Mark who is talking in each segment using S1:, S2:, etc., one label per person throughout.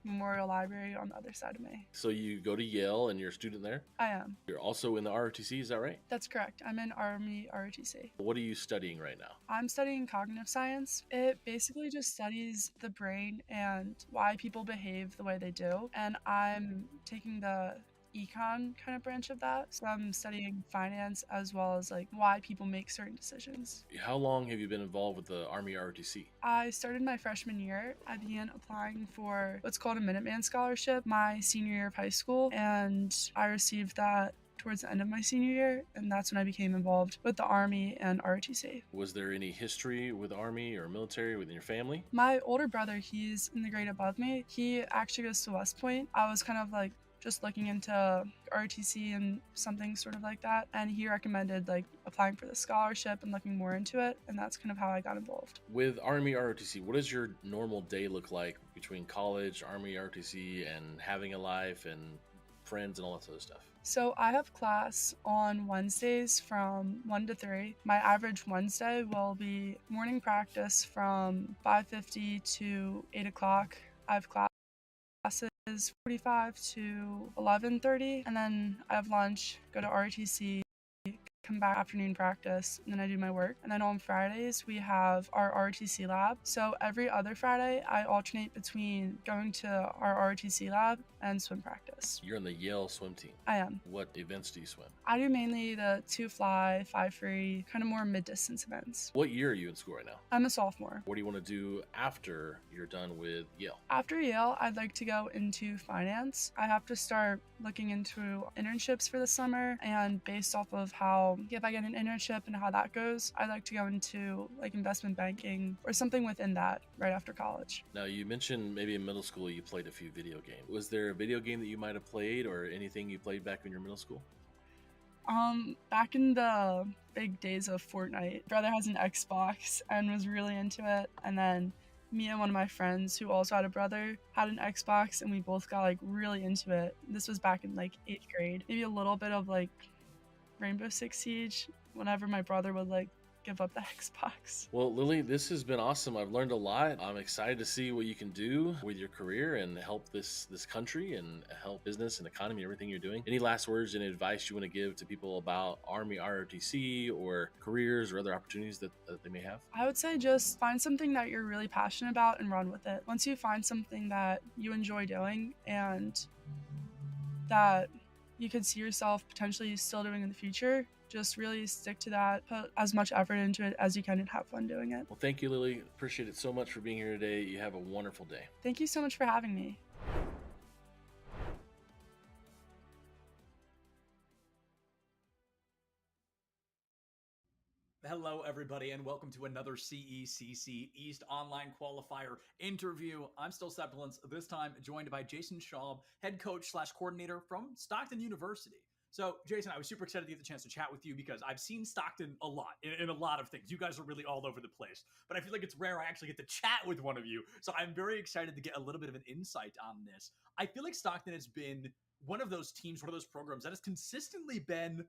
S1: Memorial Library on the other side of me.
S2: So you go to Yale and you're a student there?
S1: I am.
S2: You're also in the ROTC, is that right?
S1: That's correct. I'm in Army ROTC.
S2: What are you studying right now?
S1: I'm studying cognitive science. It basically just studies the brain and why people behave the way they do. And I'm taking the econ kind of branch of that. So I'm studying finance as well as like why people make certain decisions.
S2: How long have you been involved with the Army ROTC?
S1: I started my freshman year. I began applying for what's called a Minuteman Scholarship my senior year of high school, and I received that towards the end of my senior year, and that's when I became involved with the Army and ROTC.
S2: Was there any history with Army or military within your family?
S1: My older brother, he's in the grade above me. He actually goes to West Point. I was kind of like just looking into ROTC and something sort of like that, and he recommended like applying for the scholarship and looking more into it, and that's kind of how I got involved.
S2: With Army ROTC, what does your normal day look like between college, Army ROTC, and having a life and friends and all that sort of stuff?
S1: So I have class on Wednesdays from 1 to 3. My average Wednesday will be morning practice from 5:50 to 8 o'clock. I have classes 45 to 11:30, and then I have lunch, go to ROTC, come back afternoon practice, and then I do my work. And then on Fridays we have our ROTC lab. So every other Friday I alternate between going to our ROTC lab and swim practice.
S2: You're on the Yale swim team.
S1: I am.
S2: What events do you swim?
S1: I do mainly the 2 fly, 5 free, kind of more mid-distance events.
S2: What year are you in school right now?
S1: I'm a sophomore.
S2: What do you want to do after you're done with Yale?
S1: After Yale, I'd like to go into finance. I have to start looking into internships for the summer, and based off of how, if I get an internship and how that goes, I'd like to go into like investment banking or something within that right after college.
S2: Now, you mentioned maybe in middle school you played a few video games. Was there a video game that you might have played or anything you played back in your middle school?
S1: Back in the big days of Fortnite, brother has an Xbox and was really into it, and then me and one of my friends who also had a brother had an Xbox, and we both got like really into it. This was back in like 8th grade. Maybe a little bit of like Rainbow Six Siege whenever my brother would like give up the Xbox.
S2: Well, Lily, this has been awesome. I've learned a lot. I'm excited to see what you can do with your career and help this country and help business and economy, everything you're doing. Any last words and advice you want to give to people about Army ROTC or careers or other opportunities that they may have?
S1: I would say just find something that you're really passionate about and run with it. Once you find something that you enjoy doing and that you could see yourself potentially still doing in the future, just really stick to that, put as much effort into it as you can and have fun doing it.
S2: Well, thank you, Lily. Appreciate it so much for being here today. You have a wonderful day.
S1: Thank you so much for having me.
S3: Hello, everybody, and welcome to another CECC East Online Qualifier interview. I'm still Sepulence, this time joined by Jason Schaub, head coach / coordinator from Stockton University. So, Jason, I was super excited to get the chance to chat with you because I've seen Stockton a lot in a lot of things. You guys are really all over the place, but I feel like it's rare I actually get to chat with one of you. So I'm very excited to get a little bit of an insight on this. I feel like Stockton has been one of those teams, one of those programs that has consistently been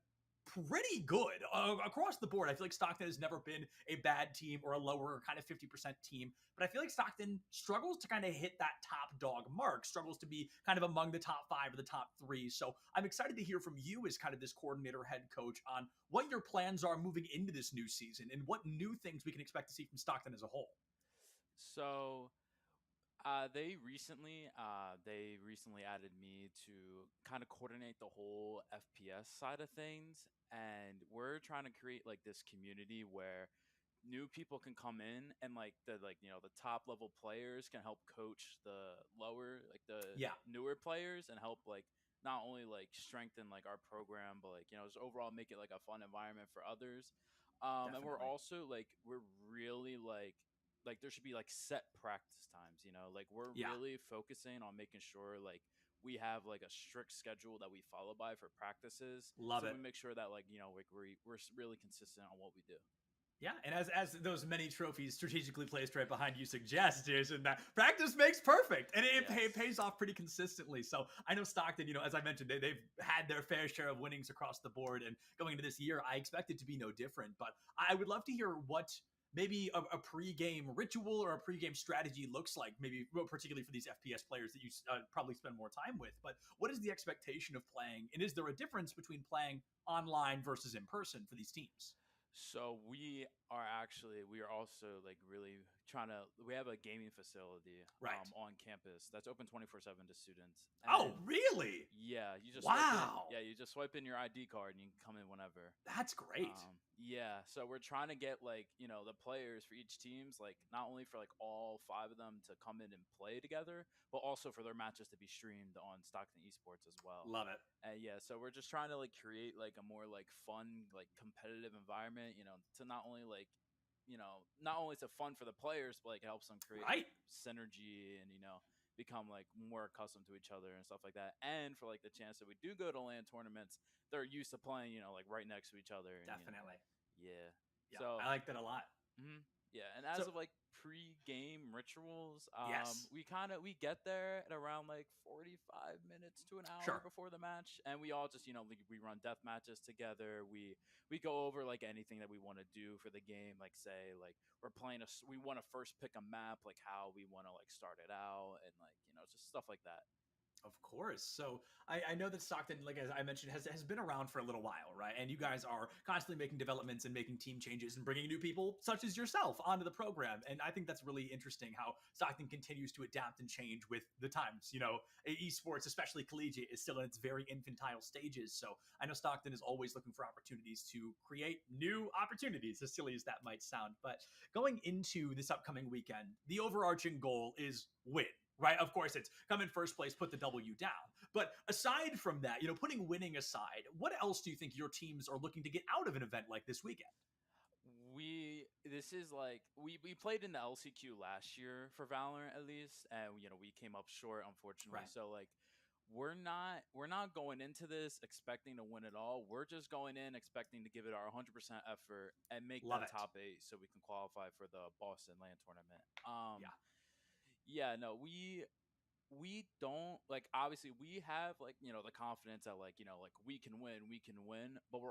S3: pretty good across the board. I feel like Stockton has never been a bad team or a lower kind of 50% team, but I feel like Stockton struggles to kind of hit that top dog mark, struggles to be kind of among the top 5 or the top 3. So I'm excited to hear from you as kind of this coordinator head coach on what your plans are moving into this new season and what new things we can expect to see from Stockton as a whole.
S4: So they recently added me to kind of coordinate the whole FPS side of things, and we're trying to create like this community where new people can come in and like the top level players can help coach the lower newer players and help like not only like strengthen like our program but like just overall make it like a fun environment for others. And we're also we're really like there should be like set practice times, like we're really focusing on making sure like we have like a strict schedule that we follow by for practices.
S3: Love it.
S4: We make sure that we're really consistent on what we do.
S3: Yeah, and as those many trophies strategically placed right behind you suggest, Jason, that practice makes perfect, and it pays off pretty consistently. So I know Stockton, as I mentioned, they've had their fair share of winnings across the board, and going into this year, I expect it to be no different. But I would love to hear what maybe a pregame ritual or a pregame strategy looks like, maybe particularly for these FPS players that you probably spend more time with. But what is the expectation of playing, and is there a difference between playing online versus in person for these teams?
S4: So we are also like really trying to, we have a gaming facility
S3: Right.
S4: on campus that's open 24/7 to students.
S3: Oh,
S4: And
S3: really?
S4: yeah, you just swipe in.
S3: Wow.
S4: Yeah, you just swipe in your ID card and you can come in whenever.
S3: That's great.
S4: Yeah, so we're trying to get like, the players for each teams, like not only for like all five of them to come in and play together, but also for their matches to be streamed on Stockton Esports as well.
S3: Love it.
S4: Yeah, so we're just trying to like create like a more like fun, like competitive environment, to not only like, not only is it fun for the players, but like it helps them create
S3: Right.
S4: synergy and become like more accustomed to each other and stuff like that. And for like the chance that we do go to LAN tournaments, they're used to playing, like right next to each other. And,
S3: Definitely.
S4: yeah.
S3: Yeah,
S4: So
S3: I like that a lot.
S4: mhm. Yeah, and as
S3: So-
S4: of like pre-game rituals,
S3: Yes.
S4: we get there at around like 45 minutes to an hour
S3: Sure.
S4: before the match, and we all just we run death matches together. We go over like anything that we want to do for the game, like say like we want to first pick a map, like how we want to like start it out, and like just stuff like that.
S3: Of course. So I know that Stockton, like as I mentioned, has been around for a little while, right? And you guys are constantly making developments and making team changes and bringing new people, such as yourself, onto the program. And I think that's really interesting how Stockton continues to adapt and change with the times. Esports, especially collegiate, is still in its very infantile stages. So I know Stockton is always looking for opportunities to create new opportunities, as silly as that might sound. But going into this upcoming weekend, the overarching goal is win. Right? Of course, it's come in first place, put the W down. But aside from that, putting winning aside, what else do you think your teams are looking to get out of an event like this weekend?
S4: This is like we played in the LCQ last year for Valorant at least, and we came up short, unfortunately.
S3: Right.
S4: So like we're not going into this expecting to win it all. We're just going in expecting to give it our 100% effort and make
S3: Love
S4: that
S3: it.
S4: top 8 so we can qualify for the Boston LAN tournament.
S3: Yeah.
S4: No, we don't like, obviously we have like the confidence that like like we can win, but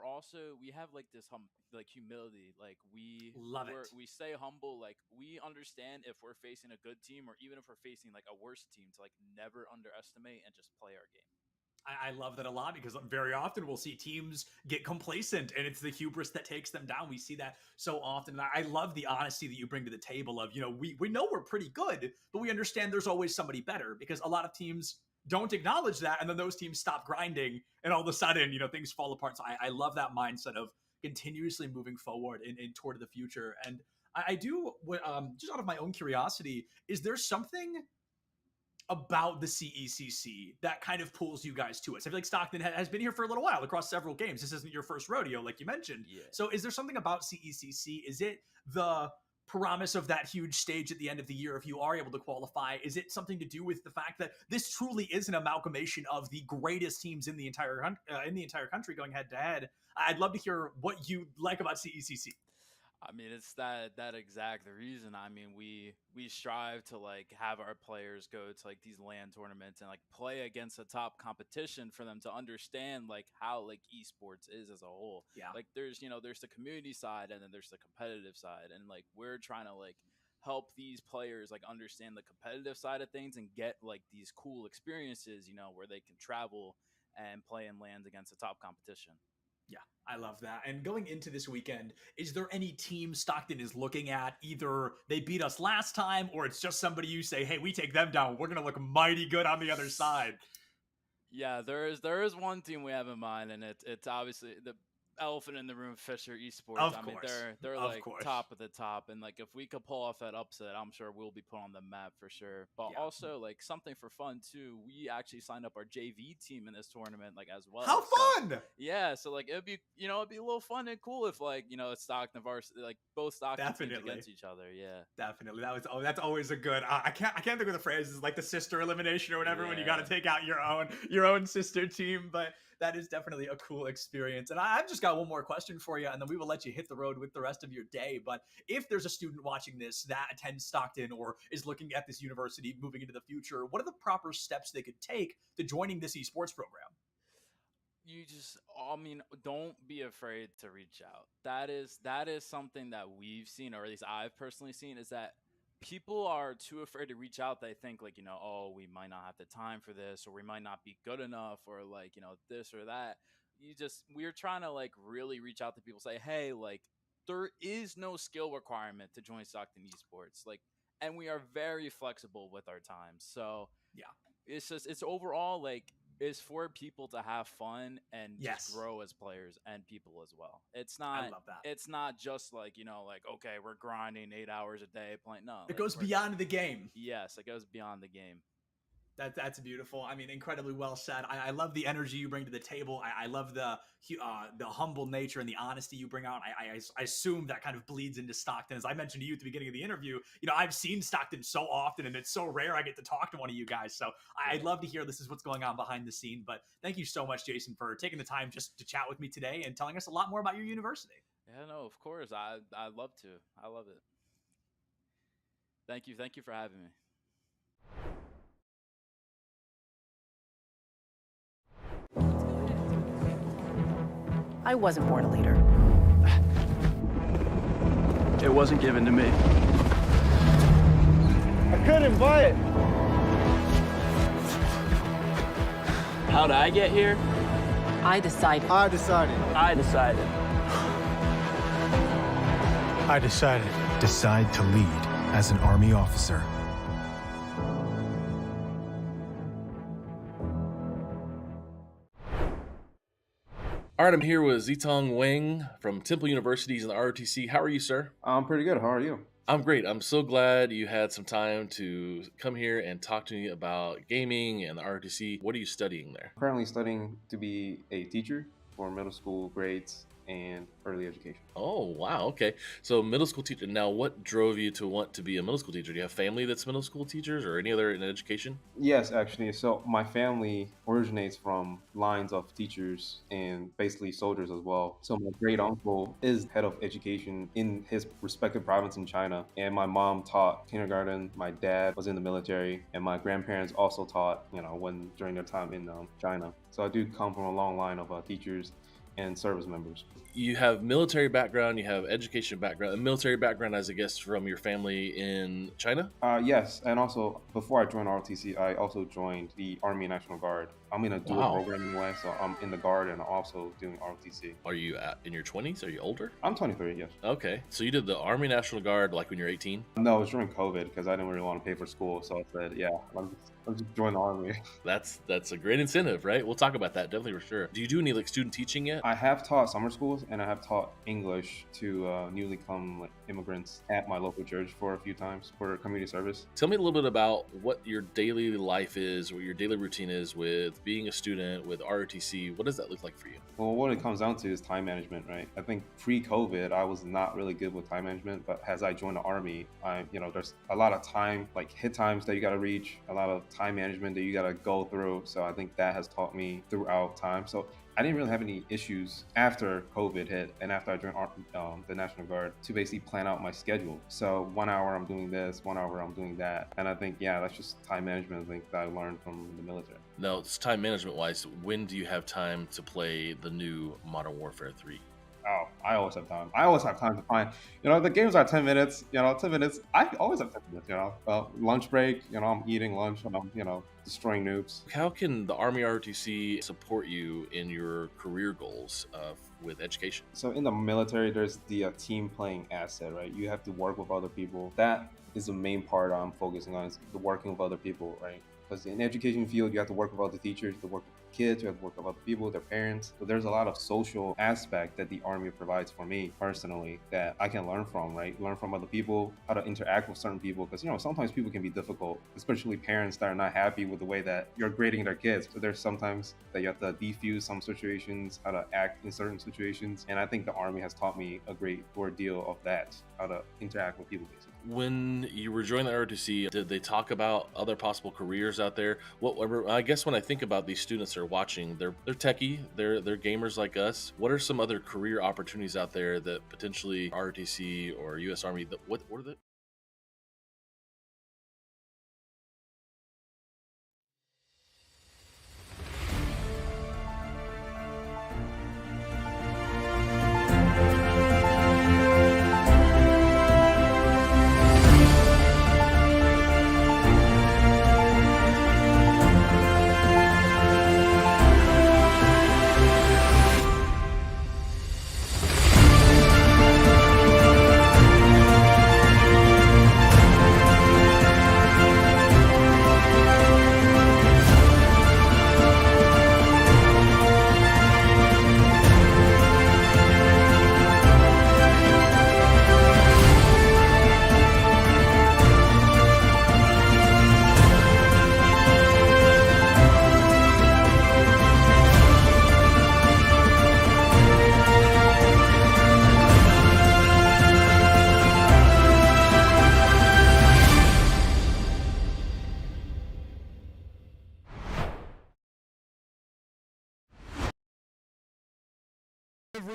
S4: we have like this like humility, like
S3: Love it.
S4: we stay humble, like we understand if we're facing a good team or even if we're facing like a worse team to like never underestimate and just play our game.
S3: I love that a lot because very often we'll see teams get complacent and it's the hubris that takes them down. We see that so often. And I love the honesty that you bring to the table of, we know we're pretty good, but we understand there's always somebody better, because a lot of teams don't acknowledge that. And then those teams stop grinding and all of a sudden, things fall apart. So I love that mindset of continuously moving forward and toward the future. And I do, just out of my own curiosity, is there something about the CECC that kind of pulls you guys to us? I feel like Stockton has been here for a little while across several games. This isn't your first rodeo, like you mentioned.
S4: Yeah.
S3: So is there something about CECC? Is it the promise of that huge stage at the end of the year if you are able to qualify? Is it something to do with the fact that this truly is an amalgamation of the greatest teams in the entire country going head to head? I'd love to hear what you like about CECC.
S4: I mean, it's that exact reason. I mean, we strive to like have our players go to like these LAN tournaments and like play against a top competition for them to understand like how like esports is as a whole.
S3: Yeah.
S4: Like there's the community side and then there's the competitive side, and like we're trying to like help these players like understand the competitive side of things and get like these cool experiences, where they can travel and play in LANs against a top competition.
S3: Yeah, I love that. And going into this weekend, is there any team Stockton is looking at? Either they beat us last time, or it's just somebody you say, hey, we take them down, we're going to look mighty good on the other side.
S4: Yeah, there is one team we have in mind, and it's obviously the elephant in the room, Fisher Esports.
S3: Of
S4: I mean,
S3: course.
S4: they're
S3: Of
S4: like
S3: course.
S4: top of the top, and like if we could pull off that upset, I'm sure we'll be put on the map for sure. But
S3: Yeah.
S4: also like something for fun too. We actually signed up our JV team in this tournament, like as well.
S3: How fun!
S4: So, yeah, so like it'd be a little fun and cool if like it's Stockton varsity, like both Stockton teams
S3: Definitely.
S4: against each other. Yeah,
S3: Definitely. That's always a good. I can't think of the phrase. It's like the sister elimination or whatever, when you got to take out your own sister team. But that is definitely a cool experience. And I've just got one more question for you, and then we will let you hit the road with the rest of your day. But if there's a student watching this that attends Stockton or is looking at this university moving into the future, what are the proper steps they could take to joining this esports program?
S4: you just, I mean, don't be afraid to reach out. That is something that we've seen, or at least I've personally seen, is that people are too afraid to reach out. They think, like, oh, we might not have the time for this, or we might not be good enough, or like, this or that. We're trying to like really reach out to people, say, hey, like, there is no skill requirement to join Stockton Esports, like, and we are very flexible with our times. So
S3: Yeah.
S4: it's overall like, is for people to have fun and just
S3: Yes.
S4: grow as players and people as well.
S3: I love that.
S4: It's not just like, like, okay, we're grinding 8 hours a day playing. No,
S3: It
S4: like,
S3: goes beyond the game.
S4: yes, it goes beyond the game.
S3: That's beautiful. I mean, incredibly well said. I love the energy you bring to the table. I love the humble nature and the honesty you bring out. I assume that kind of bleeds into Stockton. As I mentioned to you at the beginning of the interview, I've seen Stockton so often, and it's so rare I get to talk to one of you guys. So I'd love to hear this is what's going on behind the scene. But thank you so much, Jason, for taking the time just to chat with me today and telling us a lot more about your university.
S4: Yeah, no, of course. I love to. I love it. Thank you. Thank you for having me.
S5: I wasn't born a leader.
S6: It wasn't given to me.
S7: I couldn't buy it.
S6: How'd I get here?
S5: I decided.
S7: I decided.
S6: I decided.
S7: I decided.
S8: Decide to lead as an Army officer.
S2: All right, I'm here with Zitong Wang from Temple Universities in the ROTC. How are you, sir?
S9: I'm pretty good. How are you?
S2: I'm great. I'm so glad you had some time to come here and talk to me about gaming and the ROTC. What are you studying there?
S9: I'm currently studying to be a teacher for middle school grades and early education.
S2: Oh, wow. Okay. So middle school teacher. Now, what drove you to want to be a middle school teacher? Do you have family that's middle school teachers or any other in education?
S9: Yes, actually. So my family originates from lines of teachers and basically soldiers as well. So my great uncle is head of education in his respective province in China. And my mom taught kindergarten. My dad was in the military, and my grandparents also taught, when during their time in China. So I do come from a long line of teachers and service members.
S2: You have military background, you have education background, a military background, as I guess, from your family in China?
S9: Yes, and also before I joined ROTC, I also joined the Army National Guard. I'm in a dual program anyway, so I'm in the Guard and also doing ROTC.
S2: Are you in your 20s? Are you older?
S9: I'm 23, yes.
S2: Okay, so you did the Army National Guard like when you're 18?
S9: No, it was during COVID because I didn't really want to pay for school, so I said, yeah, I'll just join the Army.
S2: That's a great incentive, right? We'll talk about that definitely for sure. Do you do any like student teaching yet?
S9: I have taught summer schools and I have taught English to newly come immigrants at my local church for a few times for community service.
S2: Tell me a little bit about what your daily life is, what your daily routine is with being a student with ROTC. What does that look like for you?
S9: Well, what it comes down to is time management, right? I think pre-COVID, I was not really good with time management, but as I joined the Army, there's a lot of time, like hit times that you got to reach, a lot of time management that you got to go through. So I think that has taught me throughout time. So I didn't really have any issues after COVID hit and after I joined the National Guard to basically plan out my schedule. So 1 hour I'm doing this, 1 hour I'm doing that. And I think, yeah, that's just time management, I think, that I learned from the military.
S2: Now, it's time management wise, when do you have time to play the new Modern Warfare 3?
S9: Oh, I always have time. I always have time to find, the games are 10 minutes, 10 minutes. I always have 10 minutes, lunch break, I'm eating lunch and I'm, destroying noobs.
S2: How can the Army ROTC support you in your career goals with education?
S9: So in the military, there's the team playing asset, right? You have to work with other people. That is the main part I'm focusing on, is the working with other people, right? Because in the education field, you have to work with other teachers, you have to work with kids, you have to work with other people, their parents. So there's a lot of social aspect that the Army provides for me personally that I can learn from, right? Learn from other people, how to interact with certain people. Because, sometimes people can be difficult, especially parents that are not happy with the way that you're grading their kids. So there's sometimes that you have to defuse some situations, how to act in certain situations. And I think the Army has taught me a great deal of that, how to interact with people, basically.
S2: When you were joining the ROTC, did they talk about other possible careers out there? I guess when I think about these students that are watching, they're techie, they're gamers like us. What are some other career opportunities out there that potentially ROTC or U.S. Army, what are the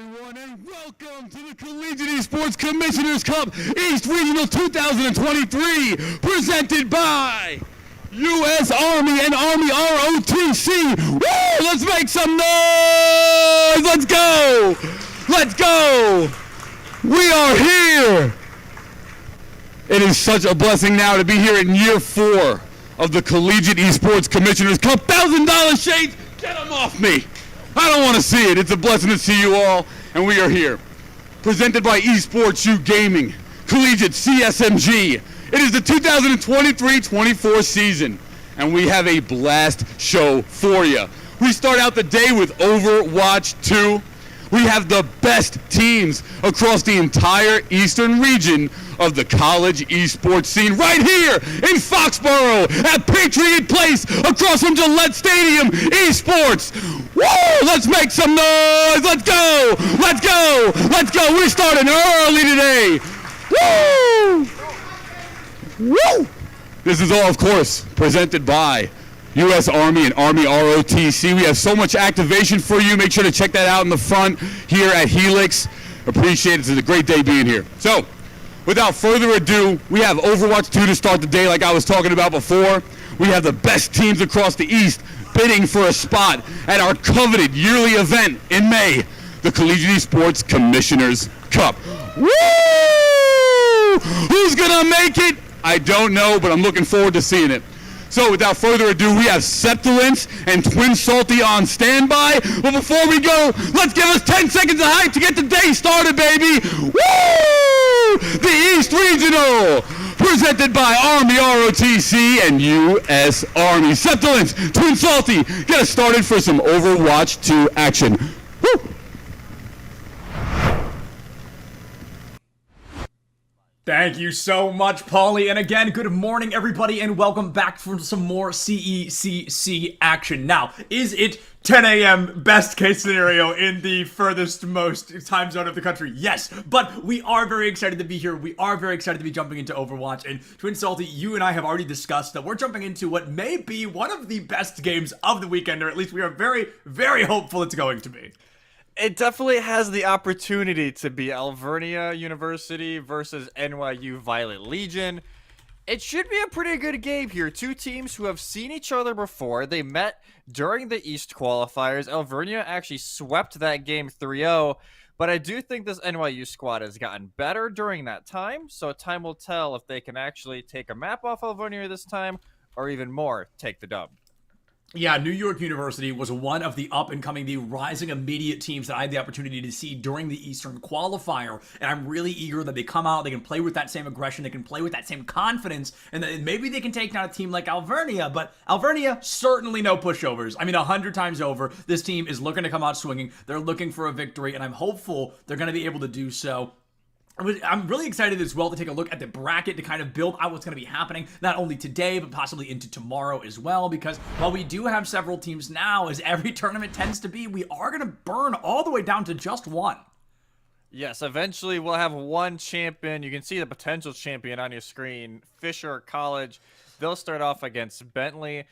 S10: everyone, and welcome to the Collegiate Esports Commissioners Cup East Regional 2023, presented by U.S. Army and Army ROTC. Woo! Let's make some noise! Let's go! Let's go! We are here! It is such a blessing now to be here in year 4 of the Collegiate Esports Commissioners Cup. $1,000 shades, get them off me! I don't want to see it. It's a blessing to see you all, and we are here. Presented by Esports U Gaming, Collegiate CSMG. It is the 2023-24 season, and we have a blast show for you. We start out the day with Overwatch 2. We have the best teams across the entire eastern region of the college esports scene right here in Foxborough at Patriot Place across from Gillette Stadium. Esports. Woo! Let's make some noise. Let's go. Let's go. Let's go. We're starting early today. Woo! Woo! This is all, of course, presented by U.S. Army and Army ROTC. We have so much activation for you. Make sure to check that out in the front here at Helix. Appreciate it. It's a great day being here. So, without further ado, we have Overwatch 2 to start the day like I was talking about before. We have the best teams across the East bidding for a spot at our coveted yearly event in May, the Collegiate Esports Commissioners Cup. Woo! Who's gonna make it? I don't know, but I'm looking forward to seeing it. So without further ado, we have Septilence and Twin Salty on standby. But before we go, let's give us 10 seconds of hype to get the day started, baby. Woo! The East Regional, presented by Army ROTC and U.S. Army. Septilence, Twin Salty, get us started for some Overwatch 2 action. Woo!
S3: Thank you so much, Paulie. And again, good morning, everybody, and welcome back for some more CECC action. Now, is it 10 a.m. best case scenario in the furthest most time zone of the country? Yes, but we are very excited to be here. We are very excited to be jumping into Overwatch. And Twin Salty, you and I have already discussed that we're jumping into what may be one of the best games of the weekend, or at least we are very, very hopeful it's going to be.
S11: It definitely has the opportunity to be Alvernia University versus NYU Violet Legion. It should be a pretty good game here. Two teams who have seen each other before. They met during the East qualifiers. Alvernia actually swept that game 3-0. But I do think this NYU squad has gotten better during that time. So time will tell if they can actually take a map off Alvernia this time, or even more, take the dub.
S3: Yeah, New York University was one of the up-and-coming, the rising immediate teams that I had the opportunity to see during the Eastern qualifier, and I'm really eager that they come out, they can play with that same aggression, they can play with that same confidence, and that maybe they can take down a team like Alvernia, but Alvernia, certainly no pushovers. I mean, 100 times over, this team is looking to come out swinging, they're looking for a victory, and I'm hopeful they're going to be able to do so. I'm really excited as well to take a look at the bracket to kind of build out what's going to be happening, not only today, but possibly into tomorrow as well, because while we do have several teams now, as every tournament tends to be, we are going to burn all the way down to just one.
S11: Yes, eventually we'll have one champion. You can see the potential champion on your screen, Fisher College. They'll start off against Bentley.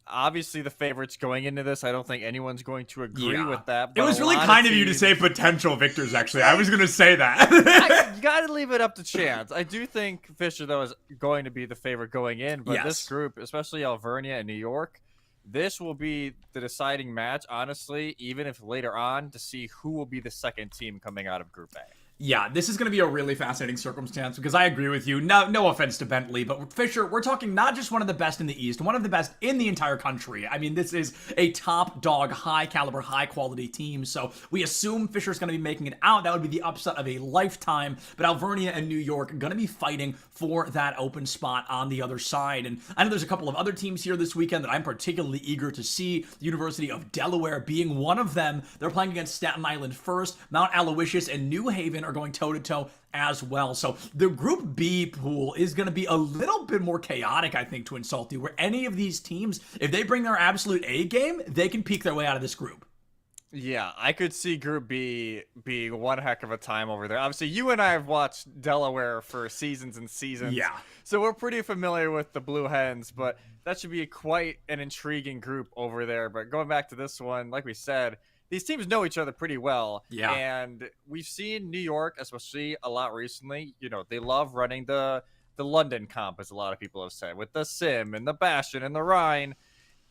S11: Obviously, the favorites going into this, I don't think anyone's going to agree with that.
S3: But it was really kind of you to say potential victors, actually. I was going to say that.
S11: You got to leave it up to chance. I do think Fisher, though, is going to be the favorite going in. But this group, especially Alvernia and New York, this will be the deciding match, honestly, even if later on, to see who will be the second team coming out of Group A.
S3: Yeah, this is going to be a really fascinating circumstance because I agree with you. No offense to Bentley, but Fisher, we're talking not just one of the best in the East, one of the best in the entire country. I mean, this is a top dog, high caliber, high quality team. So we assume Fisher's going to be making it out. That would be the upset of a lifetime. But Alvernia and New York are going to be fighting for that open spot on the other side. And I know there's a couple of other teams here this weekend that I'm particularly eager to see. The University of Delaware being one of them. They're playing against Staten Island first. Mount Aloysius and New Haven are going toe-to-toe as well. So the Group B pool is going to be a little bit more chaotic, I think, Twin Salty, where any of these teams, if they bring their absolute A game, they can peek their way out of this group.
S11: Yeah, I could see Group B being one heck of a time over there. Obviously, you and I have watched Delaware for seasons and seasons.
S3: Yeah.
S11: So we're pretty familiar with the Blue Hens, but that should be quite an intriguing group over there. But going back to this one, like we said, these teams know each other pretty well.
S3: Yeah.
S11: And we've seen New York, especially a lot recently. You know, they love running the London comp, as a lot of people have said, with the Sim and the Bastion and the Rhine.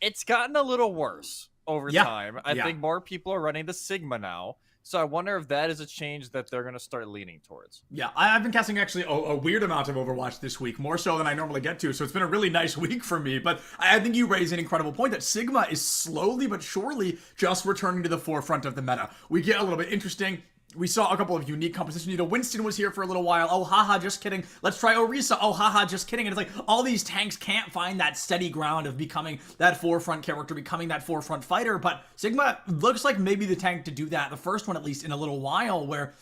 S11: It's gotten a little worse over time. I think more people are running the Sigma now. So I wonder if that is a change that they're going to start leaning towards.
S3: Yeah, I've been casting actually a weird amount of Overwatch this week, more so than I normally get to, so it's been a really nice week for me. But I think you raise an incredible point that Sigma is slowly but surely just returning to the forefront of the meta. We get a little bit interesting. We saw a couple of unique compositions. You know, Winston was here for a little while. Oh, haha, just kidding. Let's try Orisa. Oh, haha, just kidding. And it's like all these tanks can't find that steady ground of becoming that forefront character, becoming that forefront fighter. But Sigma looks like maybe the tank to do that, the first one at least, in a little while, where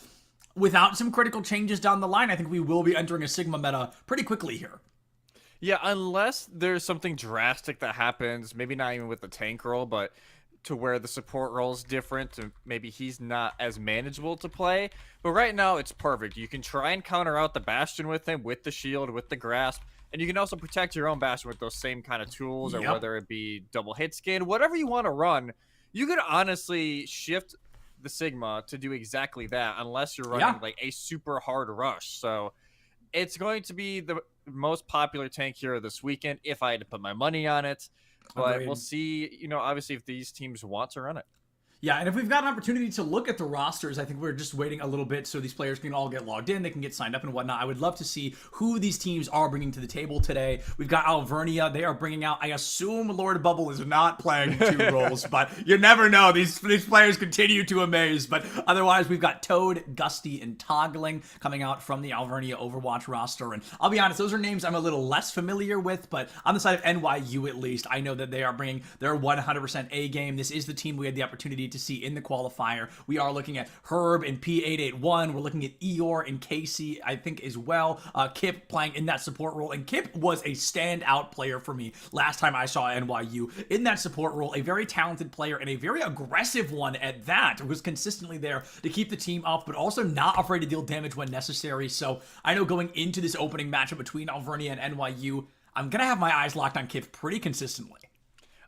S3: without some critical changes down the line, I think we will be entering a Sigma meta pretty quickly here.
S11: Yeah, unless there's something drastic that happens, maybe not even with the tank role, but to where the support role is different, and maybe he's not as manageable to play. But right now, it's perfect. You can try and counter out the Bastion with him, with the shield, with the grasp, and you can also protect your own Bastion with those same kind of tools, or whether it be double hit scan, whatever you want to run. You could honestly shift the Sigma to do exactly that, unless you're running like a super hard rush. So it's going to be the most popular tank hero this weekend, if I had to put my money on it. But we'll see, you know, obviously if these teams want to run it.
S3: Yeah, and if we've got an opportunity to look at the rosters, I think we're just waiting a little bit so these players can all get logged in, they can get signed up and whatnot. I would love to see who these teams are bringing to the table today. We've got Alvernia. They are bringing out, I assume Lord Bubble is not playing 2 roles, but you never know. These players continue to amaze. But otherwise, we've got Toad, Gusty, and Toggling coming out from the Alvernia Overwatch roster. And I'll be honest, those are names I'm a little less familiar with, but on the side of NYU at least, I know that they are bringing their 100% A game. This is the team we had the opportunity to see in the qualifier. We are looking at Herb and P881. We're looking at Eeyore and Casey, I think, as well. Kip playing in that support role. And Kip was a standout player for me last time I saw NYU in that support role. A very talented player and a very aggressive one at that, who was consistently there to keep the team up, but also not afraid to deal damage when necessary. So I know going into this opening matchup between Alvernia and NYU, I'm going to have my eyes locked on Kip pretty consistently.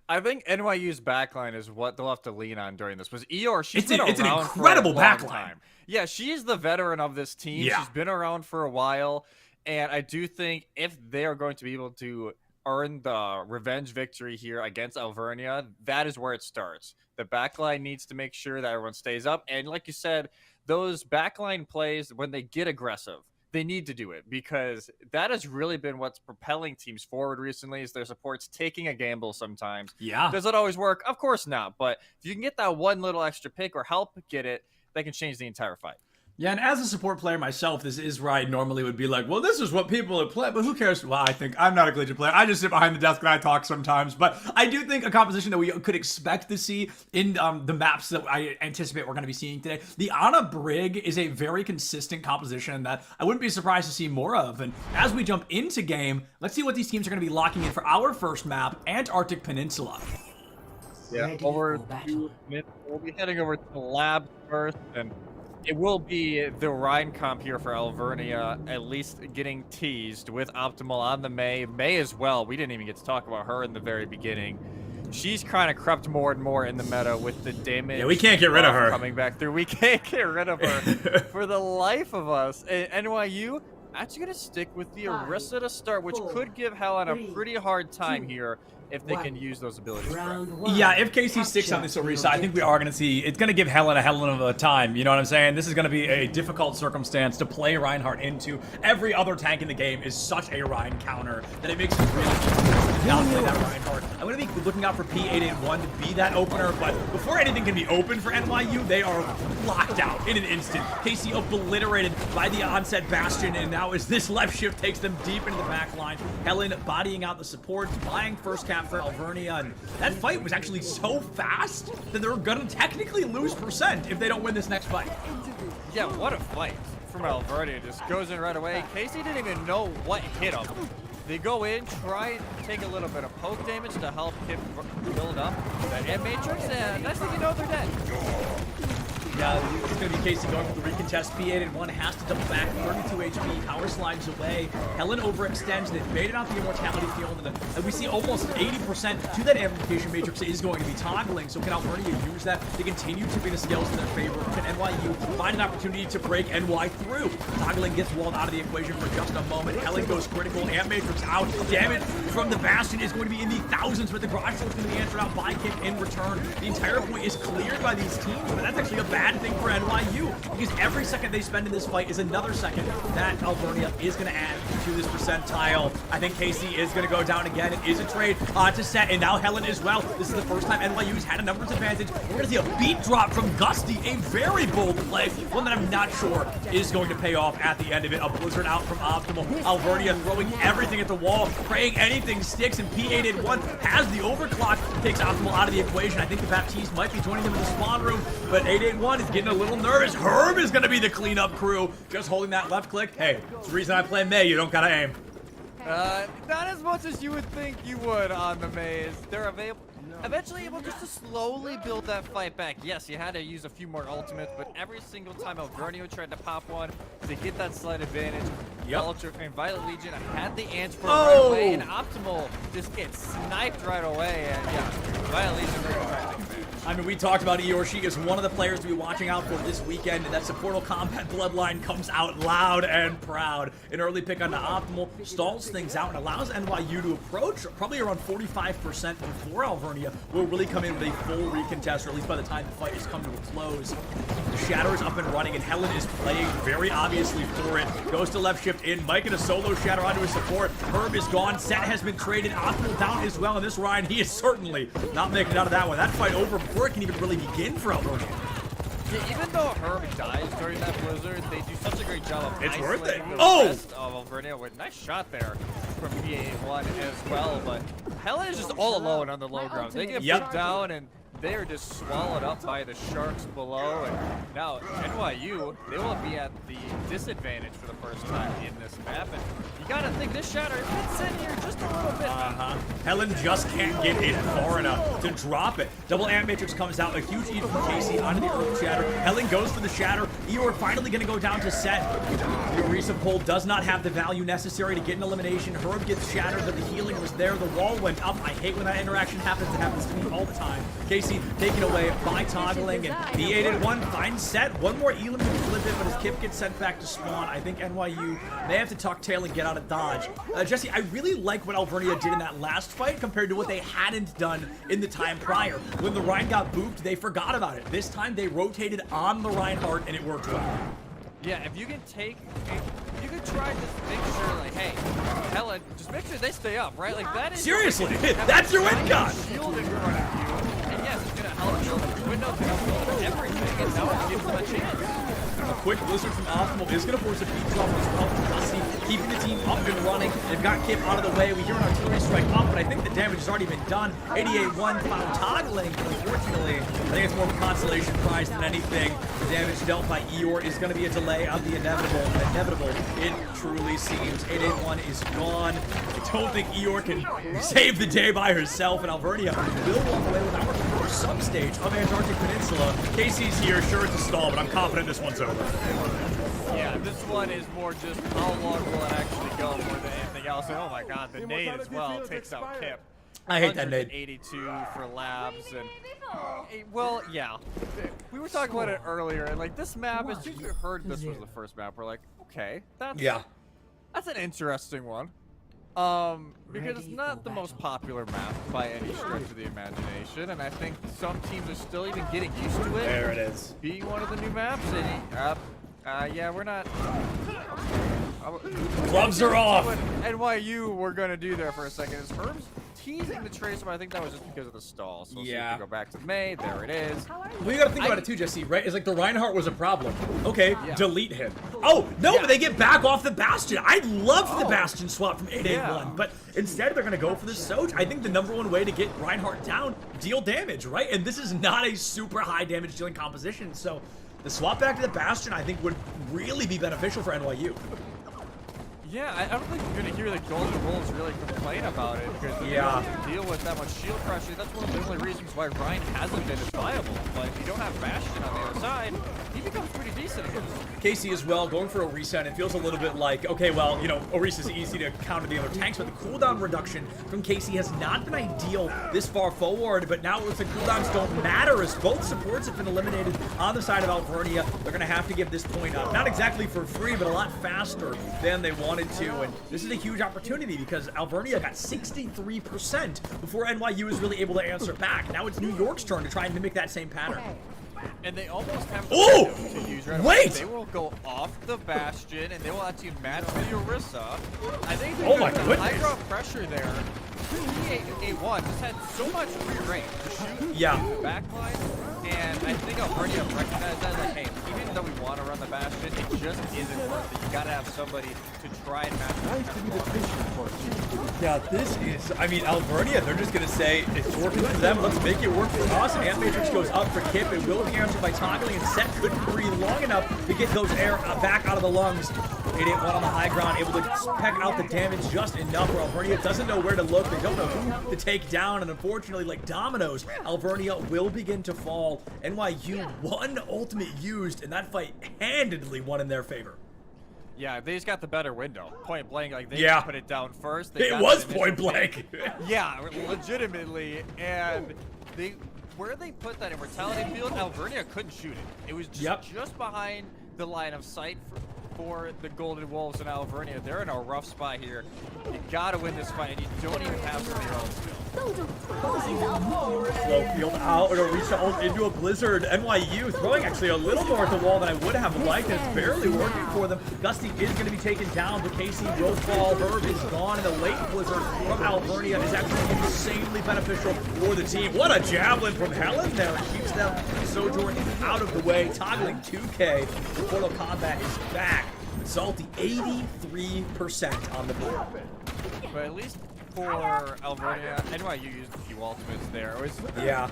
S11: I think NYU's backline is what they'll have to lean on during this. Because Eeyore, it's an
S3: incredible backline.
S11: Yeah, she's the veteran of this team. Yeah. She's been around for a while. And I do think if they are going to be able to earn the revenge victory here against Alvernia, that is where it starts. The backline needs to make sure that everyone stays up. And like you said, those backline plays, when they get aggressive, they need to do it, because that has really been what's propelling teams forward recently, is their supports taking a gamble sometimes.
S3: Yeah.
S11: Does it always work? Of course not. But if you can get that one little extra pick or help get it, they can change the entire fight.
S3: Yeah, and as a support player myself, this is where I normally would be like, well, this is what people would play, but who cares? Well, I think I'm not a collegiate player. I just sit behind the desk and I talk sometimes. But I do think a composition that we could expect to see in the maps that I anticipate we're going to be seeing today. The Ana Brig is a very consistent composition that I wouldn't be surprised to see more of. And as we jump into game, let's see what these teams are going to be locking in for our first map, Antarctic Peninsula.
S11: Yeah, we'll be heading over to the lab first, and it will be the Rhine comp here for Alvernia, at least getting teased with Optimal on the May. May as well. We didn't even get to talk about her in the very beginning. She's kind of crept more and more in the meta with the damage.
S3: Yeah, we can't get rid of her.
S11: Coming back through. We can't get rid of her for the life of us. And NYU actually going to stick with the Orisa to start, which could give Helen a pretty hard time here if they can use those abilities.
S3: Yeah, if KC sticks on this Orisa, I think we are going to see, it's going to give Helen a hell of a time. You know what I'm saying? This is going to be a difficult circumstance to play Reinhardt into. Every other tank in the game is such a Rhine counter that it makes it really difficult to not play that Reinhardt. I'm going to be looking out for P881 to be that opener, but before anything can be open for NYU, they are locked out in an instant. KC obliterated by the onset Bastion, and now as this left shift takes them deep into the back line, Helen bodying out the support, buying first cap for Alvernia, and that fight was actually so fast that they're gonna technically lose percent if they don't win this next fight.
S11: Yeah, what a fight from Alvernia. Just goes in right away. Casey didn't even know what hit him. They go in, try and take a little bit of poke damage to help him build up that hit matrix, and next thing you know, they're dead.
S3: Yeah, it's going to be Casey going for the recontest. P8-1 has to double back. 32 HP. Power slides away. Helen overextends. They've made it out the immortality field. And we see almost 80% to that amplification matrix is going to be toggling. So can Alvernia use that to continue tipping the scales in their favor? Can NYU find an opportunity to break NY through? Toggling gets walled out of the equation for just a moment. Helen goes critical. Amp matrix out. Damage from the Bastion is going to be in the thousands, but the garage is going to be answered out by kick in return. The entire point is cleared by these teams, but that's actually a bad thing for NYU, because every second they spend in this fight is another second that Alvernia is going to add to this percentile. I think Casey is going to go down again. It is a trade to set, and now Helen as well. This is the first time NYU's had a numbers advantage. We're going to see a beat drop from Gusty, a very bold play, one that I'm not sure is going to pay off at the end of it. A blizzard out from Optimal. Alvernia throwing everything at the wall, praying anything sticks, and P8-1 has the overclock, takes Optimal out of the equation. I think the Baptiste might be joining them in the spawn room, but 881 is getting a little nervous. Herb is going to be the cleanup crew, just holding that left click. Hey, it's the reason I play May. You don't gotta aim.
S11: Not as much as you would think you would on the maze. They're eventually able just to slowly build that fight back. Yes, you had to use a few more ultimates, but every single time Alvernia tried to pop one to get that slight advantage, Ultra and Violet Legion had the answer right away, and Optimal just gets sniped right away, and yeah, Violet Legion really tried to take advantage.
S3: I mean, we talked about Eeyore. She is one of the players to be watching out for this weekend, and that Supportal Combat Bloodline comes out loud and proud. An early pick onto Optimal stalls things out and allows NYU to approach probably around 45% before Alvernia will really come in with a full recontest, or at least by the time the fight is come to a close. The Shatter is up and running, and Helen is playing very obviously for it. Goes to left shift in. Mike and a solo Shatter onto his support. Herb is gone. Set has been traded. Optimal down as well. And this Ryan, he is certainly not making it out of that one. That fight over before it can even really begin for Alvernia.
S11: Yeah, even though Herb dies during that blizzard, they do such a great job of isolating the rest of Alvernia. With nice shot there from P8-1 as well, but Helen is just all alone on the low ground. They get put down and they are just swallowed up by the sharks below, and now NYU, they will be at the disadvantage for the first time in this map, and you gotta think this Shatter fits in here just a little bit.
S3: Helen just can't get it far enough to drop it. Double Amp Matrix comes out, a huge eat from Casey onto the Earth Shatter. Helen goes for the Shatter. Eeyore finally gonna go down to set. The Orisa pull does not have the value necessary to get an elimination. Herb gets shattered, but the healing was there. The wall went up. I hate when that interaction happens. It happens to me all the time. Casey taken away by toggling, and P8-1 finds set. One more Elam to flip it, but his Kip gets sent back to spawn. I think NYU may have to tuck tail and get out of dodge. Jesse, I really like what Alvernia did in that last fight compared to what they hadn't done in the time prior. When the Rhine got booped, they forgot about it. This time they rotated on the Reinhardt, and it worked well.
S11: Yeah, if you can try to make sure, like, hey, Helen, just make sure they stay up, right? Like, that is...
S3: Seriously, that's your win con!
S11: Shield in front of you, and yes, it's gonna help build the window, it's gonna build everything, and now it gives them a chance.
S3: A quick blizzard from Optimal is going to force a beat drop as well from Gusty, keeping the team up and running. They've got Kip out of the way. We hear an artillery strike up, but I think the damage has already been done. 88-1 found toggling, but unfortunately, I think it's more of a consolation prize than anything. The damage dealt by Eeyore is going to be a delay of the inevitable. It truly seems. 881 is gone. I don't think Eeyore can save the day by herself, and Alvernia will walk away with our first substage of Antarctic Peninsula. Casey's here, sure it's a stall, but I'm confident this one's over.
S11: Yeah, this one is more just how long will it actually go more than anything else. And oh my god, the nade as well takes out Kip.
S3: I hate that nade.
S11: 82 for labs, and well, yeah. We were talking about it earlier, and like this map, as soon as we heard this was the first map, we're like, okay, that's an interesting one. Because it's not the most popular map by any stretch of the imagination, and I think some teams are still even getting used to it.
S3: There it is.
S11: Being one of the new maps, and yeah, we're not.
S3: Gloves are off.
S11: What NYU we're gonna do there for a second is Herb's teasing the Tracer, but I think that was just because of the stall. So we'll see if we go back to May. There it is.
S3: Well, you gotta think about it too, Jesse, right? It's like the Reinhardt was a problem. Okay, delete him. Oh, no, but they get back off the Bastion. I'd love for the Bastion swap from 881, but instead they're gonna go for the Soch. I think the #1 way to get Reinhardt down, deal damage, right? And this is not a super high damage dealing composition, so the swap back to the Bastion I think would really be beneficial for NYU.
S11: Yeah, I don't think you're going to hear the Golden Wolves really complain about it because they don't have to deal with that much shield pressure. That's one of the only reasons why Ryan hasn't been as viable. But if you don't have Bastion on the other side, he becomes pretty decent against him.
S3: Casey as well, going for a reset. It feels a little bit like, okay, well, you know, Orisa's easy to counter the other tanks, but the cooldown reduction from Casey has not been ideal this far forward, but now it looks like cooldowns don't matter as both supports have been eliminated on the side of Alvernia. They're going to have to give this point up. Not exactly for free, but a lot faster than they wanted to, and this is a huge opportunity because Alvernia got 63% before NYU was really able to answer back. Now it's New York's turn to try and mimic that same pattern.
S11: And they almost have to use right away. They will go off the Bastion, and they will actually match the Orisa. I think high ground pressure there. A1 just had so much free range to shoot the backline, and I think Alvernia recognized that, like, hey, even though we want to run the Bastion, it just isn't worth it. You gotta have somebody to try and match
S3: Yeah, this is, I mean, Alvernia, they're just gonna say, it's working for them, let's make it work for us. Ant Matrix goes up for Kip, it will be answered by toggling, and Set couldn't breathe long enough to get those air back out of the lungs. 881 on the high ground, able to peck out the damage just enough where Alvernia doesn't know where to look. They don't know who to take down, and unfortunately, like dominoes, Alvernia will begin to fall. NYU, one ultimate used, and that fight handedly won in their favor.
S11: Yeah, they just got the better window. Point blank, like they put it down first.
S3: It was point blank.
S11: Yeah, legitimately, and where they put that immortality field, Alvernia couldn't shoot it. It was just behind the line of sight for the Golden Wolves and Alvernia. They're in a rough spot here. You gotta win this fight, and you don't even have somebody else still.
S3: Slow field out, and Orisa ult into a blizzard. NYU throwing actually a little more at the wall than I would have liked, and it's barely working for them. Gusty is going to be taken down, but Casey will fall. Herb is gone, and the late blizzard from Alvernia is actually insanely beneficial for the team. What a javelin from Helen there. It keeps them Sojourn out of the way, toggling 2K. The Portal Combat is back. Salty 83% on the board.
S11: But at least for Alvernia, NYU used a few ultimates there. It was,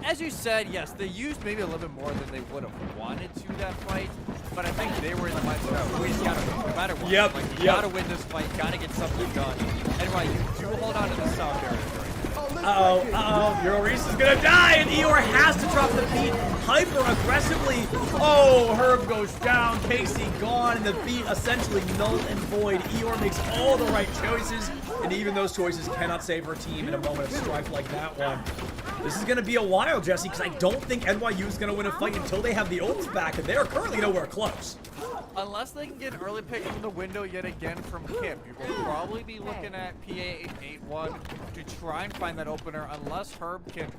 S11: as you said, yes, they used maybe a little bit more than they would have wanted to that fight, but I think they were in the mindset of, we just gotta win, no matter what. Like, you gotta win this fight, gotta get something done. NYU do hold on to the sound territory.
S3: Your Orisa's gonna die, and Eeyore has to drop the beat hyper aggressively. Oh, Herb goes down, Casey gone, and the beat essentially null and void. Eeyore makes all the right choices, and even those choices cannot save her team in a moment of strife like that one. This is gonna be a while, Jesse, because I don't think NYU is gonna win a fight until they have the ults back, and they are currently nowhere close.
S11: Unless they can get an early pick from the window yet again from Kip, you will probably be looking at PA81 to try and find that opener, unless Herb can,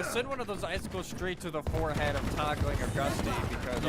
S11: send one of those icicles straight to the forehead of toggling or Gusty, because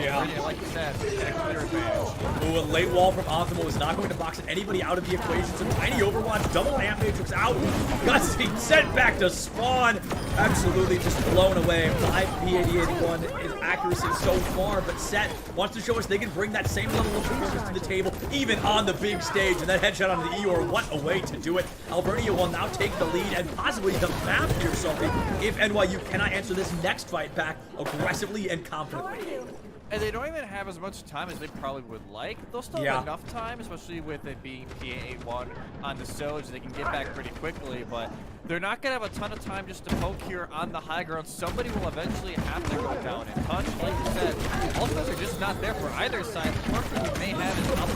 S11: like you said, a clear advantage.
S3: Ooh, a late wall from Optimal is not going to box anybody out of the equation. Some tiny Overwatch, double Ant Matrix out. Gusty sent back to spawn. Absolutely just blown away by P8081. His accuracy so far, but Set wants to show us they can bring that same level of performance to the table, even on the big stage. And that headshot on the Eeyore, what a way to do it. Alvernia will now take the lead and possibly the map here, Salty, if NYU cannot answer this next fight back aggressively and confidently.
S11: And they don't even have as much time as they probably would like. They'll still have enough time, especially with it being PA81 on the Soj. They can get back pretty quickly, but they're not going to have a ton of time just to poke here on the high ground. Somebody will eventually have to go down and touch. Like you said, ultimates are just not there for either side. The worst thing you may have is up.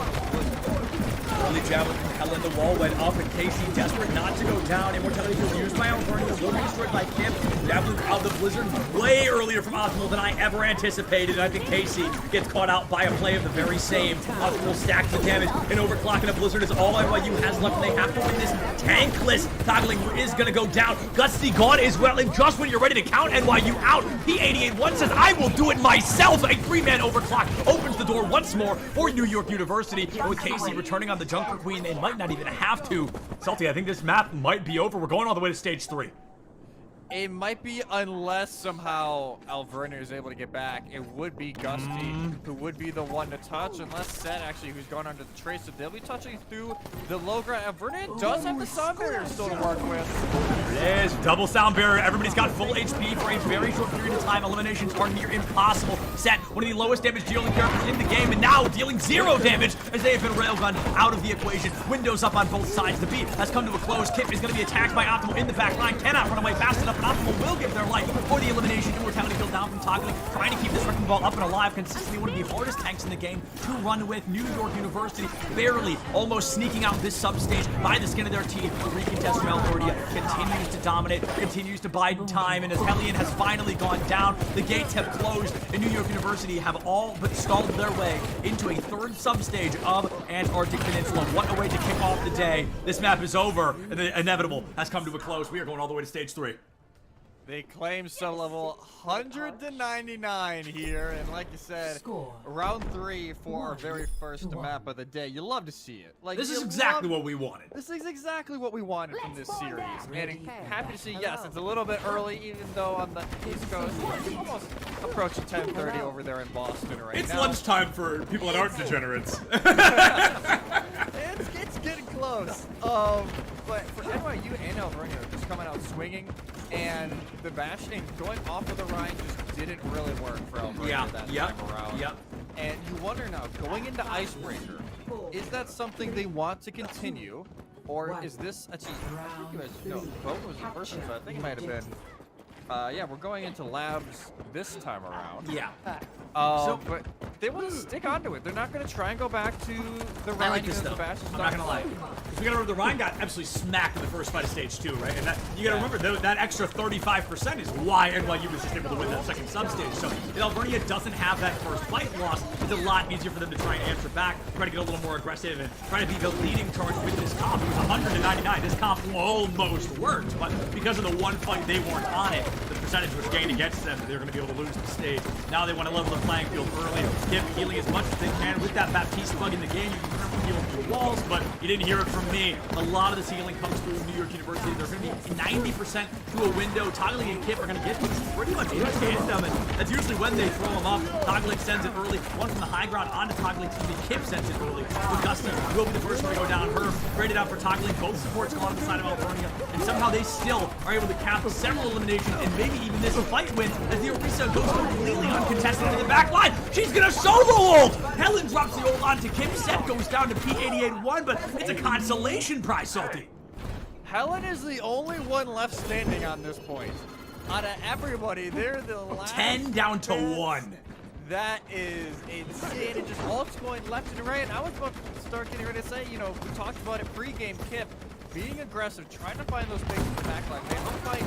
S3: Early javelin from Helen, the wall went up, and Casey, desperate not to go down. Immortality was used by Alvernia, will be destroyed by Kip. Javelin out the blizzard way earlier from Optimal than I ever anticipated. And I think Casey gets caught out by a play of the very same. Optimal stacks the damage, and overclocking a blizzard is all NYU has left, and they have to win this tankless. Toggling is going to go down. Gusty gone as well, and just when you're ready to count NYU out, P881 says, I will do it myself. A 3-man overclock opens the door once more for New York University, and with Casey returning on the Junker Queen, they might not even have to. Salty, I think this map might be over. We're going all the way to stage 3.
S11: It might be, unless somehow Alvernia is able to get back. It would be Gusty who would be the one to touch, unless Set actually, who's gone under the trace, so they'll be touching through the low ground. Alvernia does have the sound barrier still to work with.
S3: There it is. Double sound barrier. Everybody's got full HP for a very short period of time. Eliminations are near impossible. Set, one of the lowest damage dealing characters in the game, and now dealing 0 damage as they have been railgunned out of the equation. Windows up on both sides. The beat has come to a close. Kip is going to be attacked by Optimal in the back line. Cannot run away fast enough, and Optimal will give their life for the elimination. Immortality built down from Toggling, trying to keep this wrecking ball up and alive. Consistently one of the hardest tanks in the game to run with. New York University barely almost sneaking out this substage by the skin of their teeth. The recontest from Albertia continues to dominate, continues to bide time, and as Hellion has finally gone down, the gates have closed, and New York University have all but stalled their way into a third substage of Antarctic Peninsula. What a way to kick off the day. This map is over, and the inevitable has come to a close. We are going all the way to stage 3.
S11: They claim sub-level 199 here, and like you said, round 3 for our very first map of the day. You love to see it. Like,
S3: this is exactly what we wanted.
S11: This is exactly what we wanted from this series. And happy to see, yes, it's a little bit early, even though on the East Coast, it's almost approaching 10:30 over there in Boston right now.
S3: It's lunchtime for people that aren't degenerates.
S11: It's getting close. But for NYU and Alberta, just coming out swinging, and the bashing going off of the Rhine just didn't really work for Alberta that time around. And you wonder now, going into Icebreaker, is that something they want to continue, or is this a team? I think you guys know, Boat was the person, so I think it might have been. Yeah, we're going into labs this time around.
S3: Yeah.
S11: But they want to stick onto it. They're not going to try and go back to the Rhine.
S3: I like this stuff. I'm not going to lie. Because we got to remember, the Rhine got absolutely smacked in the first fight of stage 2, right? And that, you got to remember, that extra 35% is why NYU was just able to win that second substage. So if Alberta doesn't have that first fight loss, it's a lot easier for them to try and answer back, try to get a little more aggressive, and try to be the leading charge with this comp. It was 199. This comp almost worked, but because of the one fight they weren't on it, the percentage was gained against them, they're going to be able to lose the stage. Now they want to level the playing field early, give healing as much as they can. With that Baptiste bug in the game, you can currently heal through walls, but you didn't hear it from me. A lot of this healing comes through New York University. They're going to be 90% to a window. Toggling and Kip are going to get these pretty much in tandem, and that's usually when they throw them up. Toggling sends it early. One from the high ground onto Toggling. Kip sends it early. So Gusty will be the first one to go down. Herb graded out for Toggling. Both supports gone on the side of Albernia, and somehow they still are able to cap several eliminations and maybe even this fight win as the Orisa goes completely uncontested to the back line. She's gonna solo ult! Helen drops the ult onto Kim. Set goes down to P88-1, but it's a consolation prize, Salty.
S11: Helen is the only one left standing on this point. Out of everybody, they're the last
S3: 10 down to 1.
S11: That is insane. And just ults going left and right. And I was about to start getting ready to say, you know, we talked about it pre-game, Kip being aggressive, trying to find those things in the back line. They will find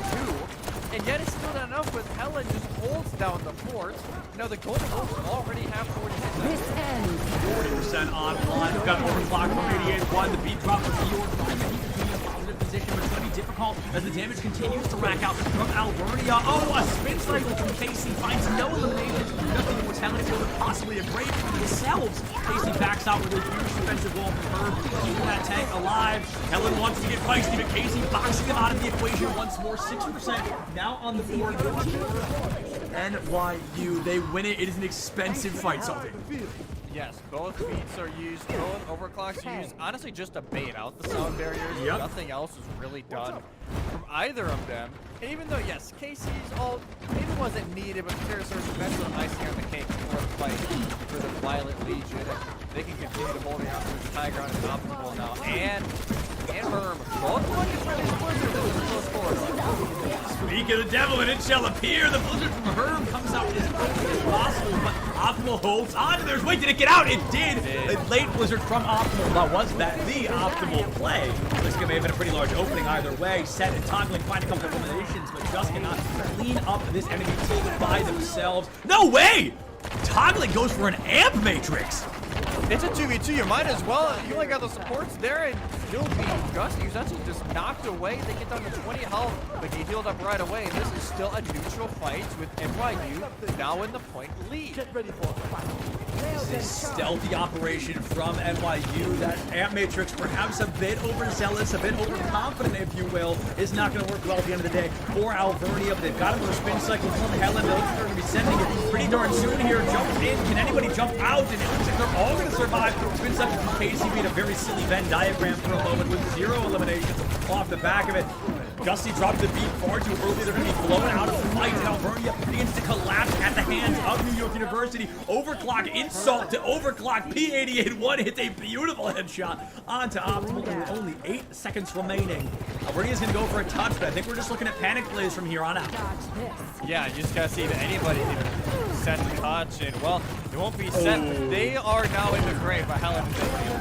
S11: 2, and yet it's still not enough with Helen just holds down the fort. Now the Golden Wolves already have 46%.
S5: This ends.
S3: 40% on line. We've got overclock from 88-1. The beat drop from York. He could be in a positive position, but it's going to be difficult as the damage continues to rack out from Albernia. Oh, a spin cycle from Casey finds no eliminations. Nothing was Helen able to possibly a break for themselves. Casey backs out with a huge defensive wall from Herb, keeping that tank alive. Helen wants to get feisty, but Casey boxing him out of the equation once more. 60% now on the board. NYU, they win it. It is an expensive fight, something.
S11: Yes, both beats are used, both overclocks are used. Honestly, just to bait out the sound barriers. Nothing else is really done from either of them. And even though, yes, Casey's ult maybe wasn't needed, but there was eventually icing on the cake before the fight for the Violet Legion. They can continue to hold the out to the Tiger on his optimal now. And Herm, both looking for these blizzards. This is a close forward.
S3: Speak of the devil, and it shall appear. The blizzard from Herm comes out as quickly as possible, but Optimal holds on. There's, wait, did it get out? It did. A late blizzard from Optimal. Now, was that the optimal play? This may have been a pretty large opening either way. Set and Toggling find a couple of eliminations, but just cannot clean up this enemy team by themselves. No way! Toggling goes for an amp matrix.
S11: It's a 2v2, you might as well. You only got the supports there, and still being Gusty, who's actually just knocked away. They get down to 20 health, but he healed up right away. This is still a neutral fight with NYU now in the point lead.
S5: Get ready for a fight.
S3: This stealthy operation from NYU, that Amp Matrix perhaps a bit overzealous, a bit overconfident, if you will, is not going to work well at the end of the day for Alvernia, but they've got him for a spin cycle from Helen. They're going to be sending it pretty darn soon here. Jump in. Can anybody jump out? And it looks like they're all going to survive. Spin cycle from Casey made a very silly Venn diagram for a moment with 0 eliminations off the back of it. Gusty dropped the beat far too early. They're going to be blown out of the fight, and Alvernia begins to collapse at the hands of New York University. Overclock, insult to overclock. P88-1 hits a beautiful headshot onto Optimal with only 8 seconds remaining. Alvernia's going to go for a touch, but I think we're just looking at panic plays from here on out.
S11: Yeah, you just got to see if anybody can set the touch, and well, it won't be set. They are now in the grave, but how did they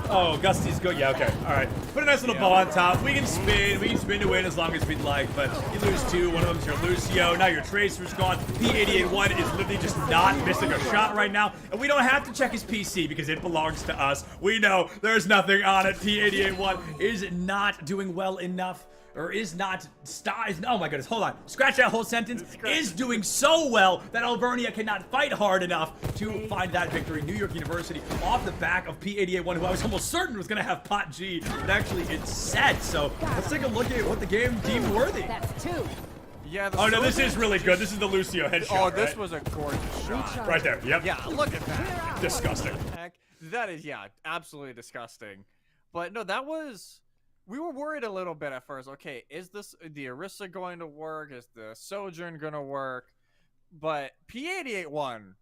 S3: Oh, Gusty's good. Yeah, okay. All right. Put a nice little ball on top. We can spin. We can spin to win as long as we'd like, but you lose 2. One of them's your Lucio. Now your Tracer's gone. P88-1 is literally just not missing a shot right now, and we don't have to check his PC because it belongs to us. We know there's nothing on it. P88-1 is not doing well enough. Or is not, oh my goodness, hold on. Scratch that whole sentence. Is doing so well that Alvernia cannot fight hard enough to find that victory. New York University off the back of P88-1, who I was almost certain was going to have pot G, but actually it's set. So let's take a look at what the game deemed worthy.
S5: That's 2.
S11: Yeah.
S3: Oh no, this is really good. This is the Lucio headshot.
S11: Oh, this was a gorgeous shot.
S3: Right there. Yep.
S11: Yeah, look at that.
S3: Disgusting.
S11: That is, yeah, absolutely disgusting. But no, that was... We were worried a little bit at first. Okay, is this the Orisa going to work? Is the Sojourn going to work? But P88-1,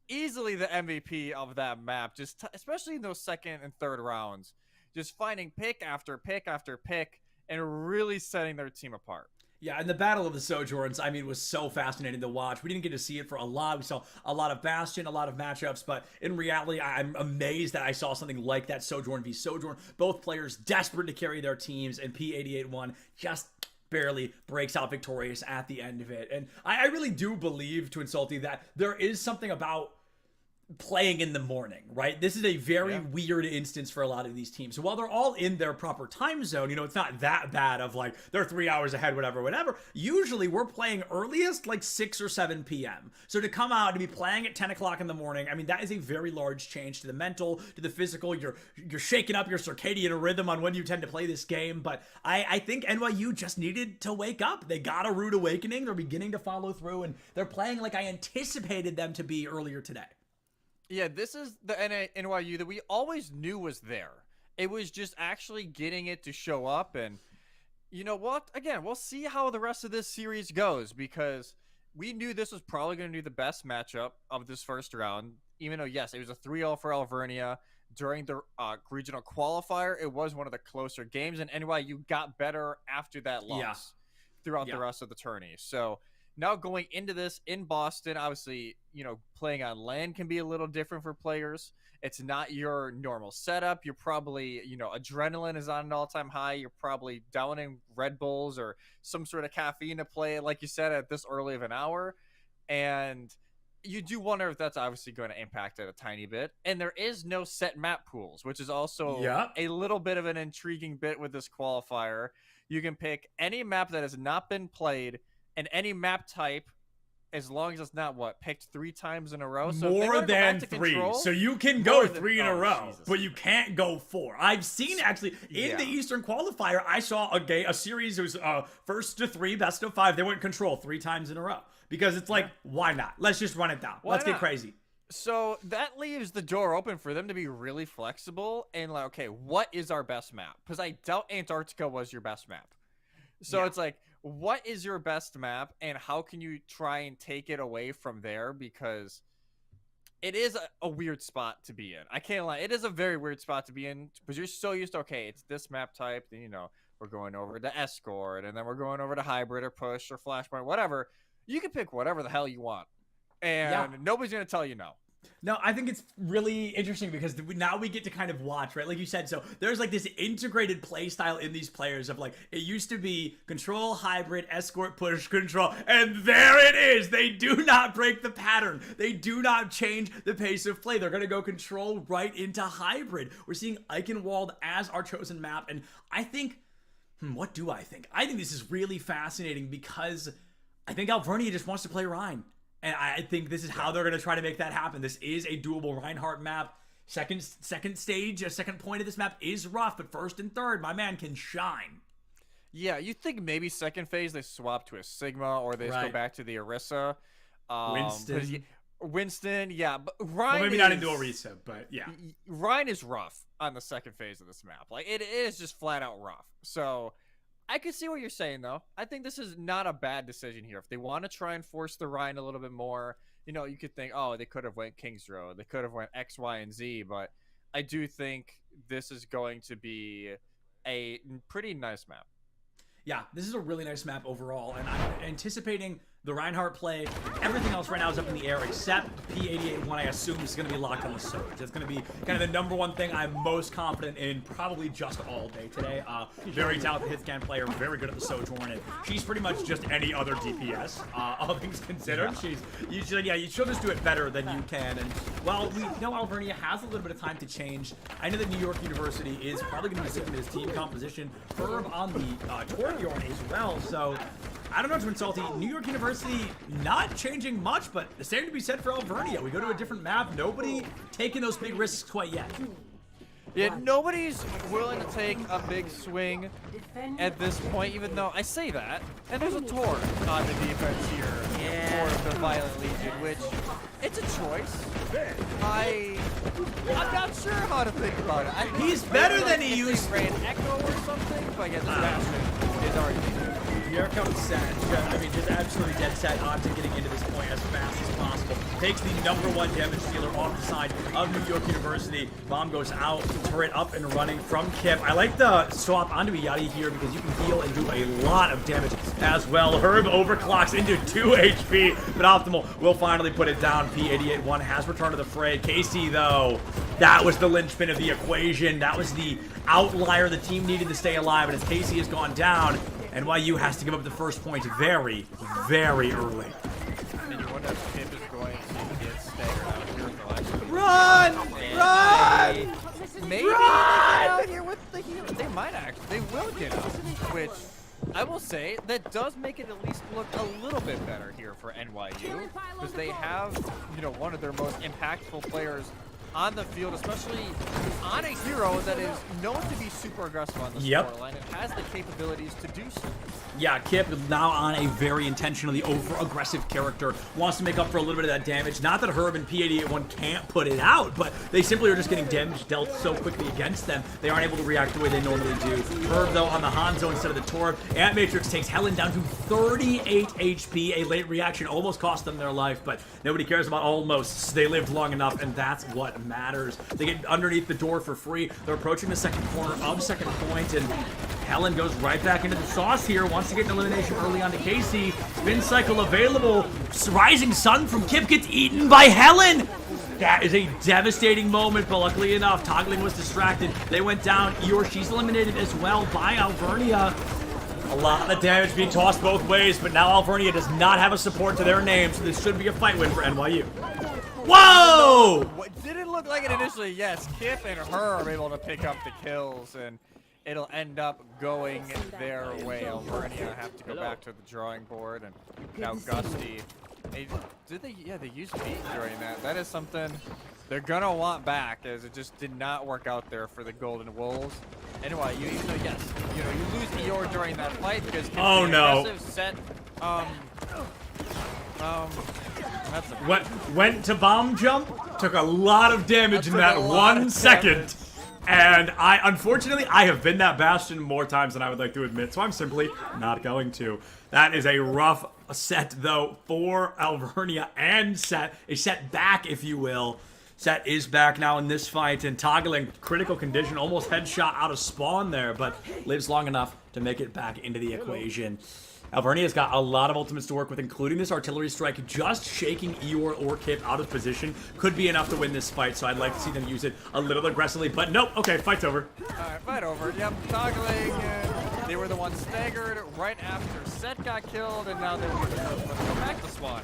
S11: easily the MVP of that map, just especially in those second and third rounds, just finding pick after pick after pick and really setting their team apart.
S3: Yeah, and the Battle of the Sojourns, I mean, was so fascinating to watch. We didn't get to see it for a lot. We saw a lot of Bastion, a lot of matchups, but in reality, I'm amazed that I saw something like that, Sojourn v. Sojourn. Both players desperate to carry their teams, and P88-1 just barely breaks out victorious at the end of it. And I really do believe, to Insulty, that there is something about playing in the morning, right? This is a very weird instance for a lot of these teams. So while they're all in their proper time zone, you know, it's not that bad of like they're 3 hours ahead, whatever. Usually we're playing earliest like 6 or 7 p.m. So to come out to be playing at 10 o'clock in the morning, I mean, that is a very large change to the mental, to the physical. You're shaking up your circadian rhythm on when you tend to play this game. But I think NYU just needed to wake up. They got a rude awakening. They're beginning to follow through, and they're playing like I anticipated them to be earlier today.
S11: Yeah, this is the NYU that we always knew was there. It was just actually getting it to show up. And you know what? Again, we'll see how the rest of this series goes, because we knew this was probably going to be the best matchup of this first round. Even though, yes, it was a 3-0 for Alvernia. During the regional qualifier, it was one of the closer games, and NYU got better after that loss throughout the rest of the tourney. So now going into this in Boston, obviously, you know, playing on land can be a little different for players. It's not your normal setup. You're probably, you know, adrenaline is on an all-time high. You're probably downing Red Bulls or some sort of caffeine to play, like you said, at this early of an hour. And you do wonder if that's obviously going to impact it a tiny bit. And there is no set map pools, which is also a little bit of an intriguing bit with this qualifier. You can pick any map that has not been played and any map type, as long as it's not picked 3 times in a row. So
S3: more than 3. So you can go 3 in a row, but you can't go 4. I've seen actually in the Eastern qualifier, I saw a series. It was first to 3, best of 5. They went control 3 times in a row because it's like, why not? Let's just run it down. Let's get crazy.
S11: So that leaves the door open for them to be really flexible and like, okay, what is our best map? Because I doubt Antarctica was your best map. So it's like, what is your best map and how can you try and take it away from there? Because it is a weird spot to be in. I can't lie. It is a very weird spot to be in because you're so used to, okay, it's this map type. Then, you know, we're going over to Escort and then we're going over to Hybrid or Push or Flashpoint, whatever. You can pick whatever the hell you want. And nobody's going to tell you no.
S3: No, I think it's really interesting because now we get to kind of watch, right? Like you said, so there's like this integrated play style in these players of like, it used to be control, hybrid, escort, push, control, and there it is. They do not break the pattern. They do not change the pace of play. They're going to go control right into hybrid. We're seeing Eichenwald as our chosen map, and I think, what do I think? I think this is really fascinating because I think Alvernia just wants to play Rhine. And I think this is how they're going to try to make that happen. This is a doable Reinhardt map. Second stage, a second point of this map is rough, but first and third, my man can shine.
S11: Yeah, you think maybe second phase they swap to a Sigma or they just go back to the Orisa. Winston, yeah. But Ryan
S3: maybe not into Orisa, but yeah.
S11: Ryan is rough on the second phase of this map. Like, it is just flat out rough. So I could see what you're saying, though. I think this is not a bad decision here. If they want to try and force the Rhine a little bit more, you know, you could think, oh, they could have went Kings Road. They could have went X, Y, and Z. But I do think this is going to be a pretty nice map.
S3: Yeah, this is a really nice map overall, and I'm anticipating the Reinhardt play. Everything else right now is up in the air except P88-1, I assume, is going to be locked on the Surge. It's going to be kind of the number one thing I'm most confident in probably just all day today. Very talented hitscan player, very good at the Sojourn, and she's pretty much just any other DPS, all things considered. Yeah. She'll just do it better than you can. And while we know Alvernia has a little bit of time to change, I know that New York University is probably going to be sticking to his team composition. Herb on the Torbjorn as well, so I don't know, Twin Salty. New York University not changing much, but the same to be said for Alvernia. We go to a different map. Nobody taking those big risks quite yet.
S11: Yeah, nobody's willing to take a big swing at this point, even though I say that. And there's a Tor on the defense here for the Violent Legion, which it's a choice. I'm not sure how to think about it.
S3: He's better than he used to.
S11: Ran Echo or something, but yeah, this Bastion is already.
S3: Here comes Set. I mean, just absolutely dead set on to getting into this point as fast as possible. Takes the #1 damage dealer off the side of New York University. Bomb goes out, turret up and running from Kip. I like the swap onto Yachty here because you can heal and do a lot of damage as well. Herb overclocks into 2 HP, but Optimal will finally put it down. P88-1 has returned to the fray. Casey, though, that was the linchpin of the equation. That was the outlier the team needed to stay alive, and as Casey has gone down, NYU has to give up the first point very, very early.
S11: And you wonder if Kip is going to get staggered out here for like...
S3: Run! Run!
S11: Maybe they get out here with the heal. They might actually. They will get out, which I will say that does make it at least look a little bit better here for NYU, because they have, you know, one of their most impactful players on the field, especially on a hero that is known to be super aggressive on the scoreline and has the capabilities to do so.
S3: Yeah, Kip now on a very intentionally over-aggressive character. Wants to make up for a little bit of that damage. Not that Herb and P88-1 can't put it out, but they simply are just getting damage dealt so quickly against them, they aren't able to react the way they normally do. Herb, though, on the Hanzo instead of the Torb. Ant Matrix takes Helen down to 38 HP. A late reaction almost cost them their life, but nobody cares about almost. They lived long enough, and that's what matters. They get underneath the door for free. They're approaching the second corner of second point, and Helen goes right back into the sauce here. Wants to get an elimination early on to Casey. Spin cycle available. Rising Sun from Kip gets eaten by Helen. That is a devastating moment, but luckily enough, Toggling was distracted. They went down. She's eliminated as well by Alvernia. A lot of damage being tossed both ways, but now Alvernia does not have a support to their name, so this should be a fight win for NYU. Whoa!
S11: What didn't look like it initially. Yes, Kip and her are able to pick up the kills, and it'll end up going their way. Alvernia have to go back to the drawing board, and now Gusty. They used beat during that. That is something they're gonna want back, as it just did not work out there for the Golden Wolves. Anyway, even though you lose Eeyore during that fight because Set,
S3: went to bomb jump, took a lot of damage in that 1 second. And unfortunately, I have been that Bastion more times than I would like to admit, so I'm simply not going to. That is a rough set, though, for Alvernia and Set. A set back, if you will. Set is back now in this fight, and Toggling, critical condition, almost headshot out of spawn there, but lives long enough to make it back into the equation. Alvernia's got a lot of ultimates to work with, including this artillery strike. Just shaking Eeyore or Kip out of position could be enough to win this fight, so I'd like to see them use it a little aggressively, but nope. Okay, fight's over.
S11: Alright, fight over. Yep, Toggling. They were the ones staggered right after Set got killed, and now they're going to go back to spawn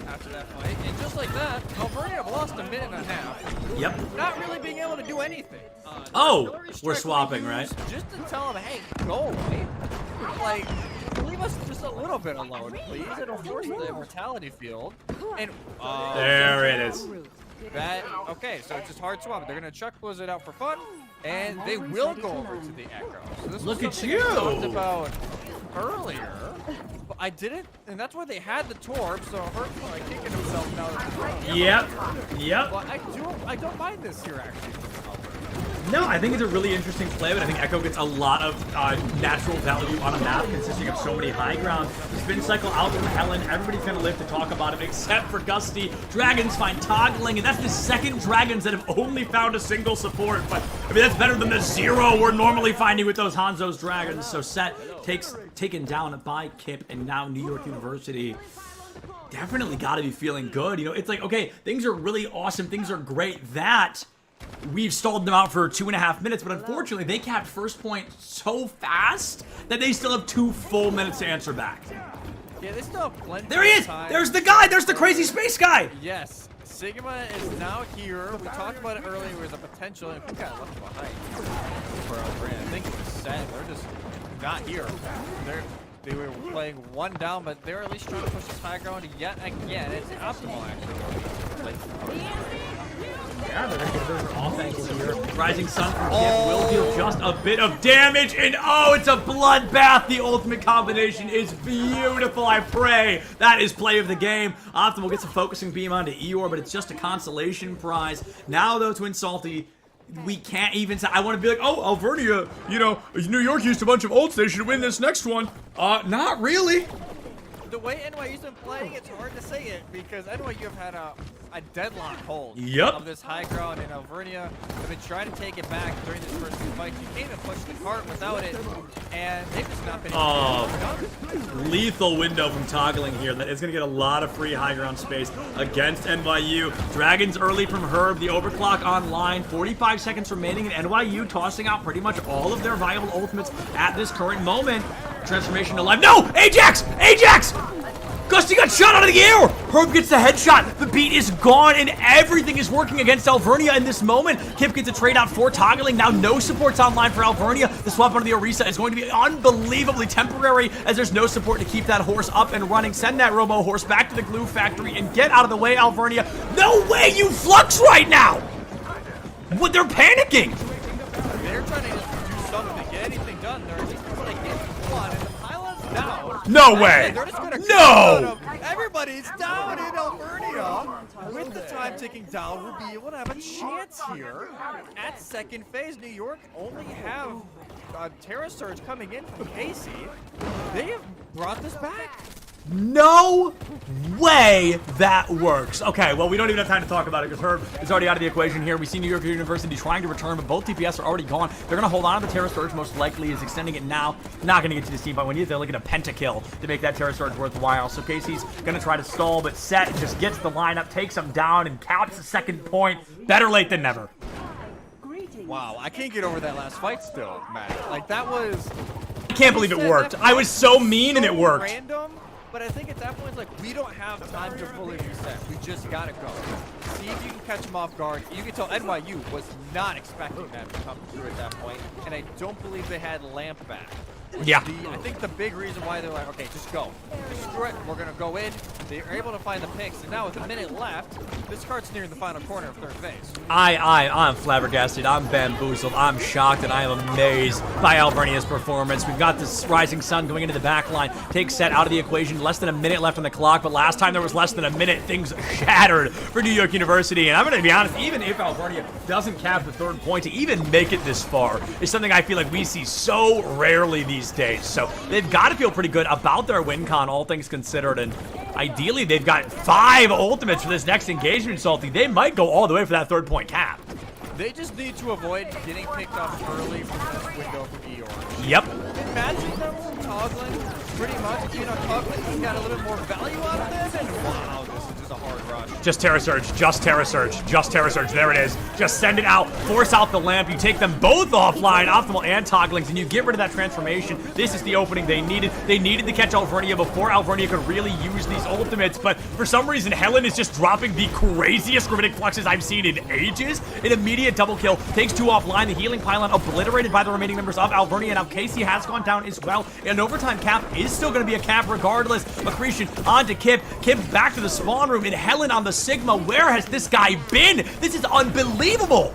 S11: after that fight. And just like that, Alvernia lost a minute and a half.
S3: Yep.
S11: Not really being able to do anything.
S3: We're swapping, right?
S11: Just to tell them, hey, go away. Like, leave us just a little bit alone, please. It'll force the immortality field. And
S3: there it is.
S11: Okay, so it's just hard swap. They're gonna chuck Blizzard out for fun, and they will go over to the Echo. So this
S3: Look at
S11: you! I talked about earlier, but I didn't, and that's why they had the Torb. So Hert's like kicking himself now.
S3: Yep.
S11: But I don't mind this here actually.
S3: No, I think it's a really interesting play, but I think Echo gets a lot of natural value on a map consisting of so many high ground. Spin cycle out from Helen. Everybody's going to live to talk about it except for Gusty. Dragons find toggling, and that's the second Dragons that have only found a single support. But, I mean, that's better than the 0 we're normally finding with those Hanzo's Dragons. So Set taken down by Kip, and now New York University definitely got to be feeling good. You know, it's like, okay, things are really awesome. Things are great. That we've stalled them out for 2.5 minutes, but unfortunately, they capped first point so fast that they still have 2 full minutes to answer back.
S11: Yeah, they still have plenty
S3: There he is!
S11: of time.
S3: There's the guy! There's the crazy space guy!
S11: Yes, Sigma is now here. We talked about it earlier with the potential, and who got left behind for Alfred? I think it was Set. They're just not here. They were playing 1 down, but they're at least trying to push this high ground yet again. It's optimal, actually.
S3: Yeah, they're going to get a bit of an offense here. Rising Sun from Kip will deal just a bit of damage, and oh, it's a bloodbath. The ultimate combination is beautiful, I pray. That is play of the game. Optimal gets a focusing beam onto Eeyore, but it's just a consolation prize. Now, though, Twin Salty, we can't even say, I want to be like, oh, Alvernia, you know, New York used a bunch of ults. They should win this next one. Not really.
S11: The way NYU's been playing, it's hard to say it because NYU have had a deadlock hold of this high ground, and Alvernia have been trying to take it back during this first 2 fights. You can't even push the cart without it, and they've just not been able to get it.
S3: Lethal window from toggling here. That is going to get a lot of free high ground space against NYU. Dragons early from Herb. The overclock online. 45 seconds remaining, and NYU tossing out pretty much all of their viable ultimates at this current moment. Transformation to life. No! Ajax! Ajax! Gusty got shot out of the air! Herb gets the headshot. The beat is gone, and everything is working against Alvernia in this moment. Kip gets a trade out for toggling. Now no supports online for Alvernia. The swap onto the Orisa is going to be unbelievably temporary as there's no support to keep that horse up and running. Send that Robo horse back to the glue factory and get out of the way, Alvernia. No way you flux right now! What? They're panicking!
S11: They're trying to just do something to get anything done. They're just going to get one, and the pylon's down.
S3: No way! No!
S11: Everybody's down in Alvernia. With the time ticking down, we'll be able to have a chance here. At second phase, New York only have Terra Surge coming in from Casey. They have brought this back.
S3: No way that works. Okay, well, we don't even have time to talk about it because Herb is already out of the equation here. We see New York University trying to return, but both TPS are already gone. They're going to hold on to the Terra Surge, most likely, is extending it now. Not going to get to the team, but when they're looking at a pentakill to make that Terra Surge worthwhile. So Casey's going to try to stall, but Set just gets the lineup, takes him down, and caps the second point. Better late than never.
S11: Wow, I can't get over that last fight still, Matt. Like, that was...
S3: I can't believe it worked. I was so mean and it worked.
S11: Random. But I think at that point, it's like, we don't have time to fully reset. We just gotta go. See if you can catch them off guard. You can tell NYU was not expecting that to come through at that point, and I don't believe they had Lamp back.
S3: Yeah.
S11: I think the big reason why they're like, okay, just go. Screw it, we're gonna go in. They're able to find the picks, and now with a minute left, this cart's nearing the final corner of third phase.
S3: I'm flabbergasted. I'm bamboozled. I'm shocked, and I am amazed by Alvernia's performance. We've got this Rising Sun going into the back line. Takes Set out of the equation. Less than a minute left on the clock, but last time there was less than a minute, things shattered for New York University. And I'm going to be honest, even if Alvernia doesn't cap the third point, to even make it this far is something I feel like we see so rarely these days. So they've got to feel pretty good about their win con, all things considered. And ideally, they've got 5 ultimates for this next engagement, Salty. They might go all the way for that third point cap.
S11: They just need to avoid getting picked up early from this window from Eeyore.
S3: Yep.
S11: Imagine them toggling pretty much. You know, toggling got a little bit more value out of this, and wow, this is just a hard rush.
S3: Just Terra Surge, just Terra Surge, just Terra Surge. There it is. Just send it out, force out the lamp. You take them both offline, Optimal and Togglings, and you get rid of that transformation. This is the opening they needed. They needed to catch Alvernia before Alvernia could really use these ultimates, but for some reason, Helen is just dropping the craziest Gravitic Fluxes I've seen in ages. An immediate double kill, takes 2 offline. The healing pylon obliterated by the remaining members of Alvernia. Now Casey has gone down as well. An overtime cap is still going to be a cap regardless. Accretion onto Kip. Kip back to the spawn room, and Helen on the Sigma. Where has this guy been? This is unbelievable.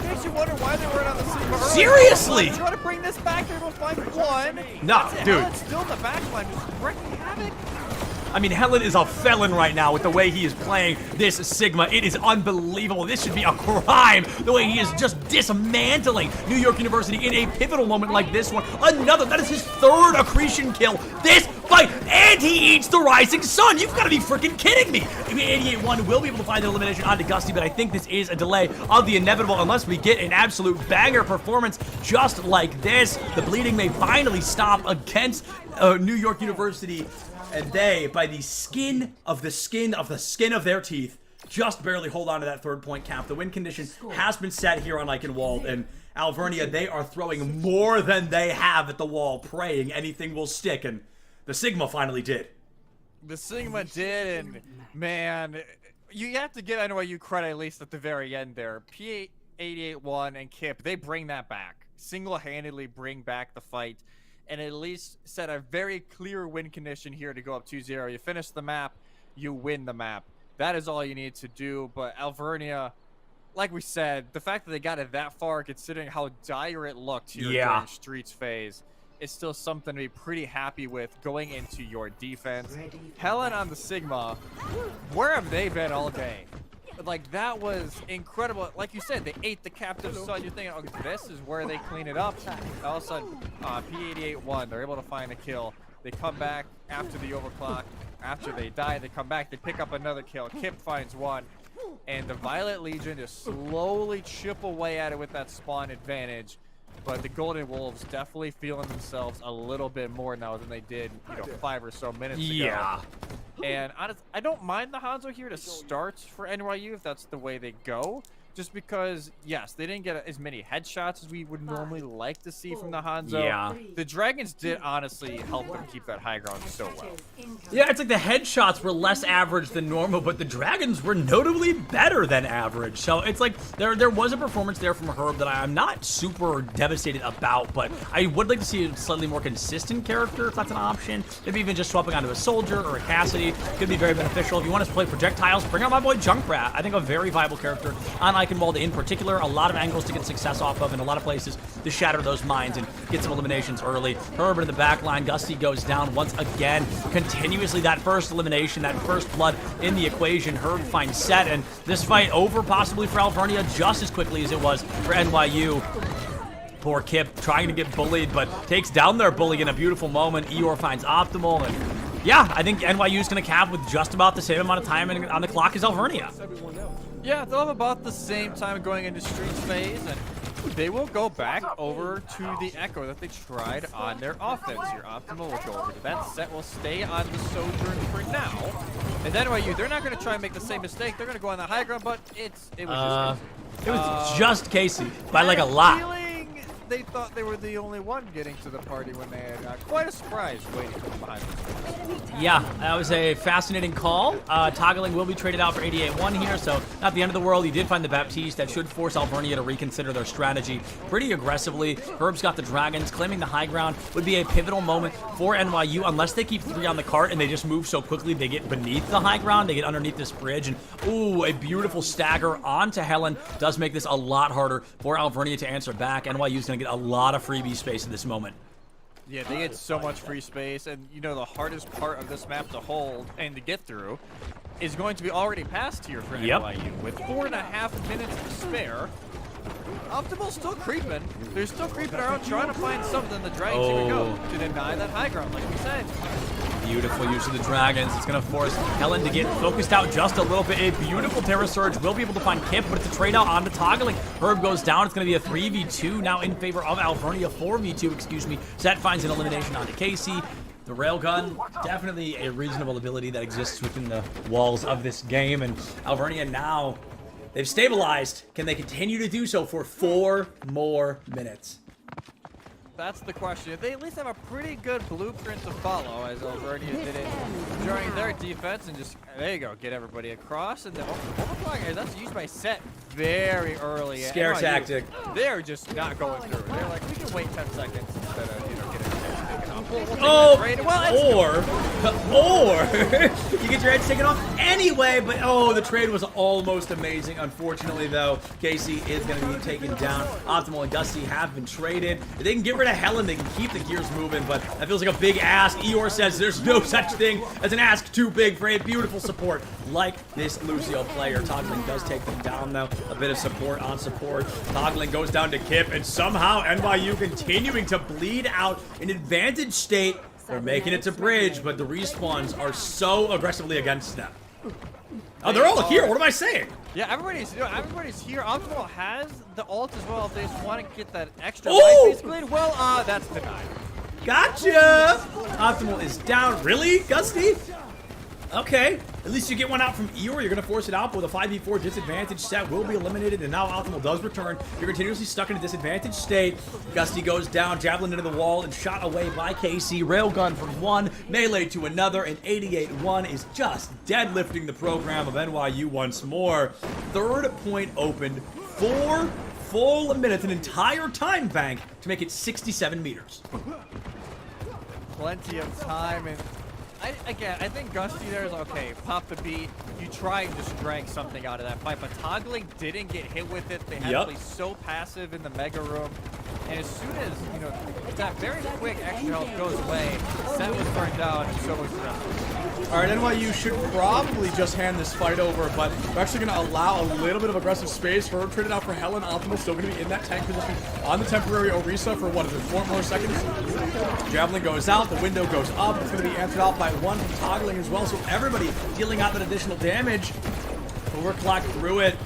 S11: Makes you wonder why they weren't on the Sigma early.
S3: Seriously?
S11: Try to bring this back. They're able to find one.
S3: No, dude.
S11: Helen's still in the back line, just wrecking havoc.
S3: I mean, Helen is a felon right now with the way he is playing this Sigma. It is unbelievable. This should be a crime, the way he is just dismantling New York University in a pivotal moment like this one. Another, that is his 3rd accretion kill this fight, and he eats the Rising Sun. You've got to be freaking kidding me. I mean, 88-1 will be able to find the elimination onto Gusty, but I think this is a delay of the inevitable unless we get an absolute banger performance just like this. The bleeding may finally stop against New York University, and they, by the skin of their teeth, just barely hold on to that 3rd point cap. The win condition has been set here on Eichenwald, and Alvernia, they are throwing more than they have at the wall, praying anything will stick, and the Sigma finally did.
S11: The Sigma did, and man, you have to give NYU credit at least at the very end there. P88-1 and Kip, they bring that back. Single-handedly bring back the fight, and at least set a very clear win condition here to go up 2-0. You finish the map, you win the map. That is all you need to do, but Alvernia, like we said, the fact that they got it that far, considering how dire it looked here during Streets phase, is still something to be pretty happy with going into your defense. Helen on the Sigma, where have they been all day? Like, that was incredible. Like you said, they ate the captive sun. You're thinking, okay, this is where they clean it up. All of a sudden, P88-1, they're able to find a kill. They come back after the overclock. After they die, they come back. They pick up another kill. Kip finds one. And the Violet Legion just slowly chip away at it with that spawn advantage. But the Golden Wolves definitely feeling themselves a little bit more now than they did, 5 or so minutes ago. And honestly, I don't mind the Hanzo here to start for NYU if that's the way they go. Just because, yes, they didn't get as many headshots as we would normally like to see from the Hanzo.
S3: Yeah.
S11: The Dragons did honestly help them keep that high ground so well.
S3: Yeah, it's like the headshots were less average than normal, but the Dragons were notably better than average. So it's like there was a performance there from Herb that I'm not super devastated about, but I would like to see a slightly more consistent character if that's an option. Maybe even just swapping onto a Soldier or a Cassidy could be very beneficial. If you want us to play projectiles, bring out my boy Junkrat. I think a very viable character on Eichenwald in particular. A lot of angles to get success off of, and a lot of places to shatter those mines and get some eliminations early. Herbert in the back line. Gusty goes down once again. Continuously that first elimination, that first blood in the equation. Herb finds set, and this fight over possibly for Alvernia just as quickly as it was for NYU. Poor Kip trying to get bullied, but takes down their bully in a beautiful moment. Eeyore finds Optimal, and yeah, I think NYU is going to cap with just about the same amount of time on the clock as Alvernia.
S11: Yeah, they'll have about the same time going into Streets phase, and they will go back over to the Echo that they tried on their offense. Your Optimal will go over to that set, will stay on the Sojourn for now. And then NYU, they're not going to try and make the same mistake. They're going to go on the high ground, but it was
S3: just Casey by like a lot.
S11: They thought they were the only one getting to the party when they had quite a surprise waiting for them behind them.
S3: Yeah, that was a fascinating call. Toggling will be traded out for 88-1 here, so not the end of the world. You did find the Baptiste. That should force Alvernia to reconsider their strategy pretty aggressively. Herb's got the Dragons. Claiming the high ground would be a pivotal moment for NYU unless they keep 3 on the cart and they just move so quickly they get beneath the high ground. They get underneath this bridge, and ooh, a beautiful stagger onto Helen does make this a lot harder for Alvernia to answer back. NYU's going to get a lot of freebie space in this moment.
S11: Yeah, they get so much free space, and the hardest part of this map to hold and to get through is going to be already past here for NYU. With 4.5 minutes to spare, Optimal's still creeping. They're still creeping around trying to find something. The Dragons here we go to deny that high ground, like we said.
S3: Beautiful use of the Dragons. It's going to force Helen to get focused out just a little bit. A beautiful Terror Surge will be able to find Kip, but it's a trade out onto Toggling. Herb goes down. It's going to be a 3v2 now in favor of Alvernia. 4v2, excuse me. Set finds an elimination onto Casey. The Railgun, definitely a reasonable ability that exists within the walls of this game. And Alvernia now, they've stabilized. Can they continue to do so for 4 more minutes?
S11: That's the question. They at least have a pretty good blueprint to follow, as Alvernia did it during their defense, and just, there you go, get everybody across, and then overclock, that's used by Set very early.
S3: Scare tactic.
S11: They're just not going through. They're like, we can wait 10 seconds instead of, getting taken off. We'll
S3: or you get your head taken off anyway. But the trade was almost amazing. Unfortunately, though, KC is going to be taken down. Optimal and Gusty have been traded. If they can get rid of Helen, they can keep the gears moving. But that feels like a big ask. Eeyore says there's no such thing as an ask too big for a beautiful support like this Lucio player. Toggling does take them down, though. A bit of support on support. Toggling goes down to Kip, and somehow NYU continuing to bleed out in advantage state. They're making it to bridge, but the respawns are so aggressively against them. Oh, they're all here. What am I saying?
S11: Yeah, everybody's here. Optimal has the ult as well if they just want to get that extra
S3: Ooh!
S11: life basically. Well, that's denied.
S3: Gotcha! Optimal is down. Really, Gusty? Okay. At least you get one out from Eeyore. You're going to force it out, but with a 5v4 disadvantage set will be eliminated, and now Optimal does return. You're continuously stuck in a disadvantage state. Gusty goes down, javelin into the wall, and shot away by KC. Railgun from one, melee to another, and 88-1 is just deadlifting the program of NYU once more. Third point opened. 4 full minutes, an entire time bank to make it 67 meters.
S11: Plenty of time, and I think Gusty there is okay. Pop the beat. You try and just drag something out of that fight, but Toggling didn't get hit with it. They had to play so passive in the Mega Room. And as soon as, that very quick extra health goes away, Set was burned down, and so was the rest.
S3: All right, NYU should probably just hand this fight over, but we're actually going to allow a little bit of aggressive space. Herb traded out for Helen. Optimal still going to be in that tank position on the temporary Orisa for, 4 more seconds. Javelin goes out. The window goes up. It's going to be answered out by one from Toggling as well, so everybody dealing out that additional damage. Overclock through it.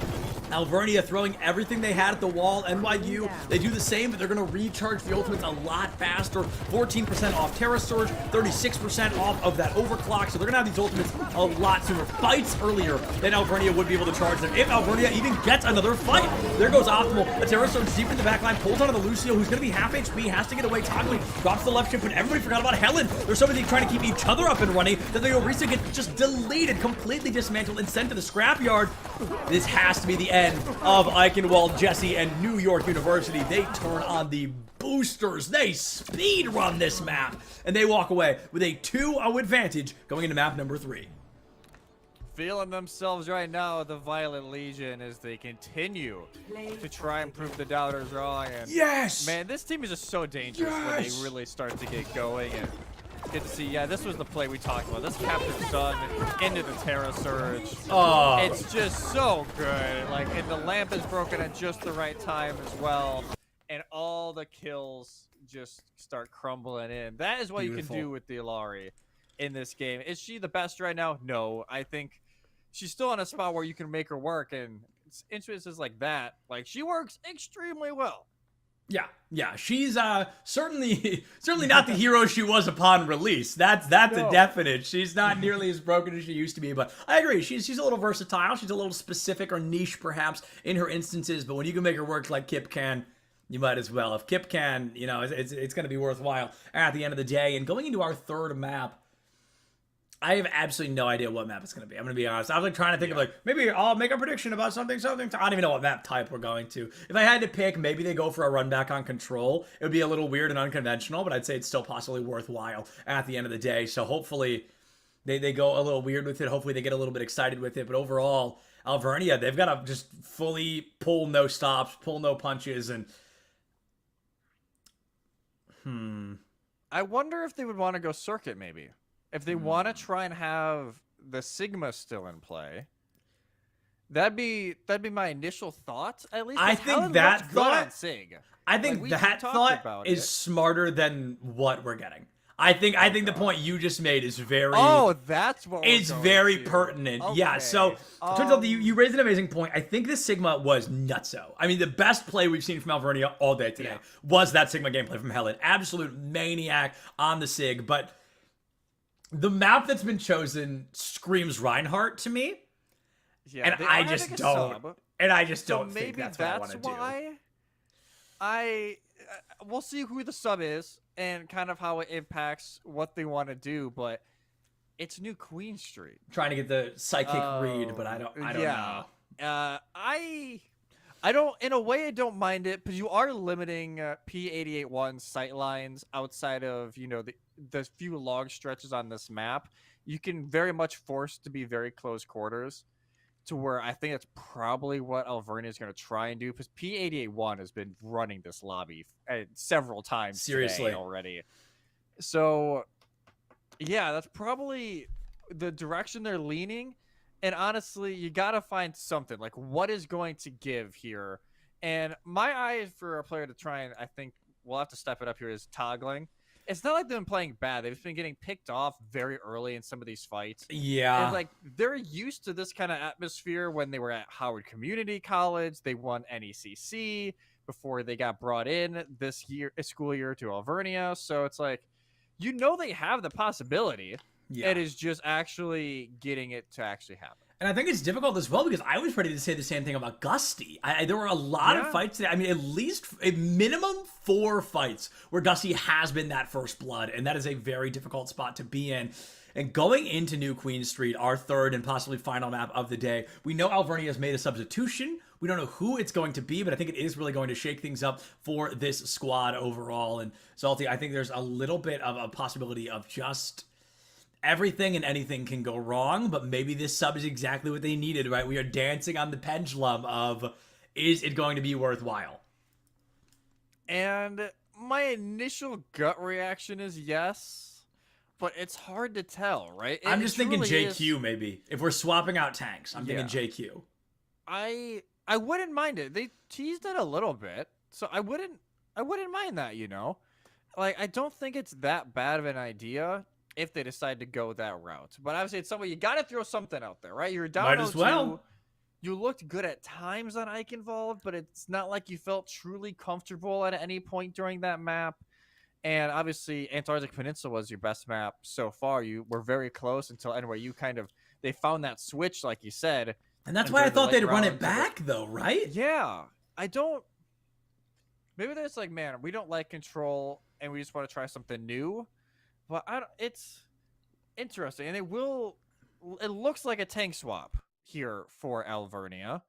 S3: Alvernia throwing everything they had at the wall. NYU, they do the same, but they're going to recharge the ultimates a lot faster. 14% off Terra Surge, 36% off of that overclock, so they're going to have these ultimates a lot sooner. Fights earlier than Alvernia would be able to charge them. If Alvernia even gets another fight, there goes Optimal. A Terra Surge deep in the backline, pulls onto the Lucio, who's going to be half HP, has to get away. Toggling drops the left chip, but everybody forgot about Helen. There's so many trying to keep each other up and running that the Orisa gets just deleted, completely dismantled, and sent to the scrapyard. This has to be the end of Eichenwald, Jesse, and New York University. They turn on the boosters. They speed run this map, and they walk away with a 2-0 advantage going into map number 3.
S11: Feeling themselves right now, the Violet Legion, as they continue to try and prove the doubters wrong. And
S3: yes!
S11: Man, this team is just so dangerous when they really start to get going. And get to see, this was the play we talked about. This Captain Sun into the Terra Surge.
S3: Oh.
S11: It's just so good. And the lamp is broken at just the right time as well. And all the kills just start crumbling in. That is what you can do with the Ilari in this game. Is she the best right now? No. I think she's still in a spot where you can make her work. And instances like that, she works extremely well.
S3: Yeah, she's certainly not the hero she was upon release. That's a definite. She's not nearly as broken as she used to be, but I agree. She's a little versatile. She's a little specific or niche perhaps in her instances, but when you can make her work like Kip can, you might as well. If Kip can, it's going to be worthwhile at the end of the day. And going into our third map, I have absolutely no idea what map it's going to be. I'm going to be honest. I was trying to think of maybe I'll make a prediction about something. I don't even know what map type we're going to. If I had to pick, maybe they go for a run back on Control. It would be a little weird and unconventional, but I'd say it's still possibly worthwhile at the end of the day. So hopefully they go a little weird with it. Hopefully they get a little bit excited with it. But overall, Alvernia, they've got to just fully pull no stops, pull no punches, and
S11: I wonder if they would want to go circuit maybe. If they want to try and have the Sigma still in play, that'd be my initial thought. At least
S3: I think that thought is
S11: it.
S3: smarter than what we're getting. I think the point you just made is very
S11: that's what
S3: it's very pertinent.
S11: Okay.
S3: Yeah, so turns out that you raised an amazing point. I think this Sigma was nutso. I mean, the best play we've seen from Alvernia all day today was that Sigma gameplay from Helen. Absolute maniac on the Sig, but the map that's been chosen screams Reinhardt to me.
S11: Yeah,
S3: and I just don't. And I just don't think that's what I want to do.
S11: We'll see who the sub is and kind of how it impacts what they want to do, but it's New Queen Street.
S3: Trying to get the psychic read, but I don't know.
S11: in a way, I don't mind it, because you are limiting P-881 sight lines outside of, the few long stretches on this map. You can very much force to be very close quarters, to where I think that's probably what Alvernia is going to try and do, because P-881 has been running this lobby several times today already. So, yeah, that's probably the direction they're leaning. And honestly, you got to find something. Like, what is going to give here? And my eye for a player to try and, I think we'll have to step it up here, is toggling. It's not like they've been playing bad. They've been getting picked off very early in some of these fights.
S3: Yeah.
S11: And, like, they're used to this kind of atmosphere when they were at Howard Community College. They won NECC before they got brought in this school year to Alvernia. So it's like, they have the possibility. Yeah. It is just actually getting it to actually happen.
S3: And I think it's difficult as well, because I was ready to say the same thing about Gusty. There were a lot of fights today. I mean, at least a minimum 4 fights where Gusty has been that first blood, and that is a very difficult spot to be in. And going into New Queen Street, our third and possibly final map of the day, we know Alvernia has made a substitution. We don't know who it's going to be, but I think it is really going to shake things up for this squad overall. And Salty, I think there's a little bit of a possibility of just everything and anything can go wrong, but maybe this sub is exactly what they needed, right? We are dancing on the pendulum of, is it going to be worthwhile?
S11: And my initial gut reaction is yes, but it's hard to tell, right?
S3: I'm just thinking JQ maybe. If we're swapping out tanks, I'm thinking JQ.
S11: I wouldn't mind it. They teased it a little bit, so I wouldn't mind that, Like, I don't think it's that bad of an idea if they decide to go that route. But obviously, it's something you got to throw something out there, right? You're down. Might as well. You looked good at times on Ike Involved, but it's not like you felt truly comfortable at any point during that map. And obviously, Antarctic Peninsula was your best map so far. You were very close until NYU they found that switch, like you said.
S3: And that's why I thought they'd run it back, though, right?
S11: Yeah. Maybe there's like, man, we don't like control, and we just want to try something new. But it's interesting, and it looks like a tank swap here for Alvernia.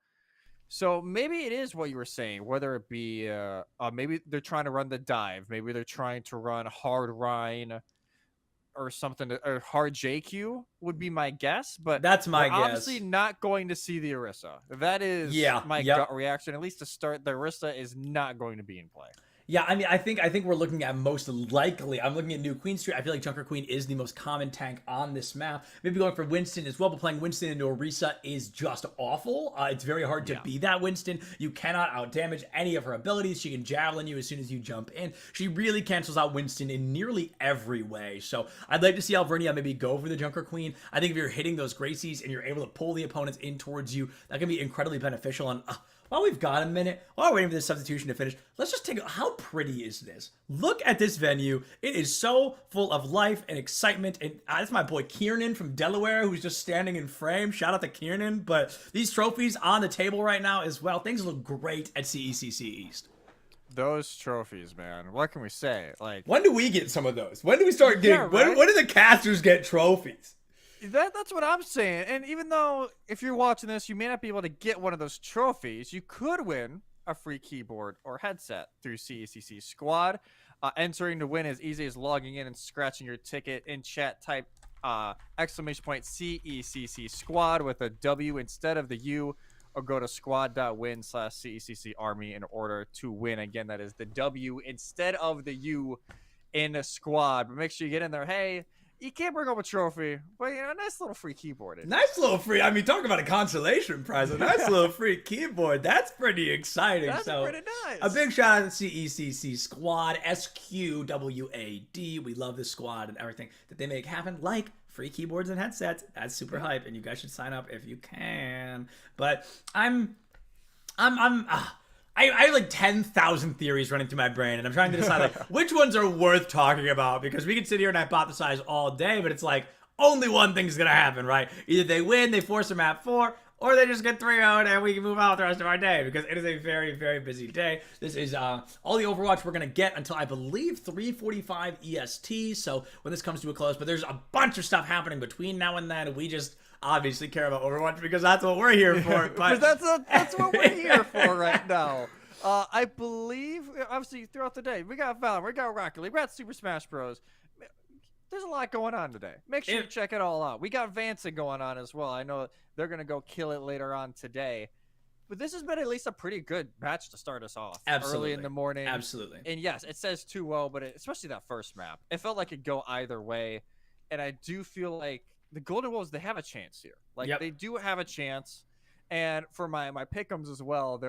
S11: So maybe it is what you were saying, whether it be maybe they're trying to run the dive, maybe they're trying to run hard Rhine or something, or hard JQ would be my guess. But
S3: that's my guess.
S11: Obviously not going to see the Orisa. That is my gut reaction. At least to start, the Orisa is not going to be in play.
S3: Yeah, I mean, I think we're looking at most likely. I'm looking at New Queen Street. I feel like Junker Queen is the most common tank on this map. Maybe going for Winston as well, but playing Winston into Orisa is just awful. It's very hard to be that Winston. You cannot outdamage any of her abilities. She can javelin you as soon as you jump in. She really cancels out Winston in nearly every way. So I'd like to see Alvernia maybe go for the Junker Queen. I think if you're hitting those Gracies and you're able to pull the opponents in towards you, that can be incredibly beneficial. And while we've got a minute, while we're waiting for this substitution to finish, let's just take a how pretty is this? Look at this venue. It is so full of life and excitement. And that's my boy Kiernan from Delaware, who's just standing in frame. Shout out to Kiernan. But these trophies on the table right now as well. Things look great at CECC East.
S11: Those trophies, man. What can we say? Like,
S3: when do we get some of those? When do we start getting? When do the casters get trophies?
S11: That's what I'm saying. And even though if you're watching this, you may not be able to get one of those trophies, you could win a free keyboard or headset through CECC Squad. Entering to win as easy as logging in and scratching your ticket in chat. Type !CECC Squad with a W instead of the U, or go to squad.win/CECC Army in order to win. Again, that is the W instead of the U in a squad. But make sure you get in there. Hey, you can't bring up a trophy, but a nice little free keyboard.
S3: Nice little free. I mean, talk about a consolation prize. A nice little free keyboard. That's pretty exciting.
S11: That's pretty nice.
S3: A big shout out to CECC Squad, SQWAD. We love this squad and everything that they make happen, like free keyboards and headsets. That's super hype, and you guys should sign up if you can. But I have like 10,000 theories running through my brain, and I'm trying to decide like which ones are worth talking about, because we can sit here and hypothesize all day, but it's like only one thing's gonna happen, right? Either they win, they force a map 4, or they just get 3-0 and we can move on with the rest of our day because it is a very, very busy day. This is all the Overwatch we're going to get until, I believe, 3:45 EST, so when this comes to a close. But there's a bunch of stuff happening between now and then. We just obviously care about Overwatch because that's what we're here for. But
S11: that's what we're here for right now. I believe, obviously, throughout the day, we got Valorant, we got Rocket League, we got Super Smash Bros. There's a lot going on today. Make sure you check it all out. We got Vancing going on as well. I know they're going to go kill it later on today. But this has been at least a pretty good match to start us off.
S3: Absolutely.
S11: Early in the morning.
S3: Absolutely.
S11: And yes, it says 2-0, but especially that first map. It felt like it could go either way. And I do feel like the Golden Wolves, they have a chance here. Like, they do have a chance. And for my pick'ems as well,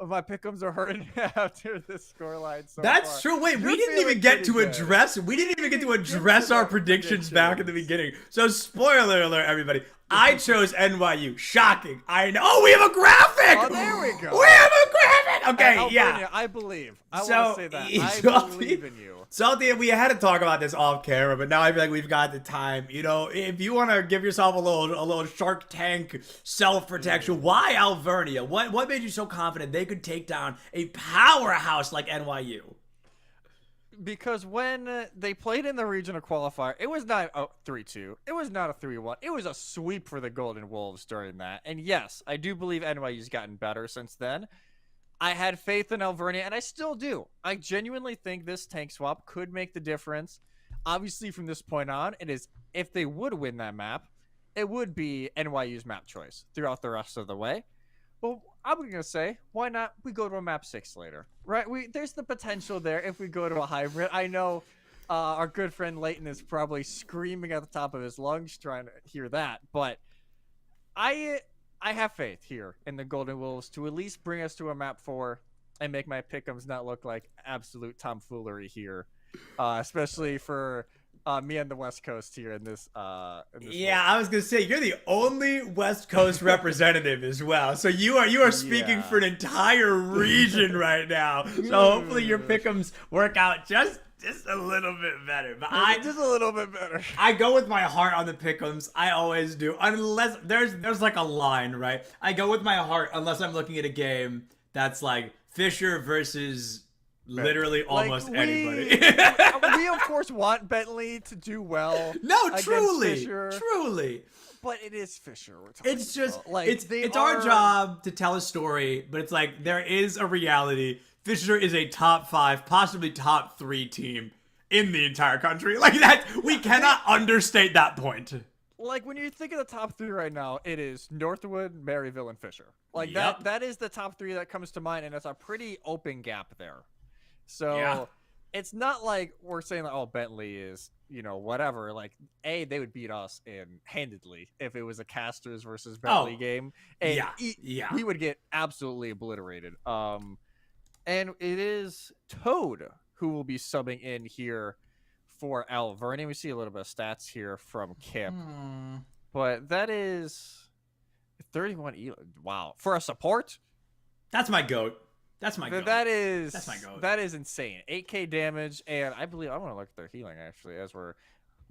S11: my pick'ems are hurting after this scoreline.
S3: That's true. Wait, we didn't even get to address our predictions back at the beginning. So spoiler alert, everybody. I chose NYU. Shocking. I know. Oh, we have a graphic.
S11: Oh, there we go.
S3: We have a graphic. Okay,
S11: yeah. I believe. I want to say that. I believe in you.
S3: Salty, we had to talk about this off camera, but now I feel like we've got the time. You know, if you want to give yourself a little Shark Tank self-protection, why Alvernia? What made you so confident they could take down a powerhouse like NYU?
S11: Because when they played in the regional qualifier, it was not a 3-2. It was not a 3-1. It was a sweep for the Golden Wolves during that. And yes, I do believe NYU's gotten better since then. I had faith in Alvernia, and I still do. I genuinely think this tank swap could make the difference. Obviously, from this point on, it is, if they would win that map, it would be NYU's map choice throughout the rest of the way. But I'm going to say, why not we go to a map 6 later, right? There's the potential there if we go to a hybrid. I know our good friend Leighton is probably screaming at the top of his lungs trying to hear that, but I have faith here in the Golden Wolves to at least bring us to a map 4 and make my pick'ems not look like absolute tomfoolery here, especially for me on the West Coast here in this.
S3: I was gonna say you're the only West Coast representative as well, so you are speaking for an entire region right now. So hopefully your pick'ems work out just a little bit better. But
S11: just a little bit better.
S3: I go with my heart on the pick'ems. I always do, unless there's like a line, right? I go with my heart unless I'm looking at a game that's like Fisher versus literally almost anybody.
S11: We of course want Bentley to do well.
S3: No, truly.
S11: But it is Fisher.
S3: It's just about. It's our job to tell a story, but it's like there is a reality. Fisher is a top 5, possibly top 3 team in the entire country. Like that, we cannot understate that point.
S11: Like when you think of the top 3 right now, it is Northwood, Maryville, and Fisher. Like that is the top 3 that comes to mind, and it's a pretty open gap there. So it's not like we're saying like, oh, Bentley is, whatever. Like, they would beat us handedly if it was a Casters versus Bentley game. And we would get absolutely obliterated. And it is Toad who will be subbing in here for Alvernia. We see a little bit of stats here from Kip. But that is 31 wow. For a support?
S3: That's my goat. That's my goat.
S11: That's my goat. That is insane. 8k damage, and I want to look at their healing actually as we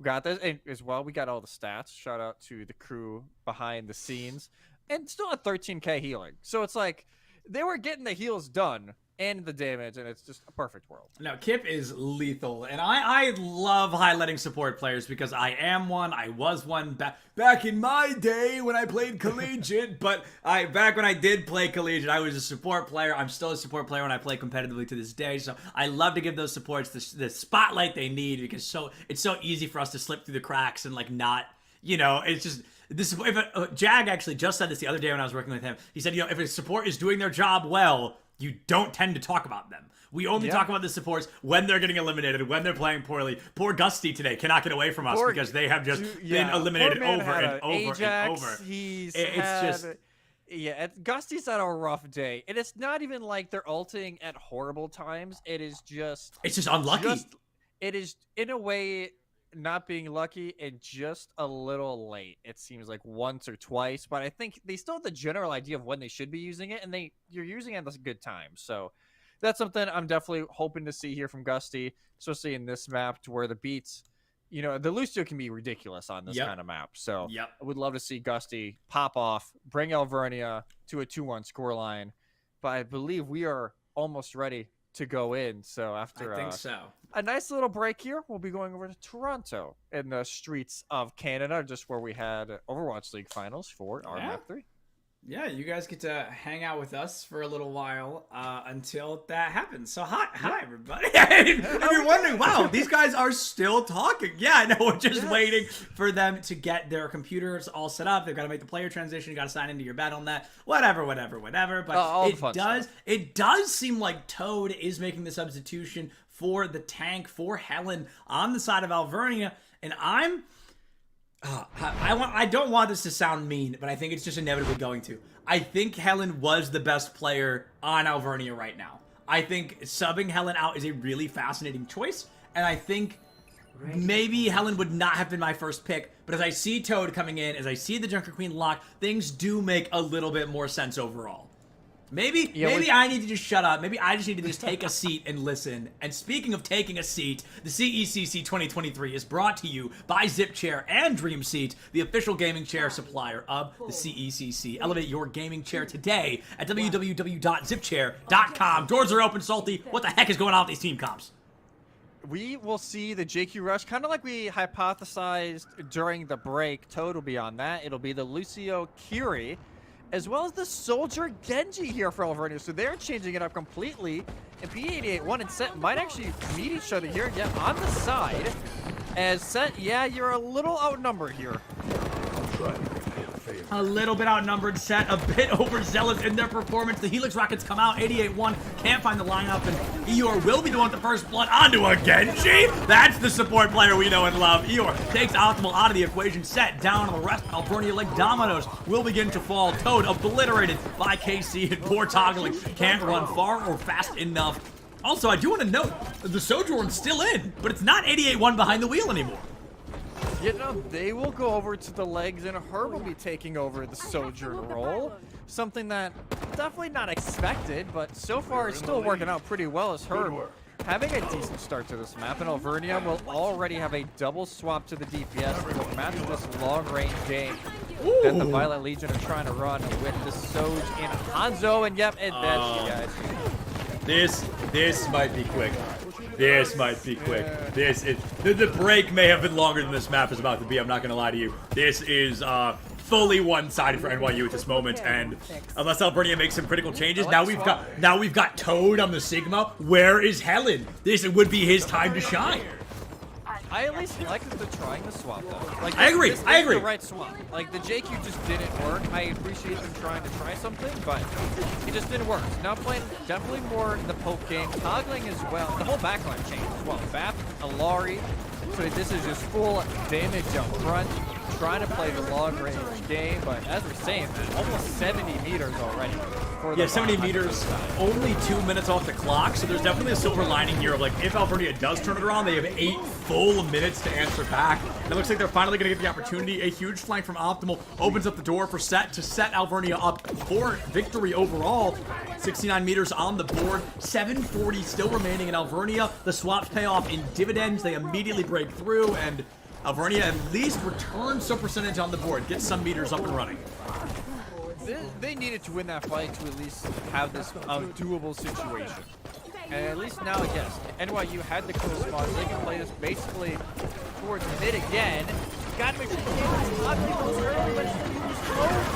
S11: got this, and as well we got all the stats. Shout out to the crew behind the scenes, and still at 13k healing. So it's like they were getting the heals done and the damage, and it's just a perfect world.
S3: Now, Kip is lethal, and I love highlighting support players because I am one. I was one back in my day when I played collegiate, but back when I did play collegiate, I was a support player. I'm still a support player when I play competitively to this day, so I love to give those supports the spotlight they need because it's so easy for us to slip through the cracks and like not, it's just... Jag actually just said this the other day when I was working with him. He said, if a support is doing their job well, you don't tend to talk about them. We only talk about the supports when they're getting eliminated, when they're playing poorly. Poor Gusty today cannot get away from us because they have just been eliminated over and over and over.
S11: Gusty's had a rough day. And it's not even like they're ulting at horrible times. It's just
S3: unlucky.
S11: It is, in a way, not being lucky and just a little late. It seems like once or twice, but I think they still have the general idea of when they should be using it, and you're using it at a good time. So that's something I'm definitely hoping to see here from Gusty, especially in this map, to where the beats, you know, the Lucio can be ridiculous on this kind of map. So I would love to see Gusty pop off, bring Alvernia to a 2-1 scoreline. But I believe we are almost ready to go in. So after
S3: I think so.
S11: A nice little break here, we'll be going over to Toronto in the streets of Canada, just where we had Overwatch League finals for our map 3.
S12: Yeah, you guys get to hang out with us for a little while until that happens. So hi everybody. If you're wondering, wow, these guys are still talking. Yeah, no, we're just waiting for them to get their computers all set up. They've got to make the player transition. You got to sign into your Battle.net. Whatever. But it does seem like Toad is making the substitution for the tank for Helen on the side of Alvernia, and I don't want this to sound mean, but I think it's just inevitably going to. I think Helen was the best player on Alvernia right now. I think subbing Helen out is a really fascinating choice, and I think maybe Helen would not have been my first pick, but as I see Toad coming in, as I see the Junker Queen lock, things do make a little bit more sense overall. Maybe I need to just shut up. Maybe I just need to just take a seat and listen. And speaking of taking a seat, the CECC 2023 is brought to you by Zip Chair and Dream Seat, the official gaming chair supplier of the CECC. Elevate your gaming chair today at www.zipchair.com. Doors are open, Salty. What the heck is going on with these team comps?
S11: We will see the JQ Rush, kind of like we hypothesized during the break. Toad will be on that. It'll be the Lucio Kiri, as well as the Soldier Genji here for Alvernia. So they're changing it up completely. And P881 and Set might actually meet each other here. Yeah, on the side. As Set, yeah, you're a little outnumbered here.
S12: A little bit outnumbered. Set a bit overzealous in their performance. The Helix Rockets come out. 88-1 can't find the lineup, and Eeyore will be the one with the first blood onto a Genji. That's the support player we know and love. Eeyore takes Optimal out of the equation. Set down on the rest. Alvernia like dominoes will begin to fall. Toad obliterated by KC, and poor Toggling can't run far or fast enough. Also, I do want to note the Sojourn's still in, but it's not 88-1 behind the wheel anymore.
S11: You know, they will go over to the legs, and Herb will be taking over the Sojourn role. Something that definitely not expected, but so far it's still working out pretty well as Herb having a decent start to this map. And Alvernia will already have a double swap to the DPS to match this long-range game that the Violet Legion are trying to run with the Soj in Hanzo. And yep, and that's you guys.
S12: This might be quick. This might be quick. This is the break may have been longer than this map is about to be. I'm not gonna lie to you. This is fully one-sided for NYU at this moment, and unless Alvernia makes some critical changes, now we've got Toad on the Sigma. Where is Helen? This would be his time to shine.
S11: I at least like that they're trying the swap though. Like
S12: I agree.
S11: This
S12: I agree.
S11: The right swap. Like the JQ just didn't work. I appreciate them trying to try something, but it just didn't work. Now playing definitely more the poke game, toggling as well. The whole backline changed as well. Bap, Alari. So this is just full damage up front, trying to play the long range game. But as we're saying, almost 70 meters already.
S12: Yeah, 70 meters, only 2 minutes off the clock, so there's definitely a silver lining here of like, if Alvernia does turn it around, they have 8 full minutes to answer back. And it looks like they're finally going to get the opportunity. A huge flank from Optimal opens up the door for Set to set Alvernia up for victory overall. 69 meters on the board, 740 still remaining in Alvernia. The swaps pay off in dividends. They immediately break through, and Alvernia at least returns some percentage on the board, gets some meters up and running.
S11: They needed to win that fight to at least have this doable situation. And at least now, yes, NYU had the close spot. They can play this basically towards mid again. Gotta make sure the game is not early, but it's close.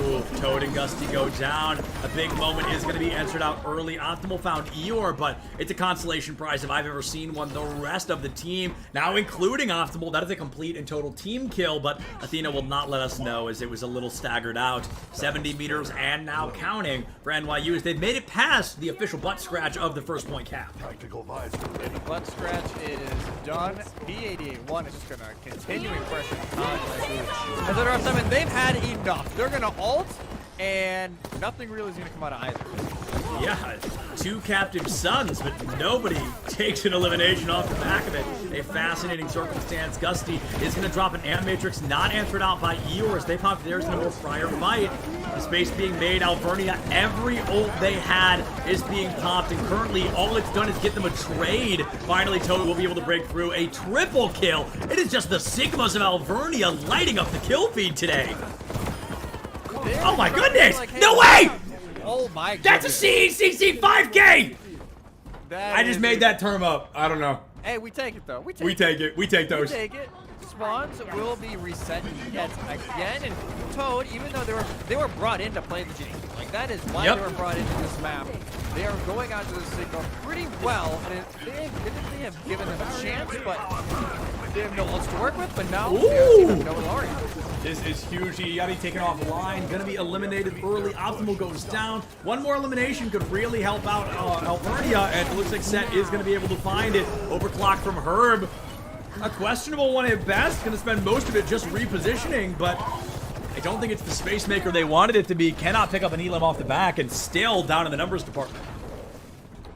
S12: Ooh, Toad and Gusty go down. A big moment is going to be answered out early. Optimal found Eeyore, but it's a consolation prize if I've ever seen one. The rest of the team, now including Optimal, that is a complete and total team kill, but Athena will not let us know as it was a little staggered out. 70 meters and now counting for NYU as they've made it past the official butt scratch of the first point cap.
S11: And the butt scratch is done. B881 is just going to continuing pressure on as they're up, and they've had enough. They're going to ult, and nothing really is going to come out of either.
S12: Yeah, 2 captive sons, but nobody takes an elimination off the back of it. A fascinating circumstance. Gusty is going to drop an Animatrix, not answered out by Eeyore as they pop theirs in a more prior fight. The space being made, Alvernia, every ult they had is being popped, and currently all it's done is get them a trade. Finally, Toad will be able to break through a triple kill. It is just the Sigmas of Alvernia lighting up the kill feed today. Oh my goodness! No way!
S11: Oh my goodness.
S12: That's a CECC 5K!
S11: That
S12: I just made that term up. I don't know.
S11: Hey, we take it though. We
S12: take it. We take those.
S11: We take it. Spawns will be reset yet again, and Toad, even though they were brought in to play the game, like that is why they were brought into this map. They are going out to the signal pretty well, and they have given them a chance, but they have no ults to work with. But now they have no Lori.
S12: This is huge. Yachty taken off the line, gonna be eliminated early. Optimal goes down. One more elimination could really help out Alvernia, and it looks like Set is gonna be able to find it. Overclock from Herb. A questionable one at best. Gonna spend most of it just repositioning, but I don't think it's the space maker they wanted it to be. Cannot pick up an Elim off the back, and still down in the numbers department.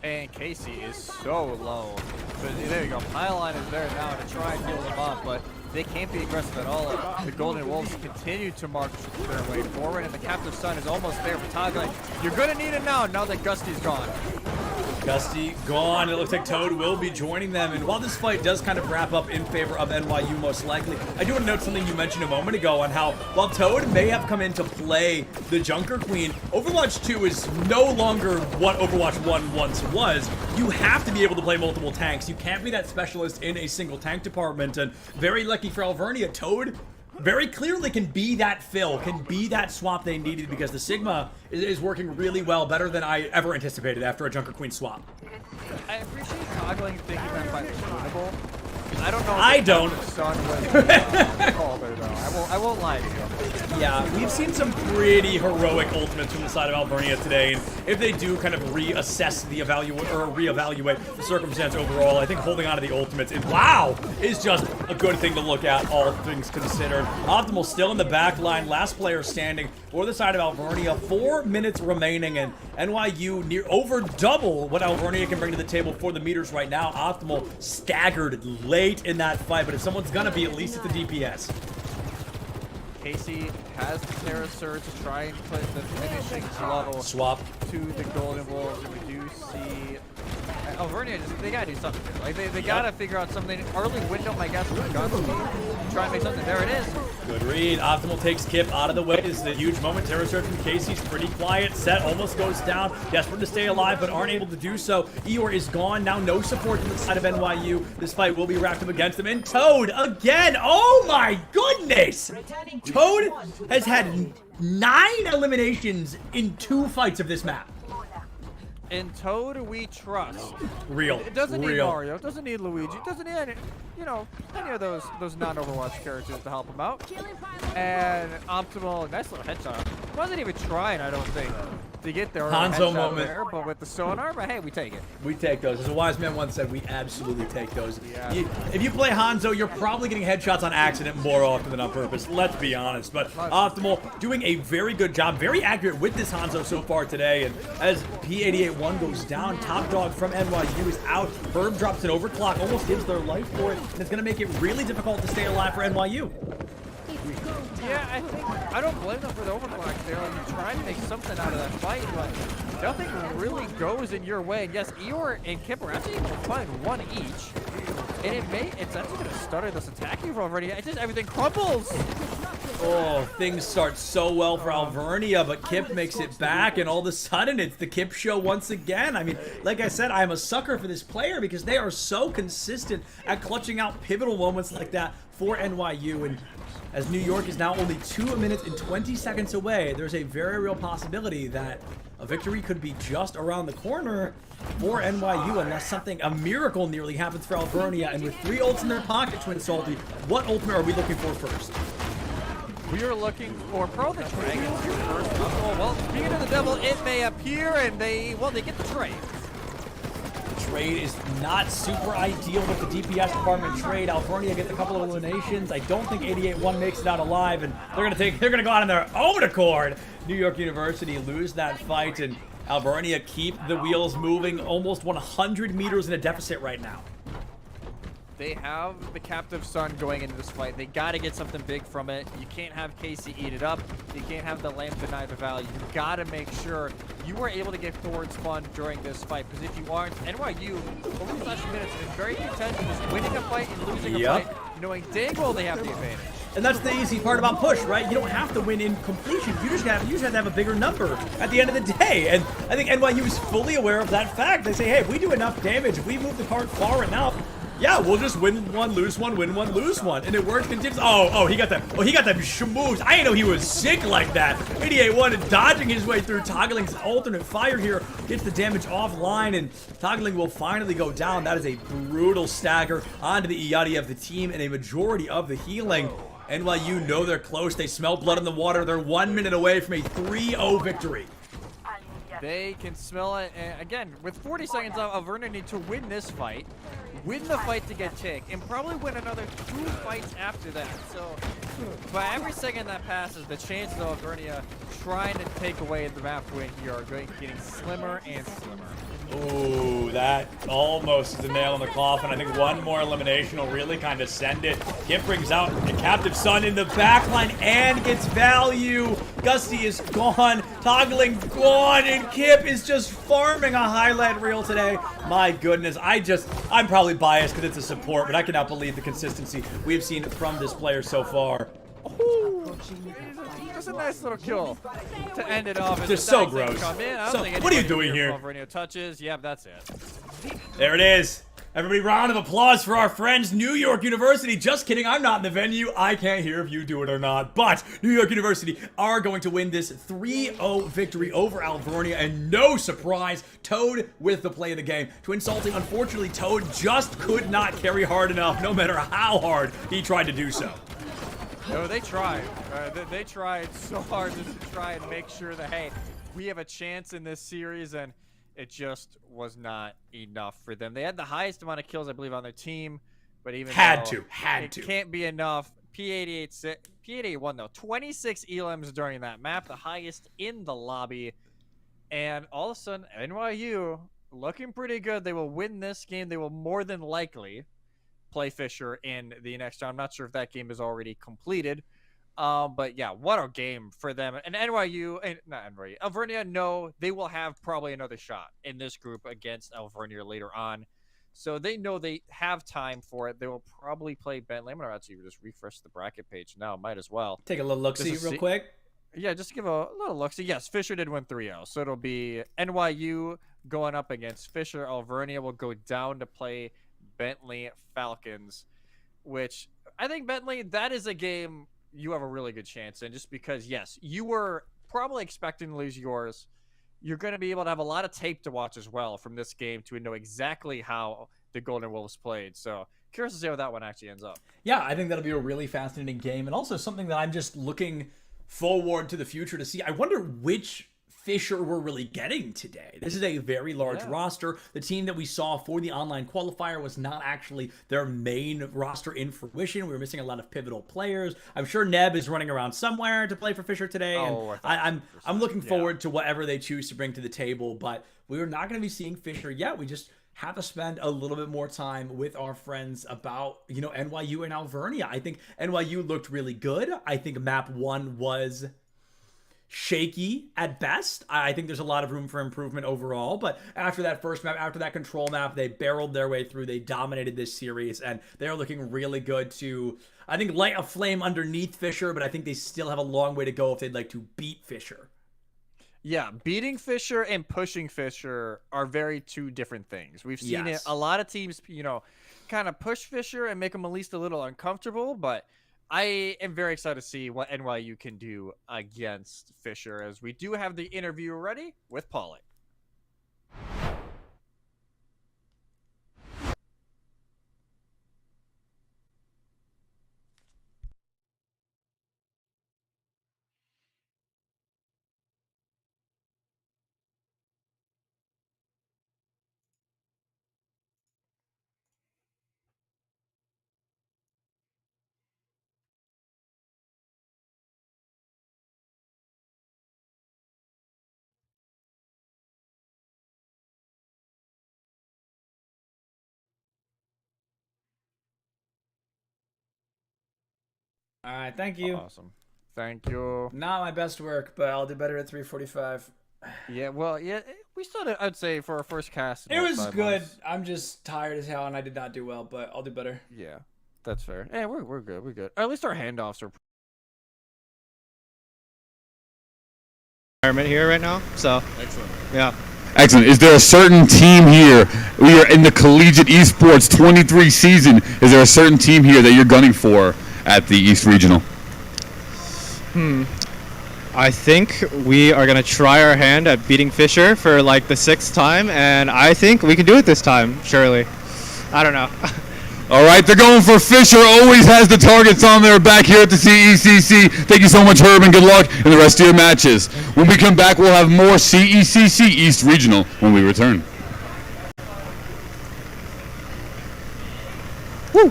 S11: And Casey is so low. But there you go. Pylon is there now to try and heal them up, but they can't be aggressive at all. The Golden Wolves continue to march their way forward, and the Captive Sun is almost there for Tog. Like, you're gonna need it now that Gusty's gone.
S12: Gusty gone. It looks like Toad will be joining them. And while this fight does kind of wrap up in favor of NYU most likely, I do want to note something you mentioned a moment ago on how while Toad may have come in to play the Junker Queen, Overwatch 2 is no longer what Overwatch 1 once was. You have to be able to play multiple tanks. You can't be that specialist in a single tank department. And very lucky for Alvernia, Toad very clearly can be that fill, can be that swap they needed, because the Sigma is working really well, better than I ever anticipated after a Junker Queen swap.
S11: I appreciate Toggling thinking that fight was winnable. I don't know.
S12: I don't.
S11: Son was called there, though. I won't lie to you.
S12: Yeah, we've seen some pretty heroic ultimates from the side of Alvernia today, and if they do kind of reassess the reevaluate the circumstance overall, I think holding on to the ultimates is just a good thing to look at, all things considered. Optimal still in the back line, last player standing for the side of Alvernia. 4 minutes remaining, and NYU near over double what Alvernia can bring to the table for the meters right now. Optimal staggered late in that fight, but if someone's gonna be, at least at the DPS.
S11: Casey has the Terra Surge to try and put the finishing level
S12: swap
S11: to the Golden Wolves, and we do see Alvernia they gotta do something. Like they gotta figure out something. Early window, my guess, with Gunsty. Try and make something. There it is.
S12: Good read. Optimal takes Kip out of the way. This is a huge moment. Terror Surge from Casey's pretty quiet. Set almost goes down. Desperate to stay alive, but aren't able to do so. Eeyore is gone. Now no support from the side of NYU. This fight will be wrapped up against them. And Toad again. Oh my goodness! Toad has had 9 eliminations in 2 fights of this map.
S11: In Toad, we trust.
S12: Real.
S11: It doesn't need Mario. It doesn't need Luigi. It doesn't need any, any of those non-Overwatch characters to help him out. And Optimal, nice little headshot. Wasn't even trying, I don't think, to get there.
S12: Hanzo moment.
S11: There, but with the sonar, but hey, we take it.
S12: We take those. As a wise man once said, we absolutely take those.
S11: Yeah.
S12: If you play Hanzo, you're probably getting headshots on accident more often than on purpose. Let's be honest. But Optimal doing a very good job, very accurate with this Hanzo so far today. And as P88-1 goes down, top dog from NYU is out. Herb drops an overclock, almost gives their life for it, and it's going to make it really difficult to stay alive for NYU.
S11: Yeah, I don't blame them for the overclock there. You try to make something out of that fight, but nothing really goes in your way. And yes, Eeyore and Kip are actually able to find 1 each. And it's actually going to stutter this attacking already. It's just everything crumbles.
S12: Oh, things start so well for Alvernia, but Kip makes it back, and all of a sudden it's the Kip show once again. I mean, like I said, I'm a sucker for this player because they are so consistent at clutching out pivotal moments like that for NYU. And as New York is now only 2 minutes and 20 seconds away, there's a very real possibility that a victory could be just around the corner for NYU unless a miracle nearly happens for Alvernia. And with 3 ults in their pocket, Twin Salty, what ultimate are we looking for first?
S11: We are looking for Pearl the Dragons here first. Well, speaking of the devil, it may appear, and they get the trade.
S12: Trade is not super ideal with the DPS department trade. Alvernia gets a couple of eliminations. I don't think 88-1 makes it out alive, and they're gonna go out on their own accord. New York University lose that fight, and Alvernia keep the wheels moving, almost 100 meters in a deficit right now.
S11: They have the captive son going into this fight. They got to get something big from it. You can't have Casey eat it up. You can't have the lamp deny the value. You got to make sure you are able to get forward spun during this fight, because if you aren't, NYU over these last few minutes has been very content with just winning a fight and losing a fight, knowing dang well they have the advantage.
S12: And that's the easy part about push, right? You don't have to win in completion. You just have to have a bigger number at the end of the day. And I think NYU is fully aware of that fact. They say, hey, if we do enough damage, if we move the card far enough, yeah, we'll just win one, lose one, win one, lose one. And it worked. Oh, he got that. Oh, he got that schmooze. I didn't know he was sick like that. 88-1 and dodging his way through. Toggling's alternate fire here gets the damage offline, and Toggling will finally go down. That is a brutal stagger onto the Iyadi of the team and a majority of the healing. NYU know they're close. They smell blood in the water. They're 1 minute away from a 3-0 victory.
S11: They can smell it. And again, with 40 seconds left, Alvernia need to win this fight, win the fight to get tick, and probably win another 2 fights after that. So, by every second that passes, the chances of Alvernia trying to take away the map win here are getting slimmer and slimmer.
S12: Ooh, that almost is a nail in the coffin. I think one more elimination will really kind of send it. Kip brings out the captive son in the backline and gets value. Gusty is gone, Toggling gone, and Kip is just farming a highlight reel today. My goodness, I'm probably biased because it's a support, but I cannot believe the consistency we've seen from this player so far.
S11: Ooh, just a nice little kill to end it off.
S12: Just so gross. What are you doing here?
S11: Alvernia touches. Yep, that's it.
S12: There it is. Everybody, round of applause for our friends, New York University. Just kidding, I'm not in the venue. I can't hear if you do it or not. But New York University are going to win this 3-0 victory over Alvernia. And no surprise, Toad with the play of the game. Twin Salting, unfortunately, Toad just could not carry hard enough, no matter how hard he tried to do so.
S11: No, they tried. They tried so hard just to try and make sure that, hey, we have a chance in this series, and it just was not enough for them. They had the highest amount of kills, I believe, on their team, but even
S12: had
S11: to.
S12: It
S11: can't be enough. P88 though, 26 elims during that map, the highest in the lobby, and all of a sudden, NYU looking pretty good. They will win this game. They will more than likely play Fisher in the next round. I'm not sure if that game is already completed. But yeah, what a game for them. And NYU, and not NYU, Alvernia, no, they will have probably another shot in this group against Alvernia later on. So they know they have time for it. They will probably play Bentley. I'm going to actually just refresh the bracket page now. Might as well.
S12: Take a little look-see real quick.
S11: Yeah, just give a little look-see. Yes, Fisher did win 3-0. So it'll be NYU going up against Fisher. Alvernia will go down to play Bentley Falcons, which I think Bentley, that is a game you have a really good chance in, just because, yes, you were probably expecting to lose yours. You're going to be able to have a lot of tape to watch as well from this game to know exactly how the Golden Wolves played. So curious to see how that one actually ends up.
S12: Yeah, I think that'll be a really fascinating game, and also something that I'm just looking forward to the future to see. I wonder which Fisher we're really getting today. This is a very large roster. The team that we saw for the online qualifier was not actually their main roster in fruition. We were missing a lot of pivotal players. I'm sure Neb is running around somewhere to play for Fisher today. And I'm looking forward to whatever they choose to bring to the table, but we're not going to be seeing Fisher yet. We just have to spend a little bit more time with our friends about, NYU and Alvernia. I think NYU looked really good. I think map 1 was shaky at best. I think there's a lot of room for improvement overall, but after that first map, after that control map, they barreled their way through. They dominated this series, and they're looking really good to, I think, light a flame underneath Fisher, but I think they still have a long way to go if they'd like to beat Fisher.
S11: Yeah, beating Fisher and pushing Fisher are very two different things. We've seen it. A lot of teams, kind of push Fisher and make them at least a little uncomfortable, but I am very excited to see what NYU can do against Fisher, as we do have the interview ready with Pollock.
S12: All right, thank you.
S11: Awesome. Thank you.
S12: Not my best work, but I'll do better at 3:45.
S11: Yeah, well, yeah, we still did, I'd say, for our first cast.
S12: It was good. I'm just tired as hell, and I did not do well, but I'll do better.
S11: Yeah, that's fair. Yeah, we're good. We're good. Or at least our handoffs are.
S7: Environment here right now, so
S2: Excellent.
S7: yeah.
S10: Excellent. Is there a certain team here? We are in the Collegiate Esports 23 season. Is there a certain team here that you're gunning for at the East Regional?
S7: I think we are gonna try our hand at beating Fisher for like the 6th time, and I think we can do it this time. Surely, I don't know.
S10: All right, they're going for Fisher. Always has the targets on their back here at the CECC. Thank you so much, Herb, and good luck in the rest of your matches. When we come back, we'll have more CECC East Regional when we return. Woo!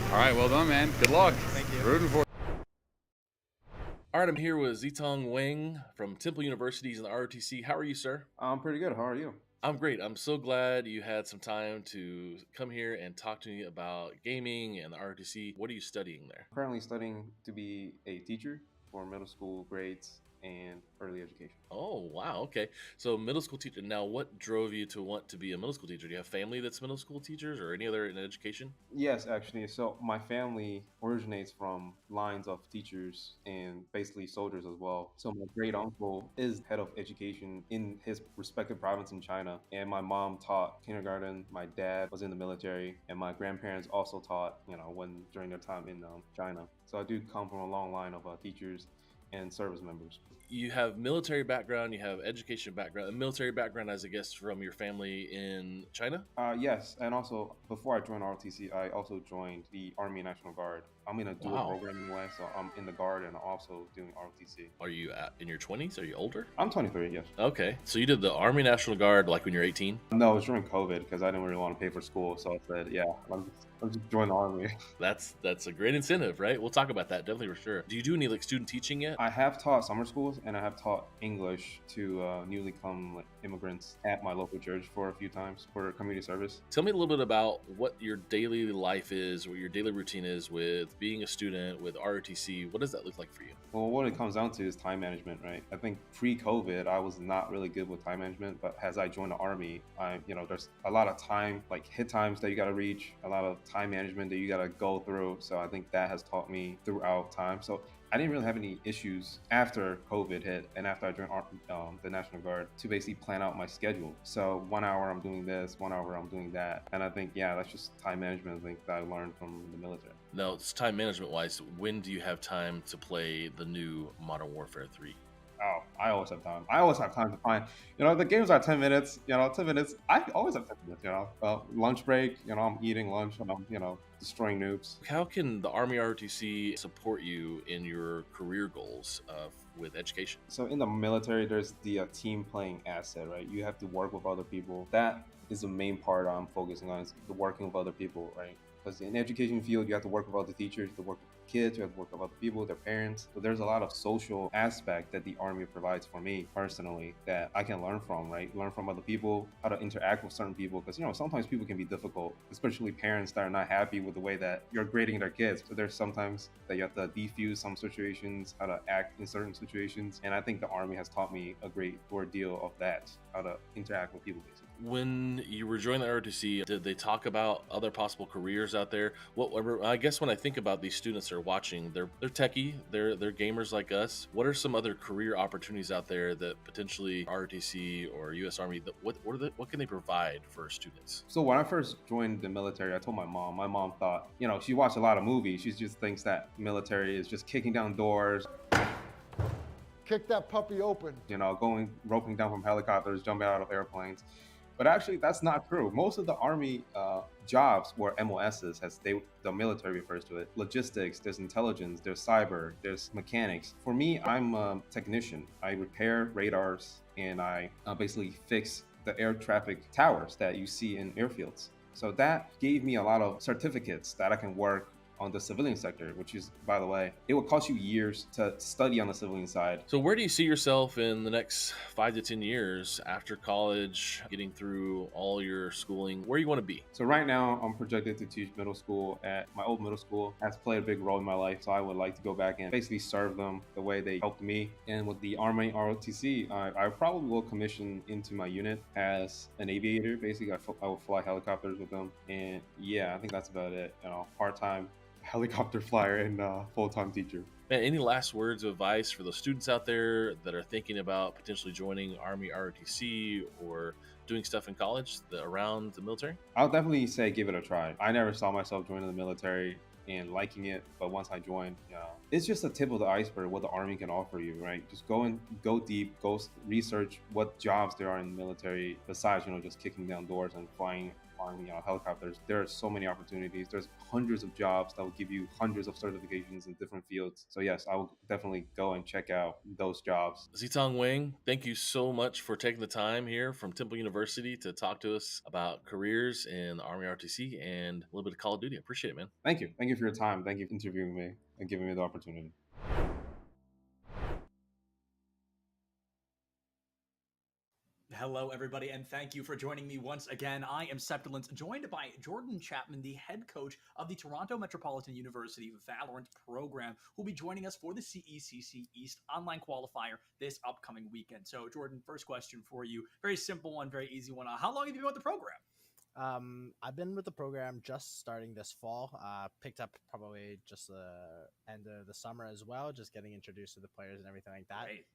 S10: All right, well done, man. Good luck. Thank you. Rooting for.
S2: All right, I'm here with Zitong Wang from Temple University's in the ROTC. How are you, sir?
S9: I'm pretty good. How are you?
S2: I'm great. I'm so glad you had some time to come here and talk to me about gaming and the ROTC. What are you studying there?
S9: Currently studying to be a teacher for middle school grades and early education.
S2: Oh, wow. Okay. So middle school teacher. Now, what drove you to want to be a middle school teacher? Do you have family that's middle school teachers or any other in education?
S9: Yes, actually. So my family originates from lines of teachers and basically soldiers as well. So my great uncle is head of education in his respective province in China. And my mom taught kindergarten. My dad was in the military, and my grandparents also taught, when during their time in China. So I do come from a long line of teachers and service members.
S2: You have military background, you have education background, a military background as a guest from your family in China?
S9: Yes, and also before I joined ROTC, I also joined the Army National Guard. I'm in a dual program anyway, so I'm in the Guard and also doing ROTC.
S2: Are you in your 20s? Are you older?
S9: I'm 23, yes.
S2: Okay, so you did the Army National Guard like when you're 18?
S9: No, it was during COVID because I didn't really want to pay for school, so I said, yeah, I'll just join the Army.
S2: That's a great incentive, right? We'll talk about that definitely for sure. Do you do any student teaching yet?
S9: I have taught summer schools and I have taught English to newly come immigrants at my local church for a few times for community service.
S2: Tell me a little bit about what your daily life is, what your daily routine is with being a student with ROTC. What does that look like for you?
S9: Well, what it comes down to is time management, right? I think pre-COVID, I was not really good with time management, but as I joined the Army, there's a lot of time, like hit times that you got to reach, a lot of time management that you got to go through. So I think that has taught me throughout time. So I didn't really have any issues after COVID hit and after I joined the National Guard to basically plan out my schedule. So 1 hour I'm doing this, 1 hour I'm doing that. And I think, that's just time management, I think, that I learned from the military.
S2: Now, it's time management wise, when do you have time to play the new Modern Warfare 3?
S9: Oh, I always have time. I always have time to find, the games are 10 minutes, 10 minutes. I always have 10 minutes, lunch break, I'm eating lunch and I'm, destroying noobs.
S2: How can the Army ROTC support you in your career goals with education?
S9: So in the military, there's the team playing asset, right? You have to work with other people. That is the main part I'm focusing on, is the working with other people, right? Because in the education field, you have to work with other teachers, you have to work with kids, you have to work with other people, their parents. So there's a lot of social aspect that the Army provides for me personally that I can learn from, right? Learn from other people, how to interact with certain people. Because, sometimes people can be difficult, especially parents that are not happy with the way that you're grading their kids. So there's sometimes that you have to defuse some situations, how to act in certain situations. And I think the Army has taught me a great deal of that, how to interact with people, basically.
S2: When you were joining the ROTC, did they talk about other possible careers out there? I guess when I think about these students that are watching, they're techie, they're gamers like us. What are some other career opportunities out there that potentially ROTC or U.S. Army, what can they provide for students?
S9: So when I first joined the military, I told my mom. My mom thought, she watched a lot of movies. She just thinks that military is just kicking down doors.
S13: Kick that puppy open.
S9: Roping down from helicopters, jumping out of airplanes. But actually, that's not true. Most of the Army jobs were MOSs, as the military refers to it. Logistics, there's intelligence, there's cyber, there's mechanics. For me, I'm a technician. I repair radars and I basically fix the air traffic towers that you see in airfields. So that gave me a lot of certificates that I can work on the civilian sector, which is, by the way, it will cost you years to study on the civilian side.
S2: So where do you see yourself in the next 5 to 10 years after college, getting through all your schooling? Where you want to be?
S9: So right now, I'm projected to teach middle school at my old middle school. Has played a big role in my life, so I would like to go back and basically serve them the way they helped me. And with the Army ROTC, I probably will commission into my unit as an aviator. Basically, I will fly helicopters with them. And yeah, I think that's about it. Part-time helicopter flyer and full-time teacher.
S2: Man, any last words of advice for those students out there that are thinking about potentially joining Army ROTC or doing stuff in college around the military?
S9: I'll definitely say give it a try. I never saw myself joining the military and liking it, but once I joined, it's just the tip of the iceberg what the Army can offer you, right? Just go deep, go research what jobs there are in the military besides just kicking down doors and flying helicopters. There are so many opportunities. There's hundreds of jobs that will give you hundreds of certifications in different fields. So yes, I will definitely go and check out those jobs.
S2: Zitong Wang, thank you so much for taking the time here from Temple University to talk to us about careers in the Army ROTC and a little bit of Call of Duty. I appreciate it, man.
S9: Thank you. Thank you for your time. Thank you for interviewing me and giving me the opportunity.
S3: Hello, everybody, and thank you for joining me once again. I am Septilance, joined by Jordan Chapman, the head coach of the Toronto Metropolitan University Valorant program, who'll be joining us for the CECC East online qualifier this upcoming weekend. So, Jordan, first question for you. Very simple one, very easy one. How long have you been with the program?
S14: I've been with the program just starting this fall. Picked up probably just the end of the summer as well, just getting introduced to the players and everything like that.
S3: Great.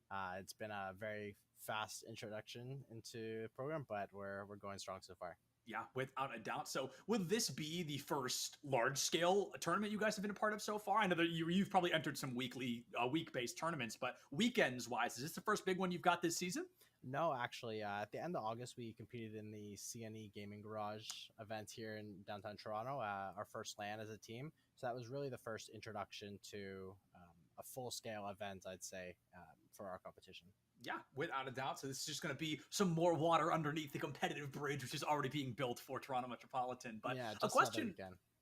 S14: It's been a very fast introduction into the program, but we're going strong so far.
S3: Yeah, without a doubt. So would this be the first large-scale tournament you guys have been a part of so far? I know that you've probably entered some week-based tournaments, but weekends-wise, is this the first big one you've got this season?
S14: No, actually, at the end of August, we competed in the CNE Gaming Garage event here in downtown Toronto, our first LAN as a team. So that was really the first introduction to a full-scale event, I'd say, for our competition.
S3: Yeah, without a doubt. So this is just going to be some more water underneath the competitive bridge, which is already being built for Toronto Metropolitan. But
S14: yeah,
S3: a question,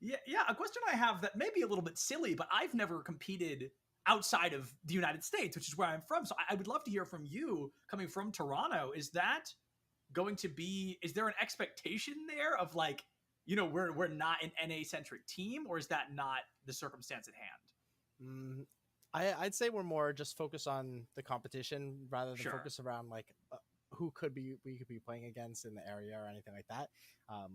S3: a question I have that may be a little bit silly, but I've never competed outside of the United States, which is where I'm from. So I would love to hear from you coming from Toronto. Is that going to be, is there an expectation there of like, we're not an NA centric team, or is that not the circumstance at hand?
S14: I'd say we're more just focused on the competition rather than focus around like who we could be playing against in the area or anything like that.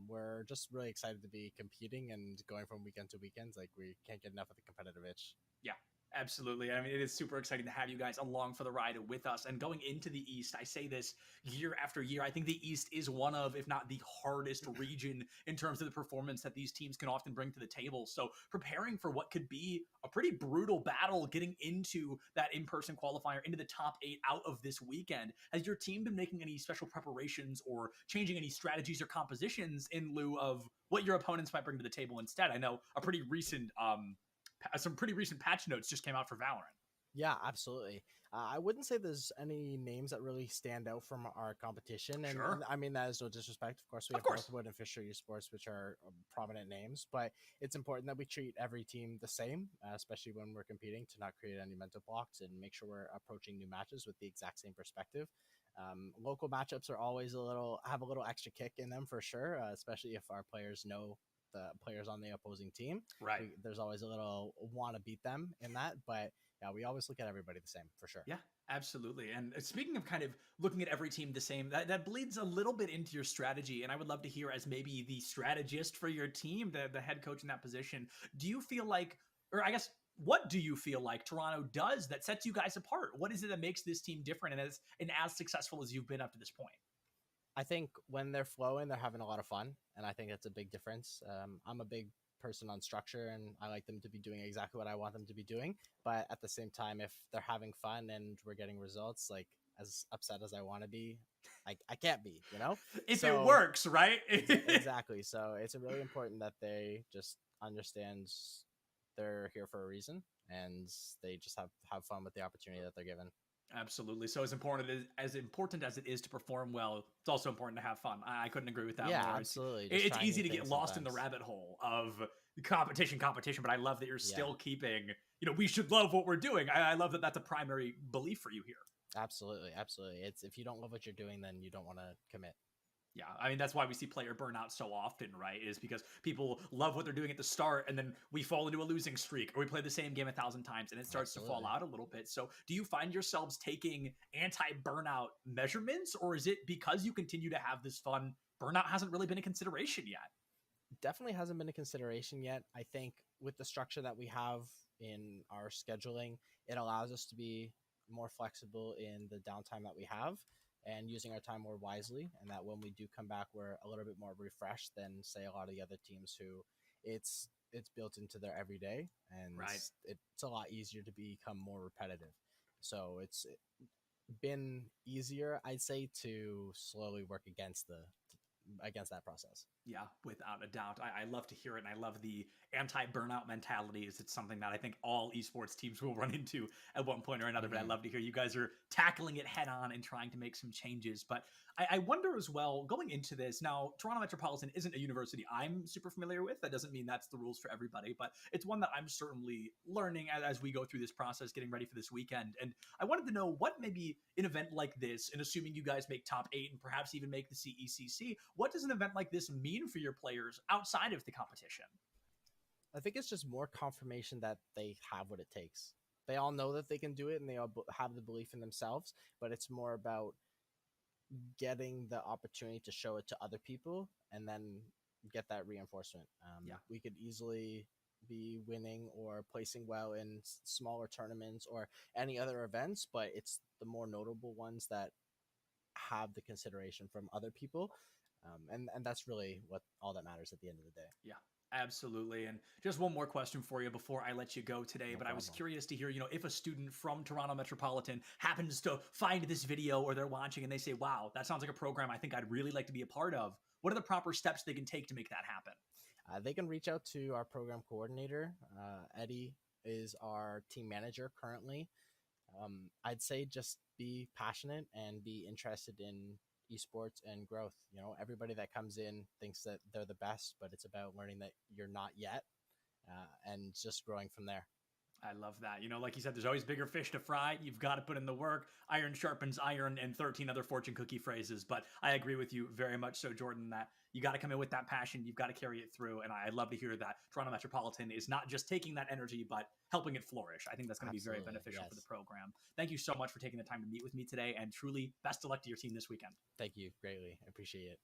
S14: We're just really excited to be competing and going from weekend to weekends. Like we can't get enough of the competitive itch.
S3: Yeah. Absolutely. I mean, it is super exciting to have you guys along for the ride with us. And going into the East, I say this year after year, I think the East is one of, if not the hardest region in terms of the performance that these teams can often bring to the table. So preparing for what could be a pretty brutal battle getting into that in-person qualifier, into the top 8 out of this weekend, has your team been making any special preparations or changing any strategies or compositions in lieu of what your opponents might bring to the table instead? I know a pretty recent, some pretty recent patch notes just came out for Valorant.
S14: Yeah, absolutely. I wouldn't say there's any names that really stand out from our competition. And I mean, that is no disrespect. Of course, we have Northwood and Fisher Esports, which are prominent names, but it's important that we treat every team the same, especially when we're competing, to not create any mental blocks and make sure we're approaching new matches with the exact same perspective. Local matchups are always have a little extra kick in them for sure, especially if our players know the players on the opposing team.
S3: Right.
S14: There's always a little want to beat them in that, but yeah, we always look at everybody the same for sure.
S3: Yeah, absolutely. And speaking of kind of looking at every team the same, that bleeds a little bit into your strategy. And I would love to hear, as maybe the strategist for your team, the head coach in that position, do you feel like, or I guess, what do you feel like Toronto does that sets you guys apart? What is it that makes this team different and as successful as you've been up to this point?
S14: I think when they're flowing, they're having a lot of fun, and I think that's a big difference. I'm a big person on structure, and I like them to be doing exactly what I want them to be doing. But at the same time, if they're having fun and we're getting results, like as upset as I want to be, I can't be,
S3: If it works, right?
S14: Exactly. So it's really important that they just understand they're here for a reason, and they just have fun with the opportunity that they're given.
S3: Absolutely. So as important as it is to perform well, it's also important to have fun. I couldn't agree with that
S14: Yeah,
S3: more.
S14: absolutely.
S3: It's easy to get lost in the rabbit hole of competition, but I love that you're still keeping, we should love what we're doing. I love that that's a primary belief for you here.
S14: Absolutely. It's if you don't love what you're doing, then you don't want to commit.
S3: Yeah, I mean, that's why we see player burnout so often, right? Is because people love what they're doing at the start, and then we fall into a losing streak, or we play the same game 1,000 times, and it starts to fall out a little bit. So do you find yourselves taking anti-burnout measurements, or is it because you continue to have this fun, burnout hasn't really been a consideration yet?
S14: Definitely hasn't been a consideration yet. I think with the structure that we have in our scheduling, it allows us to be more flexible in the downtime that we have and using our time more wisely, and that when we do come back, we're a little bit more refreshed than say a lot of the other teams who it's built into their everyday, and it's a lot easier to become more repetitive. So it's been easier, I'd say, to slowly work against that process.
S3: Yeah, without a doubt. I love to hear it, and I love the anti-burnout mentality. It's something that I think all esports teams will run into at one point or another, but I love to hear you guys are tackling it head on and trying to make some changes. But I wonder as well, going into this, now, Toronto Metropolitan isn't a university I'm super familiar with. That doesn't mean that's the rules for everybody, but it's one that I'm certainly learning as we go through this process, getting ready for this weekend. And I wanted to know what maybe an event like this, and assuming you guys make top 8 and perhaps even make the CECC, what does an event like this mean for your players outside of the competition?
S14: I think it's just more confirmation that they have what it takes. They all know that they can do it, and they all have the belief in themselves, but it's more about getting the opportunity to show it to other people and then get that reinforcement. We could easily be winning or placing well in smaller tournaments or any other events, but it's the more notable ones that have the consideration from other people. And that's really what all that matters at the end of the day.
S3: Yeah, absolutely. And just one more question for you before I let you go today. I was curious to hear, if a student from Toronto Metropolitan happens to find this video or they're watching and they say, wow, that sounds like a program I think I'd really like to be a part of. What are the proper steps they can take to make that happen?
S14: They can reach out to our program coordinator. Eddie is our team manager currently. I'd say just be passionate and be interested in esports and growth. Everybody that comes in thinks that they're the best, but it's about learning that you're not yet, and just growing from there.
S3: I love that. Like you said, there's always bigger fish to fry. You've got to put in the work. Iron sharpens iron, and 13 other fortune cookie phrases. But I agree with you very much so, Jordan, that you got to come in with that passion. You've got to carry it through. And I love to hear that Toronto Metropolitan is not just taking that energy, but helping it flourish. I think that's going to be very beneficial for the program. Thank you so much for taking the time to meet with me today, and truly best of luck to your team this weekend.
S14: Thank you greatly. I appreciate it.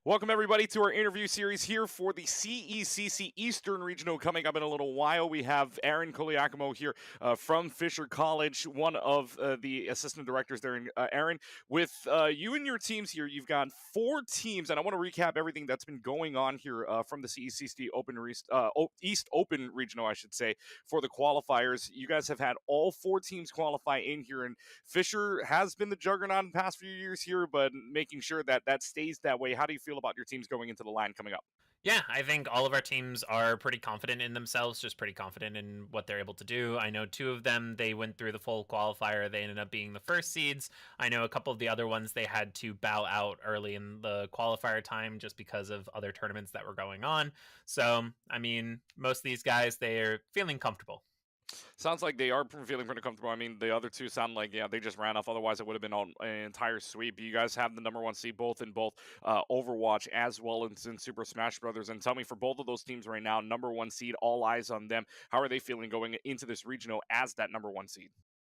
S15: Welcome, everybody, to our interview series here for the CECC Eastern Regional coming up in a little while. We have Aaron Koliakomo here from Fisher College, one of the assistant directors there. Aaron, with you and your teams here, you've got 4 teams, and I want to recap everything that's been going on here from the CECC East Open Regional, I should say, for the qualifiers. You guys have had all 4 teams qualify in here, and Fisher has been the juggernaut in the past few years here, but making sure that that stays that way. How do you feel about your teams going into the line coming up?
S16: Yeah, I think all of our teams are pretty confident in themselves, just pretty confident in what they're able to do. I know 2 of them, they went through the full qualifier. They ended up being the first seeds. I know a couple of the other ones, they had to bow out early in the qualifier time just because of other tournaments that were going on. So, I mean, most of these guys, they're feeling comfortable.
S15: Sounds like they are feeling pretty comfortable. I mean, the other 2 sound like, they just ran off. Otherwise, it would have been an entire sweep. You guys have the number 1 seed both in Overwatch as well as in Super Smash Brothers. And tell me, for both of those teams right now, number 1 seed, all eyes on them. How are they feeling going into this regional as that number 1 seed?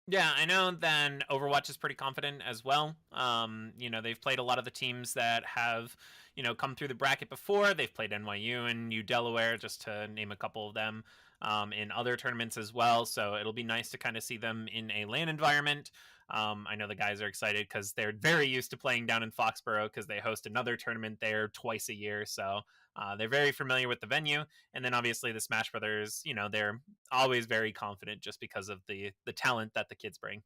S16: Yeah, I know that Overwatch is pretty confident as well. They've played a lot of the teams that have, come through the bracket before. They've played NYU and U Delaware, just to name a couple of them, in other tournaments as well. So it'll be nice to kind of see them in a LAN environment. I know the guys are excited because they're very used to playing down in Foxborough because they host another tournament there twice a year. So they're very familiar with the venue. And then obviously the Smash Brothers, they're always very confident just because of the talent that the kids bring.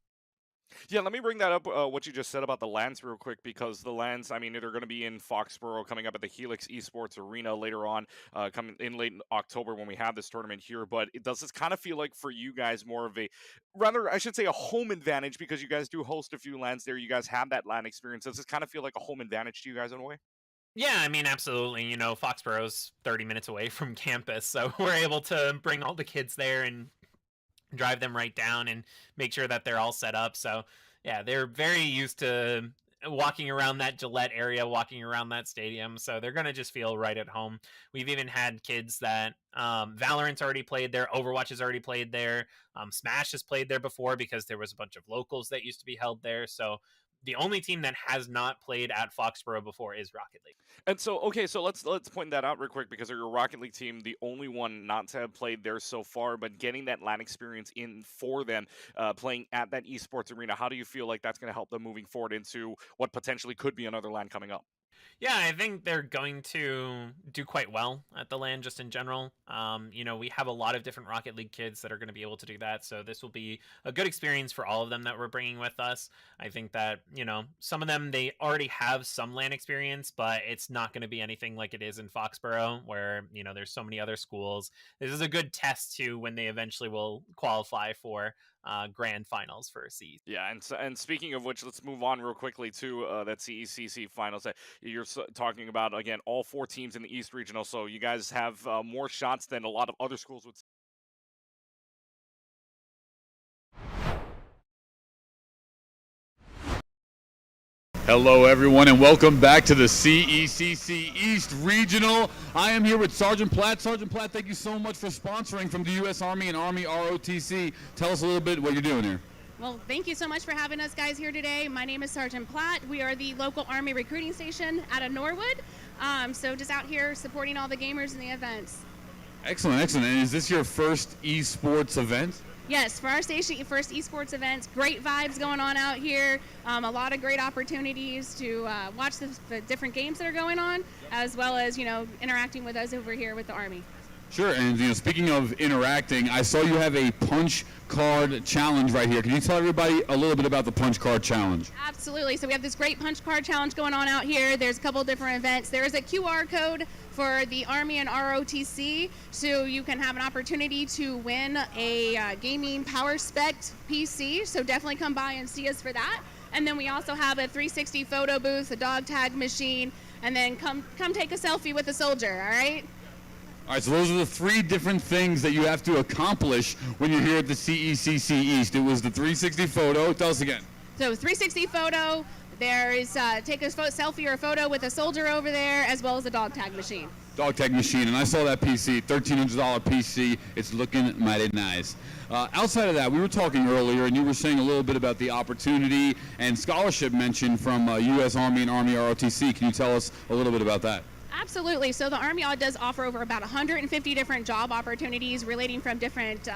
S15: Yeah, let me bring that up, what you just said about the LANs real quick, because the LANs, I mean, they're going to be in Foxborough coming up at the Helix Esports Arena later on, coming in late October when we have this tournament here. But does this kind of feel like for you guys more of a, rather, I should say a home advantage, because you guys do host a few LANs there. You guys have that LAN experience. Does this kind of feel like a home advantage to you guys in a way?
S16: Yeah, I mean, absolutely. You know, Foxborough's 30 minutes away from campus, so we're able to bring all the kids there and drive them right down and make sure that they're all set up. So, yeah, they're very used to walking around that Gillette area, walking around that stadium. So they're going to just feel right at home. We've even had kids that Valorant's already played there, Overwatch has already played there, Smash has played there before because there was a bunch of locals that used to be held there. So the only team that has not played at Foxborough before is Rocket League.
S15: And so, okay, so let's point that out real quick, because your Rocket League team, the only one not to have played there so far, but getting that LAN experience in for them, playing at that esports arena. How do you feel like that's going to help them moving forward into what potentially could be another LAN coming up?
S16: Yeah, I think they're going to do quite well at the LAN just in general. You know, we have a lot of different Rocket League kids that are going to be able to do that. So this will be a good experience for all of them that we're bringing with us. I think that, you know, some of them, they already have some LAN experience, but it's not going to be anything like it is in Foxborough where, you know, there's so many other schools. This is a good test to when they eventually will qualify for grand finals for CECC.
S15: Yeah, and speaking of which, let's move on real quickly to that CECC finals that you're talking about. Again, all 4 teams in the East Regional, so you guys have more shots than a lot of other schools would.
S10: Hello, everyone, and welcome back to the CECC East Regional. I am here with Sergeant Platt. Sergeant Platt, thank you so much for sponsoring from the U.S. Army and Army ROTC. Tell us a little bit what you're doing here.
S17: Well, thank you so much for having us guys here today. My name is Sergeant Platt. We are the local Army recruiting station out of Norwood. So just out here supporting all the gamers in the events.
S10: Excellent, excellent. And is this your first esports event?
S17: Yes, for our station, first esports events. Great vibes going on out here. A lot of great opportunities to watch the different games that are going on, as well as, you know, interacting with us over here with the Army.
S10: Sure, and you know, speaking of interacting, I saw you have a punch card challenge right here. Can you tell everybody a little bit about the punch card challenge?
S17: Absolutely. So we have this great punch card challenge going on out here. There's a couple different events. There is a QR code for the Army and ROTC, so you can have an opportunity to win a gaming power spec PC. So definitely come by and see us for that. And then we also have a 360 photo booth, a dog tag machine, and then come take a selfie with a soldier. All right.
S10: All right, so those are the 3 different things that you have to accomplish when you're here at the CECC East. It was the 360 photo. Tell us again.
S17: So 360 photo, there is take a selfie or a photo with a soldier over there, as well as a dog tag machine.
S10: Dog tag machine, and I saw that PC, $1,300 PC. It's looking mighty nice. Outside of that, we were talking earlier, and you were saying a little bit about the opportunity and scholarship mentioned from U.S. Army and Army ROTC. Can you tell us a little bit about that?
S17: Absolutely. So the Army does offer over about 150 different job opportunities relating from different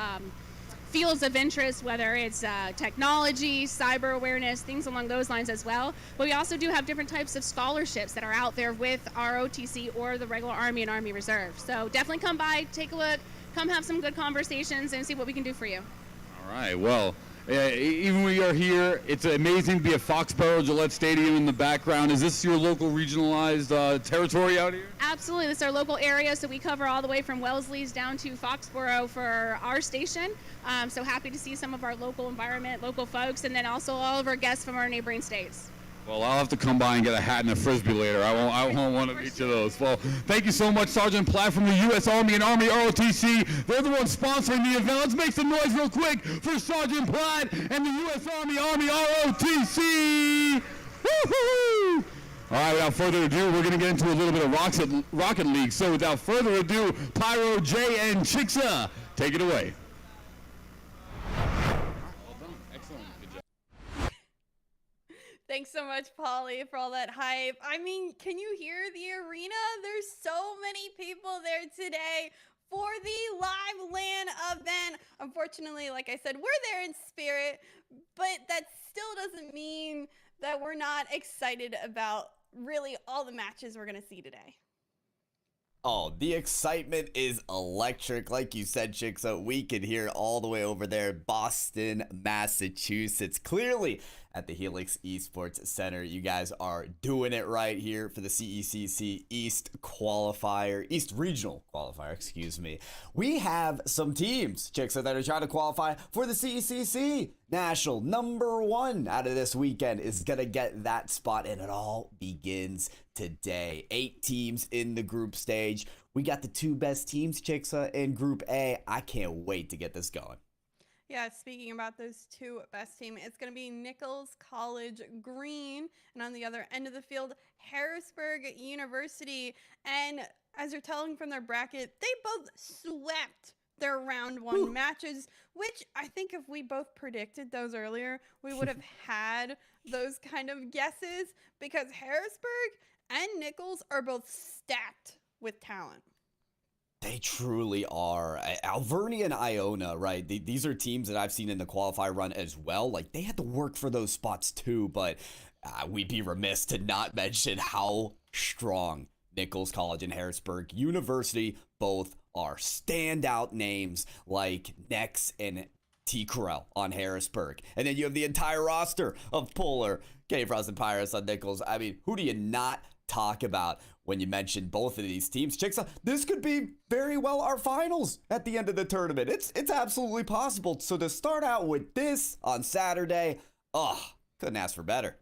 S17: fields of interest, whether it's technology, cyber awareness, things along those lines as well. But we also do have different types of scholarships that are out there with ROTC or the regular Army and Army Reserve. So definitely come by, take a look, come have some good conversations and see what we can do for you.
S10: All right. Well, even when we are here, it's amazing to be at Foxborough Gillette Stadium in the background. Is this your local regionalized territory out here?
S17: Absolutely. This is our local area, so we cover all the way from Wellesley's down to Foxborough for our station. So happy to see some of our local environment, local folks, and then also all of our guests from our neighboring states.
S10: Well, I'll have to come by and get a hat and a Frisbee later. I won't want to each of those. Well, thank you so much, Sergeant Platt from the U.S. Army and Army ROTC. They're the ones sponsoring the event. Let's make some noise real quick for Sergeant Platt and the U.S. Army ROTC. Woo-hoo! All right, without further ado, we're going to get into a little bit of Rocket League. So without further ado, Pyro, Jay, and Chixa, take it away.
S18: Thanks so much, Polly, for all that hype. I mean, can you hear the arena? There's so many people there today for the live LAN event. Unfortunately, like I said, we're there in spirit, but that still doesn't mean that we're not excited about really all the matches we're going to see today.
S19: Oh, the excitement is electric. Like you said, Chicks, we can hear all the way over there, Boston, Massachusetts. Clearly at the Helix Esports Center, you guys are doing it right here for the CECC East Qualifier, East Regional Qualifier, excuse me. We have some teams, Chicks, that are trying to qualify for the CECC National. Number 1 out of this weekend is going to get that spot, and it all begins today. 8 teams in the group stage. We got the 2 best teams, Chicks, in Group A. I can't wait to get this going.
S18: Yeah, speaking about those 2 best teams, it's going to be Nichols College Green, and on the other end of the field, Harrisburg University. And as you're telling from their bracket, they both swept their round 1 matches, which I think if we both predicted those earlier, we would have had those kind of guesses, because Harrisburg and Nichols are both stacked with talent.
S19: They truly are. Alvernia and Iona, right? These are teams that I've seen in the qualifier run as well. Like, they had to work for those spots too, but we'd be remiss to not mention how strong Nichols College and Harrisburg University both are. Standout names like Nex and T. Corell on Harrisburg. And then you have the entire roster of Polar, K-Frost, and Pirates on Nichols. I mean, who do you not talk about when you mention both of these teams? Chicks, this could be very well our finals at the end of the tournament. It's absolutely possible. So to start out with this on Saturday, couldn't ask for better.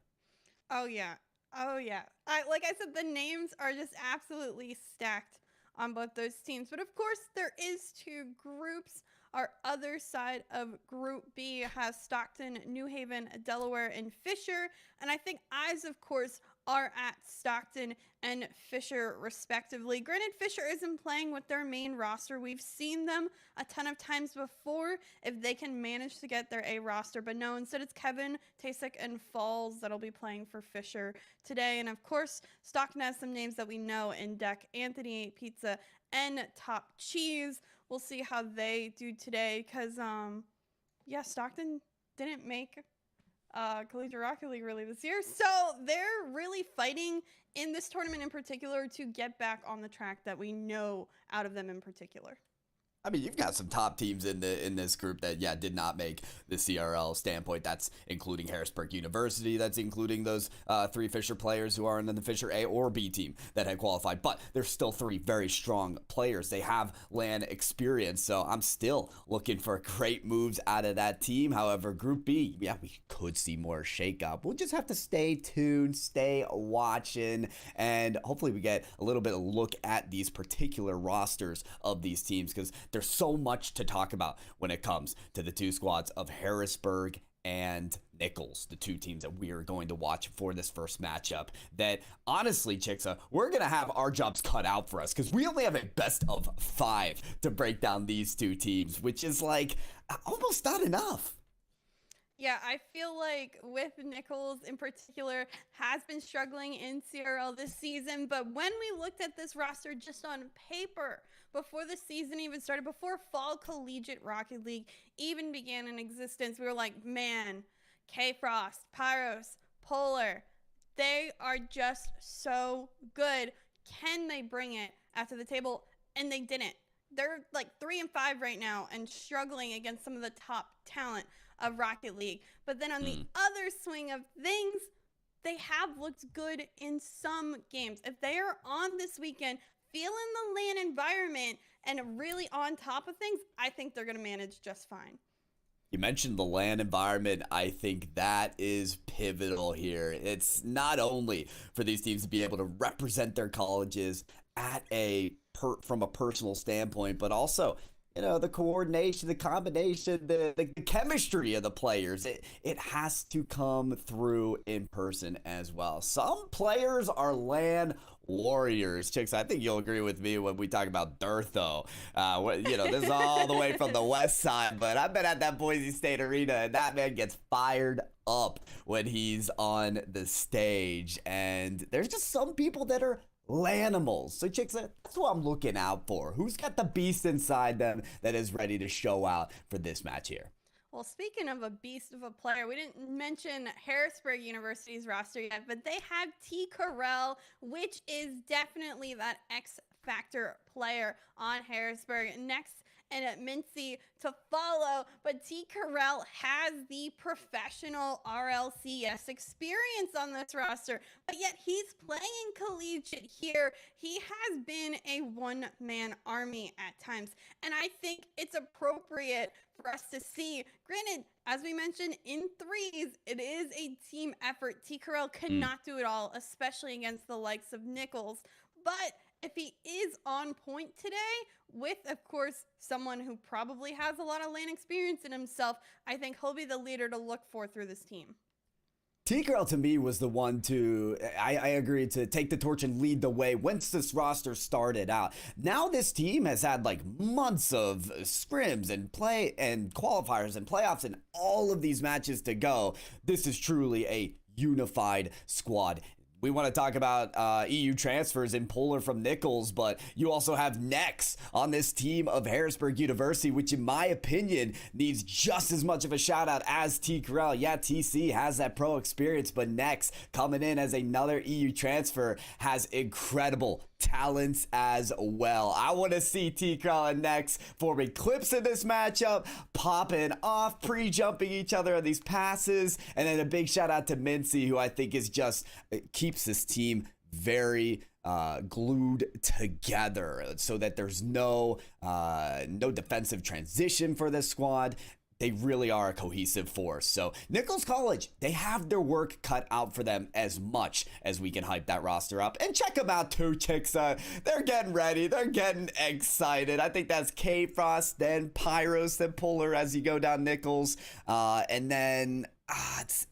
S18: Oh yeah. Like I said, the names are just absolutely stacked on both those teams. But of course, there is 2 groups. Our other side of Group B has Stockton, New Haven, Delaware, and Fisher. And I think eyes, of course, are at Stockton and Fisher respectively. Granted, Fisher isn't playing with their main roster. We've seen them a ton of times before if they can manage to get their A roster, but no, instead it's Kevin, Tasek, and Falls that'll be playing for Fisher today. And of course, Stockton has some names that we know in deck: Anthony, Pizza, and Top Cheese. We'll see how they do today, because Stockton didn't make Collegiate Rocket League really this year, so they're really fighting in this tournament in particular to get back on the track that we know out of them in particular.
S19: I mean, you've got some top teams in this group that, did not make the CRL standpoint. That's including Harrisburg University. That's including those 3 Fisher players who are in the Fisher A or B team that had qualified. But there's still 3 very strong players. They have LAN experience, so I'm still looking for great moves out of that team. However, Group B, we could see more shakeup. We'll just have to stay tuned, stay watching, and hopefully we get a little bit of look at these particular rosters of these teams, because there's so much to talk about when it comes to the 2 squads of Harrisburg and Nichols, the 2 teams that we are going to watch for this first matchup. That honestly, Chicks, we're going to have our jobs cut out for us, because we only have a best of 5 to break down these 2 teams, which is like almost not enough.
S18: Yeah, I feel like with Nichols in particular has been struggling in CRL this season, but when we looked at this roster just on paper before the season even started, before Fall Collegiate Rocket League even began in existence, we were like, man, K-Frost, Pyros, Polar, they are just so good. Can they bring it after the table? And they didn't. They're like 3-5 right now and struggling against some of the top talent of Rocket League. But then on the other swing of things, they have looked good in some games. If they are on this weekend, feeling the LAN environment and really on top of things, I think they're going to manage just fine.
S19: You mentioned the LAN environment. I think that is pivotal here. It's not only for these teams to be able to represent their colleges at from a personal standpoint, but also, the coordination, the combination, the chemistry of the players. It has to come through in person as well. Some players are LAN warriors. Chicks, I think you'll agree with me when we talk about Durtho. This is all the way from the west side, but I've been at that Boise State arena, and that man gets fired up when he's on the stage. And there's just some people that are Lanimals. So, Chicks, that's what I'm looking out for. Who's got the beast inside them that is ready to show out for this match here?
S18: Well, speaking of a beast of a player, we didn't mention Harrisburg University's roster yet, but they have T. Carell, which is definitely that X factor player on Harrisburg. Next, and at Mincy to follow, but T. Carell has the professional RLCS experience on this roster, but yet he's playing collegiate here. He has been a one-man army at times, and I think it's appropriate for us to see. Granted, as we mentioned, in threes, it is a team effort. T. Carell cannot do it all, especially against the likes of Nichols, but if he is on point today with, of course, someone who probably has a lot of lane experience in himself, I think he'll be the leader to look for through this team.
S19: T-Girl to me was the one to, I agree, to take the torch and lead the way once this roster started out. Now this team has had like months of scrims and play and qualifiers and playoffs and all of these matches to go. This is truly a unified squad. We want to talk about EU transfers in Polar from Nichols, but you also have Nex on this team of Harrisburg University, which in my opinion needs just as much of a shout out as T. Carell. Yeah, TC has that pro experience, but Nex coming in as another EU transfer has incredible talents as well. I want to see T. Carell and Nex forming clips in this matchup, popping off, pre-jumping each other on these passes, and then a big shout out to Mincy, who I think is just keeps this team very glued together so that there's no defensive transition for this squad. They really are a cohesive force. So Nichols College, they have their work cut out for them as much as we can hype that roster up. And check them out too, Chicksa. They're getting ready. They're getting excited. I think that's K-Frost, then Pyros, then Polar as you go down Nichols. And then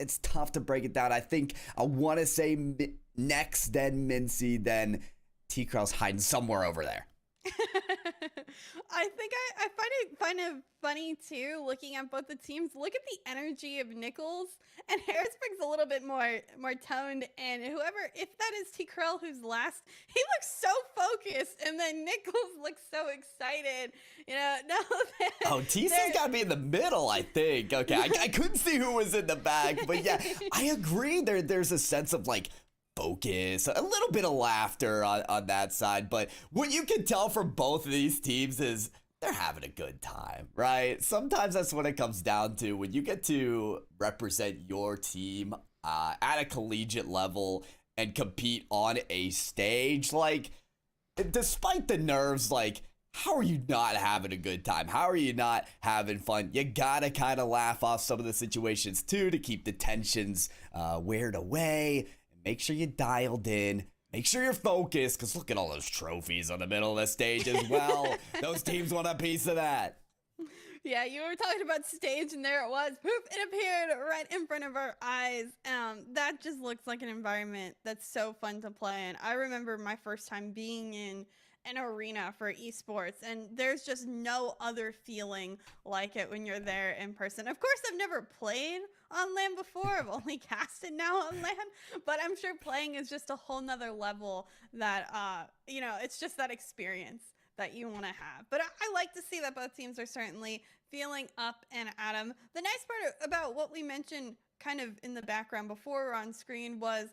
S19: it's tough to break it down. I think I want to say Nex, then Mincy, then T-Carell's hiding somewhere over there.
S18: I think I find it funny too, looking at both the teams. Look at the energy of Nichols, and Harrisburg's a little bit more toned, and whoever, if that is T. Carell who's last, he looks so focused, and then Nichols looks so excited. You know, no.
S19: TC's got to be in the middle, I think. Okay, I couldn't see who was in the back, but yeah, I agree. There's a sense of like focus, a little bit of laughter on that side, but what you can tell from both of these teams is they're having a good time, right? Sometimes that's what it comes down to when you get to represent your team at a collegiate level and compete on a stage. Like, despite the nerves, like, how are you not having a good time? How are you not having fun? You gotta kind of laugh off some of the situations too to keep the tensions weared away. Make sure you dialed in. Make sure you're focused, because look at all those trophies on the middle of the stage as well. Those teams want a piece of that.
S18: Yeah, you were talking about stage, and there it was. Poof, it appeared right in front of our eyes. That just looks like an environment that's so fun to play in. I remember my first time being in an arena for esports, and there's just no other feeling like it when you're there in person. Of course, I've never played on LAN before. I've only casted now on LAN, but I'm sure playing is just a whole nother level that, it's just that experience that you want to have. But I like to see that both teams are certainly feeling up and at 'em. The nice part about what we mentioned kind of in the background before we're on screen was,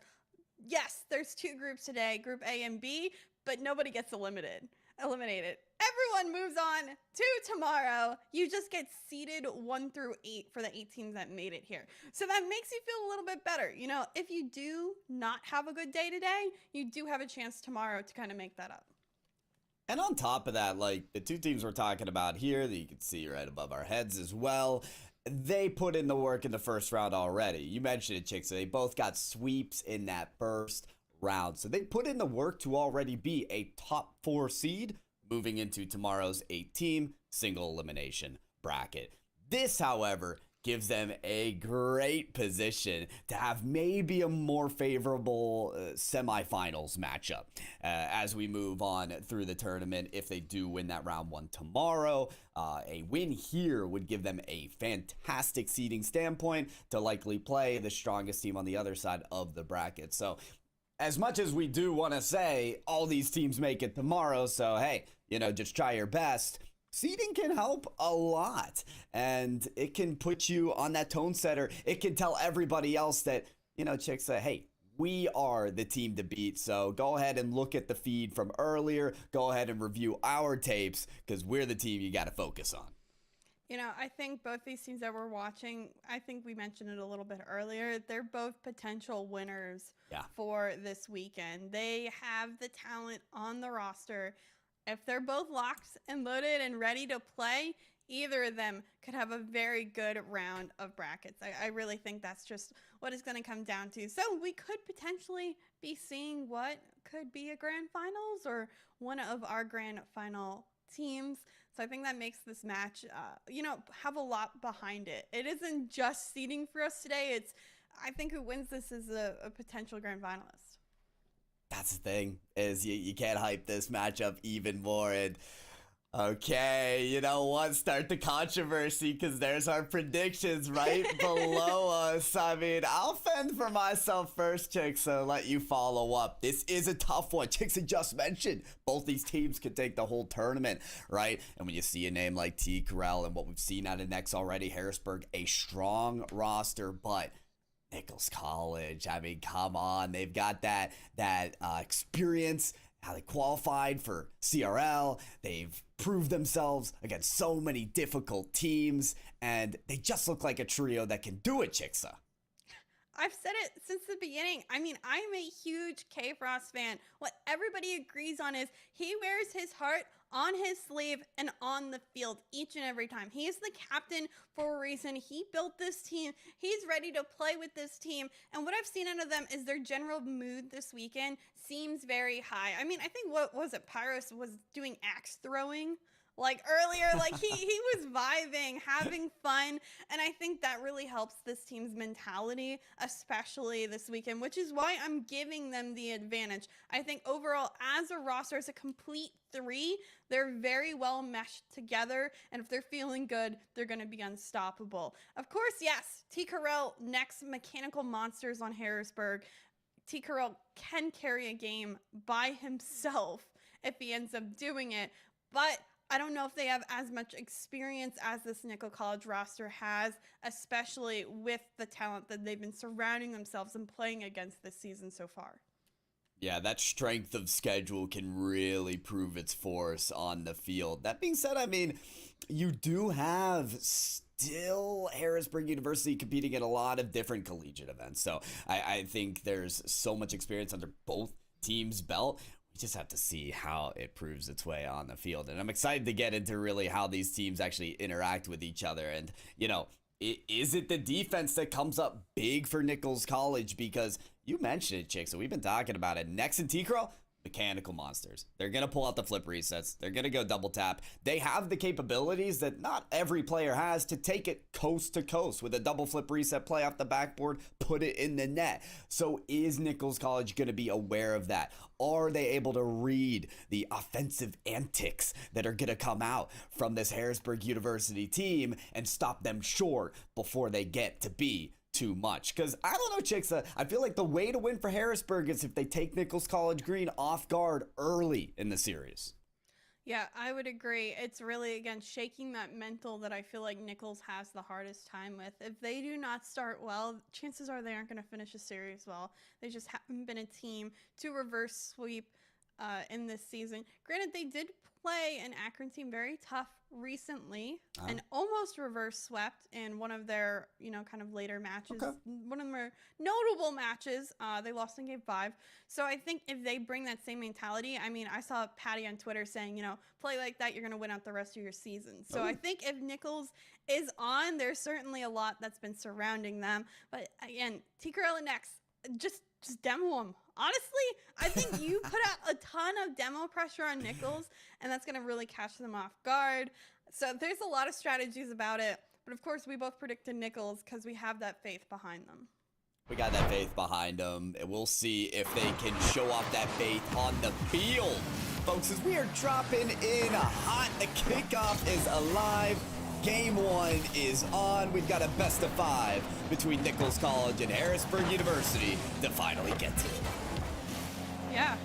S18: yes, there's two groups today, Group A and B, but nobody gets eliminated. Everyone moves on to tomorrow. You just get seeded 1 through 8 for the 8 teams that made it here. So that makes you feel a little bit better. You know, if you do not have a good day today, you do have a chance tomorrow to kind of make that up.
S19: And on top of that, like the two teams we're talking about here that you can see right above our heads as well, they put in the work in the first round already. You mentioned it, Chick, so they both got sweeps in that first round. So they put in the work to already be a top 4 seed moving into tomorrow's 8-team single elimination bracket. This, however, gives them a great position to have maybe a more favorable semifinals matchup as we move on through the tournament. If they do win that round 1 tomorrow, a win here would give them a fantastic seeding standpoint to likely play the strongest team on the other side of the bracket. So as much as we do want to say all these teams make it tomorrow, so hey, just try your best. seeding can help a lot, and it can put you on that tone setter. It can tell everybody else that, Chicks say, hey, we are the team to beat. So go ahead and look at the feed from earlier. Go ahead and review our tapes, because we're the team you got to focus on.
S18: I think both these teams that we're watching, I think we mentioned it a little bit earlier, they're both potential winners for this weekend. They have the talent on the roster. If they're both locked and loaded and ready to play, either of them could have a very good round of brackets. I really think that's just what it's going to come down to. So we could potentially be seeing what could be a grand finals or one of our grand final teams. So I think that makes this match, have a lot behind it. It isn't just seeding for us today. I think who wins this is a potential grand finalist.
S19: That's the thing, is you can't hype this matchup even more. And okay, you know what? Start the controversy, because there's our predictions right below us. I mean, I'll fend for myself first, Chicks, so let you follow up. This is a tough one. Chicks had just mentioned both these teams could take the whole tournament, right? And when you see a name like T. Carell and what we've seen out of Nex already, Harrisburg, a strong roster, but Nichols College, I mean, come on. They've got that experience, how they qualified for CRL. They've proved themselves against so many difficult teams, and they just look like a trio that can do it, Chicksa.
S18: I've said it since the beginning. I mean, I'm a huge K-Frost fan. What everybody agrees on is he wears his heart on his sleeve and on the field each and every time. He is the captain for a reason. He built this team. He's ready to play with this team. And what I've seen out of them is their general mood this weekend seems very high. I mean, I think, what was it? Pyros was doing axe throwing like earlier, like he was vibing, having fun. And I think that really helps this team's mentality, especially this weekend, which is why I'm giving them the advantage. I think overall, as a roster, as a complete three, they're very well meshed together. And if they're feeling good, they're going to be unstoppable. Of course, yes, T. Carell, next mechanical monsters on Harrisburg. T. Carell can carry a game by himself if he ends up doing it. But I don't know if they have as much experience as this Nichols College roster has, especially with the talent that they've been surrounding themselves and playing against this season so far.
S19: Yeah, that strength of schedule can really prove its force on the field. That being said, I mean, you do have still Harrisburg University competing at a lot of different collegiate events. So I think there's so much experience under both teams' belt. We just have to see how it proves its way on the field. And I'm excited to get into really how these teams actually interact with each other. And, is it the defense that comes up big for Nichols College? Because you mentioned it, Chick, so we've been talking about it. Nex and T-Crow, mechanical monsters. They're going to pull out the flip resets. They're going to go double tap. They have the capabilities that not every player has to take it coast to coast with a double flip reset play off the backboard, put it in the net. So is Nichols College going to be aware of that? Are they able to read the offensive antics that are going to come out from this Harrisburg University team and stop them short before they get to be too much? Because I don't know, Chicks, I feel like the way to win for Harrisburg is if they take Nichols College Green off guard early in the series.
S18: Yeah, I would agree. It's really, again, shaking that mental that I feel like Nichols has the hardest time with. If they do not start well, chances are they aren't going to finish a series well. They just haven't been a team to reverse sweep in this season. Granted, they did play an Akron team very tough recently and almost reverse swept in one of their, kind of later matches. Okay. One of their notable matches, they lost in game 5. So I think if they bring that same mentality, I mean, I saw Patty on Twitter saying, play like that, you're going to win out the rest of your season. So I think if Nichols is on, there's certainly a lot that's been surrounding them. But again, T. Carell and Nex, just demo them. Honestly, I think you put out a ton of demo pressure on Nichols, and that's going to really catch them off guard. So there's a lot of strategies about it. But of course, we both predicted Nichols because we have that faith behind them.
S19: We got that faith behind them, and we'll see if they can show off that faith on the field. Folks, as we are dropping in hot, the kickoff is alive. Game 1 is on. We've got a best of 5 between Nichols College and Harrisburg University to finally get to it.
S18: Yeah.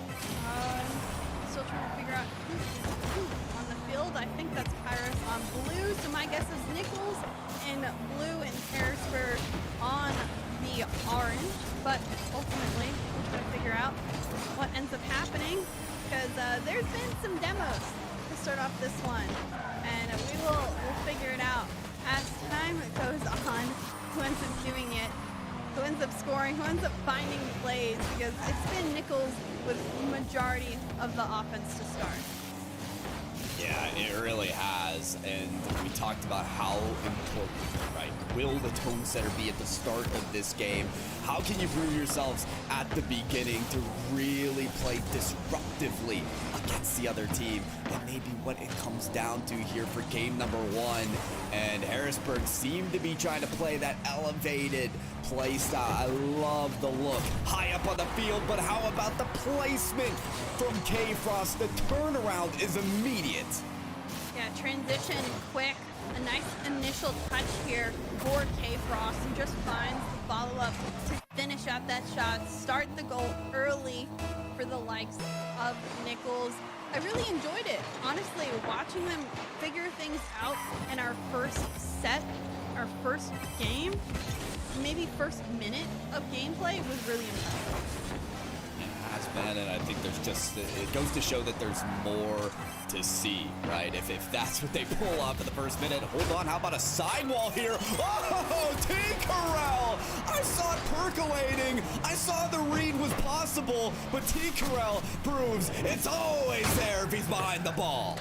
S18: Still trying to figure out who's on the field. midfield. I think that's Pyros on blue, so my guess is Nichols in blue and Harrisburg on the orange. But ultimately, we're trying to figure out what ends up happening, because there's been some demos to start off this one, and we'll figure it out as time goes on. Who ends up doing it? Who ends up scoring? Who ends up finding plays? Because it's been Nichols with majority of the offense to start.
S19: Yeah, it really has, and we talked about how important, right? Will the tone setter be at the start of this game? How can you prove yourselves at the beginning to really play disruptively against the other team? And maybe what it comes down to here for game number one. And Harrisburg seemed to be trying to play that elevated play style. I love the look high up on the field, but how about the placement from K-Frost? The turnaround is immediate.
S18: Yeah, transition quick. A nice initial touch here for K-Frost, who just finds the follow-up to finish out that shot, start the goal early for the likes of Nichols. I really enjoyed it, honestly, watching them figure things out in our first set, our first game, maybe first minute of gameplay was really impressive.
S19: It has been, and I think there's just, it goes to show that there's more to see, right? If that's what they pull off in the first minute. Hold on, how about a sidewall here? Oh, T. Corral! I saw it percolating. I saw the read was possible, but T. Corral proves it's always there if he's behind the ball.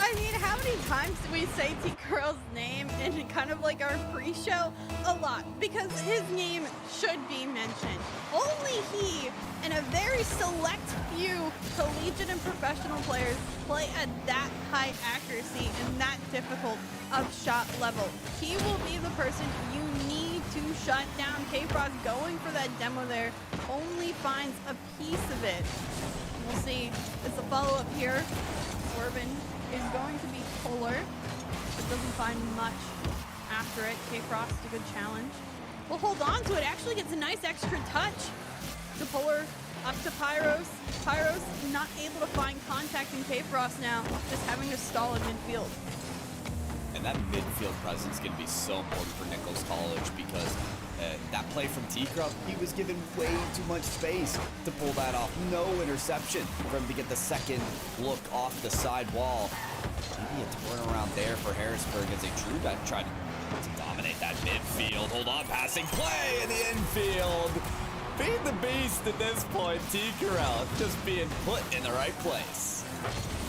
S18: I mean, how many times do we say T. Corral's name in kind of like our pre-show? A lot, because his name should be mentioned. Only he and a very select few collegiate and professional players play at that high accuracy and that difficult of shot level. He will be the person you need to shut down. K-Frost going for that demo there only finds a piece of it. We'll see. It's a follow-up here. Corbin is going to be Polar, but doesn't find much after it. K-Frost, a good challenge. We'll hold on to it. Actually gets a nice extra touch. To Polar, up to Pyros. Pyros not able to find contact in K-Frost now, just having to stall in midfield.
S19: And that midfield presence is going to be so important for Nichols College, because that play from T-Crow, he was given way too much space to pull that off. No interception for him to get the second look off the side wall. Maybe a turnaround there for Harrisburg as a true guy tried to dominate that midfield. Hold on, passing play in the infield. Feed the beast at this point. T-Corral just being put in the right place.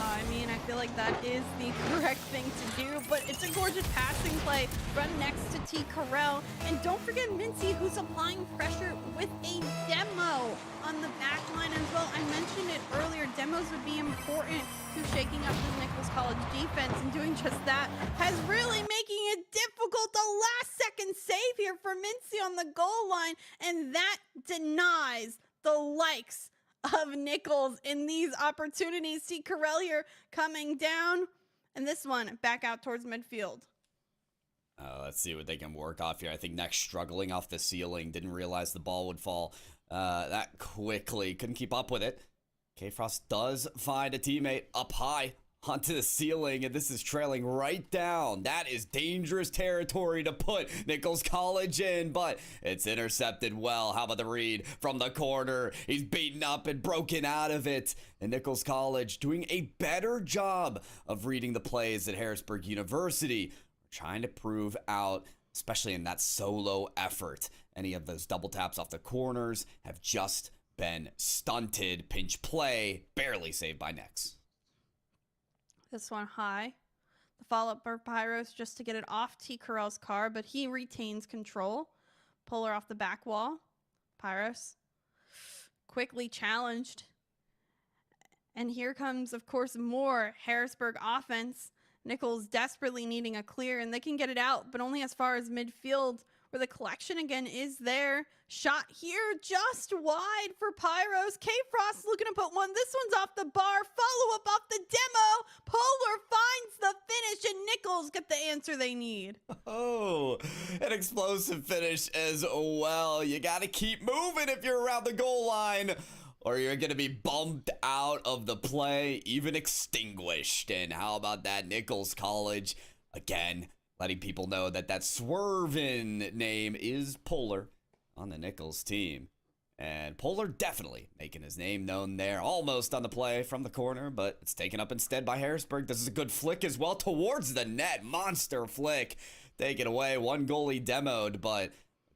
S18: I mean, I feel like that is the correct thing to do, but it's a gorgeous passing play run next to T. Corral. And don't forget Mincy, who's applying pressure with a demo on the back line as well. I mentioned it earlier, demos would be important to shaking up the Nichols College defense, and doing just that has really making it difficult. The last second save here for Mincy on the goal line, and that denies the likes of Nichols in these opportunities. See Corral here coming down, and this one back out towards midfield.
S19: Let's see what they can work off here. I think Next struggling off the ceiling. Didn't realize the ball would fall that quickly. Couldn't keep up with it. K-Frost does find a teammate up high onto the ceiling, and this is trailing right down. That is dangerous territory to put Nichols College in, but it's intercepted well. How about the read from the corner? He's beaten up and broken out of it. And Nichols College doing a better job of reading the plays at Harrisburg University. Trying to prove out, especially in that solo effort. Any of those double taps off the corners have just been stunted. Pinch play, barely saved by Nex.
S18: This one high. The follow-up for Pyros just to get it off T. Corral's car, but he retains control. Polar off the back wall. Pyros quickly challenged. And here comes, of course, more Harrisburg offense. Nichols desperately needing a clear, and they can get it out, but only as far as midfield, where the collection again is there. Shot here just wide for Pyros. K-Frost looking to put one. This one's off the bar. Follow up off the demo. Polar finds the finish, and Nichols get the answer they need.
S19: Oh, an explosive finish as well. You got to keep moving if you're around the goal line. or you're going to be bumped out of the play, even extinguished. And how about that? Nichols College, again, letting people know that that swerving name is Polar on the Nichols team. And Polar definitely making his name known there, almost on the play from the corner, but it's taken up instead by Harrisburg. This is a good flick as well towards the net. Monster flick. Take it away. One goalie demoed, but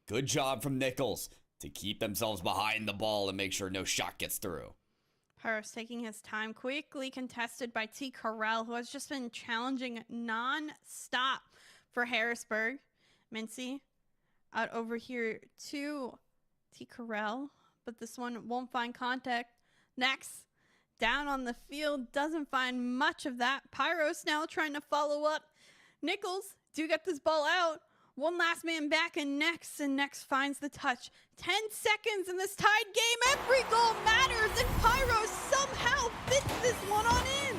S19: good job from Nichols to keep themselves behind the ball and make sure no shot gets through.
S18: Pyros taking his time, quickly contested by T. Carell, who has just been challenging non-stop for Harrisburg. Mincy out over here to T. Carell, but this one won't find contact. Next, down on the field, doesn't find much of that. Pyros now trying to follow up. Nichols do get this ball out. One last man back, and next finds the touch. 10 seconds in this tied game. Every goal matters, and Pyros somehow fits this one on in.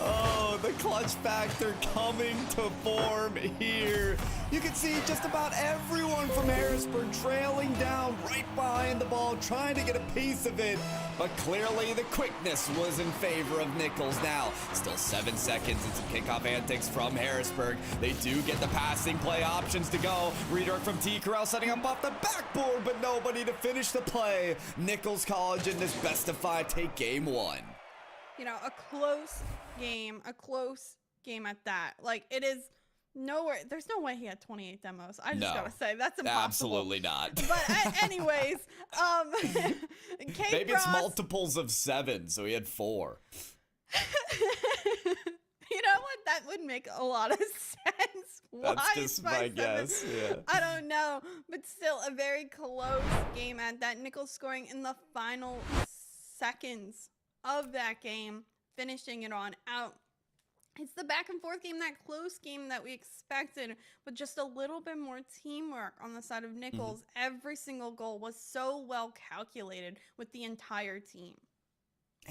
S19: Oh, the clutch factor coming to form here. You can see just about everyone from Harrisburg trailing down right behind the ball, trying to get a piece of it. But clearly the quickness was in favor of Nichols. Now, still 7 seconds and some kickoff antics from Harrisburg. They do get the passing play options to go. Redirect from T. Carell setting up off the backboard, but nobody to finish the play. Nichols College in this best of 5 take game 1.
S18: You know, a close game at that. Like, it is nowhere. There's no way he had 28 demos. I just gotta say, that's impossible.
S19: Absolutely not.
S18: But anyways,
S19: maybe it's multiples of 7, so he had 4.
S18: You know what? That would make a lot of sense.
S19: That's just my guess. Yeah.
S18: I don't know, but still a very close game at that. Nichols scoring in the final seconds of that game, finishing it on out. It's the back and forth game, that close game that we expected, but just a little bit more teamwork on the side of Nichols. Every single goal was so well calculated with the entire team.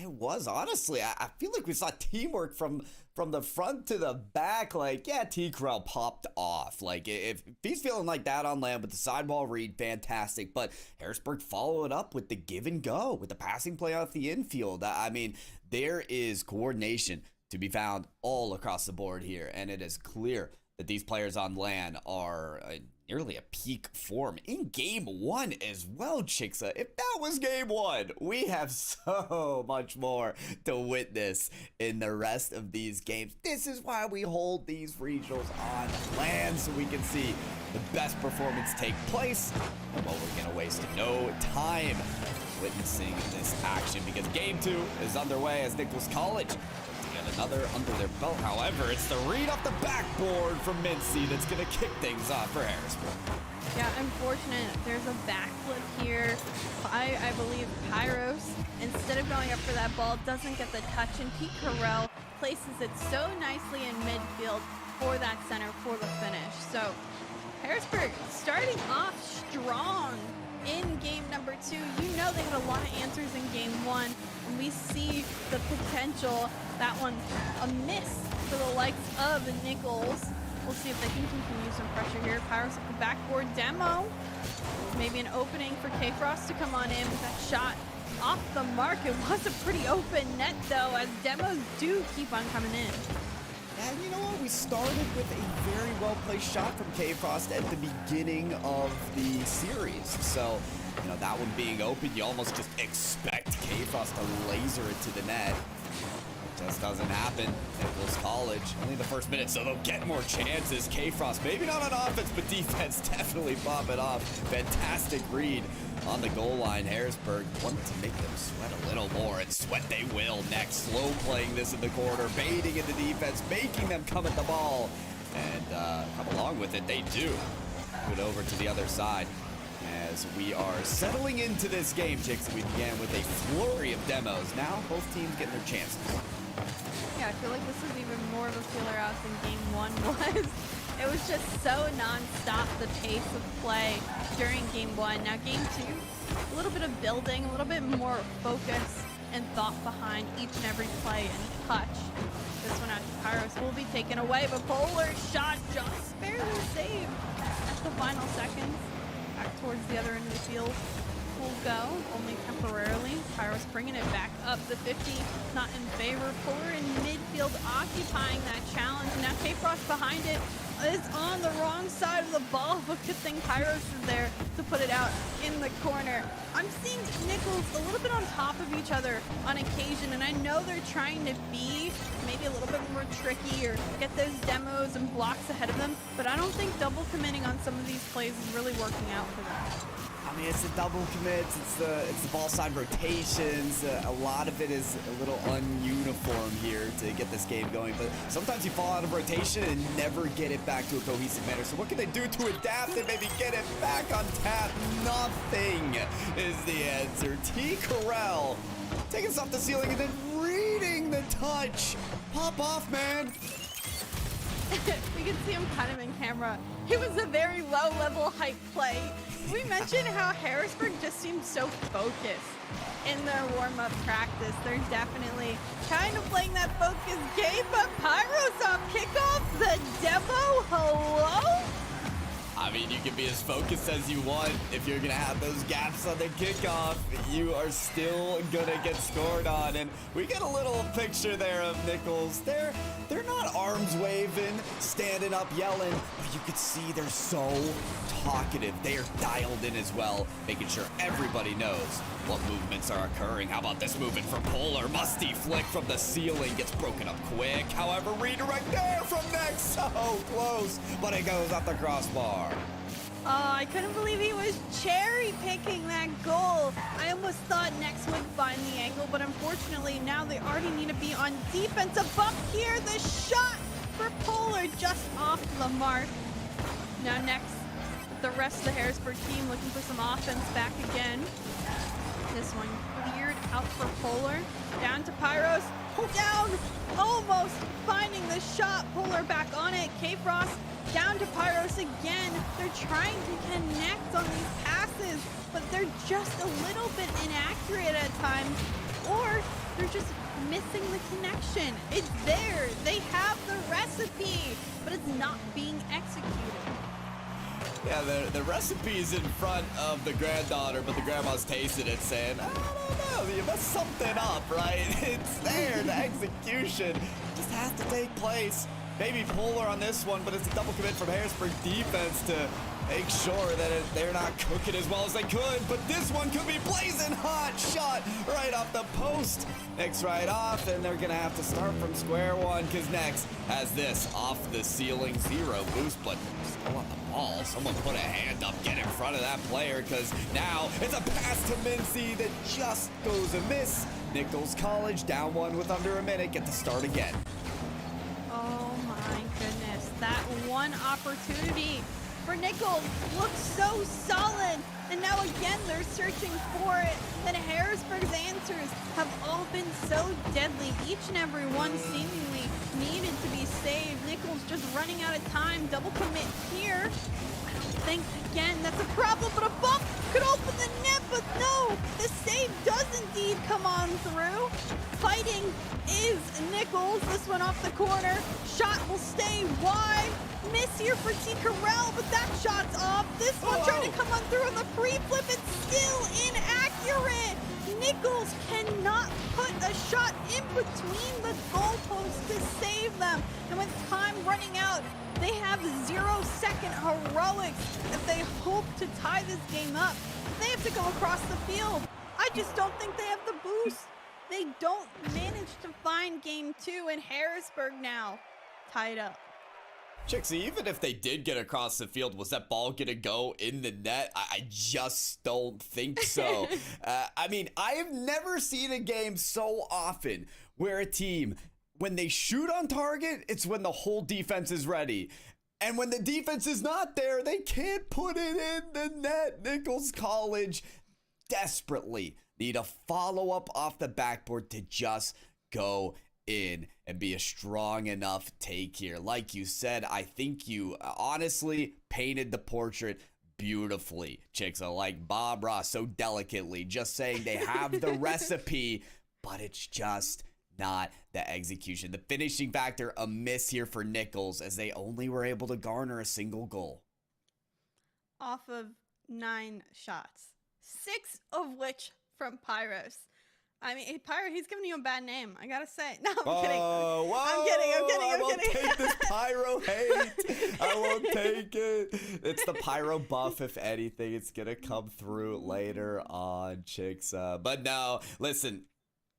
S19: It was, honestly. I feel like we saw teamwork from the front to the back. Like, yeah, T. Carell popped off. Like, if he's feeling like that on land with the sideball read, fantastic. But Harrisburg followed up with the give and go, with the passing play off the infield. I mean, there is coordination to be found all across the board here, and it is clear that these players on land are nearly a peak form in game 1 as well, Chicksa. If that was game 1, we have so much more to witness in the rest of these games. This is why we hold these regionals on land, so we can see the best performance take place. And well, we're gonna waste no time witnessing this action, because game 2 is underway as Nichols College get another under their belt. However, it's the read off the backboard from Mincy that's going to kick things off for Harrisburg.
S18: Yeah, unfortunate. There's a backflip here. I believe Pyros, instead of going up for that ball, doesn't get the touch, and Pete Carell places it so nicely in midfield for that center for the finish. So Harrisburg starting off strong in game number 2. You know they had a lot of answers in game 1, and we see the potential. That one a miss for the likes of Nichols. We'll see if they can continue some pressure here. Pyros at the backboard demo. Maybe an opening for K-Frost to come on in with that shot off the mark. It was a pretty open net though, as demos do keep on coming in.
S19: And you know what? We started with a very well-placed shot from K-Frost at the beginning of the series. So, you know, that one being open, you almost just expect K-Frost to laser it to the net. It just doesn't happen. Nichols College, only the first minute, so they'll get more chances. K-Frost, maybe not on offense, but defense definitely pop it off. Fantastic read on the goal line. Harrisburg wanted to make them sweat a little more, and sweat they will next. Slow playing this in the corner, baiting into defense, making them come at the ball, and come along with it. They do. Put it over to the other side as we are settling into this game, Chicks. We began with a flurry of demos. Now both teams getting their chances.
S18: Yeah, I feel like this is even more of a feeler out than game 1 was. It was just so non-stop, the pace of play during game 1. Now game 2, a little bit of building, a little bit more focus and thought behind each and every play and touch. This one out to Pyros will be taken away, but Polar's shot just barely saved at the final seconds. Back towards the other end of the field. will go, only temporarily. Pyros bringing it back up. The 50 not in favor. Polar in midfield occupying that challenge. Now K-Frost behind it is on the wrong side of the ball, but good thing Pyros is there to put it out in the corner. I'm seeing Nichols a little bit on top of each other on occasion, and I know they're trying to be maybe a little bit more tricky or get those demos and blocks ahead of them, but I don't think double committing on some of these plays is really working out for them.
S19: I mean, it's the double commits, it's the ball side rotations. A lot of it is a little ununiform here to get this game going, but sometimes you fall out of rotation and never get it back to a cohesive manner. So what can they do to adapt and maybe get it back on tap? Nothing is the answer. T. Corral taking us off the ceiling and then reading the touch. Pop off, man.
S18: We can see him kind of in camera. It was a very low-level hype play. We mentioned how Harrisburg just seemed so focused in their warm-up practice. They're definitely kind of playing that focus game, but Pyros on kickoff, the demo, hello?
S19: I mean, you can be as focused as you want. If you're gonna have those gaps on the kickoff, you are still gonna get scored on. And we get a little picture there of Nichols. They're not arms waving, standing up, yelling, but you could see they're so talkative. They are dialed in as well, making sure everybody knows what movements are occurring. How about this movement from Polar? Musty flick from the ceiling, gets broken up quick. However, redirect there from Next, so close, but it goes off the crossbar.
S18: Oh, I couldn't believe he was cherry picking that goal. I almost thought Next would find the angle, but unfortunately now they already need to be on defense. Up here, the shot for Polar just off the mark. Now Next, the rest of the Harrisburg team looking for some offense back again. This one cleared out for Polar. Down to Pyros. Down, almost finding the shot. Polar back on it. K-Frost down to Pyros again. They're trying to connect on these passes, but they're just a little bit inaccurate at times, or they're just missing the connection. It's there. They have the recipe, but it's not being executed.
S19: Yeah, the recipe's in front of the granddaughter, but the grandma's tasting it saying, I don't know, you messed something up, right? It's there, the execution just has to take place. Maybe Polar on this one, but it's a double commit from Harrisburg defense to make sure that they're not cooking as well as they could, but this one could be blazing hot. Shot right off the post. Next right off, and they're gonna have to start from square one because Next has this off the ceiling, 0 boost, but still on the ball. Someone put a hand up, get in front of that player, because now it's a pass to Mincy that just goes amiss. Nichols College down one with under a minute, get to start again.
S18: Oh my goodness, that one opportunity for Nichols looks so solid, and now again they're searching for it. And Harrisburg's answers have all been so deadly, each and every one seemingly needed to be saved. Nichols just running out of time, double commit here. I don't think, again, that's a problem, but a bump could open the net, but no, the save does indeed come on through. Fighting is Nichols. This one off the corner. Shot will stay wide. Miss here for T. Corral, but that shot's off. This one trying to come on through on the pre-flip. It's still inaccurate. Nichols cannot put a shot in between the goalposts to save them. And with time running out, they have 0-second heroics if they hope to tie this game up. They have to go across the field. I just don't think they have the boost. They don't manage to find game 2, and Harrisburg now tied up.
S19: Chixie, even if they did get across the field, was that ball gonna go in the net? I just don't think so. I mean, I have never seen a game so often where a team, when they shoot on target, it's when the whole defense is ready. And when the defense is not there, they can't put it in the net. Nichols College desperately need a follow-up off the backboard to just go in and be a strong enough take here. Like you said, I think you honestly painted the portrait beautifully, Chixa, like Bob Ross so delicately, just saying they have the recipe, but it's just not the execution. The finishing factor a miss here for Nichols as they only were able to garner a single goal.
S18: Off of 9 shots. 6 of which from Pyros. I mean, Pyro, he's giving you a bad name, I gotta say. No, I'm kidding. I'm kidding.
S19: I won't take this Pyro hate. I won't take it. It's the Pyro buff, if anything. It's going to come through later on, chicks. But no, listen,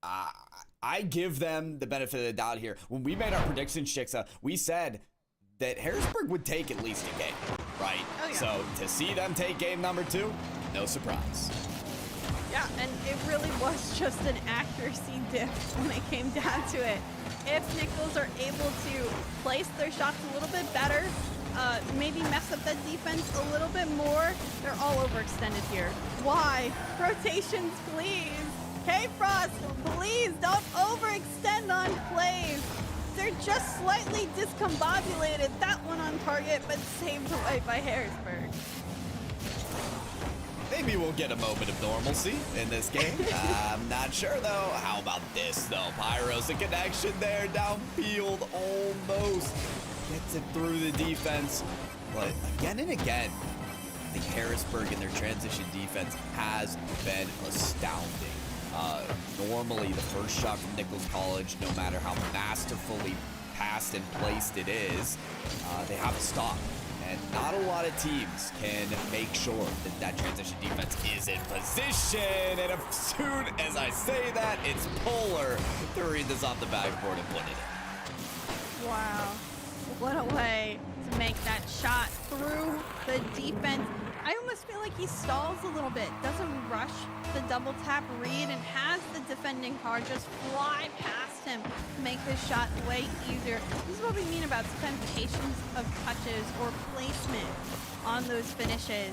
S19: I give them the benefit of the doubt here. When we made our predictions, chicks, we said that Harrisburg would take at least a game, right?
S18: Oh, yeah.
S19: So to see them take game number 2, no surprise.
S18: Yeah, and it really was just an accuracy dip when it came down to it. If Nichols are able to place their shots a little bit better, maybe mess up that defense a little bit more, they're all overextended here. Why? Rotations, please. K-Frost, please don't overextend on plays. They're just slightly discombobulated. That one on target, but saved away by Harrisburg.
S19: Maybe we'll get a moment of normalcy in this game. I'm not sure, though. How about this, though? Pyros, a connection there downfield, almost gets it through the defense. But again and again, I think Harrisburg and their transition defense has been astounding. Normally, the first shot from Nichols College, no matter how masterfully passed and placed it is, they have a stop. And not a lot of teams can make sure that that transition defense is in position. And as soon as I say that, it's Polar to read this off the backboard and put it in.
S18: Wow. What a way to make that shot through the defense. I almost feel like he stalls a little bit, doesn't rush the double tap read, and has the defending card just fly past him to make this shot way easier. This is what we mean about temptations of touches or placement on those finishes.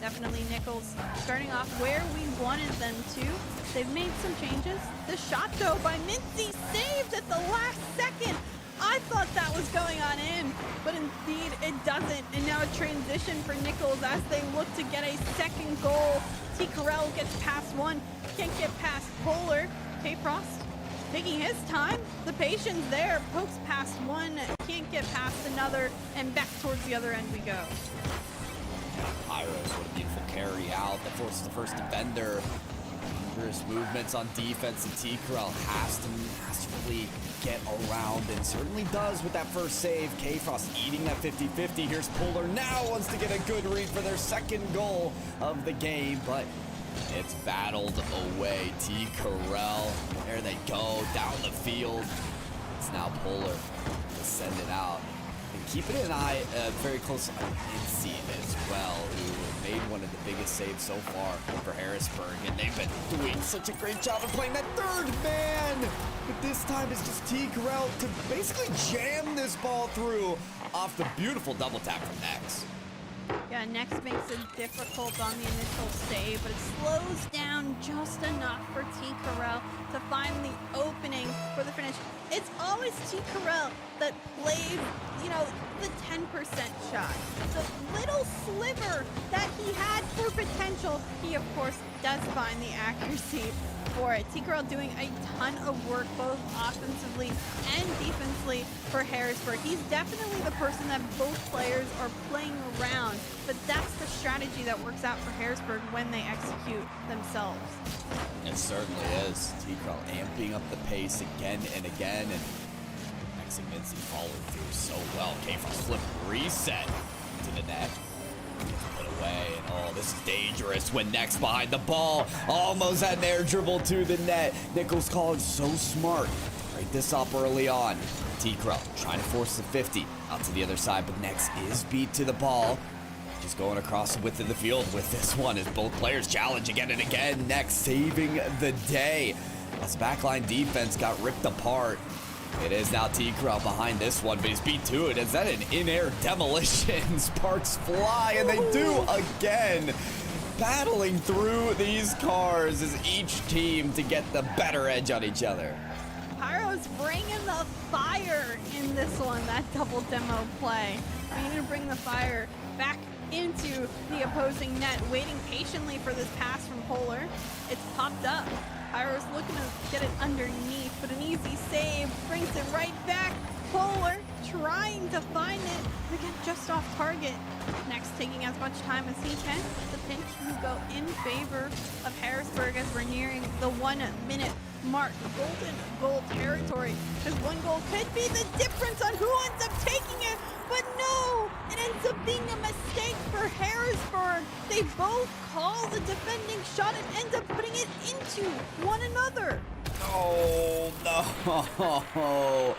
S18: Definitely Nichols starting off where we wanted them to. They've made some changes. The shot, though, by Mincy, saved at the last second. I thought that was going on in, but indeed it doesn't. And now a transition for Nichols as they look to get a second goal. T. Carell gets past one, can't get past Polar. K-Frost taking his time. The patience there, pokes past one, can't get past another, and back towards the other end we go.
S19: Pyros, what a beautiful carry out that forces the first defender. Dangerous movements on defense, and T. Carell has to masterfully get around, and certainly does with that first save. K-Frost eating that 50-50. Here's Polar, now wants to get a good read for their second goal of the game, but it's battled away. T. Carell, there they go, down the field. It's now Polar to send it out. And keeping an eye very close on Mincy as well, who made one of the biggest saves so far for Harrisburg, and they've been doing such a great job of playing that third man. But this time it's just T. Carell to basically jam this ball through off the beautiful double tap from Nex.
S18: Yeah, Nex makes it difficult on the initial save, but it slows down just enough for T. Carell to find the opening for the finish. It's always T. Carell that plays, you know, the 10% shot. The little sliver that he had for potential, he of course does find the accuracy for it. T. Carell doing a ton of work both offensively and defensively for Harrisburg. He's definitely the person that both players are playing around, but that's the strategy that works out for Harrisburg when they execute themselves.
S19: It certainly is. T. Carell amping up the pace again and again, and Nex and Mincy followed through so well. K-Frost flip reset to the net. Put away, and oh, this is dangerous when Nex behind the ball. Almost had an air dribble to the net. Nichols College so smart. Break this up early on. T. Carell trying to force the 50 out to the other side, but Nex is beat to the ball. Just going across the width of the field with this one as both players challenge again and again. Nex saving the day as backline defense got ripped apart. It is now T. Carell behind this one, but he's beat to it. Is that an in-air demolition? Sparks fly, and they do again. Battling through these cars as each team to get the better edge on each other.
S18: Pyro's bringing the fire in this one, that double demo play. We need to bring the fire back into the opposing net, waiting patiently for this pass from Polar. It's popped up. Pyro's looking to get it underneath, but an easy save brings it right back Polar trying to find it, again, just off target. Next, taking as much time as he can. The pinch will go in favor of Harrisburg as we're nearing the 1 minute mark. Golden goal territory, because 1 goal could be the difference on who ends up taking it, but no, it ends up being a mistake for Harrisburg. They both call the defending shot and end up putting it into one another.
S19: Oh no!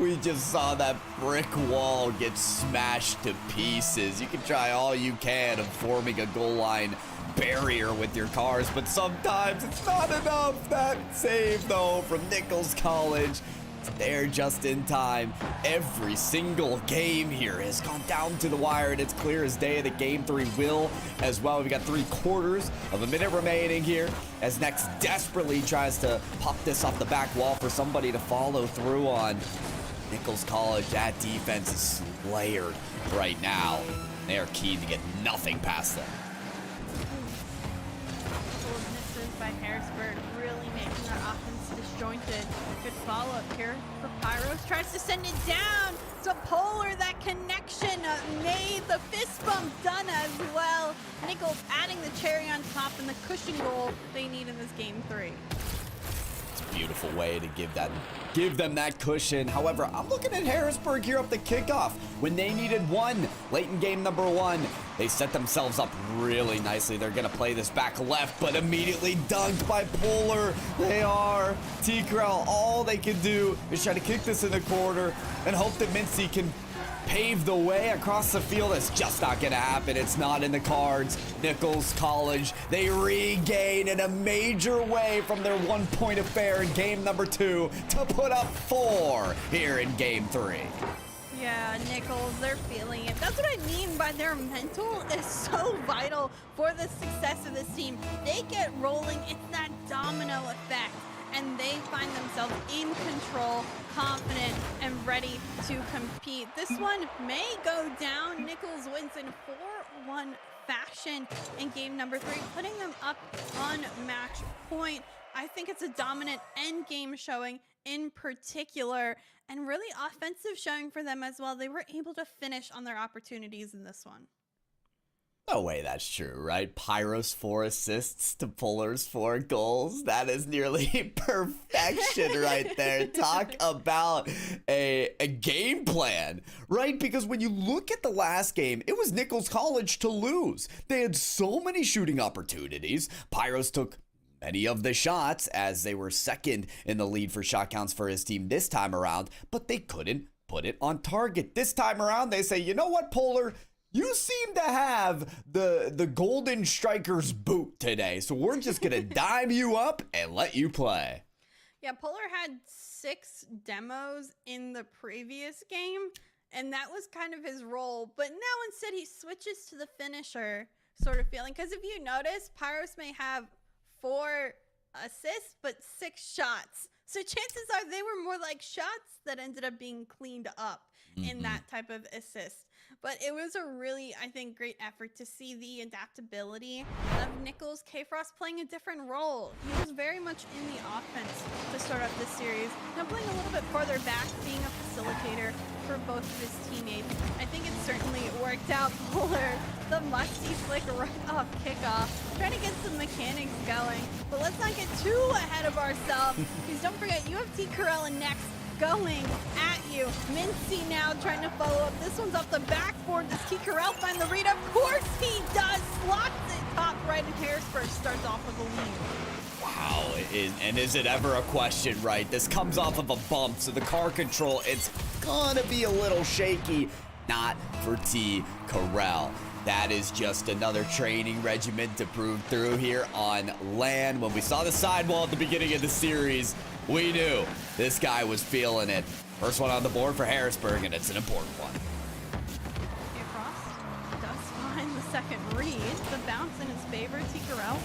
S19: We just saw that brick wall get smashed to pieces. You can try all you can of forming a goal line barrier with your cars, but sometimes it's not enough. That save though from Nichols College, it's there just in time. Every single game here has gone down to the wire, and it's clear as day that game 3 will as well. We've got 3/4 of a minute remaining here as Next desperately tries to pop this off the back wall for somebody to follow through on. Nichols College, that defense is layered right now. They are keen to get nothing past them.
S18: Misses by Harrisburg, really making their offense disjointed. Good follow-up here for Pyros. Tries to send it down to Polar. That connection made the fist bump done as well. Nichols adding the cherry on top and the cushion goal they need in this game 3.
S19: Beautiful way to give them that cushion. However, I'm looking at Harrisburg here up the kickoff. When they needed 1 late in game number 1, they set themselves up really nicely. They're gonna play this back left, but immediately dunked by Polar. They are. T-Corral, all they can do is try to kick this in the corner and hope that Mincy can pave the way across the field. It's just not gonna happen. It's not in the cards. Nichols College, they regain in a major way from their 1-point affair in game number 2 to put up 4 here in game 3.
S18: Yeah, Nichols, they're feeling it. That's what I mean by their mental is so vital for the success of this team. They get rolling, it's that domino effect, and they find themselves in control, confident, and ready to compete. This one may go down. Nichols wins in 4-1 fashion in game number 3, putting them up on match point. I think it's a dominant end game showing in particular, and really offensive showing for them as well. They were able to finish on their opportunities in this one.
S19: No way that's true, right? Pyros 4 assists to Polar's 4 goals. That is nearly perfection right there. Talk about a game plan, right? Because when you look at the last game, it was Nichols College to lose. They had so many shooting opportunities. Pyros took many of the shots as they were second in the lead for shot counts for his team this time around, but they couldn't put it on target. This time around, they say, you know what, Polar? You seem to have the golden striker's boot today, so we're just going to dime you up and let you play.
S18: Yeah, Polar had 6 demos in the previous game, and that was kind of his role. But now instead he switches to the finisher sort of feeling. Because if you notice, Pyros may have 4 assists, but 6 shots. So chances are they were more like shots that ended up being cleaned up in that type of assist. But it was a really, I think, great effort to see the adaptability of Nichols K-Frost playing a different role. He was very much in the offense to start off this series. Now playing a little bit farther back, being a facilitator for both of his teammates. I think it certainly worked out. Polar, the musty flick right off kickoff, trying to get some mechanics going. But let's not get too ahead of ourselves, because don't forget, you have T. Corella next going at you. Mincy now trying to follow up. This one's off the backboard. Does T. Corell find the read? Of course he does. Slots it top right, and Harrisburg starts off with a lead.
S19: Wow, and is it ever a question, right? This comes off of a bump, so the car control, it's gonna be a little shaky. Not for T. Corell. That is just another training regimen to prove through here on land. When we saw the sidewall at the beginning of the series, we knew this guy was feeling it. First one on the board for Harrisburg, and it's an important one.
S18: Frost does find the second read. The bounce in his favor. T. Corell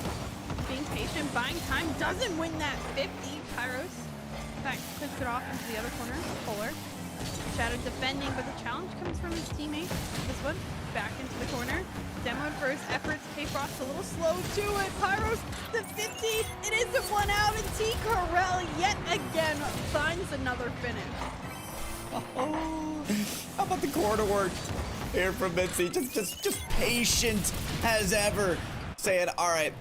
S18: being patient, buying time, doesn't win that 50. Pyros, in fact, puts it off into the other corner. Polar. Shadow defending, but the challenge comes from his teammate. This one back into the corner. Demoed for his efforts. K-Frost a little slow to it. Pyros, the 50. It isn't one out, and T. Corell yet again finds another finish.
S19: How about the corner work here from Mitzi? Just patient as ever. Saying, all right,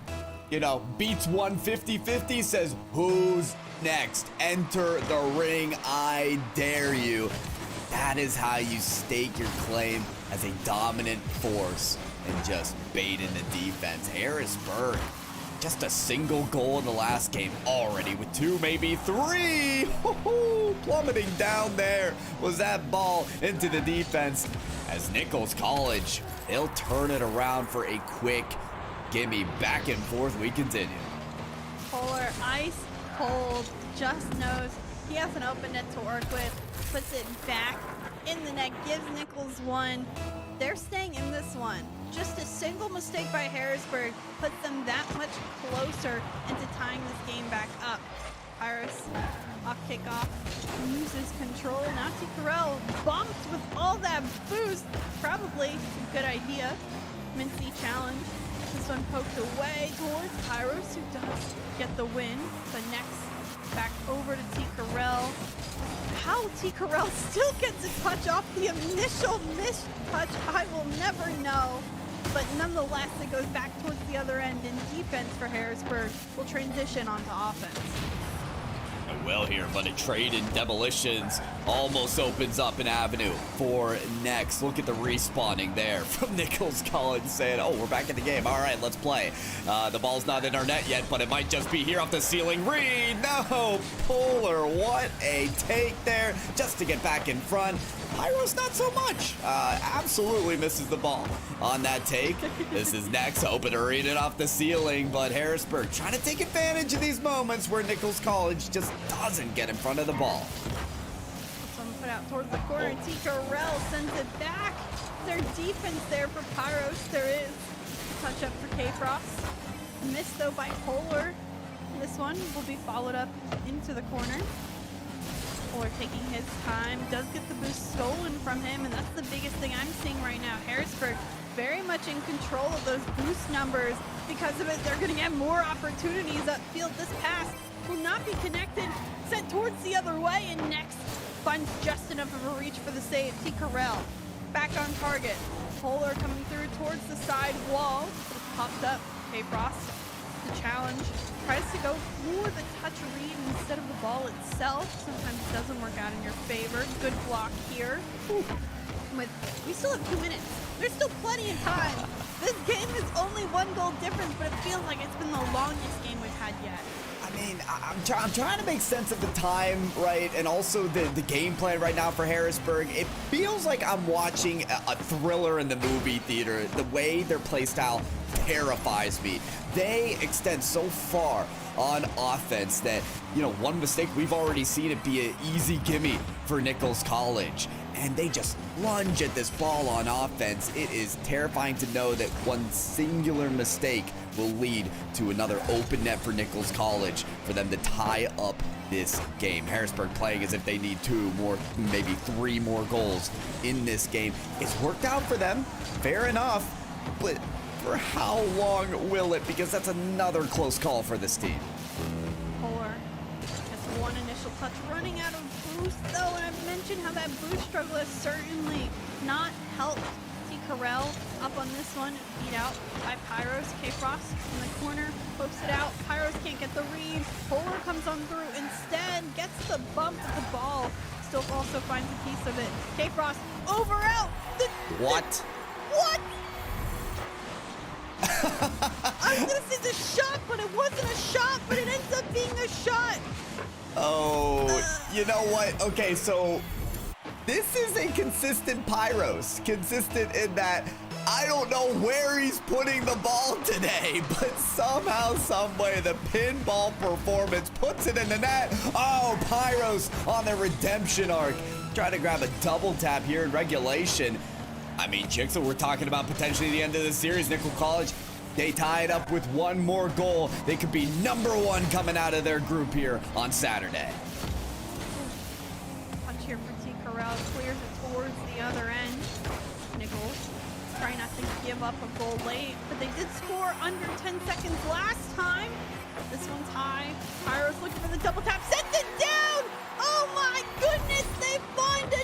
S19: you know, beats 150-50, says, who's next? Enter the ring, I dare you. That is how you stake your claim as a dominant force and just bait in the defense. Harrisburg, just a single goal in the last game already with 2, maybe 3. Plummeting down there was that ball into the defense as Nichols College, they'll turn it around for a quick gimme. Back and forth we continue.
S18: Polar ice cold, just knows he has an open net to work with, puts it back in the net, gives Nichols one. They're staying in this one. Just a single mistake by Harrisburg puts them that much closer into tying this game back up. Iris off kickoff, loses control. Now T. Carell bumped with all that boost. Probably a good idea. Mincy challenge. This one poked away towards Pyros, who does get the win. But next, back over to T. Carell. How T. Carell still gets a touch off the initial missed touch, I will never know. But nonetheless, it goes back towards the other end, and defense for Harrisburg will transition onto offense.
S19: Well here, but a trade in demolitions almost opens up an avenue for next. Look at the respawning there from Nichols College saying, oh, we're back in the game. All right, let's play. The ball's not in our net yet, but it might just be here off the ceiling. Reed, no, Polar, what a take there just to get back in front. Pyro's not so much. Absolutely misses the ball on that take. This is next, hoping to read it off the ceiling, but Harrisburg trying to take advantage of these moments where Nichols College just doesn't get in front of the ball.
S18: Someone put out towards the corner. T. Carell sends it back. Their defense there for Pyros. There is touch up for K-Frost. Missed though by Polar. This one will be followed up into the corner. Polar taking his time, does get the boost stolen from him, and that's the biggest thing I'm seeing right now. Harrisburg very much in control of those boost numbers. Because of it, they're going to get more opportunities upfield. This pass will not be connected, sent towards the other way, and next finds just enough of a reach for the save. T. Carell back on target. Polar coming through towards the side wall. It's popped up. K-Frost, the challenge, tries to go for the touch read instead of the ball itself. Sometimes it doesn't work out in your favor. Good block here. We still have 2 minutes. There's still plenty of time. This game is only 1 goal difference, but it feels like it's been the longest game we've had yet.
S19: I mean, I'm trying to make sense of the time, right? And also the game plan right now for Harrisburg. It feels like I'm watching a thriller in the movie theater. The way their play style terrifies me. They extend so far on offense that, you know, one mistake, we've already seen it be an easy gimme for Nichols College. And they just lunge at this ball on offense. It is terrifying to know that one singular mistake will lead to another open net for Nichols College for them to tie up this game. Harrisburg playing as if they need 2 more, maybe 3 more goals in this game. It's worked out for them, fair enough, but for how long will it? Because that's another close call for this team.
S18: Polar, just one initial touch, running out of boost though, and I've mentioned how that boost struggle has certainly not helped T. Carell up on this one, beat out by Pyros. K-Frost in the corner, pokes it out. Pyros can't get the read. Polar comes on through instead, gets the bump of the ball, still also finds a piece of it. K-Frost over out.
S19: What?
S18: I was gonna say the shot, but it wasn't a shot, but it ends up being a shot.
S19: Oh, you know what? Okay, so this is a consistent Pyros. Consistent in that I don't know where he's putting the ball today, but somehow, someway, the pinball performance puts it in the net. Oh, Pyros on the redemption arc. Trying to grab a double tap here in regulation. I mean, Jigsaw, we're talking about potentially the end of the series. Nichols College, they tie it up with 1 more goal. They could be #1 coming out of their group here on Saturday.
S18: Punch here for T. Carell, clears it towards the other end. Nichols trying not to give up a goal late, but they did score under 10 seconds last time. This one's high. Pyros looking for the double tap, sends it down! Oh my goodness, they find a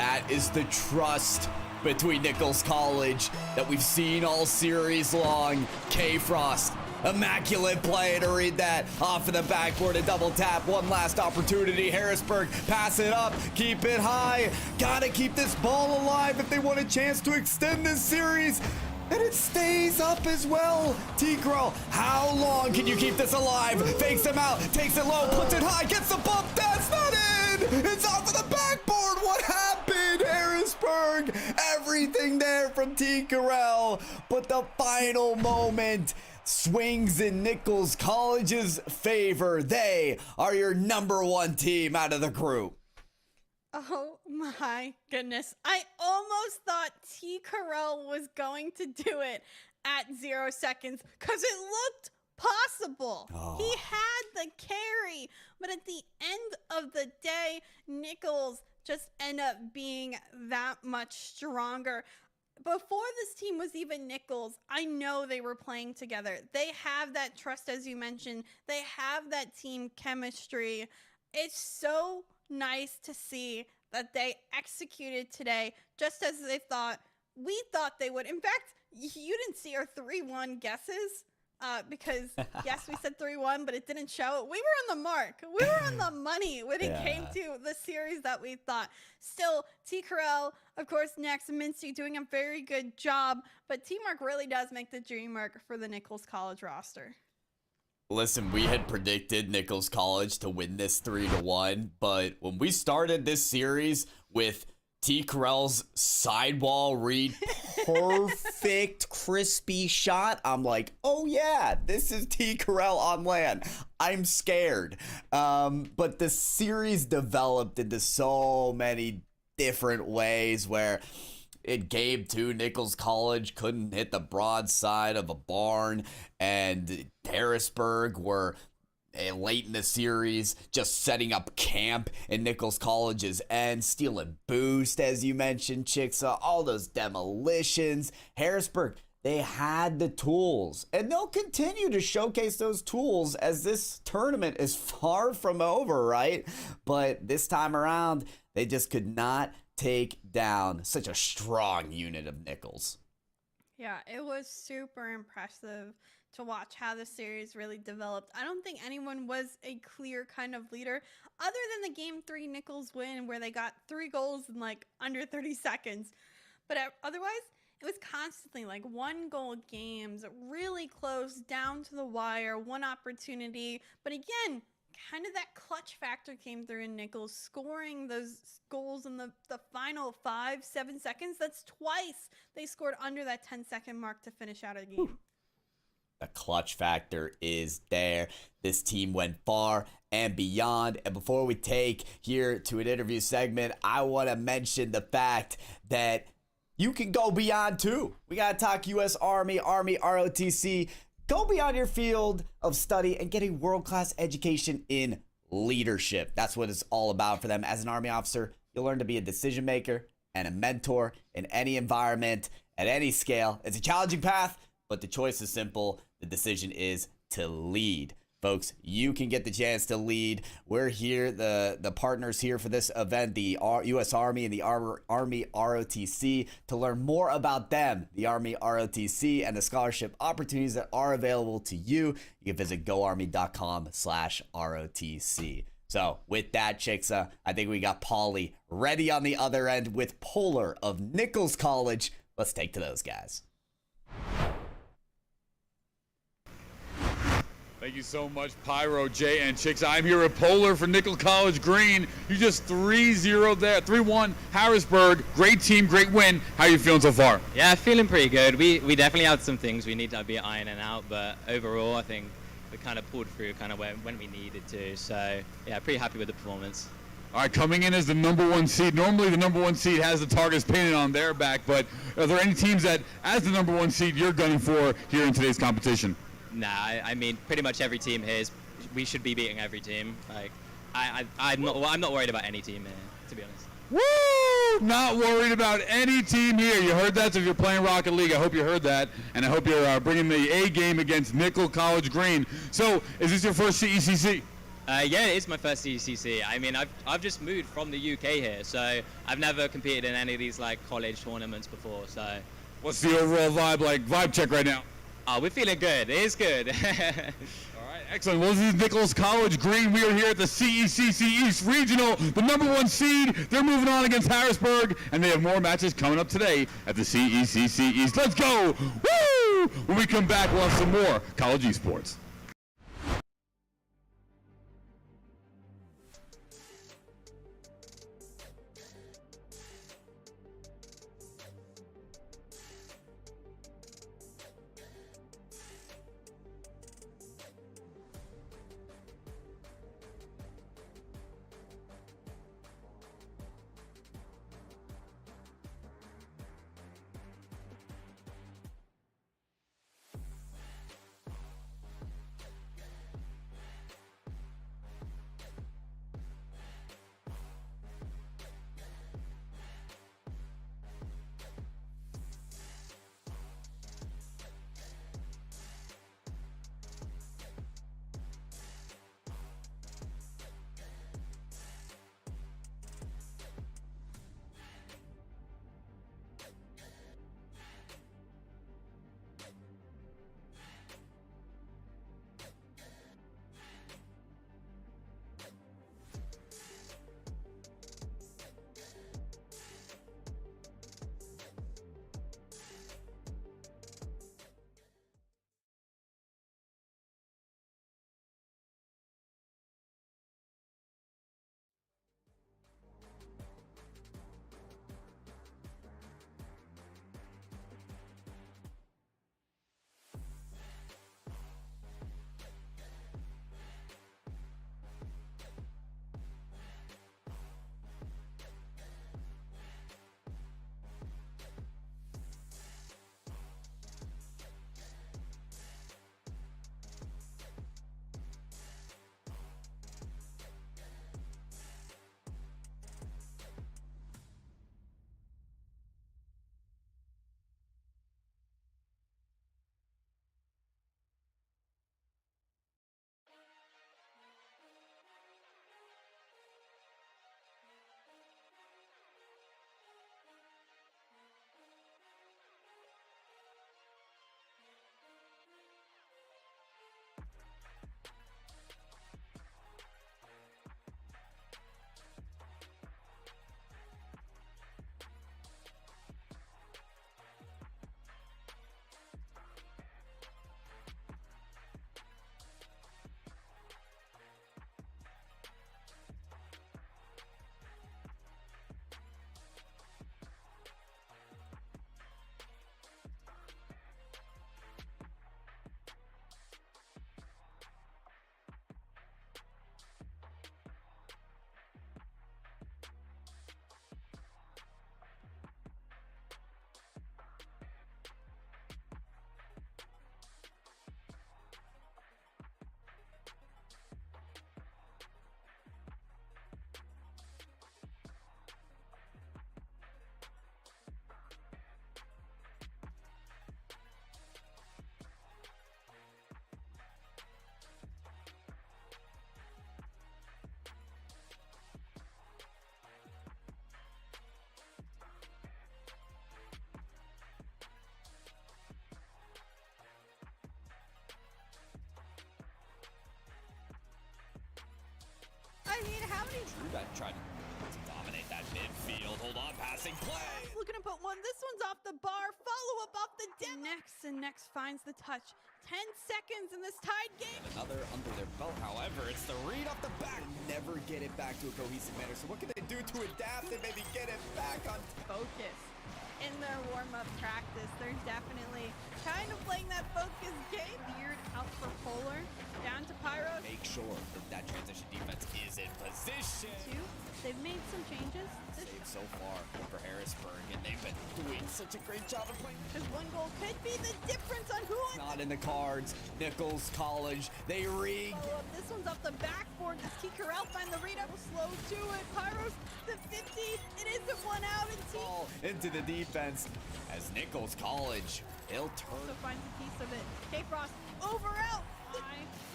S19: that is the trust between Nichols College that we've seen all series long. K-Frost, immaculate play to read that off of the backboard and double tap. One last opportunity. Harrisburg, pass it up, keep it high. Gotta keep this ball alive if they want a chance to extend this series. And it stays up as well. T-Crow, how long can you keep this alive? Fakes him out, takes it low, puts it high, gets the bump. That's not in. It's off of the backboard. What happened, Harrisburg? Everything there from T. Carell. But the final moment swings in Nichols College's favor. They are your #1 team out of the group.
S18: Oh my goodness. I almost thought T. Carell was going to do it at 0 seconds because it looked possible. He had the carry, but at the end of the day, Nichols just ended up being that much stronger. Before this team was even Nichols, I know they were playing together. They have that trust, as you mentioned. They have that team chemistry. It's so nice to see that they executed today just as we thought they would. In fact, you didn't see our 3-1 guesses because, yes, we said 3-1, but it didn't show. We were on the mark. We were on the money when it came to the series that we thought. Still, T. Carell, of course, next. Mincy doing a very good job, but T-Mark really does make the dream mark for the Nichols College roster.
S19: Listen, we had predicted Nichols College to win this 3-1, but when we started this series with T. Carell's sidewall read, perfect crispy shot, I'm like, oh yeah, this is T. Carell on land. I'm scared. But the series developed into so many different ways where in game 2, Nichols College couldn't hit the broadside of a barn, and Harrisburg were late in the series just setting up camp in Nichols College's end, stealing boost, as you mentioned, Chicksaw, all those demolitions. Harrisburg, they had the tools, and they'll continue to showcase those tools as this tournament is far from over, right? But this time around, they just could not take down such a strong unit of Nichols.
S18: Yeah, it was super impressive to watch how the series really developed. I don't think anyone was a clear kind of leader other than the Game 3 Nichols win where they got 3 goals in like under 30 seconds. But otherwise, it was constantly like 1-goal games, really close, down to the wire, one opportunity. But again, kind of that clutch factor came through in Nichols, scoring those goals in the final 5-7 seconds. That's twice they scored under that 10-second mark to finish out a game.
S19: The clutch factor is there. This team went far and beyond. And before we take here to an interview segment, I want to mention the fact that you can go beyond too. We got to talk U.S. Army, Army ROTC. Go beyond your field of study and get a world-class education in leadership. That's what it's all about for them. As an Army officer, you'll learn to be a decision maker and a mentor in any environment, at any scale. It's a challenging path, but the choice is simple. The decision is to lead. Folks, you can get the chance to lead. We're here, the partners here for this event, the U.S. Army and the Army ROTC. To learn more about them, the Army ROTC, and the scholarship opportunities that are available to you, you can visit goarmy.com/ROTC. So with that, Chicksa, I think we got Paulie ready on the other end with Polar of Nichols College. Let's take to those guys.
S10: Thank you so much, Pyro, Jay, and Chicks. I'm here at Polar for Nichols College Green. You just 3-0 there, 3-1 Harrisburg. Great team, great win. How are you feeling so far?
S7: Yeah, feeling pretty good. We definitely had some things we need to be ironing out, but overall, I think we kind of pulled through kind of when we needed to. So, yeah, pretty happy with the performance.
S10: All right, coming in as the #1 seed. Normally, the #1 seed has the targets painted on their back, but are there any teams that, as the #1 seed, you're gunning for here in today's competition?
S7: Nah, I mean, pretty much every team here we should be beating every team. Like, I'm not worried about any team here, to be honest.
S10: Woo! Not worried about any team here. You heard that? So if you're playing Rocket League, I hope you heard that, and I hope you're bringing the A game against Nichols College Green. So, is this your first CECC?
S7: Yeah, it is my first CECC. I mean, I've just moved from the UK here, so I've never competed in any of these like college tournaments before. So,
S10: what's the overall vibe like? Vibe check right now.
S7: Oh, we're feeling good. It is good.
S10: All right, excellent. Well, this is Nichols College Green. We are here at the CECC East Regional, the #1 seed. They're moving on against Harrisburg, and they have more matches coming up today at the CECC East. Let's go! Woo! When we come back, we'll have some more college esports.
S18: I mean, how many...
S19: Trying to dominate that midfield. Hold on, passing play.
S18: Looking to put one. This one's off the bar. Follow up off the dip. Next finds the touch. 10 seconds in this tied game.
S19: Another under their belt, however, it's the read off the back. Never get it back to a cohesive manner. So what can they do to adapt and maybe get it back on
S18: focus? In their warm-up practice, they're definitely kind of playing that focus game. Beard out for Polar, down to Pyro.
S19: Make sure that that transition defense is in position.
S18: They've made some changes.
S19: Saved so far for Harrisburg, and they've been doing such a great job of playing.
S18: Because one goal could be the difference on who.
S19: Not in the cards. Nichols College, they rigged.
S18: Follow up. This one's off the backboard. Does Kikarel find the read up? Slow to it. Pyro's the 50. It isn't one out. And
S19: ball into the defense as Nichols College. He'll turn.
S18: Also finds a piece of it. K-Frost over out.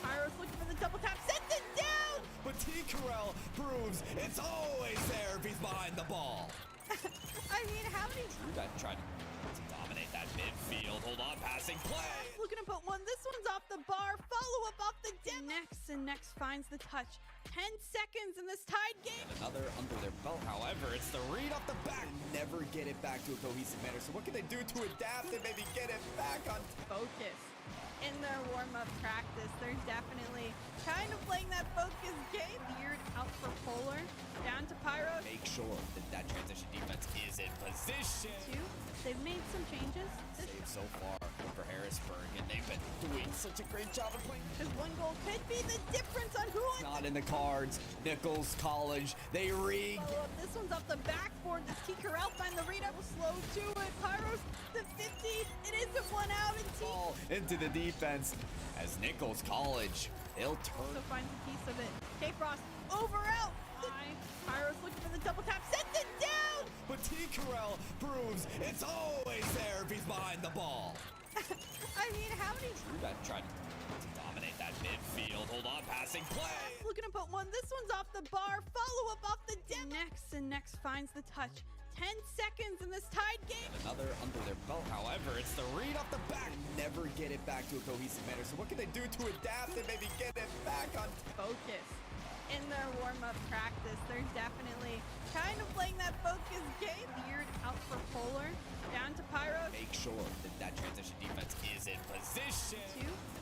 S18: Pyro's looking for the double tap. Sends it down.
S19: But T. Carell proves it's always there if he's behind the ball.
S18: I mean, how many...
S19: That trying to dominate that midfield. Hold on, passing play.
S18: Looking to put one. This one's off the bar. Follow up off the dim. Next finds the touch. 10 seconds in this tied game.
S19: Another under their belt, however, it's the read off the back. Never get it back to a cohesive manner. So what can they do to adapt and maybe get it back on
S18: focus? In their warm-up practice, they're definitely kind of playing that focus game. Beard out for Polar, down to Pyro.
S19: Make sure that transition defense is in position.
S18: They've made some changes.
S19: Save so far for Harrisburg, and they've been doing such a great job of playing.
S18: Because one goal could be the difference on who wins.
S19: Not in the cards. Nichols College, they rigged.
S18: This one's off the backboard. Does T. Carell find the read? Will slow to it. Pyros, the 50. It isn't one out, and T.
S19: Ball into the defense as Nichols College, they'll turn.
S18: Also finds a piece of it. K-Frost, over out. Pyros looking for the double tap. Sends it down.
S19: But T. Carell proves it's always there if he's behind the ball.
S18: I mean, how many...
S19: That trying to dominate that midfield. Hold on, passing play.
S18: Looking to put one. This one's off the bar. Follow up off the dim. Next finds the touch. 10 seconds in this tied game.
S19: Another under their belt, however, it's the read off the back. Never get it back to a cohesive manner. So what can they do to adapt and maybe get it back on
S18: focus? In their warm-up practice, they're definitely kind of playing that focus game. Beard out for Polar, down to Pyro.
S19: Make sure that transition defense is in position.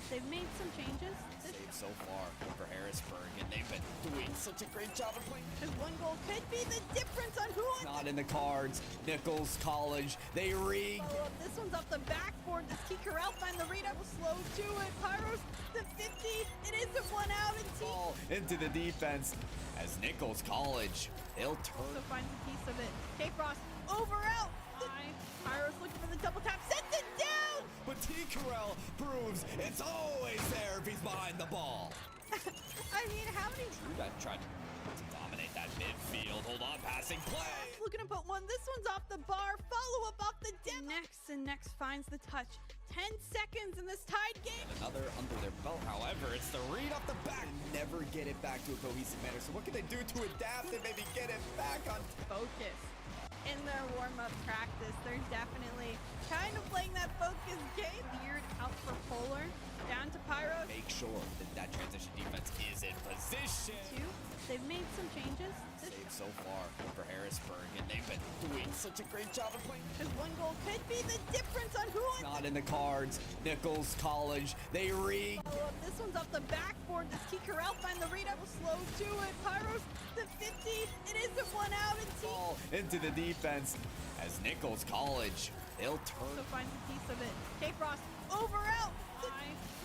S18: They've made some changes.
S19: Save so far for Harrisburg, and they've been doing such a great job of playing.
S18: Because one goal could be the difference on who wins.
S19: Not in the cards. Nichols College, they rigged.
S18: This one's off the backboard. Does T. Carell find the read? Will slow to it. Pyros, the 50. It isn't one out, and T.
S19: Ball into the defense as Nichols College, they'll turn.
S18: Also finds a piece of it. K-Frost, over out. Pyros looking for the double tap. Sends it down.
S19: But T. Carell proves it's always there if he's behind the ball.
S18: I mean, how many...
S19: That trying to dominate that midfield. Hold on, passing play.
S18: Looking to put one. This one's off the bar. Follow up off the dim. Next finds the touch. 10 seconds in this tied game.
S19: Another under their belt, however, it's the read off the back. Never get it back to a cohesive manner. So what can they do to adapt and maybe get it back on
S18: focus? In their warm-up practice, they're definitely kind of playing that focus game. Beard out for Polar, down to Pyro.
S19: Make sure that transition defense is in position.
S18: They've made some changes.
S19: Save so far for Harrisburg, and they've been doing such a great job of playing.
S18: Because one goal could be the difference on who wins.
S19: Not in the cards. Nichols College, they rigged.
S18: This one's off the backboard. Does T. Carell find the read? Will slow to it. Pyros, the 50. It isn't one out, and T.
S19: Ball into the defense as Nichols College, they'll turn.
S18: Also finds a piece of it. K-Frost, over out.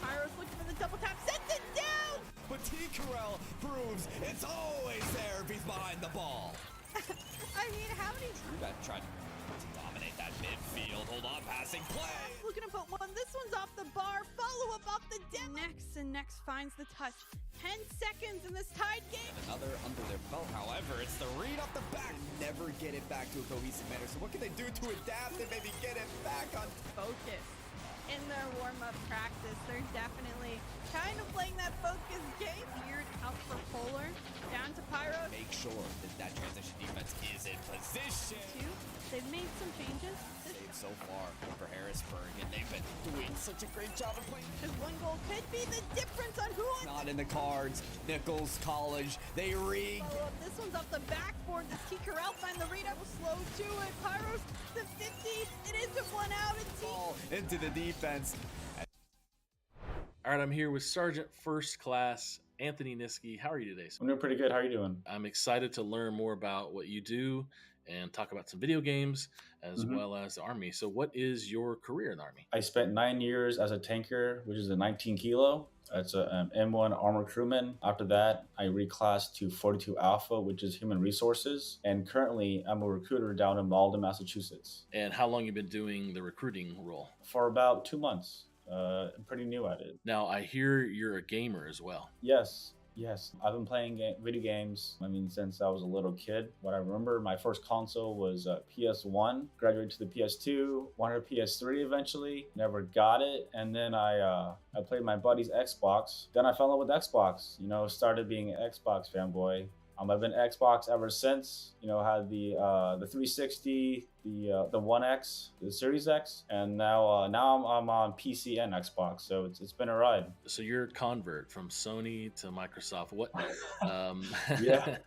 S18: Pyros looking for the double tap. Sends it down.
S19: But T. Carell proves it's always there if he's behind the ball.
S18: I mean, how many...
S19: That trying to dominate that midfield. Hold on, passing play.
S18: Looking to put one. This one's off the bar. Follow up off the dim. Next finds the touch. 10 seconds in this tied game.
S19: Another under their belt, however, it's the read off the back. Never get it back to a cohesive manner. So what can they do to adapt and maybe get it back on
S18: focus? In their warm-up practice, they're definitely kind of playing that focus game. Beard out for Polar, down to Pyro.
S19: Make sure that transition defense is in position.
S18: They've made some changes.
S19: Save so far for Harrisburg, and they've been doing such a great job of playing.
S18: Because one goal could be the difference on who wins.
S19: Not in the cards. Nichols College, they rigged.
S18: This one's off the backboard. Does T. Carell find the read? Will slow to it. Pyros, the 50. It isn't one out, and T.
S19: Ball into the defense.
S2: All right, I'm here with Sergeant First Class Anthony Niski. How are you today, sir?
S20: I'm doing pretty good. How are you doing?
S2: I'm excited to learn more about what you do and talk about some video games as well as the Army. So what is your career in the Army?
S20: I spent 9 years as a tanker, which is a 19 kilo. That's a M1 armor crewman. After that, I reclassed to 42 Alpha, which is human resources. And currently, I'm a recruiter down in Malden, Massachusetts.
S2: And how long you been doing the recruiting role?
S20: For about 2 months. I'm pretty new at it.
S2: Now, I hear you're a gamer as well.
S20: Yes. Yes, I've been playing video games, I mean, since I was a little kid. What I remember, my first console was PS1, graduated to the PS2, wanted a PS3 eventually, never got it. And then I played my buddy's Xbox. Then I fell in love with Xbox, started being an Xbox fanboy. I've been Xbox ever since. Had the 360, the One X, the Series X, and now I'm on PC and Xbox. So it's been a ride.
S2: So you're a convert from Sony to Microsoft. What?
S20: Yeah.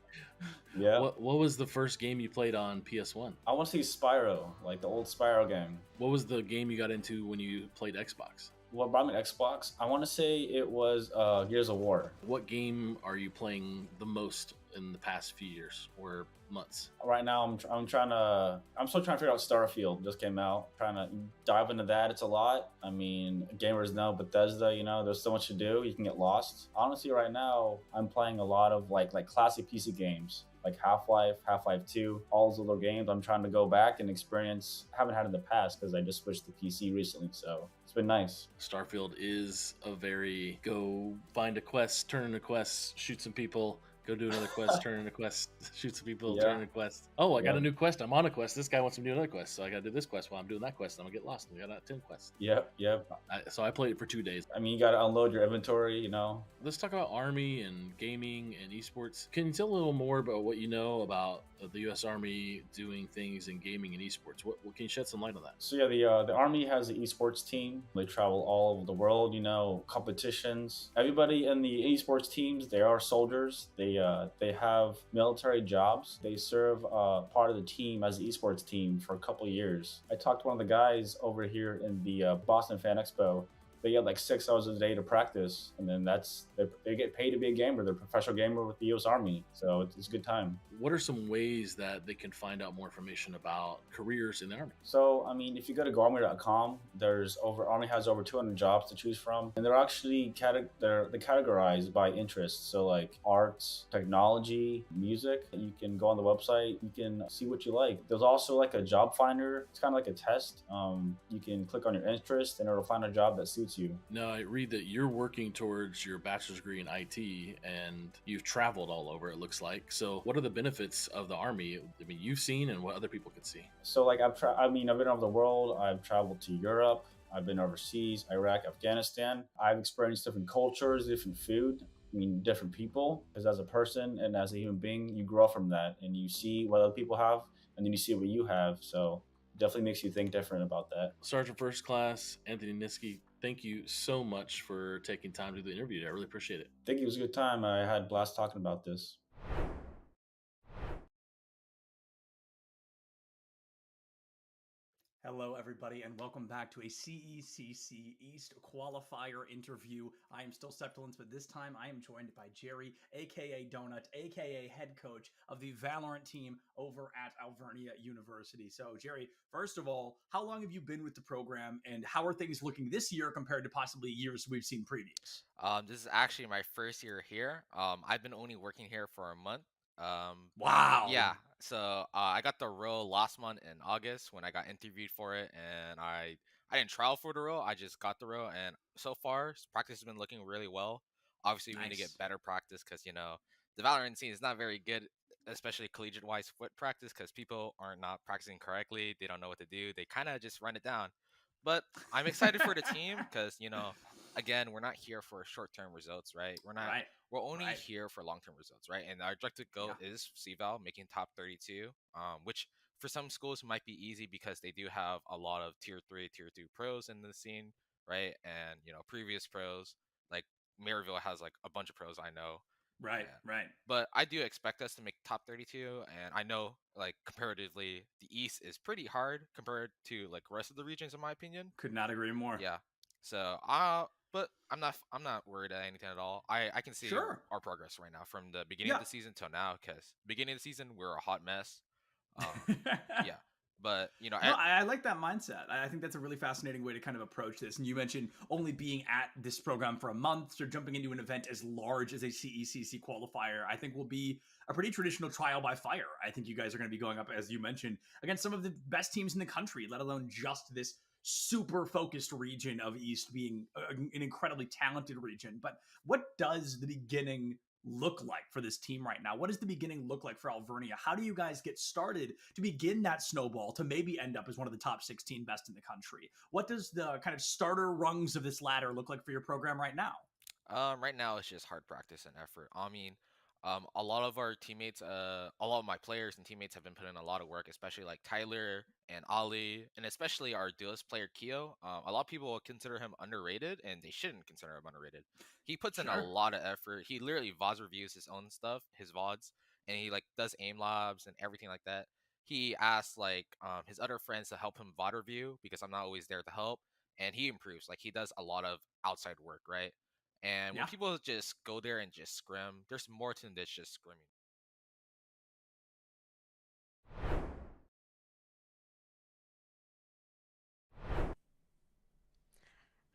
S20: Yeah.
S2: What was the first game you played on PS1?
S20: I want to say Spyro, like the old Spyro game.
S2: What was the game you got into when you played Xbox?
S20: What brought me to Xbox? I want to say it was Gears of War.
S2: What game are you playing the most in the past few years or months?
S20: Right now, I'm still trying to figure out Starfield. Just came out. Trying to dive into that. It's a lot. I mean, gamers know Bethesda. There's so much to do. You can get lost. Honestly, right now, I'm playing a lot of like classic PC games. Like Half-Life, Half-Life 2, all those little games I'm trying to go back and experience. Haven't had in the past because I just switched to PC recently, so it's been nice.
S2: Starfield is a very go find a quest, turn in a quest, shoot some people, go do another quest, turn in a quest, shoot some people, turn in a quest. Oh, I got a new quest. I'm on a quest. This guy wants me to do another quest, so I got to do this quest while I'm doing that quest. I'm gonna get lost. We got 10 quests.
S20: Yep.
S2: So I played it for 2 days.
S20: I mean, you got to unload your inventory,
S2: Let's talk about Army and gaming and esports. Can you tell a little more about what you know about the U.S. Army doing things in gaming and esports? What can you shed some light on that?
S20: So yeah, the Army has an esports team. They travel all over the world, competitions. Everybody in the esports teams, they are soldiers. They have military jobs. They serve part of the team as the esports team for a couple of years. I talked to one of the guys over here in the Boston Fan Expo. They get like 6 hours a day to practice, and then they get paid to be a gamer. They're a professional gamer with the U.S. Army, so it's a good time.
S2: What are some ways that they can find out more information about careers in the Army?
S20: So, I mean, if you go to goarmy.com, Army has over 200 jobs to choose from, and they're actually they're categorized by interest. So, like arts, technology, music. You can go on the website. You can see what you like. There's also like a job finder. It's kind of like a test. You can click on your interest, and it'll find a job that suits you.
S2: Now, I read that you're working towards your bachelor's degree in IT, and you've traveled all over, it looks like. So what are the benefits of the Army? I mean, you've seen and what other people could see.
S20: So like I've been over the world. I've traveled to Europe. I've been overseas, Iraq, Afghanistan. I've experienced different cultures, different food. Different people, because as a person and as a human being, you grow from that and you see what other people have, and then you see what you have. So definitely makes you think different about that.
S2: Sergeant First Class Anthony Niski, thank you so much for taking time to do the interview. I really appreciate it.
S20: Thank you. It was a good time. I had a blast talking about this.
S3: Hello, everybody, and welcome back to a CECC East qualifier interview. I am still Septilence, but this time I am joined by Jerry, aka Donut, aka head coach of the Valorant team over at Alvernia University. So, Jerry, first of all, how long have you been with the program, and how are things looking this year compared to possibly years we've seen previous?
S21: This is actually my first year here. I've been only working here for a month.
S3: Wow.
S21: Yeah. So I got the role last month in August when I got interviewed for it, and I didn't trial for the role. I just got the role, and so far practice has been looking really well. Obviously, we need to get better practice because the Valorant scene is not very good, especially collegiate-wise foot practice, because people are not practicing correctly. They don't know what to do. They kind of just run it down. But I'm excited for the team because again, we're not here for short-term results, right? We're only here for long-term results, right? And our objective goal is CVAL, making top 32, which for some schools might be easy because they do have a lot of tier 3, tier 2 pros in the scene, right? And previous pros, like Maryville has like a bunch of pros I know.
S3: Right.
S21: But I do expect us to make top 32, and I know like comparatively the East is pretty hard compared to like the rest of the regions in my opinion.
S3: Could not agree more.
S21: Yeah. So but I'm not worried at anything at all. I can see our progress right now from the beginning of the season till now, because beginning of the season we're a hot mess. Yeah. But
S3: I like that mindset. I think that's a really fascinating way to kind of approach this. And you mentioned only being at this program for a month, so jumping into an event as large as a CECC qualifier, I think will be a pretty traditional trial by fire. I think you guys are going to be going up, as you mentioned, against some of the best teams in the country, let alone just this super focused region of East being an incredibly talented region. But what does the beginning look like for this team right now? What does the beginning look like for Alvernia? How do you guys get started to begin that snowball to maybe end up as one of the top 16 best in the country? What does the kind of starter rungs of this ladder look like for your program right now?
S21: Right now it's just hard practice and effort. I mean, a lot of our teammates, a lot of my players and teammates have been putting in a lot of work, especially like Tyler and Ali, and especially our duelist player Keo. A lot of people consider him underrated, and they shouldn't consider him underrated. He puts in a
S3: Sure.
S21: lot of effort. He literally VODs reviews his own stuff, his VODs, and he like does aim labs and everything like that. He asks like his other friends to help him VOD review because I'm not always there to help, and he improves. Like he does a lot of outside work, right? And when
S3: Yeah.
S21: people just go there and just scrim, there's more to this just scrimming.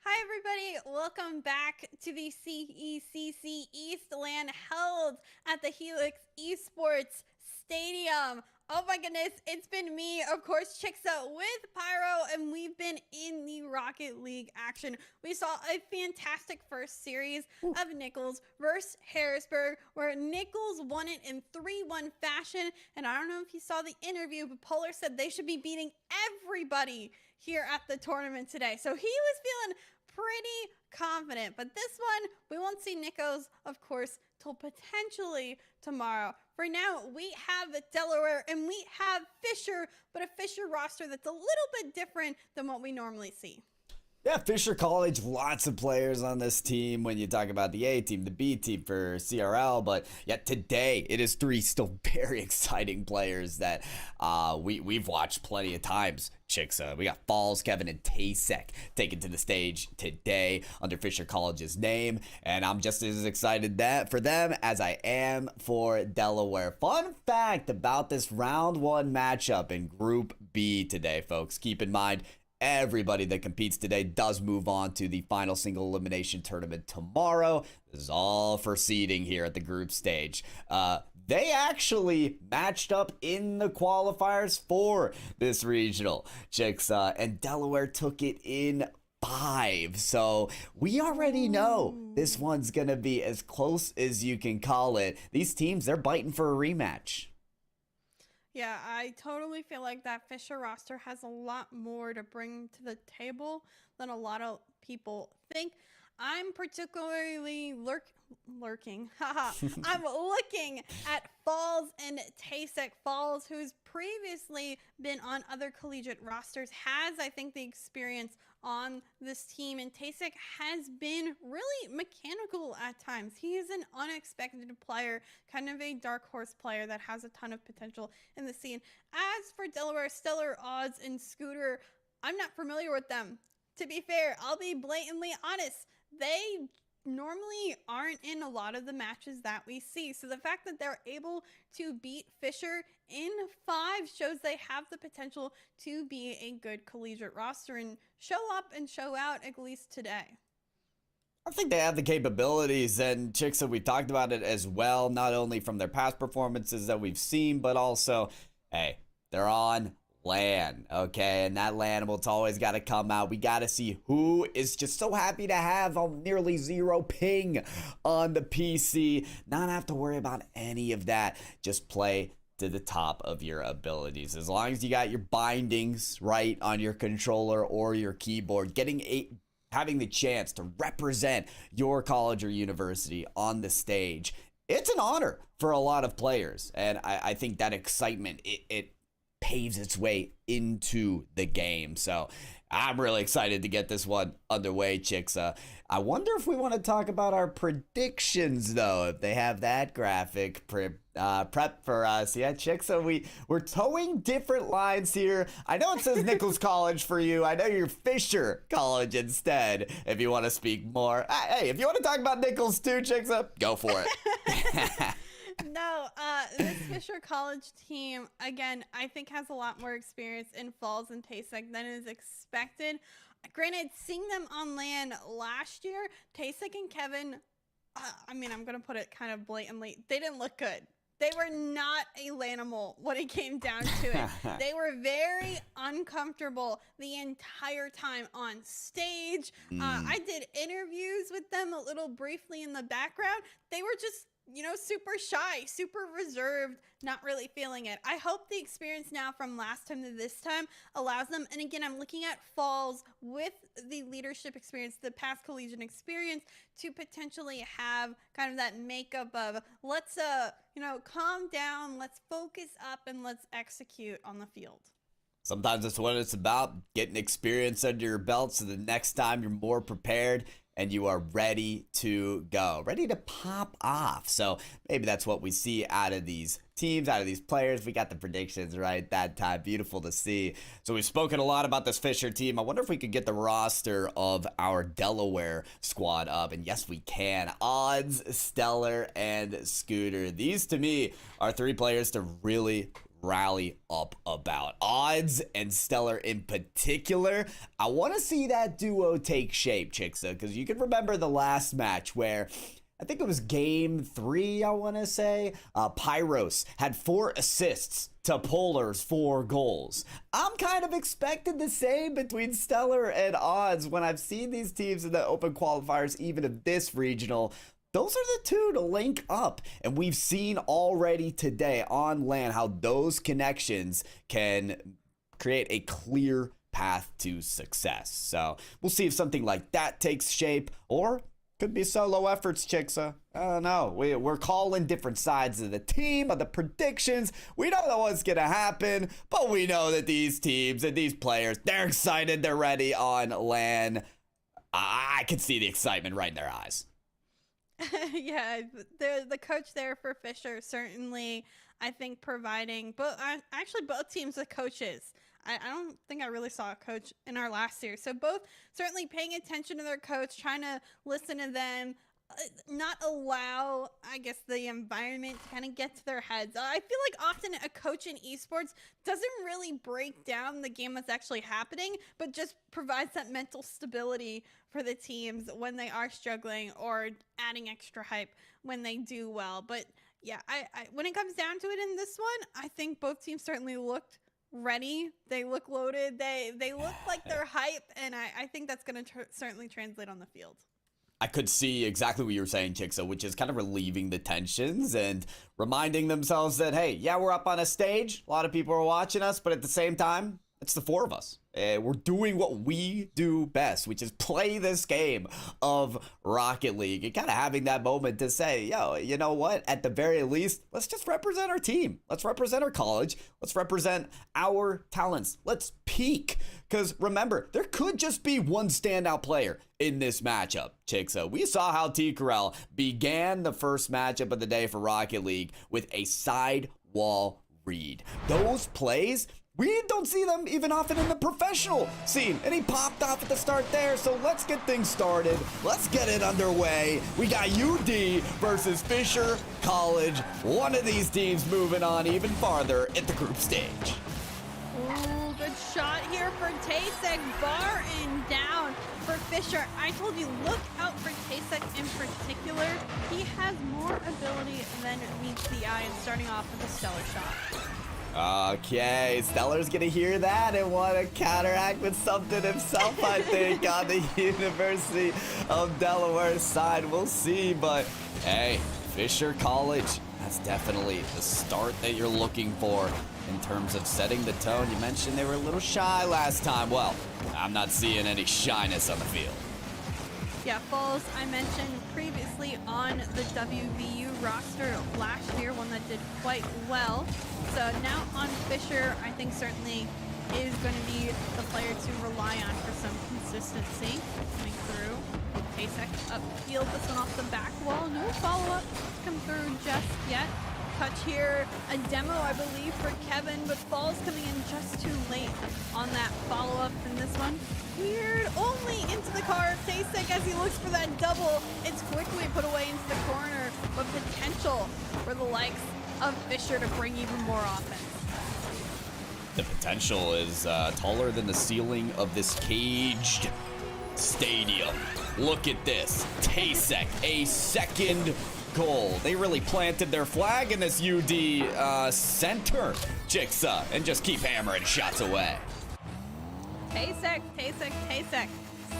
S18: Hi, everybody. Welcome back to the CECC East LAN held at the Helix Esports Stadium. Oh my goodness, it's been me, of course, Chixa with Pyro, and we've been in the Rocket League action. We saw a fantastic first series of Nichols versus Harrisburg, where Nichols won it in 3-1 fashion. And I don't know if you saw the interview, but Polar said they should be beating everybody here at the tournament today. So he was feeling pretty confident, but this one, we won't see Nichols, of course, till potentially tomorrow. For now, we have Delaware and we have Fisher, but a Fisher roster that's a little bit different than what we normally see.
S19: Yeah, Fisher College, lots of players on this team when you talk about the A team, the B team for CRL. But yeah, today it is 3 still very exciting players that we've watched plenty of times. Chixa, we got Falls, Kevin, and Tasek taken to the stage today under Fisher College's name. And I'm just as excited for them as I am for Delaware. Fun fact about this round 1 matchup in Group B today, folks. Keep in mind, everybody that competes today does move on to the final single elimination tournament tomorrow. This is all for seeding here at the group stage. They actually matched up in the qualifiers for this regional, Chicks, and Delaware took it in 5. So we already know this one's going to be as close as you can call it. These teams, they're biting for a rematch.
S18: Yeah, I totally feel like that Fisher roster has a lot more to bring to the table than a lot of people think. I'm particularly lurking. I'm looking at Falls and Tasek. Falls, who's previously been on other collegiate rosters, has, I think, the experience on this team, and Tasek has been really mechanical at times. He is an unexpected player, kind of a dark horse player that has a ton of potential in the scene. As for Delaware, Stellar Odds and Scooter, I'm not familiar with them. To be fair, I'll be blatantly honest. They normally aren't in a lot of the matches that we see. So the fact that they're able to beat Fisher in 5 shows they have the potential to be a good collegiate roster and show up and show out, at least today.
S19: I think they have the capabilities, and Chixa, we talked about it as well, not only from their past performances that we've seen, but also, hey, they're on LAN, okay, and that LANables always got to come out. We got to see who is just so happy to have a nearly 0 ping on the PC, not have to worry about any of that, just play to the top of your abilities. As long as you got your bindings right on your controller or your keyboard, having the chance to represent your college or university on the stage, it's an honor for a lot of players, and I think that excitement, it paves its way into the game. So I'm really excited to get this one underway, Chicks. I wonder if we want to talk about our predictions, though, if they have that graphic prep for us. Yeah, Chicks, we're towing different lines here. I know it says Nichols College for you. I know you're Fisher College instead, if you want to speak more. Hey, if you want to talk about Nichols too, Chicks, go for it.
S18: No, this Fisher College team, again, I think has a lot more experience in Falls and Tasek than is expected. Granted, seeing them on LAN last year, Tasek and Kevin, I'm going to put it kind of blatantly, they didn't look good. They were not a LANimal when it came down to it. They were very uncomfortable the entire time on stage. I did interviews with them a little briefly in the background. They were just super shy, super reserved, not really feeling it. I hope the experience now from last time to this time allows them. And again, I'm looking at Falls with the leadership experience, the past collegiate experience, to potentially have kind of that makeup of let's, calm down, let's focus up, and let's execute on the field.
S19: Sometimes that's what it's about, getting experience under your belt so the next time you're more prepared and you are ready to go, ready to pop off. So maybe that's what we see out of these teams, out of these players. We got the predictions right that time. Beautiful to see. So we've spoken a lot about this Fisher team. I wonder if we could get the roster of our Delaware squad up. And yes, we can. Odds, Stellar, and Scooter. These, to me, are three players to really rally up about. Odds and Stellar in particular. I want to see that duo take shape, Chicksa, because you can remember the last match where I think it was game 3, I want to say. Pyros had 4 assists to Polar's 4 goals. I'm kind of expecting the same between Stellar and Odds when I've seen these teams in the open qualifiers, even of this regional. Those are the two to link up, and we've seen already today on LAN how those connections can create a clear path to success. So we'll see if something like that takes shape, or could be solo efforts, Chicksa. I don't know. We're calling different sides of the team, of the predictions. We don't know what's going to happen, but we know that these teams and these players, they're excited, they're ready on LAN. I can see the excitement right in their eyes.
S18: Yeah, the coach there for Fisher certainly, I think, providing, but actually both teams with coaches. I don't think I really saw a coach in our last series. So both certainly paying attention to their coach, trying to listen to them, not allow, I guess, the environment to kind of get to their heads. I feel like often a coach in esports doesn't really break down the game that's actually happening, but just provides that mental stability for the teams when they are struggling, or adding extra hype when they do well. But yeah, I when it comes down to it in this one, I think both teams certainly looked ready. They look loaded. They look like they're hype, and I think that's going to certainly translate on the field.
S19: I could see exactly what you were saying, Chicksa, which is kind of relieving the tensions and reminding themselves that, hey, yeah, we're up on a stage. A lot of people are watching us, but at the same time, it's the 4 of us. We're doing what we do best, which is play this game of Rocket League, and kind of having that moment to say, yo, you know what? At the very least, let's just represent our team. Let's represent our college. Let's represent our talents. Let's peak. Because remember, there could just be one standout player in this matchup, Chicksa. We saw how T. Corral began the first matchup of the day for Rocket League with a sidewall read. Those plays, we don't see them even often in the professional scene, and he popped off at the start there. So let's get things started. Let's get it underway. We got UD versus Fisher College. One of these teams moving on even farther at the group stage.
S18: Ooh, good shot here for Tasek. Bar and down for Fisher. I told you, look out for Tasek in particular. He has more ability than meets the eye, and starting off with a stellar shot.
S19: Okay, Stellar's gonna hear that and want to counteract with something himself, I think, on the University of Delaware side. We'll see, but hey, Fisher College, that's definitely the start that you're looking for in terms of setting the tone. You mentioned they were a little shy last time. Well, I'm not seeing any shyness on the field.
S18: Yeah, Falls, I mentioned previously on the WVU roster last year, one that did quite well. So now on Fisher, I think certainly is going to be the player to rely on for some consistency. Coming through, Tasek upfield, this one off the back wall. No follow-up come through just yet. Touch here, a demo, I believe, for Kevin, but Falls coming in just too late on that follow-up in this one. Weird, only into the car. Tasek, as he looks for that double, it's quickly put away into the corner, but potential for the likes of Fisher to bring even more offense.
S19: The potential is taller than the ceiling of this caged stadium. Look at this, Tasek, a second goal. They really planted their flag in this UD center, Chicksa, and just keep hammering shots away.
S18: Tasek,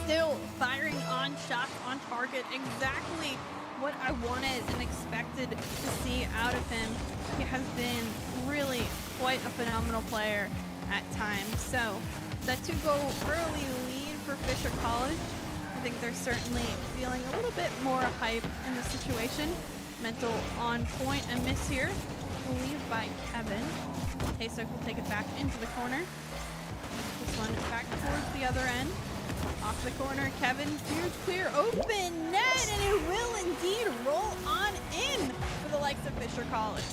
S18: still firing on shots on target. Exactly what I wanted and expected to see out of him. He has been really quite a phenomenal player at times. So that 2-goal early lead for Fisher College, I think they're certainly feeling a little bit more hype in the situation. Mental on point, a miss here. Lead by Kevin. Tasek will take it back into the corner. This one back towards the other end. Off the corner, Kevin, huge clear, open net, and it will indeed roll on in for the likes of Fisher College.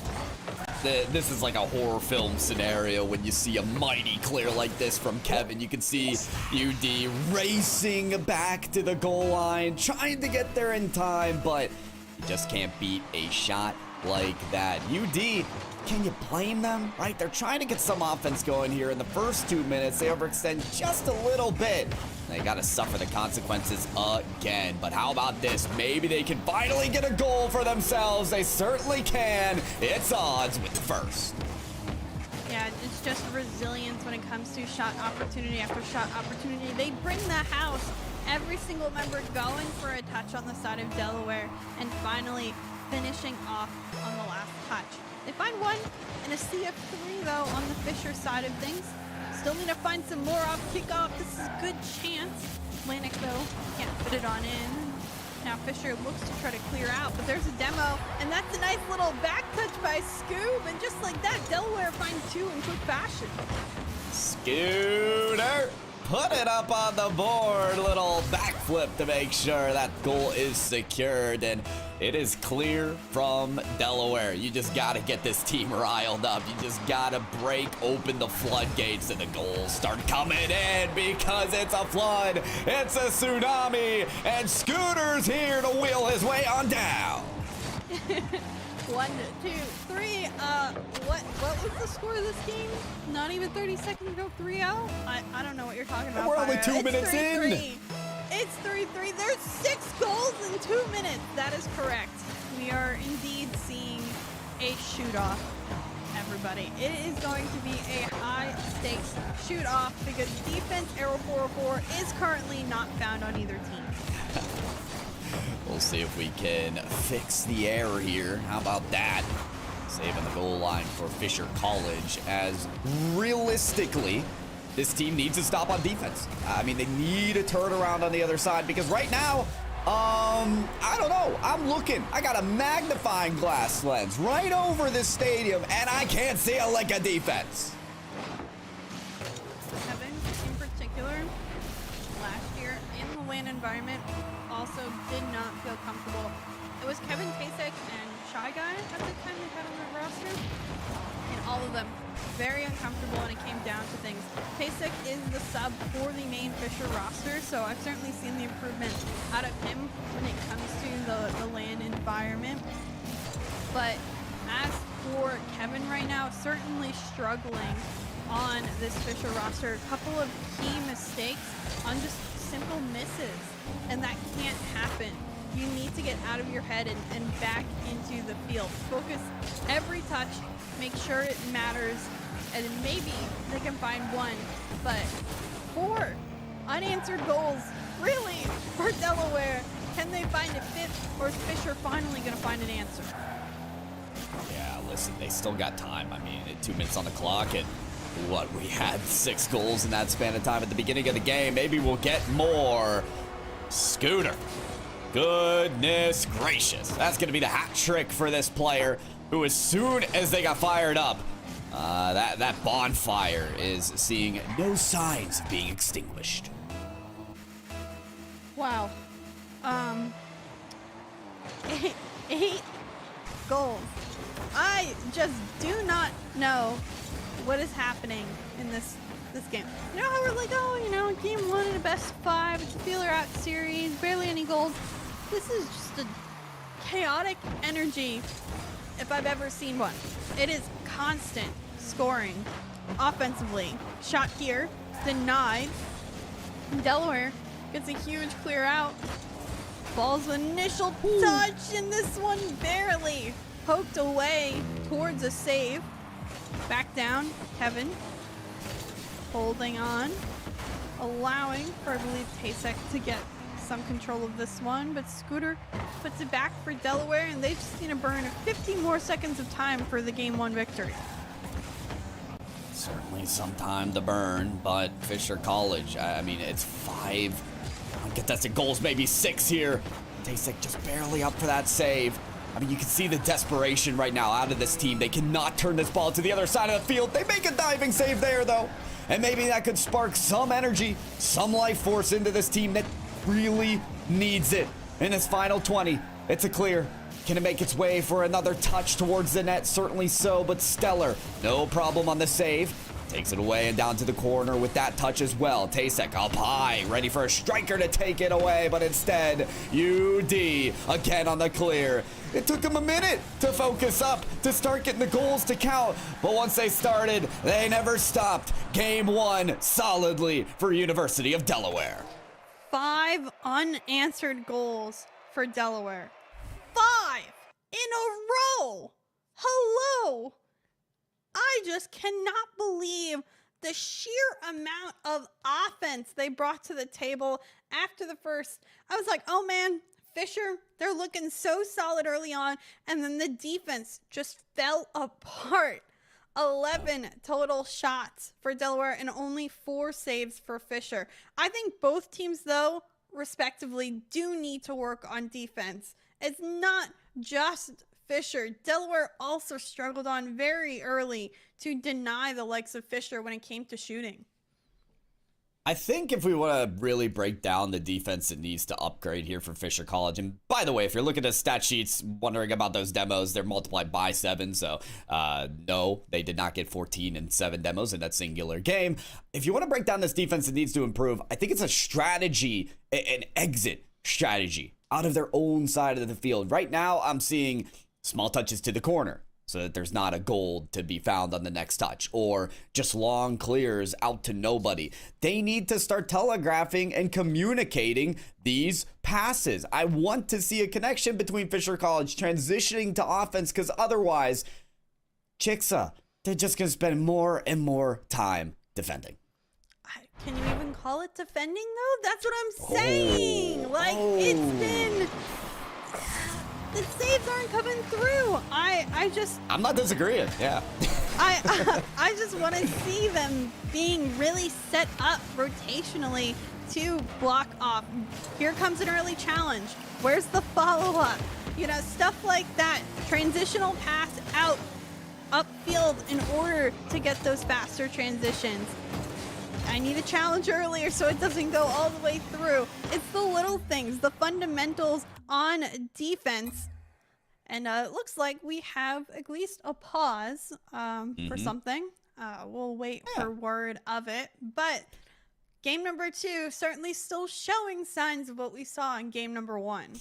S19: This is like a horror film scenario when you see a mighty clear like this from Kevin. You can see UD racing back to the goal line, trying to get there in time, but you just can't beat a shot like that. UD, can you blame them? Right? They're trying to get some offense going here in the first 2 minutes. They overextend just a little bit. They got to suffer the consequences again. But how about this? Maybe they can finally get a goal for themselves. They certainly can. It's odds with first.
S18: Yeah, it's just resilience when it comes to shot opportunity after shot opportunity. They bring the house. Every single member going for a touch on the side of Delaware and finally finishing off on the last touch. They find one in a sea of 3 though on the Fisher side of things. Still need to find some more off kickoff. This is a good chance. Atlantic though can't fit it on in. Now Fisher looks to try to clear out, but there's a demo, and that's a nice little back touch by Scoob, and just like that, Delaware finds 2 in quick fashion.
S19: Scooter, put it up on the board. Little backflip to make sure that goal is secured, and it is clear from Delaware. You just got to get this team riled up. You just got to break open the floodgates, and the goals start coming in because it's a flood. It's a tsunami, and Scooter's here to wheel his way on down.
S18: 1, 2, 3. What was the score of this game? Not even 30 seconds ago. 3-0. I don't know what you're talking about.
S19: We're only 2 minutes in.
S18: It's 3-3. There's 6 goals in 2 minutes. That is correct. We are indeed seeing a shoot-off, everybody. It is going to be a high-stakes shoot-off because defense Arrow 404 is currently not found on either team.
S19: We'll see if we can fix the error here. How about that? Saving the goal line for Fisher College, as realistically, this team needs to stop on defense. I mean, they need a turnaround on the other side because right now, I don't know. I'm looking. I got a magnifying glass lens right over this stadium, and I can't see a lick of defense.
S18: Kevin, in particular, last year in the LAN environment, also did not feel comfortable. It was Kevin, Tasek, and Shy Guy at the time they had on the roster, and all of them very uncomfortable when it came down to things. Tasek is the sub for the main Fisher roster, so I've certainly seen the improvement out of him when it comes to the LAN environment. But as for Kevin right now, certainly struggling on this Fisher roster. A couple of key mistakes on just simple misses, and that can't happen. You need to get out of your head and back into the field. Focus every touch, make sure it matters, and maybe they can find 1, but 4 unanswered goals, really, for Delaware. Can they find a 5th, or is Fisher finally going to find an answer?
S19: Yeah, listen, they still got time. I mean, 2 minutes on the clock, and we had 6 goals in that span of time at the beginning of the game. Maybe we'll get more. Scooter. Goodness gracious. That's going to be the hat trick for this player, who as soon as they got fired up, that bonfire is seeing no signs of being extinguished.
S18: Wow. 8 goals. I just do not know what is happening in this game. You know how we're like, oh, game 1 in a best of 5, it's a feeler out series, barely any goals. This is just a chaotic energy if I've ever seen one. It is constant scoring offensively. Shot here, denied. Delaware gets a huge clear out. Ball's initial touch, and this one barely poked away towards a save. Back down, Kevin. Holding on. Allowing for, I believe, Tasek to get some control of this one, but Scooter puts it back for Delaware, and they just need to burn 50 more seconds of time for the Game 1 victory.
S19: Certainly some time to burn, but Fisher College, I mean, it's 5 contested goals, maybe 6 here. Tasek just barely up for that save. I mean, you can see the desperation right now out of this team. They cannot turn this ball to the other side of the field. They make a diving save there, though. And maybe that could spark some energy, some life force into this team that really needs it. In this final 20, it's a clear. Can it make its way for another touch towards the net? Certainly so, but Stellar, no problem on the save. Takes it away and down to the corner with that touch as well. Tasek up high, ready for a striker to take it away, but instead, UD again on the clear. It took them a minute to focus up, to start getting the goals to count, but once they started, they never stopped. Game 1 solidly for University of Delaware.
S18: 5 unanswered goals for Delaware. 5 in a row. Hello. I just cannot believe the sheer amount of offense they brought to the table after the first. I was like, oh man, Fisher, they're looking so solid early on, and then the defense just fell apart. 11 total shots for Delaware and only 4 saves for Fisher. I think both teams, though, respectively, do need to work on defense. It's not just Fisher. Delaware also struggled on very early to deny the likes of Fisher when it came to shooting.
S19: I think if we want to really break down the defense, it needs to upgrade here for Fisher College. And by the way, if you're looking at stat sheets, wondering about those demos, they're multiplied by 7. So no, they did not get 14 and 7 demos in that singular game. If you want to break down this defense, it needs to improve. I think it's a strategy, an exit strategy out of their own side of the field. Right now, I'm seeing small touches to the corner, so that there's not a goal to be found on the next touch, or just long clears out to nobody. They need to start telegraphing and communicating these passes. I want to see a connection between Fisher College transitioning to offense, because otherwise, CECC, they're just going to spend more and more time defending.
S18: Can you even call it defending, though? That's what I'm saying. It's been... The saves aren't coming through. I'm
S19: not disagreeing. Yeah.
S18: I just want to see them being really set up rotationally to block off. Here comes an early challenge. Where's the follow-up? You know, stuff like that. Transitional pass out upfield in order to get those faster transitions. I need a challenge earlier so it doesn't go all the way through. It's the little things, the fundamentals on defense. And it looks like we have at least a pause for something. We'll wait for word of it. But game number 2 certainly still showing signs of what we saw in game number 1.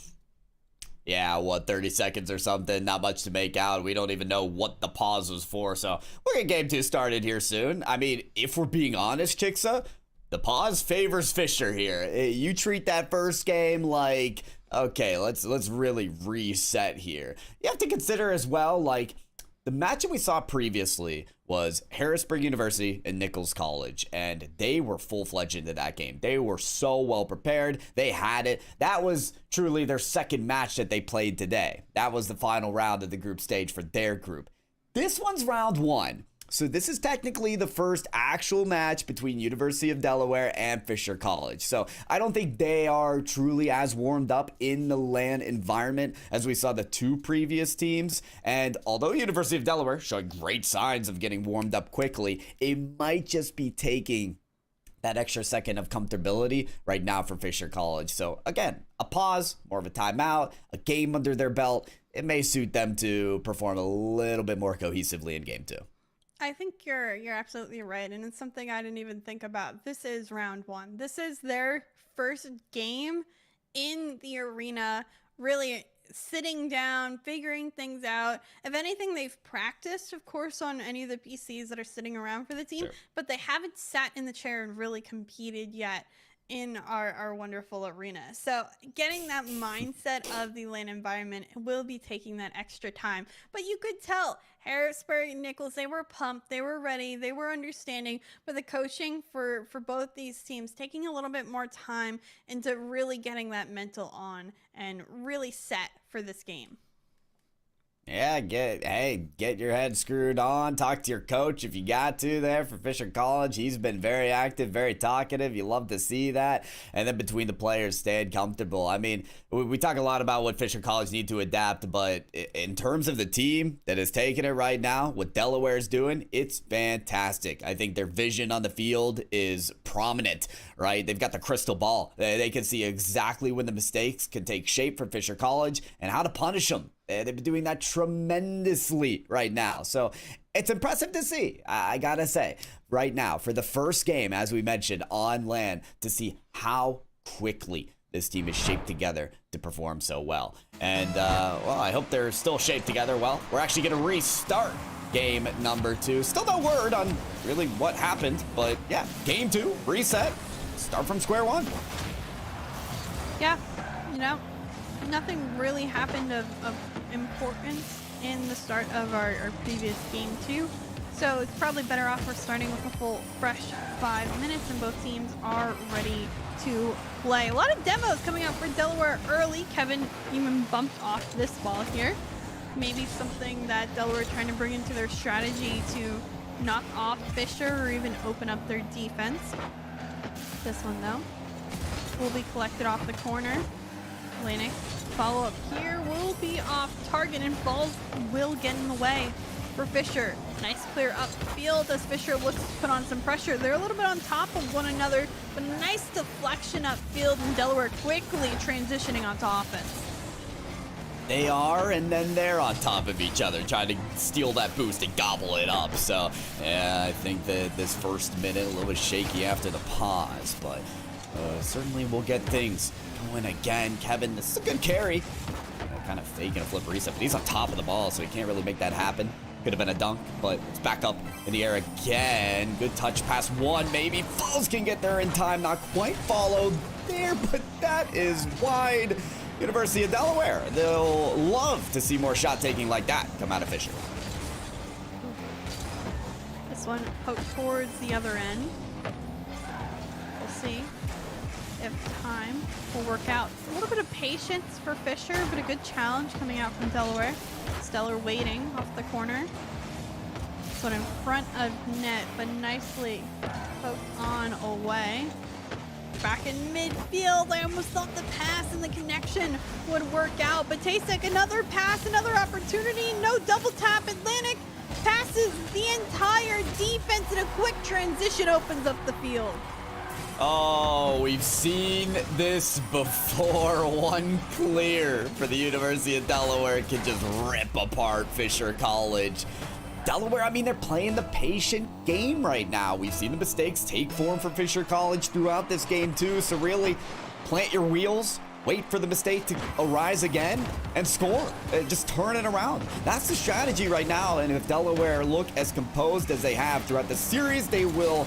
S19: Yeah, 30 seconds or something, not much to make out. We don't even know what the pause was for, so we'll get game 2 started here soon. I mean, if we're being honest, CECC, the pause favors Fisher here. You treat that first game like, okay, let's really reset here. You have to consider as well, like, the matchup we saw previously was Harrisburg University and Nichols College, and they were full-fledged into that game. They were so well prepared. They had it. That was truly their second match that they played today. That was the final round of the group stage for their group. This one's round 1. So this is technically the first actual match between University of Delaware and Fisher College. So I don't think they are truly as warmed up in the LAN environment as we saw the 2 previous teams. And although University of Delaware showing great signs of getting warmed up quickly, it might just be taking that extra second of comfortability right now for Fisher College. So again, a pause, more of a timeout, a game under their belt. It may suit them to perform a little bit more cohesively in game 2.
S18: I think you're absolutely right, and it's something I didn't even think about. This is round 1. This is their first game in the arena, really sitting down, figuring things out. If anything, they've practiced, of course, on any of the PCs that are sitting around for the team, but they haven't sat in the chair and really competed yet. in our wonderful arena. So getting that mindset of the LAN environment will be taking that extra time. But you could tell Harrisburg, Nichols, they were pumped, they were ready, they were understanding. But the coaching for both these teams taking a little bit more time into really getting that mental on and really set for this game.
S19: Yeah, get your head screwed on. Talk to your coach if you got to there for Fisher College. He's been very active, very talkative. You love to see that. And then between the players, staying comfortable. I mean, we talk a lot about what Fisher College need to adapt, but in terms of the team that is taking it right now, what Delaware's doing, it's fantastic. I think their vision on the field is prominent, right? They've got the crystal ball. They can see exactly when the mistakes can take shape for Fisher College and how to punish them. They've been doing that tremendously right now. So it's impressive to see, I gotta say, right now, for the first game, as we mentioned, on LAN, to see how quickly this team is shaped together to perform so well. And, well, I hope they're still shaped together well. We're actually going to restart game number 2. Still no word on really what happened, but yeah, game 2, reset, start from square one.
S18: Yeah, you know, nothing really happened of importance in the start of our previous game 2. So it's probably better off we're starting with a full fresh 5 minutes and both teams are ready to play. A lot of demos coming out for Delaware early. Kevin even bumped off this ball here. Maybe something that Delaware trying to bring into their strategy to knock off Fisher or even open up their defense. This one though will be collected off the corner. Lanik follow up here will be off target and balls will get in the way for Fisher. Nice clear upfield as Fisher looks to put on some pressure. They're a little bit on top of one another, but a nice deflection upfield and Delaware quickly transitioning onto offense.
S19: They are, and then they're on top of each other, trying to steal that boost and gobble it up. So, yeah, I think that this first minute, a little bit shaky after the pause, but certainly we'll get things going again. Kevin, this is a good carry. Kind of faking a flip reset, but he's on top of the ball, so he can't really make that happen. Could have been a dunk, but it's back up in the air again. Good touch pass one, maybe. Falls can get there in time. Not quite followed there, but that is wide. University of Delaware. They'll love to see more shot taking like that come out of Fisher.
S18: This one poked towards the other end. We'll see if time will work out. A little bit of patience for Fisher, but a good challenge coming out from Delaware. Stellar waiting off the corner. This one in front of net, but nicely poked on away. Back in midfield, I almost thought the pass and the connection would work out, but Tasek, another pass, another opportunity, no double tap. Atlantic passes the entire defense and a quick transition opens up the field.
S19: Oh, we've seen this before. One clear for the University of Delaware can just rip apart Fisher College. Delaware, I mean, they're playing the patient game right now. We've seen the mistakes take form for Fisher College throughout this game too, so really plant your wheels, wait for the mistake to arise again, and score. Just turn it around. That's the strategy right now, and if Delaware look as composed as they have throughout the series, they will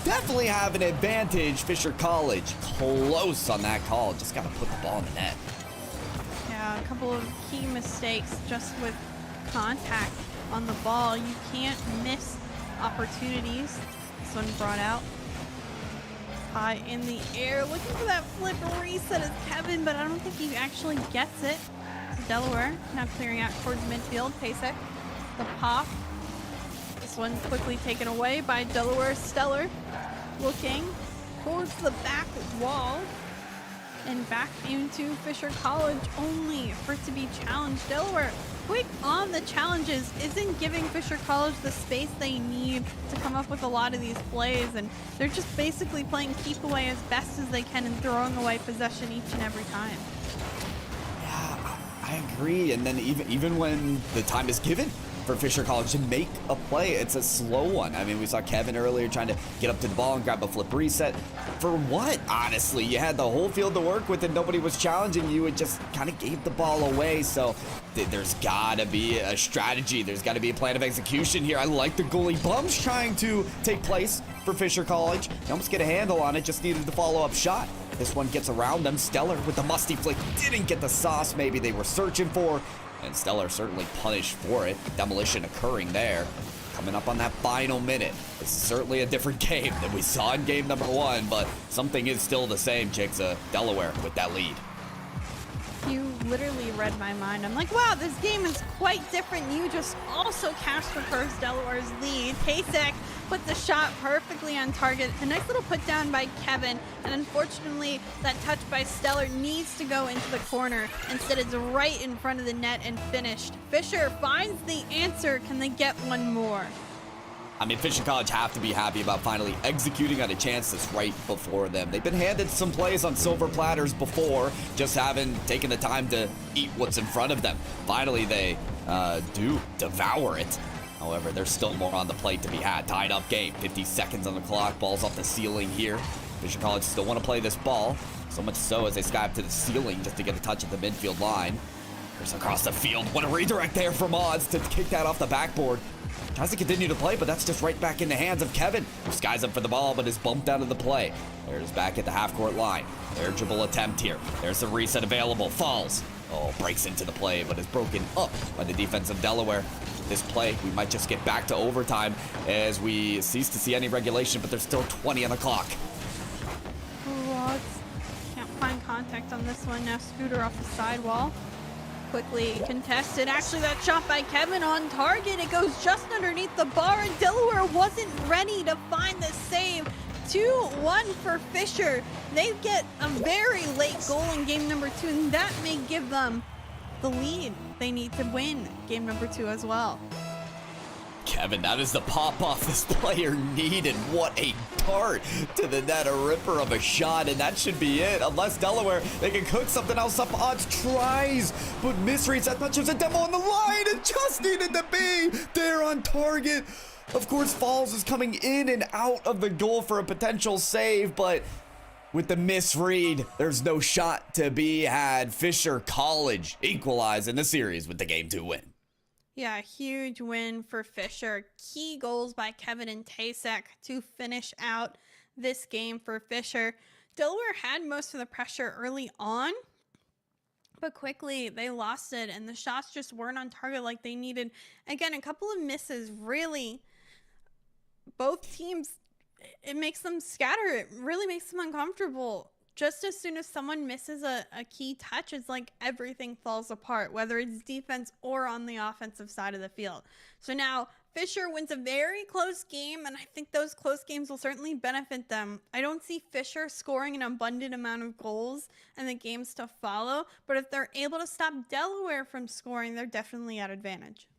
S19: definitely have an advantage. Fisher College close on that call. Just got to put the ball in the net.
S18: Yeah, a couple of key mistakes just with contact on the ball. You can't miss opportunities. This one brought out high in the air, looking for that flip reset as Kevin, but I don't think he actually gets it. So Delaware now clearing out towards midfield. Pasek, the pop. This one quickly taken away by Delaware. Stellar looking towards the back wall and back into Fisher College, only for it to be challenged. Delaware quick on the challenges, isn't giving Fisher College the space they need to come up with a lot of these plays, and they're just basically playing keep away as best as they can and throwing away possession each and every time.
S19: Yeah, I agree. And then even when the time is given, for Fisher College to make a play. It's a slow one. I mean, we saw Kevin earlier trying to get up to the ball and grab a flip reset. For what, honestly? You had the whole field to work with and nobody was challenging you. It just kind of gave the ball away. So there's got to be a strategy. There's got to be a plan of execution here. I like the goalie bumps trying to take place for Fisher College. They almost get a handle on it, just needed the follow-up shot. This one gets around them. Stellar with the musty flick didn't get the sauce maybe they were searching for. And Stellar certainly punished for it. Demolition occurring there. Coming up on that final minute. This is certainly a different game than we saw in game number 1, but something is still the same. Chicksa Delaware with that lead.
S18: You literally read my mind. I'm like, wow, this game is quite different. You just also cashed reverse Delaware's lead. CECC put the shot perfectly on target. A nice little put down by Kevin. And unfortunately, that touch by Stellar needs to go into the corner. Instead, it's right in front of the net and finished. Fisher finds the answer. Can they get one more?
S19: I mean, Fisher College have to be happy about finally executing on a chance that's right before them. They've been handed some plays on silver platters before, just haven't taken the time to eat what's in front of them. Finally, they do devour it. However, there's still more on the plate to be had. Tied up game, 50 seconds on the clock. Ball's off the ceiling here. Fisher College still want to play this ball. So much so as they sky up to the ceiling just to get a touch at the midfield line. There's across the field. What a redirect there from Odds to kick that off the backboard. Tries to continue to play, but that's just right back in the hands of Kevin, who skies up for the ball, but is bumped out of the play. There's back at the half-court line. Their dribble attempt here. There's the reset available. Falls. Oh, breaks into the play, but is broken up by the defense of Delaware. This play, we might just get back to overtime as we cease to see any regulation, but there's still 20 on the clock.
S18: Rods can't find contact on this one. Now Scooter off the sidewall. Quickly contested. Actually, that shot by Kevin on target. It goes just underneath the bar, and Delaware wasn't ready to find the save. 2-1 for Fisher. They get a very late goal in game number 2, and that may give them the lead they need to win game number 2 as well.
S19: Kevin, that is the pop-off this player needed. What a dart to the net, a ripper of a shot, and that should be it. Unless Delaware, they can cook something else up. Odds tries, but misreads. That much was a demo on the line. It just needed to be there on target. Of course, Falls is coming in and out of the goal for a potential save, but with the misread, there's no shot to be had. Fisher College equalize in the series with the game 2 win.
S18: Yeah, huge win for Fisher. Key goals by Kevin and CECC to finish out this game for Fisher. Delaware had most of the pressure early on, but quickly they lost it, and the shots just weren't on target like they needed. Again, a couple of misses, really. Both teams, it makes them scatter. It really makes them uncomfortable. Just as soon as someone misses a key touch, it's like everything falls apart, whether it's defense or on the offensive side of the field. So now Fisher wins a very close game, and I think those close games will certainly benefit them. I don't see Fisher scoring an abundant amount of goals in the games to follow, but if they're able to stop Delaware from scoring, they're definitely at advantage.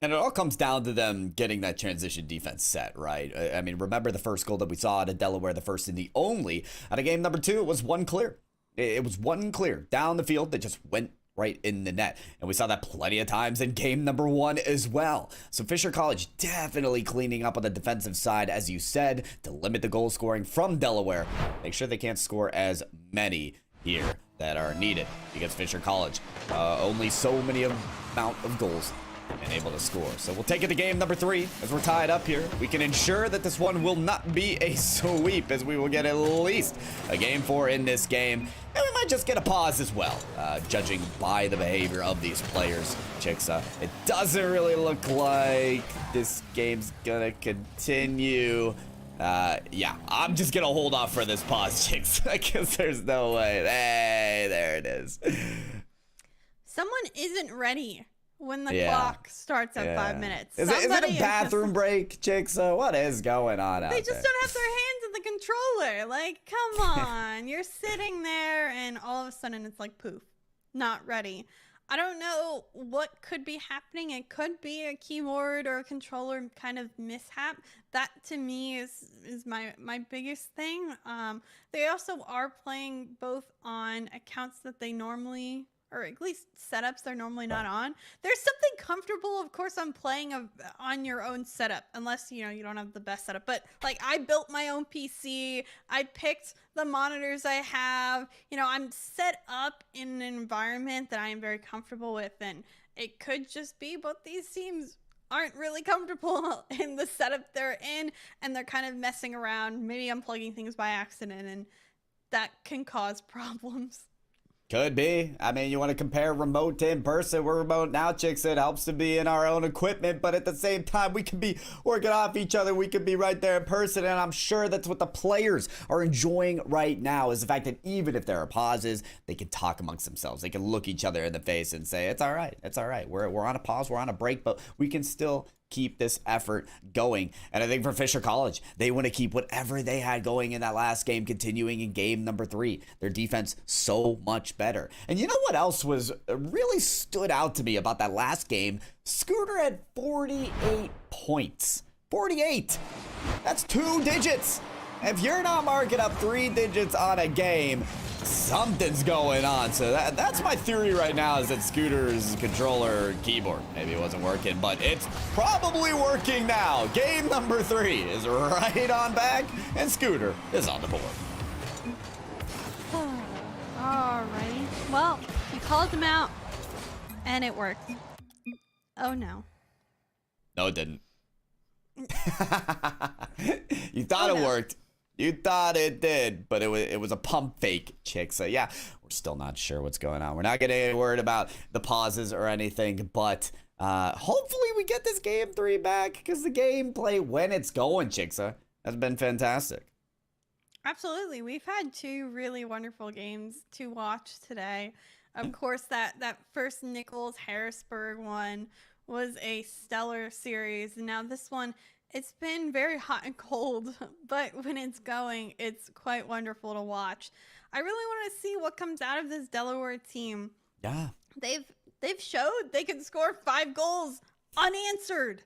S19: And it all comes down to them getting that transition defense set, right? I mean, remember the first goal that we saw out of Delaware, the first and the only. Out of game number 2, it was one clear. It was one clear down the field that just went right in the net. And we saw that plenty of times in game number 1 as well. So Fisher College definitely cleaning up on the defensive side, as you said, to limit the goal scoring from Delaware. Make sure they can't score as many here that are needed, because Fisher College only so many amount of goals and able to score. So we'll take it to game number 3 as we're tied up here. We can ensure that this one will not be a sweep, as we will get at least a game 4 in this game. And we might just get a pause as well, judging by the behavior of these players. Chicksa, it doesn't really look like this game's gonna continue. Yeah, I'm just gonna hold off for this pause, Chicksa, because there's no way. Hey, there it is.
S18: Someone isn't ready when the clock starts at 5 minutes.
S19: Is it a bathroom break, Chicksa? What is going on out there?
S18: They just don't have their hands on the controller. Like, come on. You're sitting there, and all of a sudden it's like, poof, not ready. I don't know what could be happening. It could be a keyboard or a controller kind of mishap. That, to me, is my biggest thing. They also are playing both on accounts that they normally, or at least setups they're normally not on. There's something comfortable. Of course, I'm playing on your own setup, unless, you don't have the best setup. But, like, I built my own PC. I picked the monitors I have. I'm set up in an environment that I am very comfortable with. And it could just be both these teams aren't really comfortable in the setup they're in, and they're kind of messing around, maybe unplugging things by accident, and that can cause problems.
S19: Could be. I mean, you want to compare remote to in-person. We're remote now, chicks. It helps to be in our own equipment, but at the same time, we can be working off each other. We could be right there in person, and I'm sure that's what the players are enjoying right now, is the fact that even if there are pauses, they can talk amongst themselves. They can look each other in the face and say, it's all right. It's all right. We're on a pause. We're on a break, but we can still keep this effort going. And I think for Fisher College, they want to keep whatever they had going in that last game continuing in game number 3. Their defense so much better. And you know what else was really stood out to me about that last game? Scooter had 48 points. 48. That's 2 digits. If you're not marking up 3 digits on a game, something's going on. So that's my theory right now, is that Scooter's controller keyboard maybe it wasn't working, but it's probably working now. Game number 3 is right on back, and Scooter is on the board.
S18: Alrighty. Well, you called him out, and it worked. Oh no.
S19: No, it didn't. You thought it worked. You thought it did, but it was a pump fake, chick. So yeah, we're still not sure what's going on. We're not getting any word about the pauses or anything, but hopefully we get this game 3 back, because the gameplay when it's going, Chicksa, has been fantastic.
S18: Absolutely. We've had 2 really wonderful games to watch today. Of course, that first Nichols-Harrisburg one was a stellar series. And now this one, it's been very hot and cold, but when it's going, it's quite wonderful to watch. I really want to see what comes out of this Delaware team.
S19: Yeah.
S18: They've showed they can score 5 goals unanswered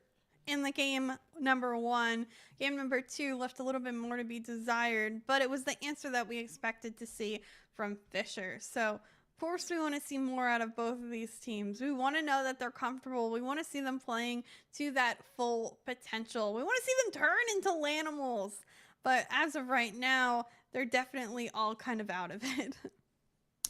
S18: in the game number 1. Game number 2 left a little bit more to be desired, but it was the answer that we expected to see from Fisher. So, of course, we want to see more out of both of these teams. We want to know that they're comfortable. We want to see them playing to that full potential. We want to see them turn into Lanimals. But as of right now, they're definitely all kind of out of it.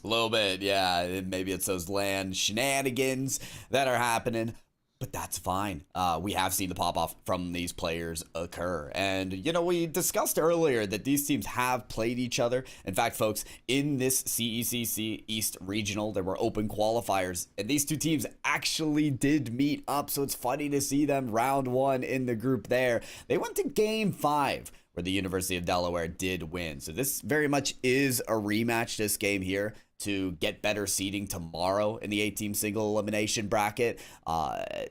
S19: A little bit, yeah. Maybe it's those LAN shenanigans that are happening, but that's fine. We have seen the pop-off from these players occur. And, we discussed earlier that these teams have played each other. In fact, folks, in this CECC East Regional, there were open qualifiers, and these 2 teams actually did meet up. So it's funny to see them round 1 in the group there. They went to game 5, where the University of Delaware did win. So this very much is a rematch, this game here, to get better seeding tomorrow in the 8-team single elimination bracket. They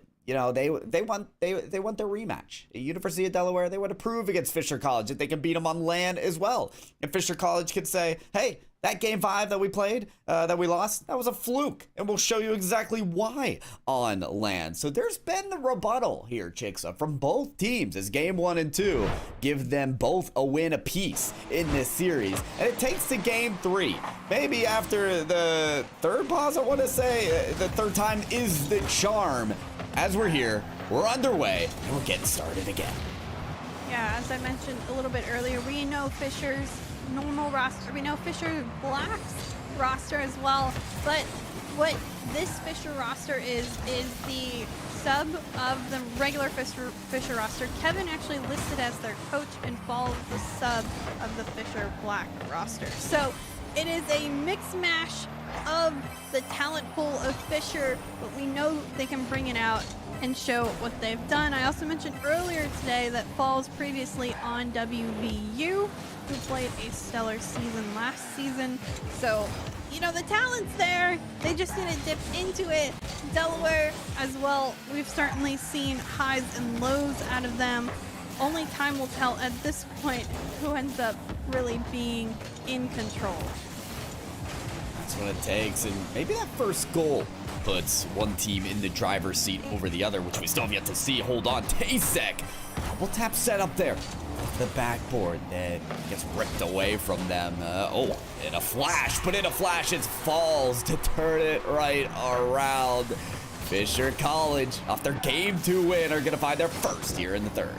S19: want their rematch. University of Delaware, they want to prove against Fisher College that they can beat them on LAN as well. And Fisher College could say, hey, that game 5 that we played, that we lost, that was a fluke. And we'll show you exactly why on LAN. So there's been the rebuttal here, Chicksa, from both teams, as game 1 and 2 give them both a win apiece in this series. And it takes to game 3. Maybe after the 3rd pause, I want to say, the 3rd time is the charm. As we're here, we're underway, and we're getting started again.
S18: Yeah, as I mentioned a little bit earlier, we know Fisher's normal roster. We know Fisher Black's roster as well. But what this Fisher roster is the sub of the regular Fisher roster. Kevin actually listed as their coach and Fall the sub of the Fisher Black roster. So it is a mix mash of the talent pool of Fisher, but we know they can bring it out and show what they've done. I also mentioned earlier today that Fall's previously on WVU, who played a stellar season last season. So, the talent's there. They just need to dip into it. Delaware as well, we've certainly seen highs and lows out of them. Only time will tell at this point who ends up really being in control.
S19: That's what it takes, and maybe that first goal puts one team in the driver's seat over the other, which we still have yet to see. Hold on, CECC. Double tap set up there. The backboard that gets ripped away from them. In a flash, it's Falls to turn it right around. Fisher College, off their Game 2 win, are going to find their first here in the third.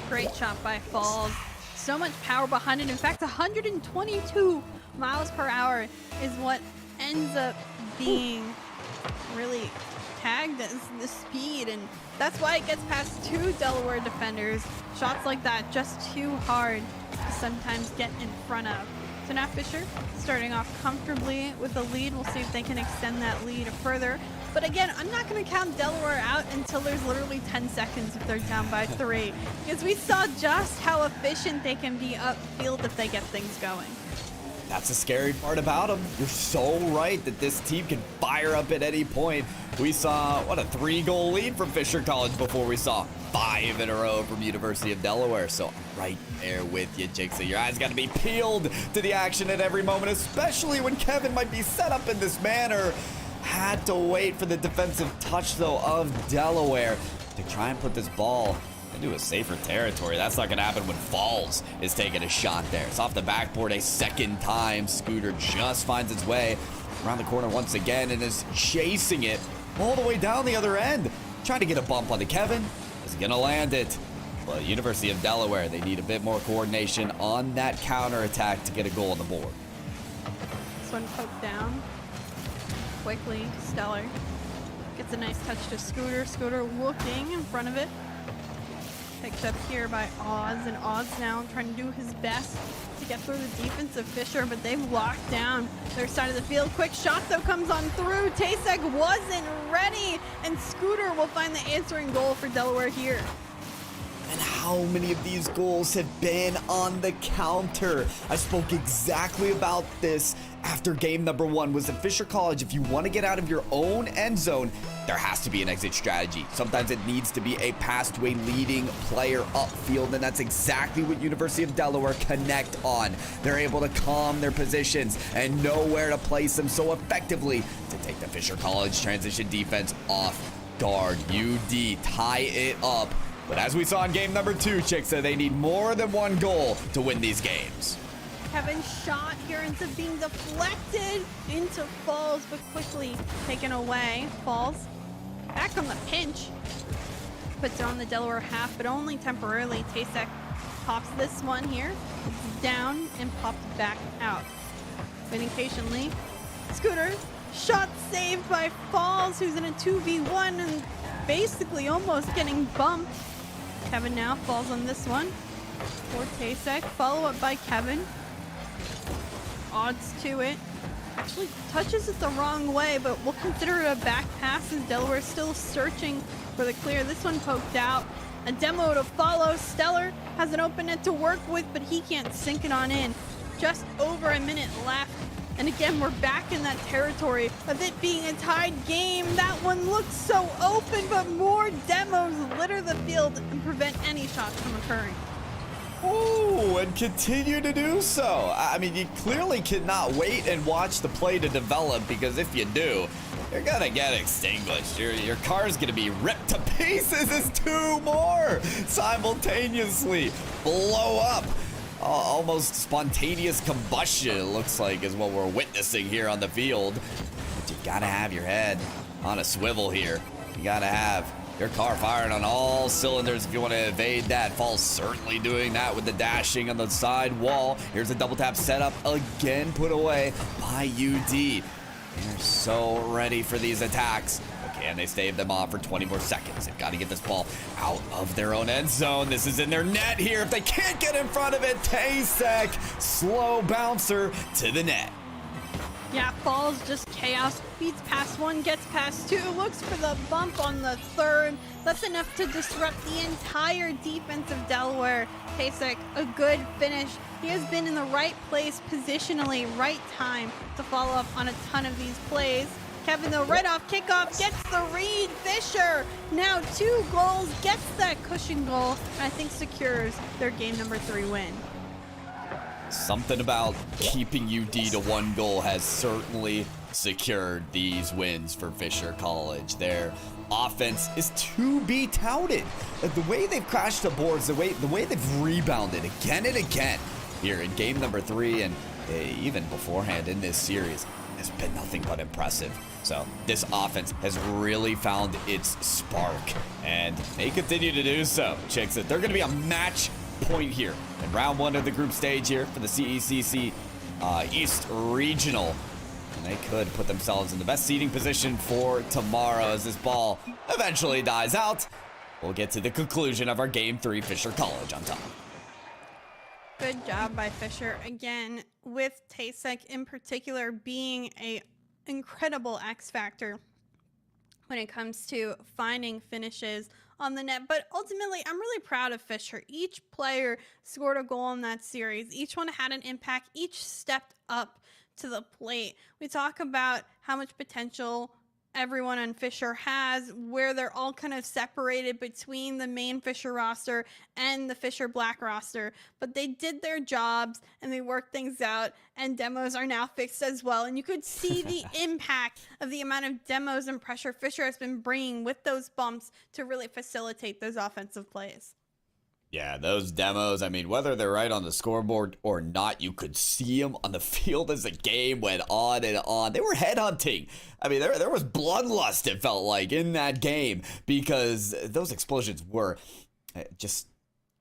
S18: Great shot by Falls. So much power behind it. In fact, 122 miles per hour is what ends up being really tagged as the speed, and that's why it gets past 2 Delaware defenders. Shots like that just too hard to sometimes get in front of. So now Fisher starting off comfortably with the lead. We'll see if they can extend that lead further. But again, I'm not going to count Delaware out until there's literally 10 seconds if they're down by 3. Because we saw just how efficient they can be upfield if they get things going.
S19: That's the scary part about them. You're so right that this team can fire up at any point. We saw, what, a 3-goal lead from Fisher College before we saw 5 in a row from University of Delaware. So I'm right there with you, Jigsaw. Your eyes got to be peeled to the action at every moment, especially when Kevin might be set up in this manner. Had to wait for the defensive touch, though, of Delaware to try and put this ball into a safer territory. That's not going to happen when Falls is taking a shot there. It's off the backboard a second time. Scooter just finds its way around the corner once again and is chasing it all the way down the other end. Trying to get a bump onto Kevin. Is going to land it. But University of Delaware, they need a bit more coordination on that counterattack to get a goal on the board.
S18: This one poked down. Quickly, Stellar gets a nice touch to Scooter. Scooter looking in front of it. Picked up here by Oz, and Oz now trying to do his best to get through the defense of Fisher, but they've locked down their side of the field. Quick shot, though, comes on through. Tasek wasn't ready, and Scooter will find the answering goal for Delaware here.
S19: And how many of these goals have been on the counter? I spoke exactly about this after game number 1. Was at Fisher College, if you want to get out of your own end zone, there has to be an exit strategy. Sometimes it needs to be a pass to a leading player upfield, and that's exactly what University of Delaware connect on. They're able to calm their positions and know where to place them so effectively to take the Fisher College transition defense off guard. UD tie it up. But as we saw in game number 2, Chicksa, they need more than 1 goal to win these games.
S18: Kevin's shot here ends up being deflected into Falls, but quickly taken away. Falls back on the pinch. Puts it on the Delaware half, but only temporarily. Tasek pops this one here. It's down and pops back out. Waiting patiently. Scooter, shot saved by Falls, who's in a 2v1 and basically almost getting bumped. Kevin now falls on this one for Tasek. Follow up by Kevin. Odds to it. Actually touches it the wrong way, but we'll consider it a back pass as Delaware still searching for the clear. This one poked out. A demo to follow. Stellar has an open net to work with, but he can't sink it on in. Just over a minute left. And again, we're back in that territory of it being a tied game. That one looks so open, but more demos litter the field and prevent any shots from occurring.
S19: Oh, and continue to do so. I mean, you clearly cannot wait and watch the play to develop, because if you do, you're gonna get extinguished. Your car's gonna be ripped to pieces as 2 more simultaneously blow up. Almost spontaneous combustion, it looks like, is what we're witnessing here on the field. But you gotta have your head on a swivel here. You gotta have your car firing on all cylinders if you want to evade that. Falls certainly doing that with the dashing on the side wall. Here's a double tap setup, again put away by UD. They're so ready for these attacks. Can they stave them off for 20 more seconds? They've got to get this ball out of their own end zone. This is in their net here. If they can't get in front of it, Tasek, slow bouncer to the net.
S18: Yeah, Falls just chaos. Beats past 1, gets past 2, looks for the bump on the 3rd. That's enough to disrupt the entire defense of Delaware. Tasek, a good finish. He has been in the right place positionally, right time to follow up on a ton of these plays. Kevin, though, right off kickoff, gets the read. Fisher, now 2 goals, gets that cushion goal, and I think secures their game number 3 win.
S19: Something about keeping UD to 1 goal has certainly secured these wins for Fisher College. Their offense is to be touted. The way they've crashed the boards, the way they've rebounded again and again here in game number 3, and even beforehand in this series, has been nothing but impressive. So this offense has really found its spark, and they continue to do so. Chicks, they're going to be a match point here in round 1 of the group stage here for the CECC East Regional. And they could put themselves in the best seeding position for tomorrow as this ball eventually dies out. We'll get to the conclusion of our Game 3, Fisher College on top.
S18: Good job by Fisher again, with CECC in particular being a incredible X factor when it comes to finding finishes on the net. But ultimately, I'm really proud of Fisher. Each player scored a goal in that series. Each one had an impact. Each stepped up to the plate. We talk about how much potential everyone on Fisher has, where they're all kind of separated between the main Fisher roster and the Fisher Black roster, but they did their jobs and they worked things out, and demos are now fixed as well. And you could see the impact of the amount of demos and pressure Fisher has been bringing with those bumps to really facilitate those offensive plays.
S19: Yeah, those demos, I mean, whether they're right on the scoreboard or not, you could see them on the field as the game went on and on. They were headhunting. I mean, there was bloodlust, it felt like, in that game, because those explosions were just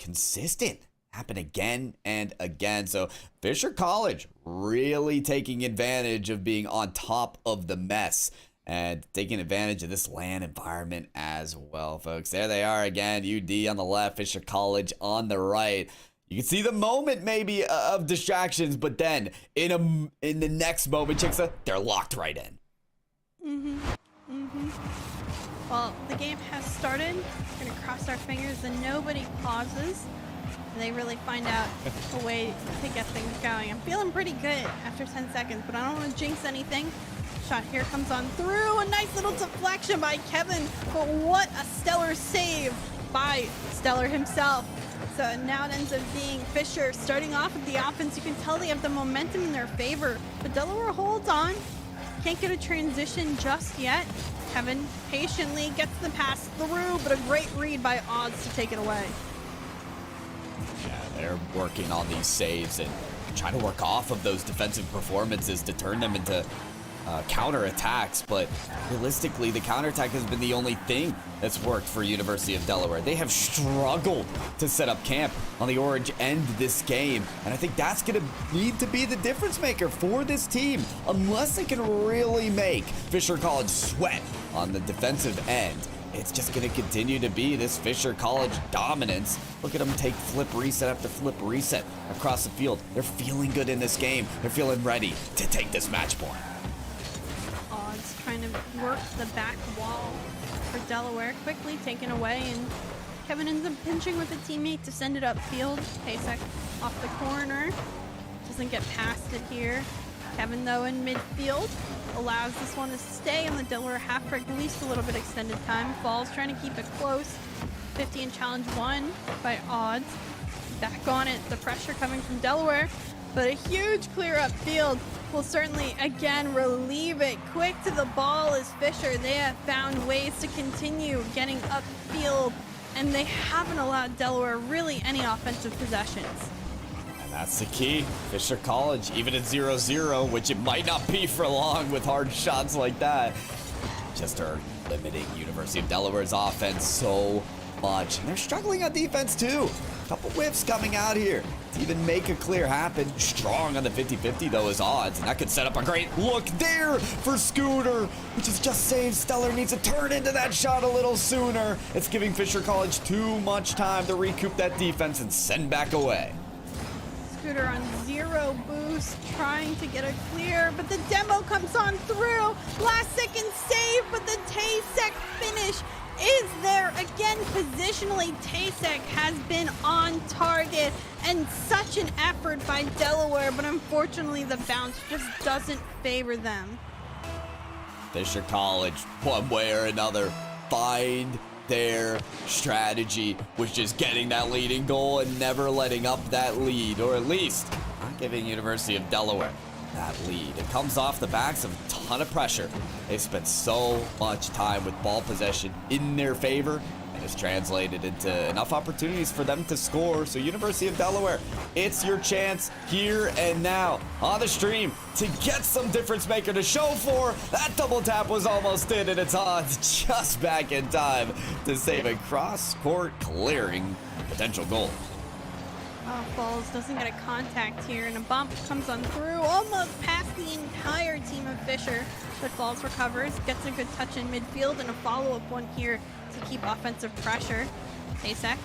S19: consistent. Happen again and again. So Fisher College really taking advantage of being on top of the mess and taking advantage of this LAN environment as well, folks. There they are again, UD on the left, Fisher College on the right. You can see the moment maybe of distractions, but then in the next moment, Chicksa, they're locked right in.
S18: Well, the game has started. We're gonna cross our fingers and nobody pauses. They really find out a way to get things going. I'm feeling pretty good after 10 seconds, but I don't want to jinx anything. Shot here comes on through. A nice little deflection by Kevin, but what a stellar save by Stellar himself. So now it ends up being Fisher starting off with the offense. You can tell they have the momentum in their favor, but Delaware holds on. Can't get a transition just yet. Kevin patiently gets the pass through, but a great read by Odds to take it away.
S19: Yeah, they're working on these saves and trying to work off of those defensive performances to turn them into counterattacks, but realistically, the counterattack has been the only thing that's worked for University of Delaware. They have struggled to set up camp on the orange end this game, and I think that's going to need to be the difference maker for this team, unless they can really make Fisher College sweat on the defensive end. It's just going to continue to be this Fisher College dominance. Look at them take flip reset after flip reset across the field. They're feeling good in this game. They're feeling ready to take this match point.
S18: Odds trying to work the back wall for Delaware, quickly taken away, and Kevin ends up pinching with a teammate to send it upfield. CECC off the corner, doesn't get past it here. Kevin, though, in midfield, allows this one to stay on the Delaware half for at least a little bit extended time. Falls trying to keep it close. 50 in challenge 1 by Odds. Back on it, the pressure coming from Delaware, but a huge clear upfield will certainly again relieve it. Quick to the ball is Fisher. They have found ways to continue getting upfield, and they haven't allowed Delaware really any offensive possessions.
S19: And that's the key. Fisher College, even at 0-0, which it might not be for long with hard shots like that, just are limiting University of Delaware's offense so much. And they're struggling on defense too. A couple whiffs coming out here to even make a clear happen. Strong on the 50-50 though is Odds, and that could set up a great look there for Scooter, which is just saved. Stellar needs to turn into that shot a little sooner. It's giving Fisher College too much time to recoup that defense and send back away.
S18: Scooter on 0 boost, trying to get a clear, but the demo comes on through. Last second save, but the CECC finish is there. Again, positionally, CECC has been on target, and such an effort by Delaware, but unfortunately the bounce just doesn't favor them.
S19: Fisher College, one way or another, find their strategy, which is getting that leading goal and never letting up that lead, or at least not giving University of Delaware that lead. It comes off the backs of a ton of pressure. They spent so much time with ball possession in their favor, and it's translated into enough opportunities for them to score. So University of Delaware, it's your chance here and now on the stream to get some difference maker to show for. That double tap was almost in, and it's on just back in time to save a cross-court clearing potential goal.
S18: Oh, Falls doesn't get a contact here, and a bump comes on through, almost past the entire team of Fisher. But Falls recovers, gets a good touch in midfield, and a follow-up one here to keep offensive pressure. CECC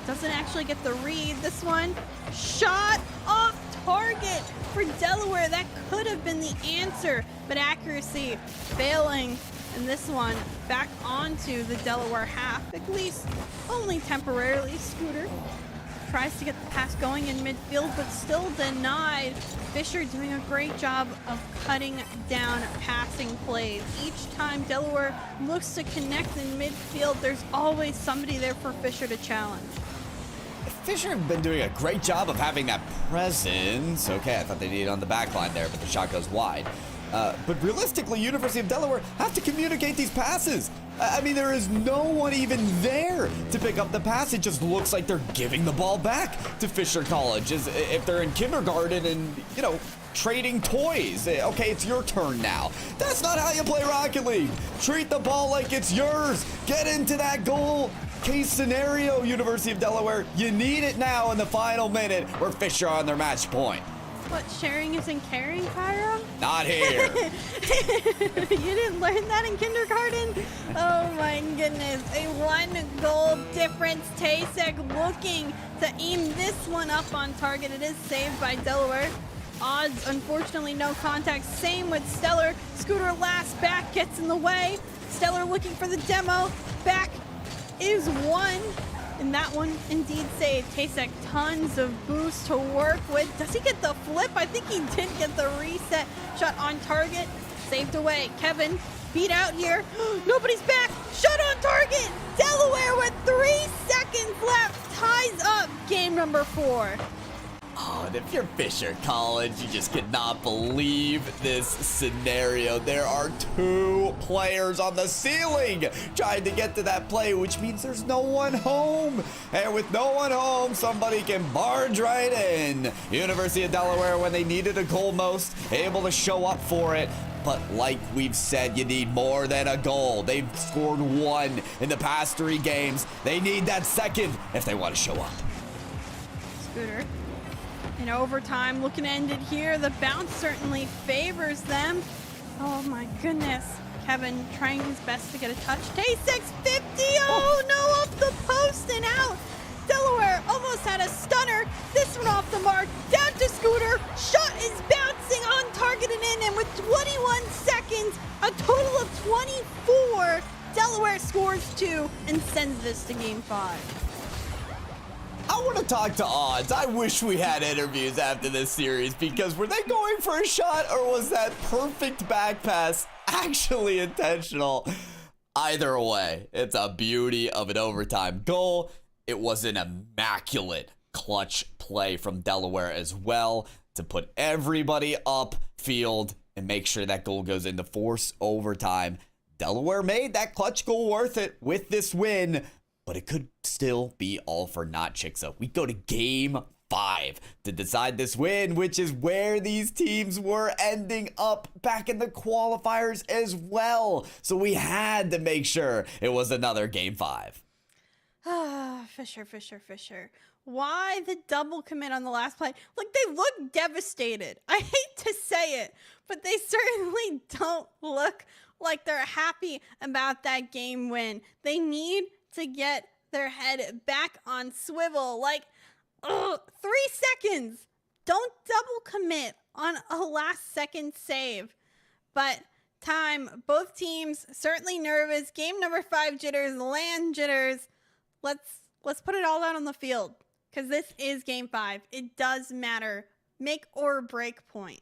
S18: doesn't actually get the read. This one, shot off target for Delaware. That could have been the answer, but accuracy failing. And this one back onto the Delaware half, at least only temporarily. Scooter tries to get the pass going in midfield, but still denied. Fisher doing a great job of cutting down passing plays. Each time Delaware looks to connect in midfield, there's always somebody there for Fisher to challenge.
S19: Fisher have been doing a great job of having that presence. Okay, I thought they needed it on the back line there, but the shot goes wide. But realistically, University of Delaware have to communicate these passes. I mean, there is no one even there to pick up the pass. It just looks like they're giving the ball back to Fisher College as if they're in kindergarten and, you know, trading toys. Okay, it's your turn now. That's not how you play Rocket League. Treat the ball like it's yours. Get into that goal. Case scenario, University of Delaware. You need it now in the final minute where Fisher are on their match point.
S18: What, sharing isn't caring, Cairo?
S19: Not here.
S18: You didn't learn that in kindergarten? Oh my goodness. A 1-goal difference. CECC looking to aim this one up on target. It is saved by Delaware. Odds, unfortunately, no contact. Same with Stellar. Scooter last back gets in the way. Stellar looking for the demo. Back is one. And that one indeed saved. CECC tons of boost to work with. Does he get the flip? I think he did get the reset shot on target. Saved away. Kevin beat out here. Nobody's back. Shot on target. Delaware with 3 seconds left. Ties up game number 4.
S19: Oh, and if you're Fisher College, you just cannot believe this scenario. There are 2 players on the ceiling trying to get to that play, which means there's no one home. And with no one home, somebody can barge right in. University of Delaware, when they needed a goal most, able to show up for it. But like we've said, you need more than a goal. They've scored 1 in the past 3 games. They need that second if they want to show up.
S18: Scooter. In overtime, looking to end it here. The bounce certainly favors them. Oh my goodness. Kevin trying his best to get a touch. CECC 50. Oh no, off the post and out. Delaware almost had a stunner. This one off the mark. Down to Scooter. Shot is bouncing on target and in. And with 21 seconds, a total of 24, Delaware scores 2 and sends this to game 5.
S19: I want to talk to Odds. I wish we had interviews after this series, because were they going for a shot, or was that perfect back pass actually intentional? Either way, it's a beauty of an overtime goal. It was an immaculate clutch play from Delaware as well to put everybody up field and make sure that goal goes into force overtime. Delaware made that clutch goal worth it with this win, but it could still be all for naught, Chicksa. We go to game 5 to decide this win, which is where these teams were ending up back in the qualifiers as well. So we had to make sure it was another game 5.
S18: Ah, Fisher. Why the double commit on the last play? Like, they look devastated. I hate to say it, but they certainly don't look like they're happy about that game win. They need to get their head back on swivel. Like, 3 seconds. Don't double commit on a last second save. But time, both teams certainly nervous. Game number 5 jitters, land jitters. Let's put it all out on the field, because this is game 5. It does matter. Make or break point.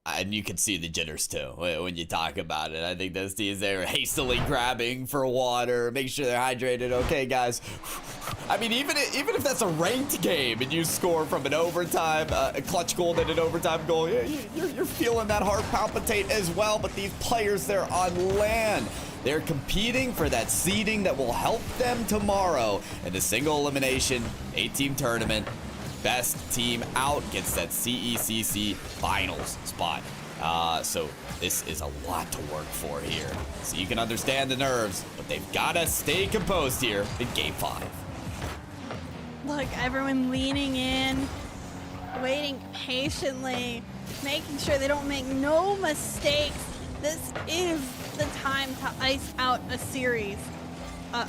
S19: And you can see the jitters too when you talk about it. I think those teams, they're hastily grabbing for water, make sure they're hydrated. Okay, guys. I mean, even if that's a ranked game and you score from an overtime, a clutch goal, then an overtime goal, you're feeling that heart palpitate as well. But these players, they're on land. They're competing for that seeding that will help them tomorrow in the single elimination 8-team tournament. Best team out gets that CECC finals spot. So this is a lot to work for here. So you can understand the nerves, but they've got to stay composed here in Game 5.
S18: Look, everyone leaning in, waiting patiently, making sure they don't make no mistakes. This is the time to ice out a series. Up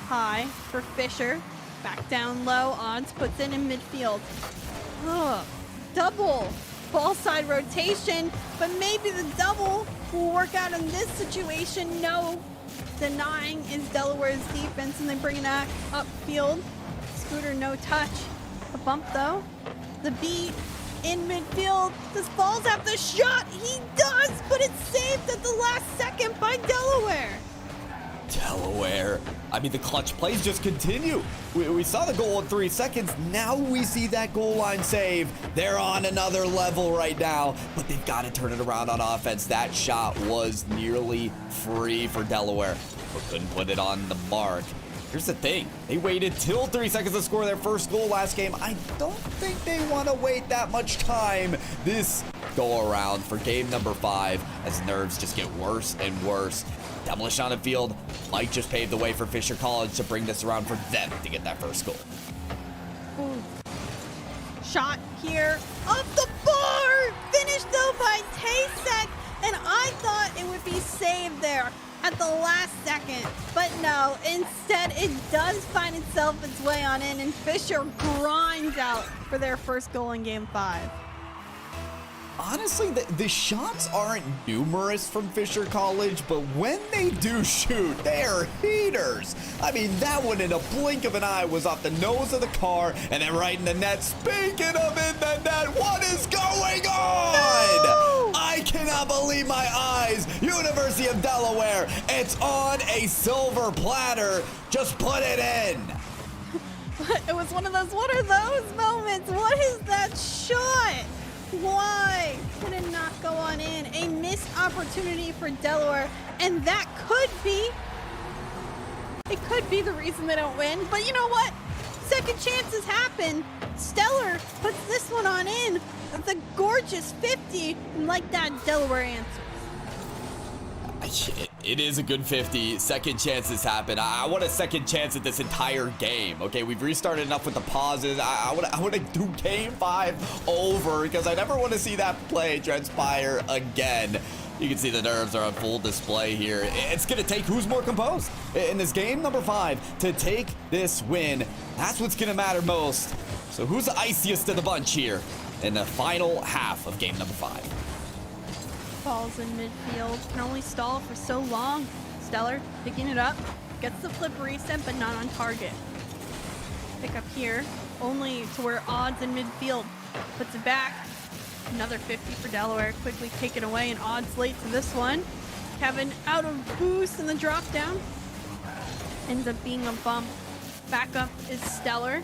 S18: high for Fisher. Back down low, Odds puts in midfield. Ugh, double ball side rotation, but maybe the double will work out in this situation. No, denying is Delaware's defense, and they bring it back upfield. Scooter, no touch. A bump though. The beat in midfield. Does Falls have the shot? He does, but it's saved at the last second by Delaware.
S19: Delaware. I mean, the clutch plays just continue. We saw the goal in 3 seconds. Now we see that goal line save. They're on another level right now, but they've got to turn it around on offense. That shot was nearly free for Delaware, but couldn't put it on the mark. Here's the thing. They waited till 3 seconds to score their first goal last game. I don't think they want to wait that much time this go around for game number 5 as nerves just get worse and worse. Demolition on the field might just pave the way for Fisher College to bring this around for them to get that first goal.
S18: Ooh. Shot here off the bar! Finished though by Tasek, and I thought it would be saved there at the last second, but no, instead it does find itself its way on in, and Fisher grinds out for their first goal in game 5.
S19: Honestly, the shots aren't numerous from Fisher College, but when they do shoot, they are heaters. I mean, that one in a blink of an eye was off the nose of the car and then right in the net. Speaking of in the net, what is going on? No! I cannot believe my eyes. University of Delaware, it's on a silver platter. Just put it in.
S18: It was one of those, what are those moments? What is that shot? Why did it not go on in? A missed opportunity for Delaware, and that could be the reason they don't win. But you know what? Second chances happen. Stellar puts this one on in. The gorgeous 50, and like that, Delaware answers.
S19: It is a good 50. Second chances happen. I want a second chance at this entire game. Okay, we've restarted enough with the pauses. I want to do game 5 over because I never want to see that play transpire again. You can see the nerves are on full display here. It's going to take who's more composed in this game number 5 to take this win. That's what's going to matter most. So who's the iciest of the bunch here in the final half of game number 5?
S18: Falls in midfield, can only stall for so long. Stellar picking it up, gets the flip reset, but not on target. Pick up here, only to where Odds in midfield puts it back. Another 50 for Delaware, quickly taken away, and Odds late to this one. Kevin out of boost in the drop down. Ends up being a bump. Back up is Stellar,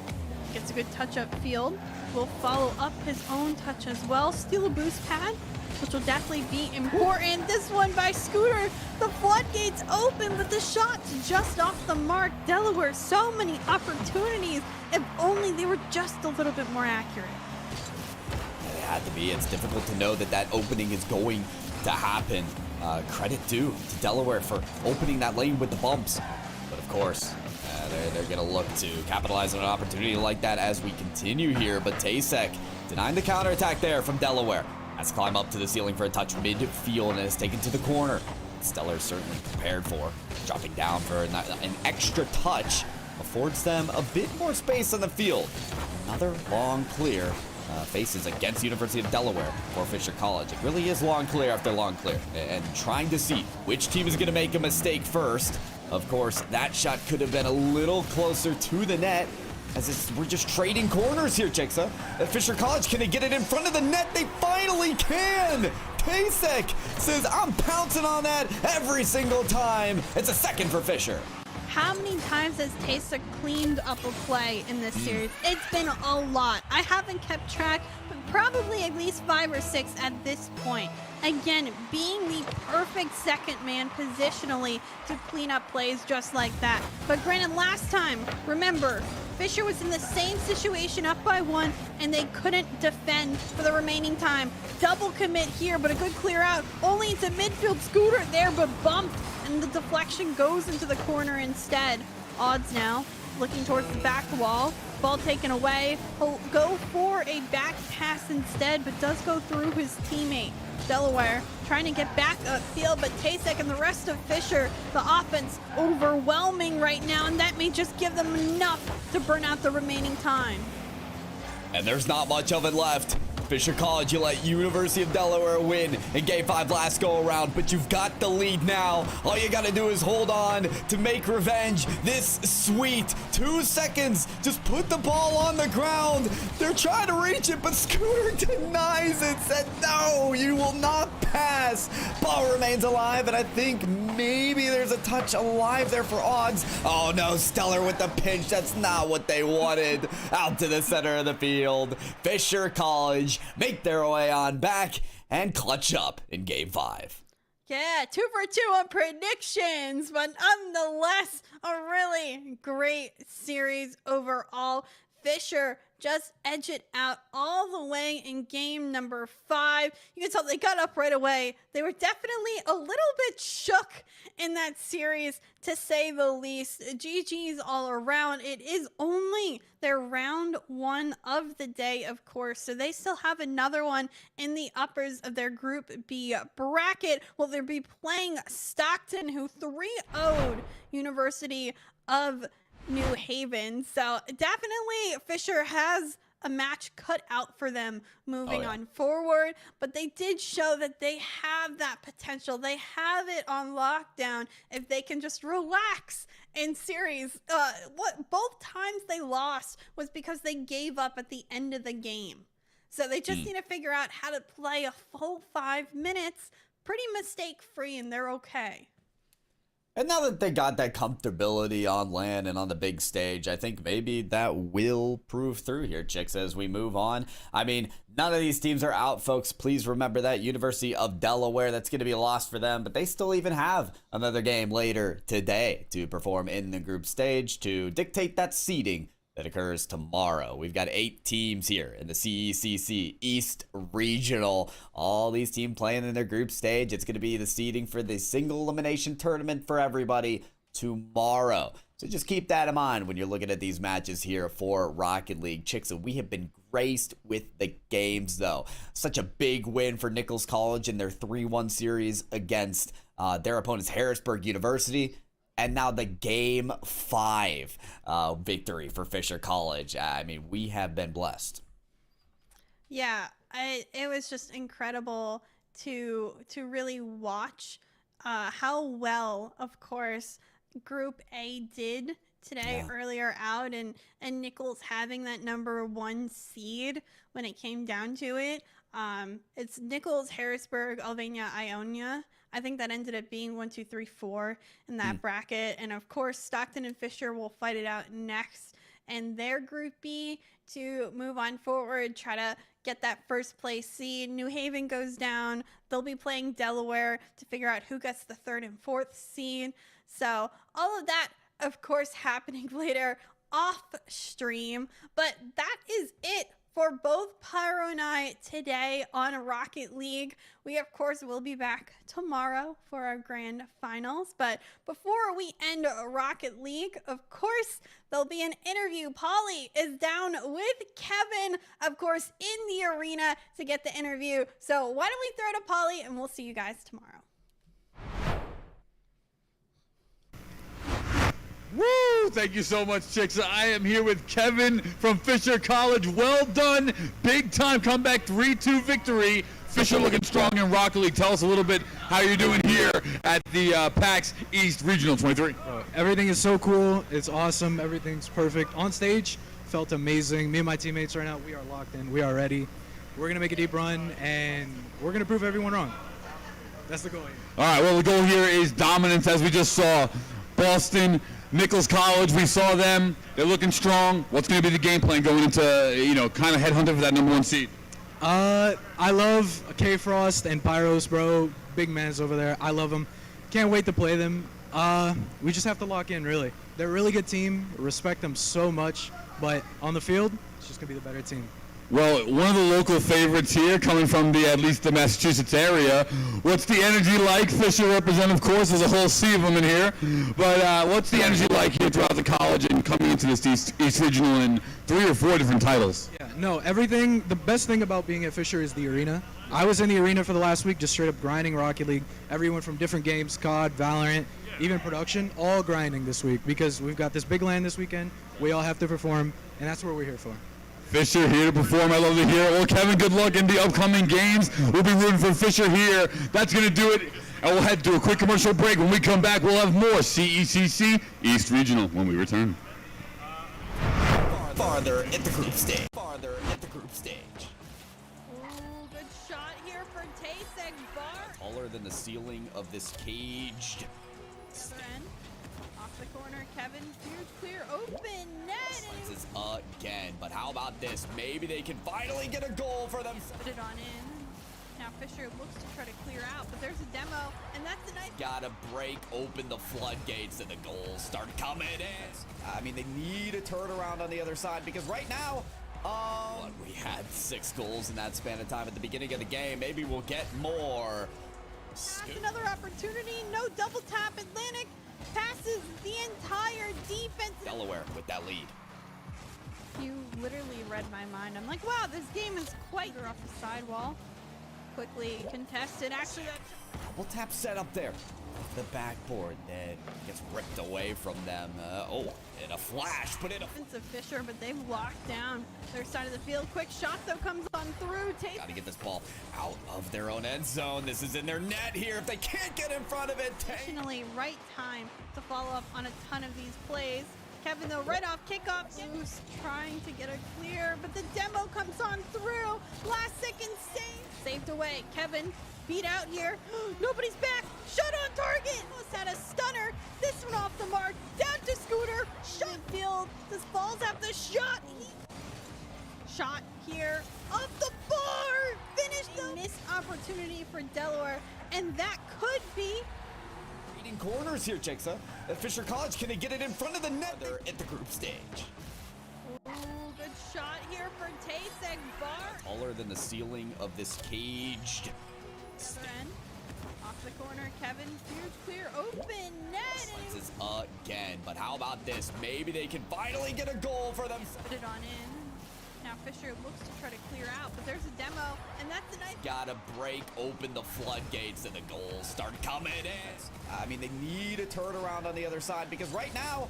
S18: gets a good touch up field. Will follow up his own touch as well. Steal a boost pad, which will definitely be important. This one by Scooter. The floodgates open, but the shot's just off the mark. Delaware, so many opportunities. If only they were just a little bit more accurate.
S19: It had to be. It's difficult to know that that opening is going to happen. Credit due to Delaware for opening that lane with the bumps. But of course, they're going to look to capitalize on an opportunity like that as we continue here. But Tasek denying the counterattack there from Delaware. Has to climb up to the ceiling for a touch midfield and is taken to the corner. Stellar certainly prepared for. Dropping down for an extra touch affords them a bit more space on the field. Another long clear faces against University of Delaware for Fisher College. It really is long clear after long clear. And trying to see which team is going to make a mistake first. Of course, that shot could have been a little closer to the net. We're just trading corners here, Chicksa. Fisher College, can they get it in front of the net? They finally can! Tasek says, I'm pouncing on that every single time. It's a second for Fisher.
S18: How many times has Tasek cleaned up a play in this series? It's been a lot. I haven't kept track, but probably at least 5 or 6 at this point. again, being the perfect second man positionally to clean up plays just like that. But granted, last time, remember, Fisher was in the same situation, up by 1, and they couldn't defend for the remaining time. Double commit here, but a good clear out. Only into midfield. Scooter there, but bumped, and the deflection goes into the corner instead. Odds now, looking towards the back wall. Ball taken away. He'll go for a back pass instead, but does go through his teammate. Delaware trying to get back upfield, but Tasek and the rest of Fisher, the offense overwhelming right now, and that may just give them enough to burn out the remaining time.
S19: And there's not much of it left. Fisher College, you let University of Delaware win in Game 5 last go-around, but you've got the lead now. All you gotta do is hold on to make revenge this sweet. 2 seconds, just put the ball on the ground. They're trying to reach it, but Scooter denies it, said, no, you will not pass. Ball remains alive, and I think maybe there's a touch alive there for Odds. Oh no, Stellar with the pinch. That's not what they wanted. Out to the center of the field. Fisher College make their way on back and clutch up in Game 5.
S18: Yeah, 2 for 2 on predictions, but nonetheless, a really great series overall. Fisher just edge it out all the way in game number 5. You can tell they got up right away. They were definitely a little bit shook in that series, to say the least. GG's all around. It is only their round 1 of the day, of course, so they still have another one in the uppers of their Group B bracket. Will they be playing Stockton, who 3-0'd University of New Haven. So definitely Fisher has a match cut out for them moving on forward, but they did show that they have that potential. They have it on lockdown if they can just relax in series. What both times they lost was because they gave up at the end of the game. So they just need to figure out how to play a full 5 minutes pretty mistake-free, and they're okay.
S19: And now that they got that comfortability on land and on the big stage, I think maybe that will prove through here, chicks, as we move on. I mean, none of these teams are out, folks. Please remember that. University of Delaware, that's going to be a loss for them, but they still even have another game later today to perform in the group stage to dictate that seeding that occurs tomorrow. We've got 8 teams here in the CECC East Regional. All these teams playing in their group stage. It's going to be the seeding for the single elimination tournament for everybody tomorrow. So just keep that in mind when you're looking at these matches here for Rocket League. Chicks, we have been graced with the games, though. Such a big win for Nichols College in their 3-1 series against their opponents, Harrisburg University. And now the Game 5 victory for Fisher College. I mean, we have been blessed.
S18: Yeah, it was just incredible to really watch how well, of course, Group A did today earlier out, and Nichols having that number 1 seed when it came down to it. It's Nichols, Harrisburg, Alvania, Ionia. I think that ended up being 1, 2, 3, 4 in that bracket. And of course, Stockton and Fisher will fight it out next in their Group B to move on forward, try to get that first place seed. New Haven goes down. They'll be playing Delaware to figure out who gets the 3rd and 4th seed. So all of that, of course, happening later off stream. But that is it for both Pyro and I today on Rocket League. We, of course, will be back tomorrow for our grand finals. But before we end Rocket League, of course, there'll be an interview. Polly is down with Kevin, of course, in the arena to get the interview. So why don't we throw to Polly, and we'll see you guys tomorrow.
S10: Woo! Thank you so much, chicks. I am here with Kevin from Fisher College. Well done. Big time comeback, 3-2 victory. Fisher looking strong in Rocket League. Tell us a little bit how you're doing here at the PAX East Regional 23.
S1: Everything is so cool. It's awesome. Everything's perfect. On stage, felt amazing. Me and my teammates right now, we are locked in. We are ready. We're going to make a deep run, and we're going to prove everyone wrong. That's the goal here.
S10: All right, well, the goal here is dominance, as we just saw. Boston, Nichols College, we saw them. They're looking strong. What's going to be the game plan going into, kind of headhunting for that number 1 seed?
S1: I love K-Frost and Pyros, bro. Big mans over there. I love them. Can't wait to play them. We just have to lock in, really. They're a really good team. Respect them so much. But on the field, it's just going to be the better team.
S10: Well, one of the local favorites here, coming from at least the Massachusetts area. What's the energy like? Fisher represent, of course, there's a whole sea of them in here. But what's the energy like here throughout the college and coming into this East Regional in 3 or 4 different titles?
S1: Yeah, no, everything. The best thing about being at Fisher is the arena. I was in the arena for the last week, just straight up grinding Rocket League. Everyone from different games, COD, Valorant, even production, all grinding this week because we've got this big LAN this weekend. We all have to perform, and that's what we're here for.
S10: Fisher here to perform. I love to hear it. Well, Kevin, good luck in the upcoming games. We'll be rooting for Fisher here. That's going to do it. And we'll head to a quick commercial break. When we come back, we'll have more CECC East Regional when we return.
S19: Farther at the group stage. Farther at the group stage.
S18: Ooh, good shot here for CECC Bar.
S19: Taller than the ceiling of this caged.
S18: Off the corner, Kevin, huge clear, open net.
S19: This is again, but how about this? Maybe they can finally get a goal for them.
S18: Put it on in. Now Fisher looks to try to clear out, but there's a demo, and that's a nice.
S19: Gotta break open the floodgates and the goals start coming in. I mean, they need a turnaround on the other side because right now, we had 6 goals in that span of time at the beginning of the game. Maybe we'll get more.
S18: That's another opportunity. No double tap. Atlantic passes the entire defense.
S19: Delaware with that lead.
S18: You literally read my mind. I'm like, wow, this game is quite off the sidewall. Quickly contested. Actually, that's
S19: double tap set up there. The backboard then gets ripped away from them. In a flash, put in a
S18: defensive Fisher, but they've locked down their side of the field. Quick shot though comes on through.
S19: Gotta get this ball out of their own end zone. This is in their net here. If they can't get in front of it,
S18: additionally, right time to follow up on a ton of these plays. Kevin though, right off kickoff, Zeus trying to get a clear, but the demo comes on through. Last second save, saved away. Kevin beat out here. Nobody's back. Shot on target. Almost had a stunner. This one off the mark. Down to Scooter. Shot field. Does Balls have the shot? Shot here. Off the bar. Finished the missed opportunity for Delaware, and that could be.
S19: Reading corners here, Chicksa. At Fisher College, can they get it in front of the net? They're at the group stage.
S18: Ooh, good shot here for CECC Bar.
S19: Taller than the ceiling of this caged.
S18: Off the corner, Kevin, huge clear, open net.
S19: This is again, but how about this? Maybe they can finally get a goal for them.
S18: Put it on in. Now Fisher looks to try to clear out, but there's a demo, and that's a nice.
S19: Gotta break open the floodgates and the goals start coming in. I mean, they need a turnaround on the other side because right now,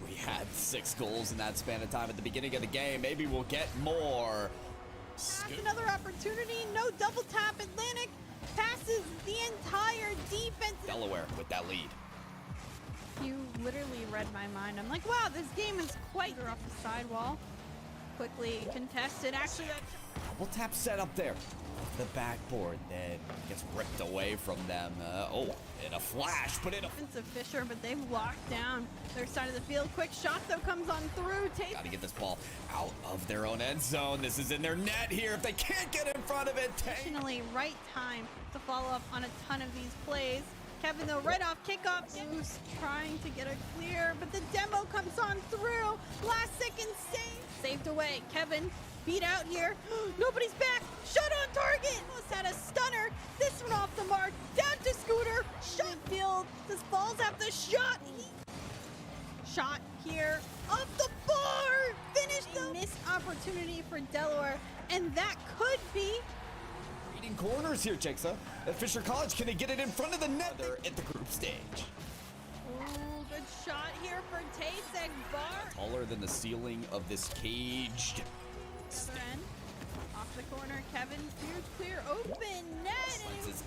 S19: we had 6 goals in that span of time at the beginning of the game. Maybe we'll get more.
S18: That's another opportunity. No double tap. Atlantic passes the entire defense.
S19: Delaware with that lead.
S18: You literally read my mind. I'm like, wow, this game is quite off the sidewall. Quickly contested. Actually, that's
S19: double tap set up there. The backboard then gets ripped away from them. In a flash, put in a
S18: defensive Fisher, but they've locked down their side of the field. Quick shot though comes on through.
S19: Gotta get this ball out of their own end zone. This is in their net here. If they can't get in front of it,
S18: additionally, right time to follow up on a ton of these plays. Kevin though, right off kickoff, Zeus trying to get a clear, but the demo comes on through. Last second save, saved away. Kevin beat out here. Nobody's back. Shot on target. Almost had a stunner. This one off the mark. Down to Scooter. Shot field. Does Balls have the shot? Shot here. Off the bar. Finished the missed opportunity for Delaware, and that could be.
S19: Reading corners here, Chicksa. At Fisher College, can they get it in front of the net? They're at the group stage.
S18: Ooh, good shot here for CECC Bar.
S19: Taller than the ceiling of this caged.
S18: Off the corner, Kevin, huge clear, open net.
S19: This is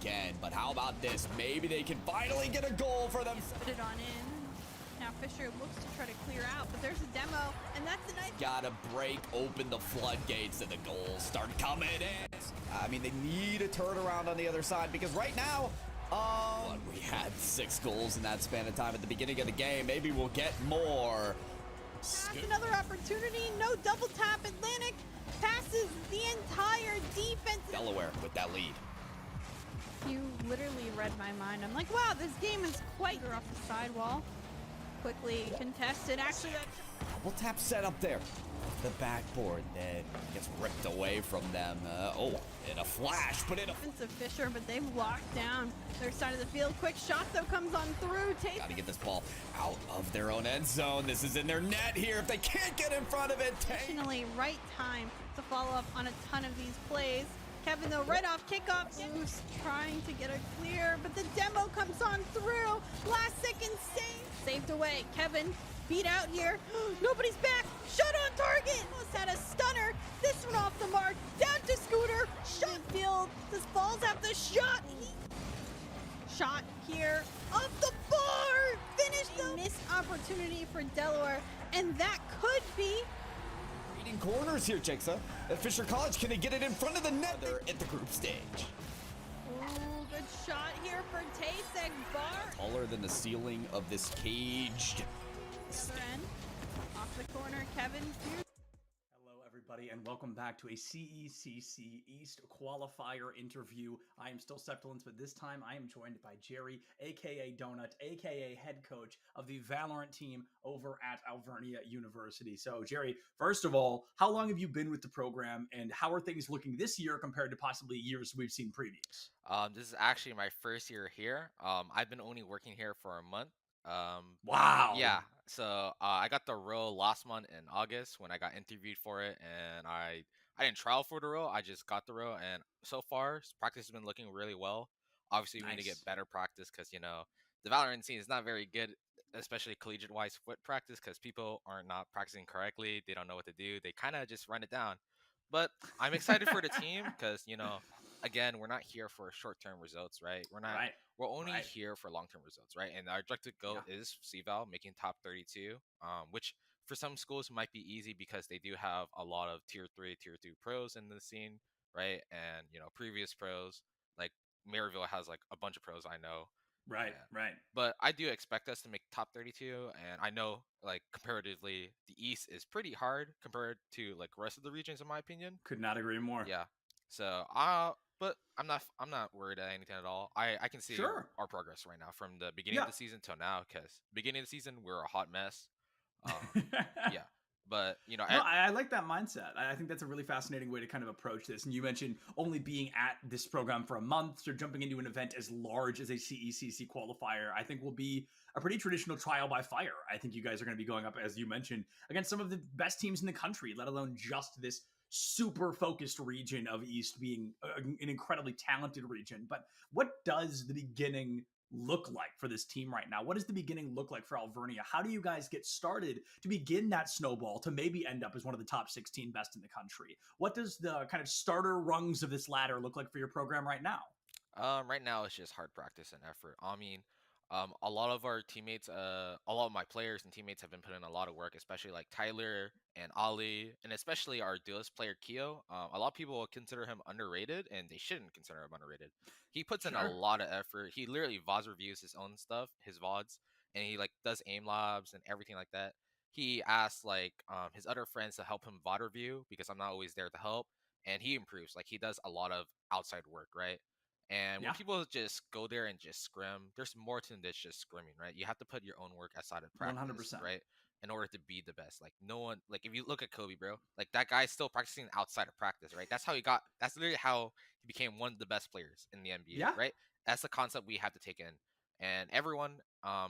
S19: again, but how about this? Maybe they can finally get a goal for them.
S18: Put it on in. Now Fisher looks to try to clear out, but there's a demo, and that's a nice.
S19: Gotta break open the floodgates and the goals start coming in. I mean, they need a turnaround on the other side because right now, we had 6 goals in that span of time at the beginning of the game. Maybe we'll get more.
S18: That's another opportunity. No double tap. Atlantic passes the entire defense.
S19: Delaware with that lead.
S18: You literally read my mind. I'm like, wow, this game is quite off the sidewall. Quickly contested. Actually, that
S19: Double tap set up there. The backboard then gets ripped away from them. In a flash, but in a
S18: defensive Fisher, but they've locked down their side of the field. Quick shot though comes on through.
S19: Gotta get this ball out of their own end zone. This is in their net here. If they can't get in front of it,
S18: Additionally, right time to follow up on a ton of these plays. Kevin though, right off kickoff, Goose trying to get a clear, but the demo comes on through. Last second save, saved away. Kevin beat out here. Nobody's back. Shot on target. Almost had a stunner. This one off the mark. Down to Scooter. Shot field. Does Falls have the shot? Shot here off the bar. Finish the missed opportunity for Delaware, and that could be.
S19: Reading corners here, Jigsaw. At Fisher College, can they get it in front of the net? They're at the group stage.
S18: Ooh, good shot here for Tasek Bar.
S19: Taller than the ceiling of this caged.
S18: Other end. Off the corner, Kevin.
S3: Hello, everybody, and welcome back to a CECC East qualifier interview. I am still Septilence, but this time I am joined by Jerry, aka Donut, aka head coach of the Valorant team over at Alvernia University. So, Jerry, first of all, how long have you been with the program, and how are things looking this year compared to possibly years we've seen previous?
S21: This is actually my first year here. I've been only working here for a month.
S3: Wow.
S21: Yeah. So I got the role last month in August when I got interviewed for it, and I didn't trial for the role. I just got the role, and so far practice has been looking really well. Obviously, we need to get better practice because the Valorant scene is not very good, especially collegiate wise foot practice, because people are not practicing correctly. They don't know what to do. They kind of just run it down. But I'm excited for the team because again, we're not here for short-term results, right? We're only here for long-term results, right? And our objective goal is CVAL, making top 32, which for some schools might be easy because they do have a lot of tier 3, tier 2 pros in the scene, right? And previous pros, like Maryville has like a bunch of pros I know.
S3: Right.
S21: But I do expect us to make top 32, and I know like comparatively the East is pretty hard compared to like the rest of the regions in my opinion.
S3: Could not agree more.
S21: Yeah. So but I'm not worried at anything at all. I can see our progress right now from the beginning of the season till now, because beginning of the season we're a hot mess. Yeah. But
S3: I like that mindset. I think that's a really fascinating way to kind of approach this. And you mentioned only being at this program for a month, so jumping into an event as large as a CECC qualifier, I think will be a pretty traditional trial by fire. I think you guys are going to be going up, as you mentioned, against some of the best teams in the country, let alone just this super focused region of East being an incredibly talented region. But what does the beginning look like for this team right now? What does the beginning look like for Alvernia? How do you guys get started to begin that snowball to maybe end up as one of the top 16 best in the country? What does the kind of starter rungs of this ladder look like for your program right now?
S21: Right now it's just hard practice and effort. I mean, a lot of our teammates, a lot of my players and teammates have been putting in a lot of work, especially like Tyler and Ali, and especially our duelist player Keo. A lot of people will consider him underrated, and they shouldn't consider him underrated. He puts in a lot of effort. He literally VODs reviews his own stuff, his VODs, and he like does aim labs and everything like that. He asks like his other friends to help him VOD review because I'm not always there to help, and he improves. Like he does a lot of outside work, right? And when people just go there and just scrim, there's more to this just scrimming, right? You have to put your own work outside of practice,
S3: 100%.
S21: right? In order to be the best. Like no one, like if you look at Kobe, bro, like that guy's still practicing outside of practice, right? That's literally how he became one of the best players in the NBA, right? That's the concept we have to take in. And everyone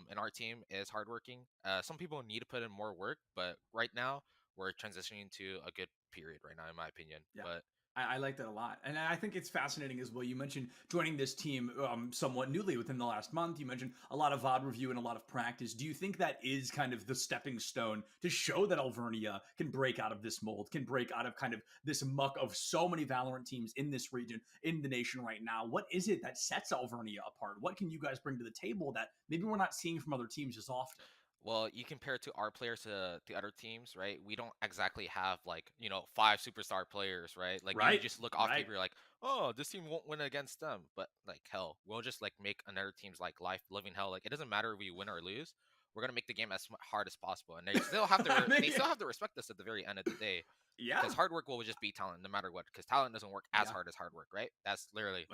S21: in our team is hardworking. Some people need to put in more work, but right now we're transitioning to a good period right now, in my opinion. But
S3: I like that a lot. And I think it's fascinating as well. You mentioned joining this team somewhat newly within the last month. You mentioned a lot of VOD review and a lot of practice. Do you think that is kind of the stepping stone to show that Alvernia can break out of this mold, can break out of kind of this muck of so many Valorant teams in this region, in the nation right now? What is it that sets Alvernia apart? What can you guys bring to the table that maybe we're not seeing from other teams as often?
S21: Well, you compare to our players to the other teams, right? We don't exactly have like, 5 superstar players, right? Like you just look off paper, you're like, oh, this team won't win against them. But like hell, we'll just like make another team's like life living hell. Like it doesn't matter if we win or lose. we're gonna make the game as hard as possible, and they still have to they still have to respect us at the very end of the day.
S3: Yeah.
S21: Because hard work will just beat talent no matter what. Because talent doesn't work as hard as hard work, right? That's literally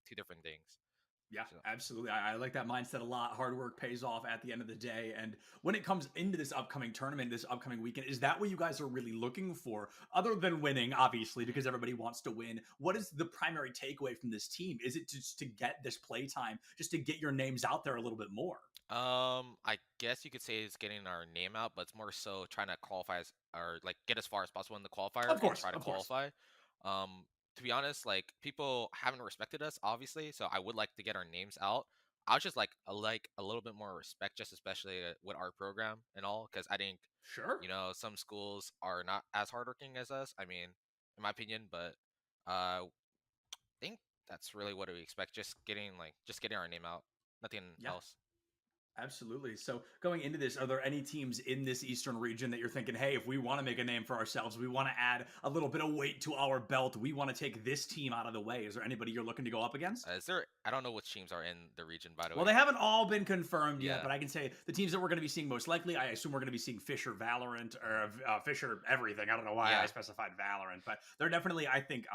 S21: two different things.
S3: Yeah, absolutely. I like that mindset a lot. Hard work pays off at the end of the day. And when it comes into this upcoming tournament, this upcoming weekend, is that what you guys are really looking for? Other than winning, obviously, because everybody wants to win. What is the primary takeaway from this team? Is it just to get this play time, just to get your names out there a little bit more?
S21: I guess you could say it's getting our name out, but it's more so trying to qualify or like get as far as possible in the qualifier
S3: Of course,
S21: and try to qualify. To be honest, like people haven't respected us, obviously, so I would like to get our names out. I was just like a little bit more respect, just especially with our program and all, because I think some schools are not as hardworking as us. I mean, in my opinion, but I think that's really what we expect. Just getting our name out, nothing else.
S3: Absolutely. So going into this, are there any teams in this Eastern region that you're thinking, hey, if we want to make a name for ourselves, we want to add a little bit of weight to our belt, we want to take this team out of the way? Is there anybody you're looking to go up against?
S21: I don't know which teams are in the region, by the way.
S3: Well, they haven't all been confirmed yet, but I can say the teams that we're going to be seeing most likely, I assume we're going to be seeing Fisher Valorant or Fisher everything. I don't know why I specified Valorant, but they're definitely, I think,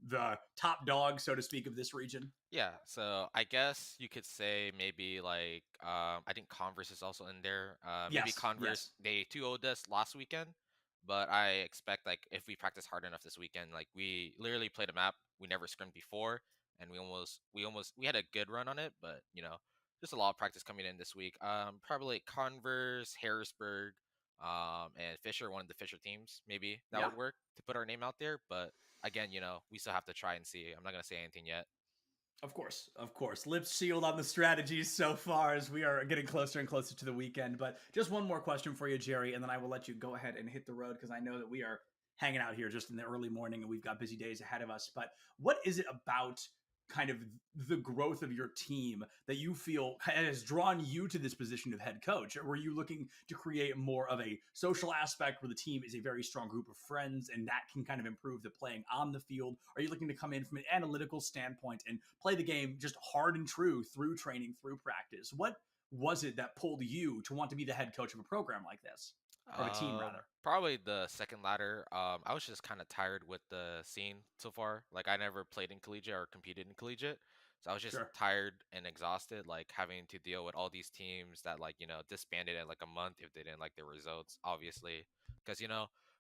S3: the top dog, so to speak, of this region.
S21: Yeah, so I guess you could say maybe like I think Converse is also in there. Maybe Converse they 2-0'd us last weekend, but I expect like if we practice hard enough this weekend, like we literally played a map we never scrimmed before, and we had a good run on it, but just a lot of practice coming in this week. Probably Converse, Harrisburg, and Fisher, one of the Fisher teams, maybe that would work to put our name out there, but. Again, we still have to try and see. I'm not going to say anything yet.
S3: Of course. Lips sealed on the strategies so far as we are getting closer and closer to the weekend. But just one more question for you, Jerry, and then I will let you go ahead and hit the road because I know that we are hanging out here just in the early morning and we've got busy days ahead of us. But what is it about kind of the growth of your team that you feel has drawn you to this position of head coach? Or were you looking to create more of a social aspect where the team is a very strong group of friends and that can kind of improve the playing on the field? Are you looking to come in from an analytical standpoint and play the game just hard and true through training, through practice? What was it that pulled you to want to be the head coach of a program like this? Or a team, rather?
S21: Probably the second ladder. I was just kind of tired with the scene so far. Like, I never played in collegiate or competed in collegiate. So I was just tired and exhausted, like, having to deal with all these teams that, like, disbanded in, like, a month if they didn't like their results, obviously. Because,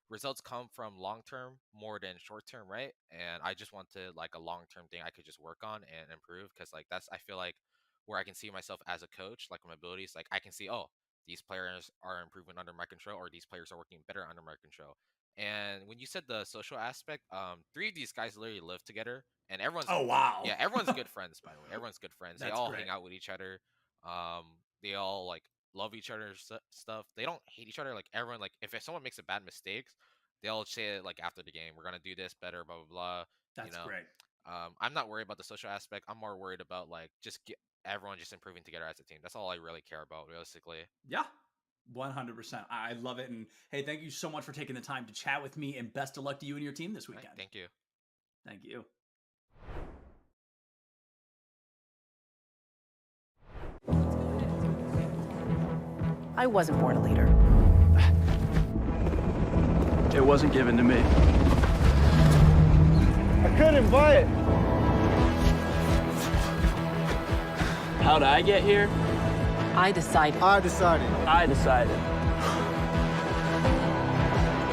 S21: results come from long-term more than short-term, right? And I just wanted, like, a long-term thing I could just work on and improve. Because, like, I feel like, where I can see myself as a coach, like, my abilities, like, I can see, these players are improving under my control, or these players are working better under my control. And when you said the social aspect, 3 of these guys literally live together, and everyone's everyone's good friends. By the way, everyone's good friends. They all hang out with each other. They all like love each other's stuff. They don't hate each other. Like everyone, like if someone makes a bad mistake, they all say it like after the game. We're gonna do this better. Blah blah blah.
S3: That's great.
S21: I'm not worried about the social aspect. I'm more worried about like just everyone just improving together as a team. That's all I really care about, realistically.
S3: Yeah, 100%. I love it. And hey, thank you so much for taking the time to chat with me, and best of luck to you and your team this weekend.
S21: Right, thank you.
S3: Thank you.
S5: I wasn't born a leader.
S6: It wasn't given to me.
S13: I couldn't buy it.
S6: How'd I get here?
S5: I decided.
S13: I decided.
S6: I decided.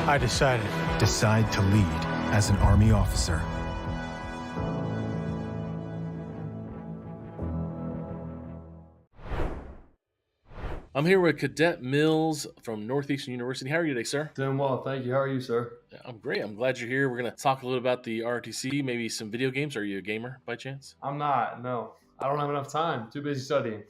S8: I decided. Decide to lead as an Army officer.
S2: I'm here with Cadet Mills from Northeastern University. How are you today, sir?
S4: Doing well, thank you. How are you, sir?
S2: I'm great. I'm glad you're here. We're going to talk a little about the ROTC, maybe some video games. Are you a gamer by chance?
S4: I'm not, no. I don't have enough time. Too busy studying.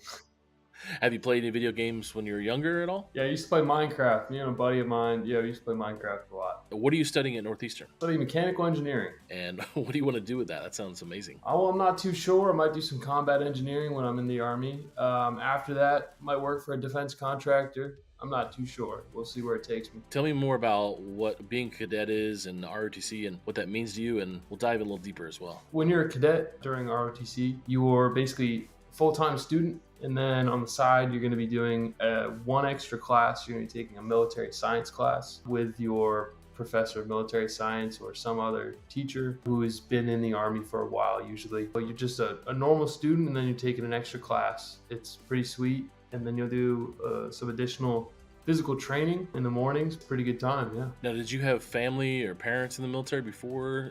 S2: Have you played any video games when you were younger at all?
S4: Yeah, I used to play Minecraft. Me and a buddy of mine, we used to play Minecraft a lot.
S2: What are you studying at Northeastern?
S4: Studying mechanical engineering.
S2: And what do you want to do with that? That sounds amazing.
S4: Oh, I'm not too sure. I might do some combat engineering when I'm in the Army. After that, might work for a defense contractor. I'm not too sure. We'll see where it takes me.
S2: Tell me more about what being a cadet is and the ROTC and what that means to you, and we'll dive a little deeper as well.
S4: When you're a cadet during ROTC, you're basically full-time student, and then on the side you're going to be doing one extra class. You're going to be taking a military science class with your professor of military science or some other teacher who has been in the Army for a while usually. But you're just a normal student, and then you're taking an extra class. It's pretty sweet. And then you'll do some additional physical training in the mornings. Pretty good time, yeah.
S2: Now, did you have family or parents in the military before?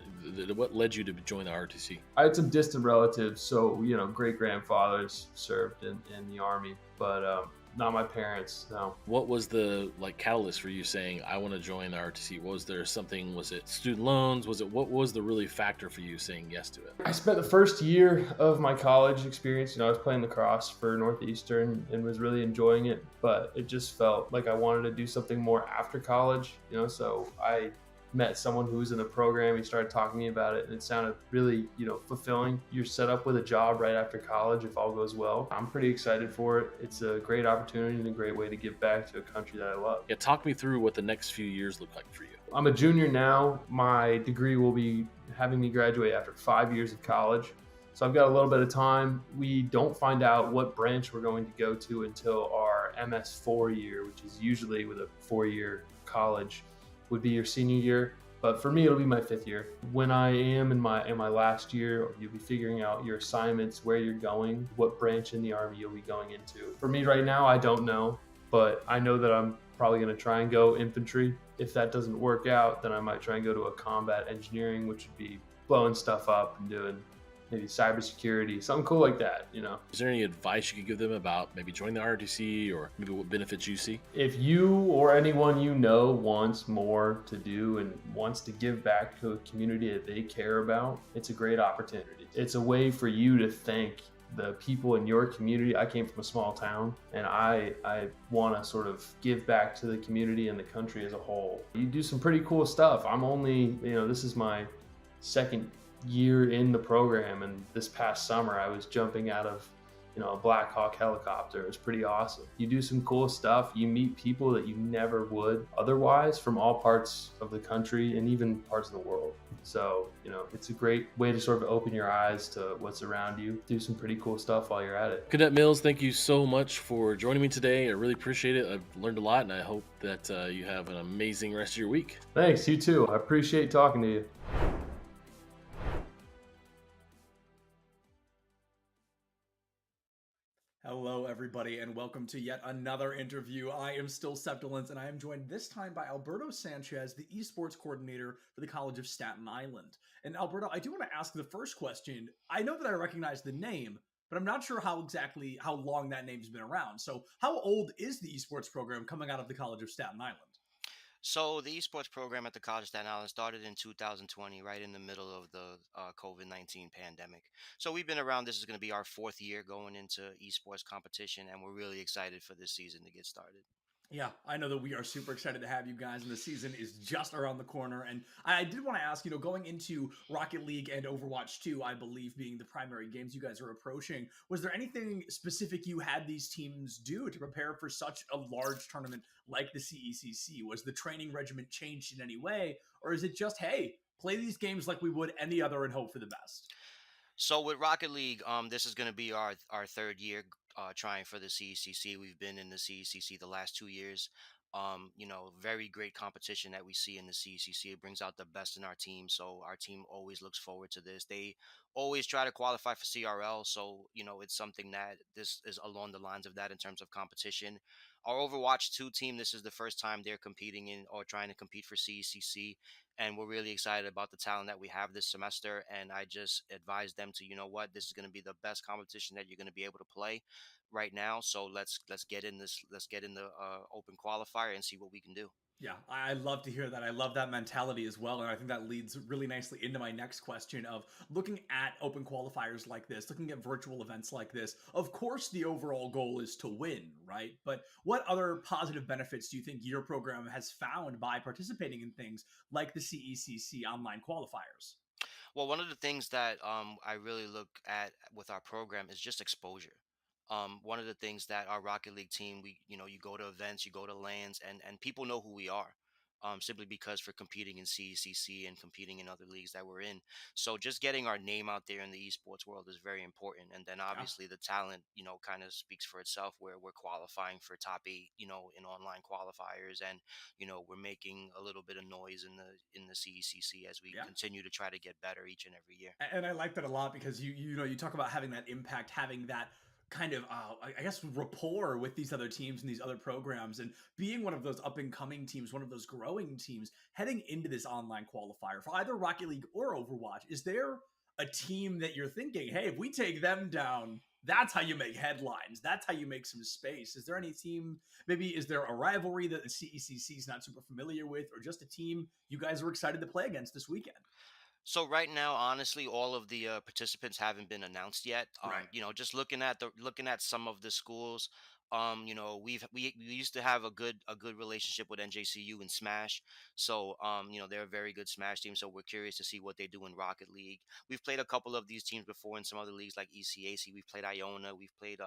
S2: What led you to join the ROTC?
S4: I had some distant relatives, so great grandfathers served in the Army, but not my parents. No.
S2: What was the catalyst for you saying I want to join the ROTC? Was there something? Was it student loans? What was the really factor for you saying yes to it?
S4: I spent the first year of my college experience. I was playing lacrosse for Northeastern and was really enjoying it, but it just felt like I wanted to do something more after college. So I met someone who was in the program. He started talking to me about it, and it sounded really, fulfilling. You're set up with a job right after college if all goes well. I'm pretty excited for it. It's a great opportunity and a great way to give back to a country that I love.
S2: Yeah, talk me through what the next few years look like for you.
S4: I'm a junior now. My degree will be having me graduate after 5 years of college. So I've got a little bit of time. We don't find out what branch we're going to go to until our MS4 year, which is usually with a 4-year college, would be your senior year. But for me, it'll be my 5th year. When I am in my last year, you'll be figuring out your assignments, where you're going, what branch in the Army you'll be going into. For me right now, I don't know, but I know that I'm probably going to try and go infantry. If that doesn't work out, then I might try and go to a combat engineering, which would be blowing stuff up and doing maybe cybersecurity, something cool like that,
S2: Is there any advice you could give them about maybe joining the ROTC or maybe what benefits you see?
S4: If you or anyone wants more to do and wants to give back to a community that they care about, it's a great opportunity. It's a way for you to thank the people in your community. I came from a small town, and I want to sort of give back to the community and the country as a whole. You do some pretty cool stuff. I'm only, this is my second year in the program, and this past summer I was jumping out of a Black Hawk helicopter. It was pretty awesome. You do some cool stuff. You meet people that you never would otherwise from all parts of the country and even parts of the world. So, it's a great way to sort of open your eyes to what's around you. Do some pretty cool stuff while you're at it.
S2: Cadet Mills, thank you so much for joining me today. I really appreciate it. I've learned a lot, and I hope that you have an amazing rest of your week.
S4: Thanks, you too. I appreciate talking to you.
S3: Hello, everybody, and welcome to yet another interview. I am still Septilence, and I am joined this time by Alberto Sanchez, the esports coordinator for the College of Staten Island. And Alberto, I do want to ask the first question. I know that I recognize the name, but I'm not sure how long that name's been around. So how old is the esports program coming out of the College of Staten Island?
S12: So the esports program at the College of Staten Island started in 2020, right in the middle of the COVID-19 pandemic. So we've been around. This is going to be our 4th year going into esports competition, and we're really excited for this season to get started.
S3: Yeah, I know that we are super excited to have you guys, and the season is just around the corner. And I did want to ask, going into Rocket League and Overwatch 2, I believe, being the primary games you guys are approaching, was there anything specific you had these teams do to prepare for such a large tournament like the CECC? Was the training regimen changed in any way, or is it just, hey, play these games like we would any other and hope for the best?
S12: So with Rocket League, this is going to be our 3rd year trying for the CECC. We've been in the CECC the last 2 years. Very great competition that we see in the CECC. It brings out the best in our team. So our team always looks forward to this. They always try to qualify for CRL. So, it's something that this is along the lines of that in terms of competition. Our Overwatch 2 team, this is the first time they're competing in or trying to compete for CECC. And we're really excited about the talent that we have this semester. And I just advise them to, this is going to be the best competition that you're going to be able to play right now. So let's get in the open qualifier and see what we can do.
S3: Yeah, I love to hear that. I love that mentality as well. And I think that leads really nicely into my next question of looking at open qualifiers like this, looking at virtual events like this. Of course, the overall goal is to win, right? But what other positive benefits do you think your program has found by participating in things like the CECC online qualifiers?
S12: Well, one of the things that I really look at with our program is just exposure. One of the things that our Rocket League team, you go to events, you go to LANs, and people know who we are. simply because for competing in CECC and competing in other leagues that we're in. So just getting our name out there in the esports world is very important. And then obviously the talent, kind of speaks for itself, where we're qualifying for top 8, in online qualifiers, and we're making a little bit of noise in the CECC as we continue to try to get better each and every year.
S3: And I like that a lot, because you talk about having that impact, having that kind of I guess rapport with these other teams and these other programs, and being one of those up and coming teams, one of those growing teams heading into this online qualifier for either Rocket League or Overwatch. Is there a team that you're thinking, hey, if we take them down, that's how you make headlines, that's how you make some space? Is there any team, maybe is there a rivalry that the CECC is not super familiar with, or just a team you guys are excited to play against this weekend?
S12: So right now, honestly, all of the participants haven't been announced yet.
S3: Right.
S12: Just looking at some of the schools. We used to have a good relationship with NJCU and Smash. So they're a very good Smash team. So we're curious to see what they do in Rocket League. We've played a couple of these teams before in some other leagues like ECAC. We've played Iona. We've played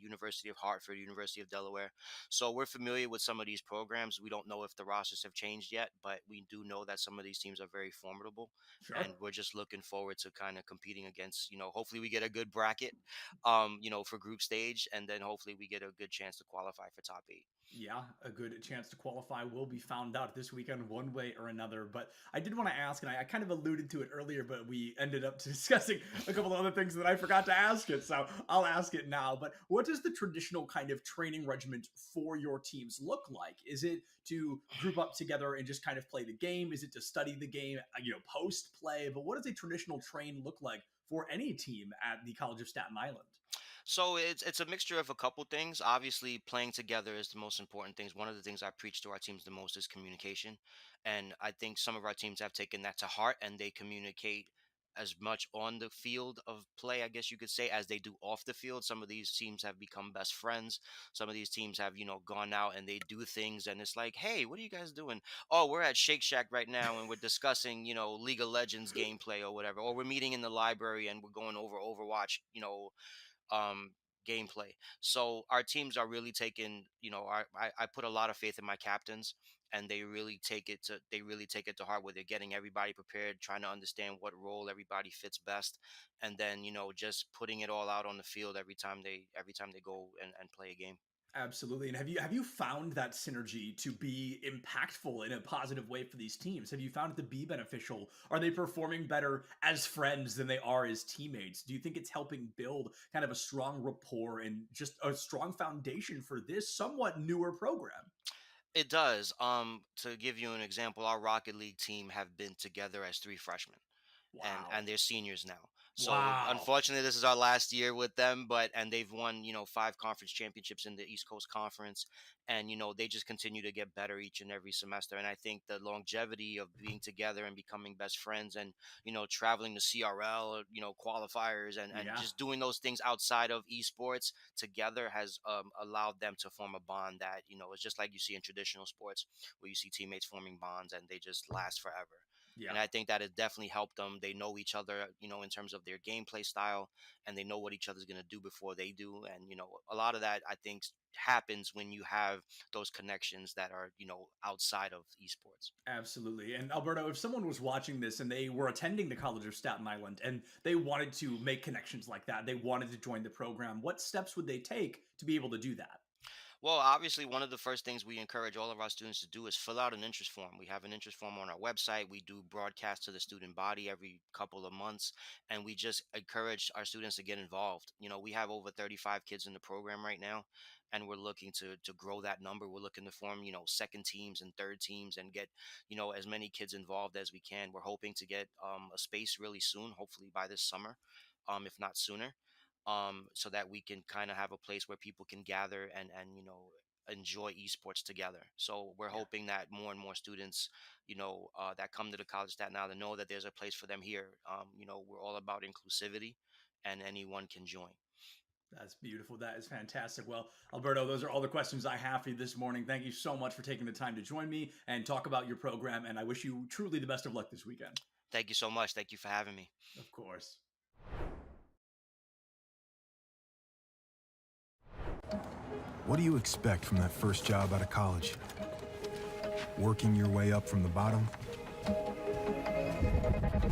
S12: University of Hartford, University of Delaware. So we're familiar with some of these programs. We don't know if the rosters have changed yet, but we do know that some of these teams are very formidable.
S3: Sure.
S12: And we're just looking forward to kind of competing against, hopefully we get a good bracket, for group stage, and then hopefully we get a good chance to qualify for top 8.
S3: Yeah, a good chance to qualify will be found out this weekend one way or another. But I did want to ask, and I kind of alluded to it earlier, but we ended up discussing a couple of other things that I forgot to ask it. So I'll ask it now. But what does the traditional kind of training regiment for your teams look like? Is it to group up together and just kind of play the game? Is it to study the game, post play? But what does a traditional train look like for any team at the College of Staten Island?
S12: So it's a mixture of a couple things. Obviously, playing together is the most important things. One of the things I preach to our teams the most is communication, and I think some of our teams have taken that to heart, and they communicate as much on the field of play, I guess you could say, as they do off the field. Some of these teams have become best friends. Some of these teams have, gone out and they do things, and it's like, hey, what are you guys doing? Oh, we're at Shake Shack right now and we're discussing, League of Legends gameplay or whatever. Or we're meeting in the library and we're going over Overwatch, um, gameplay. So our teams are really taking, I put a lot of faith in my captains, and they really take it to heart, where they're getting everybody prepared, trying to understand what role everybody fits best, and then just putting it all out on the field every time they go and play a game.
S3: Absolutely. And have you found that synergy to be impactful in a positive way for these teams? Have you found it to be beneficial? Are they performing better as friends than they are as teammates? Do you think it's helping build kind of a strong rapport and just a strong foundation for this somewhat newer program?
S12: It does. To give you an example, our Rocket League team have been together as 3 freshmen.
S3: Wow.
S12: And they're seniors now. So
S3: Wow.
S12: unfortunately, this is our last year with them, and they've won, 5 conference championships in the East Coast Conference, and they just continue to get better each and every semester. And I think the longevity of being together and becoming best friends, and traveling to CRL, qualifiers, and
S3: Yeah.
S12: just doing those things outside of esports together has allowed them to form a bond that is just like you see in traditional sports, where you see teammates forming bonds and they just last forever.
S3: Yeah.
S12: And I think that has definitely helped them. They know each other, in terms of their gameplay style, and they know what each other's going to do before they do. And, a lot of that, I think, happens when you have those connections that are, outside of esports.
S3: Absolutely. And Alberto, if someone was watching this and they were attending the College of Staten Island and they wanted to make connections like that, they wanted to join the program, what steps would they take to be able to do that?
S12: Well, obviously, one of the first things we encourage all of our students to do is fill out an interest form. We have an interest form on our website. We do broadcasts to the student body every couple of months, and we just encourage our students to get involved. We have over 35 kids in the program right now, and we're looking to grow that number. We're looking to form, second teams and third teams, and get, as many kids involved as we can. We're hoping to get a space really soon, hopefully by this summer, if not sooner. So that we can kind of have a place where people can gather and enjoy esports together. So we're hoping that more and more students, that come to the College of Staten Island know that there's a place for them here. We're all about inclusivity, and anyone can join.
S3: That's beautiful. That is fantastic. Well, Alberto, those are all the questions I have for you this morning. Thank you so much for taking the time to join me and talk about your program. And I wish you truly the best of luck this weekend.
S12: Thank you so much. Thank you for having me.
S3: Of course.
S8: What do you expect from that first job out of college? working your way up from the bottom?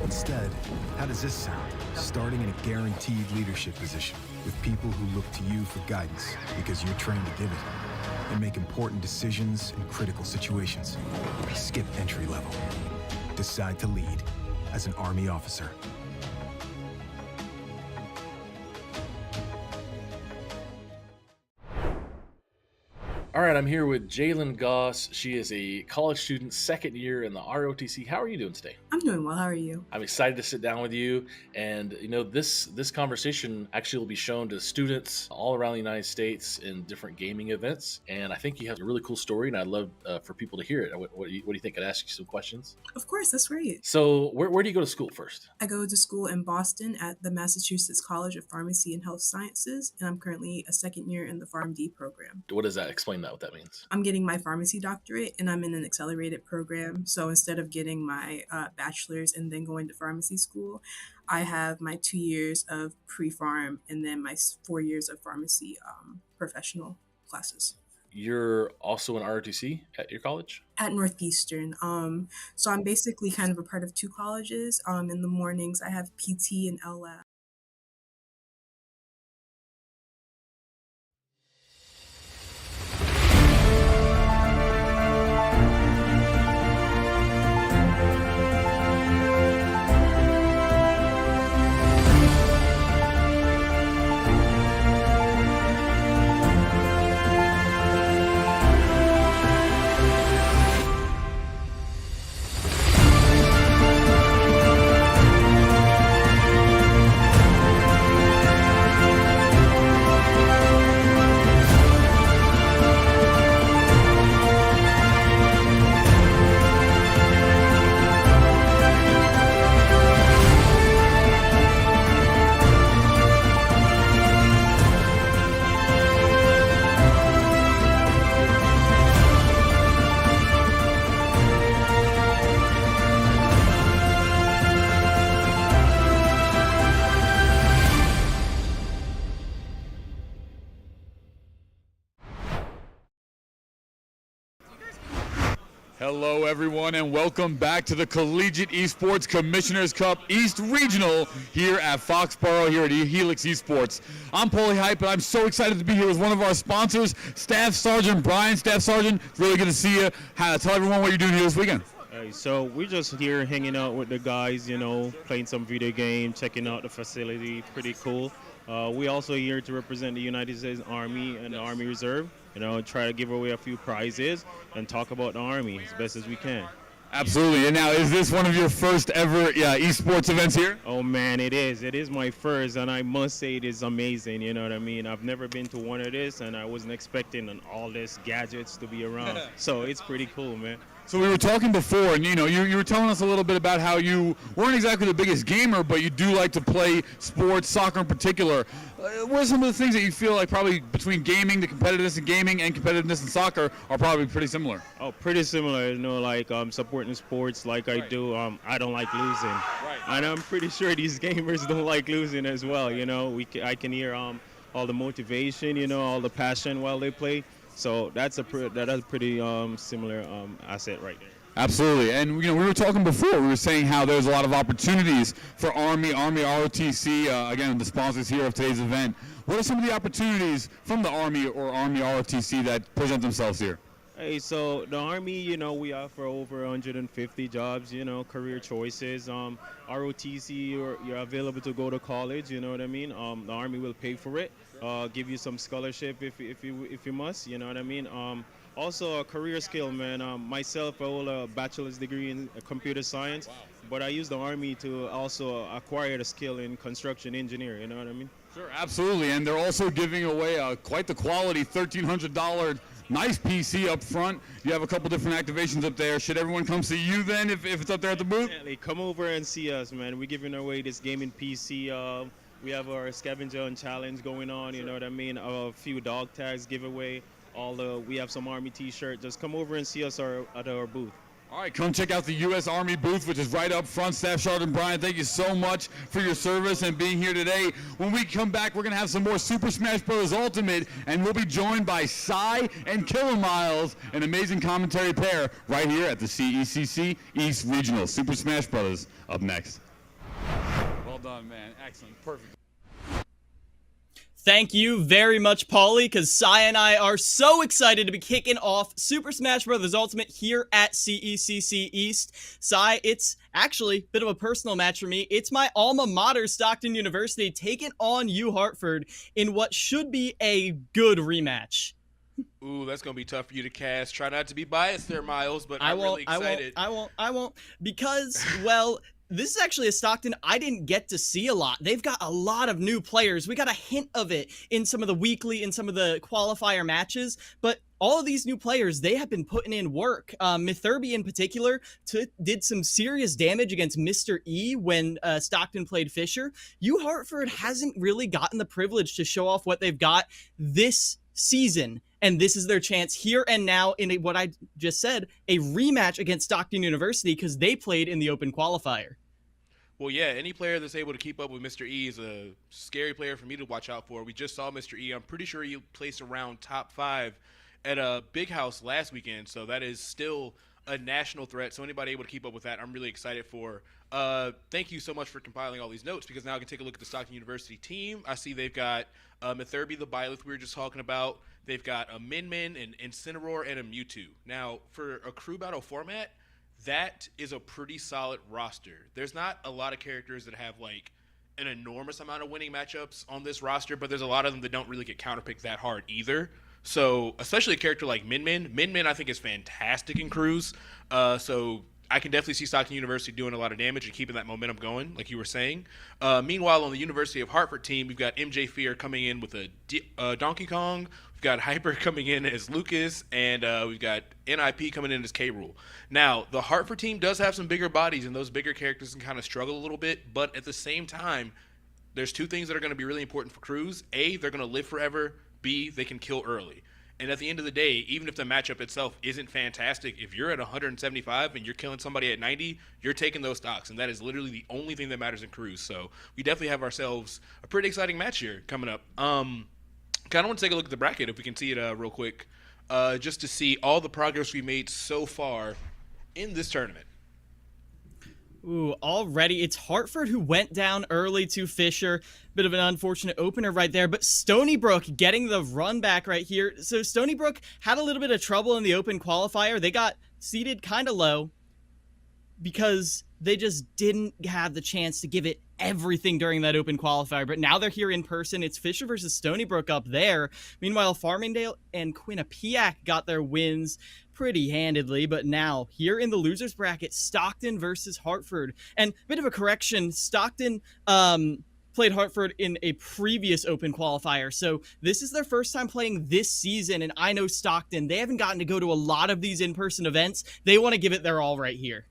S8: Instead, how does this sound? Starting in a guaranteed leadership position with people who look to you for guidance because you're trained to give it and make important decisions in critical situations. Skip entry level. Decide to lead as an Army officer.
S2: All right, I'm here with Jalen Goss. She is a college student, second year in the ROTC. How are you doing today?
S11: I'm doing well. How are you?
S2: I'm excited to sit down with you. And, this conversation actually will be shown to students all around the United States in different gaming events. And I think you have a really cool story, and I'd love for people to hear it. What do you think? I'd ask you some questions.
S11: Of course, that's great.
S2: So where do you go to school first?
S11: I go to school in Boston at the Massachusetts College of Pharmacy and Health Sciences, and I'm currently a second year in the PharmD program.
S2: What does that explain what that means?
S11: I'm getting my pharmacy doctorate, and I'm in an accelerated program. So instead of getting my bachelor's and then going to pharmacy school, I have my 2 years of pre-pharm and then my 4 years of pharmacy professional classes.
S2: You're also in ROTC at your college?
S11: At Northeastern. So I'm basically kind of a part of two colleges. In the mornings, I have PT and LLab.
S10: Hello, everyone, and welcome back to the Collegiate Esports Commissioners Cup East Regional here at Foxborough, here at Helix Esports. I'm Paulie Hype, and I'm so excited to be here with one of our sponsors, Staff Sergeant Brian. Staff Sergeant, really good to see you. Tell everyone what you're doing here this weekend.
S22: Hey, so we're just here hanging out with the guys, playing some video game, checking out the facility. Pretty cool. We also here to represent the United States Army and the Army Reserve. Try to give away a few prizes and talk about the Army as best as we can.
S10: Absolutely. And now, is this one of your first ever esports events here?
S22: Oh, man, it is. It is my first, and I must say it is amazing. You know what I mean? I've never been to one of this, and I wasn't expecting all this gadgets to be around. So it's pretty cool, man.
S10: So we were talking before, and you were telling us a little bit about how you weren't exactly the biggest gamer, but you do like to play sports, soccer in particular. What are some of the things that you feel like probably between gaming, the competitiveness in gaming, and competitiveness in soccer are probably pretty similar?
S22: Oh, pretty similar. Supporting sports like I do. I don't like losing, and I'm pretty sure these gamers don't like losing as well. I can hear all the motivation, all the passion while they play. So that's a pretty similar asset right there.
S10: Absolutely. And we were talking before, we were saying how there's a lot of opportunities for Army ROTC, again, the sponsors here of today's event. What are some of the opportunities from the Army or Army ROTC that present themselves here?
S22: Hey, so the Army, we offer over 150 jobs, career choices. ROTC, you're available to go to college, you know what I mean? The Army will pay for it, give you some scholarship if you must, you know what I mean? Also a career skill, man. Myself, I hold a bachelor's degree in computer science, but I use the Army to also acquire the skill in construction engineer, you know what I mean?
S10: Sure, absolutely. And they're also giving away quite the quality $1,300 nice PC up front. You have a couple different activations up there. Should everyone come see you then if it's up there at the booth?
S22: Definitely. Come over and see us, man. We're giving away this gaming PC. We have our scavenger hunt challenge going on, you know what I mean? A few dog tags giveaway. We have some Army t-shirt. Just come over and see us at our booth.
S10: All right, come check out the U.S. Army booth, which is right up front. Staff Sergeant Brian, thank you so much for your service and being here today. When we come back, we're going to have some more Super Smash Bros. Ultimate, and we'll be joined by Cy and Killer Miles, an amazing commentary pair, right here at the CECC East Regional. Super Smash Bros. Up next. Well done, man. Excellent. Perfect.
S9: Thank you very much, Paulie, because Cy and I are so excited to be kicking off Super Smash Bros. Ultimate here at CECC East. Cy, it's actually a bit of a personal match for me. It's my alma mater, Stockton University, taking on U Hartford in what should be a good rematch.
S14: Ooh, that's going to be tough for you to cast. Try not to be biased there, Miles, but I'm really excited.
S9: I won't, because, well... This is actually a Stockton I didn't get to see a lot. They've got a lot of new players. We got a hint of it in some of the weekly, in some of the qualifier matches, but all of these new players, they have been putting in work. Mithurby in particular did some serious damage against Mr. E when Stockton played Fisher. U Hartford hasn't really gotten the privilege to show off what they've got this season. And this is their chance here and now in what I just said, a rematch against Stockton University because they played in the open qualifier.
S14: Well, yeah, any player that's able to keep up with Mr. E is a scary player for me to watch out for. We just saw Mr. E. I'm pretty sure he placed around top 5 at a big house last weekend, so that is still a national threat. So anybody able to keep up with that, I'm really excited for. Thank you so much for compiling all these notes, because now I can take a look at the Stockton University team. I see they've got Mithurby, the Byleth we were just talking about. They've got a Min Min, an Incineroar, and a Mewtwo. Now, for a crew battle format, that is a pretty solid roster. There's not a lot of characters that have like an enormous amount of winning matchups on this roster, but there's a lot of them that don't really get counterpicked that hard either. So especially a character like Min Min. Min Min I think is fantastic in crews. So I can definitely see Stockton University doing a lot of damage and keeping that momentum going, like you were saying. Meanwhile, on the University of Hartford team, we've got MJ Fear coming in with a Donkey Kong. We've got Hyper coming in as Lucas, and we've got NIP coming in as K-Rool. Now, the Hartford team does have some bigger bodies, and those bigger characters can kind of struggle a little bit, but at the same time, there's two things that are going to be really important for crews. A, they're going to live forever. B, they can kill early. And at the end of the day, even if the matchup itself isn't fantastic, if you're at 175 and you're killing somebody at 90, you're taking those stocks. And that is literally the only thing that matters in crews. So we definitely have ourselves a pretty exciting match here coming up. Kind of want to take a look at the bracket, if we can see it real quick, just to see all the progress we made so far in this tournament.
S9: Ooh, already it's Hartford who went down early to Fisher. Bit of an unfortunate opener right there, but Stony Brook getting the run back right here. So Stony Brook had a little bit of trouble in the open qualifier. They got seated kind of low because they just didn't have the chance to give it everything during that open qualifier. But now they're here in person. It's Fisher versus Stony Brook up there. Meanwhile, Farmingdale and Quinnipiac got their wins pretty handedly, but now here in the losers bracket, Stockton versus Hartford. And a bit of a correction, Stockton played Hartford in a previous open qualifier, so this is their first time playing this season. And I know Stockton, they haven't gotten to go to a lot of these in-person events. They want to give it their all right here.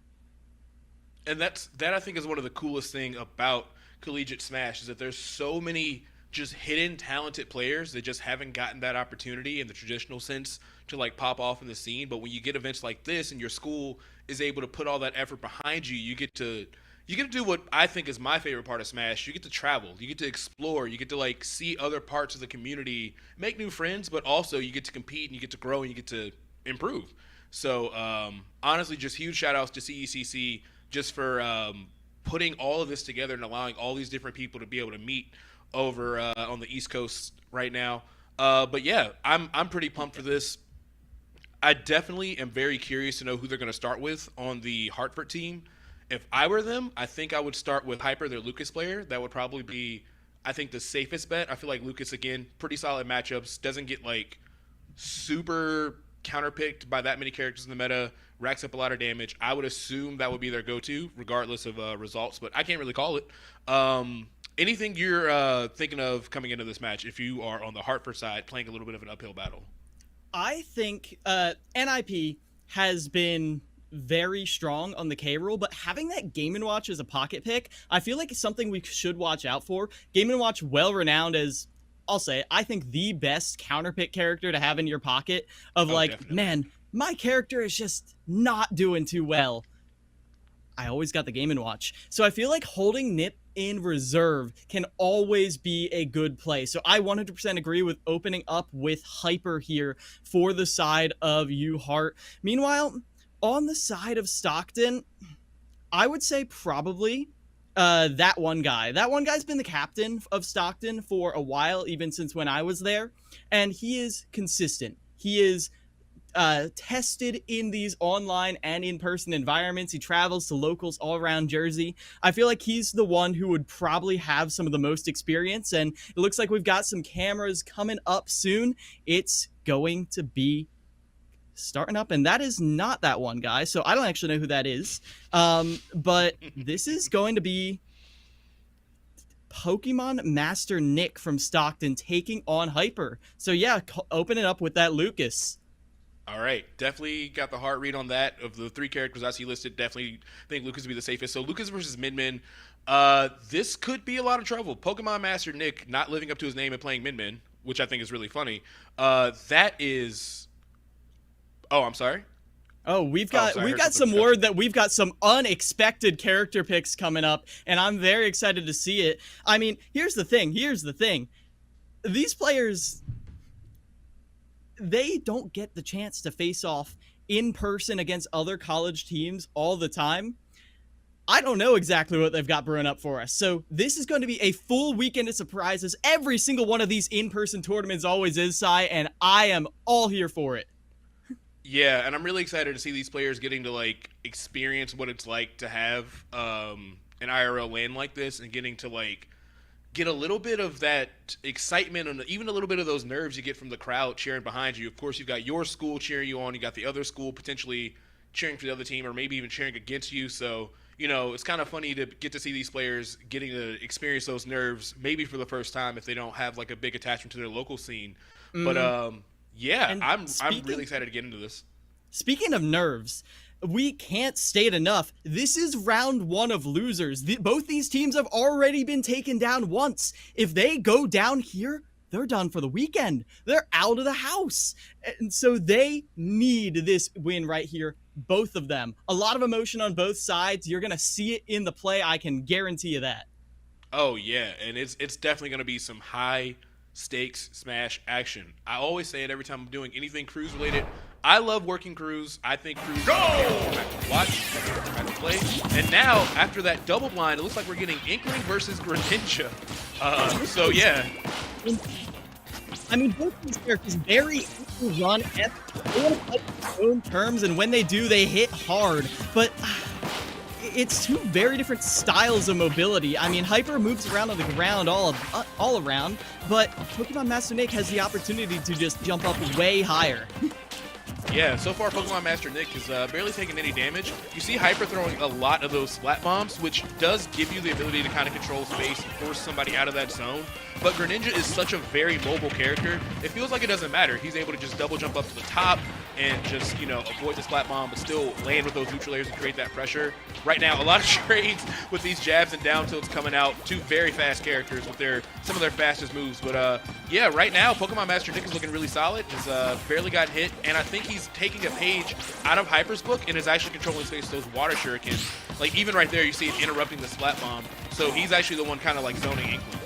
S14: And that I think is one of the coolest thing about Collegiate Smash, is that there's so many just hidden talented players that just haven't gotten that opportunity in the traditional sense to like pop off in the scene. But when you get events like this and your school is able to put all that effort behind you, you get to do what I think is my favorite part of Smash. You get to travel, you get to explore, you get to like see other parts of the community, make new friends, but also you get to compete and you get to grow and you get to improve. So honestly, just huge shout outs to CECC just for putting all of this together and allowing all these different people to be able to meet over on the East Coast right now. But yeah, I'm pretty pumped for this. I definitely am very curious to know who they're going to start with on the Hartford team. If I were them, I think I would start with Hyper, their Lucas player. That would probably be, I think, the safest bet. I feel like Lucas, again, pretty solid matchups, doesn't get like super counterpicked by that many characters in the meta, racks up a lot of damage. I would assume that would be their go-to, regardless of results, but I can't really call it. Anything you're thinking of coming into this match if you are on the Hartford side playing a little bit of an uphill battle?
S9: I think NIP has been very strong on the K-Rool, but having that Game & Watch as a pocket pick, I feel like it's something we should watch out for. Game & Watch, well-renowned as, I'll say, I think the best counterpick character to have in your pocket of definitely. Man, my character is just not doing too well. I always got the Game & Watch. So I feel like holding Nip in reserve can always be a good play. So I 100% agree with opening up with Hyper here for the side of U-Heart. Meanwhile, on the side of Stockton, I would say probably that one guy. That one guy's been the captain of Stockton for a while, even since when I was there, and he is consistent. He is tested in these online and in-person environments. He travels to locals all around Jersey. I feel like he's the one who would probably have some of the most experience, and it looks like we've got some cameras coming up soon. It's going to be starting up, and that is not that one guy, so I don't actually know who that is. But this is going to be Pokemon Master Nick from Stockton taking on Hyper. So yeah, open it up with that Lucas.
S14: All right, definitely got the heart read on that. Of the 3 characters I see listed, definitely think Lucas would be the safest. So Lucas versus Min. This could be a lot of trouble. Pokemon Master Nick not living up to his name and playing Min, which I think is really funny. That is... Oh, I'm sorry?
S9: Oh, we've got some word that we've got some unexpected character picks coming up, and I'm very excited to see it. I mean, here's the thing. These players, they don't get the chance to face off in person against other college teams all the time. I don't know exactly what they've got brewing up for us. So this is going to be a full weekend of surprises. Every single one of these in-person tournaments always is, Sai, and I am all here for it.
S14: Yeah, and I'm really excited to see these players getting to like experience what it's like to have an IRL LAN like this, and getting to like get a little bit of that excitement and even a little bit of those nerves you get from the crowd cheering behind you. Of course, you've got your school cheering you on, you got the other school potentially cheering for the other team, or maybe even cheering against you. So, you know, it's kind of funny to get to see these players getting to experience those nerves maybe for the first time if they don't have like a big attachment to their local scene. But yeah, I'm really excited to get into this.
S9: Speaking of nerves, we can't state enough. This is round 1 of losers. Both these teams have already been taken down once. If they go down here, they're done for the weekend. They're out of the house. And so they need this win right here, both of them. A lot of emotion on both sides. You're going to see it in the play. I can guarantee you that.
S14: Oh, yeah, and it's definitely going to be some high stakes smash action. I always say it every time I'm doing anything cruise related. I love working crews. I think crews to watch, to play. And now, after that double blind, it looks like we're getting Inkling versus Greninja. So yeah.
S9: I mean, both these characters very run at their own terms, and when they do, they hit hard. But it's 2 very different styles of mobility. I mean, Hyper moves around on the ground all around, but Pokemon Master Nick has the opportunity to just jump up way higher.
S14: Yeah, so far Pokemon Master Nick has barely taken any damage. You see Hyper throwing a lot of those splat bombs, which does give you the ability to kind of control space and force somebody out of that zone. But Greninja is such a very mobile character, it feels like it doesn't matter. He's able to just double jump up to the top and just, you know, avoid the splat bomb, but still land with those neutral layers and create that pressure. Right now, a lot of trades with these jabs and down tilts coming out. 2 very fast characters with some of their fastest moves. But yeah, right now, Pokemon Master Nick is looking really solid. He's barely got hit, and I think he's taking a page out of Hyper's book and is actually controlling space those water shurikens. Like, even right there, you see it interrupting the splat bomb. So he's actually the one kind of like zoning Inkling.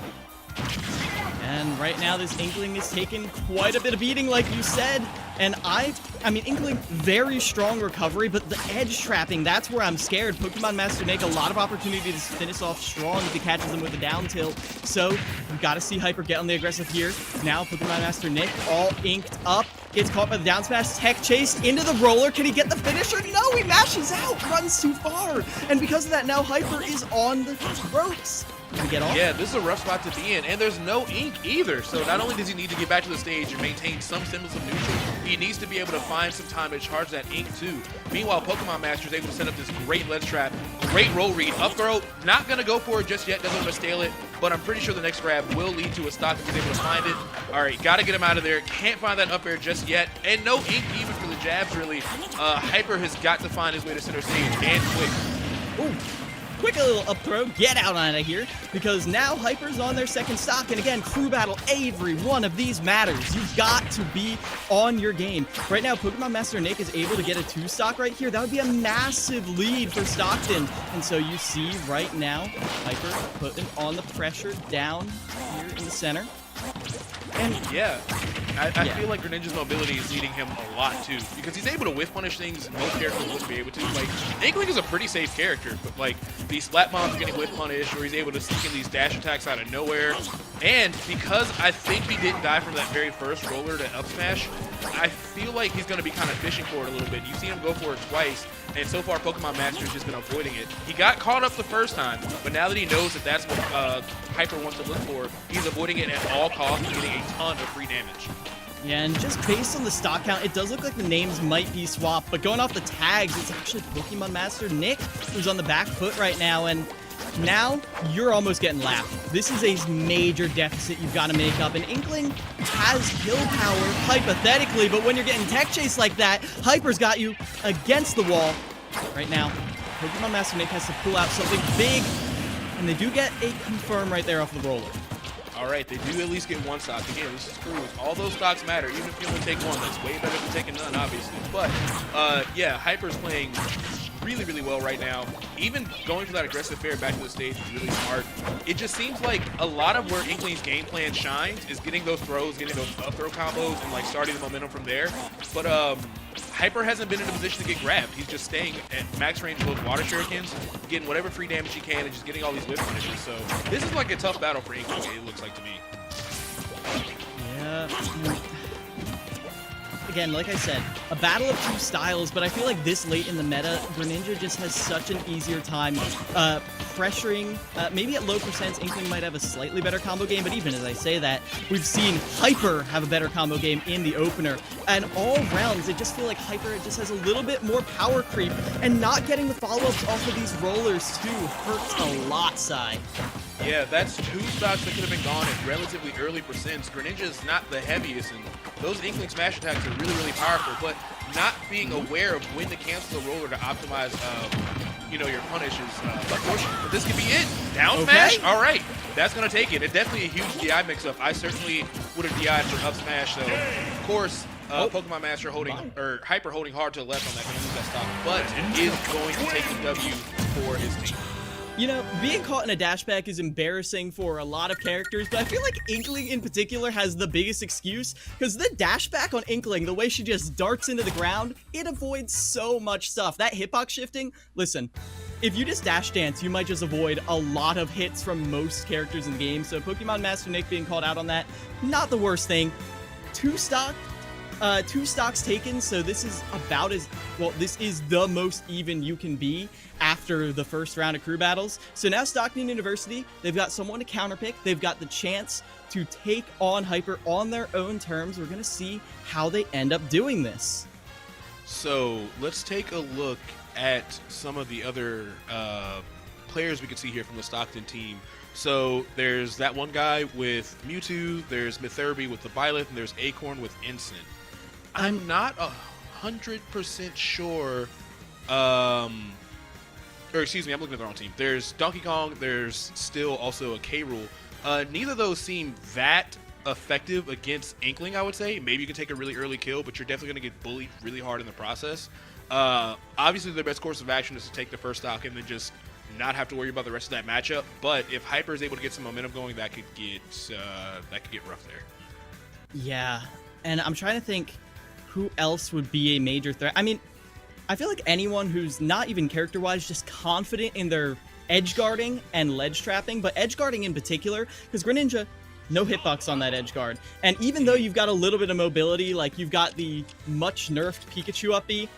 S9: And right now, this Inkling is taking quite a bit of beating, like you said. And I mean, Inkling, very strong recovery, but the edge trapping, that's where I'm scared. Pokemon Master Nick, a lot of opportunity to finish off strong if he catches him with a down tilt. So, we've got to see Hyper get on the aggressive here. Now, Pokemon Master Nick, all inked up. Gets caught by the down smash, tech chase into the roller. Can he get the finisher? No, he mashes out, runs too far. And because of that, now Hyper is on the ropes. Can he get off?
S14: Yeah, this is a rough spot to be in, and there's no ink either. So not only does he need to get back to the stage and maintain some semblance of neutral, he needs to be able to find some time to charge that ink too. Meanwhile, Pokemon Master is able to set up this great ledge trap, great roll read, up throw. Not going to go for it just yet, doesn't want to stale it, but I'm pretty sure the next grab will lead to a stock if he's able to find it. All right, got to get him out of there. Can't find that up air just yet, and no ink even for the jabs, really. Hyper has got to find his way to center stage, and quick.
S9: Ooh. quick little up throw, get out on it here, because now Hyper's on their second stock, and again, crew battle, every one of these matters. You've got to be on your game. Right now, Pokemon Master Nick is able to get a 2-stock right here. That would be a massive lead for Stockton, and so you see right now, Hyper putting on the pressure down here in the center. And
S14: yeah, I feel like Greninja's mobility is leading him a lot too, because he's able to whiff punish things most characters wouldn't be able to. Like, Inkling is a pretty safe character, but like these splat bombs getting whiff punish, or he's able to sneak in these dash attacks out of nowhere. And because I think he didn't die from that very first roller to up smash, I feel like he's going to be kind of fishing for it a little bit. You've seen him go for it twice, and so far Pokemon Master's just been avoiding it. He got caught up the first time, but now that he knows that that's what Hyper wants to look for, he's avoiding it at all costs and getting a ton of free damage.
S9: Yeah, and just based on the stock count, it does look like the names might be swapped, but going off the tags, it's actually Pokemon Master Nick who's on the back foot right now, and now you're almost getting lapped. This is a major deficit you've got to make up, and Inkling has kill power, hypothetically, but when you're getting tech chase like that, Hyper's got you against the wall. Right now, Pokemon Master Nick has to pull out something big, and they do get a confirm right there off the roller.
S14: All right, they do at least get one stock. Again, this is Cruise. All those stocks matter, even if you only take one. That's way better than taking none, obviously. But, yeah, Hyper's playing really, really well right now. Even going for that aggressive fair back to the stage is really smart. It just seems like a lot of where Inkling's game plan shines is getting those throws, getting those up throw combos, and like starting the momentum from there. But Hyper hasn't been in a position to get grabbed. He's just staying at max range of those water shurikens, getting whatever free damage he can, and just getting all these whip punishes. So this is like a tough battle for Inkling, it looks like to me.
S9: Yeah. Again, like I said, a battle of two styles, but I feel like this late in the meta, Greninja just has such an easier time pressuring. Maybe at low percents, Inkling might have a slightly better combo game, but even as I say that, we've seen Hyper have a better combo game in the opener. And all rounds, it just feel like Hyper just has a little bit more power creep, and not getting the follow-ups off of these rollers too hurts a lot, Sai.
S14: Yeah, that's two stocks that could have been gone at relatively early percents. Greninja is not the heaviest, and those Inkling smash attacks are really, really powerful, but not being aware of when to cancel the roller to optimize, you know, your punish is unfortunate. But this could be it. Down smash? All right. That's going to take it. It's definitely a huge DI mix-up. I certainly would have DI'd for up smash, so of course, Pokemon Master holding, or Hyper holding hard to the left on that, going to lose that stock, but is going to take the W for his team.
S9: You know, being caught in a dashback is embarrassing for a lot of characters, but I feel like Inkling in particular has the biggest excuse, because the dashback on Inkling, the way she just darts into the ground, it avoids so much stuff. That hitbox shifting, listen, if you just dash dance, you might just avoid a lot of hits from most characters in the game, so Pokemon Master Nick being called out on that, not the worst thing. Two stocks taken, so this is about as well, this is the most even you can be after the first round of crew battles. So now Stockton University, they've got someone to counterpick, they've got the chance to take on Hyper on their own terms. We're gonna see how they end up doing this.
S14: So let's take a look at some of the other players we can see here from the Stockton team. So there's that one guy with Mewtwo, there's Mitherby with the Byleth, and there's Acorn with Ensign. I'm not 100% sure, or excuse me, I'm looking at the wrong team. There's Donkey Kong, there's still also a K. Rool. Neither of those seem that effective against Inkling, I would say. Maybe you can take a really early kill, but you're definitely going to get bullied really hard in the process. Obviously, the best course of action is to take the first stock and then just not have to worry about the rest of that matchup. But if Hyper is able to get some momentum going, that could get rough there.
S9: Yeah, and I'm trying to think who else would be a major threat. I mean, I feel like anyone who's not even character-wise just confident in their edge guarding and ledge trapping, but edge guarding in particular, because Greninja, no hitbox on that edge guard. And even though you've got a little bit of mobility, like you've got the much nerfed Pikachu up B,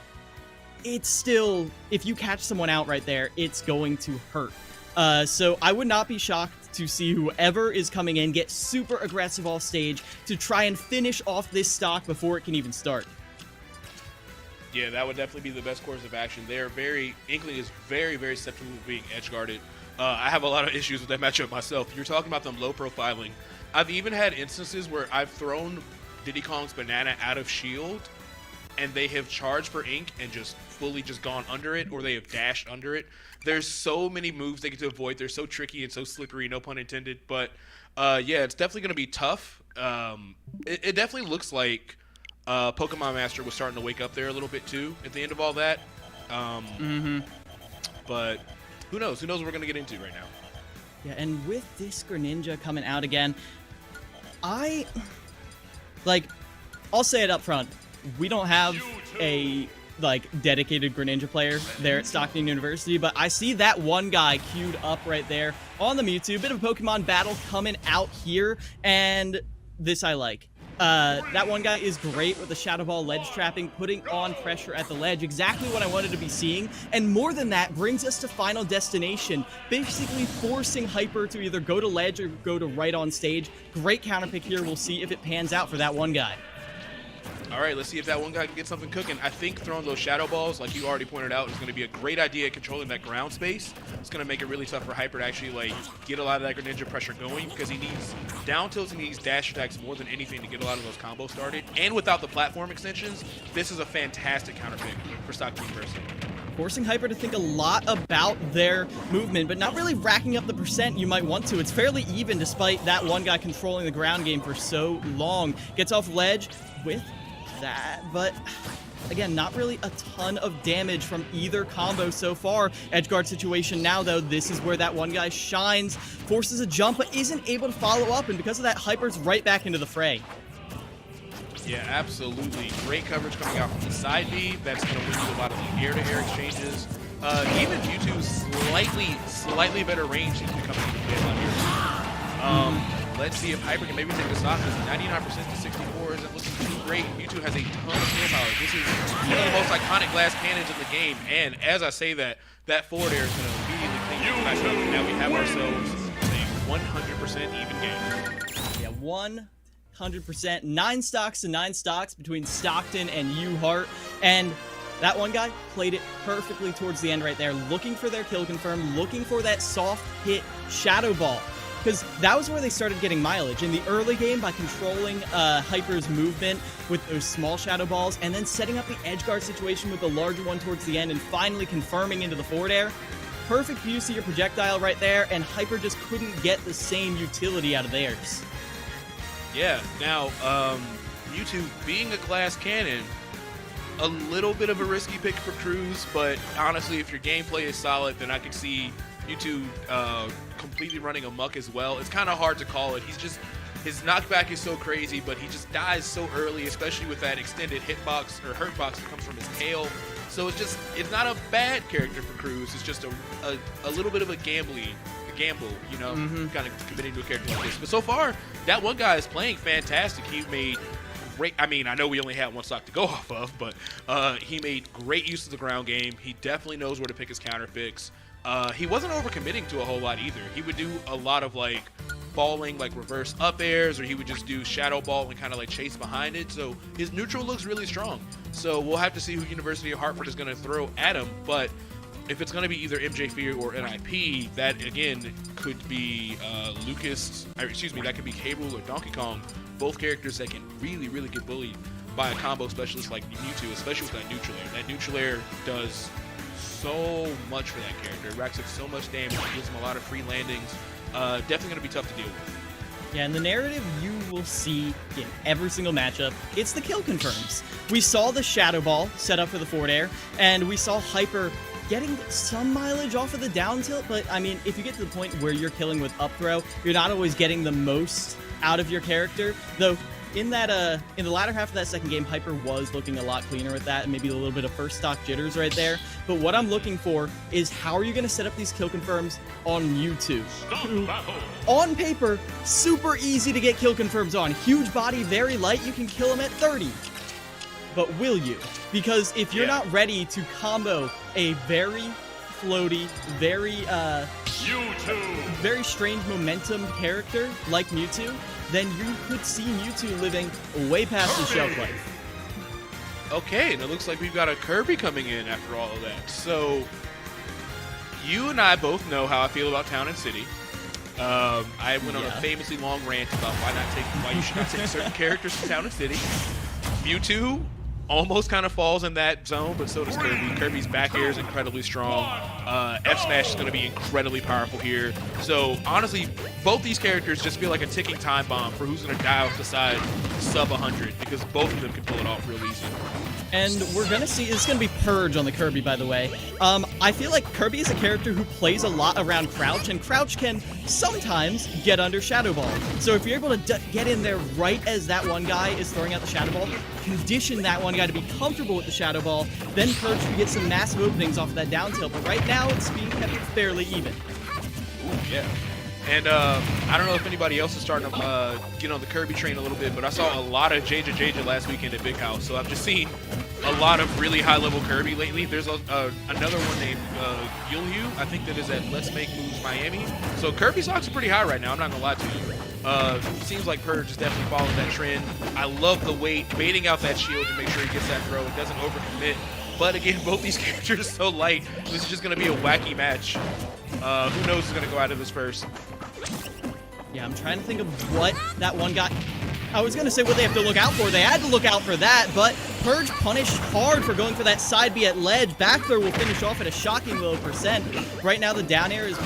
S9: it's still, if you catch someone out right there, it's going to hurt. So I would not be shocked to see whoever is coming in get super aggressive off stage to try and finish off this stock before it can even start.
S14: Yeah, that would definitely be the best course of action. Inkling is very, very susceptible to being edge guarded. I have a lot of issues with that matchup myself. You're talking about them low profiling. I've even had instances where I've thrown Diddy Kong's banana out of shield, and they have charged for ink and just fully just gone under it, or they have dashed under it. There's so many moves they get to avoid. They're so tricky and so slippery, no pun intended. But yeah, it's definitely going to be tough. It definitely looks like Pokemon Master was starting to wake up there a little bit too at the end of all that. But who knows? Who knows what we're going to get into right now?
S9: Yeah, and with this Greninja coming out again, I'll say it up front. We don't have a dedicated Greninja player there at Stockton University, but I see that one guy queued up right there on the Mewtwo. Bit of a Pokemon battle coming out here, and this I like. That one guy is great with the Shadow Ball ledge trapping, putting on pressure at the ledge. Exactly what I wanted to be seeing. And more than that, brings us to Final Destination, basically forcing Hyper to either go to ledge or go to right on stage. Great counter pick here. We'll see if it pans out for that one guy.
S14: All right, let's see if that one guy can get something cooking. I think throwing those Shadow Balls, like you already pointed out, is going to be a great idea at controlling that ground space. It's going to make it really tough for Hyper to actually get a lot of that Greninja pressure going, because he needs down tilts and he needs dash attacks more than anything to get a lot of those combos started. And without the platform extensions, this is a fantastic counter pick for Stockton University.
S9: Forcing Hyper to think a lot about their movement, but not really racking up the percent you might want to. It's fairly even despite that one guy controlling the ground game for so long. Gets off ledge with that, but again, not really a ton of damage from either combo so far. Edgeguard situation now, though, this is where that one guy shines, forces a jump, but isn't able to follow up, and because of that, Hyper's right back into the fray.
S14: Yeah, absolutely. Great coverage coming out from the side B. That's going to win you a lot of the air-to-air exchanges. Even Mewtwo's slightly better range seems to be coming into play a lot here. Let's see if Hyper can maybe take this off, because 99% to 64 isn't looking too great. Mewtwo has a ton of firepower. This is one of the most iconic glass cannons in the game, and as I say that, that forward air is going to immediately clean things back up, and now we have ourselves a 100% even game.
S9: Yeah, 100%. 9 stocks to 9 stocks between Stockton and U-Heart, and that one guy played it perfectly towards the end right there, looking for their kill confirm, looking for that soft hit Shadow Ball. Because that was where they started getting mileage. In the early game, by controlling Hyper's movement with those small Shadow Balls, and then setting up the Edgeguard situation with the larger one towards the end, and finally confirming into the forward air. Perfect use of your projectile right there, and Hyper just couldn't get the same utility out of theirs.
S14: Yeah, now, Mewtwo being a glass cannon, a little bit of a risky pick for Cruz, but honestly, if your gameplay is solid, then I can see Mewtwo completely running amok as well. It's kind of hard to call it. His knockback is so crazy, but he just dies so early, especially with that extended hitbox or hurtbox that comes from his tail. So it's not a bad character for Cruz. It's just a little bit of a gamble, you know, kind of committing to a character like this. But so far, that one guy is playing fantastic. He made great, I mean, I know we only had one stock to go off of, but he made great use of the ground game. He definitely knows where to pick his counter picks. He wasn't overcommitting to a whole lot either. He would do a lot of falling reverse up airs, or he would just do Shadow Ball and kind of chase behind it. So his neutral looks really strong. So we'll have to see who University of Hartford is going to throw at him. But if it's going to be either MJ Fear or NIP, that again could be that could be K. Rool or Donkey Kong. Both characters that can really, really get bullied by a combo specialist like Mewtwo, especially with that neutral air. That neutral air does so much for that character. It racks up so much damage. It gives him a lot of free landings. Definitely going to be tough to deal with.
S9: Yeah, and the narrative you will see in every single matchup, it's the kill confirms. We saw the Shadow Ball set up for the forward air, and we saw Hyper getting some mileage off of the down tilt, but I mean, if you get to the point where you're killing with up throw, you're not always getting the most out of your character, though. In the latter half of that second game, Hyper was looking a lot cleaner with that, and maybe a little bit of first stock jitters right there. But what I'm looking for is how are you going to set up these kill confirms on Mewtwo? On paper, super easy to get kill confirms on. Huge body, very light, you can kill him at 30. But will you? Because if you're not ready to combo a very floaty, very strange momentum character like Mewtwo, then you could see Mewtwo living way past his shelf life.
S14: Okay, and it looks like we've got a Kirby coming in after all of that. So, you and I both know how I feel about Town and City. I went on a famously long rant about why you should not take certain characters to Town and City. Mewtwo almost kind of falls in that zone, but so does Kirby. Kirby's back air is incredibly strong. F smash is going to be incredibly powerful here. So honestly, both these characters just feel like a ticking time bomb for who's going to die off the side sub 100, because both of them can pull it off real easy.
S9: And we're going to see, it's going to be Purge on the Kirby, by the way. I feel like Kirby is a character who plays a lot around Crouch, and Crouch can sometimes get under Shadow Ball. So if you're able to get in there right as that one guy is throwing out the Shadow Ball, condition that one guy to be comfortable with the Shadow Ball, then Purge can get some massive openings off of that down tilt. But right now, it's being kept fairly even.
S14: Yeah. And I don't know if anybody else is starting to get on the Kirby train a little bit, but I saw a lot of JJ last weekend at Big House, so I've just seen a lot of really high-level Kirby lately. There's another one named Yulhu, I think, that is at Let's Make Moves Miami. So Kirby stocks are pretty high right now, I'm not going to lie to you. Seems like Purge is definitely following that trend. I love the weight, baiting out that shield to make sure he gets that throw. It doesn't overcommit. But again, both these characters are so light. This is just going to be a wacky match. Who knows who's going to go out of this first?
S9: Yeah, I'm trying to think of what that one guy... I was going to say what they have to look out for. They had to look out for that, but Purge punished hard for going for that side B at ledge. Back throw will finish off at a shocking low percent. Right now, the down air is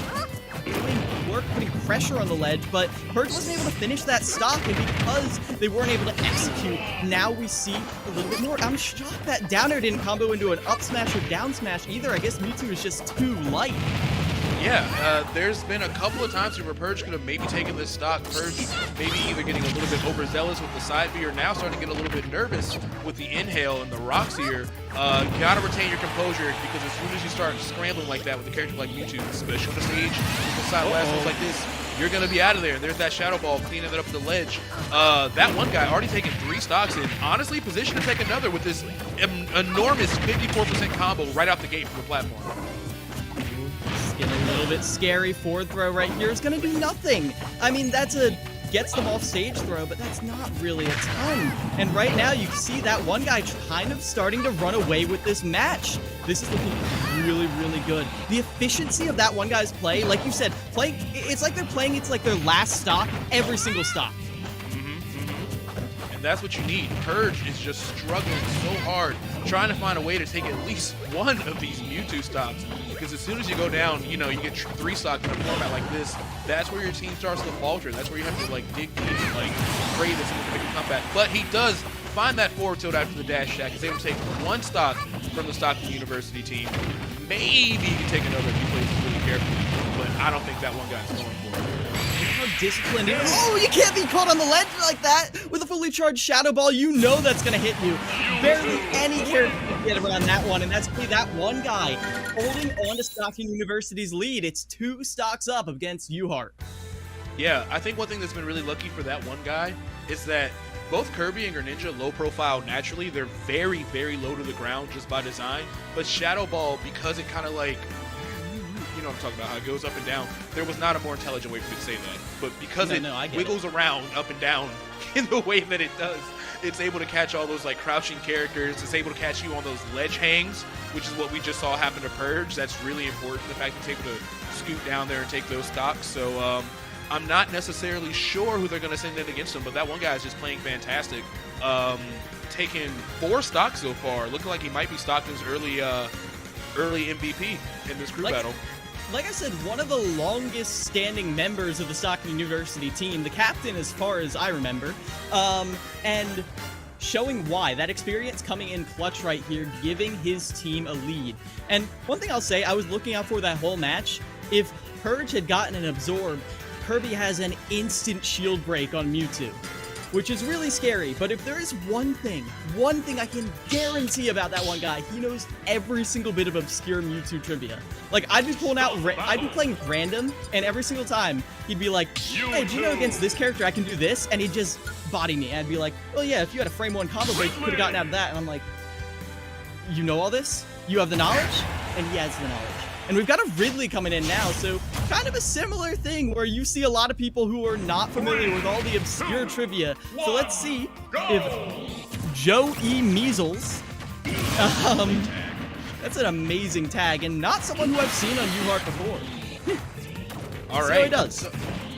S9: putting pressure on the ledge, but Purge wasn't able to finish that stock, and because they weren't able to execute, now we see a little bit more. I'm shocked that down air didn't combo into an up smash or down smash either. I guess Mewtwo is just too light.
S14: Yeah, there's been a couple of times where Purge could have maybe taken this stock. Purge maybe either getting a little bit overzealous with the side B, or now starting to get a little bit nervous with the inhale and the rocks here. You gotta retain your composure, because as soon as you start scrambling like that with a character like Mewtwo, especially on the stage with the side blast like this, you're gonna be out of there. There's that Shadow Ball cleaning it up the ledge. That one guy already taken 3 stocks and honestly positioned to take another with this enormous 54% combo right out the gate from the platform.
S9: Getting a little bit scary. Forward throw right here is going to do nothing. I mean, that's a gets them off stage throw, but that's not really a ton. And right now, you see that one guy kind of starting to run away with this match. This is looking really, really good. The efficiency of that one guy's play, like you said, it's like they're playing it's like their last stock, every single stock.
S14: And that's what you need. Purge is just struggling so hard, trying to find a way to take at least one of these Mewtwo stocks. Because as soon as you go down, you get 3 stocks in a format like this, that's where your team starts to falter. That's where you have to dig deep and pray that someone can make a comeback. But he does find that forward tilt after the dash attack. He's able to take 1 stock from the Stockton University team. Maybe he can take another if he plays really carefully, but I don't think that one guy's going for it.
S9: How disciplined. Oh, you can't be caught on the ledge like that with a fully charged Shadow Ball. You know that's going to hit you. Barely any character can get around that one, and that's really that one guy holding on to Stockton University's lead. It's 2 stocks up against Uhart.
S14: Yeah, I think one thing that's been really lucky for that one guy is that both Kirby and Greninja low profile naturally. They're very, very low to the ground just by design. But Shadow Ball, because it kind of you know what I'm talking about, how it goes up and down. There was not a more intelligent way for me to say that. But because it wiggles around up and down in the way that it does, it's able to catch all those crouching characters. It's able to catch you on those ledge hangs, which is what we just saw happen to Purge. That's really important, the fact that it's able to scoot down there and take those stocks. So I'm not necessarily sure who they're going to send in against him, but that one guy is just playing fantastic. Taking 4 stocks so far. Looking like he might be Stockton's early MVP in this group battle.
S9: Like I said, one of the longest standing members of the Stockton University team, the captain as far as I remember, and showing why. That experience coming in clutch right here, giving his team a lead. And one thing I'll say, I was looking out for that whole match. If Purge had gotten an absorb, Kirby has an instant shield break on Mewtwo, which is really scary. But if there is one thing I can guarantee about that one guy, he knows every single bit of obscure Mewtwo trivia. I'd be pulling out, I'd be playing random, and every single time he'd be like, hey, do you know against this character I can do this? And he'd just body me. And I'd be like, well, yeah, if you had a frame 1 combo break, you could have gotten out of that. And I'm like, you know all this? You have the knowledge? And he has the knowledge. And we've got a Ridley coming in now, so kind of a similar thing where you see a lot of people who are not familiar with all the obscure trivia. So let's see if Joe E. Measles, that's an amazing tag, and not someone who I've seen on Uhart before.
S14: All
S9: So
S14: right.
S9: he does.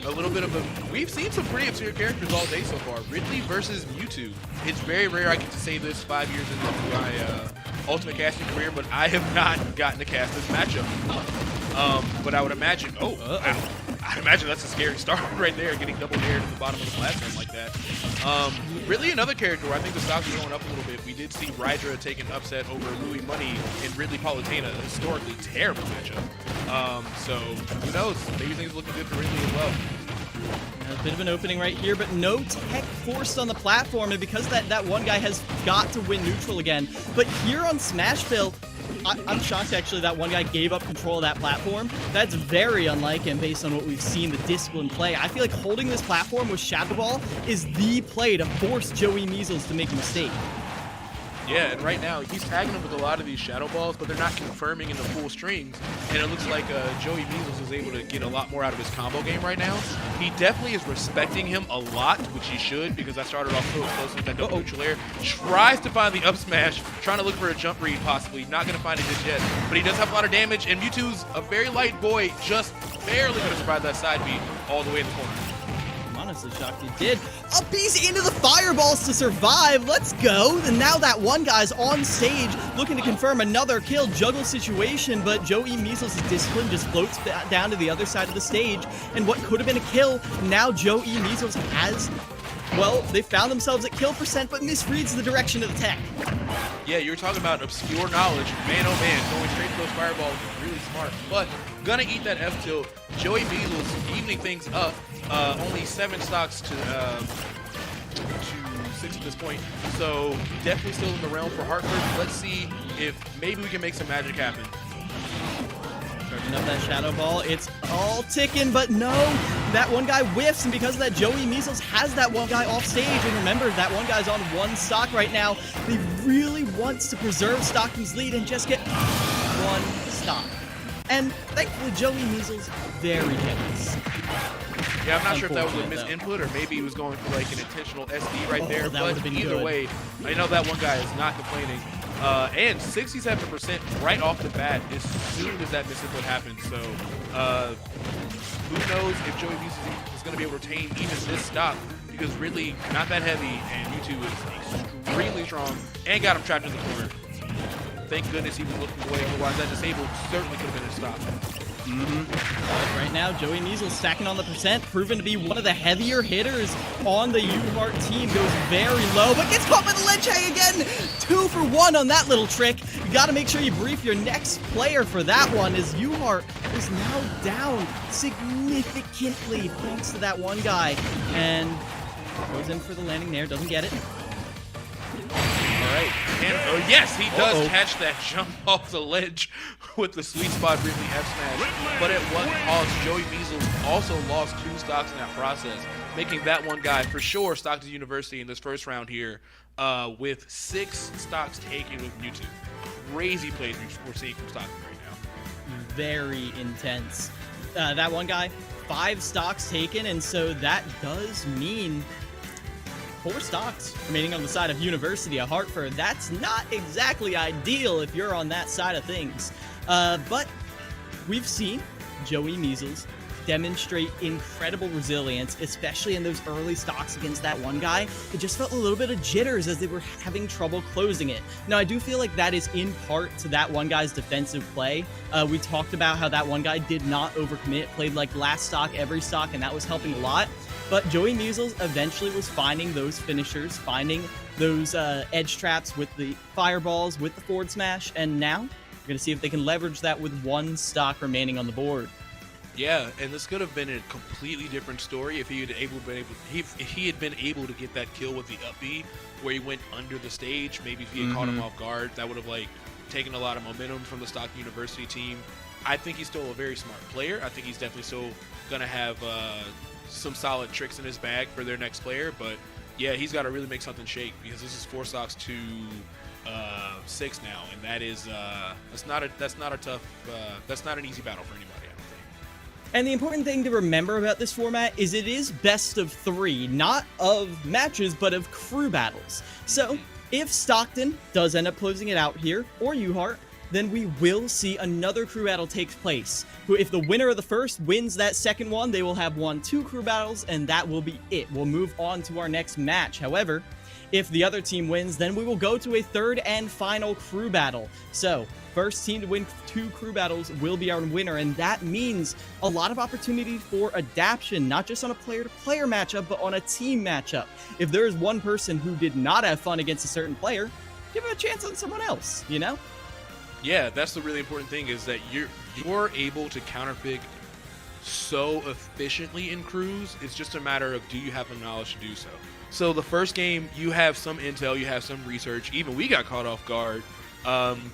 S14: a little bit of a... We've seen some pretty obscure characters all day so far. Ridley versus Mewtwo. It's very rare I get to say this 5 years into my Ultimate casting career, but I have not gotten to cast this matchup. But I would imagine... Oh, I imagine that's a scary start right there, getting double dared at the bottom of the platform like that. Ridley, another character where I think the stock is going up a little bit. We did see Rydra take an upset over Louis Money and Ridley Palutena, a historically terrible matchup. So who knows? Maybe things are looking good for Ridley as well.
S9: A bit of an opening right here, but no tech forced on the platform, and because that one guy has got to win neutral again. But here on Smashville, I'm shocked actually that one guy gave up control of that platform. That's very unlike him based on what we've seen, the discipline play. I feel like holding this platform with Shadow Ball is the play to force Joey Measles to make a mistake.
S14: Yeah, and right now, he's tagging him with a lot of these Shadow Balls, but they're not confirming in the full strings, and it looks like Joey Measles is able to get a lot more out of his combo game right now. He definitely is respecting him a lot, which he should, because I started off so close with that double neutral air. Tries to find the up smash, trying to look for a jump read possibly. Not going to find it just yet, but he does have a lot of damage, and Mewtwo's a very light boy, just barely going to survive that side beat all the way in the corner.
S9: I'm honestly shocked he did. A piece into the fireballs to survive. Let's go. And now that one guy's on stage looking to confirm another kill. Juggle situation, but Joey Measles' discipline just floats down to the other side of the stage. And what could have been a kill, now Joey Measles has... Well, they found themselves at kill percent, but misreads the direction of the tech.
S14: Yeah, you were talking about obscure knowledge. Man, oh man, going straight to those fireballs is really smart. But gonna eat that F tilt. Joey Measles evening things up. Only 7 stocks to 6 at this point. So definitely still in the realm for Hartford. Let's see if maybe we can make some magic happen.
S9: Charging up that Shadow Ball. It's all ticking, but no. That one guy whiffs, and because of that, Joey Measles has that one guy off stage. And remember, that one guy's on 1 stock right now. He really wants to preserve Stockton's lead and just get 1 stock. And thankfully, Joey Measles very generous.
S14: Yeah, I'm not sure if that was a misinput or maybe he was going for like an intentional SD right there. But either way, I know that one guy is not complaining. And 67% right off the bat as soon as that misinput happened. So who knows if Joey Measles is going to be able to retain even this stop, because Ridley not that heavy and Mewtwo is extremely strong and got him trapped in the corner. Thank goodness he was looking away, otherwise that disabled certainly could have been a stop.
S9: Right now, Joey Measles stacking on the percent, proven to be one of the heavier hitters on the U-Heart team. Goes very low, but gets caught by the ledge hang again. 2 for 1 on that little trick. You got to make sure you brief your next player for that one, as U-Heart is now down significantly thanks to that one guy. And goes in for the landing there, doesn't get it.
S14: All right, and oh yes, he does catch that jump off the ledge with the sweet spot Ridley F smash. But at what cost? Joey Measles also lost 2 stocks in that process, making that one guy for sure Stockton University in this first round here with 6 stocks taken with Mewtwo. Crazy plays we're seeing from Stockton right now.
S9: Very intense. That one guy, 5 stocks taken, and so that does mean 4 stocks remaining on the side of University of Hartford. That's not exactly ideal if you're on that side of things. But we've seen Joey Measles demonstrate incredible resilience, especially in those early stocks against that one guy. It just felt a little bit of jitters as they were having trouble closing it. Now, I do feel like that is in part to that one guy's defensive play. We talked about how that one guy did not overcommit, played like last stock, every stock, and that was helping a lot. But Joey Measles eventually was finding those finishers, finding those edge traps with the fireballs, with the forward smash, and now we're going to see if they can leverage that with 1 stock remaining on the board.
S14: Yeah, and this could have been a completely different story if he had been able to get that kill with the up B, where he went under the stage. Maybe if he had caught him off guard, that would have like taken a lot of momentum from the Stockton University team. I think he's still a very smart player. I think he's definitely still going to have some solid tricks in his bag for their next player, but yeah, he's got to really make something shake, because this is 4 stocks to 6 now, and that is that's not an easy battle for anybody, I don't think.
S9: And the important thing to remember about this format is it is best of 3, not of matches, but of crew battles. So if Stockton does end up closing it out here, or U-Heart, then we will see another crew battle take place. If the winner of the first wins that second one, they will have won 2 crew battles, and that will be it. We'll move on to our next match. However, if the other team wins, then we will go to a third and final crew battle. So, first team to win 2 crew battles will be our winner, and that means a lot of opportunity for adaptation, not just on a player-to-player matchup, but on a team matchup. If there is one person who did not have fun against a certain player, give him a chance on someone else, you know?
S14: Yeah, that's the really important thing, is that you're able to counterpick so efficiently in crews. It's just a matter of, do you have the knowledge to do so? So the first game, you have some intel, you have some research. Even we got caught off guard,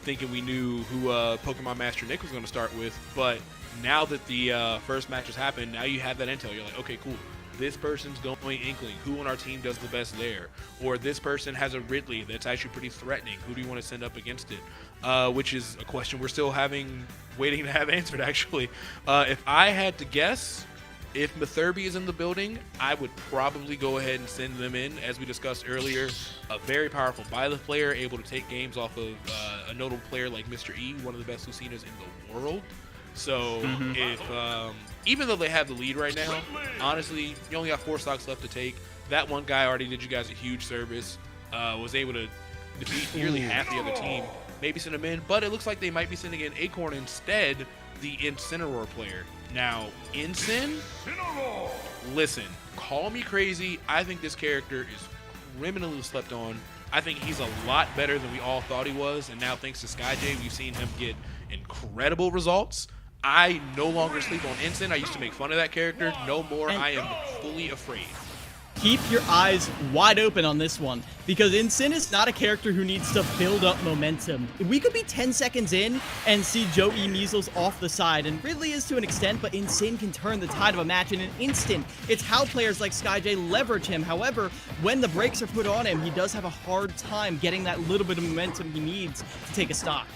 S14: thinking we knew who Pokemon Master Nick was going to start with. But now that the first match has happened, now you have that intel. You're like, okay, cool. This person's going Inkling. Who on our team does the best there? Or this person has a Ridley that's actually pretty threatening. Who do you want to send up against it? Which is a question we're still waiting to have answered, actually. If I had to guess, if Mathurby is in the building, I would probably go ahead and send them in. As we discussed earlier, a very powerful Byleth player, able to take games off of a notable player like Mr. E, one of the best Lucinas in the world. So if even though they have the lead right now, honestly, you only got 4 stocks left to take. That one guy already did you guys a huge service, was able to defeat nearly half the other team. Maybe send him in, but it looks like they might be sending in Acorn instead, the Incineroar player. Now, Incin, listen, call me crazy. I think this character is criminally slept on. I think he's a lot better than we all thought he was, and now thanks to SkyJ, we've seen him get incredible results. I no longer sleep on Incin. I used to make fun of that character. No more. I am fully afraid.
S9: Keep your eyes wide open on this one, because Incin is not a character who needs to build up momentum. We could be 10 seconds in and see Joey Measles off the side, and Ridley is to an extent, but Incin can turn the tide of a match in an instant. It's how players like SkyJ leverage him. However, when the brakes are put on him, he does have a hard time getting that little bit of momentum he needs to take a stock.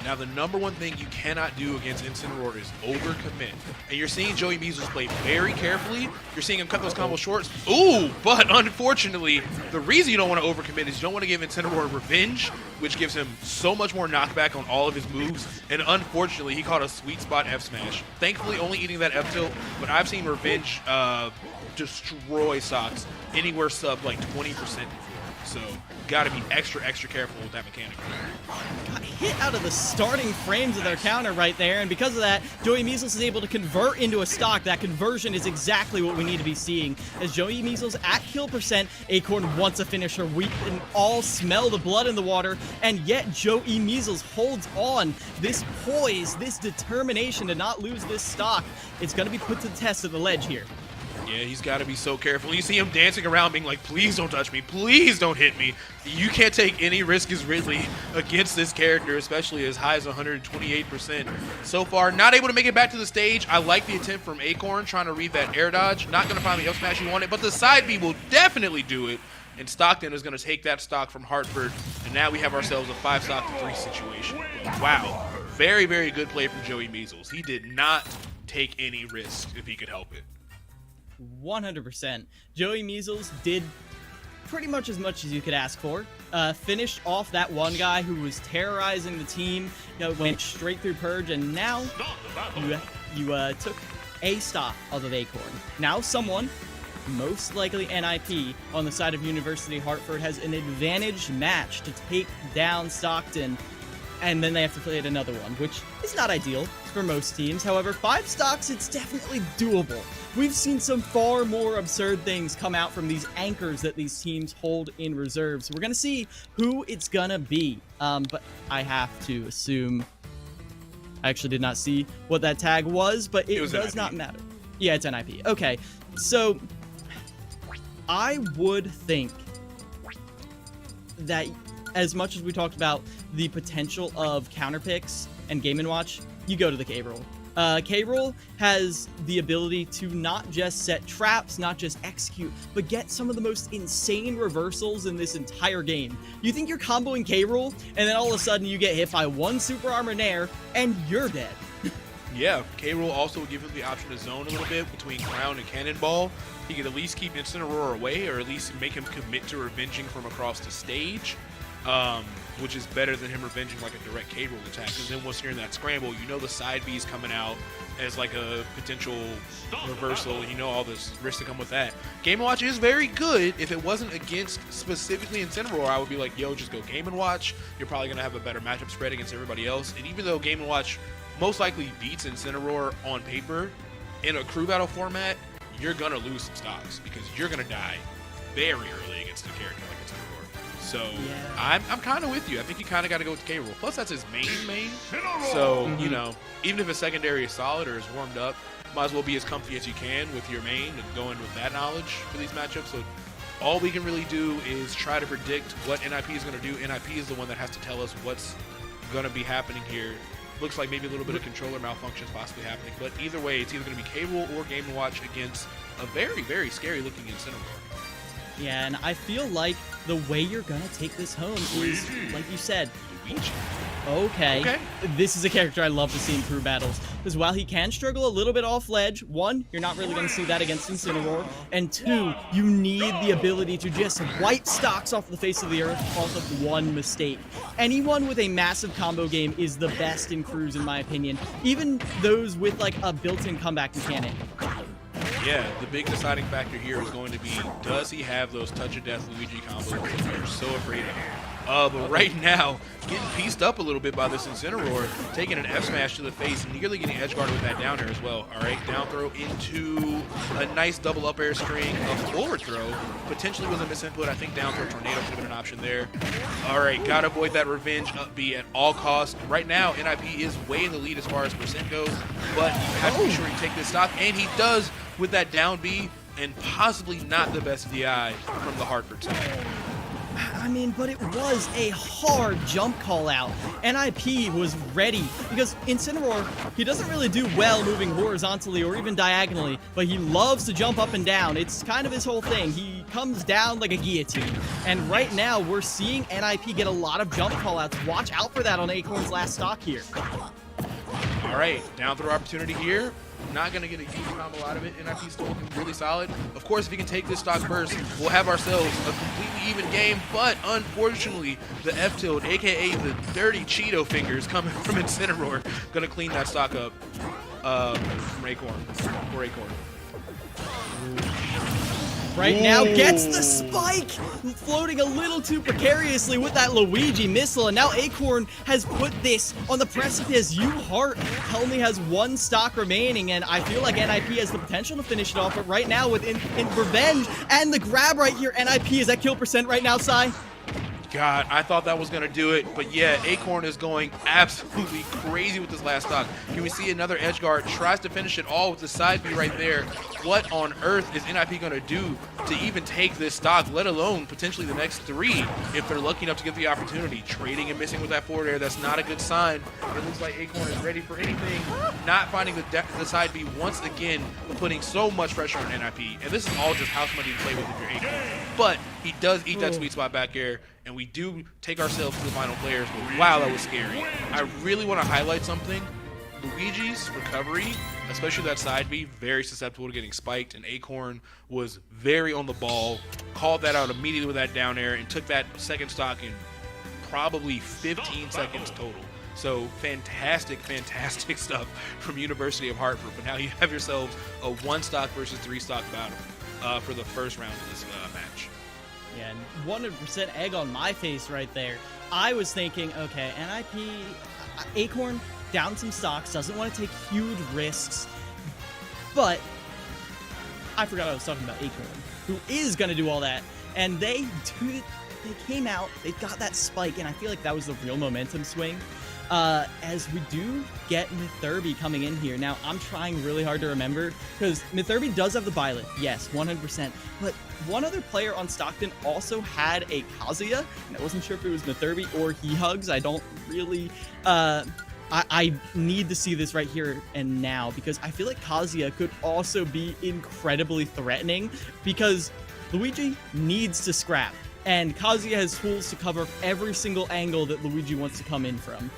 S14: Now, the number one thing you cannot do against Incineroar is overcommit. And you're seeing Joey Measles play very carefully. You're seeing him cut those combo shorts. Ooh, but unfortunately, the reason you don't want to overcommit is you don't want to give Incineroar revenge, which gives him so much more knockback on all of his moves. And unfortunately, he caught a sweet spot F smash. Thankfully, only eating that F tilt, but I've seen revenge destroy stocks anywhere sub like 20% before. So, gotta be extra careful with that mechanic.
S9: Got hit out of the starting frames of their counter right there, and because of that, Joey Measles is able to convert into a stock. That conversion is exactly what we need to be seeing. As Joey Measles at kill percent, Acorn wants a finisher. We can all smell the blood in the water, and yet Joey Measles holds on. This poise, this determination to not lose this stock, it's gonna be put to the test at the ledge here.
S14: Yeah, he's got to be so careful. You see him dancing around being like, please don't touch me. Please don't hit me. You can't take any risk as Ridley against this character, especially as high as 128%. So far, not able to make it back to the stage. I like the attempt from Acorn, trying to read that air dodge. Not going to find the up smash he wanted, but the side B will definitely do it. And Stockton is going to take that stock from Hartford. And now we have ourselves a 5 stock to 3 situation. Wow. Very, very good play from Joey Measles. He did not take any risk if he could help it.
S9: 100%. Joey Measles did pretty much as you could ask for. Finished off that one guy who was terrorizing the team, went straight through Purge, and now you took a stock of Acorn. Now someone, most likely NIP, on the side of University Hartford has an advantage match to take down Stockton, and then they have to play at another one, which is not ideal for most teams. However, 5 stocks, it's definitely doable. We've seen some far more absurd things come out from these anchors that these teams hold in reserve. So we're going to see who it's going to be. But I have to assume... I actually did not see what that tag was, but it does not matter. Yeah, it's NIP. Okay, so I would think that as much as we talked about the potential of counter picks and Game & Watch, you go to the K-Roll. K-Roll has the ability to not just set traps, not just execute, but get some of the most insane reversals in this entire game. You think you're comboing K-Roll, and then all of a sudden you get hit by one Super Armor Nair, and you're dead.
S14: Yeah, K-Roll also will give him the option to zone a little bit between Crown and Cannonball. He could at least keep Incineroar away, or at least make him commit to revenging from across the stage. which is better than him revenging like a direct K-roll attack. Because then once you're in that scramble, you know the side B's coming out as like a potential reversal, and you know all this risk to come with that. Game & Watch is very good. If it wasn't against specifically Incineroar, I would be like, yo, just go Game & Watch. You're probably going to have a better matchup spread against everybody else. And even though Game & Watch most likely beats Incineroar on paper, in a crew battle format, you're going to lose some stocks because you're going to die very early against a character like Incineroar. So I'm kind of with you. I think you kind of got to go with the K-roll. Plus, that's his main. So, you know, even if his secondary is solid or is warmed up, might as well be as comfy as you can with your main and go in with that knowledge for these matchups. So all we can really do is try to predict what NIP is going to do. NIP is the one that has to tell us what's going to be happening here. Looks like maybe a little bit of controller malfunctions possibly happening. But either way, it's either going to be K-roll or Game & Watch against a very, very scary-looking Incineroar.
S9: Yeah, and I feel like the way you're going to take this home is, like you said, Okay. This is a character I love to see in crew battles. Because while he can struggle a little bit off ledge, one, you're not really going to see that against Incineroar. And two, you need the ability to just wipe stocks off the face of the earth off of one mistake. Anyone with a massive combo game is the best in crews, in my opinion. Even those with like a built-in comeback mechanic.
S14: Yeah, the big deciding factor here is going to be, does he have those touch of death Luigi combos that you're so afraid of? But right now, getting pieced up a little bit by this Incineroar, taking an F smash to the face, and nearly getting edge guard with that down air as well. All right, down throw into a nice double up air string, a forward throw. Potentially was a misinput. I think down throw tornado could have been an option there. All right, gotta avoid that revenge up B at all costs. Right now, NIP is way in the lead as far as percent goes, but you have to be sure you take this stock, and he does with that down B, and possibly not the best DI from the Hartford side.
S9: I mean, but it was a hard jump call out. NIP was ready because Incineroar, he doesn't really do well moving horizontally or even diagonally, but he loves to jump up and down. It's kind of his whole thing. He comes down like a guillotine. And right now, we're seeing NIP get a lot of jump call outs. Watch out for that on Acorn's last stock here.
S14: All right, down throw opportunity here. Not going to get a huge combo out of it. NIP still looking really solid. Of course, if he can take this stock first, we'll have ourselves a completely even game. But unfortunately, the F-tilt, a.k.a. the dirty Cheeto fingers coming from Incineroar, going to clean that stock up from Acorn, for Acorn.
S9: Right now gets the spike, floating a little too precariously with that Luigi missile, and now Acorn has put this on the precipice. Heart only has one stock remaining, and I feel like NIP has the potential to finish it off, but right now with in revenge and the grab right here, NIP is at kill percent right now, Sai?
S14: God, I thought that was going to do it, but yeah, Acorn is going absolutely crazy with this last stock. Can we see another edge guard? Tries to finish it all with the side B right there. What on earth is NIP going to do to even take this stock, let alone potentially the next three if they're lucky enough to get the opportunity? Trading and missing with that forward air, that's not a good sign. It looks like Acorn is ready for anything, not finding the side B once again, putting so much pressure on NIP. And this is all just house money to play with if you're Acorn. But he does eat that sweet spot back air, and we do take ourselves to the final players, but wow, that was scary. I really want to highlight something. Luigi's recovery, especially that side B, very susceptible to getting spiked, and Acorn was very on the ball, called that out immediately with that down air, and took that second stock in probably 15 seconds total. So fantastic, fantastic stuff from University of Hartford. But now you have yourselves a 1 stock versus 3 stock battle for the first round of this match.
S9: Yeah, 100% egg on my face right there. I was thinking, okay, NIP, Acorn down some stocks, doesn't want to take huge risks, but I forgot I was talking about Acorn, who is going to do all that, and they came out, they got that spike, and I feel like that was the real momentum swing. As we do get Mithurby coming in here. Now, I'm trying really hard to remember, because Mithurby does have the Byleth, yes, 100%, but one other player on Stockton also had a Kazuya, and I wasn't sure if it was Mithurby or He Hugs. I don't really, I need to see this right here and now, because I feel like Kazuya could also be incredibly threatening, because Luigi needs to scrap, and Kazuya has tools to cover every single angle that Luigi wants to come in from.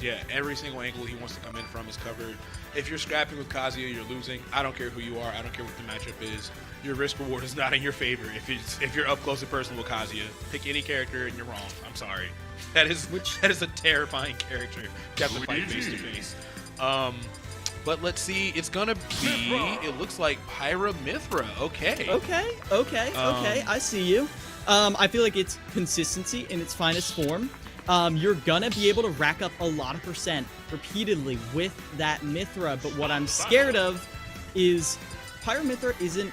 S14: Yeah, every single angle he wants to come in from is covered. If you're scrapping with Kazuya, you're losing. I don't care who you are. I don't care what the matchup is. Your risk reward is not in your favor. If you're up close and personal with Kazuya, pick any character and you're wrong. I'm sorry. That is a terrifying character. You have to fight face to face. But let's see. It's gonna be. It looks like Pyra Mithra. Okay.
S9: Okay. I see you. I feel like it's consistency in its finest form. You're gonna be able to rack up a lot of percent repeatedly with that Mithra, but what I'm scared of is Pyra Mithra isn't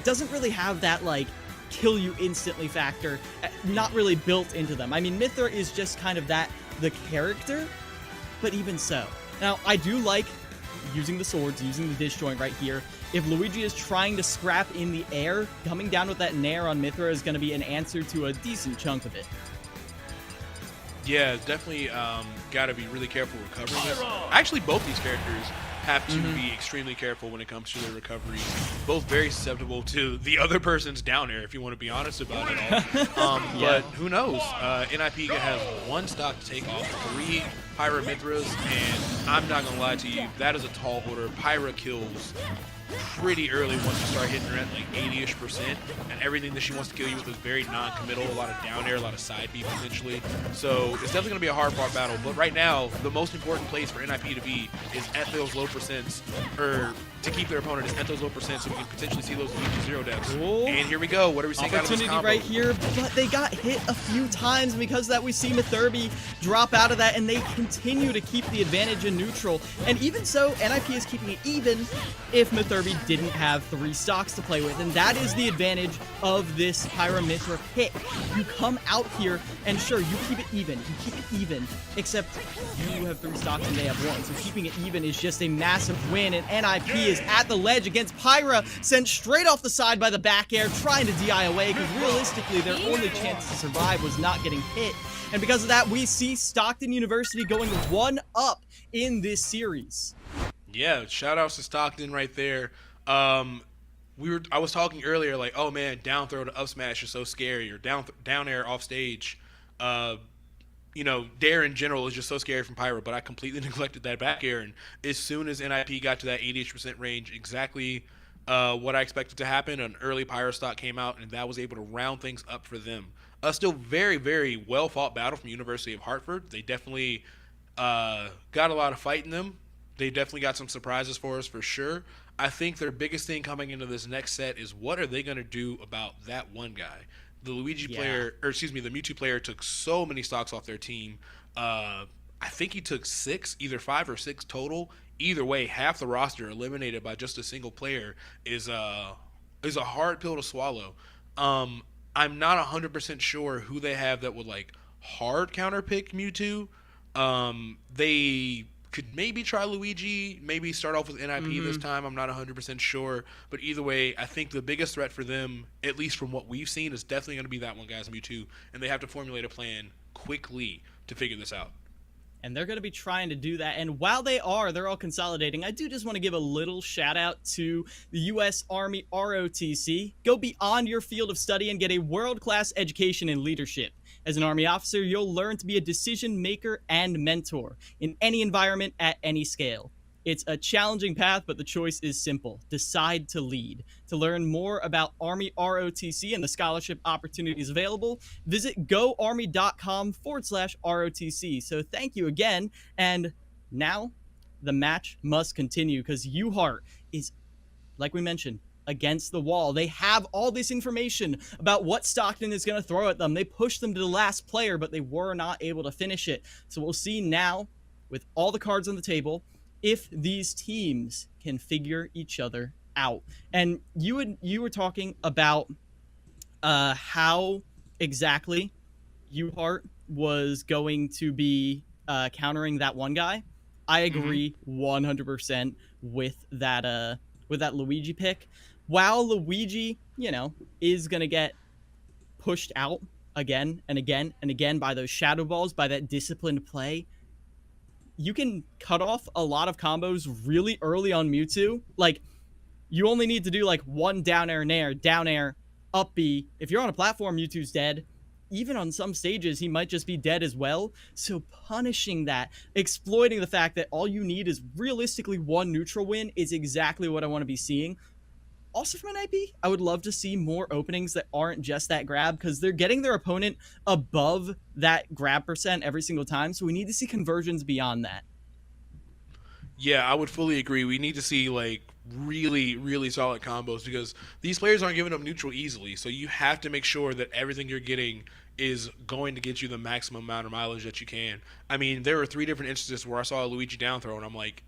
S9: doesn't really have that kill you instantly factor, not really built into them. I mean, Mithra is just kind of the character, but even so. Now, I do like using the swords, using the disjoint right here. If Luigi is trying to scrap in the air, coming down with that nair on Mithra is going to be an answer to a decent chunk of it.
S14: Yeah, definitely got to be really careful recovering this. Actually, both these characters have to be extremely careful when it comes to their recovery. Both very susceptible to the other person's down air, if you want to be honest about it all. But who knows? NIP has one stock to take off 3 Pyra Mithras, and I'm not going to lie to you, that is a tall order. Pyra kills pretty early once you start hitting her at 80-ish%, and everything that she wants to kill you with is very non-committal, a lot of down air, a lot of side B potentially. So it's definitely going to be a hard-fought battle, but right now, the most important place for NIP to be is at those low percents, or to keep their opponent is at those low percents, so we can potentially see those Luigi 0 deaths. And here we go. What are we seeing out of this combo?
S9: Right here, but they got hit a few times, and because of that, we see Mithurby drop out of that, and they continue to keep the advantage in neutral. And even so, NIP is keeping it even if Mithurby didn't have 3 stocks to play with, and that is the advantage of this Pyra Mithra pick. You come out here, and sure, you keep it even, except you have 3 stocks and they have 1, so keeping it even is just a massive win, and NIP is at the ledge against Pyra, sent straight off the side by the back air, trying to DI away, because realistically, their only chance to survive was not getting hit, and because of that, we see Stockton University going 1-up in this series.
S14: Yeah, shout outs to Stockton right there. I was talking earlier, oh man, down throw to up smash is so scary, or down air off stage. Dare in general is just so scary from Pyra, but I completely neglected that back air, and as soon as NIP got to that 80% range, exactly what I expected to happen, an early Pyra stock came out, and that was able to round things up for them. Still very, very well-fought battle from University of Hartford. They definitely got a lot of fight in them. They definitely got some surprises for us for sure. I think their biggest thing coming into this next set is what are they going to do about that one guy? The the Mewtwo player took so many stocks off their team. I think he took 6, either 5 or 6 total. Either way, half the roster eliminated by just a single player is a hard pill to swallow. I'm not 100% sure who they have that would hard counter pick Mewtwo. They could maybe try Luigi, maybe start off with NIP this time. I'm not 100% sure. But either way, I think the biggest threat for them, at least from what we've seen, is definitely going to be that one guy's Mewtwo. And they have to formulate a plan quickly to figure this out.
S9: And they're going to be trying to do that. And while they're all consolidating, I do just want to give a little shout out to the U.S. Army ROTC. Go beyond your field of study and get a world-class education in leadership. As an Army officer, you'll learn to be a decision maker and mentor in any environment at any scale. It's a challenging path, but the choice is simple. Decide to lead. To learn more about Army ROTC and the scholarship opportunities available, visit goarmy.com/ROTC. So thank you again. And now the match must continue because UHeart is, like we mentioned, against the wall. They have all this information about what Stockton is going to throw at them. They pushed them to the last player, but they were not able to finish it. So we'll see now, with all the cards on the table, if these teams can figure each other out. And you were talking about how exactly UHeart was going to be countering that one guy. I agree 100% with that Luigi pick. While Luigi, is going to get pushed out again and again and again by those shadow balls, by that disciplined play, you can cut off a lot of combos really early on Mewtwo. You only need to do one down air, nair, down air, up B. If you're on a platform, Mewtwo's dead. even on some stages, he might just be dead as well. So punishing that, exploiting the fact that all you need is realistically one neutral win is exactly what I want to be seeing. Also from an IP, I would love to see more openings that aren't just that grab, because they're getting their opponent above that grab percent every single time. So we need to see conversions beyond that.
S14: Yeah, I would fully agree. We need to see like really, really solid combos because these players aren't giving up neutral easily. So you have to make sure that everything you're getting is going to get you the maximum amount of mileage that you can. I mean, there were 3 different instances where I saw a Luigi down throw and I'm like,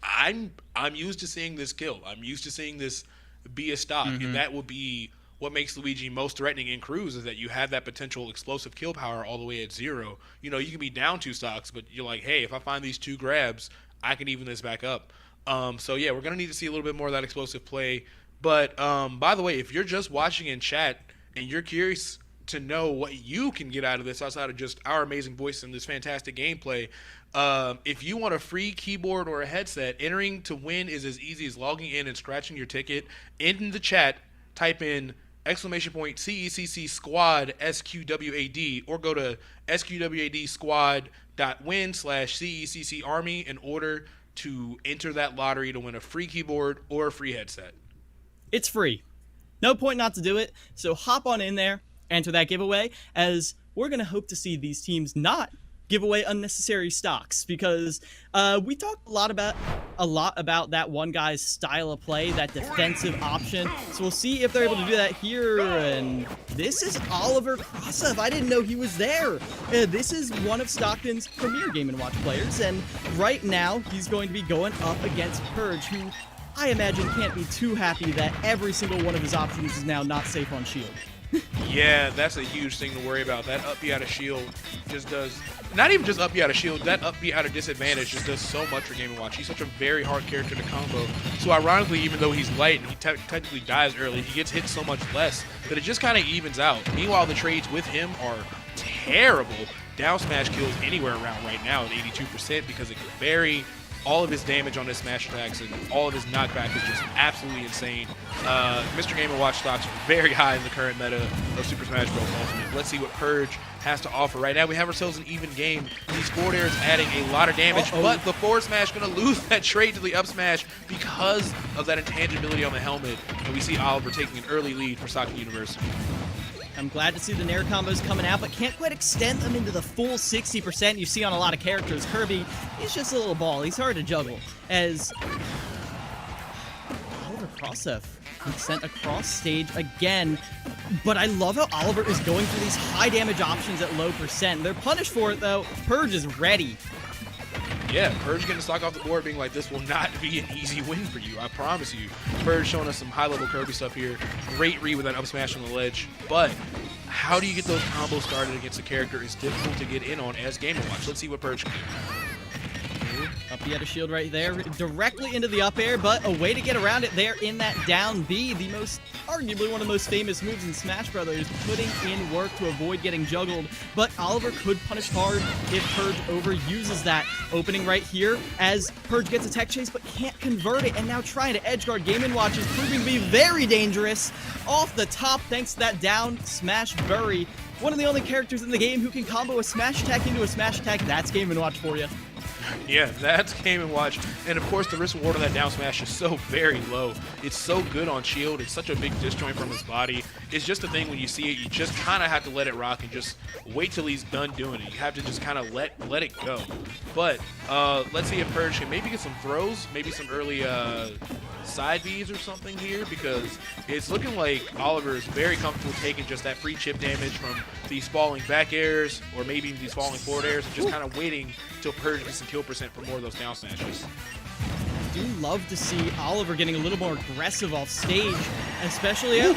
S14: I'm used to seeing this kill. I'm used to seeing this be a stock, and that will be what makes Luigi most threatening in Cruise, is that you have that potential explosive kill power all the way at 0. You know, you can be down 2 stocks, but you're like, hey, if I find these 2 grabs, I can even this back up. So yeah, we're gonna need to see a little bit more of that explosive play. But by the way, if you're just watching in chat and you're curious to know what you can get out of this outside of just our amazing voice and this fantastic gameplay, if you want a free keyboard or a headset, entering to win is as easy as logging in and scratching your ticket. In the chat, type in !CECC squad SQWAD, or go to SQWAD squad.win/CECC Army in order to enter that lottery to win a free keyboard or a free headset.
S9: It's free. No point not to do it. So hop on in there, enter that giveaway, as we're going to hope to see these teams not give away unnecessary stocks, because we talked a lot about that one guy's style of play, that defensive option. So we'll see if they're able to do that here. And this is Oliver Krasov. I didn't know he was there. This is one of Stockton's premier Game & Watch players, and right now he's going to be going up against Purge, who I imagine can't be too happy that every single one of his options is now not safe on shield.
S14: Yeah, that's a huge thing to worry about. That up B out of shield just does, not even just up B out of shield, that up B out of disadvantage just does so much for Game & Watch. He's such a very hard character to combo. So ironically, even though he's light and he technically dies early, he gets hit so much less that it just kind of evens out. Meanwhile, the trades with him are terrible. Down smash kills anywhere around right now at 82% because it can vary. All of his damage on his smash attacks and all of his knockback is just absolutely insane. Mr. Game & Watch stocks are very high in the current meta of Super Smash Bros. Ultimate. Let's see what Purge has to offer. Right now we have ourselves an even game. These forward airs adding a lot of damage, but the forward smash going to lose that trade to the up smash because of that intangibility on the helmet. And we see Oliver taking an early lead for Stockton University.
S9: I'm glad to see the Nair combos coming out, but can't quite extend them into the full 60% you see on a lot of characters. Kirby, he's just a little ball. He's hard to juggle. As Oliver Krasov sent across stage again. But I love how Oliver is going for these high damage options at low percent. They're punished for it, though. Purge is ready.
S14: Yeah, Purge getting stock off the board being like, this will not be an easy win for you, I promise you. Purge showing us some high-level Kirby stuff here. Great read with that up smash on the ledge. But how do you get those combos started against a character is difficult to get in on as Game & Watch. Let's see what Purge can do.
S9: Up B at a shield right there, directly into the up air, but a way to get around it there in that down B, the most, arguably one of the most famous moves in Smash Brothers, putting in work to avoid getting juggled, but Oliver could punish hard if Purge overuses that. Opening right here as Purge gets a tech chase but can't convert it, and now trying to edgeguard Game & Watch is proving to be very dangerous. Off the top, thanks to that down smash bury. One of the only characters in the game who can combo a smash attack into a smash attack. That's Game & Watch for you.
S14: Yeah, that's Game & Watch. And of course, the risk reward on that down smash is so very low. It's so good on shield. It's such a big disjoint from his body. It's just a thing when you see it, you just kind of have to let it rock and just wait till he's done doing it. You have to just kind of let it go. But let's see if Purge can maybe get some throws, maybe some early side Bs or something here, because it's looking like Oliver is very comfortable taking just that free chip damage from these falling back airs or maybe even these falling forward airs and just kind of waiting till Purge gets some kill percent for more of those down smashes.
S9: I do love to see Oliver getting a little more aggressive off stage, especially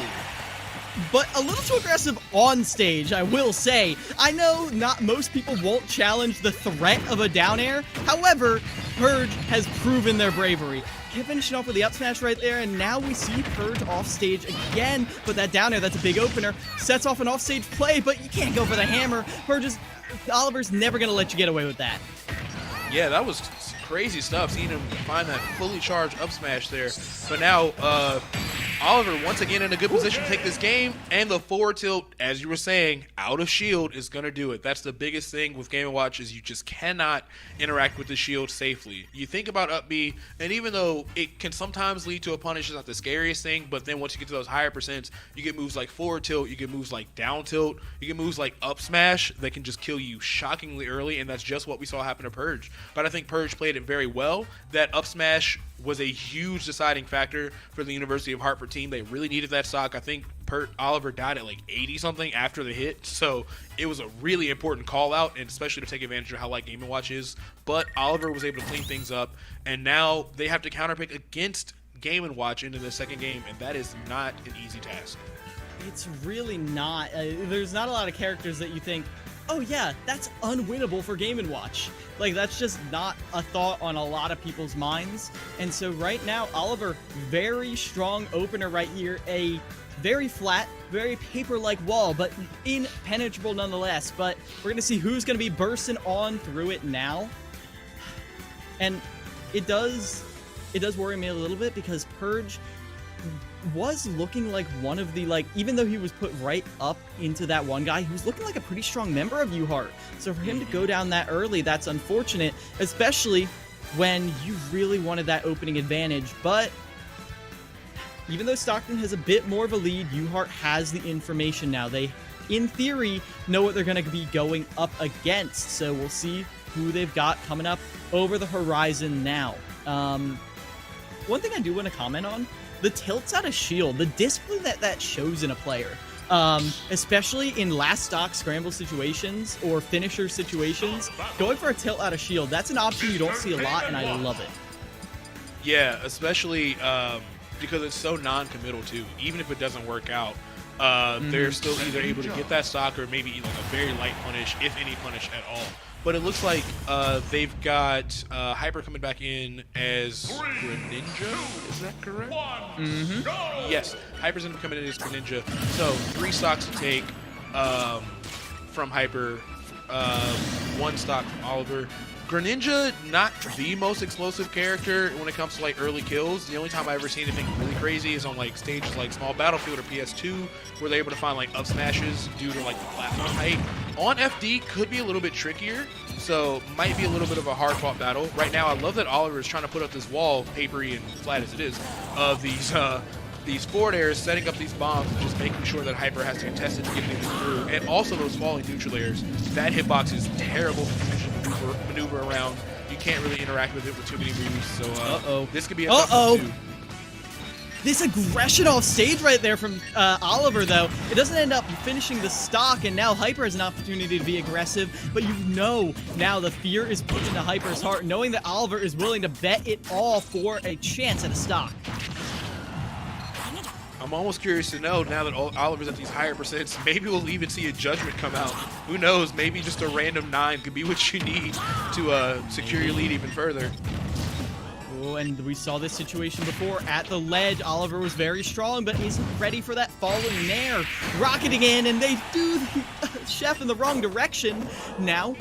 S9: but a little too aggressive on stage, I will say. I know not most people won't challenge the threat of a down air. However, Purge has proven their bravery. Kept finishing off with the up smash right there, and now we see Purge off stage again. But that down air, that's a big opener. Sets off an off stage play, but you can't go for the hammer. Oliver's never going to let you get away with that.
S14: Yeah, that was crazy stuff, seeing him find that fully charged up smash there. But now Oliver once again in a good position to take this game, and the forward tilt, as you were saying, out of shield is going to do it. That's the biggest thing with Game & Watch is you just cannot interact with the shield safely. You think about up B, and even though it can sometimes lead to a punish, it's not the scariest thing, but then once you get to those higher percents, you get moves like forward tilt, you get moves like down tilt, you get moves like up smash that can just kill you shockingly early, and that's just what we saw happen to Purge. But I think Purge played it very well. That up smash was a huge deciding factor for the University of Hartford team. They really needed that stock. I think Oliver died at like 80-something after the hit, so it was a really important call out, and especially to take advantage of how light Game & Watch is. But Oliver was able to clean things up, and now they have to counterpick against Game & Watch into the second game, and that is not an easy task.
S9: It's really not. There's not a lot of characters that you think, oh yeah, that's unwinnable for Game & Watch. Like, that's just not a thought on a lot of people's minds. And so right now, Oliver, very strong opener right here. A very flat, very paper-like wall, but impenetrable nonetheless. But we're going to see who's going to be bursting on through it now. And it does worry me a little bit because Purge was looking like one of the, like, even though he was put right up into that one guy, he was looking like a pretty strong member of U-Heart. So for him to go down that early, that's unfortunate, especially when you really wanted that opening advantage. But even though Stockton has a bit more of a lead, U-Heart has the information now. They, in theory, know what they're going to be going up against. So we'll see who they've got coming up over the horizon now. One thing I do want to comment on, the tilts out of shield, the discipline that shows in a player, especially in last stock scramble situations or finisher situations, going for a tilt out of shield, that's an option you don't see a lot, and I love it.
S14: Yeah, especially because it's so non-committal too. Even if it doesn't work out, they're still either able to get that stock or maybe like a very light punish, if any punish at all. But it looks like they've got Hyper coming back in as Greninja. Is that correct? Yes, Hyper's going to come in as Greninja. So 3 stocks to take from Hyper, 1 stock from Oliver. Greninja, not the most explosive character when it comes to like early kills. The only time I've ever seen anything really crazy is on like stages like Small Battlefield or PS2, where they're able to find like up smashes due to like the platform height. On FD could be a little bit trickier, so might be a little bit of a hard fought battle. Right now, I love that Oliver is trying to put up this wall, papery and flat as it is, of these forward airs, setting up these bombs, and just making sure that Hyper has to contest it to get things through. And also those falling neutral airs. That hitbox is terrible to maneuver around. You can't really interact with it with too many moves. So this could be a tough one too.
S9: This aggression off stage right there from Oliver, though, it doesn't end up finishing the stock, and now Hyper has an opportunity to be aggressive, but you know now the fear is put into Hyper's heart, knowing that Oliver is willing to bet it all for a chance at a stock.
S14: I'm almost curious to know, now that Oliver's at these higher percents, maybe we'll even see a judgment come out. Who knows? Maybe just a random 9 could be what you need to secure your lead even further.
S9: Oh, and we saw this situation before at the ledge. Oliver was very strong, but isn't ready for that falling nair. Rocketing in, and they do the chef in the wrong direction. Now,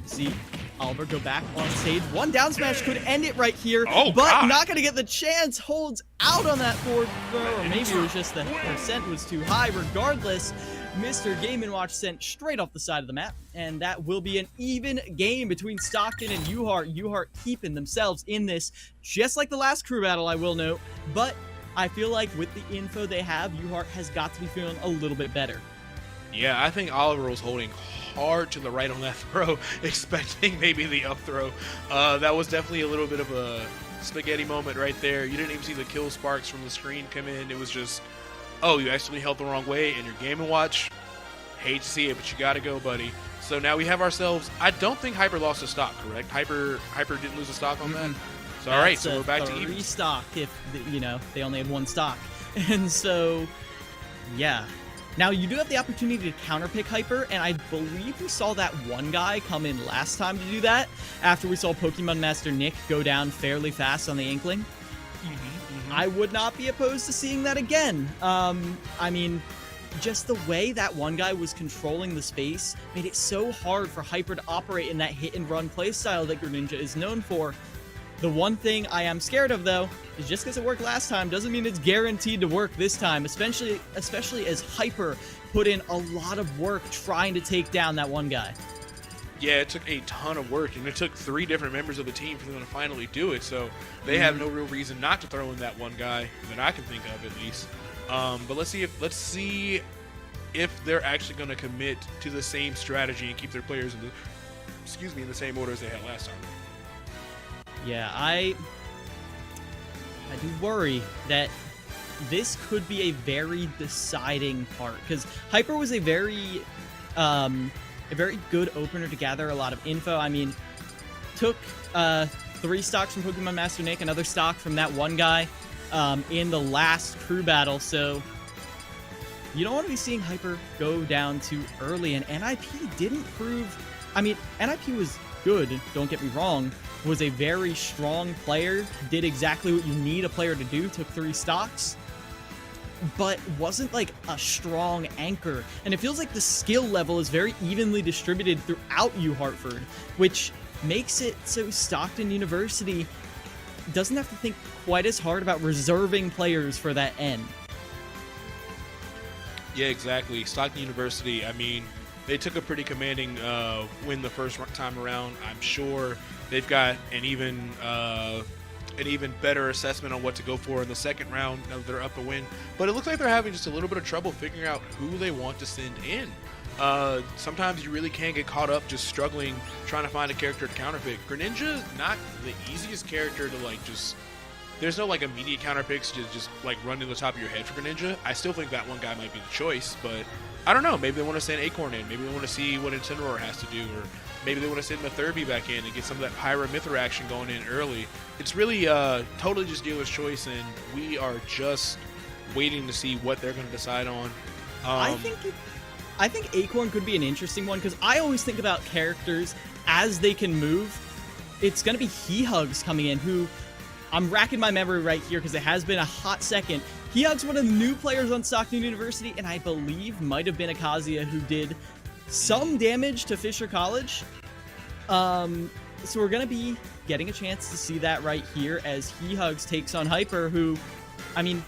S9: see Oliver go back on stage. One down smash could end it right here, but not going to get the chance. Holds out on that forward throw, or maybe it was just the percent was too high. Regardless, Mr. Game & Watch sent straight off the side of the map, and that will be an even game between Stockton and U-Heart. U-Heart keeping themselves in this, just like the last crew battle, I will note, but I feel like with the info they have, U-Heart has got to be feeling a little bit better.
S14: Yeah, I think Oliver was holding hard to the right on that throw, expecting maybe the up throw. That was definitely a little bit of a spaghetti moment right there. You didn't even see the kill sparks from the screen come in. It was just, oh, you actually held the wrong way in your Game & Watch. Hate to see it, but you got to go, buddy. So now we have ourselves, I don't think Hyper lost a stock, correct? Hyper didn't lose a stock on that? So, all right, so we're back to even.
S9: 3 stock if, you know, they only had 1 stock. And so, yeah. Now, you do have the opportunity to counterpick Hyper, and I believe we saw that one guy come in last time to do that, after we saw Pokemon Master Nick go down fairly fast on the Inkling. I would not be opposed to seeing that again. I mean, just the way that one guy was controlling the space made it so hard for Hyper to operate in that hit-and-run playstyle that Greninja is known for. The one thing I am scared of, though, is just because it worked last time doesn't mean it's guaranteed to work this time, especially as Hyper put in a lot of work trying to take down that one guy.
S14: Yeah, it took a ton of work, and it took 3 different members of the team for them to finally do it, so they have no real reason not to throw in that one guy that I can think of, at least. But let's see if they're actually going to commit to the same strategy and keep their players in the same order as they had last time.
S9: Yeah, I do worry that this could be a very deciding part, because Hyper was a very good opener to gather a lot of info. I mean, took 3 stocks from Pokemon Master Nick, another stock from that one guy in the last crew battle, so you don't want to be seeing Hyper go down too early, and NIP didn't prove... I mean, NIP was good, don't get me wrong, was a very strong player, did exactly what you need a player to do, took 3 stocks, but wasn't like a strong anchor. And it feels like the skill level is very evenly distributed throughout U Hartford, which makes it so Stockton University doesn't have to think quite as hard about reserving players for that end.
S14: Yeah, exactly. Stockton University, I mean, they took a pretty commanding win the first time around. I'm sure they've got an even better assessment on what to go for in the second round now that they're up a win. But it looks like they're having just a little bit of trouble figuring out who they want to send in. Sometimes you really can get caught up just struggling trying to find a character to counterpick. Greninja, not the easiest character to like just... There's no like immediate counterpicks to just like run to the top of your head for Greninja. I still think that one guy might be the choice, but I don't know. Maybe they want to send Acorn in. Maybe they want to see what Incineroar has to do, or maybe they want to send Mathurby back in and get some of that Pyra-Mythra action going in early. It's really totally just dealer's choice, and we are just waiting to see what they're going to decide on.
S9: I think Acorn could be an interesting one, because I always think about characters as they can move. It's going to be He-Hugs coming in, who I'm racking my memory right here because it has been a hot second. He-Hugs, one of the new players on Stockton University, and I believe might have been Akazuya, who did some damage to Fisher College. So we're going to be getting a chance to see that right here as He-Hugs takes on Hyper, who, I mean,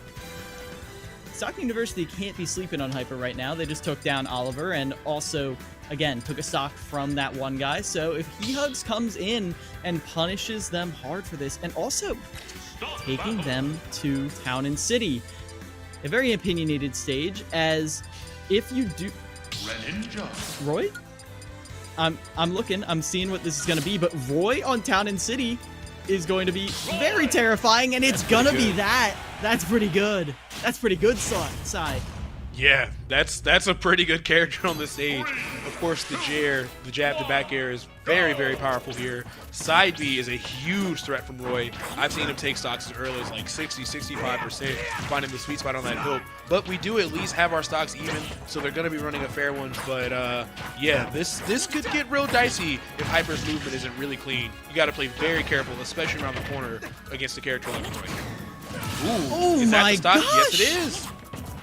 S9: Stockton University can't be sleeping on Hyper right now. They just took down Oliver and also, again, took a stock from that one guy. So if He-Hugs comes in and punishes them hard for this, and also taking them to Town and City, a very opinionated stage, as if you do... Roy? I'm looking, I'm seeing what this is going to be, but Roy on Town and City is going to be very terrifying, and it's going to be that. That's pretty good. That's pretty good, Sai.
S14: Yeah, that's a pretty good character on the stage. Of course, the jab to back air is very, very powerful here. Side B is a huge threat from Roy. I've seen him take stocks as early as like 60, 65%, finding the sweet spot on that hilt. But we do at least have our stocks even, so they're going to be running a fair one. But yeah, this could get real dicey if Hyper's movement isn't really clean. You got to play very careful, especially around the corner against the character like Roy. Ooh, is that the stock? Yes, it is.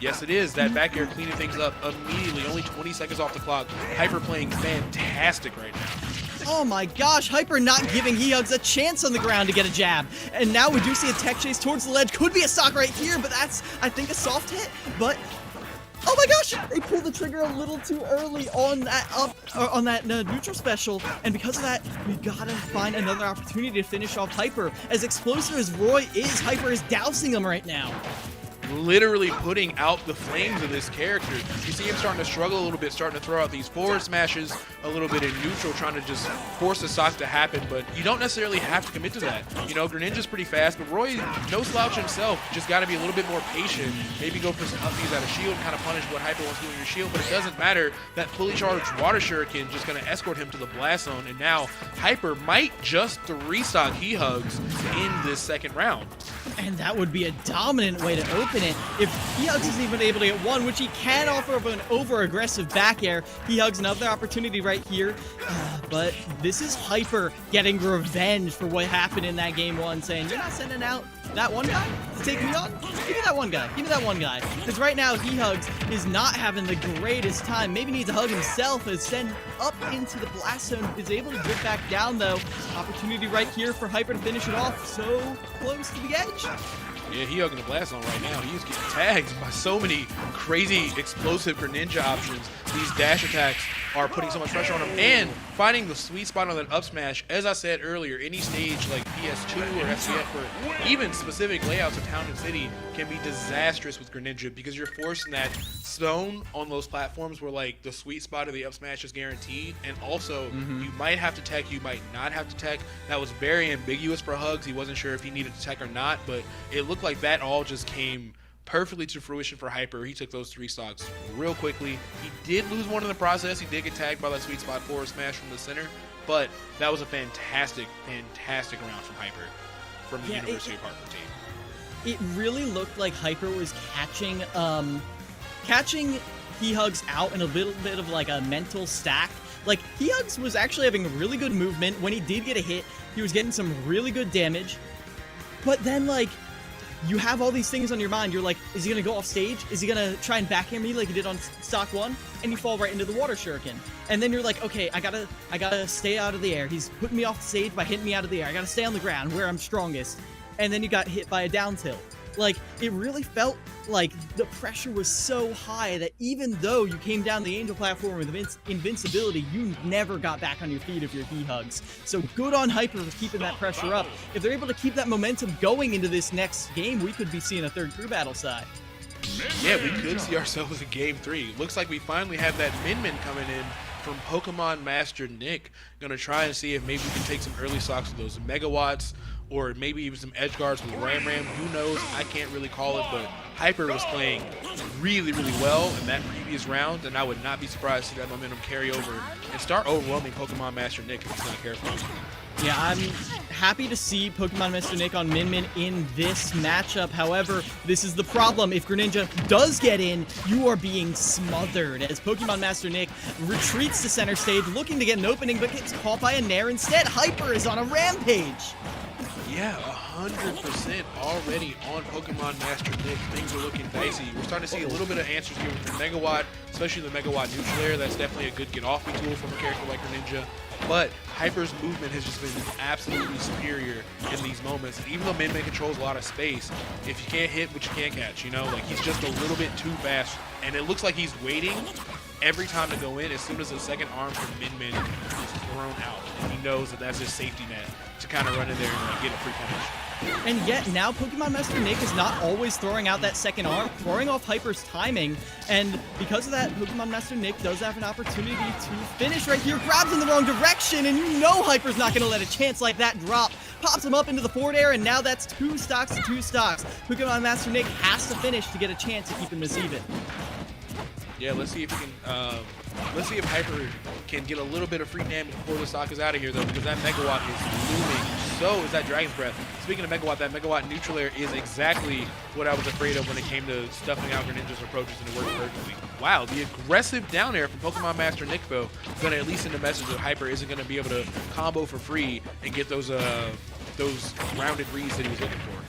S14: Yes, it is. That back air cleaning things up immediately. Only 20 seconds off the clock. Hyper playing fantastic right now.
S9: Oh my gosh, Hyper not giving He-Hugs a chance on the ground to get a jab. And now we do see a tech chase towards the ledge. Could be a stock right here, but that's, I think, a soft hit. But, oh my gosh, they pulled the trigger a little too early on that neutral special. And because of that, we gotta find another opportunity to finish off Hyper. As explosive as Roy is, Hyper is dousing him right now.
S14: Literally putting out the flames of this character. You see him starting to struggle a little bit, starting to throw out these forward smashes a little bit in neutral, trying to just force the stock to happen, but you don't necessarily have to commit to that. You know, Greninja's pretty fast, but Roy, no slouch himself, just got to be a little bit more patient, maybe go for some upbeats out of shield, kind of punish what Hyper wants to do in your shield, but it doesn't matter. That fully charged Water Shuriken just going to escort him to the blast zone, and now Hyper might just restock He-Hugs in this second round.
S9: And that would be a dominant way to open confident if he Hugs isn't even able to get one, which he can offer of an over-aggressive back air. He Hugs another opportunity right here, but this is Hyper getting revenge for what happened in that game one, saying, you're not sending out that one guy to take me on? Give me that one guy. Give me that one guy. Because right now, He Hugs is not having the greatest time. Maybe needs a hug himself as send up into the blast zone. Is able to get back down, though. Opportunity right here for Hyper to finish it off. So close to the edge.
S14: Yeah, he hugging the blast on right now. He's getting tagged by so many crazy explosive Greninja options. These dash attacks are putting so much pressure on him and finding the sweet spot on that up smash. As I said earlier, any stage like PS2 or SCF or even specific layouts of Town and City can be disastrous with Greninja because you're forcing that zone on those platforms where like the sweet spot of the up smash is guaranteed, and also you might have to tech, you might not have to tech. That was very ambiguous for Hugs. He wasn't sure if he needed to tech or not, but it looked like that all just came perfectly to fruition for Hyper. He took those 3 stocks real quickly. He did lose one in the process. He did get tagged by that sweet spot forward smash from the center, but that was a fantastic round from Hyper from the University of Hartford team.
S9: It really looked like Hyper was catching He Hugs out in a little bit of like a mental stack. Like, He Hugs was actually having really good movement. When he did get a hit, he was getting some really good damage. But then, like, you have all these things on your mind. You're like, is he going to go off stage? Is he going to try and backhand me like he did on stock 1? And you fall right into the water shuriken. And then you're like, okay, I gotta stay out of the air. He's putting me off the stage by hitting me out of the air. I gotta stay on the ground where I'm strongest. And then you got hit by a down tilt. Like, it really felt like the pressure was so high that even though you came down the Angel platform with invincibility, you never got back on your feet if you're He Hugs. So good on Hyper for keeping that pressure up. If they're able to keep that momentum going into this next game, we could be seeing a third crew battle side.
S14: Yeah, we could see ourselves in Game 3. Looks like we finally have that Min coming in from Pokemon Master Nick. Gonna try and see if maybe we can take some early stocks with those Megawatts, or maybe even some edge guards with Ram. Who knows? I can't really call it, but Hyper was playing really well in that previous round, and I would not be surprised to see that momentum carry over and start overwhelming Pokemon Master Nick if he's not careful.
S9: Yeah, I'm happy to see Pokemon Master Nick on Min in this matchup. However, this is the problem. If Greninja does get in, you are being smothered as Pokemon Master Nick retreats to center stage looking to get an opening, but gets caught by a Nair instead. Hyper is on a rampage.
S14: Yeah, 100% already on Pokemon Master Nick. Things are looking dicey. We're starting to see a little bit of answers here with the Megawatt, especially the Megawatt neutral air. That's definitely a good get-off-me tool from a character like Greninja. But Hyper's movement has just been absolutely superior in these moments. And even though Min controls a lot of space, if you can't hit what you can't catch, you know, like he's just a little bit too fast. And it looks like he's waiting every time to go in as soon as the second arm from Min is thrown out. And he knows that that's his safety net to kind of run in there and like, get a free punish.
S9: And yet now Pokemon Master Nick is not always throwing out that second arm, throwing off Hyper's timing. And because of that, Pokemon Master Nick does have an opportunity to finish right here. Grabs in the wrong direction, and you know Hyper's not going to let a chance like that drop. Pops him up into the forward air, and now that's 2 stocks to 2 stocks. Pokemon Master Nick has to finish to get a chance to keep him this even.
S14: Yeah, let's see if he can. Let's see if Hyper can get a little bit of free damage before the stock is out of here, though, because that Megawatt is looming. So is that Dragon's Breath. Speaking of Megawatt, that Megawatt neutral air is exactly what I was afraid of when it came to stuffing out Greninja's approaches, and it worked perfectly. Wow, the aggressive down air from Pokemon Master Nick, though, is going to at least send a message that Hyper isn't going to be able to combo for free and get those rounded reads that he was looking for.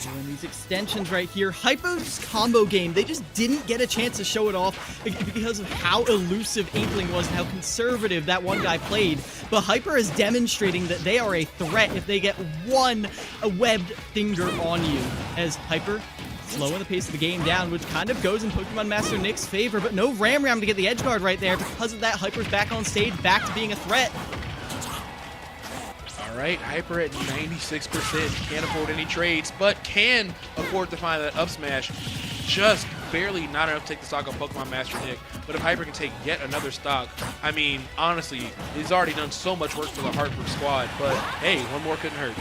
S9: Doing these extensions right here. Hyper's combo game, they just didn't get a chance to show it off because of how elusive Inkling was and how conservative that one guy played. But Hyper is demonstrating that they are a threat if they get a webbed finger on you. As Hyper slowing the pace of the game down, which kind of goes in Pokemon Master Nick's favor, but no Ram to get the edge guard right there. Because of that, Hyper's back on stage, back to being a threat.
S14: All right, Hyper at 96%, can't afford any trades, but can afford to find that up smash. Just barely not enough to take the stock on Pokemon Master Nick. But if Hyper can take yet another stock, I mean, honestly, he's already done so much work for the Hartford squad, but hey, one more couldn't hurt.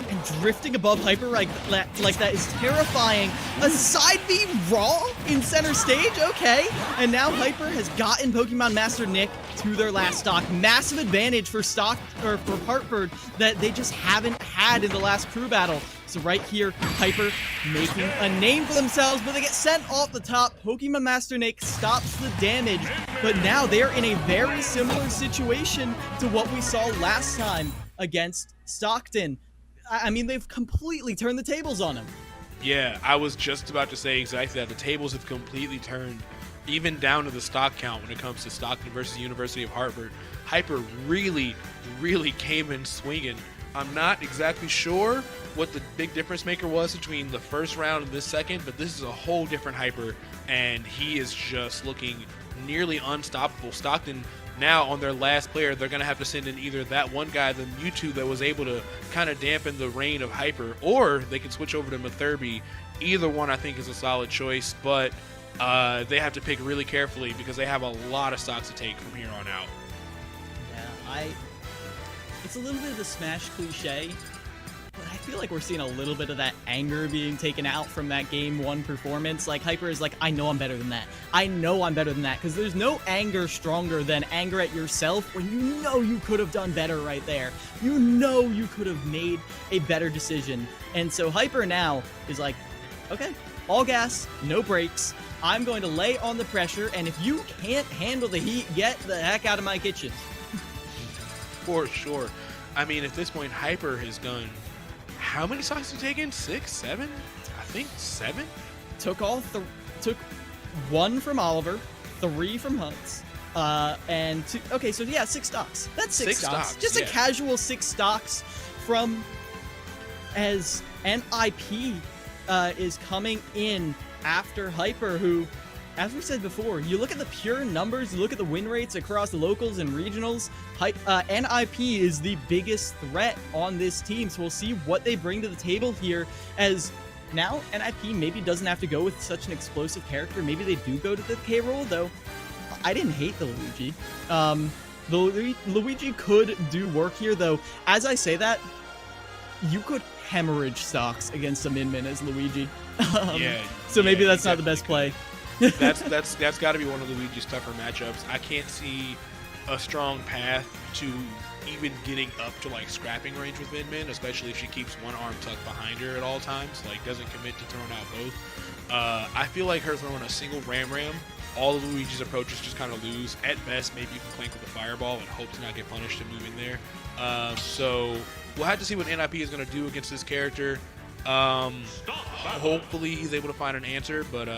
S9: And drifting above Hyper like that is terrifying. A side B raw in center stage? Okay. And now Hyper has gotten Pokemon Master Nick to their last stock. Massive advantage for Hartford that they just haven't had in the last crew battle. So right here, Hyper making a name for themselves, but they get sent off the top. Pokemon Master Nick stops the damage, but now they're in a very similar situation to what we saw last time against Stockton. I mean, they've completely turned the tables on him.
S14: Yeah, I was just about to say exactly that. The tables have completely turned, even down to the stock count when it comes to Stockton versus University of Hartford. Hyper really came in swinging. I'm not exactly sure what the big difference maker was between the first round and this second, but this is a whole different Hyper, and he is just looking nearly unstoppable. Stockton now on their last player, they're going to have to send in either that one guy, the Mewtwo that was able to kind of dampen the reign of Hyper, or they can switch over to Mathurby. Either one I think is a solid choice, but they have to pick really carefully because they have a lot of stocks to take from here on out.
S9: Yeah, it's a little bit of the Smash cliche, but I feel like we're seeing a little bit of that anger being taken out from that Game 1 performance. Like, Hyper is like, I know I'm better than that. I know I'm better than that, because there's no anger stronger than anger at yourself when you know you could have done better right there. You know you could have made a better decision. And so Hyper now is like, okay, all gas, no brakes. I'm going to lay on the pressure, and if you can't handle the heat, get the heck out of my kitchen.
S14: For sure. I mean, at this point, Hyper has done... How many stocks did he take in? 6, 7? I think 7?
S9: Took took 1 from Oliver, 3 from Hunts, and 2. Okay, so yeah, 6 stocks. That's 6 stocks. Just a casual 6 stocks from as NIP is coming in after Hyper, who, as we said before, you look at the pure numbers, you look at the win rates across the locals and regionals, NIP is the biggest threat on this team, so we'll see what they bring to the table here, as now NIP maybe doesn't have to go with such an explosive character. Maybe they do go to the K roll, though I didn't hate the Luigi. The Luigi could do work here, though. As I say that, you could hemorrhage stocks against a Min as Luigi. So maybe that's not the best play.
S14: that's got to be one of Luigi's tougher matchups. I can't see a strong path to even getting up to like scrapping range with Min, especially if she keeps one arm tucked behind her at all times, like doesn't commit to throwing out both. I feel like her throwing a single Ram, all of Luigi's approaches just kind of lose. At best, maybe you can clank with a fireball and hope to not get punished and move in there. So we'll have to see what NIP is going to do against this character. Hopefully he's able to find an answer, but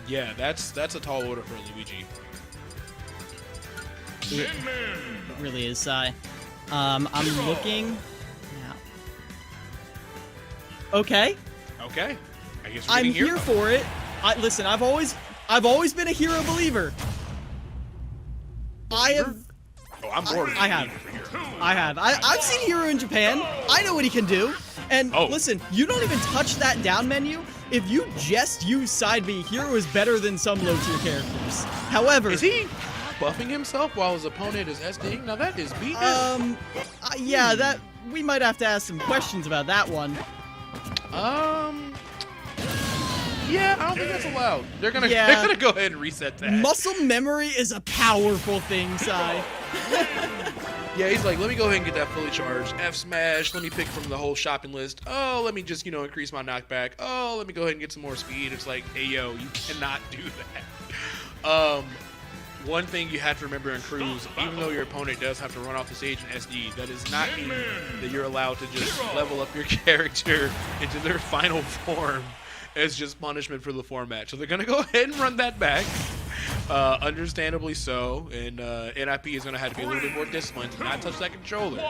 S14: yeah, that's a tall order for Luigi.
S9: It really is, Sai. I'm looking now. Okay.
S14: I guess
S9: I'm here for it. Listen, I've always been a hero believer. I have.
S14: Oh, I'm more.
S9: I have. I've seen Hero in Japan. I know what he can do. And listen, you don't even touch that down menu. If you just use side B, Hero is better than some low tier characters. However,
S14: is he buffing himself while his opponent is SDing? Now that is beat.
S9: Yeah, that we might have to ask some questions about that one.
S14: Yeah, I don't think that's allowed. They're gonna go ahead and reset that.
S9: Muscle memory is a powerful thing, Sai.
S14: Yeah, he's like, let me go ahead and get that fully charged. F smash. Let me pick from the whole shopping list. Oh, let me just increase my knockback. Oh, let me go ahead and get some more speed. It's like, hey yo, you cannot do that. One thing you have to remember in Cruise, even though your opponent does have to run off the stage in SD, that does not mean that you're allowed to just level up your character into their final form as just punishment for the format. So they're going to go ahead and run that back. Understandably so. And NIP is going to have to be a little bit more disciplined to not touch that controller.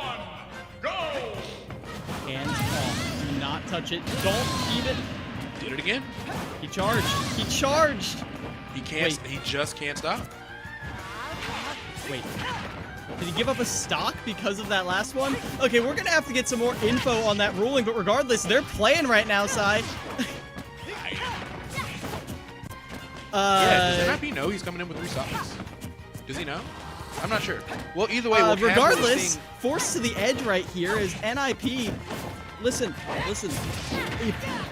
S9: Hands off. Do not touch it. Don't even.
S14: Did it again?
S9: He charged. He charged.
S14: He can't. Wait. He just can't stop.
S9: Wait. Did he give up a stock because of that last one? Okay, we're going to have to get some more info on that ruling, but regardless, they're playing right now, Sai.
S14: Yeah, does NIP know he's coming in with 3 stocks? Does he know? I'm not sure. Well, either way,
S9: regardless, forced to the edge right here is NIP. Listen.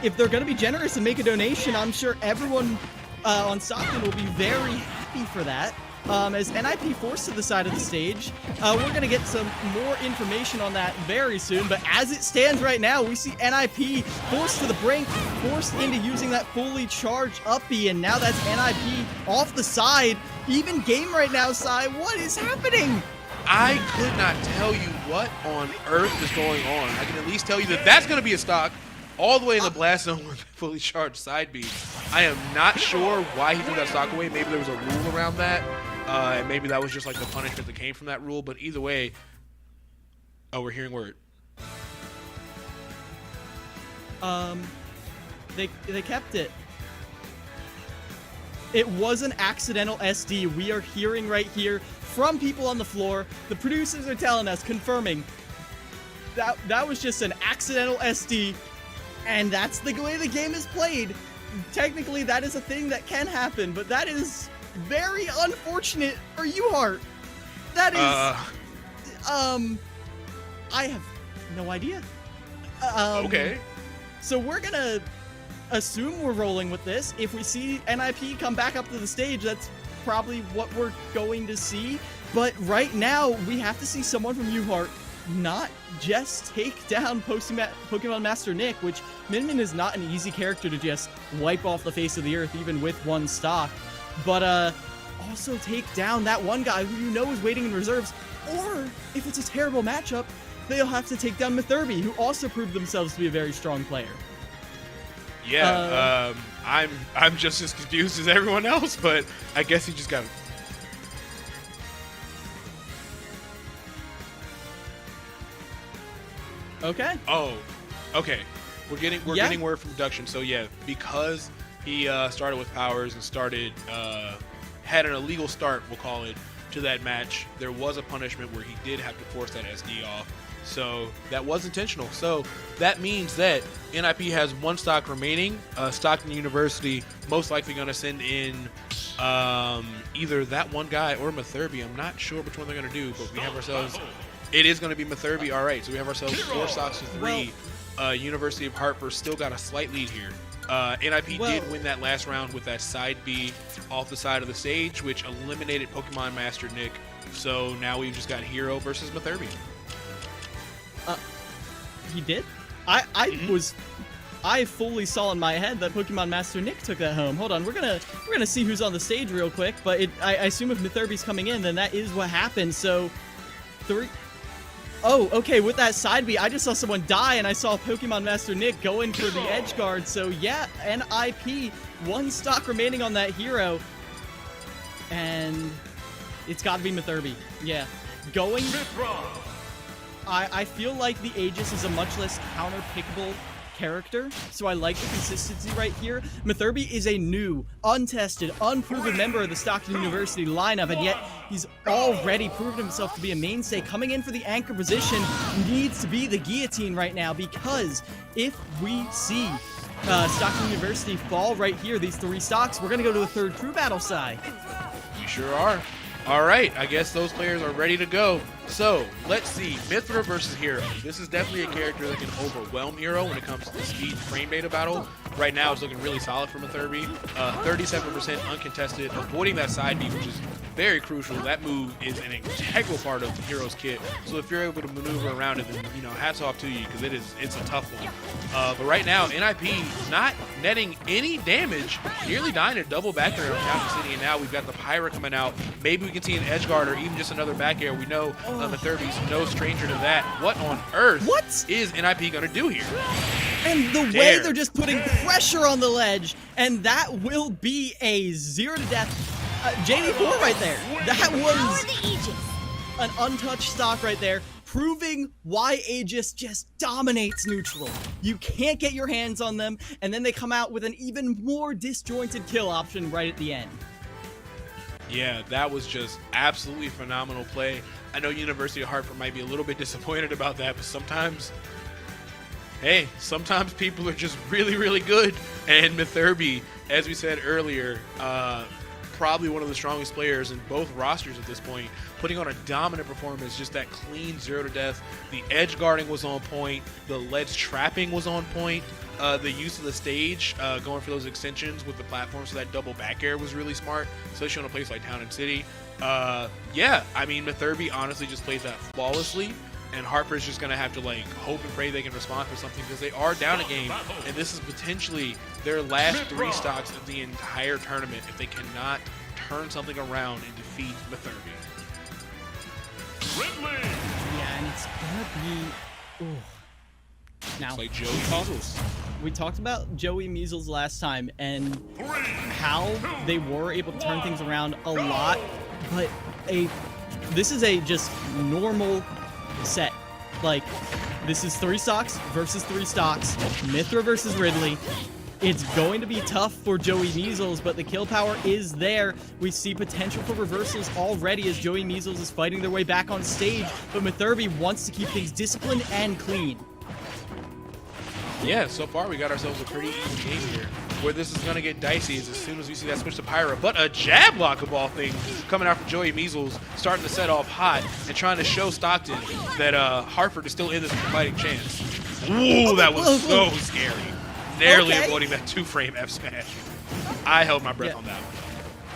S9: If they're going to be generous and make a donation, I'm sure everyone on Stockton will be very happy for that. as NIP forced to the side of the stage. We're going to get some more information on that very soon, but as it stands right now, we see NIP forced to the brink, forced into using that fully charged up B, and now that's NIP off the side. Even game right now, Sai. What is happening?
S14: I could not tell you what on earth is going on. I can at least tell you that that's going to be a stock all the way in the blast zone with fully charged side B. I am not sure why he threw that stock away. Maybe there was a rule around that, and maybe that was just like the punishment that came from that rule. But either way, oh, we're hearing word.
S9: They kept it. It was an accidental SD. We are hearing right here from people on the floor. The producers are telling us, confirming that was just an accidental SD, and that's the way the game is played. Technically, that is a thing that can happen, but that is very unfortunate for UHeart. That is, I have no idea.
S14: Okay.
S9: So we're gonna assume we're rolling with this. If we see NIP come back up to the stage, that's probably what we're going to see. But right now, we have to see someone from UHeart not just take down Pokemon Master Nick, which Min is not an easy character to just wipe off the face of the earth, even with one stock, but also take down that one guy who you know is waiting in reserves. Or, if it's a terrible matchup, they'll have to take down Mithurby, who also proved themselves to be a very strong player.
S14: Yeah, I'm just as confused as everyone else, but I guess he just got it.
S9: Okay.
S14: Oh, okay. We're getting word from production. So yeah, because he started with powers and had an illegal start, we'll call it, to that match, there was a punishment where he did have to force that SD off. So that was intentional. So that means that NIP has one stock remaining. Stockton University most likely going to send in either that one guy or Mithurby. I'm not sure which one they're going to do, but we have ourselves. It is going to be Mithurby. All right, so we have ourselves 4 stocks to 3. University of Hartford still got a slight lead here. NIP did win that last round with that side B off the side of the stage, which eliminated Pokemon Master Nick. So now we've just got Hero versus Mithurby.
S9: He did? I fully saw in my head that Pokemon Master Nick took that home. Hold on, we're gonna see who's on the stage real quick. But I assume if Mithurby's coming in, then that is what happened. So 3. Oh, okay, with that side B, I just saw someone die, and I saw Pokemon Master Nick going for the edge guard. So yeah, NIP, 1 stock remaining on that hero. And it's gotta be Mithurby. Yeah. Going. I feel like the Aegis is a much less counter-pickable character, so I like the consistency right here. Mithurby is a new, untested, unproven member of the Stockton University lineup, and yet he's already proven himself to be a mainstay. Coming in for the anchor position needs to be the guillotine right now, because if we see Stockton University fall right here, these 3 stocks, we're going to go to a 3rd crew battle side.
S14: We sure are. All right, I guess those players are ready to go. So, let's see. Mithra versus Hero. This is definitely a character that can overwhelm Hero when it comes to the speed and frame data battle. Right now, it's looking really solid for Mithurby. 37% uncontested, avoiding that side B, which is very crucial. That move is an integral part of Hero's kit. So if you're able to maneuver around it, then, hats off to you, because it's a tough one. But right now, NIP not netting any damage, nearly dying a double back air on Captain City, and now we've got the Pyra coming out. Maybe we can see an edge guard or even just another back air. We know Mithurby's no stranger to that. What on earth is NIP going to do here?
S9: And the way they're just putting pressure on the ledge, and that will be a 0 to death JD4 right there. That was an untouched stock right there, proving why Aegis just dominates neutral. You can't get your hands on them, and then they come out with an even more disjointed kill option right at the end.
S14: Yeah, that was just absolutely phenomenal play. I know University of Hartford might be a little bit disappointed about that, but sometimes people are just really, really good. And Mithurby, as we said earlier, probably one of the strongest players in both rosters at this point, putting on a dominant performance, just that clean 0 to death. The edge guarding was on point. The ledge trapping was on point. the use of the stage, going for those extensions with the platform, so that double back air was really smart, especially on a place like Town and City. Yeah, I mean, Mithurby honestly just plays that flawlessly, and Harper's just going to have to like hope and pray they can respond for something, because they are down a game, and this is potentially their last 3 stocks of the entire tournament if they cannot turn something around and defeat Mithurby.
S9: Yeah, and it's gonna be. Ooh. Now,
S14: it's like Joey Measles.
S9: We talked about Joey Measles last time and how they were able to turn things around a lot, but this is a just normal set. Like, this is 3 stocks versus 3 stocks, Mythra versus Ridley. It's going to be tough for Joey Measles, but the kill power is there. We see potential for reversals already as Joey Measles is fighting their way back on stage, but Mithurby wants to keep things disciplined and clean.
S14: Yeah, so far we got ourselves a pretty even game here. Where this is going to get dicey is as soon as we see that switch to Pyra. But a jab block of all things coming out from Joey Measles, starting to set off hot and trying to show Stockton that Hartford is still in this with a fighting chance. Ooh, that was so scary. Narrowly avoiding that 2-frame F smash. I held my breath on that one.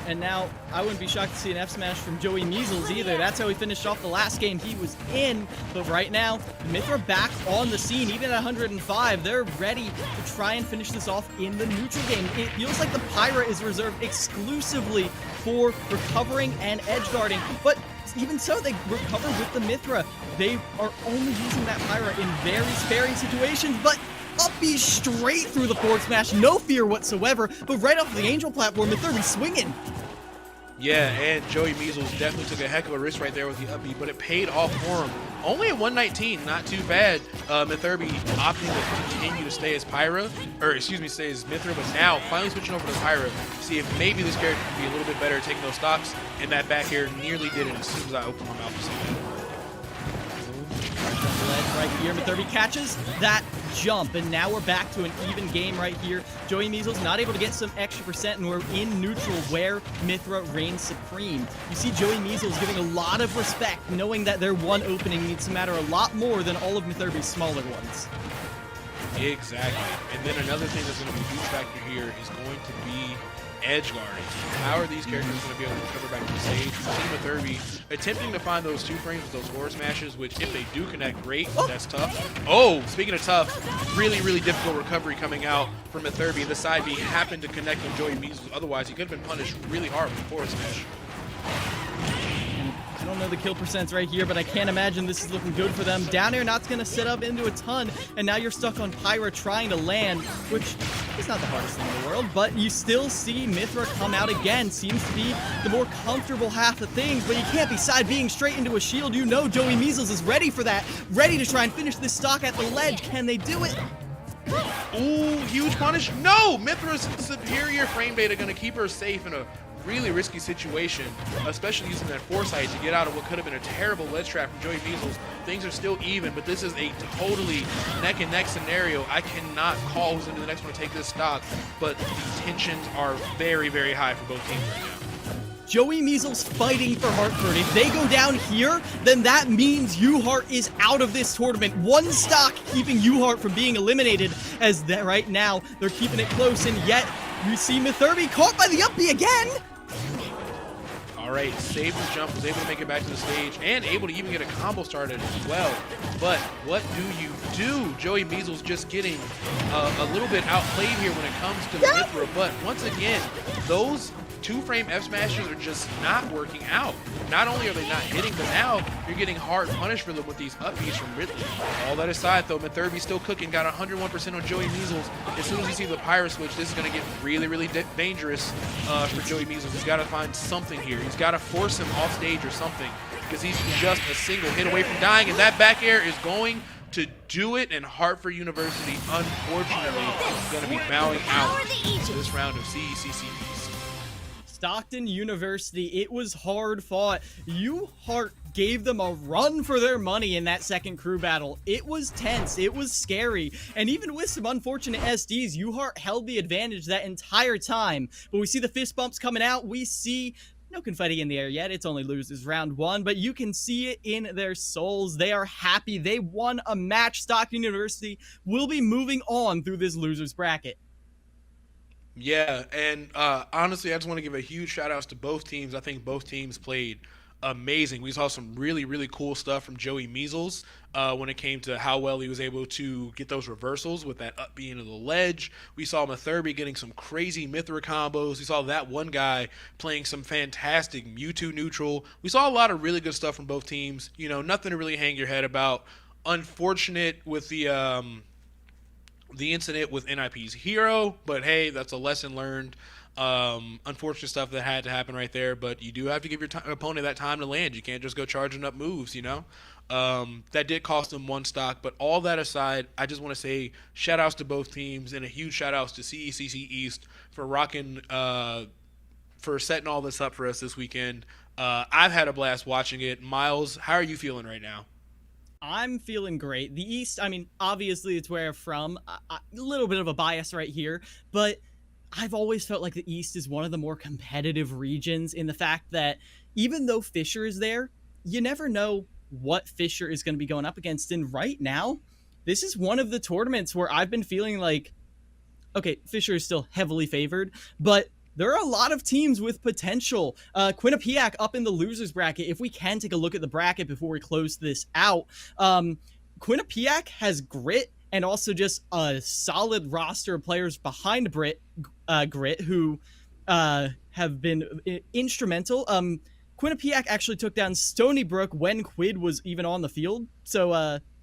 S9: And now, I wouldn't be shocked to see an F smash from Joey Measles either. That's how he finished off the last game he was in. But right now, Mythra back on the scene, even at 105. They're ready to try and finish this off in the neutral game. It feels like the Pyra is reserved exclusively for recovering and edge guarding. But even so, they recover with the Mythra. They are only using that Pyra in very sparing situations, but up B straight through the forward smash, no fear whatsoever, but right off the Angel platform, Mithurby swinging.
S14: Yeah, and Joey Measles definitely took a heck of a risk right there with the up B, but it paid off for him. Only at 119, not too bad. Mithurby opting to continue to stay as Pyra, or excuse me, stay as Mythra, but now finally switching over to Pyra, see if maybe this character can be a little bit better at taking those stocks, and that back air nearly did it as soon as I opened my mouth to say that.
S9: Right here, Mithurby catches that jump, and now we're back to an even game right here. Joey Measles not able to get some extra percent, and we're in neutral where Mythra reigns supreme. You see Joey Measles giving a lot of respect, knowing that their one opening needs to matter a lot more than all of Mithurby's smaller ones.
S14: Exactly. And then another thing that's going to be a huge factor here is going to be edge guarding. How are these characters going to be able to recover back to the stage? We see Mithurby attempting to find those 2 frames with those forward smashes, which if they do connect, great. That's tough. Oh, speaking of tough, really, really difficult recovery coming out from Mithurby. The side B happened to connect on Joey Measles. Otherwise, he could have been punished really hard with the forward smash.
S9: I don't know the kill percents right here, but I can't imagine this is looking good for them. Down air not's going to set up into a ton, and now you're stuck on Pyra trying to land, which is not the hardest thing in the world, but you still see Mythra come out again. Seems to be the more comfortable half of things, but you can't be side being straight into a shield. You know Joey Measles is ready for that, ready to try and finish this stock at the ledge. Can they do it?
S14: Ooh, huge punish. No! Mythra's superior frame data going to keep her safe in a really risky situation, especially using that foresight to get out of what could have been a terrible ledge trap from Joey Measles. Things are still even, but this is a totally neck-and-neck scenario. I cannot call who's into the next one to take this stock, but the tensions are very, very high for both teams right now.
S9: Joey Measles fighting for Hartford. If they go down here, then that means U-Heart is out of this tournament. 1 stock keeping U-Heart from being eliminated, as that right now they're keeping it close, and yet you see Mithurby caught by the up B again.
S14: All right, saved his jump, was able to make it back to the stage, and able to even get a combo started as well. But what do you do? Joey Measles just getting a little bit outplayed here when it comes to Mythra. But once again, those 2-frame F smashes are just not working out. Not only are they not hitting, but now you're getting hard punished for them with these up Bs from Ridley. All that aside, though, Mithurby still cooking, got 101% on Joey Measles. As soon as you see the Pyra switch, this is going to get really, really dangerous for Joey Measles. He's got to find something here. He's got to force him off stage or something, because he's just a single hit away from dying, and that back air is going to do it, and Hartford University, unfortunately, is going to be bowing out to this round of CECC.
S9: Stockton University, it was hard fought. U-Heart gave them a run for their money in that second crew battle. It was tense, it was scary, and even with some unfortunate SDs, U-Heart held the advantage that entire time. But we see the fist bumps coming out, we see No confetti in the air yet. It's only losers round 1, but you can see it in their souls. They are happy. They won a match. Stockton University will be moving on through this losers bracket.
S14: Yeah, and honestly, I just want to give a huge shout outs to both teams. I think both teams played amazing. We saw some really, really cool stuff from Joey Measles when it came to how well he was able to get those reversals with that up being to the ledge. We saw Mathurbe getting some crazy Mithra combos. We saw that one guy playing some fantastic Mewtwo neutral. We saw a lot of really good stuff from both teams. You know, nothing to really hang your head about. Unfortunate with the incident with NIP's hero, but hey, that's a lesson learned. Unfortunate stuff that had to happen right there, but you do have to give your opponent that time to land. You can't just go charging up moves, you know. That did cost them 1 stock, but all that aside, I just want to say shout outs to both teams and a huge shout outs to CECC East for rocking, for setting all this up for us this weekend. I've had a blast watching it. Miles, how are you feeling right now?
S9: I'm feeling great. The East, I mean, obviously it's where I'm from. A little bit of a bias right here, but I've always felt like the East is one of the more competitive regions in the fact that even though Fisher is there, you never know what Fisher is going to be going up against. And right now, this is one of the tournaments where I've been feeling like, okay, Fisher is still heavily favored, but there are a lot of teams with potential. Quinnipiac up in the losers bracket. If we can take a look at the bracket before we close this out, Quinnipiac has grit and also just a solid roster of players behind Grit who have been instrumental. Quinnipiac actually took down Stony Brook when Quid was even on the field. So,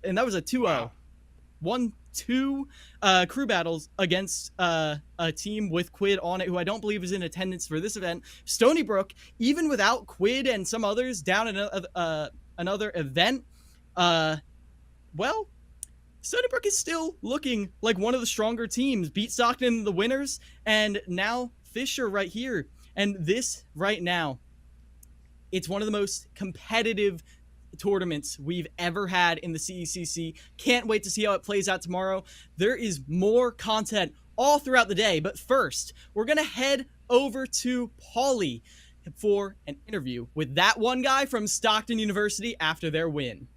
S9: and that was a 2-0.
S14: Wow.
S9: 1-2 crew battles against a team with Quid on it, who I don't believe is in attendance for this event. Stony Brook, even without Quid and some others down in another event, well, Stony Brook is still looking like one of the stronger teams. Beat Stockton in the winners, and now Fisher right here. And this right now, it's one of the most competitive tournaments we've ever had in the CECC. Can't wait to see how it plays out tomorrow. There is more content all throughout the day, but first, we're going to head over to Pauly for an interview with that one guy from Stockton University after their win.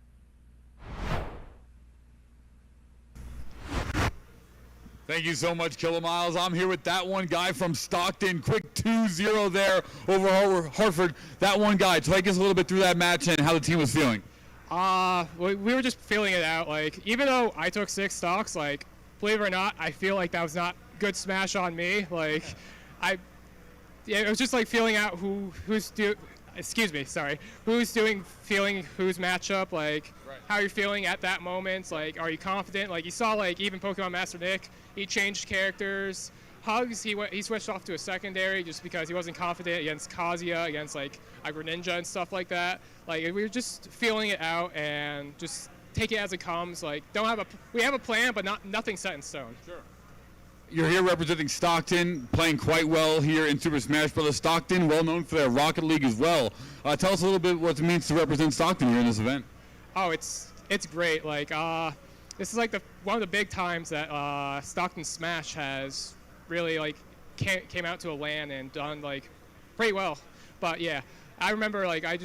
S10: Thank you so much, Killer Miles. I'm here with that one guy from Stockton. Quick 2-0 there over Hartford. That one guy, take us a little bit through that match and how the team was feeling.
S15: We were just feeling it out. Like, even though I took 6 stocks, like, believe it or not, I feel like that was not good smash on me. Like, it was just like feeling out feeling whose matchup, like, how you're feeling at that moment. Like, are you confident? Like, you saw, like, even Pokemon Master Nick, he changed characters. Hugs, he switched off to a secondary just because he wasn't confident against Kazuya, against, like, Greninja and stuff like that. Like, we were just feeling it out and just take it as it comes. Like, we have a plan, but nothing set in stone. Sure.
S10: You're here representing Stockton, playing quite well here in Super Smash Bros. Stockton, well known for their Rocket League as well. Tell us a little bit what it means to represent Stockton here in this event.
S15: Oh, it's great. Like, this is like one of the big times that Stockton Smash has really, like, came out to a LAN and done, like, pretty well. But yeah, I remember, like, I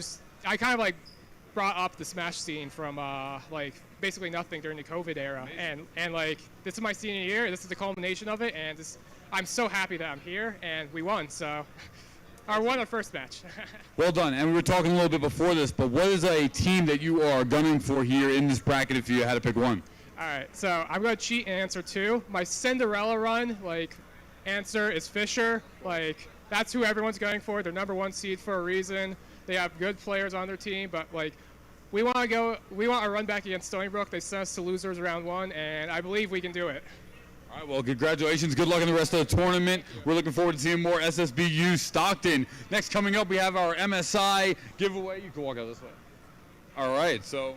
S15: kind of, like, brought up the Smash scene from like basically nothing during the COVID era, and like, this is my senior year. This is the culmination of it, and I'm so happy that I'm here and we won. So. Or won our first match.
S10: Well done. And we were talking a little bit before this, but what is a team that you are gunning for here in this bracket if you had to pick one?
S15: All right, so I'm going to cheat and answer 2. My Cinderella run, like, answer is Fisher. Like, that's who everyone's going for. They're #1 seed for a reason. They have good players on their team, but, like, we want to run back against Stony Brook. They sent us to losers round 1, and I believe we can do it.
S10: All right, well, congratulations. Good luck in the rest of the tournament. We're looking forward to seeing more SSBU Stockton. Next coming up, we have our MSI giveaway. You can walk out this way. All right, so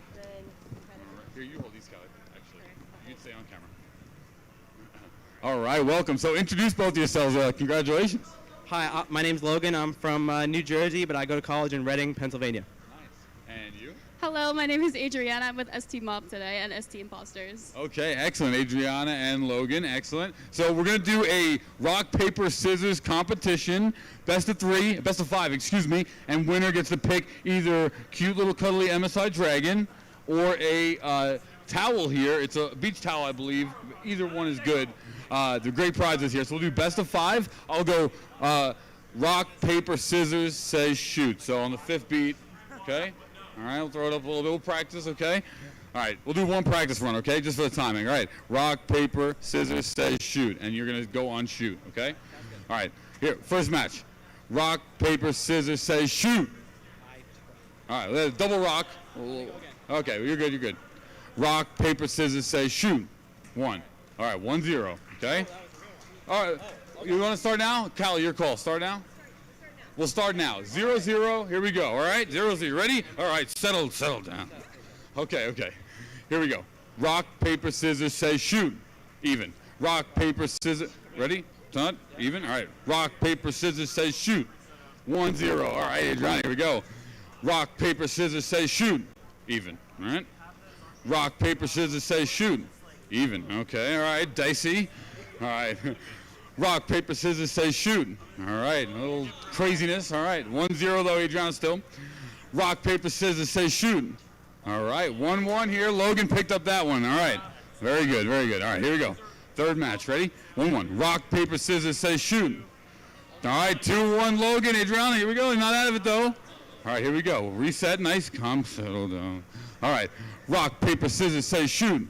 S10: here, you hold these guys, actually. You can stay on camera. All right, welcome. So introduce both of yourselves. Congratulations.
S16: Hi, my name's Logan. I'm from New Jersey, but I go to college in Reading, Pennsylvania.
S10: Nice. And you?
S16: Hello, my name is Adriana. I'm with ST Mob today and ST Imposters.
S10: Okay, excellent. Adriana and Logan, excellent. So we're going to do a rock, paper, scissors competition. Best of 5, excuse me. And winner gets to pick either cute little cuddly MSI Dragon or a towel here. It's a beach towel, I believe. Either one is good. They're great prizes here. So we'll do best of 5. I'll go rock, paper, scissors, says shoot. So on the 5th beat, okay? All right, we'll throw it up a little bit. We'll practice, okay? All right, we'll do one practice run, okay? Just for the timing. All right, rock, paper, scissors, says shoot. And you're going to go on shoot, okay? All right, here, first match. Rock, paper, scissors, says shoot. All right, let's double rock. Okay, you're good, you're good. Rock, paper, scissors, says shoot. 1. All right, 1-0, okay? All right, you want to start now? Callie, your call. Start now? We'll start now. 0-0. Here we go. All right. 0-0. Ready? All right. Settle down. Okay. Here we go. Rock, paper, scissors, say shoot. Even. Rock, paper, scissors. Ready? Done. Even. All right. Rock, paper, scissors, say shoot. 1-0. All right, Adriana. Here we go. Rock, paper, scissors, say shoot. Even. All right. Rock, paper, scissors, say shoot. Even. Okay. All right. Dicey. All right. Rock, paper, scissors, say shoot. All right, a little craziness. All right, 1-0 though, Adriana still. Rock, paper, scissors, say shoot. All right, 1-1 here. Logan picked up that one. All right, very good. All right, here we go. Third match, ready? 1-1. Rock, paper, scissors, say shoot. All right, 2-1 Logan. Adriana, here we go. Not out of it though. All right, here we go. Reset, nice. Calm, settle down. All right, rock, paper, scissors, say shoot.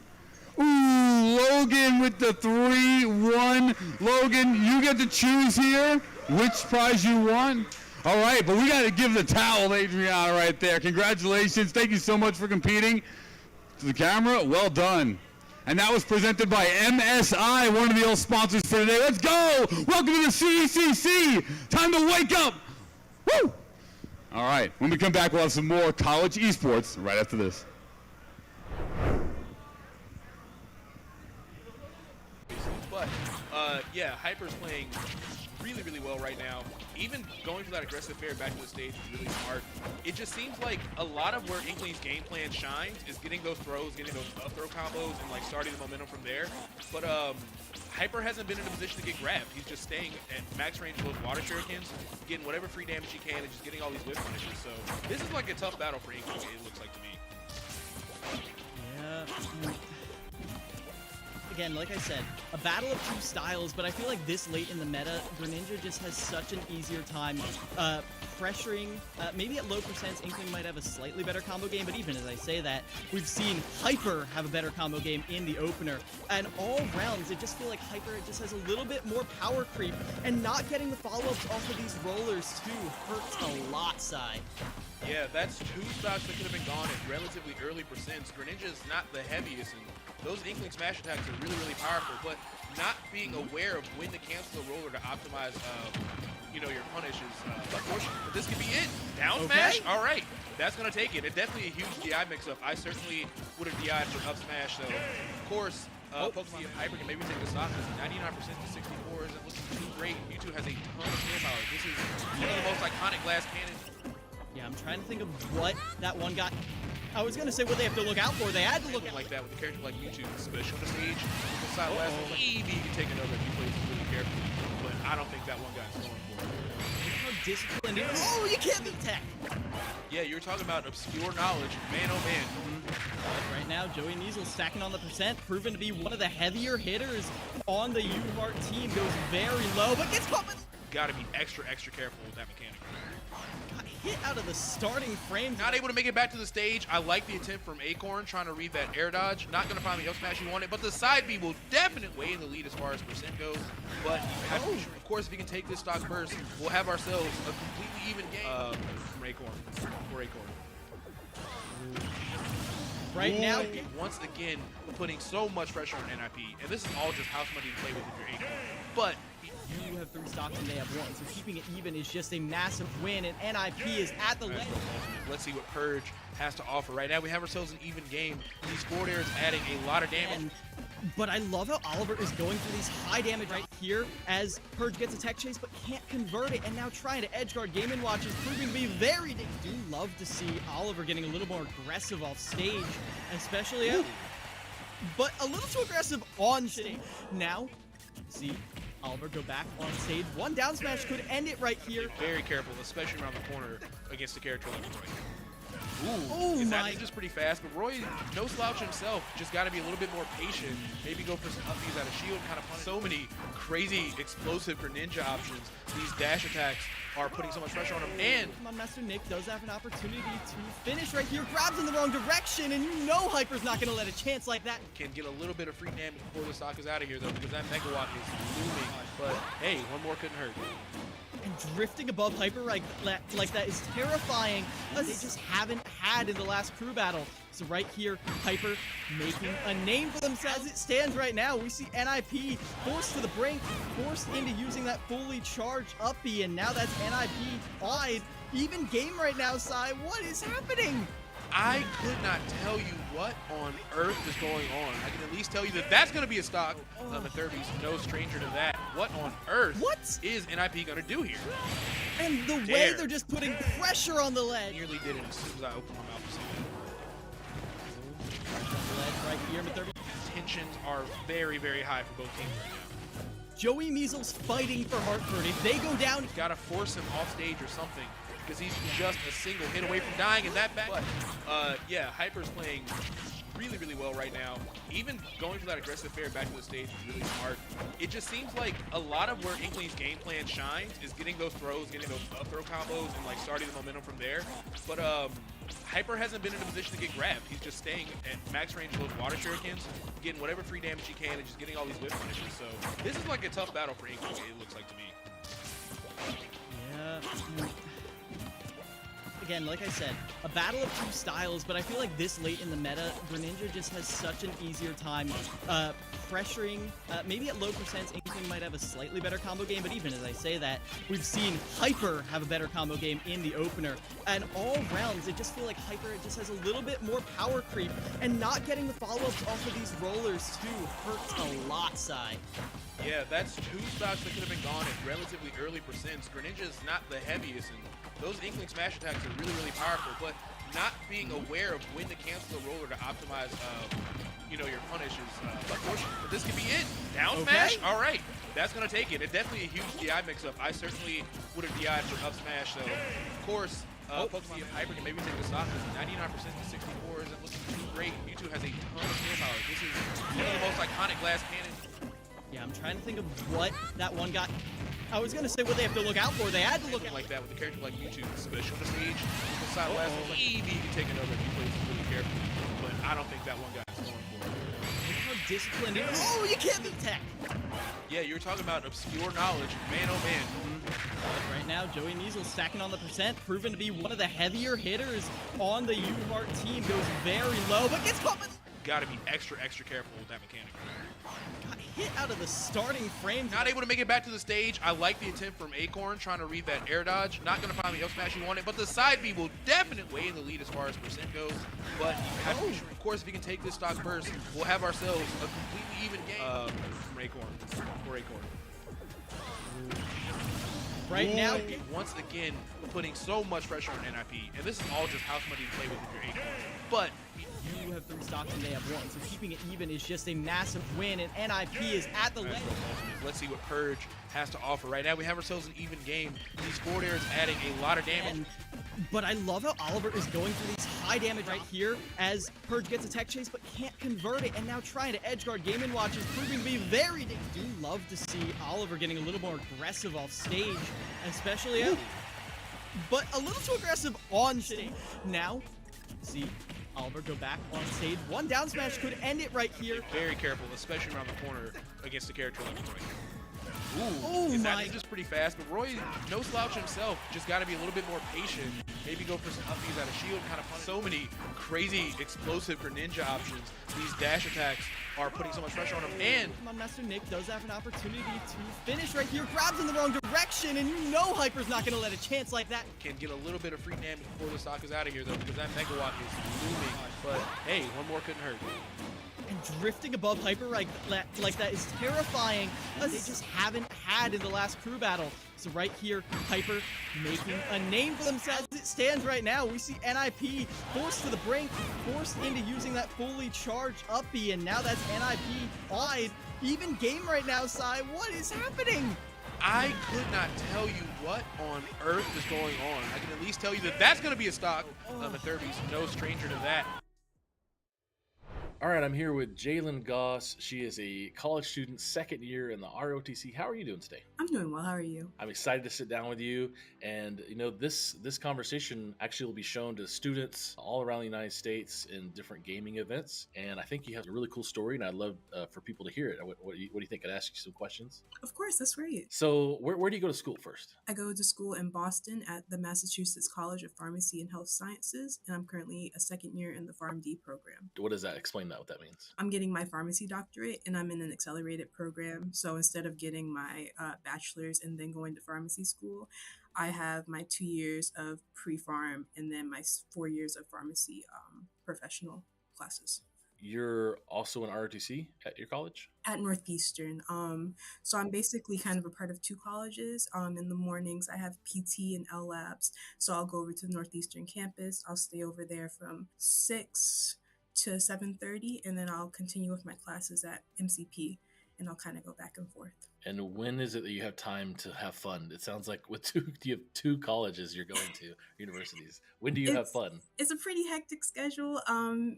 S10: Ooh, Logan with the 3-1. Logan, you get to choose here which prize you want. All right, but we got to give the towel to Adriana right there. Congratulations. Thank you so much for competing. To the camera, well done. And that was presented by MSI, one of the old sponsors for today. Let's go. Welcome to the CECC. Time to wake up. Woo. All right, when we come back, we'll have some more college esports right after this.
S14: But yeah, Hyper's playing really well right now. Even going for that aggressive fair back to the stage is really smart. It just seems like a lot of where Inkling's game plan shines is getting those throws, getting those up throw combos, and like starting the momentum from there. But Hyper hasn't been in a position to get grabbed. He's just staying at max range of those water shurikens, getting whatever free damage he can, and just getting all these whip punishes. So this is like a tough battle for Inkling, it looks like to me.
S9: Yeah. Again, like I said, a battle of two styles, but I feel like this late in the meta, Greninja just has such an easier time pressuring. Maybe at low percents, Inkling might have a slightly better combo game, but even as I say that, we've seen Hyper have a better combo game in the opener. And all rounds, it just feels like Hyper just has a little bit more power creep, and not getting the follow-ups off of these rollers too hurts a lot, Sai.
S14: Yeah, that's 2 stocks that could have been gone at relatively early percents. Greninja's not the heaviest, and those Inkling smash attacks are really powerful, but not being aware of when to cancel the roller to optimize, you know, your punish is unfortunate. But this could be it. Down smash? All right. That's going to take it. It's definitely a huge DI mix-up. I certainly would have DI'd for up smash, so of course, Pokemon Hyper can maybe take the stock because 99% to 64 isn't looking too great. Mewtwo has a ton of skill power. This is one of the most iconic glass cannons.
S9: Yeah, I'm trying to think of what that one got. I was going to say what they have to look out for. They had to look out
S14: like that with a character like Mewtwo, especially on the stage. Side last one, maybe you can take another if you play this really carefully. But I don't think that one guy's going for it.
S9: How disciplined. Oh, you can't be tech.
S14: Yeah, you're talking about obscure knowledge. Man, oh man.
S9: Right now, Joey Measles stacking on the percent, proven to be one of the heavier hitters on the U-Heart team. Goes very low, but gets caught.
S14: Gotta be extra careful with that mechanic.
S9: Hit out of the starting frame.
S14: Not able to make it back to the stage. I like the attempt from Acorn trying to read that air dodge. Not going to find the up smash he wanted, but the side B will definitely weigh in the lead as far as percent goes. But of course, if he can take this stock first, we'll have ourselves a completely even game from Acorn. For Acorn.
S9: Right now,
S14: once again, putting so much pressure on NIP, and this is all just house money to play with if you're Acorn. But
S9: you have 3 stocks and they have 1, so keeping it even is just a massive win, and NIP is at the ledge.
S14: Let's see what Purge has to offer. Right now, we have ourselves an even game. These forward airs adding a lot of damage.
S9: But I love how Oliver is going for these high damage, right? here as Purge gets a tech chase but can't convert it, and now trying to edge guard. Game & Watch is proving to be very dangerous. Do love to see Oliver getting a little more aggressive off stage, especially but a little too aggressive on stage. Now, see Oliver go back on stage. One down smash could end it right here.
S14: Very careful, especially around the corner against the character like Roy.
S9: Oh
S14: That is just pretty fast, but Roy, no slouch himself, just got to be a little bit more patient. Maybe go for some upbeats out of shield, kind of punish. So many crazy explosive Greninja options. These dash attacks are putting so much pressure on him. And
S9: come on, Master Nick does have an opportunity to finish right here. Grabs in the wrong direction, and you know Hyper's not going to let a chance like that.
S14: Can get a little bit of free damage before the stock is out of here, though, because that Megawatt is looming. But hey, one more couldn't hurt.
S9: And drifting above Hyper like that is terrifying, as they just haven't had in the last crew battle. So right here, Hyper making a name for themselves. As it stands right now, we see NIP forced to the brink, forced into using that fully charged up B, and now that's NIP wide. Even game right now, Sai. What is happening?
S14: I could not tell you what on earth is going on. I can at least tell you that that's going to be a stock. Thirty's no stranger to that. What on earth is NIP going to do here?
S9: And the way they're just putting pressure on the ledge.
S14: Nearly did it as soon as I opened my mouth to say
S9: that. Right here, Mid-30.
S14: Tensions are very, very high for both teams right now.
S9: Joey Measles fighting for Hartford. If they go down,
S14: got to force him off stage or something, because he's just a single hit away from dying in that back. Yeah, Hyper's playing really, really well right now. Even going for that aggressive fair back to the stage is really smart. It just seems like a lot of where Inkling's game plan shines is getting those throws, getting those up throw combos, and like starting the momentum from there. But Hyper hasn't been in a position to get grabbed. He's just staying at max range of those water shurikens, getting whatever free damage he can, and just getting all these whip finishes. So this is like a tough battle for Inkling, it looks like to me.
S9: Yeah. Again, like I said, a battle of two styles, but I feel like this late in the meta, Greninja just has such an easier time pressuring. Maybe at low percents, Inkling might have a slightly better combo game, but even as I say that, we've seen Hyper have a better combo game in the opener. And all rounds, it just feels like Hyper just has a little bit more power creep, and not getting the follow-ups off of these rollers too hurts a lot, Sai.
S14: Yeah, that's two stocks that could have been gone at relatively early percents. Greninja is not the heaviest, and those Inkling smash attacks are really, really powerful, but not being aware of when to cancel the roller to optimize, your punish is unfortunate. But this could be it. Down smash? All right. That's going to take it. It's definitely a huge DI mix-up. I certainly would have DI'd for up smash, so of course, Pokemon Hyper can maybe take the stock. 99% to 64 isn't looking too great. Mewtwo has a ton of skill power. This is one of the most iconic glass cannons.
S9: Yeah, I'm trying to think of what that one got. I was going to say what they have to look out for. They had to look out
S14: like that with a character like Mewtwo, special to stage. The side last one, maybe you can take another if he plays really carefully. But I don't think that one guy is going for it.
S9: Look how disciplined he is. Oh, you can't beat tech.
S14: Yeah, you're talking about obscure knowledge. Man, oh man.
S9: Right now, Joey Measles stacking on the percent, proven to be one of the heavier hitters on the U-Heart team. Goes very low, but gets caught.
S14: Got to be extra, extra careful with that mechanic.
S9: Got hit out of the starting frame.
S14: Not able to make it back to the stage. I like the attempt from Acorn trying to read that air dodge. Not going to find the up smash he wanted, but the side B will definitely weigh in the lead as far as percent goes. But of course, if he can take this stock first, we'll have ourselves a completely even game from Acorn. For Acorn.
S9: Right now,
S14: once again, putting so much pressure on NIP, and this is all just house money to play with if you're Acorn. But
S9: you have 3 stocks and they have 1, so keeping it even is just a massive win, and NIP is at the ledge.
S14: Let's see what Purge has to offer. Right now, we have ourselves an even game. These forward airs adding a lot of damage.
S9: But I love how Oliver is going for these high damage right here as Purge gets a tech chase but can't convert it, and now trying to edge guard. Game & Watch is proving to be very dangerous. Do love to see Oliver getting a little more aggressive off stage, especially but a little too aggressive on stage. Now, see Oliver go back on stage. One down smash could end it right here.
S14: Very careful, especially around the corner against a character like Roy. That is just pretty fast, but Roy, no slouch himself, just got to be a little bit more patient. Maybe go for some upbeats out of shield, kind of punish. So many crazy explosive Greninja options. These dash attacks are putting so much pressure on him. And
S9: come on, Master Nick does have an opportunity to finish right here. Grabs in the wrong direction, and you know Hyper's not going to let a chance like that.
S14: Can get a little bit of free damage before the stock is out of here, though, because that Megawatt is looming. But hey, one more couldn't hurt.
S9: And drifting above Hyper like that is terrifying, as they just haven't had in the last crew battle. So right here, Hyper making a name for themselves. As it stands right now, we see NIP forced to the brink, forced into using that fully charged up B, and now that's NIP wide. Even game right now, Sai. What is happening?
S14: I could not tell you what on earth is going on. I can at least tell you that that's going to be a stock. Mathurbe's no stranger to that.
S2: All right, I'm here with Jalen Goss. She is a college student, second year in the ROTC. How are you doing today?
S11: I'm doing well. How are you?
S2: I'm excited to sit down with you. And, this conversation actually will be shown to students all around the United States in different gaming events. And I think you have a really cool story, and I'd love for people to hear it. What do you think? I'd ask you some questions.
S11: Of course, that's great.
S2: So where do you go to school first?
S11: I go to school in Boston at the Massachusetts College of Pharmacy and Health Sciences, and I'm currently a second year in the PharmD program.
S2: What does that explain? What that means?
S11: I'm getting my pharmacy doctorate, and I'm in an accelerated program. So instead of getting my bachelor's and then going to pharmacy school, I have my 2 years of pre-pharm and then my 4 years of pharmacy professional classes.
S2: You're also in ROTC at your college?
S11: At Northeastern. So I'm basically kind of a part of two colleges. In the mornings, I have PT and L Labs. So I'll go over to the Northeastern campus. I'll stay over there from 6 to 7:30, and then I'll continue with my classes at MCP, and I'll kind of go back and forth.
S2: And when is it that you have time to have fun? It sounds like you have two colleges you're going to, universities. When do you have fun?
S11: It's a pretty hectic schedule,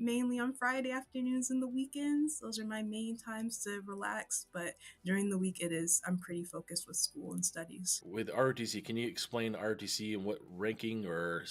S11: mainly on Friday afternoons and the weekends. Those are my main times to relax, but during the week I'm pretty focused with school and studies.
S2: With ROTC, can you explain ROTC and what ranking or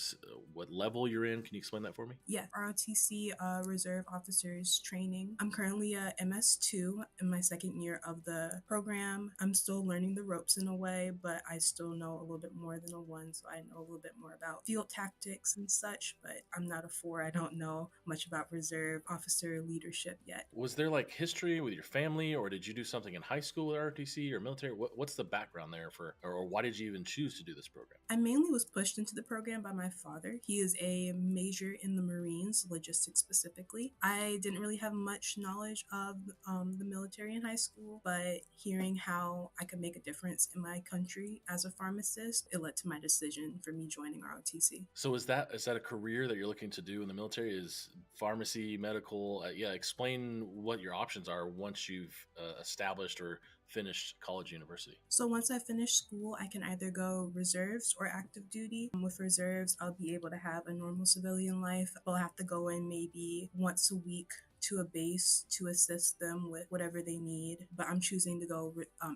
S2: what level you're in? Can you explain that for me?
S11: Yeah, ROTC Reserve Officers Training. I'm currently a MS2 in my second year of the program. I'm still learning the ropes in a way, but I still know a little bit more than a 1, so I know a little bit more about field tactics and such, but I'm not a 4. I don't know much about reserve officer leadership yet.
S2: Was there like history with your family, or did you do something in high school at ROTC or military? What's the background there or why did you even choose to do this program?
S11: I mainly was pushed into the program by my father. He is a major in the Marines, logistics specifically. I didn't really have much knowledge of the military in high school, but hearing how I could make a difference in my country as a pharmacist, it led to my decision for me joining ROTC.
S2: So is that a career that you're looking to do in the military? Is pharmacy, medical? Explain what your options are once you've established or finished college, university.
S11: So once I finish school, I can either go reserves or active duty. With reserves, I'll be able to have a normal civilian life. I'll have to go in maybe once a week to a base to assist them with whatever they need, but I'm choosing to go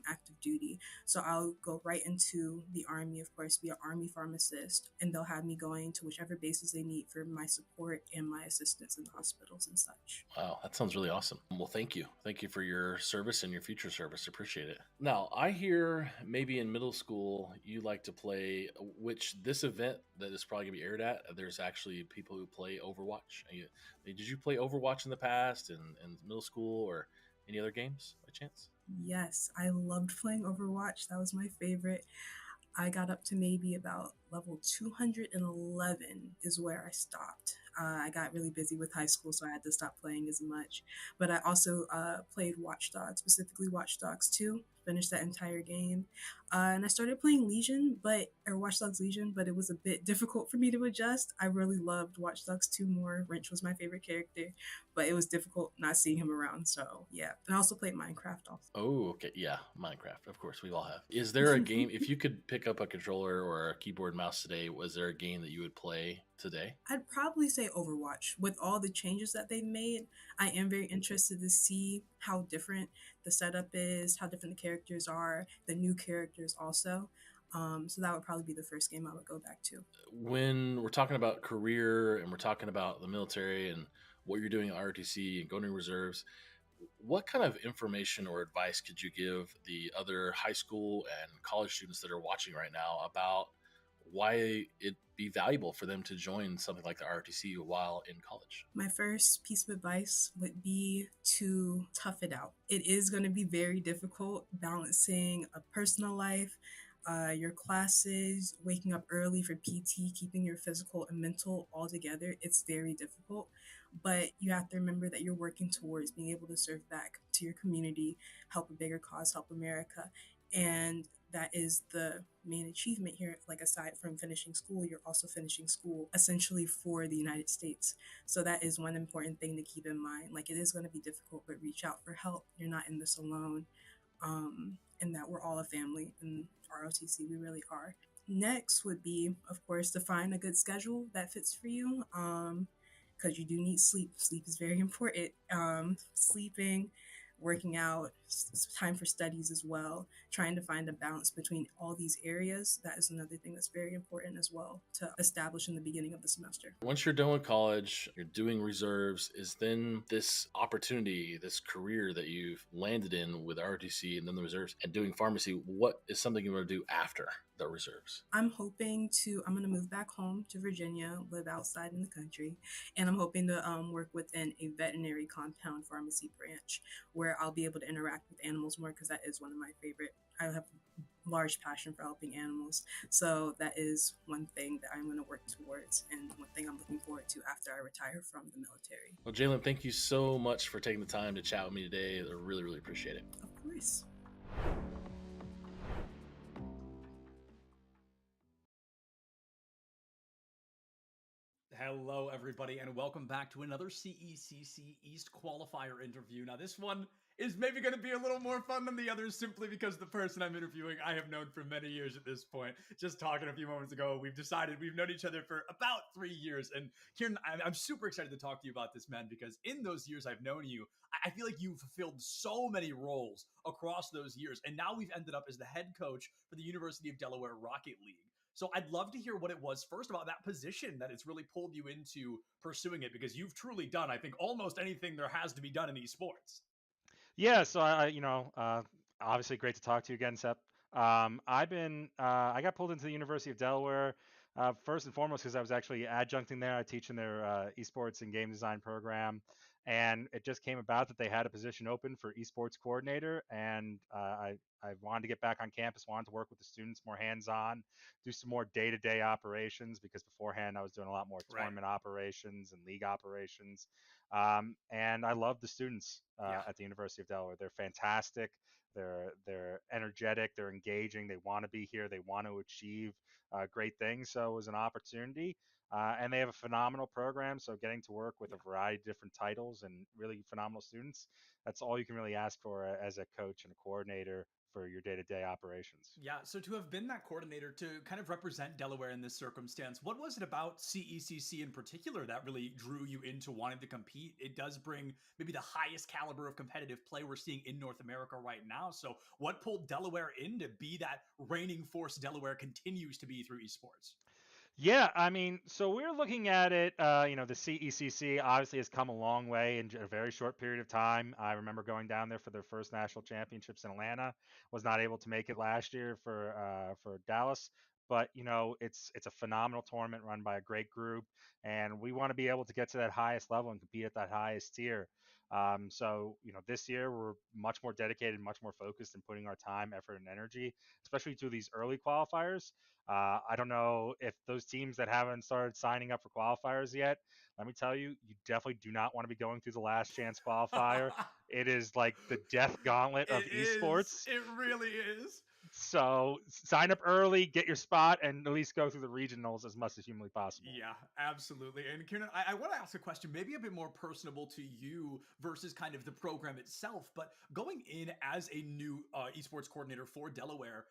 S11: active duty. So I'll go right into the Army, of course, be an Army pharmacist, and they'll have me going to whichever bases they need for my support and my assistance in the hospitals and such.
S2: Wow, that sounds really awesome. Well, thank you. Thank you for your service and your future service. Appreciate it. Now, I hear maybe in middle school you like to play, which this event that is probably going to be aired at, there's actually people who play Overwatch. Did you play Overwatch in the past in middle school or any other games by chance?
S11: Yes, I loved playing Overwatch. That was my favorite. I got up to maybe about level 211 is where I stopped. I got really busy with high school, so I had to stop playing as much. But I also played Watch Dogs, specifically Watch Dogs 2, finished that entire game. And I started playing Watch Dogs Legion, but it was a bit difficult for me to adjust. I really loved Watch Dogs 2 more. Wrench was my favorite character, but it was difficult not seeing him around. So yeah, and I also played Minecraft also.
S2: Oh, okay. Yeah, Minecraft. Of course, we all have. Is there a game, if you could pick up a controller or a keyboard and mouse today, was there a game that you would play today?
S11: I'd probably say Overwatch. With all the changes that they've made, I am very interested to see how different the setup is, how different the characters are, the new characters also. So that would probably be the first game I would go back to.
S2: When we're talking about career and we're talking about the military and what you're doing at ROTC and going to reserves, what kind of information or advice could you give the other high school and college students that are watching right now about why it'd be valuable for them to join something like the ROTC while in college?
S11: My first piece of advice would be to tough it out. It is going to be very difficult balancing a personal life, your classes, waking up early for PT, keeping your physical and mental all together. It's very difficult. but you have to remember that you're working towards being able to serve back to your community, help a bigger cause, help America. And that is the main achievement here. Like, aside from finishing school, you're also finishing school essentially for the United States. So that is one important thing to keep in mind. Like, it is going to be difficult, but reach out for help. You're not in this alone. And that we're all a family in ROTC. We really are. Next would be, of course, to find a good schedule that fits for you. Because you do need sleep. Sleep is very important. Sleeping, working out, time for studies as well. Trying to find a balance between all these areas. That is another thing that's very important as well to establish in the beginning of the semester.
S2: Once you're done with college, you're doing reserves, is then this opportunity, this career that you've landed in with ROTC and then the reserves and doing pharmacy, what is something you want to do after the reserves?
S11: I'm going to move back home to Virginia, live outside in the country, and I'm hoping to work within a veterinary compound pharmacy branch where I'll be able to interact with animals more, because that is one of my favorite. I have a large passion for helping animals. So that is one thing that I'm going to work towards and one thing I'm looking forward to after I retire from the military.
S2: Well, Jalen, thank you so much for taking the time to chat with me today. I really, really appreciate it.
S11: Of course.
S3: Hello, everybody, and welcome back to another CECC East qualifier interview. Now, this one is maybe going to be a little more fun than the others, simply because the person I'm interviewing I have known for many years at this point. Just talking a few moments ago, we've decided we've known each other for about 3 years. And Kieran, I'm super excited to talk to you about this, man, because in those years I've known you, I feel like you've fulfilled so many roles across those years. And now we've ended up as the head coach for the University of Delaware Rocket League. So I'd love to hear what it was first about that position that it's really pulled you into pursuing it, because you've truly done, I think, almost anything there has to be done in esports.
S7: Yeah, so obviously great to talk to you again, Sep. I got pulled into the University of Delaware first and foremost because I was actually adjuncting there. I teach in their esports and game design program, and it just came about that they had a position open for esports coordinator, and I wanted to get back on campus, wanted to work with the students more hands-on, do some more day-to-day operations, because beforehand I was doing a lot more tournament operations and league operations. And I love the students at the University of Delaware. They're fantastic. They're energetic. They're engaging. They want to be here. They want to achieve great things. So it was an opportunity. And they have a phenomenal program. So getting to work with a variety of different titles and really phenomenal students, that's all you can really ask for as a coach and a coordinator for your day-to-day operations.
S3: Yeah, so to have been that coordinator, to kind of represent Delaware in this circumstance, what was it about CECC in particular that really drew you into wanting to compete? It does bring maybe the highest caliber of competitive play we're seeing in North America right now. So what pulled Delaware in to be that reigning force Delaware continues to be through esports?
S7: Yeah, I mean, so we're looking at it, the CECC obviously has come a long way in a very short period of time. I remember going down there for their first national championships in Atlanta, was not able to make it last year for Dallas. But, it's a phenomenal tournament run by a great group, and we want to be able to get to that highest level and compete at that highest tier. So, this year we're much more dedicated, much more focused in putting our time, effort, and energy, especially to these early qualifiers. I don't know if those teams that haven't started signing up for qualifiers yet, let me tell you, you definitely do not want to be going through the last chance qualifier. It is like the death gauntlet of esports.
S3: It really is.
S7: So sign up early, get your spot, and at least go through the regionals as much as humanly possible.
S3: Yeah, absolutely. And Kieran, I want to ask a question, maybe a bit more personable to you versus kind of the program itself. But going in as a new esports coordinator for Delaware,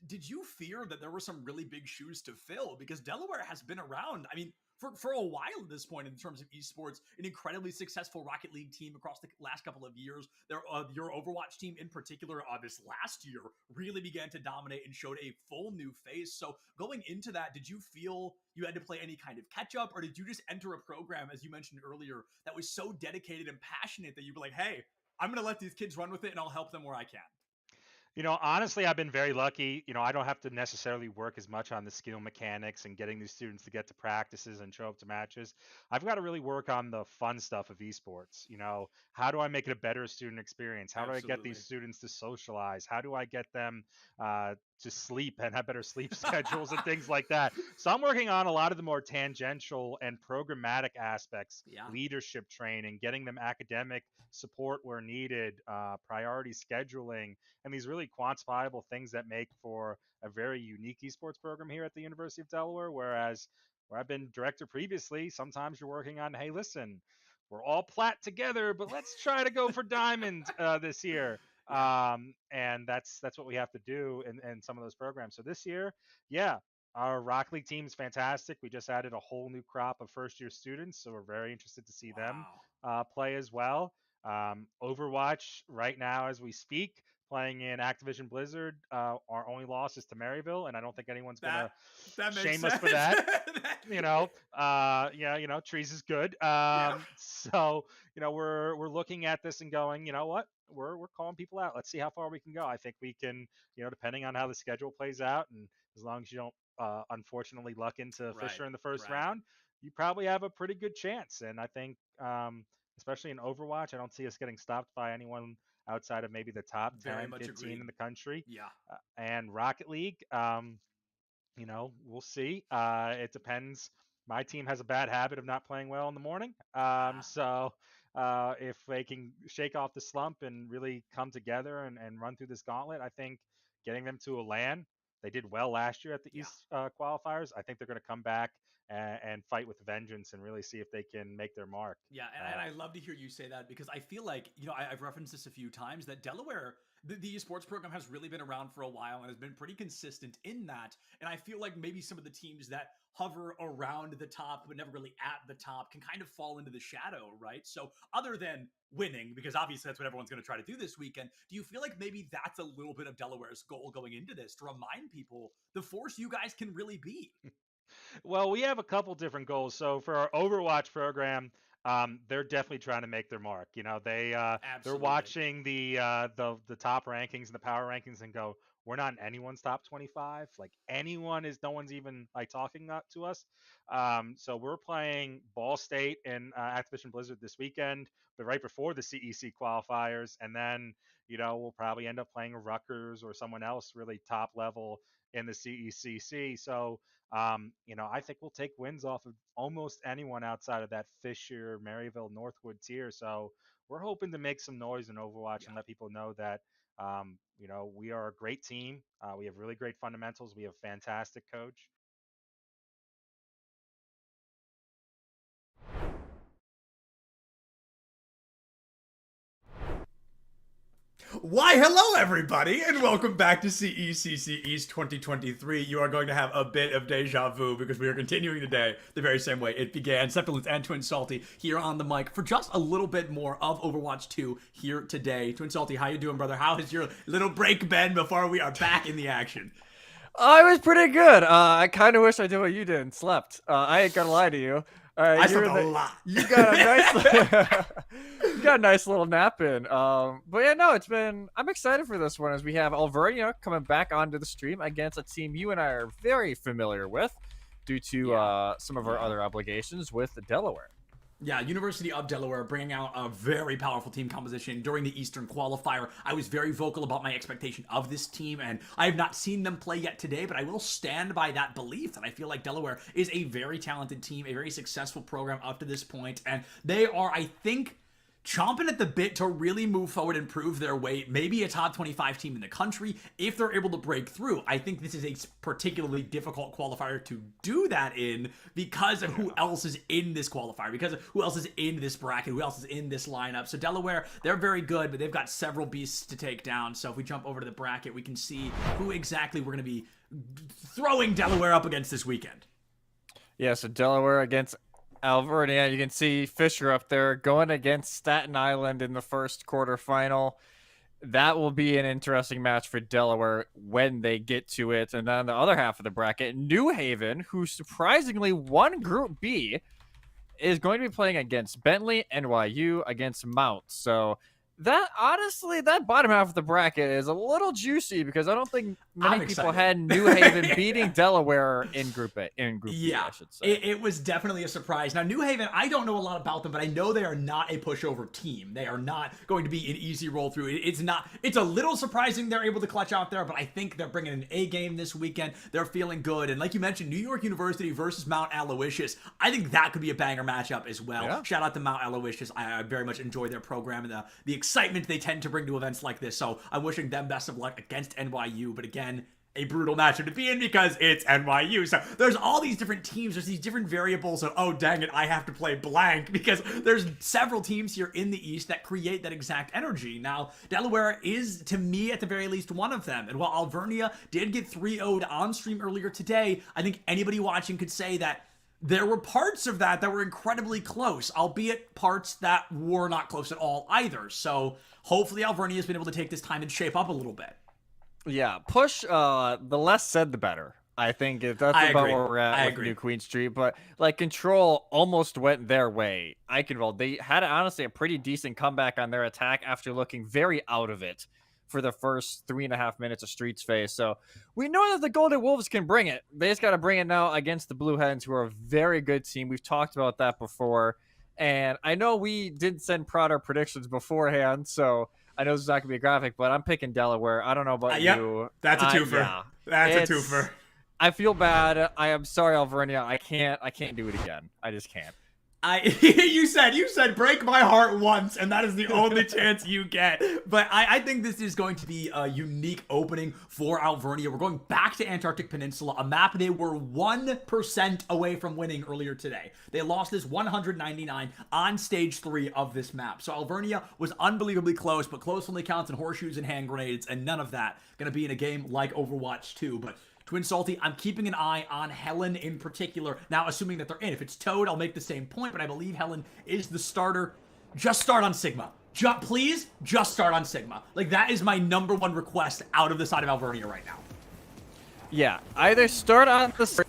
S3: did you fear that there were some really big shoes to fill? Because Delaware has been around, I mean, for a while at this point in terms of esports, an incredibly successful Rocket League team across the last couple of years. Your Overwatch team in particular, this last year, really began to dominate and showed a full new face. So going into that, did you feel you had to play any kind of catch up, or did you just enter a program, as you mentioned earlier, that was so dedicated and passionate that you were like, hey, I'm going to let these kids run with it and I'll help them where I can?
S7: Honestly, I've been very lucky. I don't have to necessarily work as much on the skill mechanics and getting these students to get to practices and show up to matches. I've got to really work on the fun stuff of esports. How do I make it a better student experience? How do I get these students to socialize? How do I get them to sleep and have better sleep schedules and things like that? So I'm working on a lot of the more tangential and programmatic aspects, leadership training, getting them academic support where needed, priority scheduling, and these really quantifiable things that make for a very unique esports program here at the University of Delaware. Whereas where I've been director previously, sometimes you're working on, hey, listen, we're all plat together, but let's try to go for diamond this year. And that's what we have to do in some of those programs. So this year, our Rock League team's fantastic. We just added a whole new crop of first-year students, so we're very interested to see them play as well. Overwatch right now as we speak, playing in Activision Blizzard. Our only loss is to Maryville, and I don't think anyone's gonna shame us for that. Trees is good. So we're looking at this and going, you know what? We're calling people out. Let's see how far we can go. I think we can, depending on how the schedule plays out, and as long as you don't unfortunately luck into Fisher in the first round, you probably have a pretty good chance. And I think especially in Overwatch, I don't see us getting stopped by anyone outside of maybe the top 10, 15 in the country. And Rocket League, we'll see. It depends. My team has a bad habit of not playing well in the morning. So if they can shake off the slump and really come together and run through this gauntlet, I think getting them to a LAN, they did well last year at the East qualifiers. I think they're going to come back and fight with vengeance and really see if they can make their mark.
S3: Yeah, and I love to hear you say that, because I feel like, I've referenced this a few times, that Delaware, the esports program has really been around for a while and has been pretty consistent in that. And I feel like maybe some of the teams that hover around the top but never really at the top can kind of fall into the shadow, right? So other than winning, because obviously that's what everyone's going to try to do this weekend, do you feel like maybe that's a little bit of Delaware's goal going into this, to remind people the force you guys can really be?
S7: Well, we have a couple different goals. So for our Overwatch program, they're definitely trying to make their mark. They're watching the top rankings and the power rankings and go, we're not in anyone's top 25. Like no one's even like talking to us. So we're playing Ball State and Activision Blizzard this weekend, but right before the CEC qualifiers, and then we'll probably end up playing a Rutgers or someone else really top level in the CECC. So I think we'll take wins off of almost anyone outside of that Fisher, Maryville, Northwood tier. So we're hoping to make some noise in Overwatch and let people know that, we are a great team. We have really great fundamentals. We have a fantastic coach.
S3: Why, hello everybody, and welcome back to CECC East 2023. You are going to have a bit of deja vu because we are continuing today the very same way it began. Sepulence and Twin Salty here on the mic for just a little bit more of Overwatch 2 here today. Twin Salty, how you doing, brother? How has your little break been before we are back in the action?
S17: It was pretty good. I kind of wish I did what you did and slept. I ain't gonna lie to you.
S3: I slept a lot.
S17: You got a nice, you got a nice little nap in. But yeah, no, I'm excited for this one as we have Alvernia coming back onto the stream against a team you and I are very familiar with due to some of our other obligations with Delaware.
S3: Yeah, University of Delaware bringing out a very powerful team composition during the Eastern qualifier. I was very vocal about my expectation of this team, and I have not seen them play yet today, but I will stand by that belief that I feel like Delaware is a very talented team, a very successful program up to this point, and they are, I think, chomping at the bit to really move forward and prove their weight, maybe a top 25 team in the country, if they're able to break through. I think this is a particularly difficult qualifier to do that in because of who else is in this qualifier, because of who else is in this bracket, who else is in this lineup. So Delaware, they're very good, but they've got several beasts to take down. So if we jump over to the bracket, we can see who exactly we're going to be throwing Delaware up against this weekend.
S17: Yeah, so Delaware against Alvernia. You can see Fisher up there going against Staten Island in the first quarterfinal. That will be an interesting match for Delaware when they get to it. And then the other half of the bracket, New Haven, who surprisingly won Group B, is going to be playing against Bentley, NYU, against Mount. So That honestly, that bottom half of the bracket is a little juicy because I don't think many people had New Haven beating Delaware in Group A. B, I should say.
S3: It was definitely a surprise. Now, New Haven, I don't know a lot about them, but I know they are not a pushover team. They are not going to be an easy roll through. It's not. It's a little surprising they're able to clutch out there, but I think they're bringing an A game this weekend. They're feeling good, and like you mentioned, New York University versus Mount Aloysius. I think that could be a banger matchup as well.
S17: Yeah.
S3: Shout out to Mount Aloysius. I very much enjoy their program and the excitement they tend to bring to events like this. So I'm wishing them best of luck against NYU. But again, a brutal matchup to be in because it's NYU. So there's all these different teams. There's these different variables of, oh, dang it, I have to play blank because there's several teams here in the East that create that exact energy. Now, Delaware is, to me, at the very least, one of them. And while Alvernia did get 3-0'd on stream earlier today, I think anybody watching could say that there were parts of that were incredibly close, albeit parts that were not close at all either. So hopefully Alvernia has been able to take this time and shape up a little bit.
S17: Yeah, push, the less said, the better. I think if that's about where we're at with New Queen Street. But, like, Control almost went their way. Eichenwald, they had, honestly, a pretty decent comeback on their attack after looking very out of it for the first 3.5 minutes of Streets phase. So we know that the Golden Wolves can bring it. They just got to bring it now against the Blue Hens, who are a very good team. We've talked about that before. And I know we did send Proud our predictions beforehand, so I know this is not going to be a graphic, but I'm picking Delaware. I don't know about you.
S3: That's a twofer.
S17: Yeah,
S3: That's a twofer.
S17: I feel bad. I am sorry, Alvernia. I can't do it again. I just can't.
S3: You said break my heart once, and that is the only chance you get. But I think this is going to be a unique opening for Alvernia. We're going back to Antarctic Peninsula, a map they were 1% away from winning earlier today. They lost this 199 on stage 3 of this map. So Alvernia was unbelievably close, but close only counts in horseshoes and hand grenades, and none of that going to be in a game like Overwatch 2. But Twin Salty, I'm keeping an eye on Helen in particular. Now, assuming that they're in. If it's Toad, I'll make the same point, but I believe Helen is the starter. Just start on Sigma. Please, just start on Sigma. Like, that is my number one request out of the side of Alvernia right now.
S17: Yeah, either start on the...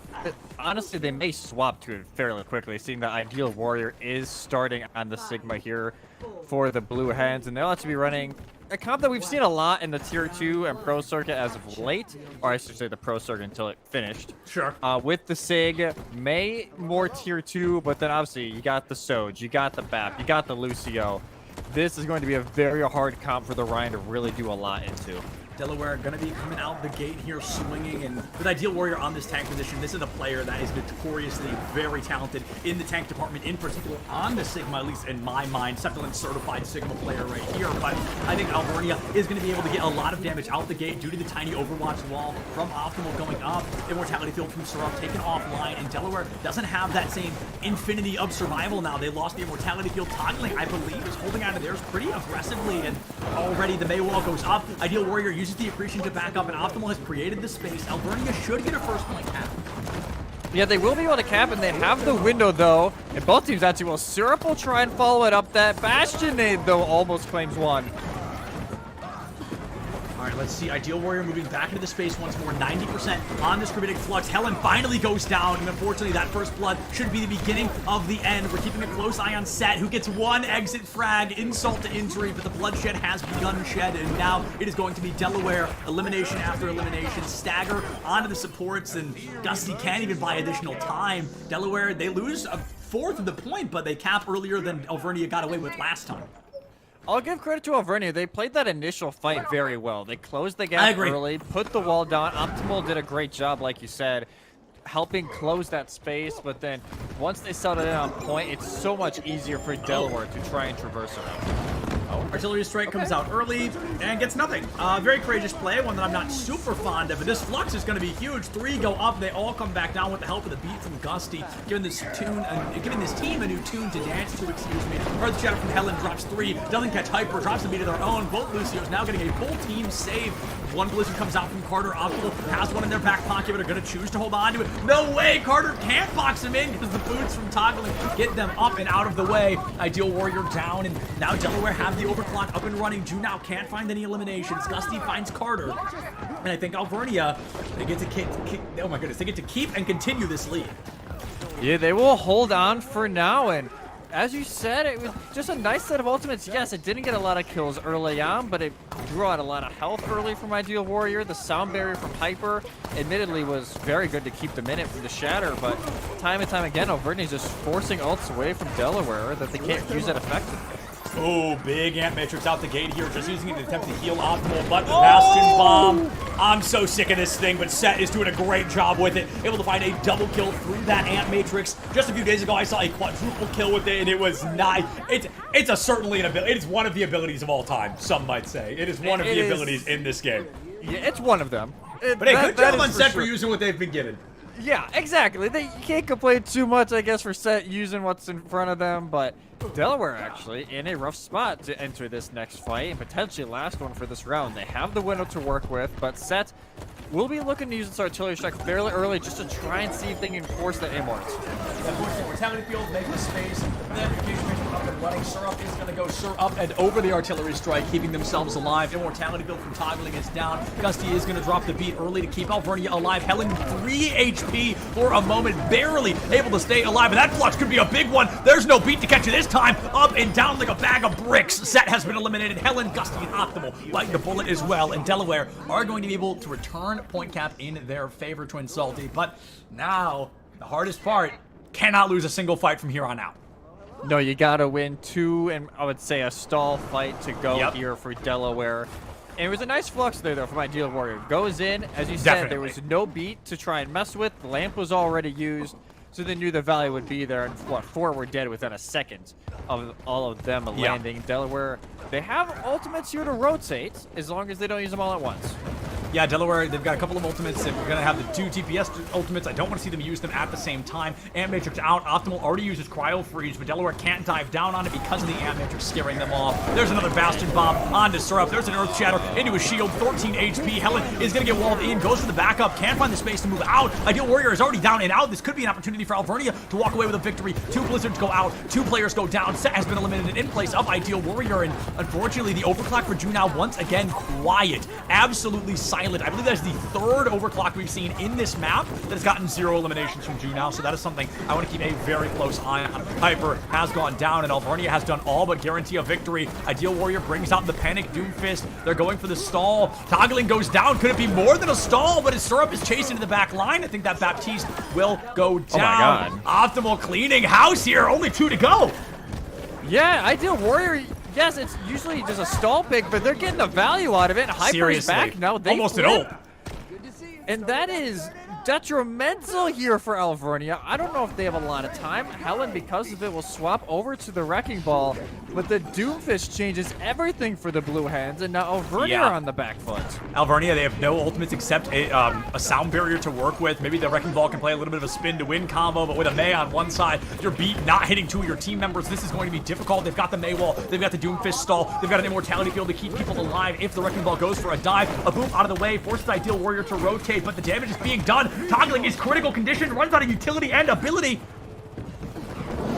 S17: Honestly, they may swap to it fairly quickly, seeing that Ideal Warrior is starting on the Sigma here for the Blue Hens, and they'll have to be running a comp that we've seen a lot in the Tier 2 and Pro Circuit as of late, or I should say the Pro Circuit until it finished.
S3: Sure.
S17: With the Sig, May more Tier 2, but then obviously you got the Soj, you got the Bap, you got the Lucio. This is going to be a very hard comp for the Ryan to really do a lot into.
S3: Delaware going to be coming out the gate here swinging, and with Ideal Warrior on this tank position, this is a player that is notoriously very talented in the tank department, in particular on the Sigma, at least in my mind. Septilin certified Sigma player right here, but I think Alvernia is going to be able to get a lot of damage out the gate due to the tiny Overwatch wall from Optimal going up, Immortality Field from Syrup taken offline, and Delaware doesn't have that same infinity of survival now. They lost the Immortality Field. Toggling, I believe, is holding out of theirs pretty aggressively, and already the May wall goes up. Ideal Warrior uses the accretion to back up, and Optimal has created the space. Alvernia should get a first point cap.
S17: Yeah, they will be able to cap, and they have the window, though. And both teams actually will. Syrup will try and follow it up. That Bastion nade, though, almost claims one.
S3: All right, let's see. Ideal Warrior moving back into the space once more. 90% on this Gravitic Flux. Helen finally goes down, and unfortunately, that first blood should be the beginning of the end. We're keeping a close eye on Set, who gets one exit frag, insult to injury, but the bloodshed has begun shed, and now it is going to be Delaware, elimination after elimination. Stagger onto the supports, and Gusty can't even buy additional time. Delaware, they lose a fourth of the point, but they cap earlier than Alvernia got away with last time.
S17: I'll give credit to Alvernia. They played that initial fight very well. They closed the gap early, put the wall down. Optimal did a great job, like you said, helping close that space. But then once they settled in on point, it's so much easier for Delaware to try and traverse around.
S3: Artillery Strike comes out early and gets nothing. Very courageous play, one that I'm not super fond of, but this Flux is going to be huge. 3 go up, they all come back down with the help of the beat from Gusty, giving this team a new tune to dance to, excuse me. Earth Shadow from Helen drops 3, doesn't catch Hyper, drops the beat of their own. Both Lucio's now getting a full team save. One Blizzard comes out from Carter. Optimal has one in their back pocket, but are going to choose to hold on to it. No way! Carter can't box him in because the boots from Toggling get them up and out of the way. Ideal Warrior down, and now Delaware have the overclock up and running. Ju now can't find any eliminations. Gusty finds Carter, and I think Alvernia, they get to keep and continue this lead.
S17: Yeah, they will hold on for now, and as you said, it was just a nice set of ultimates. Yes, it didn't get a lot of kills early on, but it drew out a lot of health early from Ideal Warrior. The sound barrier from Hyper, admittedly, was very good to keep the minute from the Shatter, but time and time again, Alverni's just forcing ults away from Delaware that they can't use it effectively.
S3: Oh, big Ant Matrix out the gate here, just using it to attempt to heal Optimal, but the Bastion Bomb. I'm so sick of this thing, but Set is doing a great job with it. Able to find a double kill through that Ant Matrix. Just a few days ago, I saw a quadruple kill with it, and it was not. It's certainly an ability. It is one of the abilities of all time, some might say. It is one of the abilities in this game.
S17: Yeah, it's one of them.
S3: But hey, good job on Set for using what they've been given.
S17: Yeah, exactly. You can't complain too much, I guess, for Set using what's in front of them, but Delaware actually in a rough spot to enter this next fight and potentially last one for this round. They have the window to work with, but Set will be looking to use its artillery strike fairly early just to try and see if they can force the immorts.
S3: Mortality field, make the space. Then up and running. Syrup is going to go up and over the artillery strike, keeping themselves alive. Immortality build from toggling is down. Gusty is going to drop the beat early to keep Alvernia alive. Helen 3 HP for a moment, barely able to stay alive. And that flux could be a big one. There's no beat to catch it this time. Up and down like a bag of bricks. Set has been eliminated. Helen, Gusty, and Optimal bite the bullet as well. And Delaware are going to be able to return point cap in their favor, Twin Salty. But now, the hardest part, cannot lose a single fight from here on out.
S17: No, you gotta win 2, and I would say a stall fight to go here for Delaware. And it was a nice flux there, though, from Ideal Warrior. Goes in, as you said, there was no beat to try and mess with. The lamp was already used, so they knew the value would be there. And what, 4 were dead within a second of all of them landing. Delaware, they have ultimates here to rotate, as long as they don't use them all at once.
S3: Yeah, Delaware, they've got a couple of ultimates. If we're going to have the 2 TPS ultimates, I don't want to see them use them at the same time. Ant Matrix out. Optimal already uses Cryo Freeze, but Delaware can't dive down on it because of the Ant Matrix scaring them off. There's another Bastion Bomb onto Syrup. There's an Earth Shatter into a shield. 13 HP. Helen is going to get walled in. Goes for the backup. Can't find the space to move out. Ideal Warrior is already down and out. This could be an opportunity for Alvernia to walk away with a victory. 2 Blizzards go out. 2 players go down. Set has been eliminated in place of Ideal Warrior. And unfortunately, the overclock for Junow once again quiet. Absolutely silent. I believe that is the 3rd overclock we've seen in this map that has gotten 0 eliminations from Junow, so that is something I want to keep a very close eye on. Hyper has gone down, and Alvernia has done all but guarantee a victory. Ideal Warrior brings out the Panic Doomfist. They're going for the stall. Toggling goes down. Could it be more than a stall? But as Syrup is chased into the back line, I think that Baptiste will go down.
S17: Oh my God.
S3: Optimal cleaning house here. Only 2 to go.
S17: Yeah, Ideal Warrior, yes, it's usually just a stall pick, but they're getting the value out of it. Hyper's back now. They
S3: almost an ult.
S17: And that is detrimental here for Alvernia. I don't know if they have a lot of time. Helen, because of it, will swap over to the Wrecking Ball, but the Doomfist changes everything for the Blue Hens, and now Alvernia are on the back foot.
S3: Alvernia, they have no ultimates except a sound barrier to work with. Maybe the Wrecking Ball can play a little bit of a spin to win combo, but with a Mei on one side, your beat not hitting 2 of your team members, this is going to be difficult. They've got the Mei wall, they've got the Doomfist stall, they've got an Immortality field to keep people alive if the Wrecking Ball goes for a dive. A boom out of the way, forces Ideal Warrior to rotate, but the damage is being done. Toggling is critical condition, runs out of utility and ability.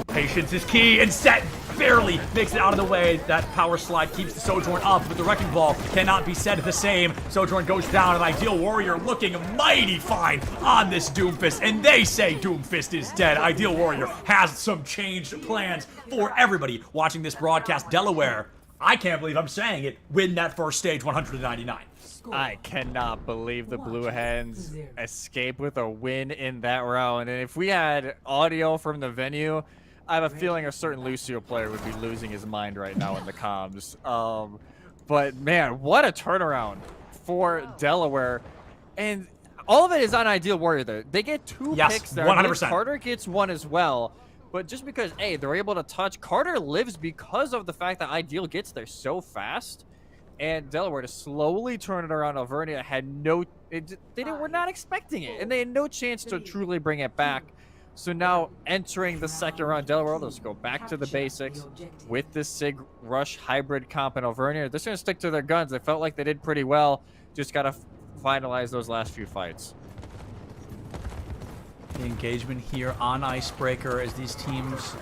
S3: Patience is key, and Set barely makes it out of the way. That power slide keeps the Sojourn up, but the Wrecking Ball cannot be said the same. Sojourn goes down, and Ideal Warrior looking mighty fine on this Doomfist, and they say Doomfist is dead. Ideal Warrior has some changed plans for everybody watching this broadcast. Delaware, I can't believe I'm saying it, win that first stage 199.
S17: I cannot believe the Blue Hens escape with a win in that round. And if we had audio from the venue, I have a feeling a certain Lucio player would be losing his mind right now in the comms. But man, what a turnaround for Delaware. And all of it is on Ideal Warrior there. They get 2 picks there.
S3: 100%.
S17: Carter gets 1 as well. But just because, hey, they're able to touch, Carter lives because of the fact that Ideal gets there so fast. And Delaware to slowly turn it around. Alvernia had were not expecting it, and they had no chance to truly bring it back. So now entering the second round, Delaware, let's go back to the basics with this Sig Rush hybrid comp in Alvernia. They're just going to stick to their guns. They felt like they did pretty well. Just got to finalize those last few fights.
S3: The engagement here on Icebreaker as these teams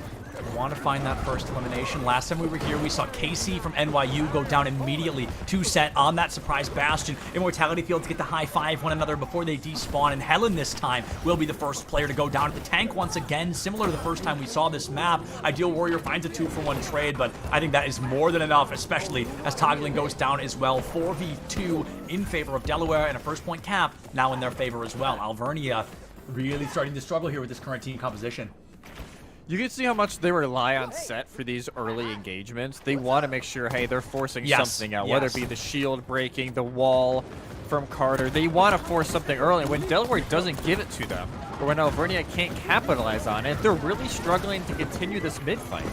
S3: want to find that first elimination. Last time we were here, we saw Casey from NYU go down immediately to set on that surprise bastion. Immortality Fields get to high-five one another before they despawn, and Helen this time will be the first player to go down to the tank once again, similar to the first time we saw this map. Ideal Warrior finds a 2-for-1 trade, but I think that is more than enough, especially as Toggling goes down as well. 4v2 in favor of Delaware, and a first point cap now in their favor as well. Alvernia really starting to struggle here with this current team composition.
S17: You can see how much they rely on set for these early engagements. They want to make sure, hey, they're forcing something out, whether it be the shield breaking, the wall from Carter. They want to force something early. When Delaware doesn't give it to them, or when Alvernia can't capitalize on it, they're really struggling to continue this mid-fight.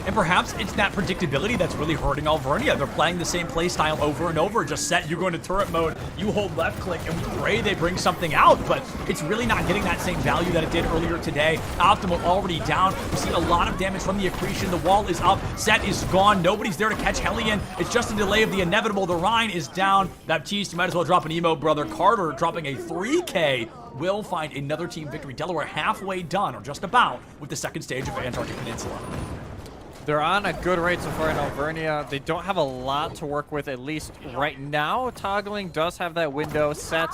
S3: And perhaps it's that predictability that's really hurting Alvernia. They're playing the same play style over and over. Just set, you go into turret mode, you hold left click, and we pray they bring something out, but it's really not getting that same value that it did earlier today. Optimal already down. We see a lot of damage from the accretion. The wall is up. Set is gone. Nobody's there to catch Hellion. It's just a delay of the inevitable. The Rhine is down. Baptiste, you might as well drop an emo, brother. Carter dropping a 3K. Will find another team victory. Delaware halfway done, or just about, with the second stage of Antarctic Peninsula.
S17: They're on a good rate so far in Alvernia. They don't have a lot to work with, at least right now. Toggling does have that window set.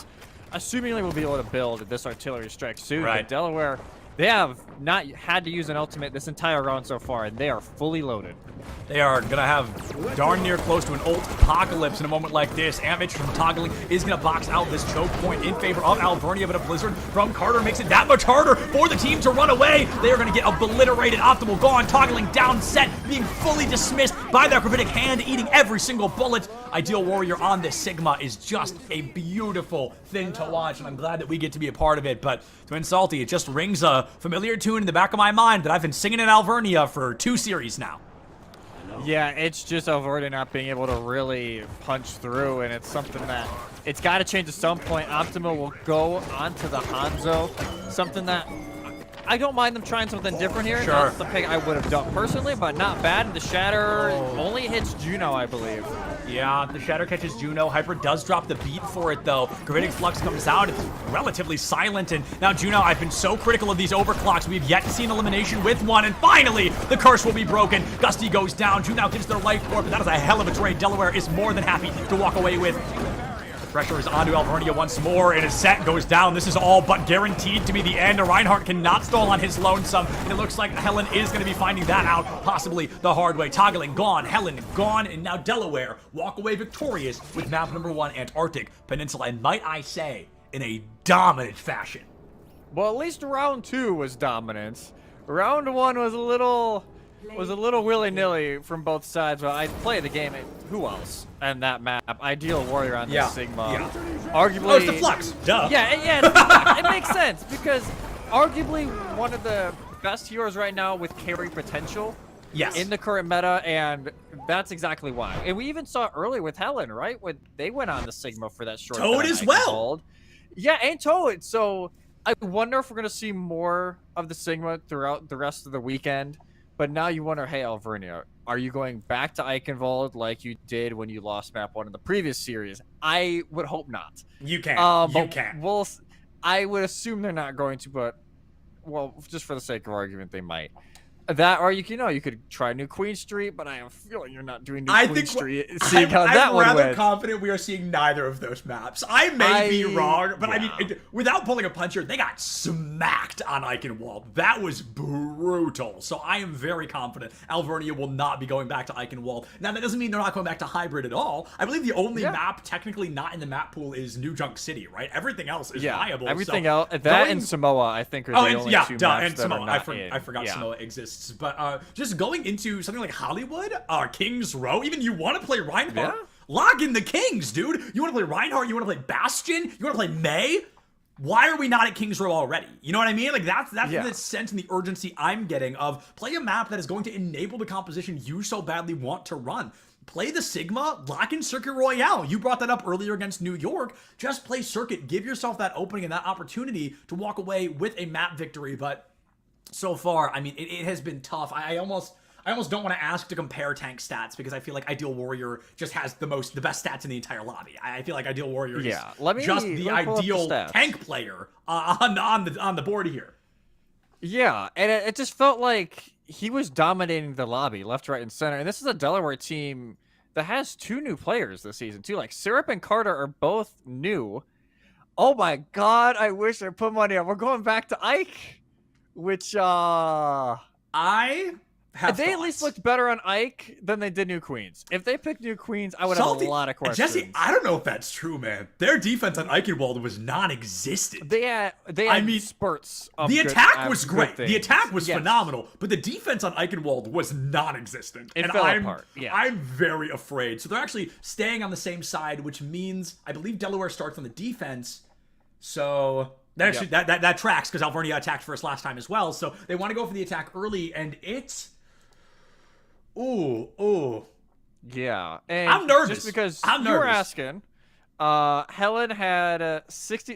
S17: Assumingly we'll be able to build this artillery strike soon.
S3: Right.
S17: But Delaware, they have not had to use an ultimate this entire round so far, and they are fully loaded.
S3: They are going to have darn near close to an ult apocalypse in a moment like this. Amich from Toggling is going to box out this choke point in favor of Alvernia, but a Blizzard from Carter makes it that much harder for the team to run away. They are going to get obliterated. Optimal gone. Toggling down set, being fully dismissed by their gravitic hand, eating every single bullet. Ideal Warrior on this Sigma is just a beautiful thing to watch, and I'm glad that we get to be a part of it. But Twin Salty, it just rings a familiar tune in the back of my mind that I've been singing in Alvernia for 2 series now.
S17: Yeah, it's just Alvernia not being able to really punch through, and it's something that it's got to change at some point. Optima will go onto the Hanzo, something that I don't mind them trying something different here.
S3: Sure.
S17: That's the pick I would have done personally, but not bad. The Shatter only hits Juno, I believe.
S3: Yeah, the Shatter catches Juno. Hyper does drop the beat for it, though. Gravitic Flux comes out. It's relatively silent. And now Juno, I've been so critical of these overclocks. We've yet to see an elimination with one. And finally, the curse will be broken. Gusty goes down. Juno gets their life core, but that is a hell of a trade. Delaware is more than happy to walk away with. Pressure is onto Alvernia once more, and his set goes down. This is all but guaranteed to be the end. Reinhardt cannot stall on his lonesome, and it looks like Helen is going to be finding that out, possibly the hard way. Toggling gone, Helen gone, and now Delaware walk away victorious with map number 1, Antarctic Peninsula, and might I say, in a dominant fashion.
S17: Well, at least round 2 was dominance. Round 1 was a little willy-nilly from both sides, but I played the game. Who else? And that map, Ideal Warrior on this Sigma.
S3: Yeah.
S17: Arguably,
S3: Oh, it's the Flux. Duh.
S17: Yeah, it's the Flux. It makes sense because arguably one of the best heroes right now with carry potential.
S3: Yes.
S17: In the current meta, and that's exactly why. And we even saw it early with Helen, right? When they went on the Sigma for that short.
S3: Toad as well.
S17: Yeah, and Toad. So I wonder if we're gonna see more of the Sigma throughout the rest of the weekend. But now you wonder, hey, Alvernia, are you going back to Eichenwald like you did when you lost map 1 in the previous series? I would hope not.
S3: You can. You can.
S17: Well, I would assume they're not going to, but, well, just for the sake of argument, they might. That, or you could try New Queen Street, but I have a feeling you're not doing New Queen Street. Seeing how that one went.
S3: I'm rather confident we are seeing neither of those maps. I may be wrong, but I mean, without pulling a puncher, they got smacked on Eichenwald. That was brutal. So I am very confident Alvernia will not be going back to Eichenwald. Now, that doesn't mean they're not going back to Hybrid at all. I believe the only map technically not in the map pool is New Junk City, right? Everything else is viable.
S17: Everything else, that and Samoa, I think, are the only two maps
S3: and
S17: that
S3: Samoa.
S17: are not in.
S3: I forgot Samoa exists. But just going into something like Hollywood, Kings Row, even you want to play Reinhardt, log in the Kings, dude. You want to play Reinhardt, you want to play Bastion, you want to play May. Why are we not at Kings Row already? You know what I mean? Like that's the sense and the urgency I'm getting of play a map that is going to enable the composition you so badly want to run. Play the Sigma, lock in Circuit Royale. You brought that up earlier against New York. Just play Circuit. Give yourself that opening and that opportunity to walk away with a map victory. But so far, I mean, it has been tough. I almost don't want to ask to compare tank stats because I feel like Ideal Warrior just has the best stats in the entire lobby. I feel like Ideal Warrior is just the ideal tank player on the board here.
S17: Yeah, and it just felt like he was dominating the lobby, left, right, and center. And this is a Delaware team that has 2 new players this season, too. Like, Syrup and Carter are both new. Oh, my God. I wish I put money on. We're going back to Ike, which, They at least looked better on Ike than they did New Queens. If they picked New Queens, I would have a lot of questions.
S3: Jesse, I don't know if that's true, man. Their defense on Eichenwald was non-existent.
S17: They had spurts of
S3: the
S17: good,
S3: attack was great.
S17: things.
S3: The attack was phenomenal, but the defense on Eichenwald was non-existent.
S17: It fell apart. Yeah.
S3: I'm very afraid. So they're actually staying on the same side, which means I believe Delaware starts on the defense. So that actually that tracks because Alvernia attacked first last time as well. So they want to go for the attack early, and it's
S17: yeah. And
S3: I'm nervous.
S17: Just because
S3: I'm
S17: you were
S3: nervous.
S17: asking, Helen had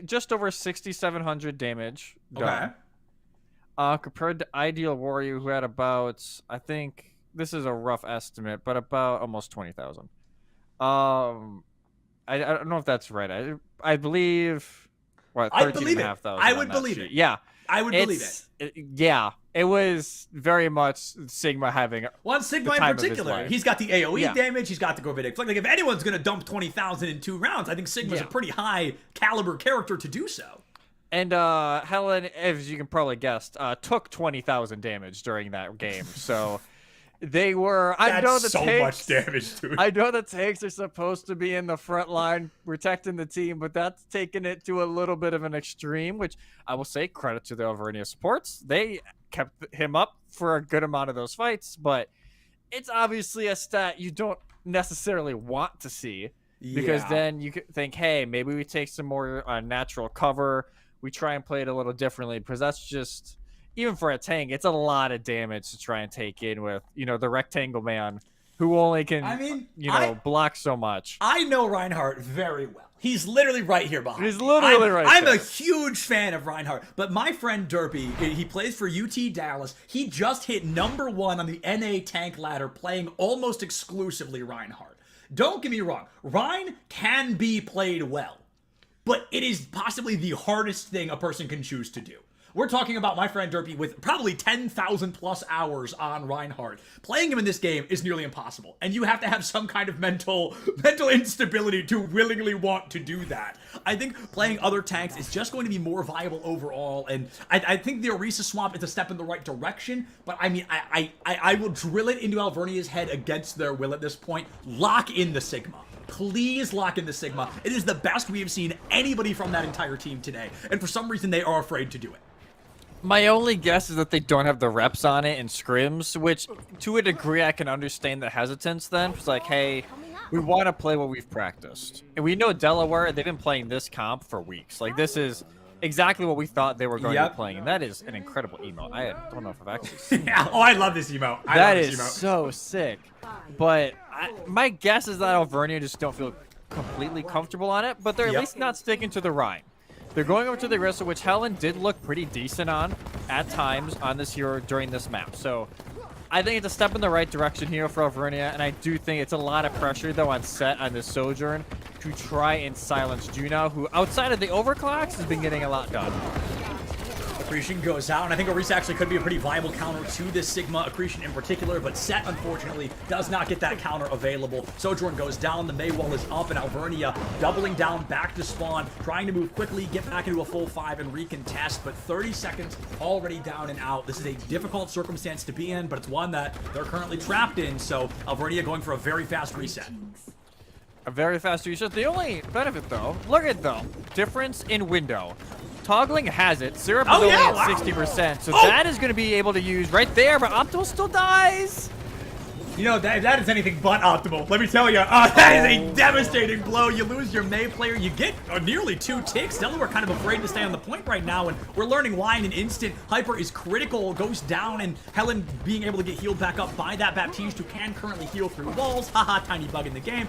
S17: just over 6,700 damage done. Compared to Ideal Warrior, who had about, I think this is a rough estimate, but about almost 20,000. I don't know if that's right. I believe. What, 13,500.
S3: I would believe it.
S17: Yeah.
S3: I would believe it.
S17: Yeah. It was very much Sigma having
S3: Sigma in particular. He's got the AoE damage. He's got the Gorvidic Flick. Like, if anyone's going to dump 20,000 in 2 rounds, I think Sigma's a pretty high caliber character to do so.
S17: And Helen, as you can probably guess, took 20,000 damage during that game. So they were. I know the
S3: so
S17: tanks,
S3: much damage, dude.
S17: I know the tanks are supposed to be in the front line protecting the team, but that's taking it to a little bit of an extreme. Which I will say, credit to the Alvernia supports. They kept him up for a good amount of those fights, but it's obviously a stat you don't necessarily want to see because then you could think, hey, maybe we take some more natural cover. We try and play it a little differently because that's just. Even for a tank, it's a lot of damage to try and take in with, the rectangle man who only can, block so much.
S3: I know Reinhardt very well. He's literally right here behind me.
S17: He's literally right
S3: I'm
S17: there.
S3: a huge fan of Reinhardt, but my friend Derpy, he plays for UT Dallas. He just hit #1 on the NA tank ladder playing almost exclusively Reinhardt. Don't get me wrong. Rein can be played well, but it is possibly the hardest thing a person can choose to do. We're talking about my friend Derpy with probably 10,000 plus hours on Reinhardt. Playing him in this game is nearly impossible, and you have to have some kind of mental instability to willingly want to do that. I think playing other tanks is just going to be more viable overall, and I think the Orisa swap is a step in the right direction, but I mean, I will drill it into Alvernia's head against their will at this point. Lock in the Sigma. Please lock in the Sigma. It is the best we have seen anybody from that entire team today, and for some reason they are afraid to do it.
S17: My only guess is that they don't have the reps on it in scrims, which to a degree I can understand the hesitance then. It's like, hey, we want to play what we've practiced. And we know Delaware, they've been playing this comp for weeks. Like, this is exactly what we thought they were going to be playing. And that is an incredible emote. I don't know if I've actually seen it.
S3: I love this emote.
S17: That is so sick. But my guess is that Alvernia just don't feel completely comfortable on it, but they're at least not sticking to the Rhine. They're going over to the Orisa, which Helen did look pretty decent on at times on this hero during this map. So I think it's a step in the right direction here for Alvernia, and I do think it's a lot of pressure, though, on set on this Sojourn to try and silence Juno, who, outside of the overclocks, has been getting a lot done.
S3: Accretion goes out, and I think Orisa actually could be a pretty viable counter to this Sigma, Accretion in particular, but Set, unfortunately, does not get that counter available. Sojourn goes down, the May wall is up, and Alvernia doubling down back to spawn, trying to move quickly, get back into a full 5 and recontest, but 30 seconds already down and out. This is a difficult circumstance to be in, but it's one that they're currently trapped in, so Alvernia going for a very fast reset.
S17: A very fast reset. The only benefit, though, look at the difference in window. Toggling has it. Syrup is only at 60%, so that is going to be able to use right there, but Optimal still dies.
S3: You know, that is anything but optimal. Let me tell you, that is a devastating blow. You lose your May player. You get nearly 2 ticks. Delaware kind of afraid to stay on the point right now, and we're learning why in an instant. Hyper is critical, goes down, and Helen being able to get healed back up by that Baptiste, who can currently heal through walls. Haha, tiny bug in the game,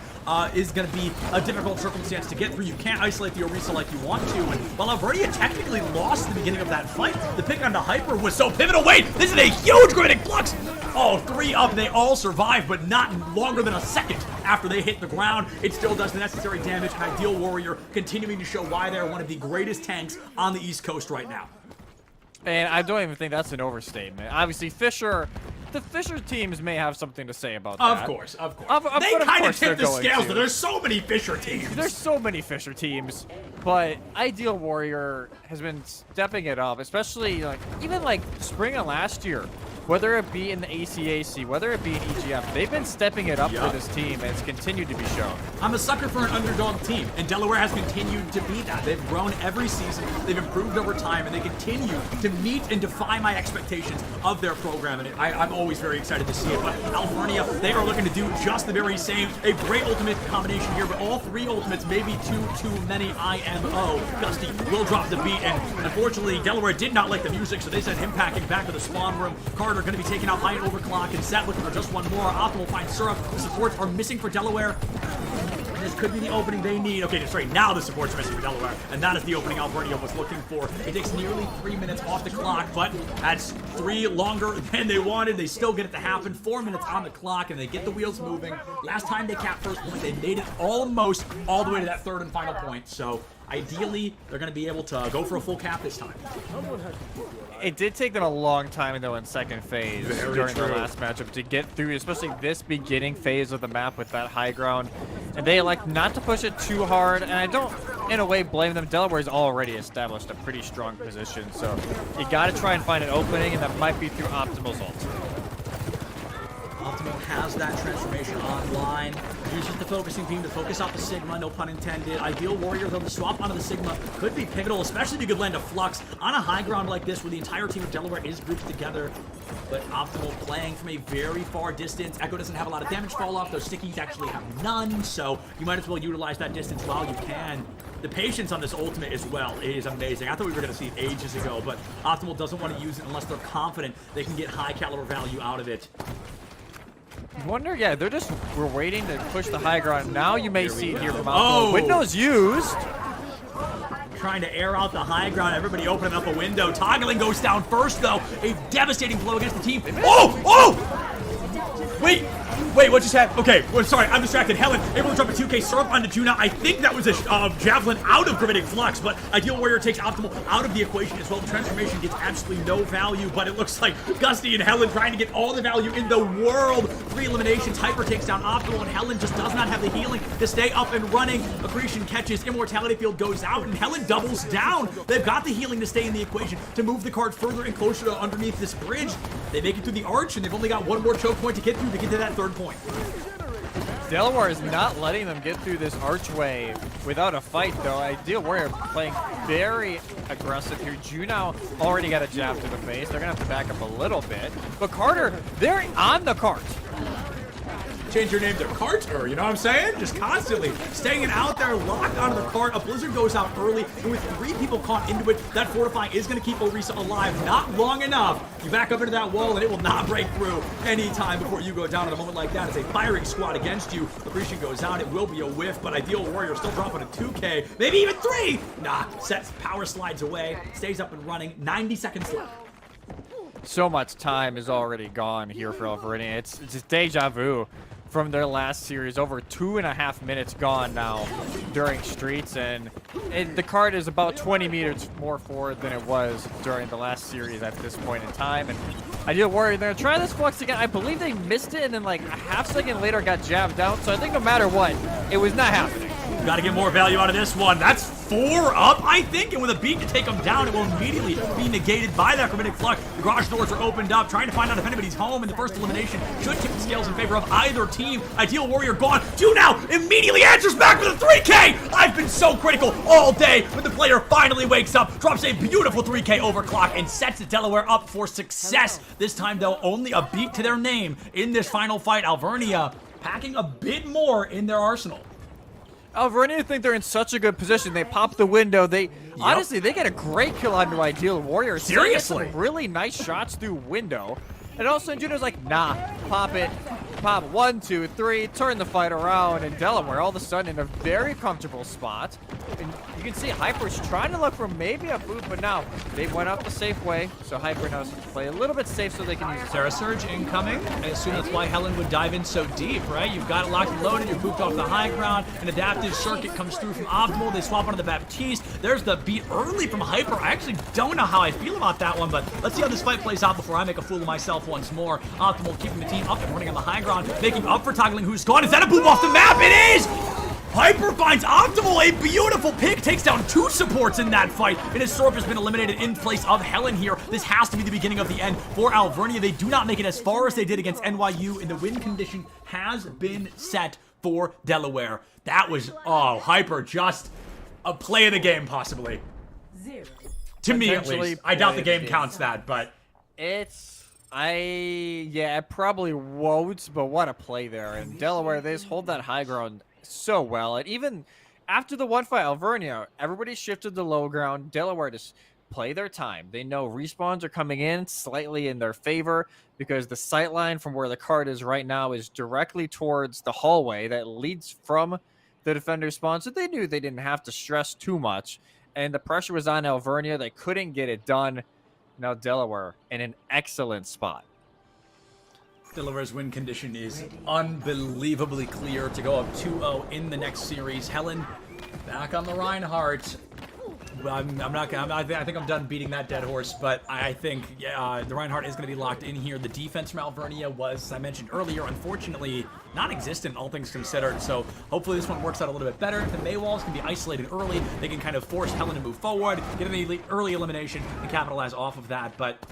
S3: is going to be a difficult circumstance to get through. You can't isolate the Orisa like you want to, and while Alvernia technically lost the beginning of that fight, the pick onto Hyper was so pivotal. Wait, this is a huge Gravitic Flux! Oh, 3 up, they all survive, but not longer than a second after they hit the ground. It still does the necessary damage, and Ideal Warrior continuing to show why they're one of the greatest tanks on the East Coast right now.
S17: And I don't even think that's an overstatement. Obviously, the Fisher teams may have something to say about that.
S3: Of course.
S17: They
S3: kind of tip the scales. There's so many Fisher teams.
S17: There's so many Fisher teams, but Ideal Warrior has been stepping it up, especially even spring of last year. Whether it be in the ACAC, whether it be in EGF, they've been stepping it up for this team, and it's continued to be shown.
S3: I'm a sucker for an underdog team, and Delaware has continued to be that. They've grown every season, they've improved over time, and they continue to meet and defy my expectations of their program, and I'm always very excited to see it. But Alvernia, they are looking to do just the very same. A great ultimate combination here, but all three ultimates, maybe too many IMO. Gusty will drop the beat, and unfortunately, Delaware did not like the music, so they sent him packing back to the spawn room. Carter going to be taken out by an overclock, and Set looking for just one more. Optimal finds Syrup. The supports are missing for Delaware. This could be the opening they need. Okay, that's right. Now the supports are missing for Delaware, and that is the opening Alvernia was looking for. It takes nearly 3 minutes off the clock, but that's 3 longer than they wanted. They still get it to happen. 4 minutes on the clock, and they get the wheels moving. Last time they capped first point, they made it almost all the way to that third and final point. So ideally, they're going to be able to go for a full cap this time.
S17: It did take them a long time, though, in second phase during their last matchup to get through, especially this beginning phase of the map with that high ground. And they elect not to push it too hard, and I don't, in a way, blame them. Delaware's already established a pretty strong position, so you got to try and find an opening, and that might be through Optimal's ult.
S3: Optimal has that transformation online. Uses the focusing beam to focus off the Sigma, no pun intended. Ideal Warrior, though, the swap onto the Sigma could be pivotal, especially if you could land a Flux on a high ground like this where the entire team of Delaware is grouped together. But Optimal playing from a very far distance. Echo doesn't have a lot of damage fall off. Those stickies actually have none, so you might as well utilize that distance while you can. The patience on this ultimate as well is amazing. I thought we were going to see it ages ago, but Optimal doesn't want to use it unless they're confident they can get high caliber value out of it.
S17: Wonder, yeah, we're waiting to push the high ground. Now you may see it here from Optimal. Windows used.
S3: Trying to air out the high ground. Everybody opening up a window. Toggling goes down first, though. A devastating blow against the team. Oh! Wait, what just happened? Okay, well, sorry, I'm distracted. Helen able to drop a 2K Syrup onto Juna. I think that was a Javelin out of Gravitic Flux, but Ideal Warrior takes Optimal out of the equation as well. The transformation gets absolutely no value, but it looks like Gusty and Helen trying to get all the value in the world. 3 eliminations. Hyper takes down Optimal, and Helen just does not have the healing to stay up and running. Accretion catches. Immortality Field goes out, and Helen doubles down. They've got the healing to stay in the equation to move the card further and closer to underneath this bridge. They make it through the arch, and they've only got one more choke point to get through to get to that third point.
S17: Delaware is not letting them get through this archway without a fight, though. Ideal Warrior playing very aggressive here. Juno already got a jab to the face. They're going to have to back up a little bit. But Carter, they're on the cart.
S3: Change your name to Carter, you know what I'm saying? Just constantly staying out there, locked onto the cart. A blizzard goes out early, and with 3 people caught into it, that Fortify is going to keep Orisa alive. Not long enough. You back up into that wall, and it will not break through any time before you go down at a moment like that. It's a firing squad against you. Accretion goes out. It will be a whiff, but Ideal Warrior still dropping a 2K, maybe even 3. Nah, Sets power slides away, stays up and running. 90 seconds left.
S17: So much time is already gone here for Alvernia. It's just deja vu from their last series. Over 2.5 minutes gone now during Streets, and the card is about 20 meters more forward than it was during the last series at this point in time. And Ideal Warrior, they're gonna try this Flux again. I believe they missed it, and then like a half second later got jabbed out. So I think no matter what, it was not happening.
S3: Got to get more value out of this one. That's 4 up, I think, and with a beat to take them down, it will immediately be negated by that Gravitic Flux. The garage doors are opened up, trying to find out if anybody's home, and the first elimination should tip the scales in favor of either team. Ideal Warrior gone. Juno immediately answers back with a 3K! I've been so critical all day, but the player finally wakes up, drops a beautiful 3K overclock, and sets the Delaware up for success. This time, though, only a beat to their name in this final fight. Alvernia packing a bit more in their arsenal.
S17: Alvernia think they're in such a good position. They pop the window. Honestly, they get a great kill onto Ideal Warrior.
S3: Seriously?
S17: Some really nice shots through window. And also, Juno's like, nah, pop it. pop. 1, 2, 3. Turn the fight around. And Delaware all of a sudden in a very comfortable spot. And you can see Hyper's trying to look for maybe a boot, but now they went out the safe way. So Hyper knows to play a little bit safe so they can use it.
S3: Sarah Surge incoming. I assume that's why Helen would dive in so deep, right? You've got it locked and loaded. You're pooped off the high ground. An adaptive circuit comes through from Optimal. They swap onto the Baptiste. There's the beat early from Hyper. I actually don't know how I feel about that one, but let's see how this fight plays out before I make a fool of myself once more. Optimal keeping the team up and running on the high ground, making up for toggling who's gone. Is that a boom off the map? It is! Hyper finds Optimal, a beautiful pick, takes down 2 supports in that fight, and his Sorp has been eliminated in place of Helen here. This has to be the beginning of the end for Alvernia. They do not make it as far as they did against NYU, and the win condition has been set for Delaware. That was, Hyper, just a play of the game, possibly. To me, at least. I doubt the game counts that, but...
S17: It probably won't, but what a play there. And Delaware, they just hold that high ground so well. And even after the one fight, Alvernia, everybody shifted to low ground. Delaware just play their time. They know respawns are coming in slightly in their favor because the sight line from where the card is right now is directly towards the hallway that leads from the defender's spawn. So they knew they didn't have to stress too much. And the pressure was on Alvernia. They couldn't get it done. Now Delaware in an excellent spot.
S3: Delaware's win condition is unbelievably clear to go up 2-0 in the next series. Helen back on the Reinhardt. I think I'm done beating that dead horse, but I think the Reinhardt is going to be locked in here. The defense from Alvernia was, as I mentioned earlier, unfortunately non-existent, all things considered. So hopefully this one works out a little bit better. The Maywalls can be isolated early. They can kind of force Helen to move forward, get an early elimination, and capitalize off of that. But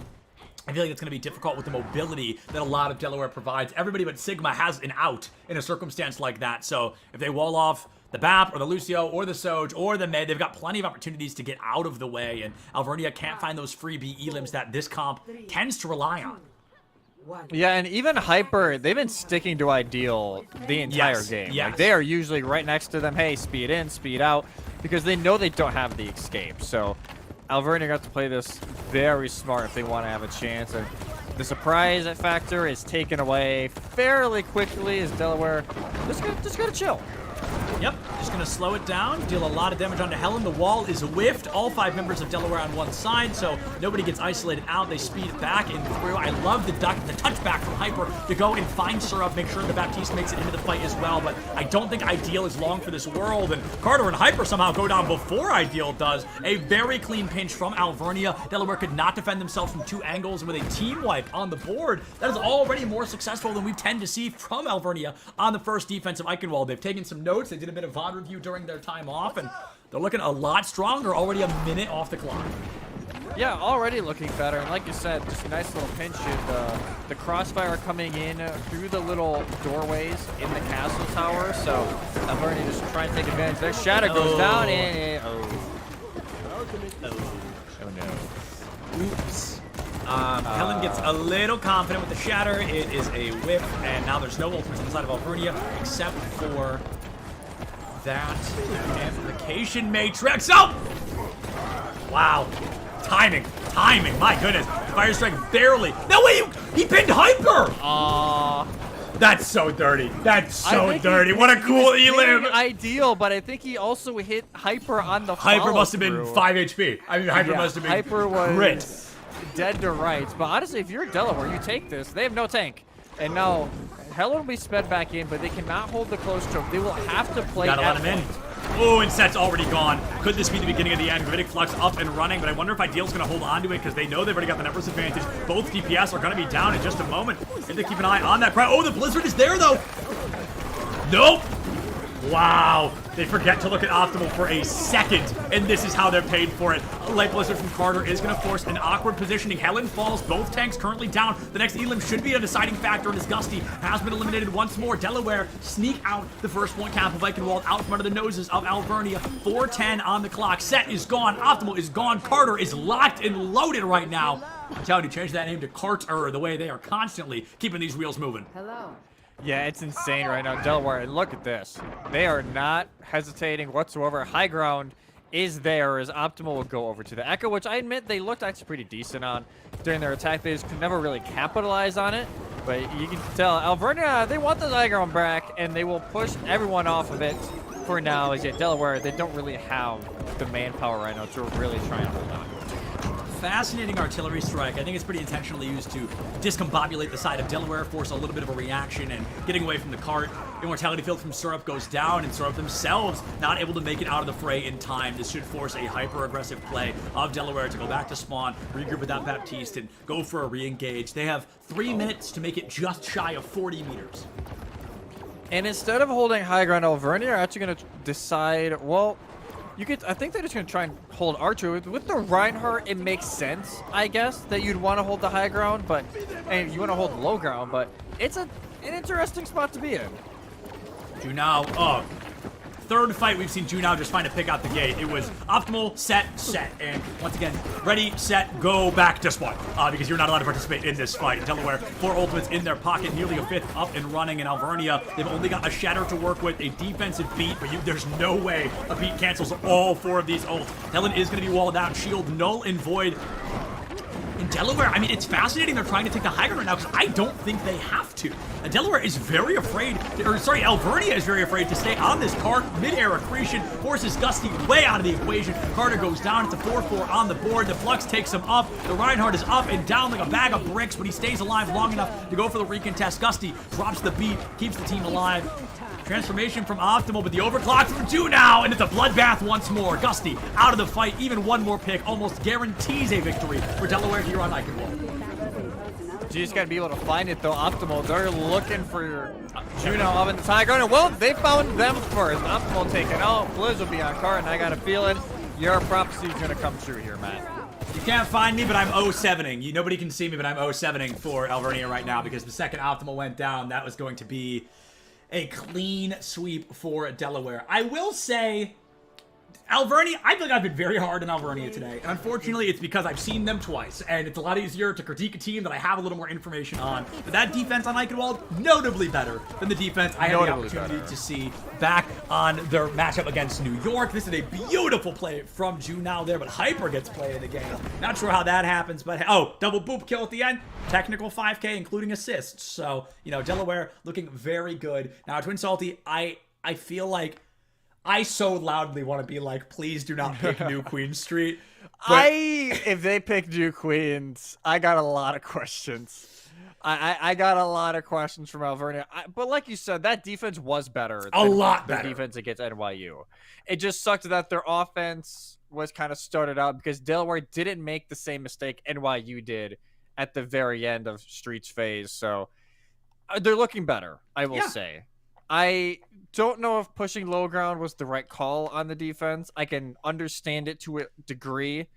S3: I feel like it's going to be difficult with the mobility that a lot of Delaware provides. Everybody but Sigma has an out in a circumstance like that. So if they wall off the BAP or the Lucio or the Soj or the Med, they've got plenty of opportunities to get out of the way, and Alvernia can't find those freebie elims that this comp tends to rely on.
S17: Yeah, and even Hyper, they've been sticking to Ideal the entire game.
S3: Yes.
S17: Like, they are usually right next to them, hey, speed in, speed out, because they know they don't have the escape. So Alvernia got to play this very smart if they want to have a chance, and the surprise factor is taken away fairly quickly as Delaware just gotta chill.
S3: Yep, just going to slow it down, deal a lot of damage onto Helen. The wall is whiffed. All 5 members of Delaware on one side, so nobody gets isolated out. They speed back and through. I love the touchback from Hyper to go and find Syrup, make sure the Baptiste makes it into the fight as well, but I don't think Ideal is long for this world, and Carter and Hyper somehow go down before Ideal does. A very clean pinch from Alvernia. Delaware could not defend themselves from 2 angles, and with a team wipe on the board, that is already more successful than we tend to see from Alvernia on the first defensive Eichenwald. They've taken some notes. They did a bit of VOD review during their time off, and they're looking a lot stronger, already a minute off the clock.
S17: Yeah, already looking better, and like you said, just a nice little pinch, and the crossfire coming in through the little doorways in the castle tower, so Alvernia just trying to take advantage. Their shadow goes down, and oh no.
S3: Oops. Helen gets a little confident with the shatter. It is a whip, and now there's no ultimates inside of Alvernia except for that amplification matrix. Oh! Wow. Timing. My goodness. Fire strike barely. No, wait, he pinned Hyper. That's so dirty. That's so dirty. What a cool elim.
S17: Ideal, but I think he also hit Hyper on the
S3: Hyper must have been 5 HP. I mean, Hyper must have been
S17: Hyper was
S3: grit.
S17: Dead to rights. But honestly, if you're Delaware, you take this. They have no tank. And now Helen will be sped back in, but they cannot hold the close choke. They will have to play.
S3: Gotta let him in. Oh, and Set's already gone. Could this be the beginning of the end? Gravitic Flux up and running, but I wonder if Ideal's going to hold on to it because they know they've already got the numbers advantage. Both DPS are going to be down in just a moment. Have to keep an eye on that crowd. Oh, the Blizzard is there, though. Nope. Wow. They forget to look at Optimal for a second, and this is how they're paid for it. A light Blizzard from Carter is going to force an awkward positioning. Helen falls. Both tanks currently down. The next elim should be a deciding factor, and as Gusty has been eliminated once more. Delaware sneak out the first one cap of Eichenwald out from under the noses of Alvernia. 4:10 on the clock. Set is gone. Optimal is gone. Carter is locked and loaded right now. I'm telling you, change that name to Carter, the way they are constantly keeping these wheels moving.
S5: Hello.
S17: Yeah, it's insane right now. Delaware, and look at this. They are not hesitating whatsoever. High ground is there as Optimal will go over to the Echo, which I admit they looked actually pretty decent on during their attack. They just could never really capitalize on it. But you can tell Alvernia, they want the high ground back, and they will push everyone off of it for now. As yet Delaware, they don't really have the manpower right now to really try and hold on.
S3: Fascinating artillery strike. I think it's pretty intentionally used to discombobulate the side of Delaware, force a little bit of a reaction, and getting away from the cart. Immortality Field from Syrup goes down, and Syrup themselves not able to make it out of the fray in time. This should force a hyper-aggressive play of Delaware to go back to spawn, regroup without Baptiste, and go for a re-engage. They have 3 minutes to make it just shy of 40 meters.
S17: And instead of holding high ground, Alvernia are actually going to decide, well, I think they're just going to try and hold Archer. With the Reinhardt, it makes sense, I guess, that you'd want to hold the high ground, and you want to hold the low ground, but it's an interesting spot to be in.
S3: Junao, third fight we've seen Junao just trying to pick out the gate. It was optimal, set, and once again, ready, set, go, back to spawn. Because you're not allowed to participate in this fight. Delaware, 4 ultimates in their pocket, nearly a 5th up and running. In Alvernia, they've only got a Shatter to work with, a defensive beat, but there's no way a beat cancels all 4 of these ults. Helen is going to be walled out, shield, null, and void. In Delaware, I mean, it's fascinating they're trying to take the high ground right now because I don't think they have to. Delaware is very afraid, Alvernia is very afraid to stay on this cart. Mid-air accretion forces Gusty way out of the equation. Carter goes down. It's a 4-4 on the board. The Flux takes him up. The Reinhardt is up and down like a bag of bricks, but he stays alive long enough to go for the recontest. Gusty drops the beat, keeps the team alive. Transformation from Optimal, but the overclock from Junao, and it's a bloodbath once more. Gusty out of the fight. Even one more pick almost guarantees a victory for Delaware here on Eichenwald.
S17: You just got to be able to find it, though. Optimal, they're looking for Junao up in the high ground. Well, they found them first. Optimal taken out. Blizz will be on cart, and I got a feeling your prophecy is going to come true here, Matt.
S3: You can't find me, but I'm 0-7ing. Nobody can see me, but I'm 0-7ing for Alvernia right now because the second Optimal went down, that was going to be a clean sweep for Delaware. I will say, Alvernia, I feel like I've been very hard on Alvernia today. And unfortunately, it's because I've seen them twice, and it's a lot easier to critique a team that I have a little more information on. But that defense on Eichenwald, notably better than the defense I had the opportunity to see back on their matchup against New York. This is a beautiful play from Junao there, but Hyper gets played in the game. Not sure how that happens, but oh, double boop kill at the end. Technical 5K, including assists. So, Delaware looking very good. Now, Twin Salty, I feel like I so loudly want to be like, please do not pick New Queen Street. But
S17: if they pick New Queens, I got a lot of questions. I got a lot of questions from Alvernia. But like you said, that defense was better.
S3: A lot better.
S17: The defense against NYU. It just sucked that their offense was kind of started out because Delaware didn't make the same mistake NYU did at the very end of Street's phase. So they're looking better, I will say. I don't know if pushing low ground was the right call on the defense. I can understand it to a degree,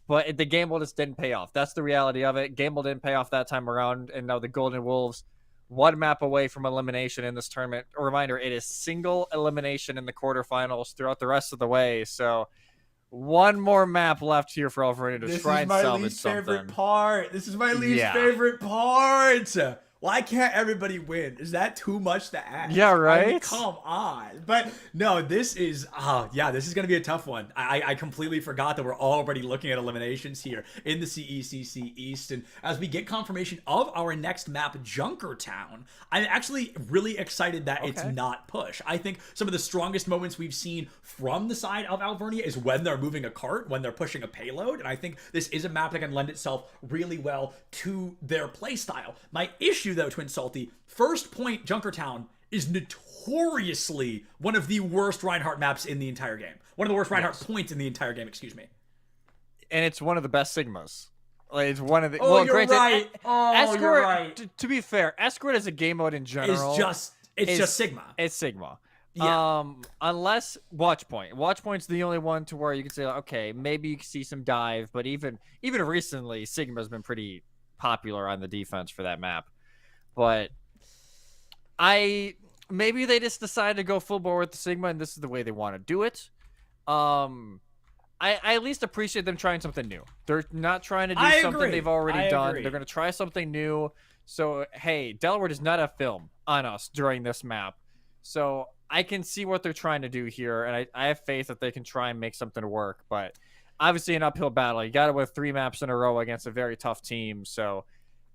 S17: but the gamble just didn't pay off. That's the reality of it. Gamble didn't pay off that time around, and now the Golden Wolves, 1 map away from elimination in this tournament. A reminder, it is single elimination in the quarterfinals throughout the rest of the way, so 1 more map left here for Alvernia to try and salvage something.
S3: This is my least favorite part. Why can't everybody win? Is that too much to ask?
S17: Yeah, right?
S3: I mean, come on. But no, this is this is going to be a tough one. I completely forgot that we're already looking at eliminations here in the CECC East. And as we get confirmation of our next map, Junkertown, I'm actually really excited that it's not push. I think some of the strongest moments we've seen from the side of Alvernia is when they're moving a cart, when they're pushing a payload. And I think this is a map that can lend itself really well to their playstyle. My issue, though, Twin Salty, First Point Junkertown is notoriously one of the worst Reinhardt maps in the entire game. One of the worst Reinhardt points in the entire game, excuse me.
S17: And it's one of the best Sigmas. Like, it's one of the...
S3: Oh, well, you're right.
S17: Escort,
S3: you're right.
S17: To be fair, Escort as a game mode in general...
S3: It's just Sigma.
S17: It's Sigma.
S3: Yeah.
S17: Unless Watchpoint. Watchpoint's the only one to where you can say, okay, maybe you can see some dive, but even recently, Sigma's been pretty popular on the defense for that map. But maybe they just decided to go full bore with the Sigma, and this is the way they want to do it. I at least appreciate them trying something new. They're not trying to do something they've already done. They're going to try something new. So, hey, Delaware does not have film on us during this map. So I can see what they're trying to do here, and I have faith that they can try and make something work. But obviously an uphill battle. You got to win 3 maps in a row against a very tough team. So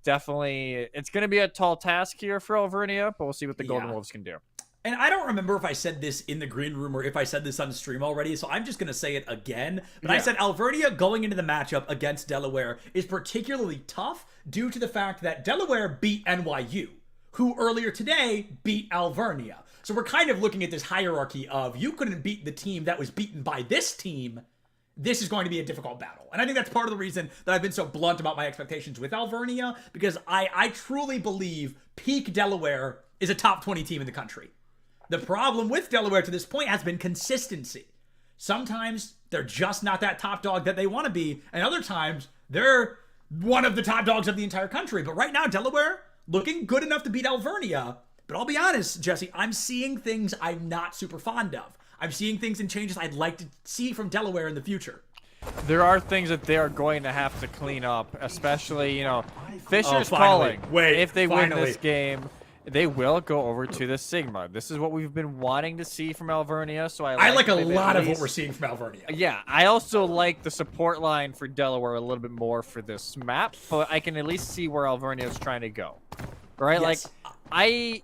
S17: definitely, it's going to be a tall task here for Alvernia, but we'll see what the Golden Wolves can do.
S3: And I don't remember if I said this in the green room or if I said this on stream already, so I'm just going to say it again. But I said Alvernia going into the matchup against Delaware is particularly tough due to the fact that Delaware beat NYU, who earlier today beat Alvernia. So we're kind of looking at this hierarchy of you couldn't beat the team that was beaten by this team. This is going to be a difficult battle. And I think that's part of the reason that I've been so blunt about my expectations with Alvernia, because I truly believe peak Delaware is a top 20 team in the country. The problem with Delaware to this point has been consistency. Sometimes they're just not that top dog that they want to be, and other times they're one of the top dogs of the entire country. But right now, Delaware looking good enough to beat Alvernia. But I'll be honest, Jesse, I'm seeing things I'm not super fond of. I'm seeing things and changes I'd like to see from Delaware in the future.
S17: There are things that they are going to have to clean up, especially, Fisher's calling. If they win this game, they will go over to the Sigma. This is what we've been wanting to see from Alvernia, so I
S3: like a lot of what we're seeing from Alvernia.
S17: Yeah, I also like the support line for Delaware a little bit more for this map, but I can at least see where Alvernia is trying to go. Right?
S3: Yes.
S17: Like,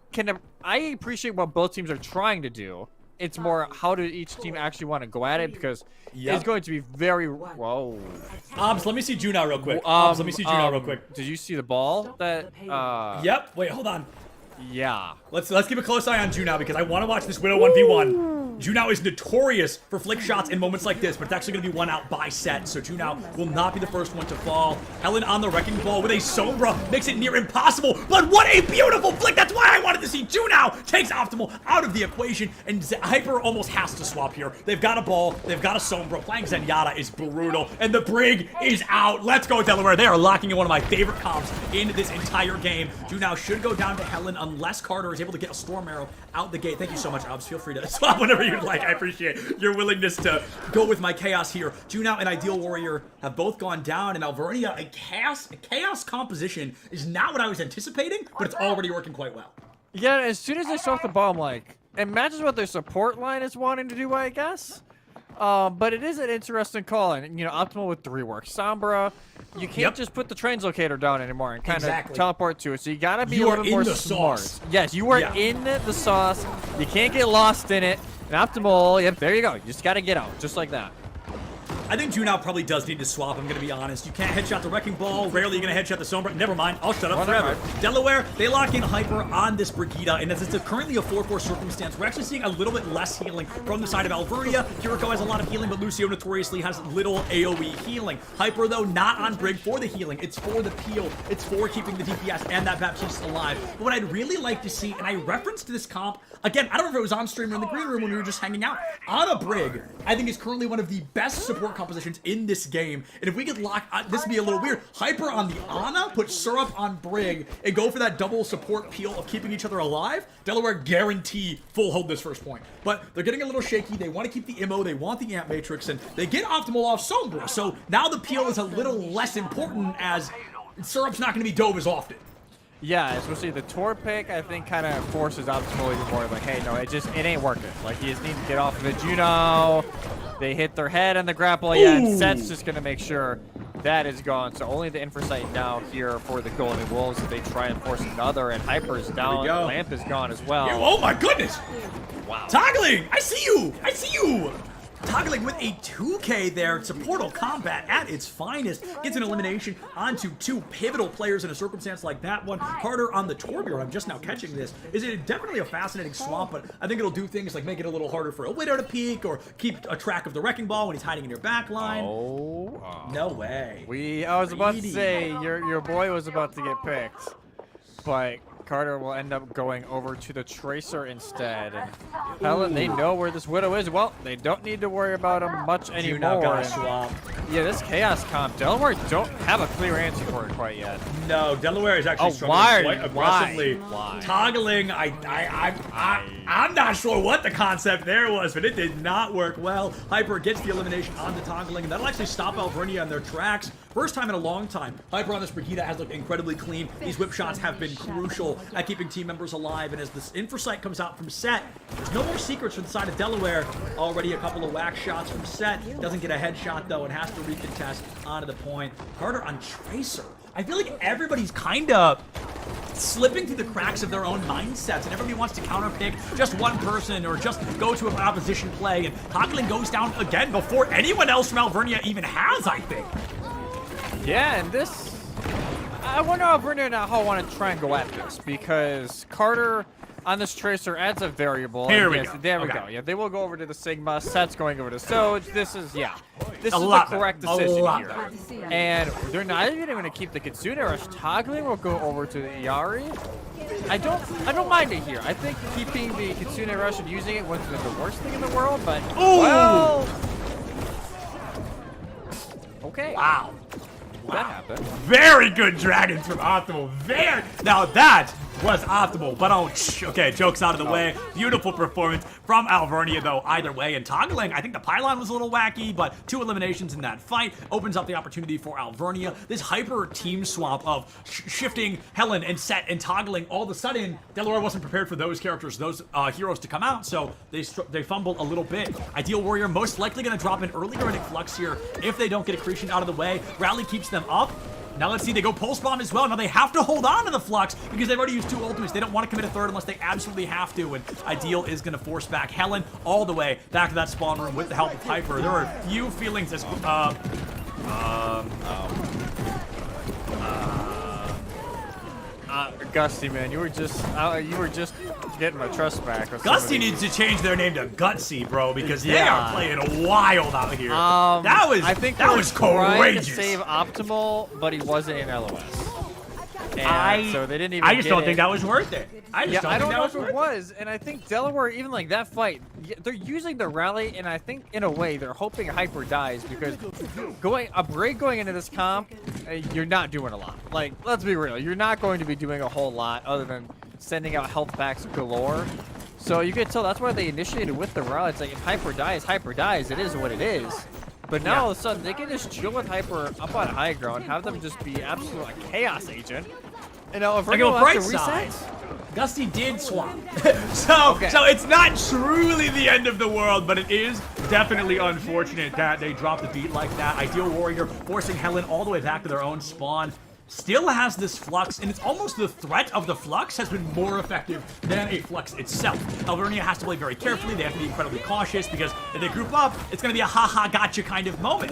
S17: I appreciate what both teams are trying to do. It's more how do each team actually want to go at it, because it's going to be very... Whoa.
S3: Let me see Juno real quick. Let me see Juno real quick.
S17: Did you see the ball?
S3: Yep. Wait, hold on.
S17: Yeah.
S3: Let's keep a close eye on Juno because I want to watch this Widow 1v1. Juno is notorious for flick shots in moments like this, but it's actually going to be one out by set, so Juno will not be the first one to fall. Helen on the wrecking ball with a Sombra makes it near impossible, but what a beautiful flick! That's why I wanted to see Juno takes Optimal out of the equation, and Hyper almost has to swap here. They've got a ball, they've got a Sombra, playing Zenyatta is brutal, and the Brig is out. Let's go, Delaware. They are locking in one of my favorite comps in this entire game. Juno should go down to Helen unless Carter is able to get a Storm Arrow out the gate. Thank you so much, Obs. Feel free to swap whenever you'd like. I appreciate your willingness to go with my chaos here. Juno and Ideal Warrior have both gone down, and Alvernia, a chaos composition is not what I was anticipating, but it's already working quite well.
S17: Yeah, as soon as they swap the ball, I'm like, it matches what their support line is wanting to do, I guess. But it is an interesting call, and Optimal with 3 work. Sombra, you can't just put the translocator down anymore and kind of teleport to it, so you gotta be a little bit more smart. Yes, you are in the sauce. You can't get lost in it. And Optimal, yep, there you go. You just gotta get out, just like that.
S3: I think Juno probably does need to swap, I'm going to be honest. You can't headshot the Wrecking Ball. Rarely you're going to headshot the Sombra. Never mind. I'll shut up forever. Delaware, they lock in Hyper on this Brigida, and as it's currently a 4-4 circumstance, we're actually seeing a little bit less healing from the side of Alvernia. Kiriko has a lot of healing, but Lucio notoriously has little AoE healing. Hyper, though, not on Brig for the healing. It's for the peel. It's for keeping the DPS and that Baptiste alive. But what I'd really like to see, and I referenced this comp, again, I don't know if it was on stream or in the green room when we were just hanging out, Ana Brig, I think is currently one of the best support compositions in this game. And if we could lock, this would be a little weird. Hyper on the Ana, put Syrup on Brig, and go for that double support peel of keeping each other alive. Delaware guarantee full hold this first point. But they're getting a little shaky. They want to keep the IMO. They want the Amp Matrix, and they get Optimal off Sombra. So now the peel is a little less important as Syrup's not going to be dove as often.
S17: Yeah, especially the Tor pick, I think, kind of forces Optimal even more. Like, hey, no, it ain't working. Like, you just need to get off of it. Juno, they hit their head on the grapple. Yeah, and Set's just going to make sure that is gone. So only the Inversight now here for the Golden Wolves if they try and force another. And Hyper's down. Lamp is gone as well.
S3: Oh, my goodness.
S17: Wow.
S3: Toggling, I see you. I see you. Toggling with a 2K there. It's a Portal Combat at its finest. Gets an elimination onto 2 pivotal players in a circumstance like that one. Carter on the Torbjorn, I'm just now catching this. Is it definitely a fascinating swap, but I think it'll do things like make it a little harder for a Widow to peek or keep a track of the Wrecking Ball when he's hiding in your back line. No way.
S17: I was about to say, your boy was about to get picked, but Carter will end up going over to the Tracer instead. And Helen, they know where this Widow is. Well, they don't need to worry about him much anymore. Yeah, this Chaos comp, Delaware don't have a clear answer for it quite yet.
S3: No, Delaware is actually struggling quite aggressively. Toggling, I'm not sure what the concept there was, but it did not work well. Hyper gets the elimination on the Toggling, and that'll actually stop Alvernia in their tracks. First time in a long time. Hyper on this Brigida has looked incredibly clean. These whip shots have been crucial at keeping team members alive, and as this Inversight comes out from Set, there's no more secrets from the side of Delaware. Already a couple of whack shots from Set. Doesn't get a headshot, though, and has to recontest onto the point. Carter on Tracer. I feel like everybody's kind of slipping through the cracks of their own mindsets, and everybody wants to counterpick just one person or just go to an opposition play, and Hagelin goes down again before anyone else from Alvernia even has, I think.
S17: Yeah, and this, I wonder how Alvernia and Aho want to try and go at this, because Carter on this tracer adds a variable.
S3: Here we go.
S17: There we go. Yeah, they will go over to the Sigma. Set's going over to Soj. This is, yeah. This is the
S3: lot
S17: correct
S3: better.
S17: decision
S3: A lot
S17: here.
S3: better.
S17: And they're not even going to keep the Kitsune Rush. Toggling will go over to the Iari. I don't mind it here. I think keeping the Kitsune Rush and using it wasn't the worst thing in the world, but well, okay.
S3: Wow.
S17: That happened.
S3: Very good dragons from Optimal. Now that was Optimal, but okay, joke's out of the way. Beautiful performance from Alvernia, though, either way. And toggling, I think the pylon was a little wacky, but 2 eliminations in that fight opens up the opportunity for Alvernia. This hyper team swap of shifting Helen and Set and toggling, all of a sudden, Delaware wasn't prepared for those characters, those heroes to come out, so they fumbled a little bit. Ideal Warrior most likely going to drop in earlier in Flux here if they don't get Accretion out of the way. Rally keeps them up. Now let's see, they go Pulse Bomb as well. Now they have to hold on to the Flux because they've already used 2 ultimates. They don't want to commit a third unless they absolutely have to, and Ideal is going to force back Helen all the way back to that spawn room with the help of Hyper. There are a few feelings as
S17: Gusty, man, you were just getting my trust back.
S3: Gusty needs to change their name to Gutsy, bro, because they are playing wild out here.
S17: I think
S3: that was courageous.
S17: To save Optimal, but he wasn't in LOS. And so they didn't even.
S3: I just don't think that was worth it. I don't know
S17: if it was, and I think Delaware, even like that fight, they're using the rally, and I think in a way they're hoping Hyper dies because a break going into this comp, you're not doing a lot. Like, let's be real, you're not going to be doing a whole lot other than sending out health packs galore. So you can tell that's why they initiated with the rally. It's like if Hyper dies. It is what it is. But now all of a sudden they can just chill with Hyper up on high ground, have them just be absolute chaos agent. And now if we're going to
S3: bright side, Gusty did swap. So it's not truly the end of the world, but it is definitely unfortunate that they dropped the beat like that. Ideal Warrior forcing Helen all the way back to their own spawn. Still has this Flux, and it's almost the threat of the Flux has been more effective than a Flux itself. Alvernia has to play very carefully. They have to be incredibly cautious because if they group up, it's going to be a ha-ha gotcha kind of moment.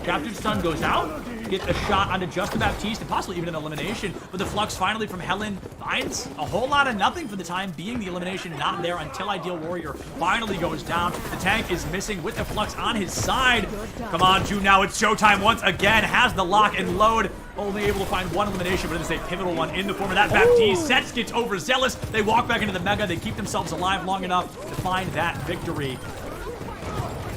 S3: Captive Stun goes out, gets a shot onto Justin Baptiste, and possibly even an elimination, but the Flux finally from Helen finds a whole lot of nothing for the time being. The elimination not there until Ideal Warrior finally goes down. The tank is missing with the Flux on his side. Come on, Ju, now it's showtime once again. Has the lock and load. Only able to find 1 elimination, but it is a pivotal one in the form of that Baptiste. Sets gets overzealous. They walk back into the Mega. They keep themselves alive long enough to find that victory.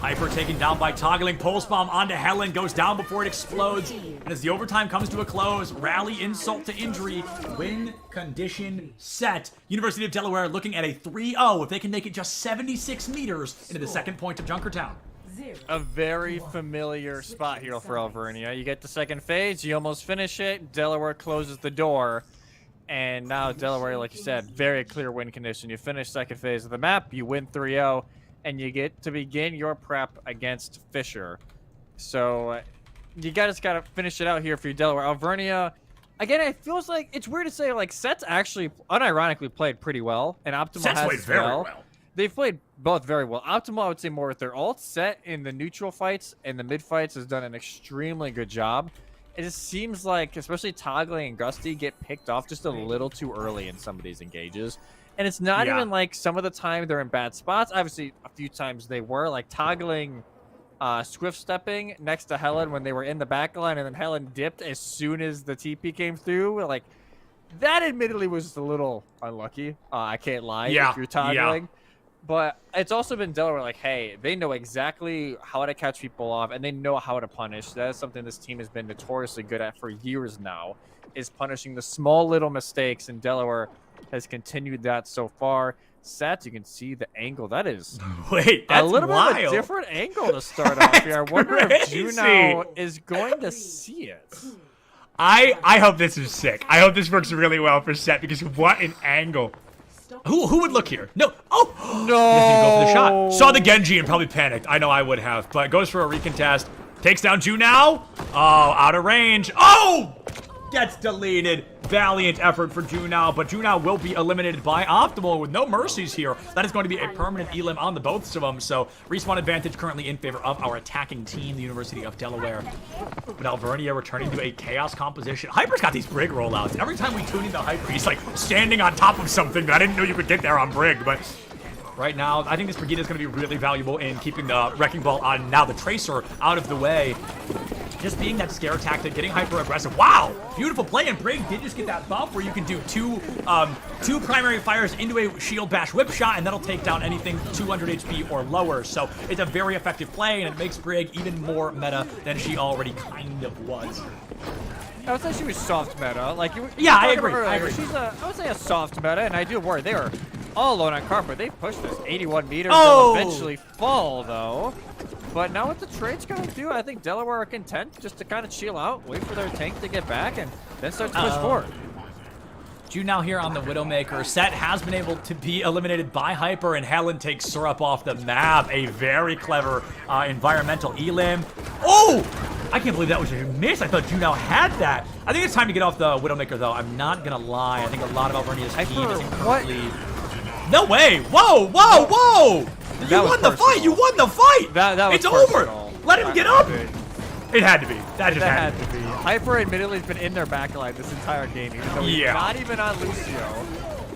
S3: Hyper taken down by toggling. Pulse Bomb onto Helen. Goes down before it explodes. And as the overtime comes to a close, rally insult to injury. Win condition set. University of Delaware looking at a 3-0 if they can make it just 76 meters into the second point of Junkertown.
S17: A very familiar spot here for Alvernia. You get the second phase, you almost finish it, Delaware closes the door, and now Delaware, like you said, very clear win condition. You finish second phase of the map, you win 3-0, and you get to begin your prep against Fisher. So you just gotta finish it out here for your Delaware. Alvernia, again, it feels like, it's weird to say, like, Set's actually unironically played pretty well, and Optimal
S3: Set's
S17: has
S3: played very well.
S17: They've played both very well. Optimal, I would say, more with their ult. Set in the neutral fights and the mid fights has done an extremely good job. It just seems like, especially Toggling and Gusty, get picked off just a little too early in some of these engages. And it's not even like some of the time they're in bad spots. Obviously, a few times they were. Like Toggling swift stepping next to Helen when they were in the back line, and then Helen dipped as soon as the TP came through. Like, that admittedly was just a little unlucky. I can't lie if you're Toggling. But it's also been Delaware, like, hey, they know exactly how to catch people off, and they know how to punish. That is something this team has been notoriously good at for years now, is punishing the small little mistakes, and Delaware has continued that so far. Sats, you can see the angle. That is
S3: Wait, that's
S17: a little
S3: wild.
S17: bit of a different angle to start off here. I wonder if Juno is going to see it.
S3: I hope this is sick. I hope this works really well for Set, because what an angle. Who would look here? No. Oh!
S17: No.
S3: He doesn't go for the shot. Saw the Genji and probably panicked. I know I would have. But goes for a recontest. Takes down Ju now. Oh, out of range. Oh! gets deleted. Valiant effort for Junow, but Junow will be eliminated by Optimal with no mercies here. That is going to be a permanent elim on the both of them, so respawn advantage currently in favor of our attacking team, the University of Delaware. But Alvernia returning to a chaos composition. Hyper's got these Brig rollouts. Every time we tune into Hyper, he's like standing on top of something that I didn't know you could get there on Brig, but right now, I think this Brigida is going to be really valuable in keeping the Wrecking Ball on now the Tracer out of the way. Just being that scare tactic, getting hyper aggressive. Wow, beautiful play, and Brig did just get that buff where you can do two primary fires into a shield bash whip shot, and that'll take down anything 200 HP or lower. So it's a very effective play, and it makes Brig even more meta than she already kind of was.
S17: I would say she was soft meta. Like
S3: yeah, I agree. I agree.
S17: She's I would say a soft meta, and I do worry they are all alone on carpet. They pushed this 81 meters.
S3: Oh!
S17: They'll eventually fall though. But now what the trade's going to do, I think Delaware are content just to kind of chill out, wait for their tank to get back, and then start to push forward.
S3: Junow here on the Widowmaker. Set has been able to be eliminated by Hyper, and Helen takes Syrup off the map. A very clever environmental elim. Oh! I can't believe that was a miss. I thought Junow had that. I think it's time to get off the Widowmaker, though. I'm not going to lie. I think a lot of Alvernia's team is currently... No way! Whoa! Whoa! Whoa! You won the fight! You won the fight!
S17: That was
S3: it's
S17: personal.
S3: over! Let him get up! It had to be. That just had
S17: to be. Hyper admittedly has been in their backline this entire game, even though he's not even on Lucio.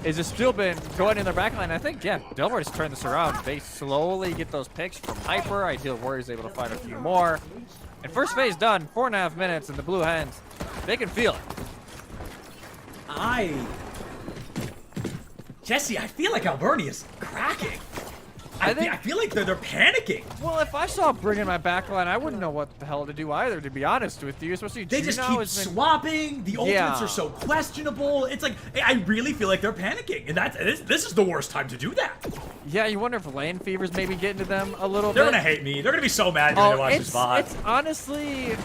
S17: Is just still been going in their backline. I think, yeah, Delaware just turned this around. They slowly get those picks from Hyper. Ideal Warriors able to find a few more. And first phase done, 4.5 minutes, and the Blue Hens, they can feel it.
S3: Jesse, I feel like Alvernia's cracking. I feel like they're panicking.
S17: Well, if I saw Brig in my backline, I wouldn't know what the hell to do either, to be honest with you. Especially
S3: they just keep swapping. The ultimates are so questionable. It's like, I really feel like they're panicking. And this is the worst time to do that.
S17: Yeah, you wonder if lane fevers maybe getting to them a little bit.
S3: They're going to hate me. They're going to be so mad when they watch this VOD.
S17: It's honestly,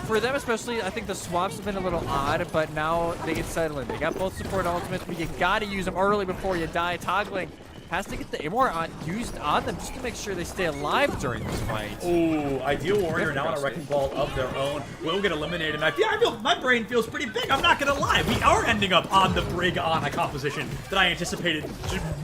S17: for them especially, I think the swaps have been a little odd, but now they get settled in. They got both support ultimates, but you got to use them early before you die. Toggling has to get the Amor used on them just to make sure they stay alive during this fight.
S3: Ooh, Ideal Warrior now on a Wrecking Ball of their own. Will get eliminated. And I feel my brain feels pretty big. I'm not going to lie. We are ending up on the Brig on a composition that I anticipated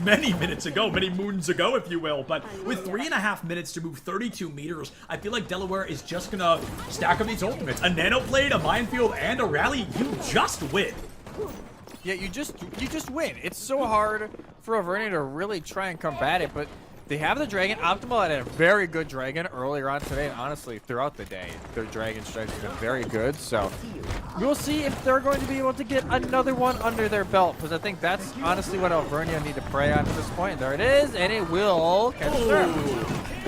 S3: many minutes ago, many moons ago, if you will. But with 3.5 minutes to move 32 meters, I feel like Delaware is just going to stack up these ultimates. A Nano Blade, a Minefield, and a Rally. You just win.
S17: Yeah, you just win. It's so hard for Alvernia to really try and combat it, but they have the Dragon. Optimal had a very good Dragon earlier on today, and honestly, throughout the day, their Dragon strike has been very good, so we'll see if they're going to be able to get another one under their belt, because I think that's honestly what Alvernia need to prey on at this point. And there it is, and it will catch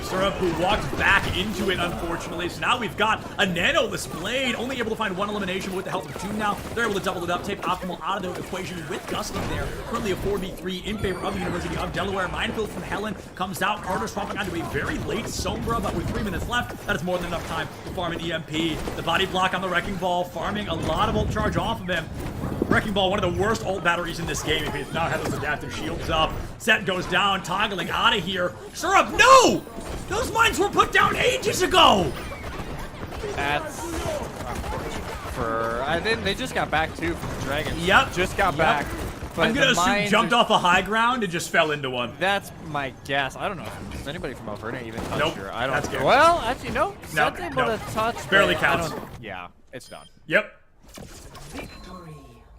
S3: Syrup, who walked back into it, unfortunately. So now we've got a Nano-less Blade, only able to find one elimination with the help of June now. They're able to double it up, take Optimal out of the equation with Gusting there. Currently a 4v3 in favor of the University of Delaware. Minefield from Helen comes out. Carter swapping onto a very late Sombra, but with 3 minutes left, that is more than enough time to farm an EMP. The body block on the Wrecking Ball, farming a lot of ult charge off of him. Wrecking Ball, one of the worst ult batteries in this game. If he's not had those adaptive shields up. Set goes down, toggling out of here. Syrup, no! Those mines were put down ages ago!
S17: That's for they just got back too from the Dragon.
S3: Yep.
S17: Just got back. But
S3: I'm gonna assume jumped off a high ground and just fell into one.
S17: That's my guess. I don't know if anybody from Alvernia even touched
S3: Nope.
S17: her. I don't
S3: That's
S17: know.
S3: good.
S17: Well, actually, no.
S3: No,
S17: Set's able to touch.
S3: Barely
S17: but I
S3: counts.
S17: don't- Yeah, it's done.
S3: Yep.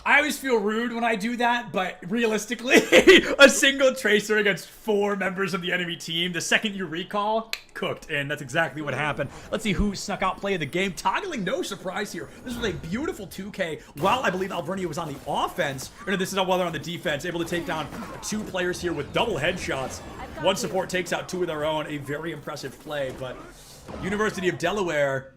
S3: I always feel rude when I do that, but realistically, a single Tracer against 4 members of the enemy team, the second you recall, cooked, and that's exactly what happened. Let's see who snuck out play of the game. Toggling, no surprise here. This was a beautiful 2K, while I believe Alvernia was on the offense, or no, this is while they're on the defense, able to take down 2 players here with double headshots. One support takes out 2 of their own, a very impressive play, but University of Delaware,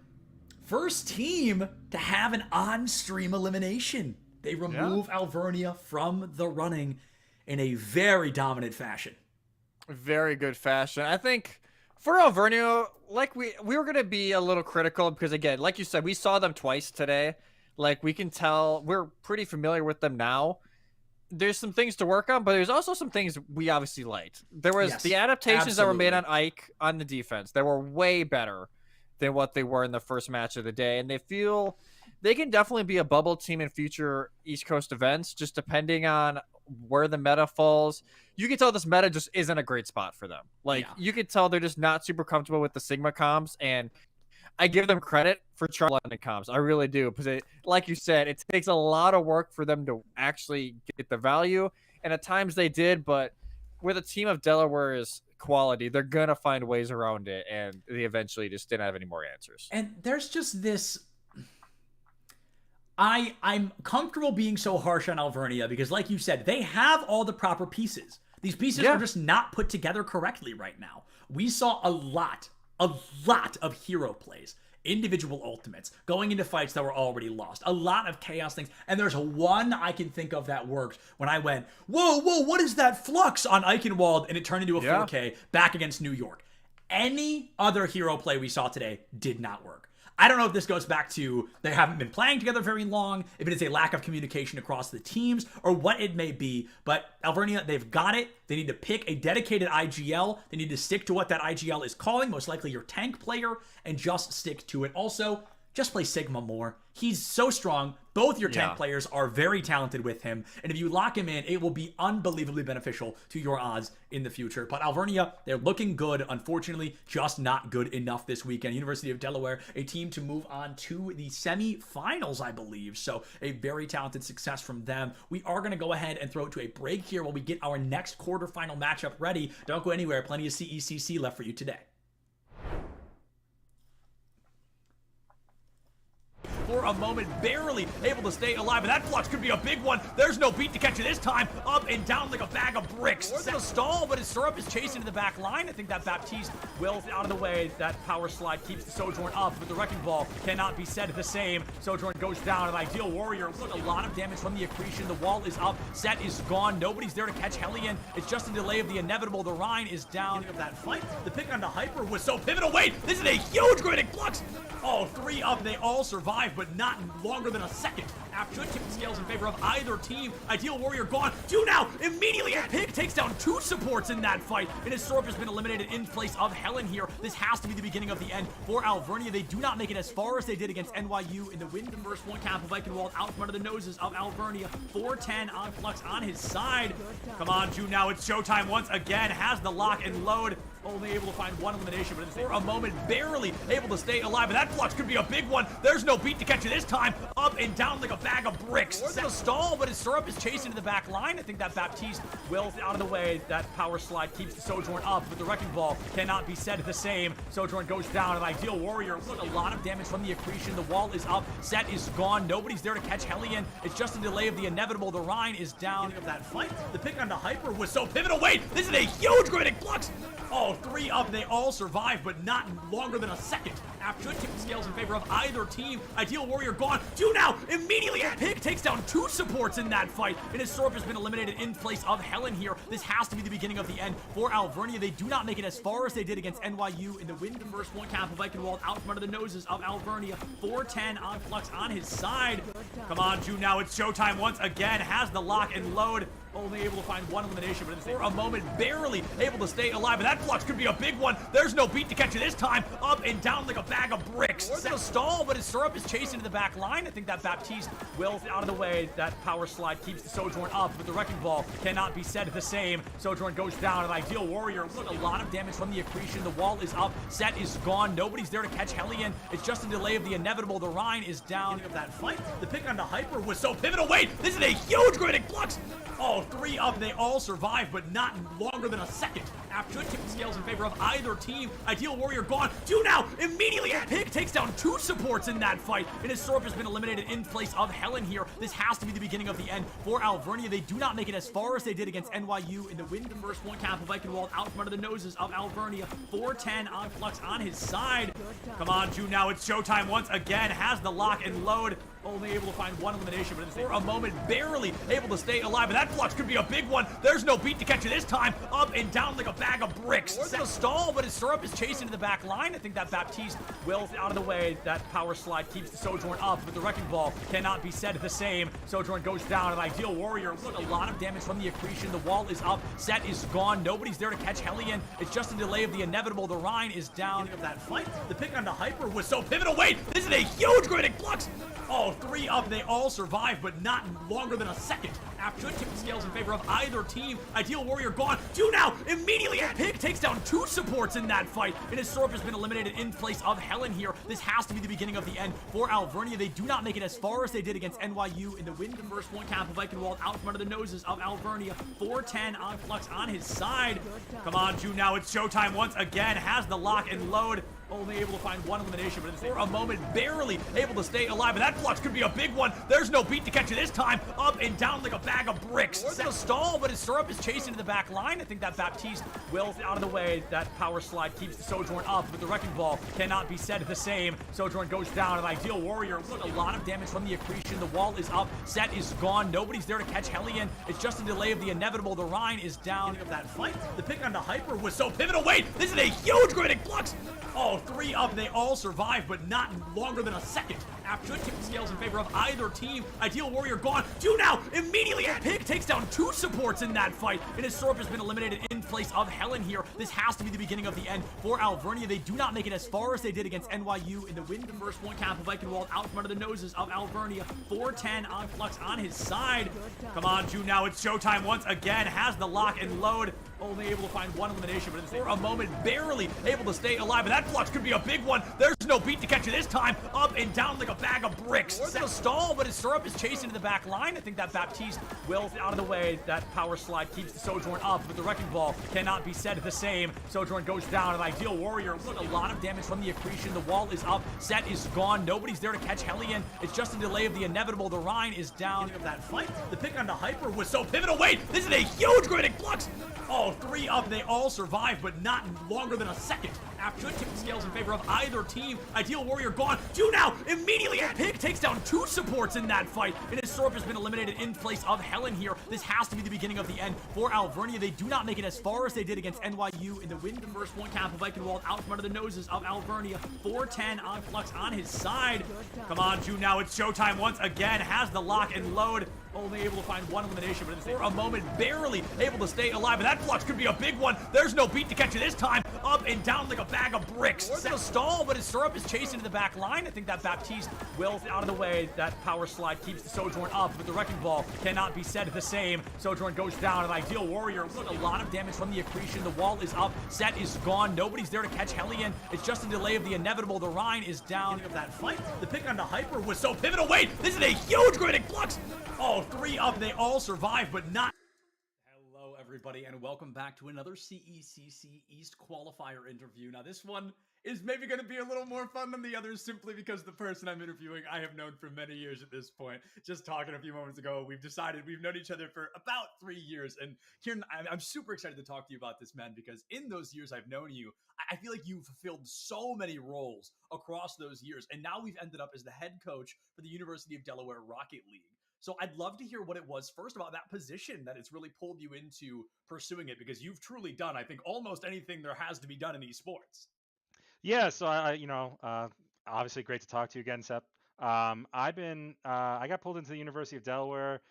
S3: first team to have an on-stream elimination. They remove Alvernia from the running in a very dominant fashion.
S17: Very good fashion. I think for Alvernia, like we were going to be a little critical because, again, like you said, we saw them twice today. Like, we can tell we're pretty familiar with them now. There's some things to work on, but there's also some things we obviously liked. There was the adaptations that were made on Ike on the defense. They were way better than what they were in the first match of the day, and they they can definitely be a bubble team in future East Coast events, just depending on where the meta falls. You can tell this meta just isn't a great spot for them. Like, you can tell they're just not super comfortable with the Sigma comps, and I give them credit for trying London comps. I really do, because like you said, it takes a lot of work for them to actually get the value, and at times they did, but with a team of Delaware's quality, they're going to find ways around it, and they eventually just didn't have any more answers.
S3: And there's just this... I'm comfortable being so harsh on Alvernia because, like you said, they have all the proper pieces. These pieces are just not put together correctly right now. We saw a lot of hero plays, individual ultimates, going into fights that were already lost, a lot of chaos things. And there's one I can think of that worked when I went, whoa, what is that flux on Eichenwald? And it turned into a 4K back against New York. Any other hero play we saw today did not work. I don't know if this goes back to they haven't been playing together very long, if it is a lack of communication across the teams, or what it may be. But Alvernia, they've got it. They need to pick a dedicated IGL. They need to stick to what that IGL is calling, most likely your tank player, and just stick to it. Also, just play Sigma more. He's so strong. Both your tank players are very talented with him. And if you lock him in, it will be unbelievably beneficial to your odds in the future. But Alvernia, they're looking good. Unfortunately, just not good enough this weekend. University of Delaware, a team to move on to the semifinals, I believe. So a very talented success from them. We are going to go ahead and throw it to a break here while we get our next quarterfinal matchup ready. Don't go anywhere. Plenty of CECC left for you today. For a moment, barely able to stay alive, and that flux could be a big one. There's no beat to catch you this time. Up and down like a bag of bricks. Set a stall, but his syrup is chasing to the back line. I think that Baptiste will out of the way. That power slide keeps the Sojourn up, but the Wrecking Ball cannot be said the same. Sojourn goes down. An Ideal Warrior. Look, a lot of damage from the accretion. The wall is up. Set is gone. Nobody's there to catch Hellion. It's just a delay of the inevitable. The Rhine is down. Of that fight, the pick on the Hyper was so pivotal. Wait, this is a huge grading flux. Oh, 3 up. They all survive, but not longer than a second. After should tip the scales in favor of either team. Ideal Warrior gone. 2 now. Immediately, Pig takes down 2 supports in that fight, and his Sorp has been eliminated in place of Helen here. This has to be the beginning of the end for Alvernia. They do not make it as far as they did against NYU in the win. The first one, Cap of Eichenwald out from under the noses of Alvernia. 410 on Flux on his side. Come on, 2 now. It's showtime once again. Has the lock and load. Only able to find 1 elimination, but for a moment, barely able to stay alive. And that flux could be a big one. There's no beat to catch you this time. Up and down like a bag of bricks. Set a stall, but his syrup is chasing to the back line. I think that Baptiste will out of the way. That power slide keeps the Sojourn up, but the Wrecking Ball cannot be said the same. Sojourn goes down. An Ideal Warrior. Look, a lot of damage from the accretion. The wall is up. Set is gone. Nobody's there to catch Hellion. It's just a delay of the inevitable. The Rhine is down. Of that fight, the pick on the Hyper was so pivotal. Wait, this is a huge grading flux. Oh, 3 up. They all survive, but not longer than a second. After should tip the scales in favor of either team. Ideal Warrior gone. 2 now. Immediately, Pig takes down 2 supports in that fight, and his Sorp has been eliminated in place of Helen here. This has to be the beginning of the end for Alvernia. They do not make it as far as they did against NYU in the win. The first one, Cap of Eichenwald out from under the noses of Alvernia. 410 on Flux on his side. Come on, 2 now. It's showtime once again. Has the lock and load. Only able to find 1 elimination, but for a moment, barely able to stay alive. And that flux could be a big one. There's no beat to catch you this time. Up and down like a bag of bricks. Set a stall, but his syrup is chasing to the back line. I think that Baptiste will out of the way. That power slide keeps the Sojourn up, but the Wrecking Ball cannot be said the same. Sojourn goes down. An Ideal Warrior. Look, a lot of damage from the accretion. The wall is up. Set is gone. Nobody's there to catch Hellion. It's just a delay of the inevitable. The Rhine is down. Of that fight, the pick on the Hyper was so pivotal. Wait, this is a huge grading flux. Oh, 3 up. They all survive, but not longer than a second. After should tip the scales in favor of either team. Ideal Warrior gone. 2 now. Immediately, Pig takes down 2 supports in that fight, and his Sorp has been eliminated in place of Helen here. This has to be the beginning of the end for Alvernia. They do not make it as far as they did against NYU in the win. The first one, Cap of Eichenwald out from under the noses of Alvernia. 410 on Flux on his side. Come on, 2 now. It's showtime once again. Has the lock and load. Only able to find 1 elimination, but for a moment, barely able to stay alive. And that flux could be a big one. There's no beat to catch you this time. Up and down like a bag of bricks. Set a stall, but his syrup is chasing to the back line. I think that Baptiste will out of the way. That power slide keeps the Sojourn up, but the Wrecking Ball cannot be said the same. Sojourn goes down. An Ideal Warrior. Look, a lot of damage from the accretion. The wall is up. Set is gone. Nobody's there to catch Hellion. It's just a delay of the inevitable. The Rhine is down. Of that fight, the pick on the Hyper was so pivotal. Wait, this is a huge grading flux. Oh, 3 up. They all survive, but not longer than a second. After tip the scales in favor of either team. Ideal Warrior gone. 2 now. Immediately, Pig takes down 2 supports in that fight. And his Sorp has been eliminated in place of Helen here. This has to be the beginning of the end for Alvernia. They do not make it as far as they did against NYU in the win. The first point, Campbell Vikenwald out from under the noses of Alvernia. 4-10 on Flux on his side. Come on, June, now it's showtime once again. Has the lock and load. Only able to find one elimination, but for a moment, barely able to stay alive. And that Flux could be a big one. There's no beat to catch you this time. Up and down like a bag of bricks. Set a stall, but his Syrup is chasing to the back line. I think that Baptiste will out of the way. That power slide keeps the Sojourn up, but the Wrecking Ball cannot be said the same. Sojourn goes down. An Ideal Warrior. Look, a lot of damage from the accretion. The wall is up. Set is gone. Nobody's there to catch Hellion. It's just a delay of the inevitable. The Rhine is down of that fight. The pick on the Hyper was so pivotal. Wait, this is a huge grading Flux. Oh, 3 up. They all survive, but not longer than a second. After tip the scales in favor of either team. Ideal Warrior gone. 2 now. Immediately, Pig takes down 2 supports in that fight. And his Sorp has been eliminated in place of Helen here. This has to be the beginning of the end for Alvernia. They do not make it as far as they did against NYU in the win. The first point, Campbell Vikenwald out from under the noses of Alvernia. 4-10 on Flux on his side. Come on, June, now it's showtime once again. Has the lock and load. Only able to find one elimination, but for a moment, barely able to stay alive. And that Flux could be a big one. There's no beat to catch you this time. Up and down like a bag of bricks. Set a stall, but his Syrup is chasing to the back line. I think that Baptiste will out of the way. That power slide keeps the Sojourn up, but the Wrecking Ball cannot be said the same. Sojourn goes down. An Ideal Warrior. Look, a lot of damage from the accretion. The wall is up. Set is gone. Nobody's there to catch Hellion. It's just a delay of the inevitable. The Rhine is down of that fight. The pick on the Hyper was so pivotal. Wait, this is a huge grading Flux. Oh, 3 up. They all survive, but not longer than a second. After tip the scales in favor of either team. Ideal Warrior gone. 2 now. Immediately, Pig takes down 2 supports in that fight. And his Sorp has been eliminated in place of Helen here. This has to be the beginning of the end for Alvernia. They do not make it as far as they did against NYU in the win. The first point, Campbell Vikenwald out from under the noses of Alvernia. 4-10 on Flux on his side. Come on, June, now it's showtime once again. Has the lock and load. Only able to find one elimination, but for a moment, barely able to stay alive. And that Flux could be a big one. There's no beat to catch you this time. Up and down like a bag of bricks. Set a stall, but his Syrup is chasing to the back line. I think that Baptiste will out of the way. That power slide keeps the Sojourn up, but the Wrecking Ball cannot be said the same. Sojourn goes down. An Ideal Warrior. Look, a lot of damage from the accretion. The wall is up. Set is gone. Nobody's there to catch Hellion. It's just a delay of the inevitable. The Rhine is down of that fight. The pick on the Hyper was so pivotal. Wait, this is a huge grading Flux. Oh, 3 up. They all survive, but not. Hello, everybody, and welcome back to another CECC East Qualifier interview. Now, this one is maybe going to be a little more fun than the others simply because the person I'm interviewing I have known for many years at this point. Just talking a few moments ago, we've decided we've known each other for about 3 years. And Kieran, I'm super excited to talk to you about this, man, because in those years I've known you, I feel like you've fulfilled so many roles across those years. And now we've ended up as the head coach for the University of Delaware Rocket League. So I'd love to hear what it was first about that position that it's really pulled you into pursuing it, because you've truly done, I think, almost anything there has to be done in esports.
S7: Yeah, so obviously great to talk to you again, Sep. I got pulled into the University of Delaware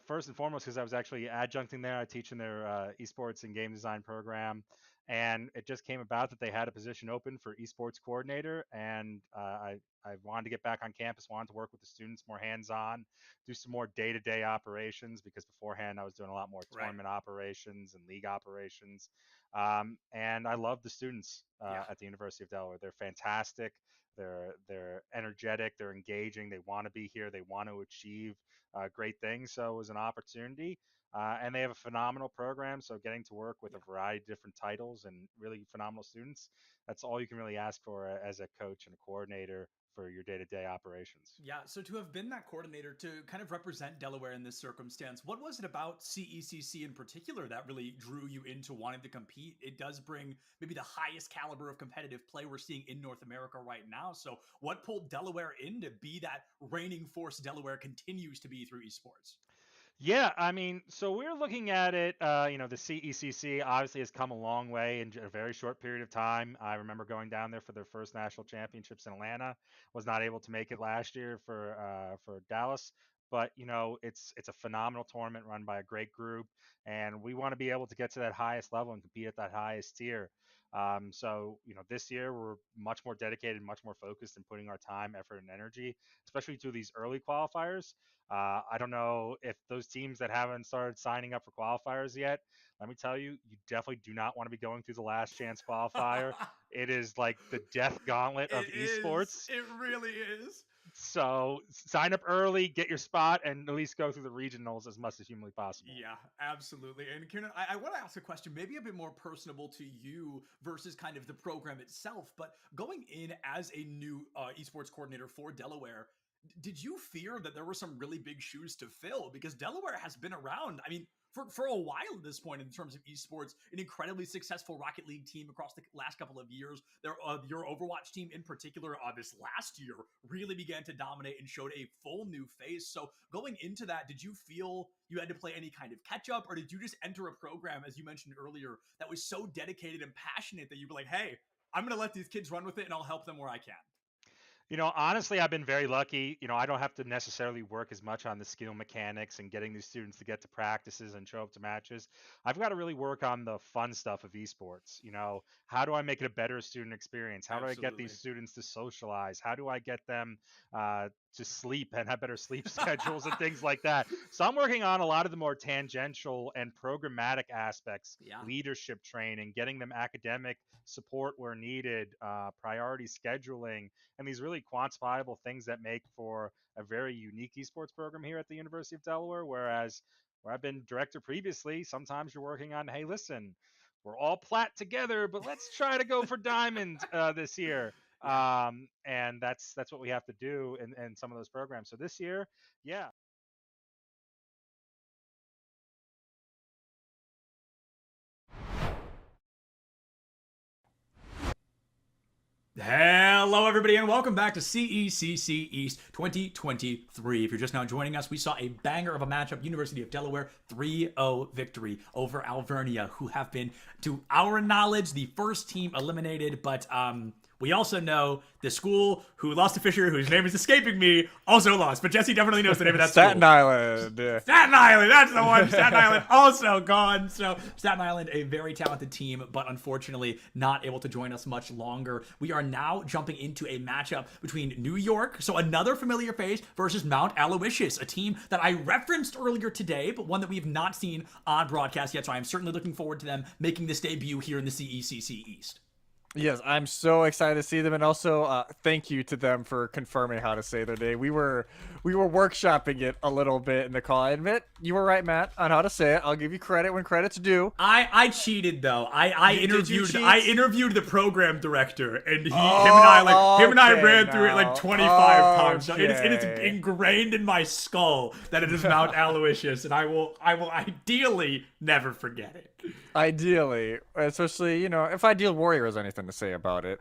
S7: first and foremost because I was actually adjuncting there. I teach in their esports and game design program, and it just came about that they had a position open for esports coordinator, and I wanted to get back on campus, wanted to work with the students more hands-on, do some more day-to-day operations, because beforehand I was doing a lot more tournament operations and league operations. And I love the students at the University of Delaware. They're fantastic. They're energetic. They're engaging. They want to be here. They want to achieve great things. So it was an opportunity. And they have a phenomenal program. So getting to work with a variety of different titles and really phenomenal students, that's all you can really ask for as a coach and a coordinator for your day-to-day operations.
S3: Yeah, so to have been that coordinator, to kind of represent Delaware in this circumstance, what was it about CECC in particular that really drew you into wanting to compete? It does bring maybe the highest caliber of competitive play we're seeing in North America right now. So what pulled Delaware in to be that reigning force Delaware continues to be through esports?
S7: Yeah, I mean, so we're looking at it, the CECC obviously has come a long way in a very short period of time. I remember going down there for their first national championships in Atlanta, was not able to make it last year for Dallas, but it's a phenomenal tournament run by a great group, and we want to be able to get to that highest level and compete at that highest tier. So, this year we're much more dedicated, much more focused in putting our time, effort, and energy, especially to these early qualifiers. I don't know if those teams that haven't started signing up for qualifiers yet, let me tell you, you definitely do not want to be going through the last chance qualifier. It is like the death gauntlet of esports.
S3: It really is.
S7: So sign up early, get your spot, and at least go through the regionals as much as humanly possible.
S3: Yeah, absolutely. And Kieran, I want to ask a question, maybe a bit more personable to you versus kind of the program itself. But going in as a new esports coordinator for Delaware, did you fear that there were some really big shoes to fill? Because Delaware has been around, I mean, for a while at this point in terms of esports, an incredibly successful Rocket League team across the last couple of years. Your Overwatch team in particular, this last year really began to dominate and showed a full new face. So going into that, did you feel you had to play any kind of catch up, or did you just enter a program, as you mentioned earlier, that was so dedicated and passionate that you were like, hey, I'm going to let these kids run with it and I'll help them where I can?
S7: Honestly, I've been very lucky. I don't have to necessarily work as much on the skill mechanics and getting these students to get to practices and show up to matches. I've got to really work on the fun stuff of esports. How do I make it a better student experience? How do I get these students to socialize? How do I get them to sleep and have better sleep schedules and things like that? So I'm working on a lot of the more tangential and programmatic aspects, leadership training, getting them academic support where needed, priority scheduling, and these really quantifiable things that make for a very unique esports program here at the University of Delaware. Whereas where I've been director previously, sometimes you're working on, hey, listen, we're all plat together, but let's try to go for diamond this year. And that's what we have to do in some of those programs. So this year, yeah.
S3: Hello, everybody, and welcome back to CECC East 2023. If you're just now joining us, we saw a banger of a matchup. University of Delaware 3-0 victory over Alvernia, who have been, to our knowledge, the first team eliminated. But we also know the school who lost to Fisher, whose name is escaping me, also lost. But Jesse definitely knows the name of that
S17: Staten
S3: school.
S17: Island. Yeah.
S3: Staten Island, that's the one. Staten Island also gone. So Staten Island, a very talented team, but unfortunately not able to join us much longer. We are now jumping into a matchup between New York, so another familiar face, versus Mount Aloysius, a team that I referenced earlier today, but one that we have not seen on broadcast yet. So I am certainly looking forward to them making this debut here in the CECC East.
S17: Yes, I'm so excited to see them, and also thank you to them for confirming how to say their name. We were workshopping it a little bit in the call. I admit you were right, Matt, on how to say it. I'll give you credit when credit's due.
S3: I cheated though. I interviewed the program director, and him and I ran through it like 25 times. So it is ingrained in my skull that it is Mount Aloysius, and I will ideally never forget it.
S17: Ideally, especially if Ideal Warrior has anything to say about it.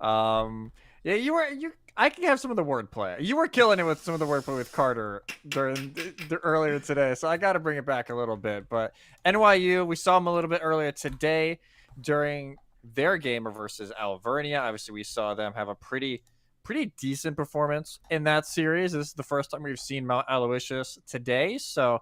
S17: I can have some of the wordplay. You were killing it with some of the wordplay with Carter during earlier today, so I got to bring it back a little bit. But NYU, we saw them a little bit earlier today during their game versus Alvernia. Obviously, we saw them have a pretty decent performance in that series. This is the first time we've seen Mount Aloysius today, so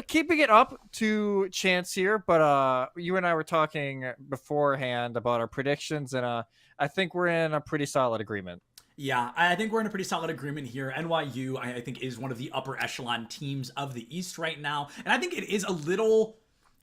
S17: keeping it up to chance here. But you and I were talking beforehand about our predictions, and I think we're in a pretty solid agreement.
S3: Yeah, I think we're in a pretty solid agreement here. NYU, I think, is one of the upper echelon teams of the East right now. And I think it is a little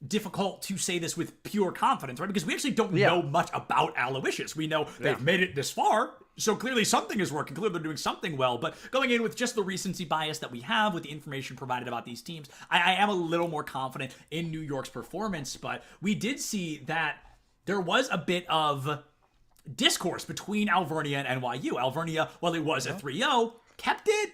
S3: difficult to say this with pure confidence, right? Because we actually don't know much about Aloysius. We know they've made it this far, so clearly something is working. Clearly they're doing something well. But going in with just the recency bias that we have with the information provided about these teams, I am a little more confident in New York's performance. But we did see that there was a bit of discourse between Alvernia and NYU. Alvernia, while it was a 3-0, kept it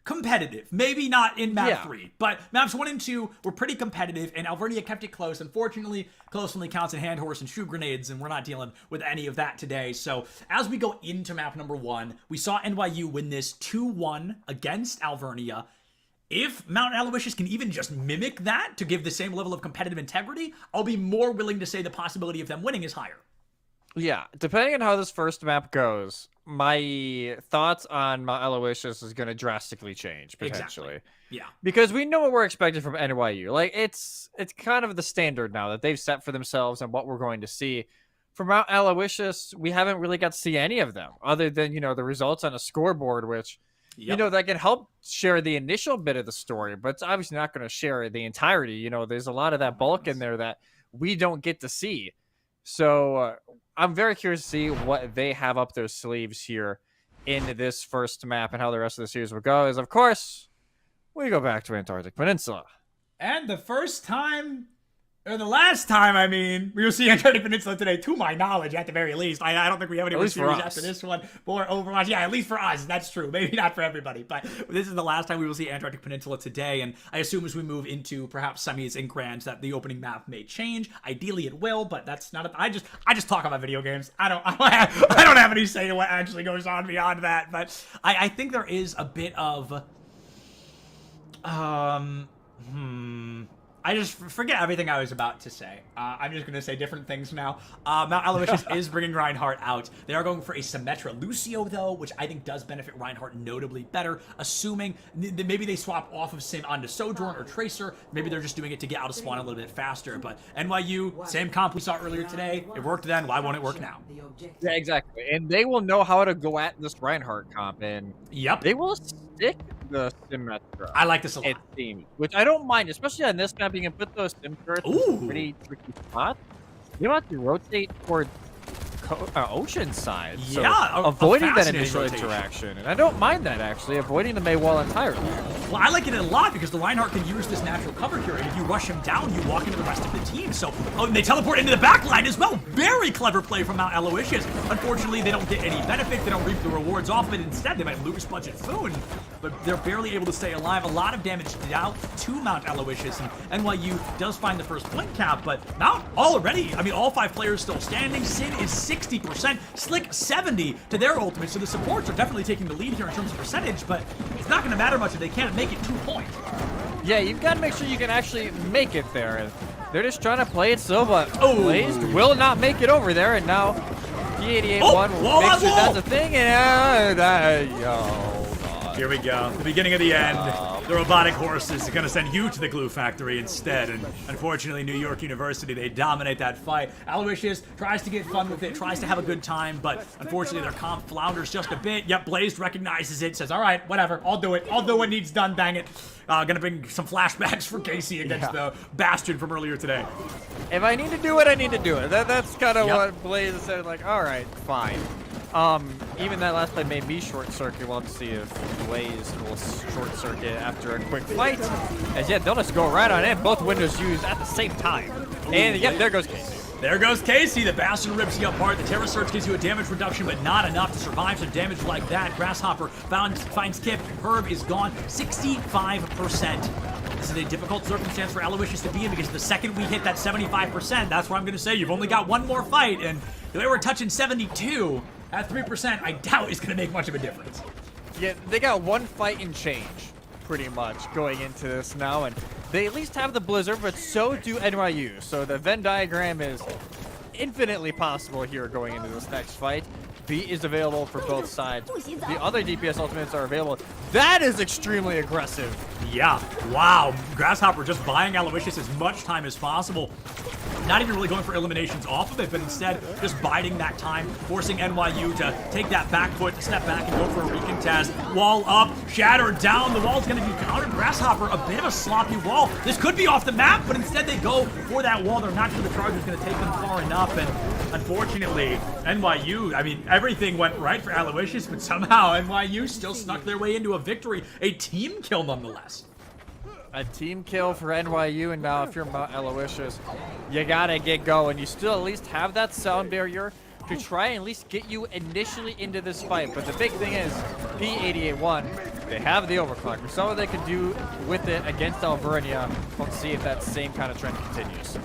S3: competitive. Maybe not in map 3, but maps 1 and 2 were pretty competitive, and Alvernia kept it close. Unfortunately, close only counts in hand horse and shoe grenades, and we're not dealing with any of that today. So as we go into map number 1, we saw NYU win this 2-1 against Alvernia. If Mount Aloysius can even just mimic that to give the same level of competitive integrity, I'll be more willing to say the possibility of them winning is higher.
S17: Yeah, depending on how this first map goes, my thoughts on Mount Aloysius is going to drastically change, potentially.
S3: Exactly. Yeah.
S17: Because we know what we're expecting from NYU. Like, it's kind of the standard now that they've set for themselves and what we're going to see. for Mount Aloysius, we haven't really got to see any of them other than, the results on a scoreboard, which, that can help share the initial bit of the story, but it's obviously not going to share the entirety. There's a lot of that bulk in there that we don't get to see. So I'm very curious to see what they have up their sleeves here in this first map and how the rest of the series will go. As, of course, we go back to Antarctic Peninsula.
S3: And the first time, or the last time, I mean, we will see Antarctic Peninsula today, to my knowledge, at the very least. I don't think we have any more series after this one for Overwatch. Yeah, at least for us, that's true. Maybe not for everybody, but this is the last time we will see Antarctic Peninsula today, and I assume as we move into perhaps semis and grands that the opening map may change. Ideally, it will, but that's not. I just talk about video games. I don't have any say to what actually goes on beyond that. But I think there is a bit of I just forget everything I was about to say. I'm just going to say different things now. Mount Aloysius is bringing Reinhardt out. They are going for a Symmetra Lucio, though, which I think does benefit Reinhardt notably better, assuming maybe they swap off of Sim onto Sojourn or Tracer. Maybe they're just doing it to get out of spawn a little bit faster. But NYU, same comp we saw earlier today. It worked then. Why won't it work now?
S17: Yeah, exactly. And they will know how to go at this Reinhardt comp. And they will stick the Symmetra.
S3: I like this a lot.
S17: It seems, which I don't mind, especially on this map. You can put those Sim turrets in pretty tricky spots. You have to rotate toward ocean side. So avoiding that initial interaction. And I don't mind that, actually, avoiding the Mei wall entirely.
S3: Well, I like it a lot because the Reinhardt can use this natural cover here, and if you rush him down, you walk into the rest of the team. So, and they teleport into the back line as well. Very clever play from Mount Aloysius. Unfortunately, they don't get any benefit. They don't reap the rewards off of it. Instead, they might lose budget Foon, but they're barely able to stay alive. A lot of damage dealt to Mount Aloysius, and NYU does find the first point cap, but Mount already, I mean, all 5 players still standing. Sin is 60%, Slick 70 to their ultimate, so the supports are definitely taking the lead here in terms of percentage, but it's not going to matter much if they can't make it 2 points.
S17: Yeah, you've got to make sure you can actually make it there. They're just trying to play it slow, but Blazed will not make it over there, and now P88-1 makes sure that's a thing, and
S3: here we go. The beginning of the end. The robotic horses are going to send you to the glue factory instead. And unfortunately, New York University, they dominate that fight. Aloysius tries to get fun with it, tries to have a good time, but unfortunately, their comp flounders just a bit. Yep, Blazed recognizes it, says, all right, whatever, I'll do it. I'll do what needs done, dang it. Gonna bring some flashbacks for Casey against the Bastion from earlier today.
S17: If I need to do it, I need to do it. That's kind of what Blaze said, like, all right, fine. Even that last play made me short circuit. We'll have to see if Blaze will short circuit after a quick fight. As yet, they'll just go right on in. Both windows used at the same time. And yep, there goes Casey.
S3: There goes Casey. The Bastion rips you apart. The Terra Surge gives you a damage reduction, but not enough to survive some damage like that. Grasshopper finds Kip. Herb is gone. 65%. This is a difficult circumstance for Aloysius to be in because the second we hit that 75%, that's what I'm going to say. You've only got one more fight, and the way we're touching 72 at 3%, I doubt is going to make much of a difference.
S17: Yeah, they got one fight and change, pretty much, going into this now, and they at least have the Blizzard, but so do NYU. So the Venn diagram is infinitely possible here going into this next fight. Beat is available for both sides. The other DPS ultimates are available. That is extremely aggressive.
S3: Yeah, wow. Grasshopper just buying Aloysius as much time as possible. Not even really going for eliminations off of it, but instead just biding that time, forcing NYU to take that back foot, to step back and go for a recontest. Wall up, Shatter down. The wall's going to be countered. Grasshopper, a bit of a sloppy wall. This could be off the map, but instead they go for that wall. They're not sure the charge is going to take them far enough, and unfortunately, NYU, I mean, everything went right for Aloysius, but somehow NYU still snuck their way into a victory. A team kill nonetheless.
S17: A team kill for NYU, and now if you're Mount Aloysius, you gotta get going. You still at least have that sound barrier to try and at least get you initially into this fight. But the big thing is, P88-1, they have the overclock. There's something they can do with it against Alvernia. Let's see if that same kind of trend continues.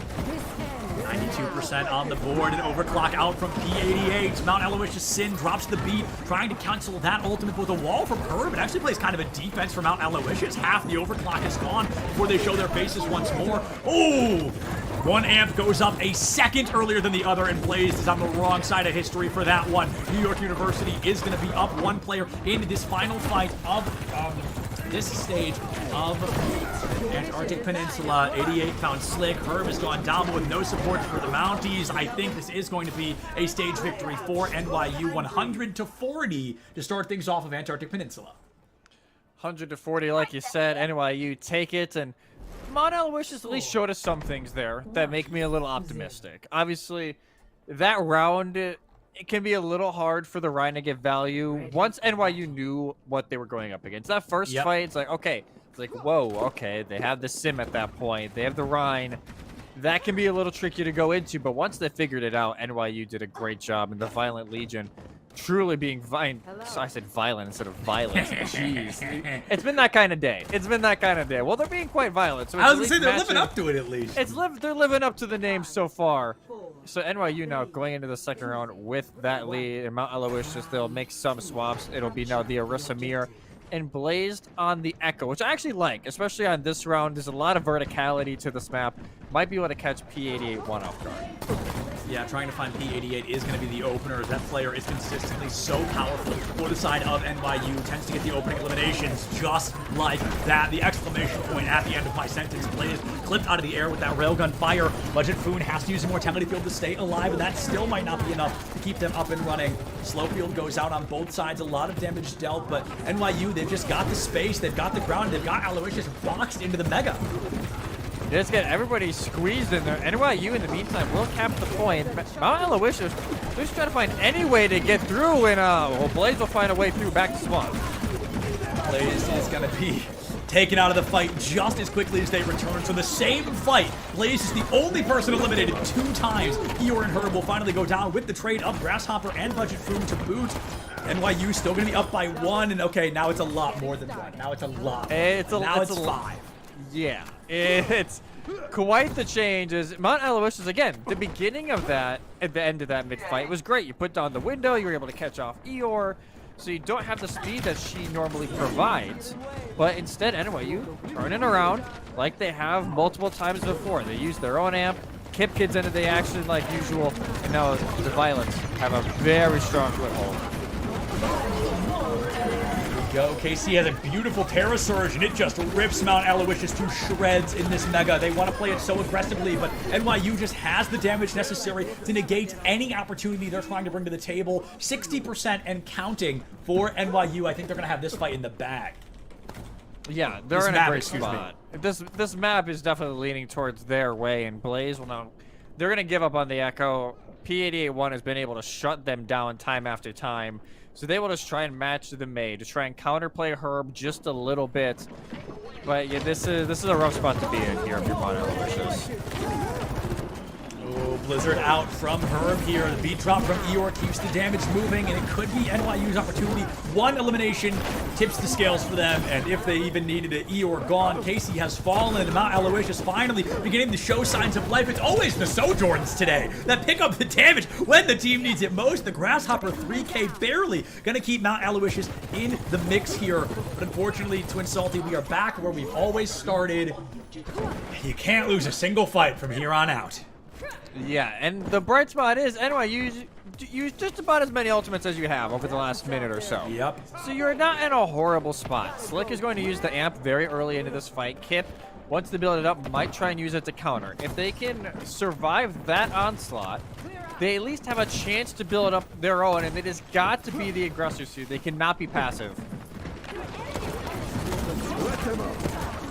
S3: 92% on the board, and overclock out from P88. Mount Aloysius Sin drops the beat, trying to cancel that ultimate with a wall from Herb. It actually plays kind of a defense for Mount Aloysius. Half the overclock is gone before they show their faces once more. Oh! 1 amp goes up a second earlier than the other, and Blaze is on the wrong side of history for that one. New York University is going to be up 1 player in this final fight of this stage of Antarctic Peninsula. 88-pound Slick. Herb has gone down, but with no support for the Mounties. I think this is going to be a stage victory for NYU, 100-40 to start things off of Antarctic Peninsula.
S17: 100-40, like you said, NYU take it, and Mount Aloysius at least showed us some things there that make me a little optimistic. Obviously, that round, it can be a little hard for the Rhine to get value once NYU knew what they were going up against. That first fight, it's like, okay, it's like, whoa, okay, they have the Sim at that point, they have the Rhine. That can be a little tricky to go into, but once they figured it out, NYU did a great job, and the Violent Legion truly being so I said violent instead of violent. Jeez. It's been that kind of day. It's been that kind of day. Well, they're being quite violent. So
S3: I was going to say, they're living up to it at least.
S17: They're living up to the name so far. So NYU now going into the second round with that lead. And Mount Aloysius, they'll make some swaps. It'll be now the Arisamir and Blazed on the Echo, which I actually like, especially on this round. There's a lot of verticality to this map. Might be able to catch P88 one off guard.
S3: Yeah, trying to find P88 is going to be the opener. That player is consistently so powerful for the side of NYU. Tends to get the opening eliminations just like that. The exclamation point at the end of my sentence. Blaze clipped out of the air with that railgun fire. Budget Foon has to use Immortality Field to stay alive, and that still might not be enough to keep them up and running. Slow Field goes out on both sides. A lot of damage dealt, but NYU, they've just got the space. They've got the ground. They've got Aloysius boxed into the Mega.
S17: Just get everybody squeezed in there. NYU, in the meantime, will cap the point. Mount Aloysius, they're just trying to find any way to get through, and well, Blaze will find a way through back to spawn.
S3: Blaze is going to be taken out of the fight just as quickly as they return. So the same fight, Blaze is the only person eliminated 2 times. Eeyore and Herb will finally go down with the trade of Grasshopper and Budget Food to boot. NYU still going to be up by 1, and okay, now it's a lot more than 1. Now it's a lot. Now it's 5.
S17: Yeah, it's quite the change. As Mount Aloysius, again, the beginning of that, at the end of that mid-fight was great. You put down the window, you were able to catch off Eeyore, so you don't have the speed that she normally provides. But instead, NYU turning around like they have multiple times before. They use their own amp, Kip Kids into the action like usual, and now the Violets have a very strong foothold.
S3: Go. KC has a beautiful Terra Surge, and it just rips Mount Aloysius to shreds in this Mega. They want to play it so aggressively, but NYU just has the damage necessary to negate any opportunity they're trying to bring to the table. 60% and counting for NYU. I think they're going to have this fight in the bag.
S17: Yeah, they're in a great spot. This map is definitely leaning towards their way, and Blaze will now... They're going to give up on the Echo. P88-1 has been able to shut them down time after time. So they will just try and match the May, to try and counterplay Herb just a little bit. But yeah, this is a rough spot to be in here if you're Mount Aloysius.
S3: Oh, Blizzard out from Herb here. The beat drop from Eeyore keeps the damage moving, and it could be NYU's opportunity. 1 elimination tips the scales for them, and if they even needed it, Eeyore gone. Casey has fallen, and Mount Aloysius finally beginning to show signs of life. It's always the Sojourns today that pick up the damage when the team needs it most. The Grasshopper 3K barely gonna keep Mount Aloysius in the mix here. But unfortunately, Twin Salty, we are back where we've always started. You can't lose a single fight from here on out.
S17: Yeah, and the bright spot is NYU used just about as many ultimates as you have over the last minute or so.
S3: Yep.
S17: So you're not in a horrible spot. Slick is going to use the amp very early into this fight. Kip, once they build it up, might try and use it to counter. If they can survive that onslaught, they at least have a chance to build up their own, and it has got to be the aggressors here. They cannot be passive.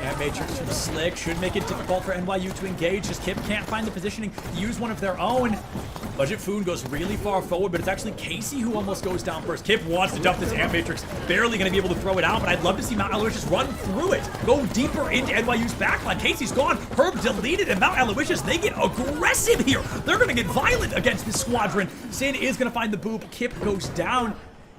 S3: And Matrix from Slick should make it difficult for NYU to engage, as Kip can't find the positioning to use one of their own. Budget Food goes really far forward, but it's actually Casey who almost goes down first. Kip wants to dump this Amp Matrix, barely going to be able to throw it out, but I'd love to see Mount Aloysius run through it, go deeper into NYU's backline. Casey's gone, Herb deleted, and Mount Aloysius, they get aggressive here. They're going to get violent against this squadron. Sin is going to find the boop. Kip goes down.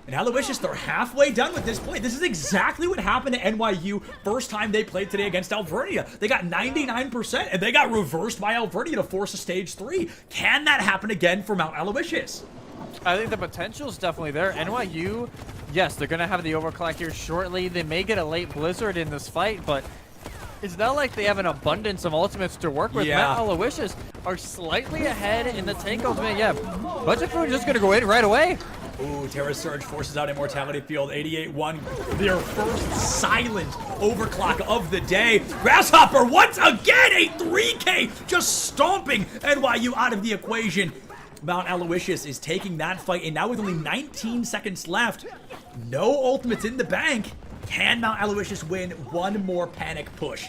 S3: And Aloysius, they're halfway done with this point. This is exactly what happened to NYU first time they played today against Alvernia. They got 99%, and they got reversed by Alvernia to force a stage 3. Can that happen again for Mount Aloysius?
S17: I think the potential is definitely there. NYU, yes, they're going to have the overclock here shortly. They may get a late Blizzard in this fight, but it's not like they have an abundance of ultimates to work with.
S3: Yeah.
S17: Mount Aloysius are slightly ahead in the tank ultimate. Yeah, Budget Food just going to go in right away.
S3: Ooh, Terra Surge forces out Immortality Field. 88-1, their first silent overclock of the day. Grasshopper once again, a 3K, just stomping NYU out of the equation. Mount Aloysius is taking that fight, and now with only 19 seconds left, no ultimates in the bank. Can Mount Aloysius win one more panic push?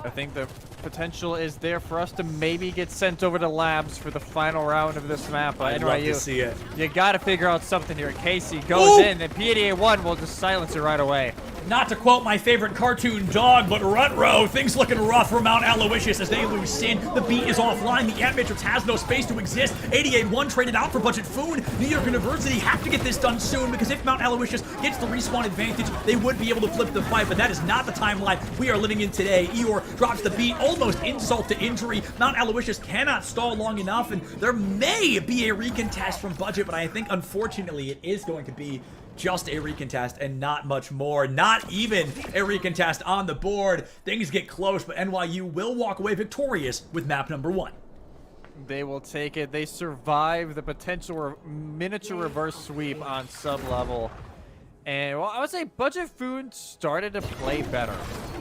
S17: I think the potential is there for us to maybe get sent over to labs for the final round of this map.
S3: I'd love to see it.
S17: You got to figure out something here. Casey goes in, and P88-1 will just silence it right away.
S3: Not to quote my favorite cartoon dog, but Rutrow, things looking rough for Mount Aloysius as they lose Sin. The beat is offline. The Ant Matrix has no space to exist. 88-1 traded out for Budget Food. New York University have to get this done soon because if Mount Aloysius gets the respawn advantage, they would be able to flip the fight, but that is not the timeline we are living in today. Eeyore drops the beat, almost insult to injury. Mount Aloysius cannot stall long enough, and there may be a recontest from Budget, but I think unfortunately it is going to be just a recontest and not much more. Not even a recontest on the board. Things get close, but NYU will walk away victorious with map number 1.
S17: They will take it. They survive the potential miniature reverse sweep on sub-level. And, well, I would say Budget Food started to play better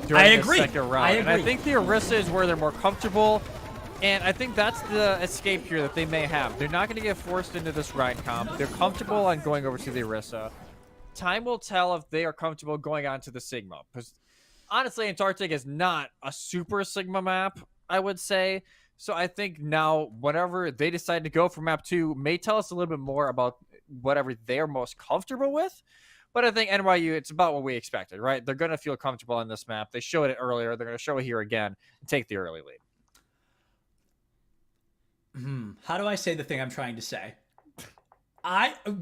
S17: during the second round. And I think the Orisa is where they're more comfortable. And I think that's the escape here that they may have. They're not going to get forced into this Rhine comp. They're comfortable on going over to the Orisa. Time will tell if they are comfortable going on to the Sigma. Because honestly, Antarctic is not a super Sigma map, I would say. So I think now, whatever they decide to go for map 2 may tell us a little bit more about whatever they're most comfortable with. But I think NYU, it's about what we expected, right? They're going to feel comfortable on this map. They showed it earlier. They're going to show it here again and take the early lead.
S3: How do I say the thing I'm trying to say?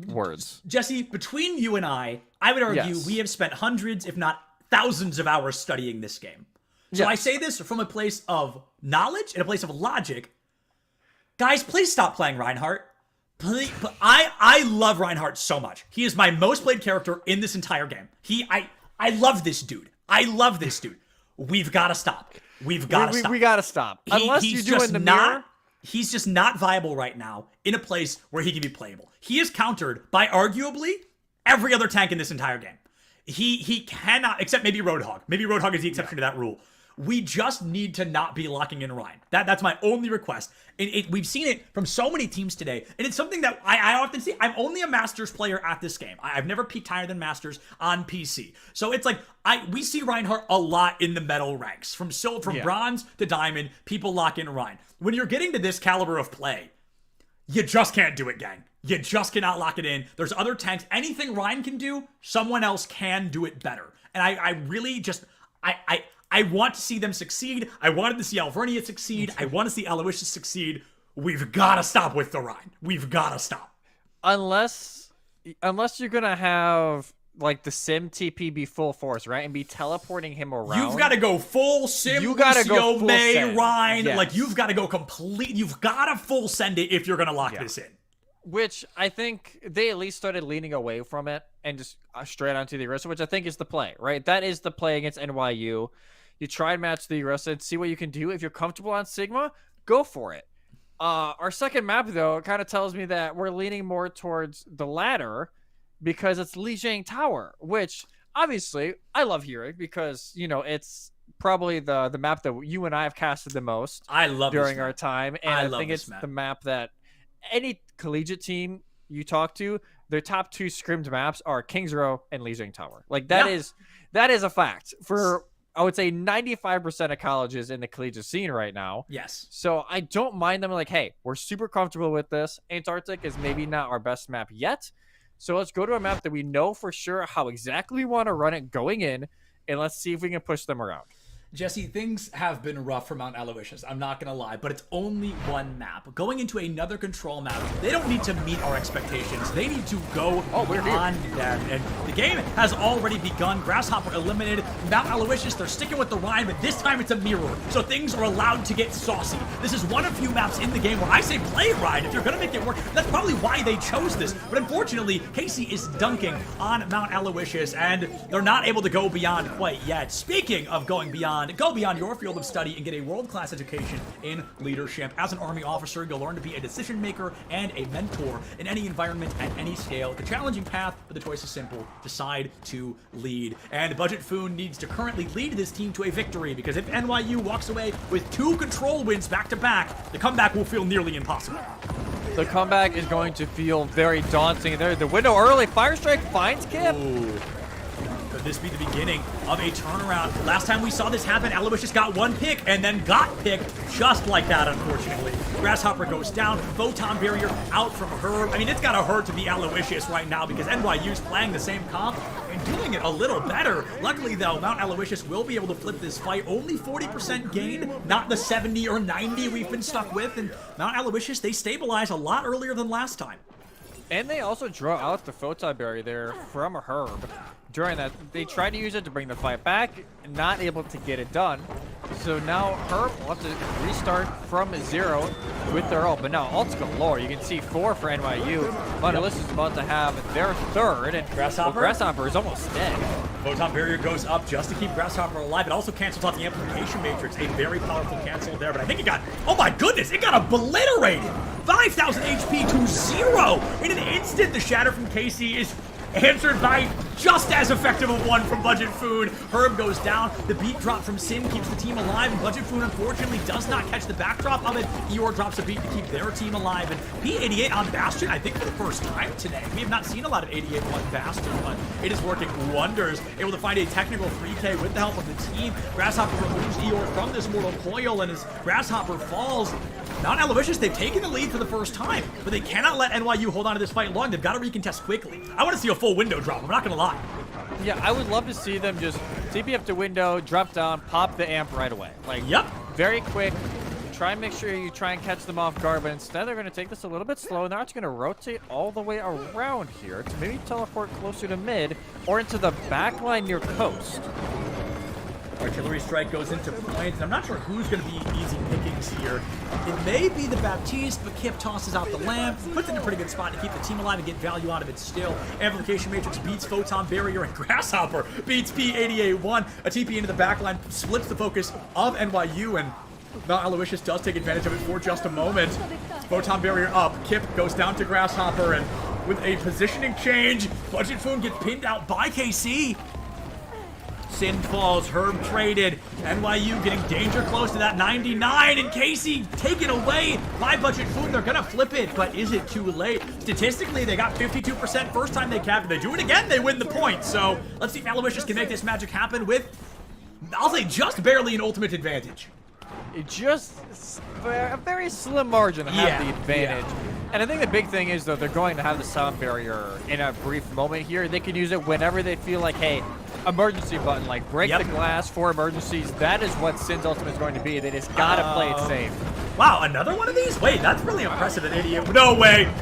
S17: Words.
S3: Jesse, between you and I would argue we have spent hundreds, if not thousands of hours studying this game. So I say this from a place of knowledge and a place of logic. Guys, please stop playing Reinhardt. Please, I love Reinhardt so much. He is my most played character in this entire game. I love this dude. I love this dude. We've got to stop. We've got to stop.
S17: We got to stop. Unless you do it in the mirror.
S3: He's just not viable right now in a place where he can be playable. He is countered by arguably every other tank in this entire game. He cannot, except maybe Roadhog. Maybe Roadhog is the exception to that rule. We just need to not be locking in Ryan. That's my only request. We've seen it from so many teams today, and it's something that I often see. I'm only a Masters player at this game. I've never peaked higher than Masters on PC. So it's like, we see Reinhardt a lot in the metal ranks. From bronze to diamond, people lock in Ryan. When you're getting to this caliber of play, you just can't do it, gang. You just cannot lock it in. There's other tanks. Anything Ryan can do, someone else can do it better. And I really just, I want to see them succeed. I wanted to see Alvernia succeed. I want to see Aloysius succeed. We've got to stop with the Rhine. We've got to stop.
S17: Unless you're going to have like the Sim TP be full force, right? And be teleporting him around.
S3: You've got to go full Sim,
S17: you gotta go full
S3: May,
S17: send.
S3: Rhine.
S17: Yes.
S3: Like, you've got to go complete. You've got to full send it if you're going to lock this in.
S17: Which I think they at least started leaning away from it and just straight onto the Orisa, which I think is the play, right? That is the play against NYU. You try and match the Orisa and see what you can do. If you're comfortable on Sigma, go for it. Our second map, though, kind of tells me that we're leaning more towards the latter because it's Lijiang Tower, which obviously I love hearing because, you know, it's probably the map that you and I have casted the most.
S3: I love
S17: during our time. And I think it's
S3: map.
S17: The map that any collegiate team you talk to, their top 2 scrimmed maps are Kings Row and Lijiang Tower. Like that is a fact for, I would say, 95% of colleges in the collegiate scene right now.
S3: Yes.
S17: So I don't mind them like, hey, we're super comfortable with this. Antarctic is maybe not our best map yet. So let's go to a map that we know for sure how exactly we want to run it going in, and let's see if we can push them around.
S3: Jesse, things have been rough for Mount Aloysius, I'm not going to lie, but it's only one map. Going into another control map, they don't need to meet our expectations. They need to go beyond them. And the game has already begun. Grasshopper eliminated. Mount Aloysius, they're sticking with the Rhine, but this time it's a mirror, so things are allowed to get saucy. This is one of few maps in the game where I say play Rhine if you're going to make it work. That's probably why they chose this. But unfortunately, Casey is dunking on Mount Aloysius, and they're not able to go beyond quite yet. Speaking of going beyond, go beyond your field of study and get a world-class education in leadership. As an Army officer, you'll learn to be a decision maker and a mentor in any environment at any scale. It's a challenging path, but the choice is simple. Decide to lead. And Budget Foon needs to currently lead this team to a victory, because if NYU walks away with 2 control wins back-to-back, the comeback will feel nearly impossible.
S17: The comeback is going to feel very daunting. There, the window early. Fire Strike finds Kip.
S3: Ooh. Could this be the beginning of a turnaround? Last time we saw this happen, Aloysius got 1 pick and then got picked just like that, unfortunately. Grasshopper goes down, Photon Barrier out from Herb. I mean, it's gotta hurt to be Aloysius right now because NYU's playing the same comp and doing it a little better. Luckily, though, Mount Aloysius will be able to flip this fight. Only 40% gain, not the 70 or 90 we've been stuck with. And Mount Aloysius, they stabilize a lot earlier than last time.
S17: And they also draw out the Photon Barrier there from Herb. During that, they tried to use it to bring the fight back, not able to get it done. So now Herb will have to restart from 0 with their ult. But now ult's galore. You can see 4 for NYU. Monolith is about to have their 3rd. And
S3: Grasshopper?
S17: Grasshopper is almost dead.
S3: Photon Barrier goes up just to keep Grasshopper alive. It also cancels out the Amplification Matrix. A very powerful cancel there. But I think it got, oh my goodness, it got obliterated. 5,000 HP to 0. In an instant, the Shatter from Casey is answered by just as effective a one from Budget Foon. Herb goes down. The beat drop from Sin keeps the team alive, and Budget Foon unfortunately does not catch the backdrop of it. Eeyore drops a beat to keep their team alive, and P88 on Bastion, I think for the first time today. We have not seen a lot of 88 on Bastion, but it is working wonders. Able to find a technical 3K with the help of the team. Grasshopper removes Eeyore from this mortal coil, and as Grasshopper falls, Mount Aloysius, they've taken the lead for the first time, but they cannot let NYU hold on to this fight long. They've got to recontest quickly. I want to see a full window drop, I'm not going to lie.
S17: Yeah, I would love to see them just TP up to window, drop down, pop the amp right away. Like,
S3: yep,
S17: very quick. Try and make sure you try and catch them off guard, but instead they're going to take this a little bit slow. Now it's going to rotate all the way around here to maybe teleport closer to mid or into the back line near coast.
S3: Artillery strike goes into point, and I'm not sure who's going to be easy pickings here. It may be the Baptiste, but Kip tosses out the lamp, puts it in a pretty good spot to keep the team alive and get value out of it still. Amplification Matrix beats Photon Barrier, and Grasshopper beats P88-1. A TP into the backline splits the focus of NYU, and Mount Aloysius does take advantage of it for just a moment. Photon Barrier up, Kip goes down to Grasshopper, and with a positioning change, Budget Foon gets pinned out by KC. Sin falls, Herb traded, NYU getting danger close to that 99, and Casey taken away by Budget Food. They're gonna flip it, but is it too late? Statistically, they got 52% first time they capped. If they do it again, they win the point. So let's see if Aloysius can make this magic happen with, I'll say, just barely an ultimate advantage.
S17: Just a very slim margin to have the advantage. And I think the big thing is, though, they're going to have the sound barrier in a brief moment here. They can use it whenever they feel like, hey, emergency button, like break the glass for emergencies. That is what Sin's ultimate is going to be. They just gotta play it safe.
S3: Wow, another one of these? Wait, that's really impressive at 88. No way.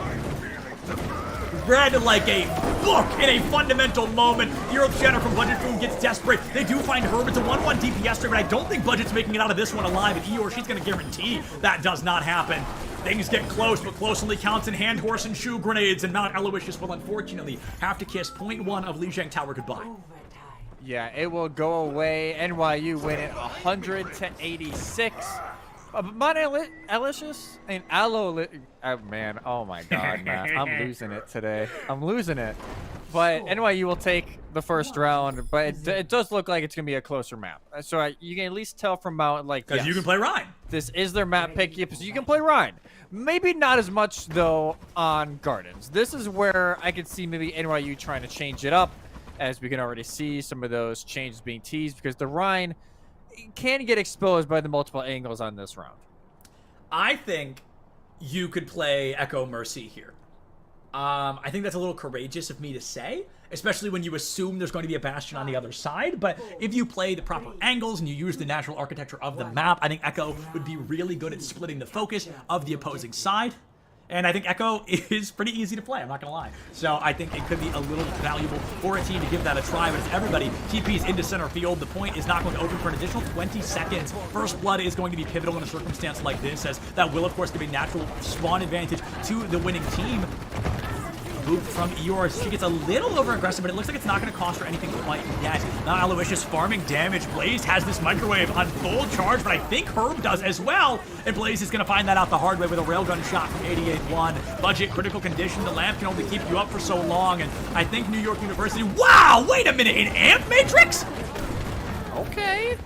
S3: Read like a book in a fundamental moment. Hero Shadow from Budget Food gets desperate. They do find Herb. It's a 1-1 DPS trigger, but I don't think Budget's making it out of this one alive. And Eeyore, she's going to guarantee that does not happen. Things get close, but close only counts in hand, horse, and shoe grenades. And Mount Aloysius will unfortunately have to kiss .1 of Lijiang Tower goodbye.
S17: Yeah, it will go away. NYU win it 100-86. Mount Aloysius and man, oh my God, man, I'm losing it today. I'm losing it. But NYU will take the first round, but it does look like it's gonna be a closer map. So you can at least tell from Mount, like,
S3: because you can play Rhine.
S17: This is their map pick. So you can play Rhine. Maybe not as much though on Gardens. This is where I could see maybe NYU trying to change it up, as we can already see some of those changes being teased, because the Rhine can get exposed by the multiple angles on this round.
S3: I think you could play Echo Mercy here. I think that's a little courageous of me to say, especially when you assume there's going to be a Bastion on the other side. But if you play the proper angles and you use the natural architecture of the map, I think Echo would be really good at splitting the focus of the opposing side. And I think Echo is pretty easy to play, I'm not going to lie. So I think it could be a little valuable for a team to give that a try. But as everybody TP's into center field, the point is not going to open for an additional 20 seconds. First blood is going to be pivotal in a circumstance like this, as that will, of course, give a natural spawn advantage to the winning team. boop from Eeyore. She gets a little over-aggressive, but it looks like it's not going to cost her anything quite yet. Now Aloysius farming damage. Blaze has this microwave on full charge, but I think Herb does as well. And Blaze is going to find that out the hard way with a railgun shot from 88-1. Budget, critical condition. The lamp can only keep you up for so long. And I think New York University... Wow! Wait a minute! An amp matrix?
S17: Okay.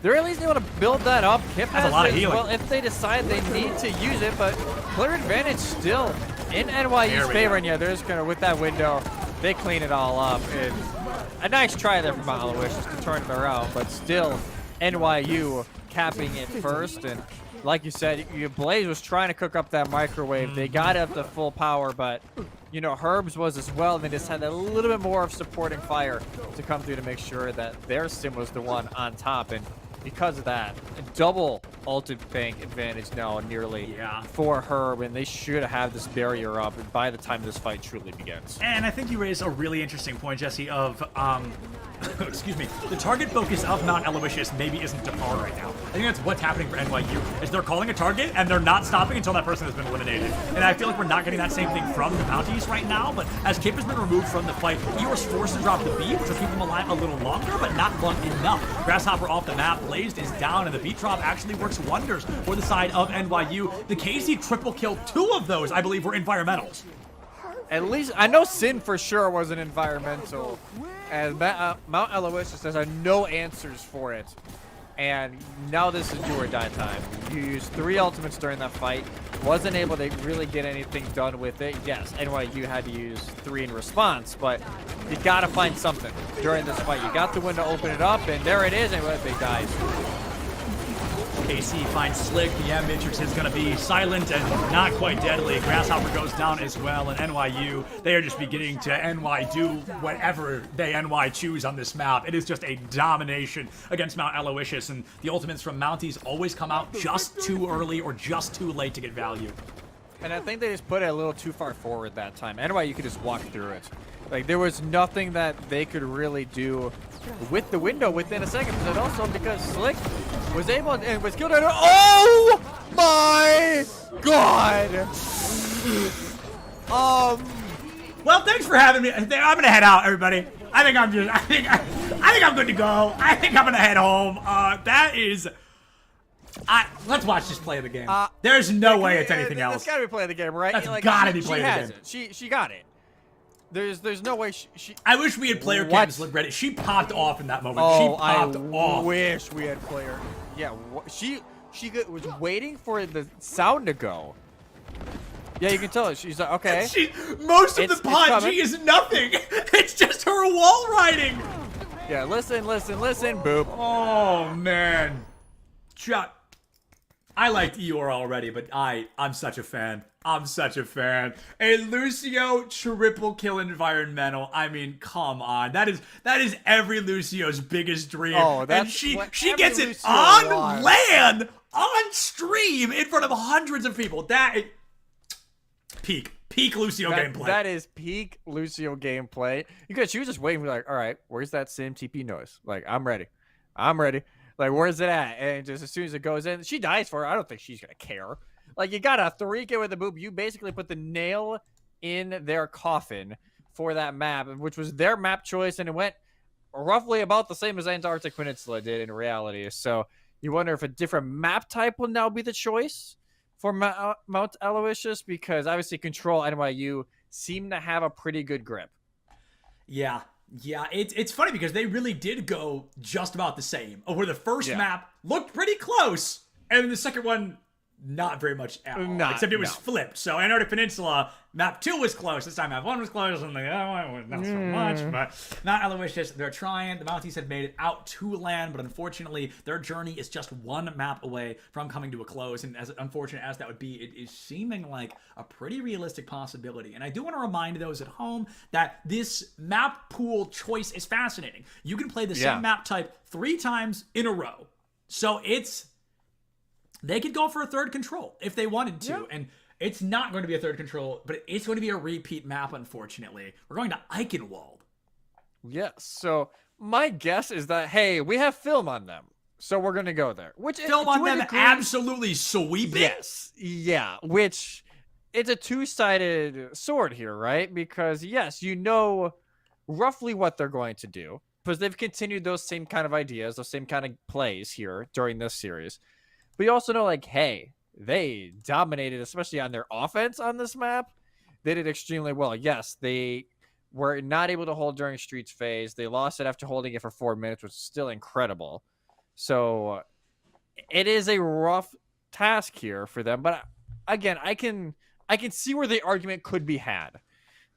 S17: They're at least able to build that up. Kip
S3: That's
S17: has
S3: a lot of
S17: it as
S3: healing.
S17: well if they decide they need to use it, but clear advantage still in NYU's favor. And yeah, they're just gonna, with that window, they clean it all up. And a nice try there from Mount Aloysius to turn it around, but still NYU capping it first. And like you said, Blaze was trying to cook up that microwave. They got it up to full power, but you know, Herb's was as well, and they just had a little bit more of supporting fire to come through to make sure that their sim was the one on top. And because of that, a double ultimate bank advantage now nearly for Herb, and they should have this barrier up by the time this fight truly begins.
S3: And I think you raise a really interesting point, Jesse, of, excuse me, the target focus of Mount Aloysius maybe isn't to par right now. I think that's what's happening for NYU, is they're calling a target, and they're not stopping until that person has been eliminated. And I feel like we're not getting that same thing from the Mounties right now, but as Kip has been removed from the fight, Eeyore's forced to drop the beat, which will keep him alive a little longer, but not long enough. Grasshopper off the map, Blazed is down, and the beat drop actually works wonders for the side of NYU. The KC triple kill, 2 of those, I believe, were environmentals.
S17: At least, I know Sin for sure was an environmental, and Mount Aloysius has no answers for it. And now this is do or die time. You used 3 ultimates during that fight, wasn't able to really get anything done with it. Yes, NYU had to use 3 in response, but you gotta find something during this fight. You got the window, open it up, and there it is, and they died.
S3: KC finds Slick. The M Matrix is going to be silent and not quite deadly. Grasshopper goes down as well, and NYU, they are just beginning to NY do whatever they NY choose on this map. It is just a domination against Mount Aloysius, and the ultimates from Mounties always come out just too early or just too late to get value.
S17: And I think they just put it a little too far forward that time. NYU could just walk through it. Like, there was nothing that they could really do with the window within a second, but also because Slick was able and was killed. Oh my god!
S3: Well, thanks for having me. I'm gonna head out, everybody. I think I'm good to go. I think I'm gonna head home. Let's watch this play of the game. There's no way it's anything else.
S17: It's gotta be play of the game, right?
S3: That's gotta be play of the
S17: game. She got it. There's no way she
S3: I wish we had player cams ready. She popped off in that moment.
S17: Oh,
S3: She popped off.
S17: I wish we had player. Yeah, she was waiting for the sound to go. Yeah, you can tell it. She's like, okay.
S3: Most of the PUBG is nothing. It's just her wall riding.
S17: Yeah, listen, boop.
S3: Oh man, I liked Eeyore already, but I'm such a fan. I'm such a fan. A Lucio triple kill environmental. I mean, come on. That is every Lucio's biggest dream.
S17: Oh, that's
S3: and she gets it on land, on stream, in front of hundreds of people. That is peak Lucio gameplay.
S17: That is peak Lucio gameplay. Because she was just waiting, like, all right, where's that sim TP noise? Like, I'm ready. Like, where's it at? And just as soon as it goes in, she dies for it. I don't think she's gonna care. Like, you got a 3K with a boop. You basically put the nail in their coffin for that map, which was their map choice, and it went roughly about the same as Antarctic Peninsula did in reality. So you wonder if a different map type will now be the choice for Mount Aloysius, because obviously Control NYU seem to have a pretty good grip.
S3: Yeah, it's funny because they really did go just about the same. Where the first map looked pretty close, and the second one not very much at all, except it was flipped. So Antarctic Peninsula, map 2 was close. This time map 1 was close, and the other one was not so much. But Mount Aloysius, they're trying. The Mounties have made it out to land, but unfortunately, their journey is just 1 map away from coming to a close. And as unfortunate as that would be, it is seeming like a pretty realistic possibility. And I do want to remind those at home that this map pool choice is fascinating. You can play the same map type 3 times in a row. So they could go for a third control if they wanted to. And it's not going to be a third control, but it's going to be a repeat map, unfortunately. We're going to Eichenwald.
S17: Yes. So my guess is that, hey, we have film on them, so we're going to go there. Which
S3: film on them absolutely sweeping?
S17: Yes. Yeah. Which it's a two-sided sword here, right? Because yes, you know roughly what they're going to do because they've continued those same kind of ideas, those same kind of plays here during this series. But you also know, like, hey, they dominated, especially on their offense on this map. They did extremely well. Yes, they were not able to hold during Streets phase. They lost it after holding it for 4 minutes, which is still incredible. So it is a rough task here for them. But again, I can see where the argument could be had.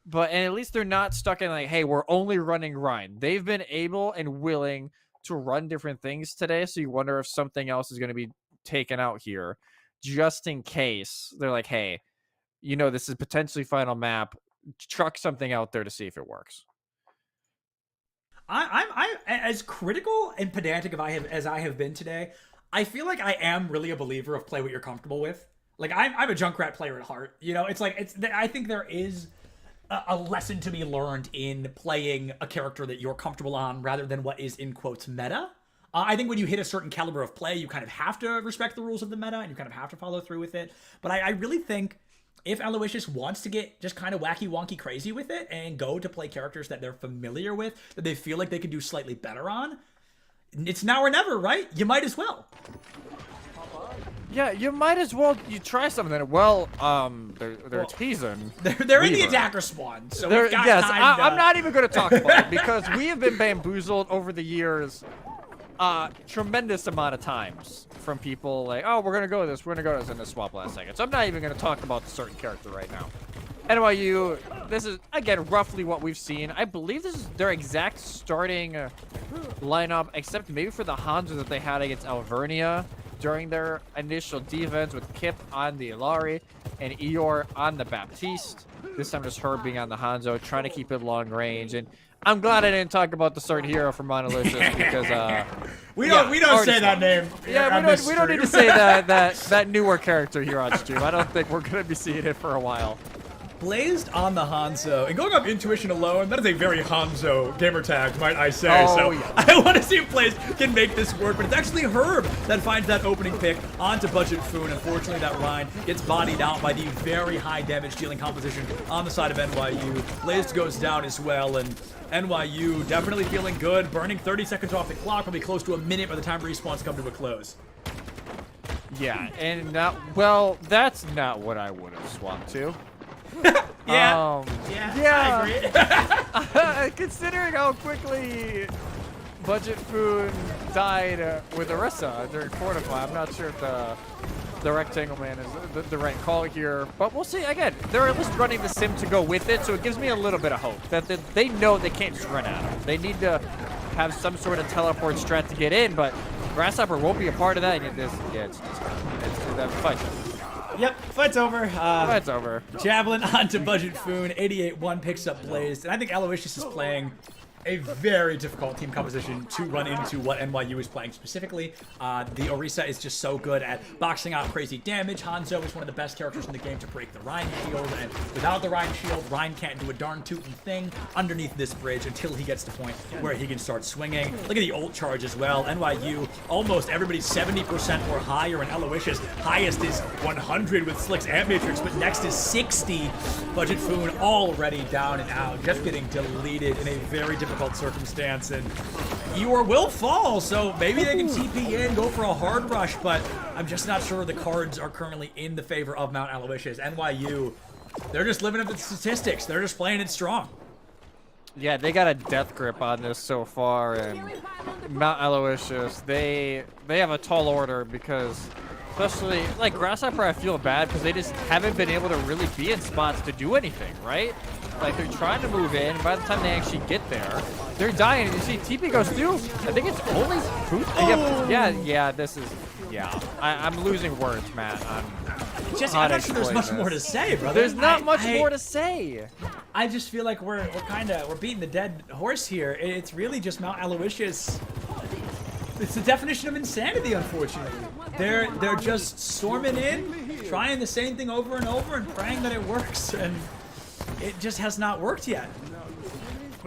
S17: But and at least they're not stuck in like, hey, we're only running Rhine. They've been able and willing to run different things today. So you wonder if something else is going to be taken out here just in case. They're like, hey, you know, this is potentially final map. Truck something out there to see if it works.
S3: I'm as critical and pedantic as I have been today. I feel like I am really a believer of play what you're comfortable with. Like I'm a Junkrat player at heart. You know, it's like I think there is a lesson to be learned in playing a character that you're comfortable on rather than what is in quotes meta. I think when you hit a certain caliber of play, you kind of have to respect the rules of the meta and you kind of have to follow through with it. But I really think if Aloysius wants to get just kind of wacky wonky crazy with it and go to play characters that they're familiar with, that they feel like they can do slightly better on, it's now or never, right? You might as well.
S17: Yeah, you might as well you try something. Well, they're teasing.
S3: They're in the attacker spawn, so we've got time
S17: I'm not even going to talk about it because we have been bamboozled over the years, tremendous amount of times from people like, oh, we're going to go with this, in the swap last second. So I'm not even going to talk about the certain character right now. NYU, this is again roughly what we've seen. I believe this is their exact starting lineup, except maybe for the Hanzo that they had against Alvernia during their initial defense with Kip on the Ilari and Eeyore on the Baptiste. This time just Herb being on the Hanzo, trying to keep it long range. And I'm glad I didn't talk about the certain hero from Monolicious because
S3: we don't say that name.
S17: Yeah, we don't need to say that newer character here on stream. I don't think we're gonna be seeing it for a while.
S3: Blazed on the Hanzo, and going up intuition alone, that is a very Hanzo gamer tag, might I say.
S17: Oh,
S3: so
S17: yeah.
S3: I want to see if Blaze can make this work, but it's actually Herb that finds that opening pick onto Budget Foon. Unfortunately, that Rhine gets bodied out by the very high damage dealing composition on the side of NYU. Blaze goes down as well, and NYU definitely feeling good, burning 30 seconds off the clock, probably close to a minute by the time respawns come to a close.
S17: Yeah, and that's not what I would have swapped to.
S3: Yeah,
S17: I agree. Considering how quickly Budget Food died with Orisa during Fortify, I'm not sure if the Rectangle Man is the right call here. But we'll see. Again, they're at least running the sim to go with it, so it gives me a little bit of hope that they know they can't just run out of it. They need to have some sort of teleport strat to get in, but Grasshopper won't be a part of that. It's that fight.
S3: Yep, fight's over.
S17: Fight's over.
S3: Javelin onto Budget Foon. 88-1 picks up Blazed. And I think Aloysius is playing a very difficult team composition to run into what NYU is playing specifically. The Orisa is just so good at boxing out crazy damage. Hanzo is one of the best characters in the game to break the Rhine shield, and without the Rhine shield, Rhine can't do a darn tootin' thing underneath this bridge until he gets to the point where he can start swinging. Look at the ult charge as well. NYU, almost everybody's 70% or higher, and Aloysius highest is 100 with Slick's Ant Matrix, but next is 60. Budget Foon already down and out, just getting deleted in a very difficult circumstance, and Eeyore will fall, so maybe they can TP in, go for a hard rush, but I'm just not sure the cards are currently in the favor of Mount Aloysius. NYU, they're just living up to the statistics. They're just playing it strong.
S17: Yeah, they got a death grip on this so far, and Mount Aloysius, they have a tall order because, especially, like, Grasshopper, I feel bad because they just haven't been able to really be in spots to do anything, right? Like, they're trying to move in, and by the time they actually get there, they're dying. And you see, TP goes through. I think it's only Food. I'm losing words, Matt.
S3: I'm not sure there's much more to say, brother.
S17: There's not much more to say.
S3: I just feel like we're beating the dead horse here. It's really just Mount Aloysius. It's the definition of insanity, unfortunately. They're just storming in, trying the same thing over and over, and praying that it works, and it just has not worked yet.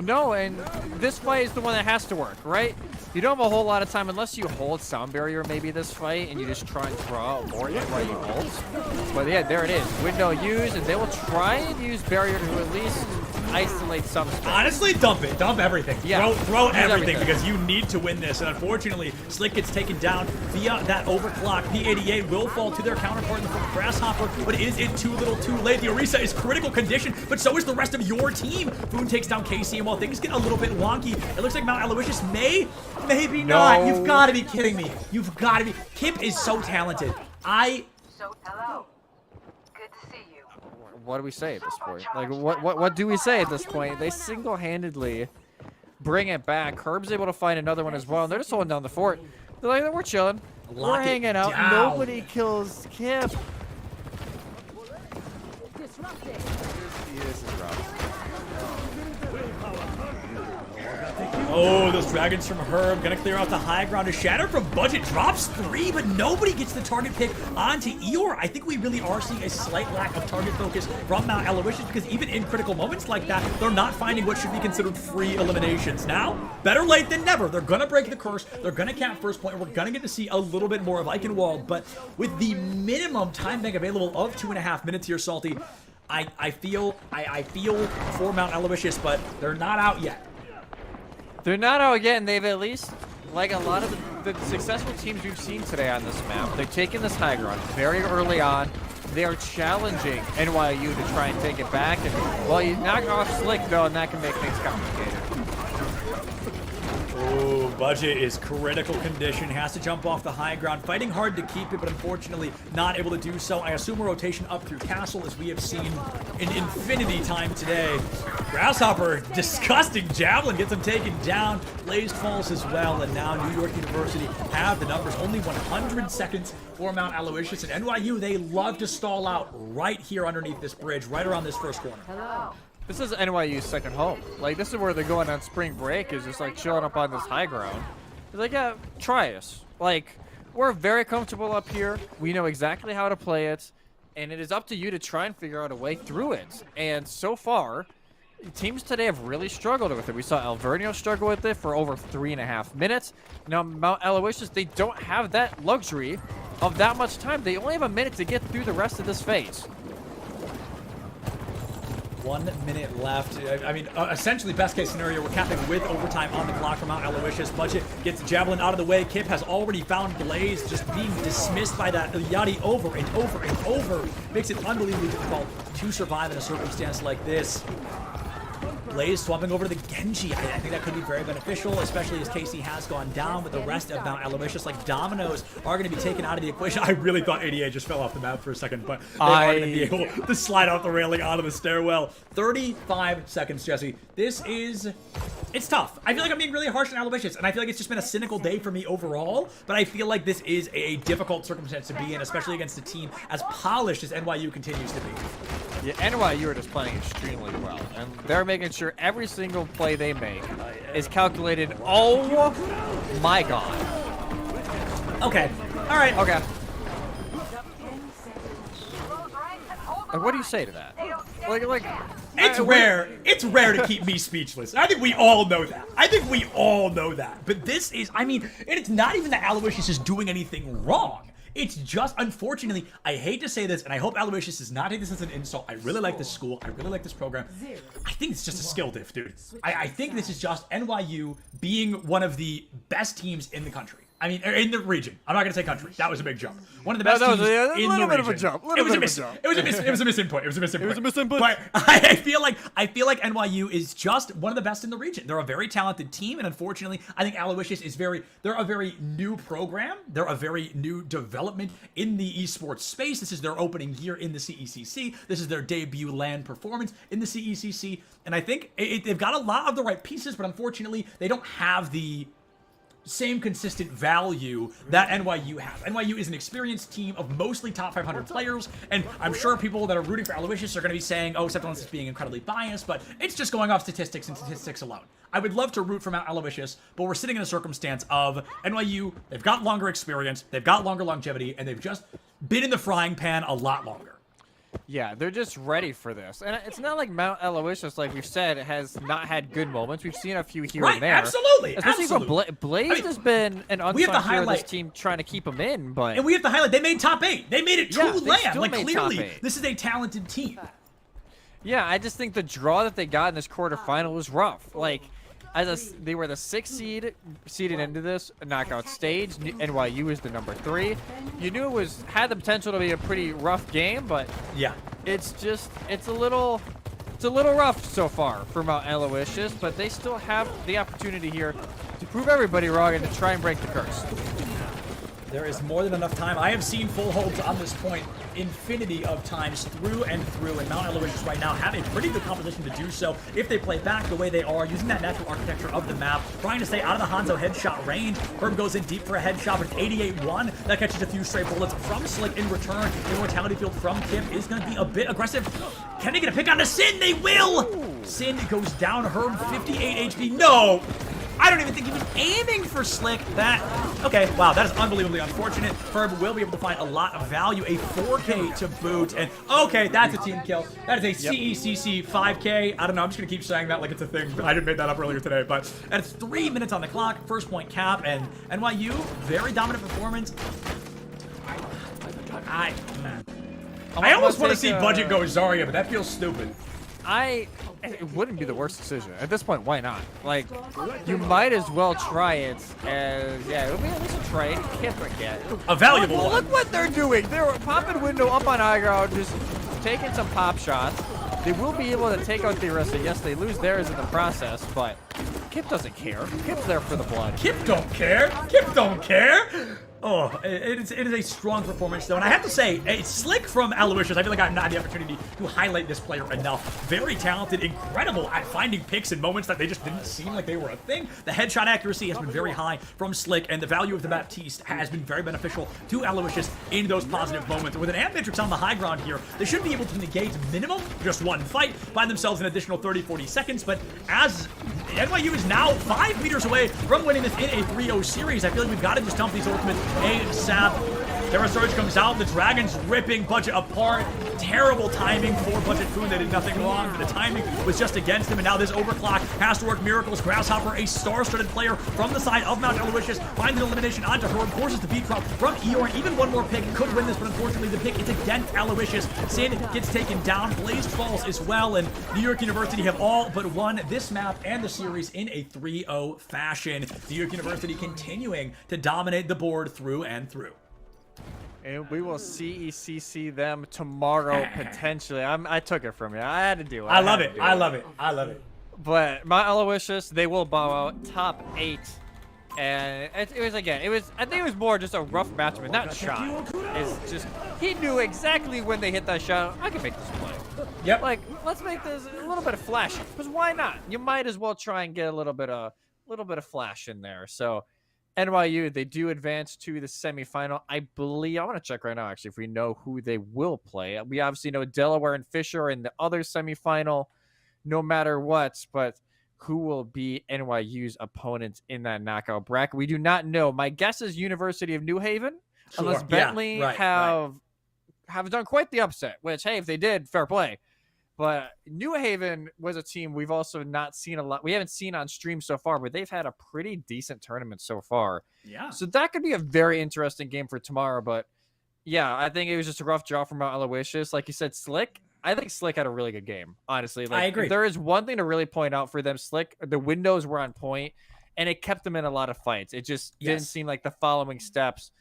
S17: No, and this fight is the one that has to work, right? You don't have a whole lot of time unless you hold sound barrier maybe this fight and you just try and draw more NYU ults. But yeah, there it is. Window used, and they will try and use barrier to at least isolate some space.
S3: Honestly, dump it. Dump everything.
S17: Yeah.
S3: Throw everything because you need to win this. And unfortunately, Slick gets taken down via that overclock. P88 will fall to their counterpart in the front Grasshopper, but it is too little too late. The Orisa is critical condition, but so is the rest of your team. Foon takes down Casey, and while things get a little bit wonky, it looks like Mount Aloysius maybe not. You've got to be kidding me. You've got to be. Kip is so talented.
S1: So, hello. Good to see you.
S17: What do we say at this point? Like, what do we say at this point? They single-handedly bring it back. Herb's able to find another one as well, and they're just holding down the fort. They're like, we're chilling. We're hanging out.
S3: Down.
S17: Nobody kills Kip.
S3: Oh, those dragons from Herb gonna clear out the high ground. A shatter from Budget drops 3, but nobody gets the target pick onto Eeyore. I think we really are seeing a slight lack of target focus from Mount Aloysius because even in critical moments like that, they're not finding what should be considered free eliminations. Now, better late than never. They're gonna break the curse. They're gonna cap first point. And we're gonna get to see a little bit more of Eichenwald, but with the minimum time bank available of 2.5 minutes here, Salty, I feel for Mount Aloysius, but they're not out yet.
S17: They're not out yet, and they've at least, like a lot of the successful teams we've seen today on this map, they've taken this high ground very early on. They are challenging NYU to try and take it back, and well, you knock off Slick though, and that can make things complicated.
S3: Oh, Budget is critical condition, has to jump off the high ground, fighting hard to keep it, but unfortunately not able to do so. I assume a rotation up through Castle, as we have seen in infinity time today. Grasshopper, disgusting javelin, gets him taken down. Blazed falls as well, and now New York University have the numbers. Only 100 seconds for Mount Aloysius, and NYU, they love to stall out right here underneath this bridge, right around this first corner.
S1: Hello.
S17: This is NYU's second home. Like, this is where they're going on spring break, is just like chilling up on this high ground. They're like, yeah, try us. Like, we're very comfortable up here. We know exactly how to play it, and it is up to you to try and figure out a way through it. And so far, teams today have really struggled with it. We saw Alvernio struggle with it for over 3.5 minutes. Now, Mount Aloysius, they don't have that luxury of that much time. They only have a minute to get through the rest of this phase.
S3: 1 minute left. I mean, essentially best case scenario, we're capping with overtime on the clock from Mount Aloysius. Budget gets Javelin out of the way. Kip has already found Blaze, just being dismissed by that Yachty over and over and over. Makes it unbelievably difficult to survive in a circumstance like this. Blaze swapping over to the Genji. I think that could be very beneficial, especially as Casey has gone down, but the rest of Mount Aloysius, like dominoes, are going to be taken out of the equation. I really thought 88 just fell off the map for a second, but they are going to be able to slide off the railing onto the stairwell. 35 seconds, Jesse. This is... It's tough. I feel like I'm being really harsh on Aloysius, and I feel like it's just been a cynical day for me overall, but I feel like this is a difficult circumstance to be in, especially against a team as polished as NYU continues to be.
S17: Yeah, NYU are just playing extremely well, and they're making sure every single play they make is calculated. Oh my god.
S3: Okay. All right.
S17: Okay. And what do you say to that? Like
S3: it's rare. It's rare to keep me speechless. I think we all know that. But this is, I mean, and it's not even that Aloysius is doing anything wrong. It's just, unfortunately, I hate to say this, and I hope Aloysius does not take this as an insult. I really like this school. I really like this program. I think it's just a skill diff, dude. I think this is just NYU being one of the best teams in the country. I mean, in the region. I'm not going to say country. That was a big jump. One of the best teams in the region.
S17: A little bit of a jump.
S3: It was a misinput. It was a misinput. But I feel like NYU is just one of the best in the region. They're a very talented team, and unfortunately, I think Aloysius is they're a very new program. They're a very new development in the esports space. This is their opening year in the CECC. This is their debut LAN performance in the CECC. And I think they've got a lot of the right pieces, but unfortunately, they don't have the same consistent value that NYU has. NYU is an experienced team of mostly top 500 players, and I'm sure people that are rooting for Aloysius are going to be saying, oh, Septimus is being incredibly biased, but it's just going off statistics and statistics alone. I would love to root for Mount Aloysius, but we're sitting in a circumstance of NYU, they've got longer experience, they've got longer longevity, and they've just been in the frying pan a lot longer.
S17: Yeah, they're just ready for this. And it's not like Mount Aloysius, like we've said, has not had good moments. We've seen a few here and there.
S3: Absolutely.
S17: Especially
S3: Absolutely.
S17: for Blaze has been an unsung hero of this team trying to keep him in. But
S3: And we have to highlight, they made top 8. They made it to land. Like,
S17: made
S3: clearly,
S17: top 8.
S3: this is a talented team.
S17: Yeah, I just think the draw that they got in this quarterfinal was rough. Like, they were the 6th seed seeded into this knockout stage. NYU is the number 3. You knew it had the potential to be a pretty rough game, but
S3: yeah,
S17: it's a little rough so far for Mount Aloysius, but they still have the opportunity here to prove everybody wrong and to try and break the curse.
S3: There is more than enough time. I have seen full holds on this point infinity of times through and through, and Mount Aloysius right now have a pretty good composition to do so if they play back the way they are, using that natural architecture of the map, trying to stay out of the Hanzo headshot range. Herb goes in deep for a headshot with 88-1. That catches a few stray bullets from Slick in return. Immortality field from Kip is going to be a bit aggressive. Can they get a pick on the Sin? They will! Sin goes down. Herb, 58 HP. No! I don't even think he was aiming for Slick. Okay, wow, that is unbelievably unfortunate. Herb will be able to find a lot of value, a 4K to boot, and okay, that's a team kill. That is a CECC 5K. I don't know, I'm just gonna keep saying that like it's a thing. I didn't make that up earlier today, but it's 3 minutes on the clock, first point cap, and NYU, very dominant performance. I almost want to see Budget go Zarya, but that feels stupid.
S17: It wouldn't be the worst decision. At this point, why not? Like, you might as well try it as, yeah, it would be at least a trade. Can't forget.
S3: A valuable one.
S17: Look what they're doing. They're popping window up on high ground, just taking some pop shots. They will be able to take out the Arista. Yes, they lose theirs in the process, but Kip doesn't care. Kip's there for the blood.
S3: Kip don't care. Kip don't care. Oh, it is a strong performance, though. And I have to say, a Slick from Aloysius, I feel like I've not had the opportunity to highlight this player enough. Very talented, incredible at finding picks in moments that they just didn't seem like they were a thing. The headshot accuracy has been very high from Slick, and the value of the Baptiste has been very beneficial to Aloysius in those positive moments. With an Amp Matrix on the high ground here, they should be able to negate minimum just one fight, find themselves an additional 30-40 seconds, but as NYU is now 5 meters away from winning this in a 3-0 series, I feel like we've got to just dump these ultimates ASAP. Terra Surge comes out, the Dragon's ripping Budget apart. Terrible timing for Budget Foon. They did nothing wrong, but the timing was just against him, and now this overclock has to work miracles. Grasshopper, a star-studded player from the side of Mount Aloysius, finds an elimination onto Herb, forces the beat drop from Eorn. Even one more pick could win this, but unfortunately the pick is against Aloysius. Sin gets taken down, Blaze falls as well, and New York University have all but won this map and the series in a 3-0 fashion. New York University continuing to dominate the board through and through.
S17: And we will CECC them tomorrow, potentially. I took it from you. I had to do it.
S3: I love it. I love it. I love it.
S17: But Mount Aloysius, they will bow out top 8. And it was, again, I think it was more just a rough matchup, not shot. It's just, he knew exactly when they hit that shot. I can make this play.
S3: Yep.
S17: Like, let's make this a little bit of flash. Because why not? You might as well try and get a little bit of flash in there. So NYU, they do advance to the semifinal. I believe, I want to check right now, actually, if we know who they will play. We obviously know Delaware and Fisher are in the other semifinal, no matter what, but who will be NYU's opponents in that knockout bracket? We do not know. My guess is University of New Haven, unless Bentley have done quite the upset, which, hey, if they did, fair play. But New Haven was a team we've also not seen a lot. We haven't seen on stream so far, but they've had a pretty decent tournament so far.
S3: Yeah.
S17: So that could be a very interesting game for tomorrow. But yeah, I think it was just a rough draw from Mount Aloysius. Like you said, Slick. I think Slick had a really good game, honestly. Like,
S3: I agree.
S17: If there is one thing to really point out for them, Slick, the windows were on point, and it kept them in a lot of fights. It just didn't seem like the following steps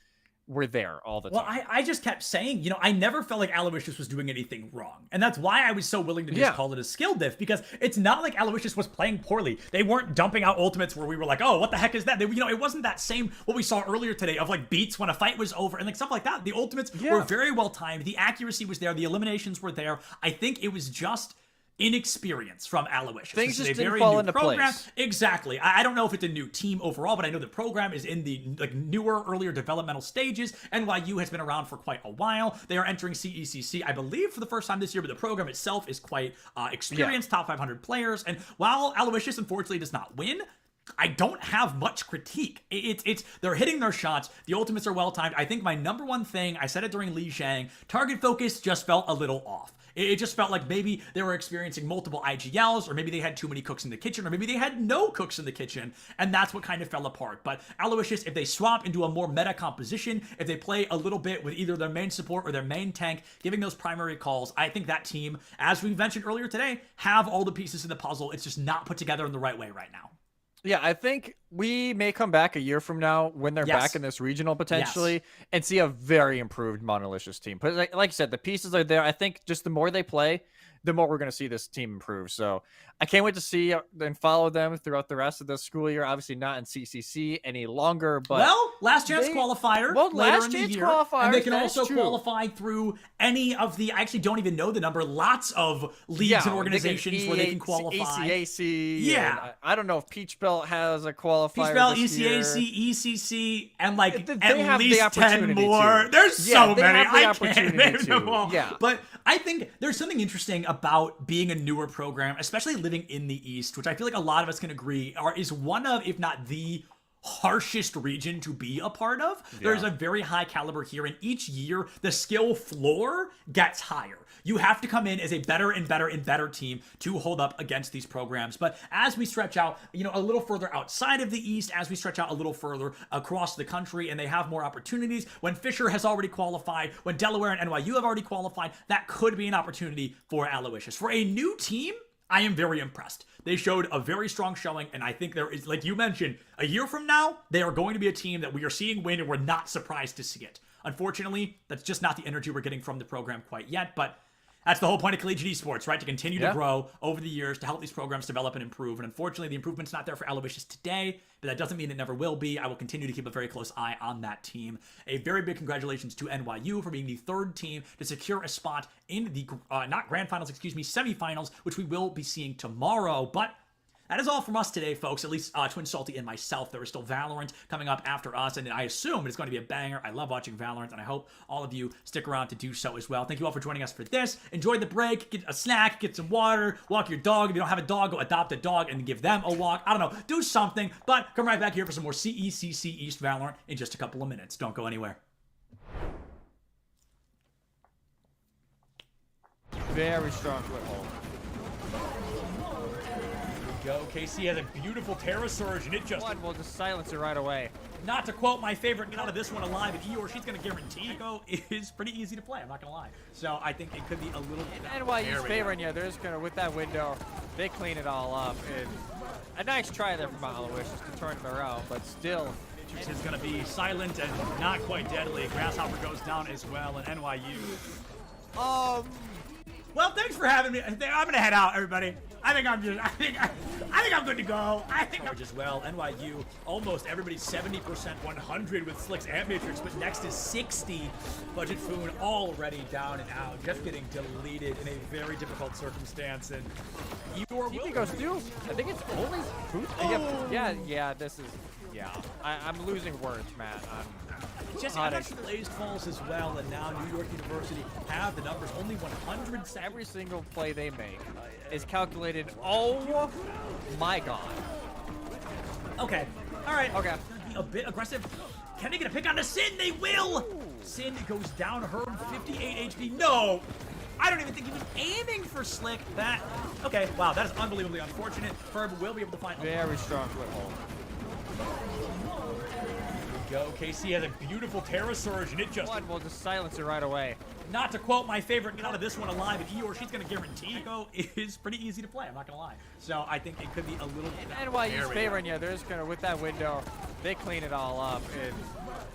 S17: were there all the time.
S3: Well, I just kept saying, I never felt like Aloysius was doing anything wrong. And that's why I was so willing to just call it a skill diff, because it's not like Aloysius was playing poorly. They weren't dumping out ultimates where we were like, oh, what the heck is that? It wasn't that same, what we saw earlier today of like beats when a fight was over and like stuff like that. The ultimates were very well timed. The accuracy was there. The eliminations were there. I think it was just inexperience from Aloysius.
S17: Things just didn't fall into place.
S3: Exactly. I don't know if it's a new team overall, but I know the program is in the newer, earlier developmental stages. NYU has been around for quite a while. They are entering CECC, I believe, for the first time this year, but the program itself is quite experienced, top 500 players. And while Aloysius unfortunately does not win, I don't have much critique. It's they're hitting their shots. The ultimates are well timed. I think my number one thing, I said it during Li Shang, target focus just felt a little off. It just felt like maybe they were experiencing multiple IGLs, or maybe they had too many cooks in the kitchen, or maybe they had no cooks in the kitchen, and that's what kind of fell apart. But Aloysius, if they swap into a more meta composition, if they play a little bit with either their main support or their main tank, giving those primary calls, I think that team, as we mentioned earlier today, have all the pieces of the puzzle. It's just not put together in the right way right now.
S17: Yeah, I think we may come back a year from now when they're back in this regional potentially and see a very improved Monolicious team. But like you said, the pieces are there. I think just the more they play, the more we're going to see this team improve. So I can't wait to see and follow them throughout the rest of the school year. Obviously not in CCC any longer, but
S3: well, last chance qualifier later in the year,
S17: qualifiers,
S3: and they can also qualify through any of the. I actually don't even know the number. Lots of leagues and organizations where they can qualify.
S17: ECAC.
S3: Yeah,
S17: I don't know if Peach Belt has a qualifier.
S3: Peach Belt,
S17: this year.
S3: ECAC, ECC, and like
S17: they
S3: at
S17: have
S3: least
S17: the
S3: 10 more.
S17: To.
S3: There's so
S17: they
S3: many.
S17: Have the
S3: I
S17: opportunity
S3: can't name
S17: to.
S3: them all.
S17: Yeah,
S3: but I think there's something interesting about being a newer program, especially living in the East, which I feel like a lot of us can agree is one of, if not the harshest region to be a part of. There's a very high caliber here, and each year the skill floor gets higher. You have to come in as a better and better and better team to hold up against these programs. But as we stretch out, a little further outside of the East, as we stretch out a little further across the country, and they have more opportunities, when Fisher has already qualified, when Delaware and NYU have already qualified, that could be an opportunity for Aloysius. For a new team, I am very impressed. They showed a very strong showing, and I think there is, like you mentioned, a year from now, they are going to be a team that we are seeing win, and we're not surprised to see it. Unfortunately, that's just not the energy we're getting from the program quite yet, but that's the whole point of collegiate esports, right? To continue to grow over the years, to help these programs develop and improve. And unfortunately, the improvement's not there for Aloysius today, but that doesn't mean it never will be. I will continue to keep a very close eye on that team. A very big congratulations to NYU for being the third team to secure a spot in the, not grand finals, semifinals, which we will be seeing tomorrow. But that is all from us today, folks. At least Twin Salty and myself. There is still Valorant coming up after us, and I assume it's going to be a banger. I love watching Valorant, and I hope all of you stick around to do so as well. Thank you all for joining us for this. Enjoy the break. Get a snack, get some water, walk your dog. If you don't have a dog, go adopt a dog and give them a walk. I don't know. Do something, but come right back here for some more CECC East Valorant in just a couple of minutes. Don't go anywhere.
S17: Very strong foothold.
S3: Go. KC has a beautiful Terra Surge, and it just...
S17: We'll just silence it right away.
S3: Not to quote my favorite, get out of this one alive, and Eeyore, she's going to guarantee Go is pretty easy to play, I'm not going to lie. So I think it could be a little bit...
S17: NYU's favoring you. They're just going to, with that window, they clean it all up. And a nice try there from Aloysius to turn it around, but still...
S3: Is going to be silent and not quite deadly. Grasshopper goes down as well, and NYU... Well, thanks for having me. I'm gonna head out, everybody. I think I'm good to go. I think I'm just well. NYU, almost everybody's 70%, 100 with Slicks and Matrix, but next is 60. Budget Foon already down and out, just getting deleted in a very difficult circumstance. And
S17: TP goes through. I think it's only Food. Yeah. This is. Yeah, I'm losing words, Matt.
S3: Jesse, I mentioned Blazed Falls as well, and now New York University have the numbers. Only 100 seconds.
S17: Every single play they make is calculated. Oh my god.
S3: Okay. All right.
S17: Okay.
S3: Be a bit aggressive. Can they get a pick on the Sin? They will. Sin goes down. Herb 58 HP. No. I don't even think he was aiming for Slick. That. Okay. Wow. That is unbelievably unfortunate. Herb will be able to find.
S17: Very strong foothold.
S3: Go. KC has a beautiful Terra Surge, and it just...
S17: We'll just silence it right away.
S3: Not to quote my favorite, get out of this one alive, and Eeyore, she's going to guarantee Go is pretty easy to play, I'm not going to lie. So I think it could be a little bit...
S17: NYU's favoring you. They're just going to, with that window, they clean it all up. And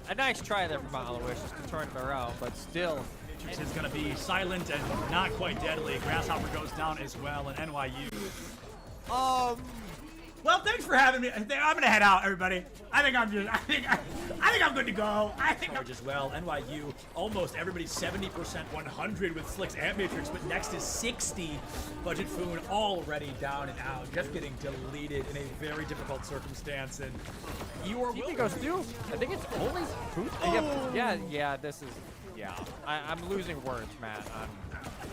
S17: a nice try there from Aloysius to turn it around, but still...
S3: Is going to be silent and not quite deadly. Grasshopper goes down as well, and NYU... Well, thanks for having me. I'm gonna head out, everybody. I think I'm good to go. I think I'm just well. NYU, almost everybody's 70%, 100 with Slicks and Matrix, but next is 60. Budget Foon already down and out, just getting deleted in a very difficult circumstance. And
S17: TP goes through. I think it's only Food. Yeah. This is. Yeah, I'm losing words, Matt.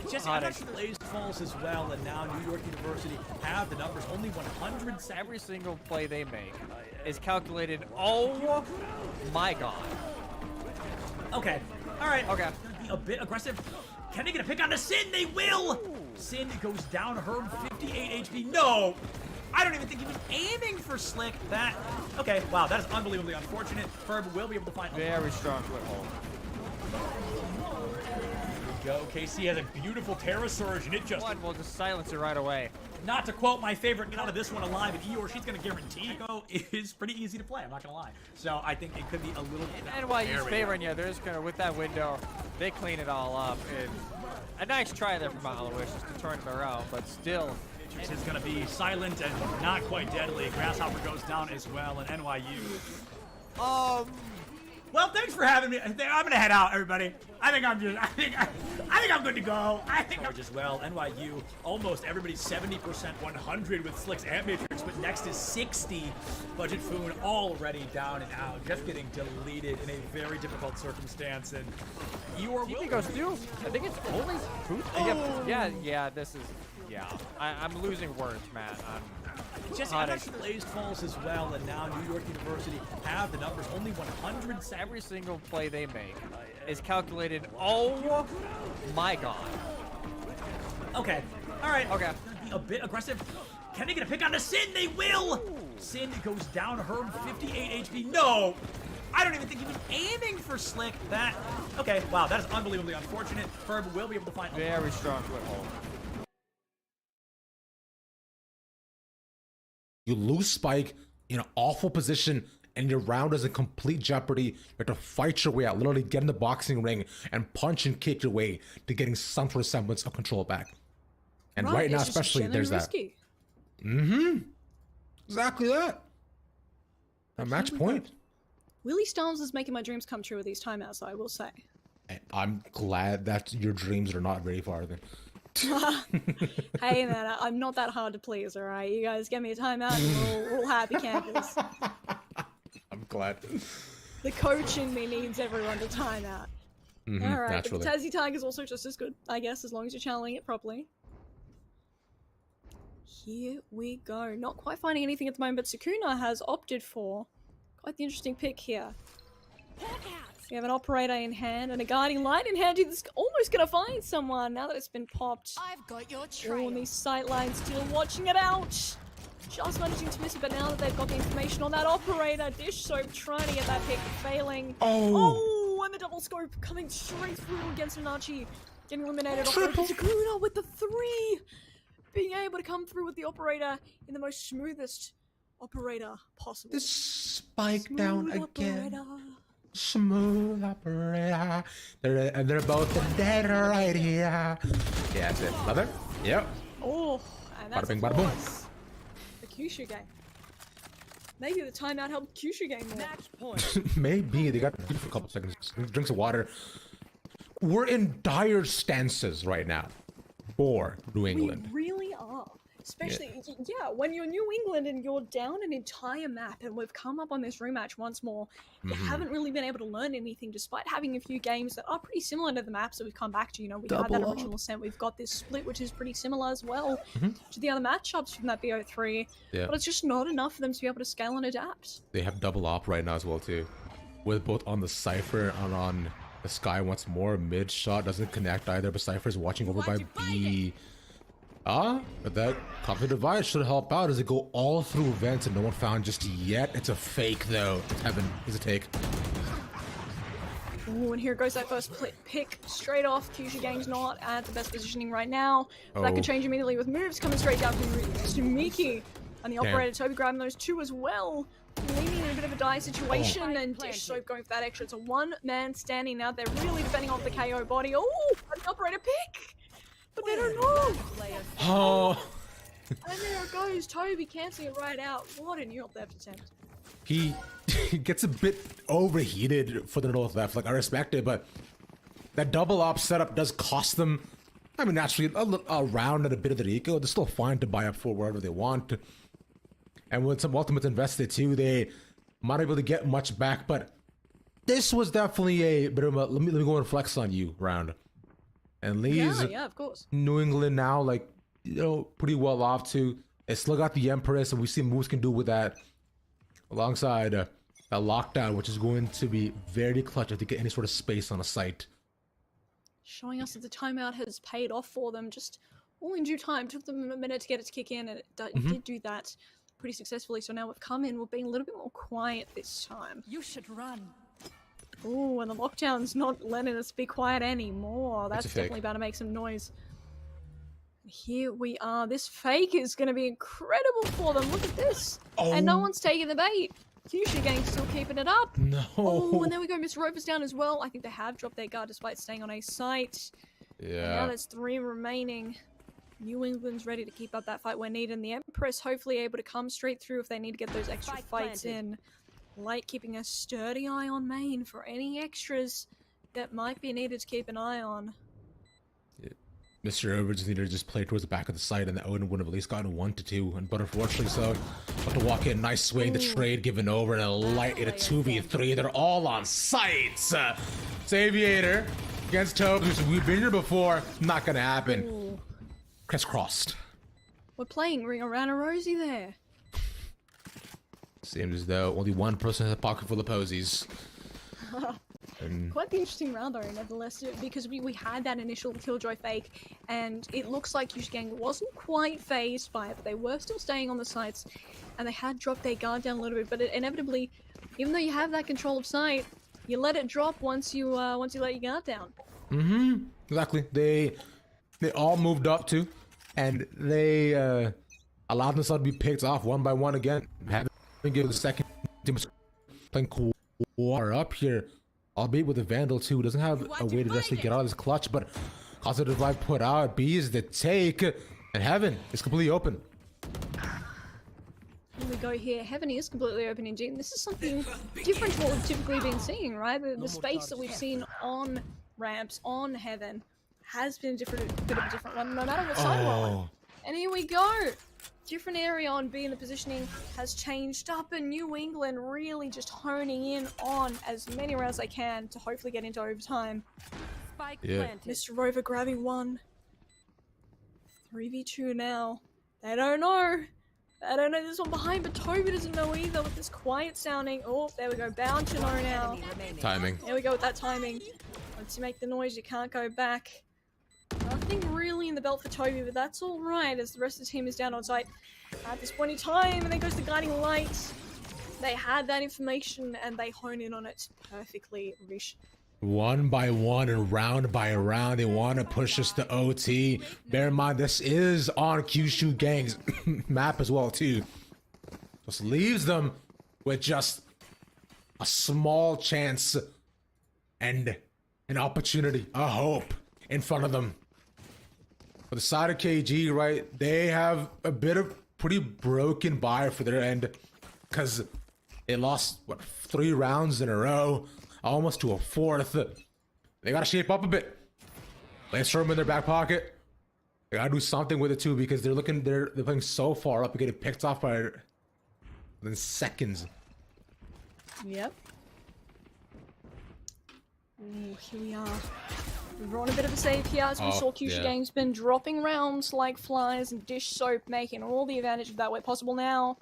S3: Jesse, I mentioned Blazed falls as well, and now New York University have the numbers. Only 100.
S17: Every single play they make is calculated. Oh my god.
S3: Okay. All right.
S17: Okay.
S3: Gonna be a bit aggressive. Can they get a pick on the Sin? They will. Sin goes down. Herb 58 HP. No. I don't even think he was aiming for Slick. That. Okay. Wow. That is unbelievably unfortunate. Herb will be able to find.
S17: Very strong foothold.
S3: Go. KC has a beautiful Terra Surge, and it just...
S17: One will just silence it right away.
S3: Not to quote my favorite, get out of this one alive, and Eeyore, she's going to guarantee go is pretty easy to play, I'm not going to lie. So I think it could be a little bit...
S17: NYU's favoring you. They're just going to, with that window, they clean it all up. And a nice try there from Aloysius to turn it around, but still...
S3: Matrix is going to be silent and not quite deadly. Grasshopper goes down as well, and NYU... Well, thanks for having me. I'm gonna head out, everybody. I think I'm good to go. I think I'm just well. NYU, almost everybody's 70%, 100 with Slicks and Matrix, but next is 60. Budget Foon already down and out, just getting deleted in a very difficult circumstance. And Eeyore will
S17: goes through. I think it's only food. Yeah. This is. Yeah, I'm losing words, man.
S3: Jesse, I thought Blazed falls as well, and now New York University have the numbers. Only 100.
S17: Every single play they make is calculated. Oh my god.
S3: Okay. All right.
S17: Okay.
S3: Gonna be a bit aggressive. Can they get a pick on the Sin? They will. Sin goes down. Herb 58 HP. No. I don't even think he was aiming for Slick. That. Okay. Wow. That is unbelievably unfortunate. Herb will be able to find.
S17: Very strong foothold.
S19: You lose Spike in an awful position, and your round is in complete jeopardy. You have to fight your way out, literally get in the boxing ring and punch and kick your way to getting some sort of semblance of control back. And right now, especially, there's that. Exactly that. A match point.
S20: Willie Storms is making my dreams come true with these timeouts, I will say.
S19: I'm glad that your dreams are not very far then.
S20: Hey man, I'm not that hard to please, alright? You guys get me a timeout and we're all happy campers.
S19: I'm glad.
S20: The coach in me needs everyone to time out. Alright, but the Tassie Tiger's also just as good, I guess, as long as you're channeling it properly. Here we go. Not quite finding anything at the moment, but Sukuna has opted for quite the interesting pick here. We have an operator in hand and a guiding light in hand who's almost going to find someone now that it's been popped.
S23: I've got your trail.
S20: On these sight lines, still watching it out. Just managing to miss it, but now that they've got the information on that operator, Dish Soap trying to get that pick, failing. Oh, and the double scope coming straight through against Nachi. Getting eliminated. Sukuna with the 3. Being able to come through with the operator in the most smoothest operator possible.
S19: This Spike down again. Smooth operator. They're both dead right here. Yeah, that's it. Love it? Yep.
S20: Oh, and that's
S19: bada bing, bada boom.
S20: The Kyushu game. Maybe the timeout helped Kyushu game more.
S23: Match point.
S19: Maybe. They got for a couple seconds. Drinks of water. We're in dire stances right now for New England.
S20: We really are. Especially, yeah, when you're New England and you're down an entire map and we've come up on this rematch once more, you haven't really been able to learn anything despite having a few games that are pretty similar to the maps that we've come back to. You know, we had that original ascent, we've got this split, which is pretty similar as well to the other matchups from that BO3, but it's just not enough for them to be able to scale and adapt.
S19: They have double op right now as well, too. With both on the Cypher and on the Sky once more. Mid shot doesn't connect either, but Cypher's watching over by B. But that copy device should help out as they go all through vents and no one found just yet. It's a fake though. Heaven is a take.
S20: Ooh, and here goes that first pick straight off. Kyushu Gang's not at the best positioning right now. That could change immediately with moves coming straight down to Miki. And the operator Toby grabbing those 2 as well. Leaning in a bit of a dire situation and Dish Soap going for that extra. It's a 1-man standing now. They're really defending off the KO body. Oh, the operator pick! But they don't know!
S19: Oh!
S20: And there it goes, Toby canceling it right out. What a new theft attempt.
S19: He gets a bit overheated for the North Left. Like, I respect it, but that double op setup does cost them, I mean, naturally, a round and a bit of the eco. They're still fine to buy up for wherever they want. And with some ultimates invested too, they might be able to get much back, but this was definitely a bit of a let me go and flex on you round. and leaves
S20: Yeah, of course.
S19: New England now, like, pretty well off too. They still got the Empress, and we see Moose can do with that alongside a lockdown, which is going to be very clutch if they get any sort of space on a site.
S20: Showing us that the timeout has paid off for them, just all in due time. Took them a minute to get it to kick in, and it did do that pretty successfully. So now we've come in, we've been a little bit more quiet this time.
S5: You should run.
S20: Ooh, and the lockdown's not letting us be quiet anymore. That's
S19: fake.
S20: definitely about to make some noise. Here we are. This fake is going to be incredible for them. Look at this. And no one's taking the bait. Kyushu Gang still keeping it up.
S19: No.
S20: Oh, and there we go. Miss Rover's down as well. I think they have dropped their guard despite staying on a site. And now
S19: Yeah.
S20: there's 3 remaining. New England's ready to keep up that fight when needed. And the Empress hopefully able to come straight through if they need to get those extra fights in. Light keeping a sturdy eye on main for any extras that might be needed to keep an eye on.
S19: Mr. Overs needed to just play towards the back of the site, and the Odin would have at least gotten 1-2. But unfortunately, so about to walk in, nice swing, the trade given over, and a light in a 2v3. They're all on sites. Aviator against Tobes. We've been here before. Not gonna happen.
S20: Ooh.
S19: Crisscrossed.
S20: We're playing Ring Around a Rosie there.
S19: Seems as though only one person has a pocket full of posies. And
S20: Quite the interesting round though, nevertheless, because we had that initial Killjoy fake, and it looks like Kyushu Gang wasn't quite phased by it, but they were still staying on the sites, and they had dropped their guard down a little bit, but inevitably, even though you have that control of sight, you let it drop once you let your guard down.
S19: exactly. They all moved up too, and they allowed themselves to be picked off one by one again. Having given the second team playing Qualifier up here, albeit with a Vandal too. Doesn't have a way to just get out of this clutch, but positive vibe put out. B is the take, and Heaven is completely open.
S20: Here we go here. Heaven is completely open indeed. And this is something different to what we've typically been seeing, right? The space that we've seen on ramps, on Heaven, has been a bit of a different one, no matter what side we're on. And here we go. Different area on B, and the positioning has changed up, and New England really just honing in on as many rounds they can to hopefully get into overtime. Mr. Rover grabbing one. 3v2 now. They don't know. They don't know this one behind, but Toby doesn't know either with this quiet sounding. Oh, there we go. Bound to know now.
S19: Timing.
S20: There we go with that timing. Once you make the noise, you can't go back. Nothing really in the belt for Toby, but that's alright as the rest of the team is down on site at this point in time, and then goes the guiding light. They had that information and they hone in on it perfectly, Rish.
S19: One by one and round by round, they want to push us to OT. Bear in mind, this is on Kyushu Gang's map as well too. Just leaves them with just a small chance and an opportunity, a hope in front of them. For the side of KG, right, they have a bit of pretty broken buy for their end, because they lost, what, 3 rounds in a row, almost to a 4th. They gotta shape up a bit. Let's throw them in their back pocket. They gotta do something with it too, because they're playing so far up and getting picked off by within seconds.
S20: Yep. Ooh, here we are. We're on a bit of a save here as we saw Kyushu Gang's been dropping rounds like flies, and Dish Soap making all the advantage of that where possible now.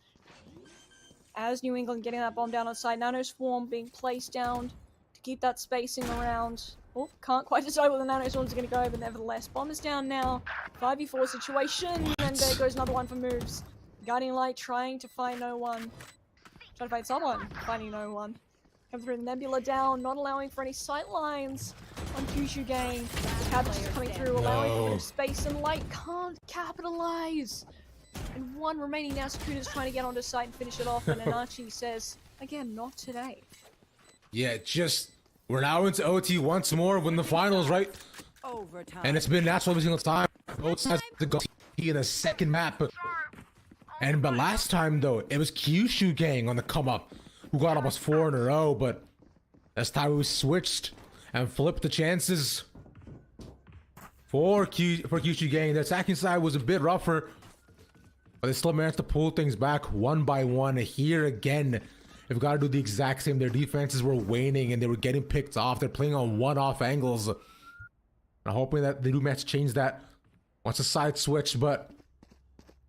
S20: As New England getting that bomb down on side, Nano Swarm being placed down to keep that spacing around. Oh, can't quite decide where the Nano Swarms are going to go, but nevertheless, bomb is down now. 5v4 situation, and there goes another one for moves. Guardian Light trying to find no one. Trying to find someone, finding no one. Come through the Nebula down, not allowing for any sight lines on Kyushu Gang. The Cabbage is coming through, allowing for a bit of space, and Light can't capitalize. And one remaining now, Sakuda's trying to get onto site and finish it off, and Anachi says, again, not today.
S19: Yeah, we're now into OT once more, win the finals, right?
S5: Overtime.
S19: And it's been natural every single time. Both sides to go in the second map. But last time, though, it was Kyushu Gang on the come up, who got almost 4 in a row, but this time we switched and flipped the chances for Kyushu Gang. The attacking side was a bit rougher, but they still managed to pull things back one by one. Here again, they've got to do the exact same. Their defenses were waning and they were getting picked off. They're playing on one-off angles. I'm hoping that the new match change that once a side switch. But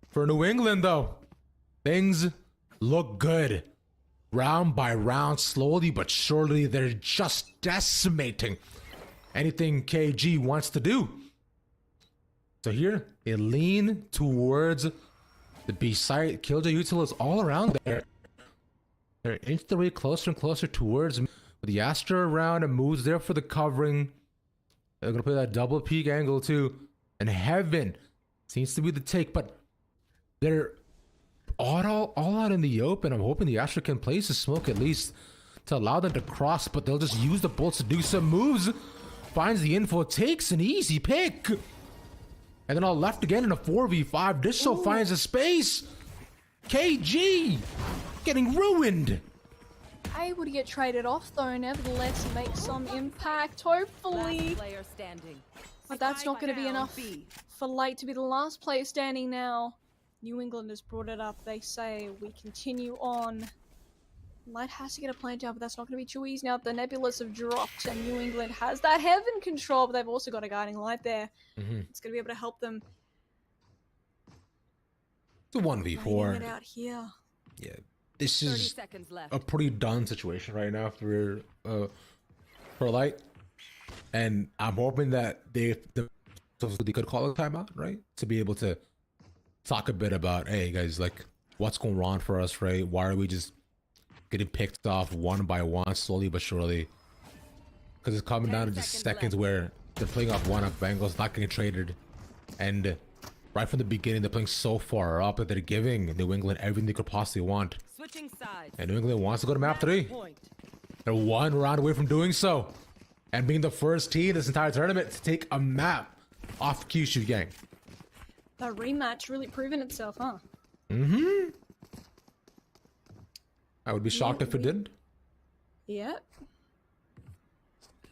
S19: for New England, though, things look good. Round by round, slowly but surely, they're just decimating anything KG wants to do. So here, they lean towards the B site. Killjoy Util is all around there. They're inch the way closer and closer towards with the Astra around and moves there for the covering. They're going to play that double peak angle too. And Heaven seems to be the take, but they're all out in the open. I'm hoping the Astra can place a smoke at least to allow them to cross, but they'll just use the bolts to do some moves. Finds the info, takes an easy pick. And then all left again in a 4v5. Disho finds a space. KG getting ruined.
S20: Able to get traded off though, nevertheless make some impact, hopefully. But that's not going to be enough for Light to be the last player standing now. New England has brought it up. They say we continue on. Light has to get a plant down, but that's not going to be too easy now. The Nebulas have dropped, and New England has that Heaven control, but they've also got a Guiding Light there. It's going to be able to help them.
S19: It's a 1v4.
S20: It out here.
S19: Yeah, this is a pretty done situation right now for Light, and I'm hoping that they could call a timeout, right, to be able to talk a bit about, hey guys, like what's going wrong for us, right? Why are we just getting picked off one by one, slowly but surely? Because it's coming down to just seconds where they're playing off one up angles, not getting traded, and right from the beginning they're playing so far up that they're giving New England everything they could possibly want. And New England wants to go to map 3. They're one round away from doing so, and being the first team this entire tournament to take a map off Kyushu Gang.
S20: That rematch really proven itself, huh?
S19: I would be shocked if it didn't.
S20: Yep.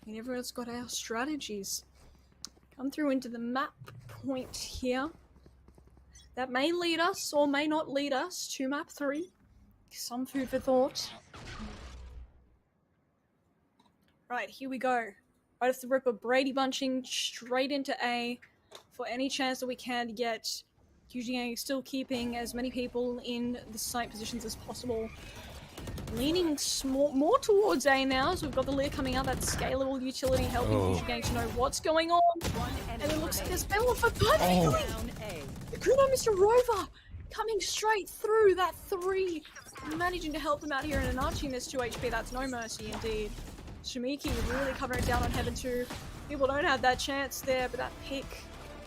S20: And everyone's got our strategies. Come through into the map point here. That may lead us or may not lead us to map 3. Some food for thought. Right, here we go. Right off the rip of Brady bunching straight into A for any chance that we can to get QGA still keeping as many people in the site positions as possible. Leaning more towards A now, so we've got the Lear coming out, that scalable utility helping QGA to know what's going on. And it looks like a spell off a perfectly! Good on Mr. Rover! Coming straight through that 3, managing to help them out here, and Anachi missed 2 HP, that's no mercy indeed. Shamiki really covering down on Heaven 2. People don't have that chance there, but that pick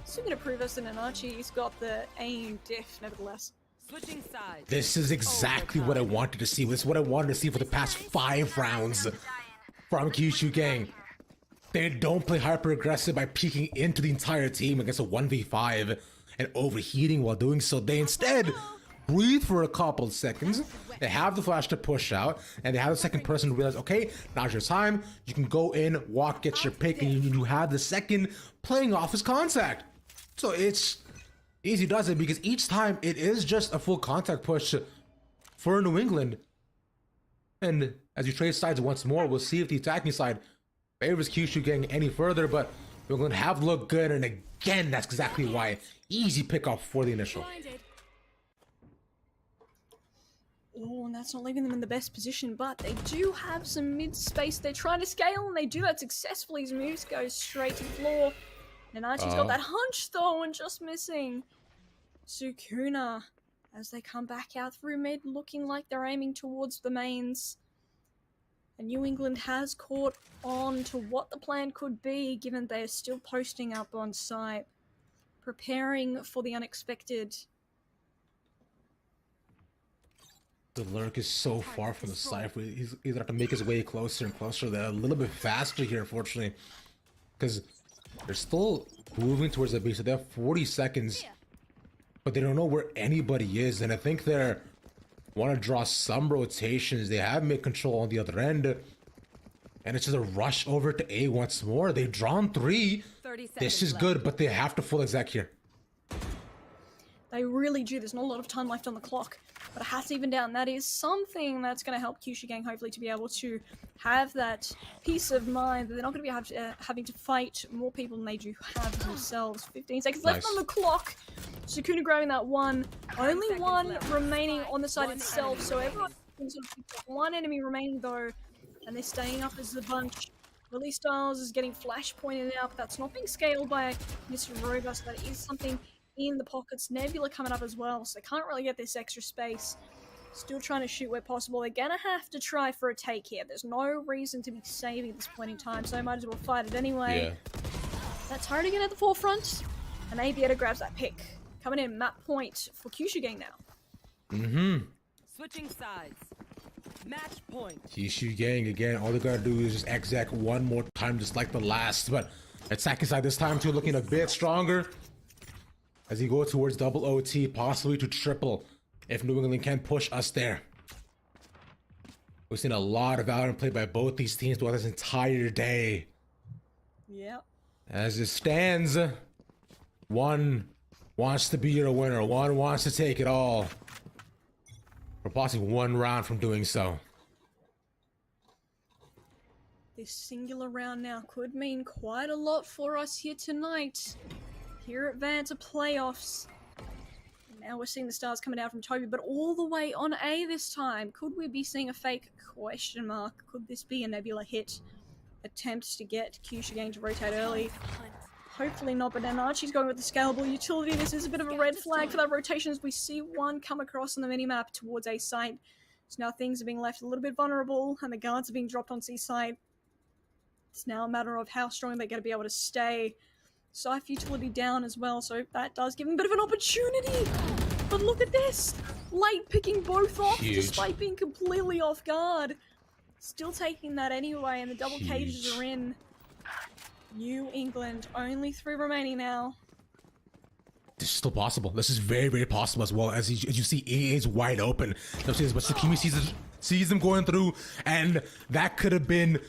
S20: still going to prove us that Anachi's got the aim diff nevertheless.
S1: Switching sides.
S19: This is exactly what I wanted to see. This is what I wanted to see for the past 5 rounds from Kyushu Gang. They don't play hyper aggressive by peeking into the entire team against a 1v5 and overheating while doing so. They instead breathe for a couple of seconds. They have the flash to push out, and they have the second person to realize, okay, now's your time. You can go in, walk, get your pick, and you have the second playing off his contact. So it's easy does it, because each time it is just a full contact push for New England. And as you trade sides once more, we'll see if the attacking side favors Kyushu Gang any further, but New England have looked good, and again, that's exactly why. Easy pickoff for the initial.
S20: Oh, and that's not leaving them in the best position, but they do have some mid-space. They're trying to scale, and they do that successfully. His moves go straight to the floor. Nanachi's got that hunch, though, and just missing. Sukuna, as they come back out through mid, looking like they're aiming towards the mains. And New England has caught on to what the plan could be, given they're still posting up on site, preparing for the unexpected.
S19: The Lurk is so far from the site. He's gonna have to make his way closer and closer. They're a little bit faster here, unfortunately, because they're still moving towards the base. So they have 40 seconds, but they don't know where anybody is. And I think they want to draw some rotations. They have mid control on the other end, and it's just a rush over to A once more. They've drawn 3. This is good, but they have to full exec here.
S20: They really do. There's not a lot of time left on the clock, but it has to even down. That is something that's going to help Kyushu Gang hopefully to be able to have that peace of mind that they're not going to be having to fight more people than they do have themselves. 15 seconds left on the clock. Sukuna grabbing that one. Only one remaining on the side itself, so everyone sort of picks up one enemy remaining though, and they're staying up as a bunch. Willie Styles is getting flash pointed out, but that's not being scaled by Mr. Rover, so that is something in the pockets. Nebula coming up as well, so they can't really get this extra space. Still trying to shoot where possible. They're gonna have to try for a take here. There's no reason to be saving at this point in time, so they might as well fight it anyway. Yeah. That's hard again at the forefront, and Aviator grabs that pick. Coming in, map point for Kyushu Gang now.
S5: Switching sides. Match point.
S19: Kyushu Gang again. All they gotta do is just exec one more time, just like the last. But attacking side this time too, looking a bit stronger as he go towards double OT, possibly to triple if New England can push us there. We've seen a lot of valiant play by both these teams throughout this entire day.
S20: Yep.
S19: As it stands, one wants to be your winner, one wants to take it all. We're possibly one round from doing so.
S20: This singular round now could mean quite a lot for us here tonight. Here at Vanta Playoffs. Now we're seeing the stars coming out from Toby, but all the way on A this time. Could we be seeing a fake question mark? Could this be a Nebula hit? Attempts to get Kyushu Gang to rotate early. Hopefully not, but then Archie's going with the scalable utility. This is a bit of a red flag for that rotation as we see one come across on the minimap towards A site. So now things are being left a little bit vulnerable and the guards are being dropped on C site. It's now a matter of how strong they're going to be able to stay. Scythe utility down as well, so that does give him a bit of an opportunity. But look at this! Late picking both off despite being completely off guard. Still taking that anyway, and the double cages are in. New England, only 3 remaining now.
S19: This is still possible. This is very, very possible as well. As you see, A is wide open. But Sakimi sees them going through, and that could have been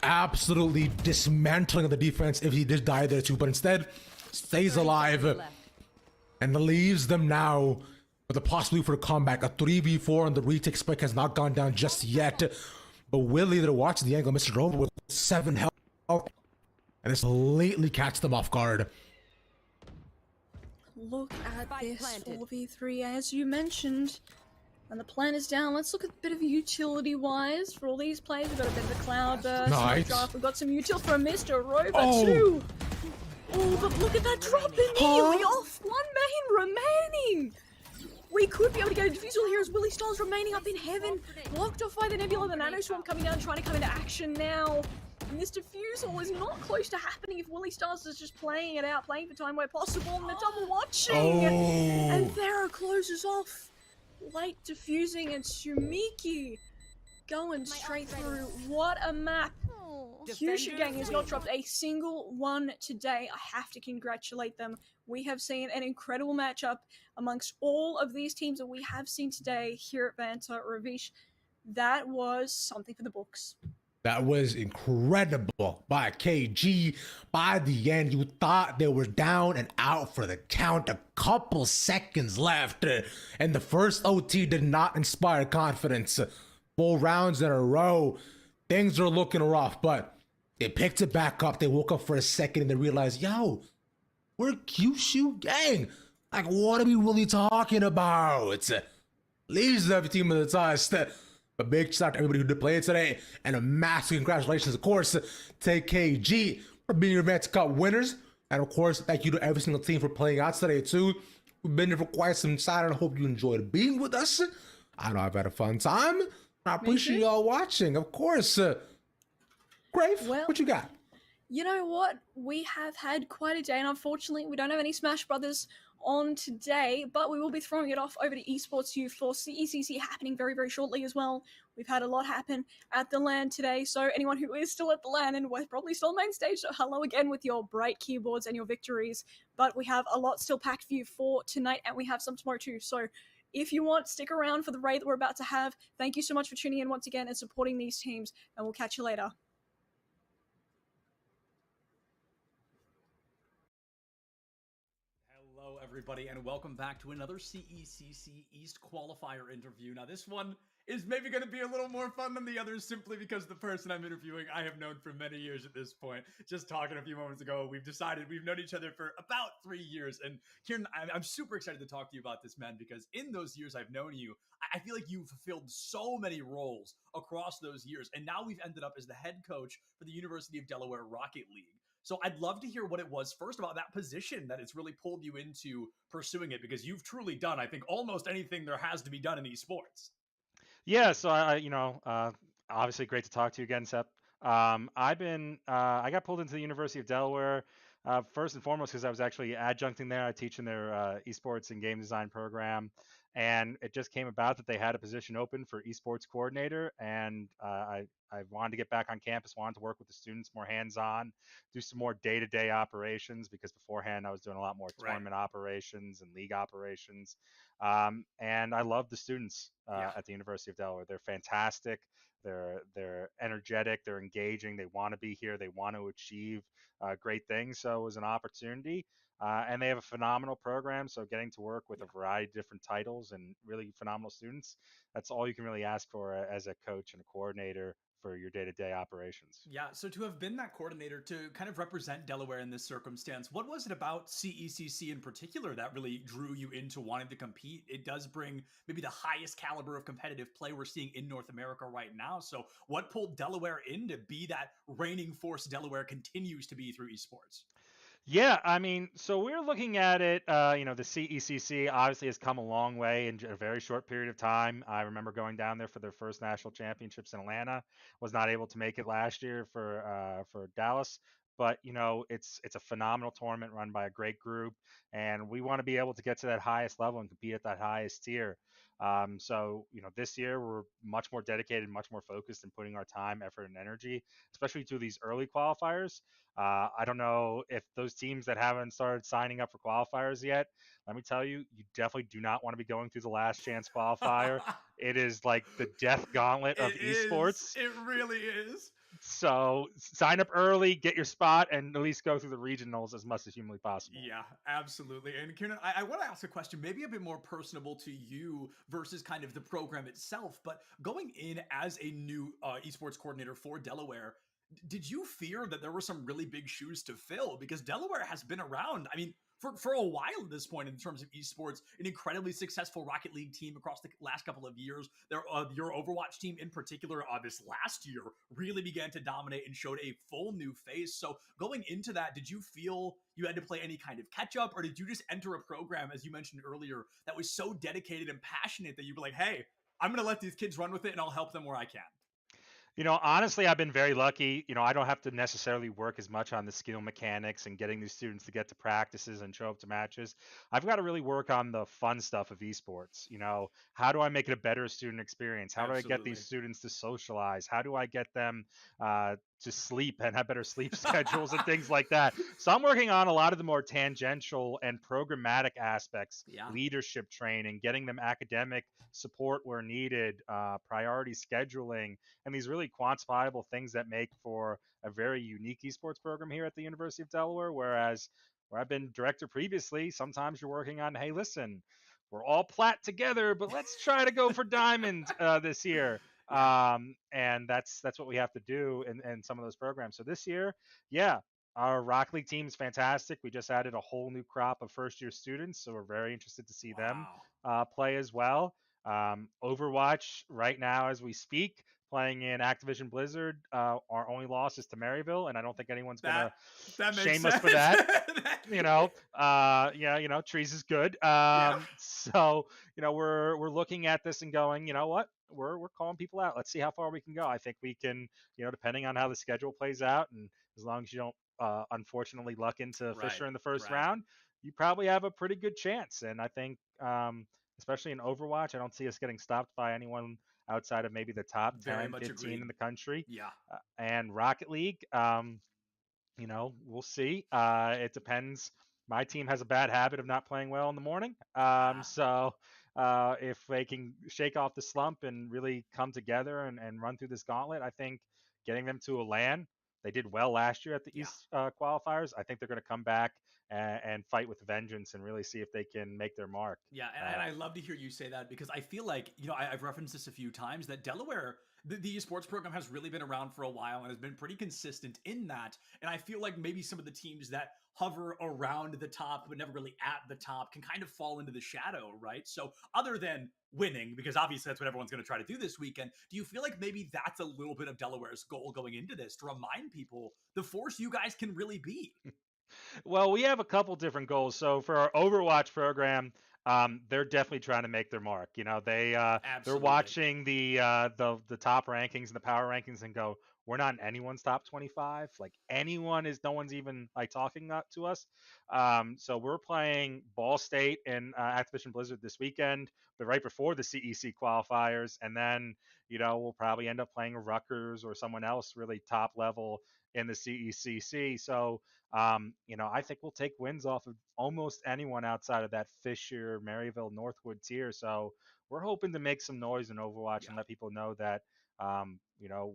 S19: absolutely dismantling of the defense if he did die there too, but instead stays alive and leaves them now with the possibility for a comeback. A 3v4 on the retake spike has not gone down just yet, but Willie, they're watching the angle, Mr. Rover with 7 health, and this lately catch them off guard.
S20: Look at this 4v3 as you mentioned. And the plan is down. Let's look at a bit of utility-wise for all these players. We've got a bit of a cloud burst.
S19: Nice.
S20: We've got some util from Mr. Rover too. Oh, but look at that drop immediately off. 1 main remaining. We could be able to get a defusal here as Willie Styles remaining up in heaven. Blocked off by the Nebula, the Nano Swarm coming down, trying to come into action now. And this defusal is not close to happening if Willie Styles is just playing it out, playing for time where possible, and the double watching. And Thera closes off. Late diffusing and Sumiki going straight through. What a map. Kyushu Gang has not dropped a single one today. I have to congratulate them. We have seen an incredible matchup amongst all of these teams that we have seen today here at Vanta. Ravish, that was something for the books.
S19: That was incredible by KG. By the end, you thought they were down and out for the count. A couple seconds left, and the first OT did not inspire confidence. 4 rounds in a row. Things are looking rough, but they picked it back up. They woke up for a second and they realized, yo, we're Kyushu Gang. Like, what are we really talking about? Leaves every team in the test. A big shout out to everybody who did play it today, and a massive congratulations, of course, to KG for being your Vanta Cup winners. And of course, thank you to every single team for playing out today too. We've been here for quite some time, and I hope you enjoyed being with us. I know I've had a fun time. I appreciate y'all watching, of course. Grave,
S20: well,
S19: what you got?
S20: You know what? We have had quite a day, and unfortunately, we don't have any Smash Brothers on today, but we will be throwing it off over to Esports Youth for CECC happening very, very shortly as well. We've had a lot happen at the LAN today, so anyone who is still at the LAN, and we're probably still main stage, so hello again with your bright keyboards and your victories, but we have a lot still packed for you for tonight, and we have some tomorrow too, so if you want, stick around for the raid that we're about to have. Thank you so much for tuning in once again and supporting these teams, and we'll catch you later.
S3: Hello, everyone. everybody, and welcome back to another CECC East qualifier interview. Now, this one is maybe going to be a little more fun than the others simply because the person I'm interviewing I have known for many years at this point. Just talking a few moments ago, we've decided we've known each other for about 3 years. And Kieran, I'm super excited to talk to you about this, man, because in those years I've known you, I feel like you've fulfilled so many roles across those years. And now we've ended up as the head coach for the University of Delaware Rocket League. So I'd love to hear what it was first about that position that it's really pulled you into pursuing it, because you've truly done, I think, almost anything there has to be done in esports.
S7: Yeah, so obviously great to talk to you again, Sep. I got pulled into the University of Delaware first and foremost because I was actually adjuncting there. I teach in their esports and game design program, and it just came about that they had a position open for esports coordinator, and I wanted to get back on campus, wanted to work with the students more hands-on, do some more day-to-day operations, because beforehand I was doing a lot more tournament operations and league operations. And I love the students at the University of Delaware. They're fantastic. They're energetic. They're engaging. They want to be here. They want to achieve great things. So it was an opportunity. And they have a phenomenal program. So getting to work with a variety of different titles and really phenomenal students, that's all you can really ask for as a coach and a coordinator for your day-to-day operations.
S3: Yeah, so to have been that coordinator, to kind of represent Delaware in this circumstance, what was it about CECC in particular that really drew you into wanting to compete? It does bring maybe the highest caliber of competitive play we're seeing in North America right now. So what pulled Delaware in to be that reigning force Delaware continues to be through esports?
S7: Yeah, I mean, so we're looking at it, the CECC obviously has come a long way in a very short period of time. I remember going down there for their first national championships in Atlanta, was not able to make it last year for Dallas. But it's a phenomenal tournament run by a great group, and we want to be able to get to that highest level and compete at that highest tier. So this year we're much more dedicated, much more focused in putting our time, effort, and energy, especially to these early qualifiers. I don't know if those teams that haven't started signing up for qualifiers yet, let me tell you, you definitely do not want to be going through the last chance qualifier. It is like the death gauntlet of esports.
S3: It really is.
S7: So sign up early, get your spot, and at least go through the regionals as much as humanly possible.
S3: Yeah, absolutely. And Kieran, I want to ask a question, maybe a bit more personable to you versus kind of the program itself. But going in as a new esports coordinator for Delaware, did you fear that there were some really big shoes to fill? Because Delaware has been around, I mean, for a while at this point in terms of esports, an incredibly successful Rocket League team across the last couple of years. Your Overwatch team in particular, this last year, really began to dominate and showed a full new face. So going into that, did you feel you had to play any kind of catch up, or did you just enter a program, as you mentioned earlier, that was so dedicated and passionate that you were like, hey, I'm going to let these kids run with it and I'll help them where I can?
S7: Honestly, I've been very lucky. I don't have to necessarily work as much on the skill mechanics and getting these students to get to practices and show up to matches. I've got to really work on the fun stuff of esports. How do I make it a better student experience? How do I get these students to socialize? How do I get them to sleep and have better sleep schedules and things like that? So I'm working on a lot of the more tangential and programmatic aspects, leadership training, getting them academic support where needed, priority scheduling, and these really quantifiable things that make for a very unique esports program here at the University of Delaware. Whereas where I've been director previously, sometimes you're working on, hey, listen, we're all plat together, but let's try to go for diamond this year. And that's what we have to do in some of those programs. So this year, our Rock League team is fantastic. We just added a whole new crop of first-year students, so we're very interested to see them play as well. Overwatch right now as we speak, playing in Activision Blizzard. Our only loss is to Maryville, and I don't think anyone's gonna shame us for that. Trees is good. So we're looking at this and going, you know what? We're calling people out. Let's see how far we can go. I think we can, depending on how the schedule plays out, and as long as you don't unfortunately luck into Fisher in the first round, you probably have a pretty good chance. And I think especially in Overwatch, I don't see us getting stopped by anyone outside of maybe the top 10, 15 in the country.
S3: Yeah.
S7: And Rocket League, we'll see. It depends. My team has a bad habit of not playing well in the morning. So if they can shake off the slump and really come together and run through this gauntlet, I think getting them to a LAN, They did well last year at the East qualifiers. I think they're going to come back and fight with vengeance and really see if they can make their mark.
S3: Yeah, and I love to hear you say that because I feel like, I've referenced this a few times that Delaware, the esports program has really been around for a while and has been pretty consistent in that. And I feel like maybe some of the teams that hover around the top but never really at the top can kind of fall into the shadow, right? So other than winning, because obviously that's what everyone's going to try to do this weekend, do you feel like maybe that's a little bit of Delaware's goal going into this, to remind people the force you guys can really be?
S7: Well, we have a couple different goals. So for our Overwatch program, they're definitely trying to make their mark. They're watching the top rankings and the power rankings and go, we're not in anyone's top 25. Like no one's even like talking to us. So we're playing Ball State and Activision Blizzard this weekend, but right before the CEC qualifiers, and then we'll probably end up playing Rutgers or someone else really top level in the CECC. So I think we'll take wins off of almost anyone outside of that Fisher, Maryville, Northwood tier. So we're hoping to make some noise in Overwatch and let people know that,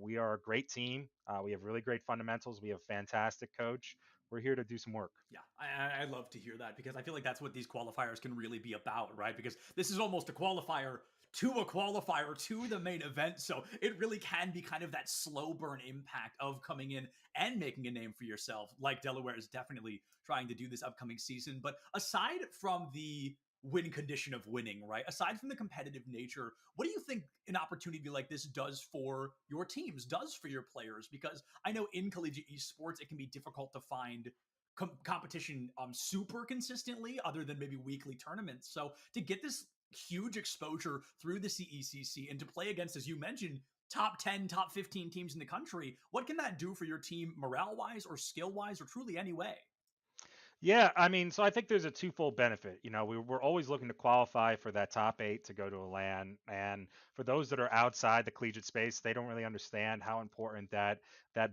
S7: we are a great team. We have really great fundamentals. We have a fantastic coach. We're here to do some work.
S3: Yeah, I love to hear that because I feel like that's what these qualifiers can really be about, right? Because this is almost a qualifier to the main event. So it really can be kind of that slow burn impact of coming in and making a name for yourself, like Delaware is definitely trying to do this upcoming season. But aside from the win condition of winning, right? Aside from the competitive nature, what do you think an opportunity like this does for your teams, does for your players? Because I know in collegiate esports, it can be difficult to find competition super consistently other than maybe weekly tournaments. So to get this huge exposure through the CECC and to play against, as you mentioned, top 10, top 15 teams in the country, what can that do for your team morale-wise or skill-wise or truly any way?
S7: Yeah, so I think there's a twofold benefit. We're always looking to qualify for that top 8 to go to a LAN. And for those that are outside the collegiate space, they don't really understand how important that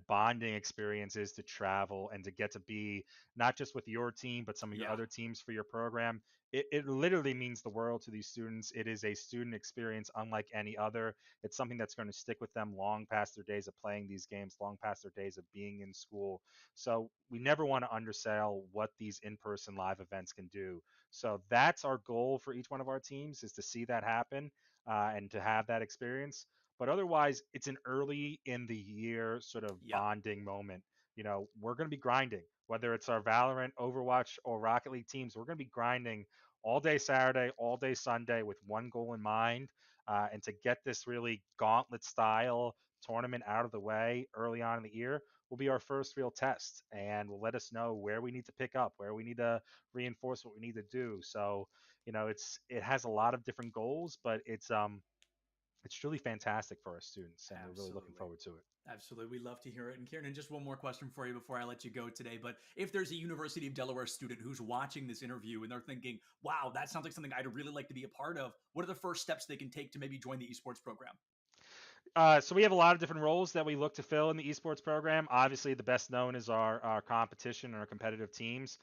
S7: bonding experience is to travel and to get to be not just with your team, but some of your other teams for your program. It literally means the world to these students. It is a student experience unlike any other. It's something that's going to stick with them long past their days of playing these games, long past their days of being in school. So we never want to undersell what these in-person live events can do. So that's our goal for each one of our teams, is to see that happen and to have that experience. But otherwise, it's an early in the year sort of bonding moment. We're going to be grinding, whether it's our Valorant, Overwatch, or Rocket League teams. We're going to be grinding all day Saturday, all day Sunday with one goal in mind, and to get this really gauntlet style tournament out of the way early on in the year will be our first real test, and will let us know where we need to pick up, where we need to reinforce what we need to do. So, it has a lot of different goals, but it's truly fantastic for our students, and we're really looking forward to it.
S3: Absolutely. We love to hear it. And Kieran, just one more question for you before I let you go today. But if there's a University of Delaware student who's watching this interview and they're thinking, wow, that sounds like something I'd really like to be a part of, what are the first steps they can take to maybe join the esports program?
S7: So we have a lot of different roles that we look to fill in the esports program. Obviously, the best known is our competition and our competitive teams.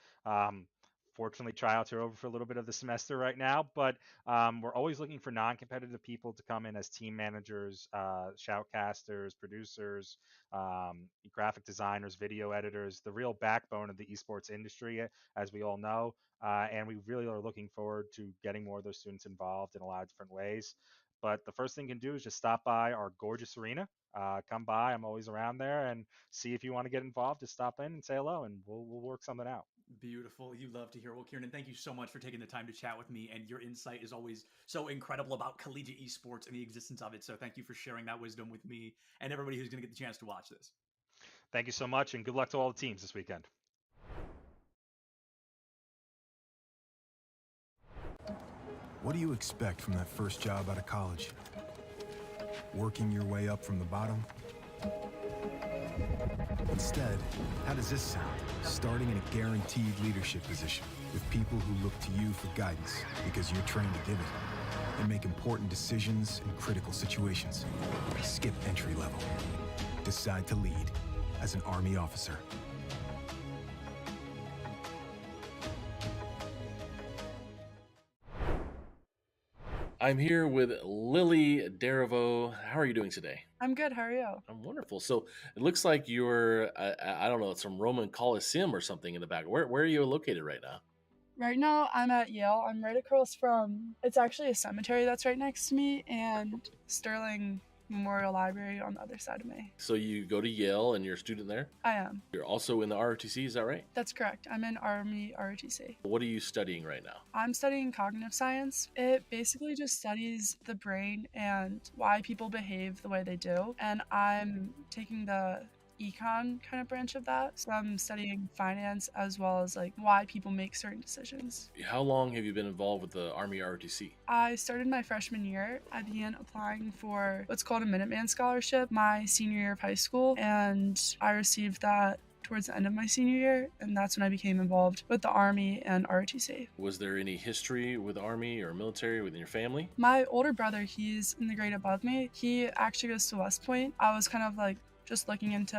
S7: Fortunately, tryouts are over for a little bit of the semester right now, but we're always looking for non-competitive people to come in as team managers, shoutcasters, producers, graphic designers, video editors, the real backbone of the esports industry, as we all know. And we really are looking forward to getting more of those students involved in a lot of different ways. But the first thing you can do is just stop by our gorgeous arena. Come by. I'm always around there, and see if you want to get involved. Just stop in and say hello, and we'll work something out.
S3: Beautiful. You love to hear. Well, Kieran, thank you so much for taking the time to chat with me, and your insight is always so incredible about collegiate esports and the existence of it. So thank you for sharing that wisdom with me and everybody who's going to get the chance to watch this.
S7: Thank you so much, and good luck to all the teams this weekend.
S8: What do you expect from that first job out of college? Working your way up from the bottom? Instead, how does this sound? Starting in a guaranteed leadership position with people who look to you for guidance because you're trained to give it, and make important decisions in critical situations. Skip entry level. Decide to lead as an Army officer.
S2: I'm here with Lily Derivo. How are you doing today?
S13: I'm good. How are you?
S2: I'm wonderful. So it looks like you're, I don't know, it's some Roman Colosseum or something in the back. Where are you located right now?
S13: Right now, I'm at Yale. I'm right across from, it's actually a cemetery that's right next to me, and Sterling Memorial Library on the other side of me.
S2: So you go to Yale and you're a student there?
S13: I am.
S2: You're also in the ROTC, is that right?
S13: That's correct. I'm in Army ROTC.
S2: What are you studying right now?
S13: I'm studying cognitive science. It basically just studies the brain and why people behave the way they do. And I'm taking the econ kind of branch of that. So I'm studying finance as well as like why people make certain decisions.
S2: How long have you been involved with the Army ROTC?
S13: I started my freshman year. I began applying for what's called a Minuteman Scholarship my senior year of high school, and I received that towards the end of my senior year, and that's when I became involved with the Army and ROTC.
S2: Was there any history with Army or military within your family?
S13: My older brother, he's in the grade above me. He actually goes to West Point. I was kind of like just looking into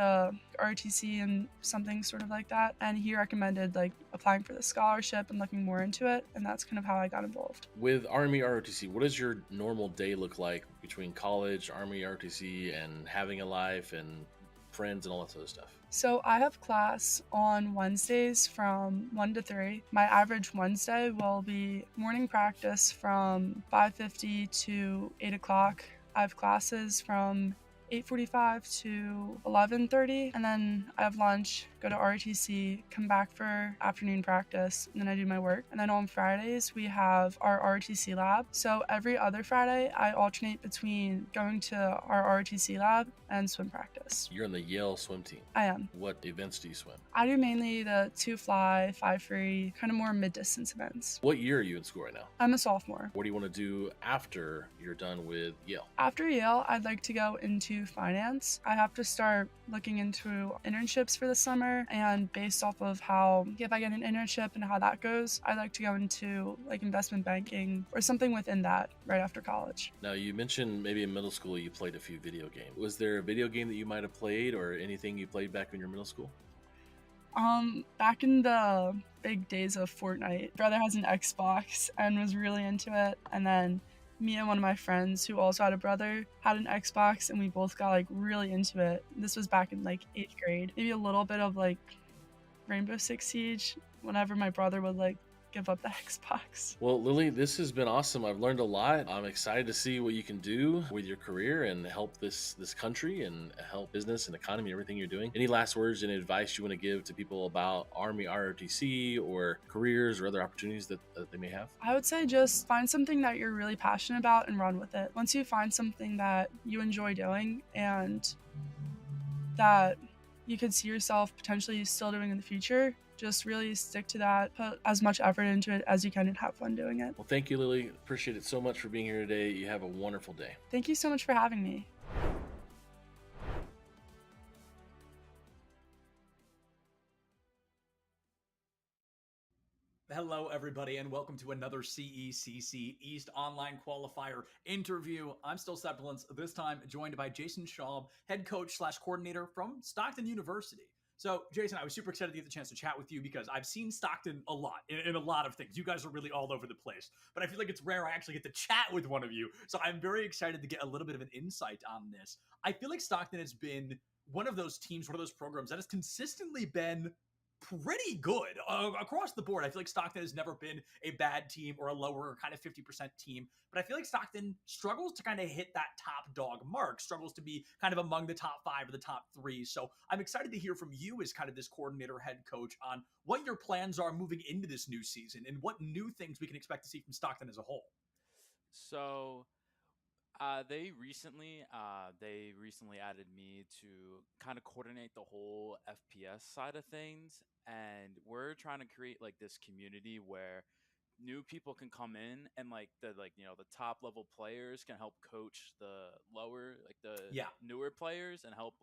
S13: ROTC and something sort of like that, and he recommended like applying for the scholarship and looking more into it, and that's kind of how I got involved.
S2: With Army ROTC, what does your normal day look like between college, Army ROTC, and having a life and friends and all that sort of stuff?
S13: So I have class on Wednesdays from 1 to 3. My average Wednesday will be morning practice from 5:50 to 8 o'clock. I have classes from 8:45 to 11:30, and then I have lunch, go to ROTC, come back for afternoon practice, and then I do my work. And then on Fridays, we have our ROTC lab. So every other Friday, I alternate between going to our ROTC lab and swim practice.
S2: You're on the Yale swim team.
S13: I am.
S2: What events do you swim?
S13: I do mainly the 2 fly, 5 free, kind of more mid-distance events.
S2: What year are you in school right now?
S13: I'm a sophomore.
S2: What do you want to do after you're done with Yale?
S13: After Yale, I'd like to go into finance. I have to start looking into internships for the summer, and based off of how, if I get an internship and how that goes, I'd like to go into like investment banking or something within that right after college.
S2: Now, you mentioned maybe in middle school you played a few video games. Was there a video game that you might have played or anything you played back in your middle school?
S13: Back in the big days of Fortnite, brother has an Xbox and was really into it, and then me and one of my friends who also had a brother had an Xbox, and we both got like really into it. This was back in like 8th grade. Maybe a little bit of like Rainbow Six Siege whenever my brother would like give up the Xbox.
S2: Well, Lily, this has been awesome. I've learned a lot. I'm excited to see what you can do with your career and help this country and help business and economy, everything you're doing. Any last words and advice you want to give to people about Army ROTC or careers or other opportunities that they may have?
S13: I would say just find something that you're really passionate about and run with it. Once you find something that you enjoy doing and that you could see yourself potentially still doing in the future, just really stick to that, put as much effort into it as you can, and have fun doing it.
S2: Well, thank you, Lily. Appreciate it so much for being here today. You have a wonderful day.
S13: Thank you so much for having me.
S3: Hello, everybody, and welcome to another CECC East Online Qualifier interview. I'm still Sepulence, this time joined by Jason Schaub, head coach / coordinator from Stockton University. So, Jason, I was super excited to get the chance to chat with you because I've seen Stockton a lot in a lot of things. You guys are really all over the place, but I feel like it's rare I actually get to chat with one of you. So I'm very excited to get a little bit of an insight on this. I feel like Stockton has been one of those teams, one of those programs that has consistently been pretty good across the board. I feel like Stockton has never been a bad team or a lower kind of 50% team, but I feel like Stockton struggles to kind of hit that top dog mark, struggles to be kind of among the top 5 or the top 3. So I'm excited to hear from you as kind of this coordinator head coach on what your plans are moving into this new season and what new things we can expect to see from Stockton as a whole.
S18: So they recently added me to kind of coordinate the whole FPS side of things, and we're trying to create like this community where new people can come in and the top level players can help coach the lower newer players and help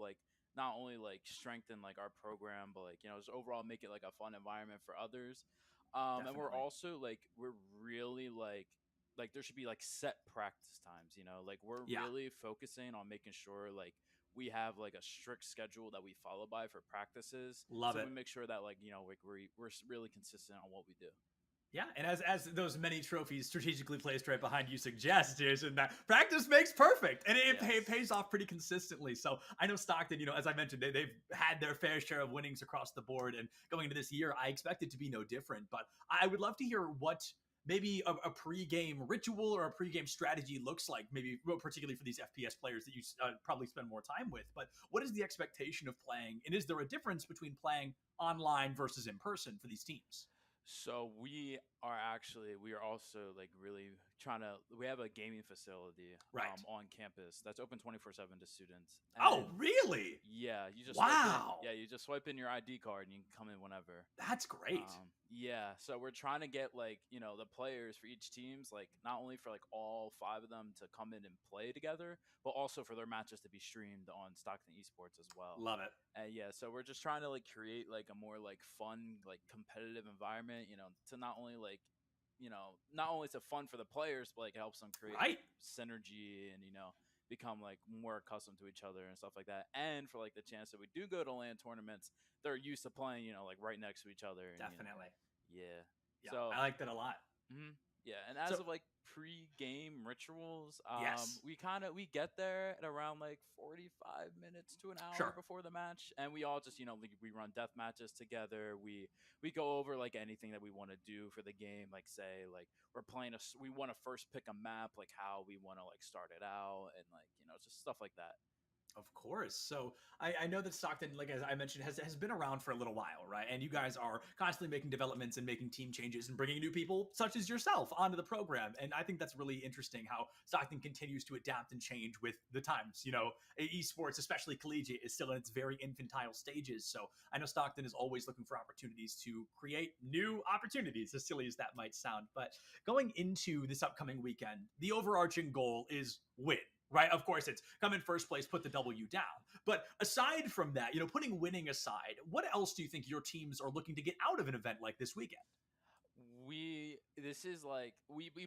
S18: not only strengthen our program, but just overall make it a fun environment for others. And we're also we're really there should be set practice times, we're really focusing on making sure we have a strict schedule that we follow by for practices.
S3: Love it.
S18: We make sure that we're really consistent on what we do.
S3: Yeah, and as those many trophies strategically placed right behind you suggest, Jason, that practice makes perfect, and it pays off pretty consistently. So I know Stockton, as I mentioned, they've had their fair share of winnings across the board, and going into this year, I expect it to be no different. But I would love to hear what maybe a pre-game ritual or a pre-game strategy looks like, maybe particularly for these FPS players that you probably spend more time with. But what is the expectation of playing, and is there a difference between playing online versus in person for these teams?
S18: So we are also like really trying to. We have a gaming facility on campus that's open 24/7 to students.
S3: Oh, really?
S18: Yeah, you just
S3: wow.
S18: You just swipe in your ID card and you can come in whenever.
S3: That's great.
S18: Yeah, so we're trying to get like the players for each teams, like not only for like all 5 of them to come in and play together, but also for their matches to be streamed on Stockton Esports as well.
S3: Love it.
S18: And yeah, so we're just trying to like create like a more like fun, like competitive environment, to not only like not only is it fun for the players, but like it helps them create like, synergy and become like more accustomed to each other and stuff like that. And for like the chance that we do go to LAN tournaments, they're used to playing like right next to each other. And,
S3: Definitely.
S18: Yeah.
S3: So I like that a lot.
S18: Mm-hmm. Yeah, and as of like pre-game rituals, we get there at around like 45 minutes to an hour before the match, and we all just we run death matches together. We go over like anything that we want to do for the game, like say like we want to first pick a map, like how we want to like start it out, and like just stuff like that.
S3: Of course. So I know that Stockton, like as I mentioned, has been around for a little while, right? And you guys are constantly making developments and making team changes and bringing new people such as yourself onto the program. And I think that's really interesting how Stockton continues to adapt and change with the times. Esports, especially collegiate, is still in its very infantile stages. So I know Stockton is always looking for opportunities to create new opportunities, as silly as that might sound. But going into this upcoming weekend, the overarching goal is win. Right? Of course, it's come in first place, put the W down. But aside from that, putting winning aside, what else do you think your teams are looking to get out of an event like this weekend?
S18: We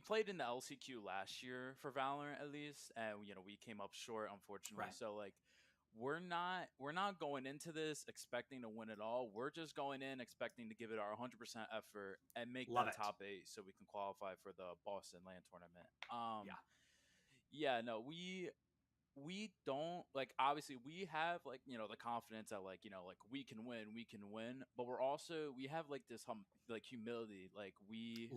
S18: played in the LCQ last year for Valorant at least, and we came up short, unfortunately.
S3: Right.
S18: So like we're not going into this expecting to win it all. We're just going in expecting to give it our 100% effort and make the top 8 so we can qualify for the Boston LAN tournament. Yeah, no, we don't like obviously we have like the confidence that like like we can win, but we have like this like humility, like we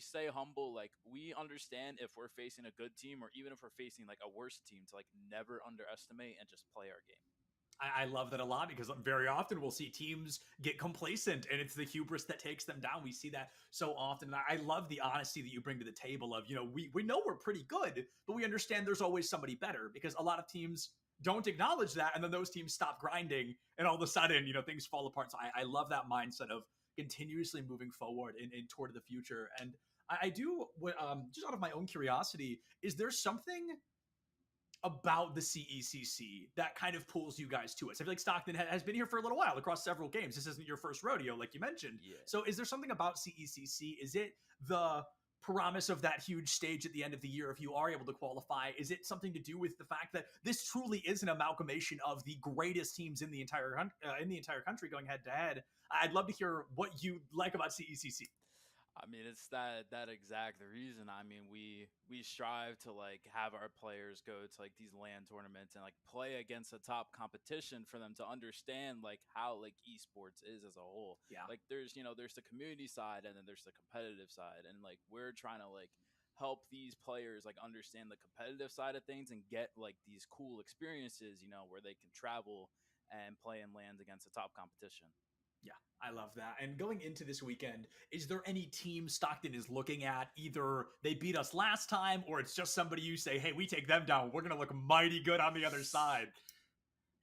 S18: stay humble, like we understand if we're facing a good team or even if we're facing like a worse team to like never underestimate and just play our game.
S3: I love that a lot because very often we'll see teams get complacent and it's the hubris that takes them down. We see that so often. And I love the honesty that you bring to the table of, we know we're pretty good, but we understand there's always somebody better because a lot of teams don't acknowledge that. And then those teams stop grinding and all of a sudden, things fall apart. So I love that mindset of continuously moving forward and toward the future. And I do, just out of my own curiosity, is there something about the CECC that kind of pulls you guys to us? I feel like Stockton has been here for a little while across several games. This isn't your first rodeo, like you mentioned.
S18: Yeah.
S3: So is there something about CECC? Is it the promise of that huge stage at the end of the year if you are able to qualify? Is it something to do with the fact that this truly is an amalgamation of the greatest teams in the entire country going head to head? I'd love to hear what you like about CECC.
S18: I mean, it's that exact reason. I mean, we strive to like have our players go to like these LAN tournaments and like play against a top competition for them to understand like how like esports is as a whole.
S3: Yeah.
S18: Like there's there's the community side and then there's the competitive side, and like we're trying to like help these players like understand the competitive side of things and get like these cool experiences, where they can travel and play in LANs against a top competition.
S3: Yeah, I love that. And going into this weekend, is there any team Stockton is looking at? Either they beat us last time or it's just somebody you say, hey, we take them down, we're going to look mighty good on the other side.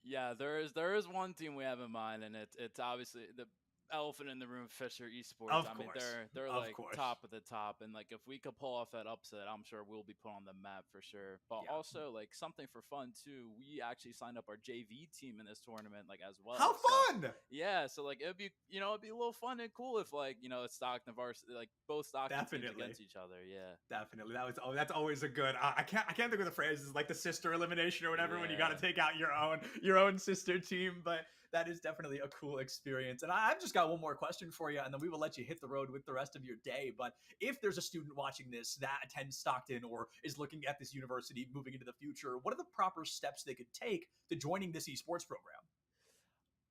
S18: Yeah, there is one team we have in mind, and it's obviously the elephant in the room, Fisher Esports.
S3: Of
S18: I mean,
S3: course.
S18: they're
S3: Of
S18: like
S3: course.
S18: top of the top, and like if we could pull off that upset, I'm sure we'll be put on the map for sure. But also like something for fun too. We actually signed up our JV team in this tournament, like as well.
S3: How fun!
S18: So, yeah, so like it'd be it'd be a little fun and cool if like it's Stockton varsity, like both Stockton teams against each other. Yeah,
S3: definitely. That's always a good. I can't think of the phrase. It's like the sister elimination or whatever when you got to take out your own sister team, but. That is definitely a cool experience. And I've just got one more question for you, and then we will let you hit the road with the rest of your day. But if there's a student watching this that attends Stockton or is looking at this university moving into the future, what are the proper steps they could take to joining this esports program?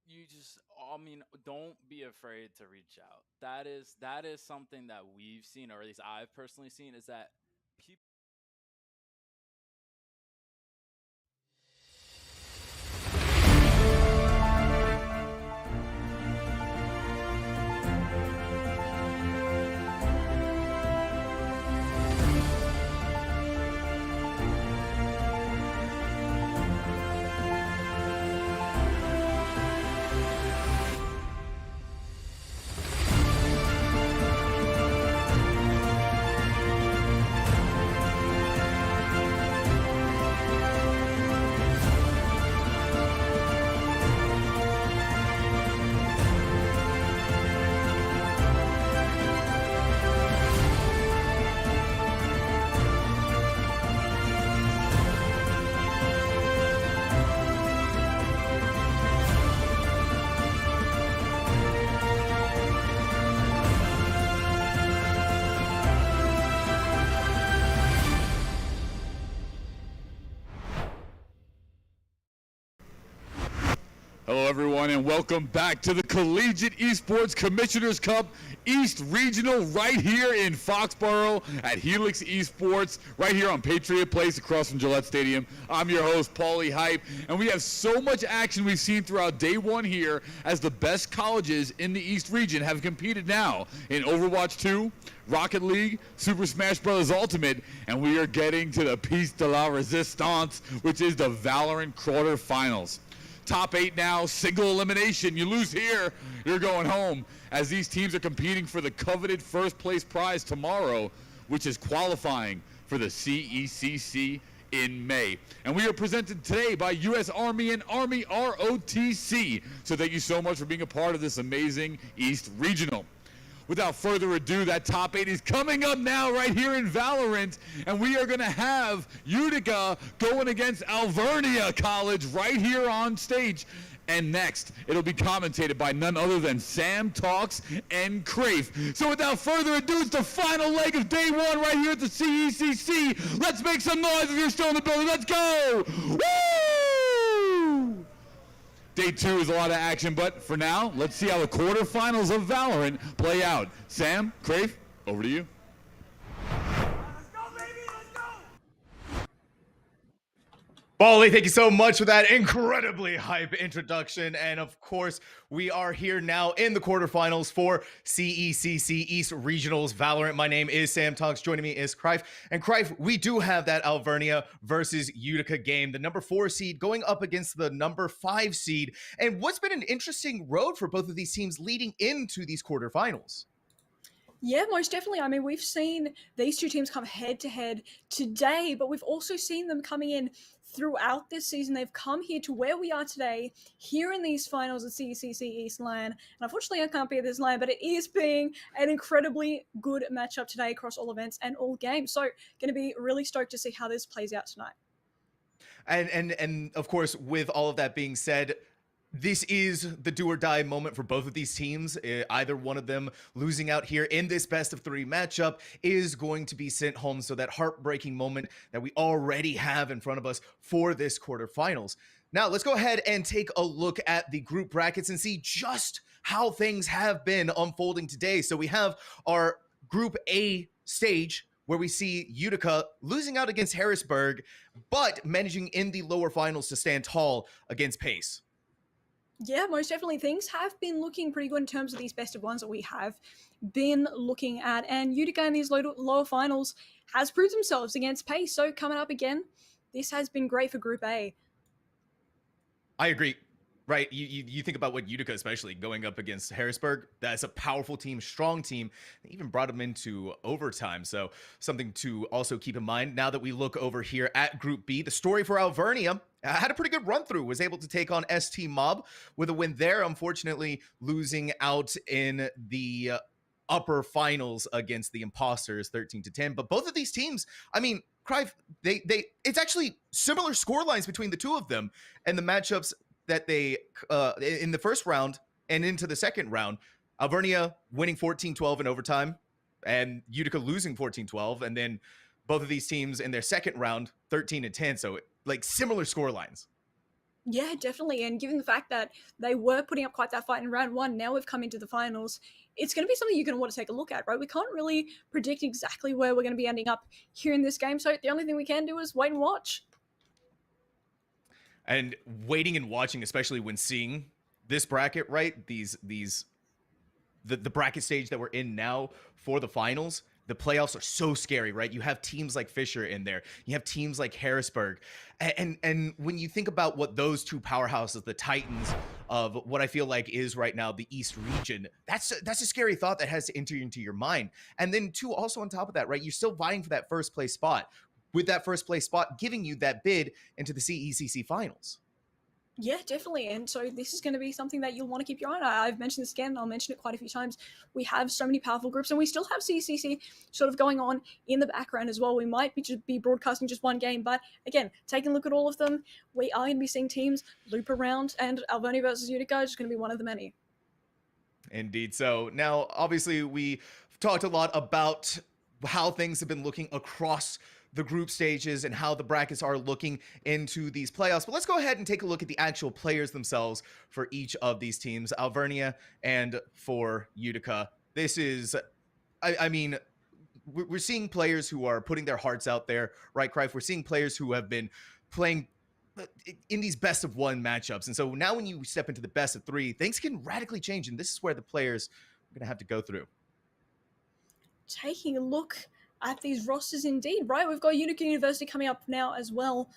S18: You just, I mean, don't be afraid to reach out. That is something that we've seen, or at least I've personally seen, is that people.
S10: Hello, everyone, and welcome back to the Collegiate Esports Commissioners Cup East Regional right here in Foxborough at Helix Esports, right here on Patriot Place across from Gillette Stadium. I'm your host, Paulie Hype, and we have so much action we've seen throughout day one here as the best colleges in the East region have competed now in Overwatch 2, Rocket League, Super Smash Bros. Ultimate, and we are getting to the Piece de la Resistance, which is the Valorant quarterfinals. Top 8 now, single elimination. You lose here, you're going home, as these teams are competing for the coveted first place prize tomorrow, which is qualifying for the CECC in May. And we are presented today by U.S. Army and Army ROTC. So thank you so much for being a part of this amazing East Regional. Without further ado, that top 8 is coming up now right here in Valorant, and we are going to have Utica going against Alvernia College right here on stage. And next, it'll be commentated by none other than Sam Talks and Crafe. So without further ado, it's the final leg of day one right here at the CECC. Let's make some noise if you're still in the building. Let's go! Woo! Day 2 is a lot of action, but for now, let's see how the quarterfinals of Valorant play out. Sam, Crafe, over to you.
S4: Paulie, thank you so much for that incredibly hype introduction. And of course, we are here now in the quarterfinals for CECC East Regionals Valorant. My name is Sam Tonks. Joining me is Cryfe. And Cryfe, we do have that Alvernia versus Utica game. The number 4 seed going up against the number 5 seed. And what's been an interesting road for both of these teams leading into these quarterfinals?
S20: Yeah, most definitely. I mean, we've seen these two teams come head to head today, but we've also seen them coming in throughout this season. They've come here to where we are today, here in these finals at CECC East LAN. And unfortunately, I can't be at this LAN, but it is being an incredibly good matchup today across all events and all games. So going to be really stoked to see how this plays out tonight.
S4: And of course, with all of that being said, this is the do or die moment for both of these teams. Either one of them losing out here in this best of 3 matchup is going to be sent home. So that heartbreaking moment that we already have in front of us for this quarterfinals. Now let's go ahead and take a look at the group brackets and see just how things have been unfolding today. So we have our Group A stage, where we see Utica losing out against Harrisburg, but managing in the lower finals to stand tall against Pace.
S20: Yeah, most definitely. Things have been looking pretty good in terms of these best of ones that we have been looking at. And Utica in these lower finals has proved themselves against Pace. So coming up again, this has been great for Group A.
S4: I agree. Right, you think about what Utica, especially going up against Harrisburg, that's a powerful team, strong team. They even brought them into overtime, so something to also keep in mind. Now that we look over here at Group B, the story for Alvernia had a pretty good run through, was able to take on ST Mob with a win there, unfortunately losing out in the upper finals against the Imposters 13-10. But both of these teams, I mean, Cryfe, it's actually similar score lines between the two of them, and the matchups that they in the first round and into the second round, Alvernia winning 14-12 in overtime and Utica losing 14-12, and then both of these teams in their second round 13-10. So like similar score lines.
S20: Yeah, definitely. And given the fact that they were putting up quite that fight in round one, now we've come into the finals, it's going to be something you're going to want to take a look at, right? We can't really predict exactly where we're going to be ending up here in this game. So the only thing we can do is wait and watch.
S4: And waiting and watching, especially when seeing this bracket, right? The bracket stage that we're in now for the finals, the playoffs are so scary, right? You have teams like Fisher in there. You have teams like Harrisburg. And when you think about what those two powerhouses, the Titans of what I feel like is right now the East region, that's a scary thought that has to enter into your mind. And then two, also on top of that, right? You're still vying for that first place spot, with that first place spot giving you that bid into the CECC finals.
S20: Yeah, definitely. And so this is going to be something that you'll want to keep your eye on. I've mentioned this again, and I'll mention it quite a few times. We have so many powerful groups, and we still have CECC sort of going on in the background as well. We might be broadcasting just one game, but again, taking a look at all of them, we are going to be seeing teams loop around, and Alvernia versus Utica is going to be one of the many.
S4: Indeed. So now, obviously, we talked a lot about how things have been looking across the group stages and how the brackets are looking into these playoffs. But let's go ahead and take a look at the actual players themselves for each of these teams, Alvernia and for Utica. This is, I mean, we're seeing players who are putting their hearts out there, right, Crive? We're seeing players who have been playing in these best of one matchups. And so now when you step into the best of three, things can radically change. And this is where the players are going to have to go through.
S20: Taking a look at these rosters indeed, right? We've got Utica University coming up now as well.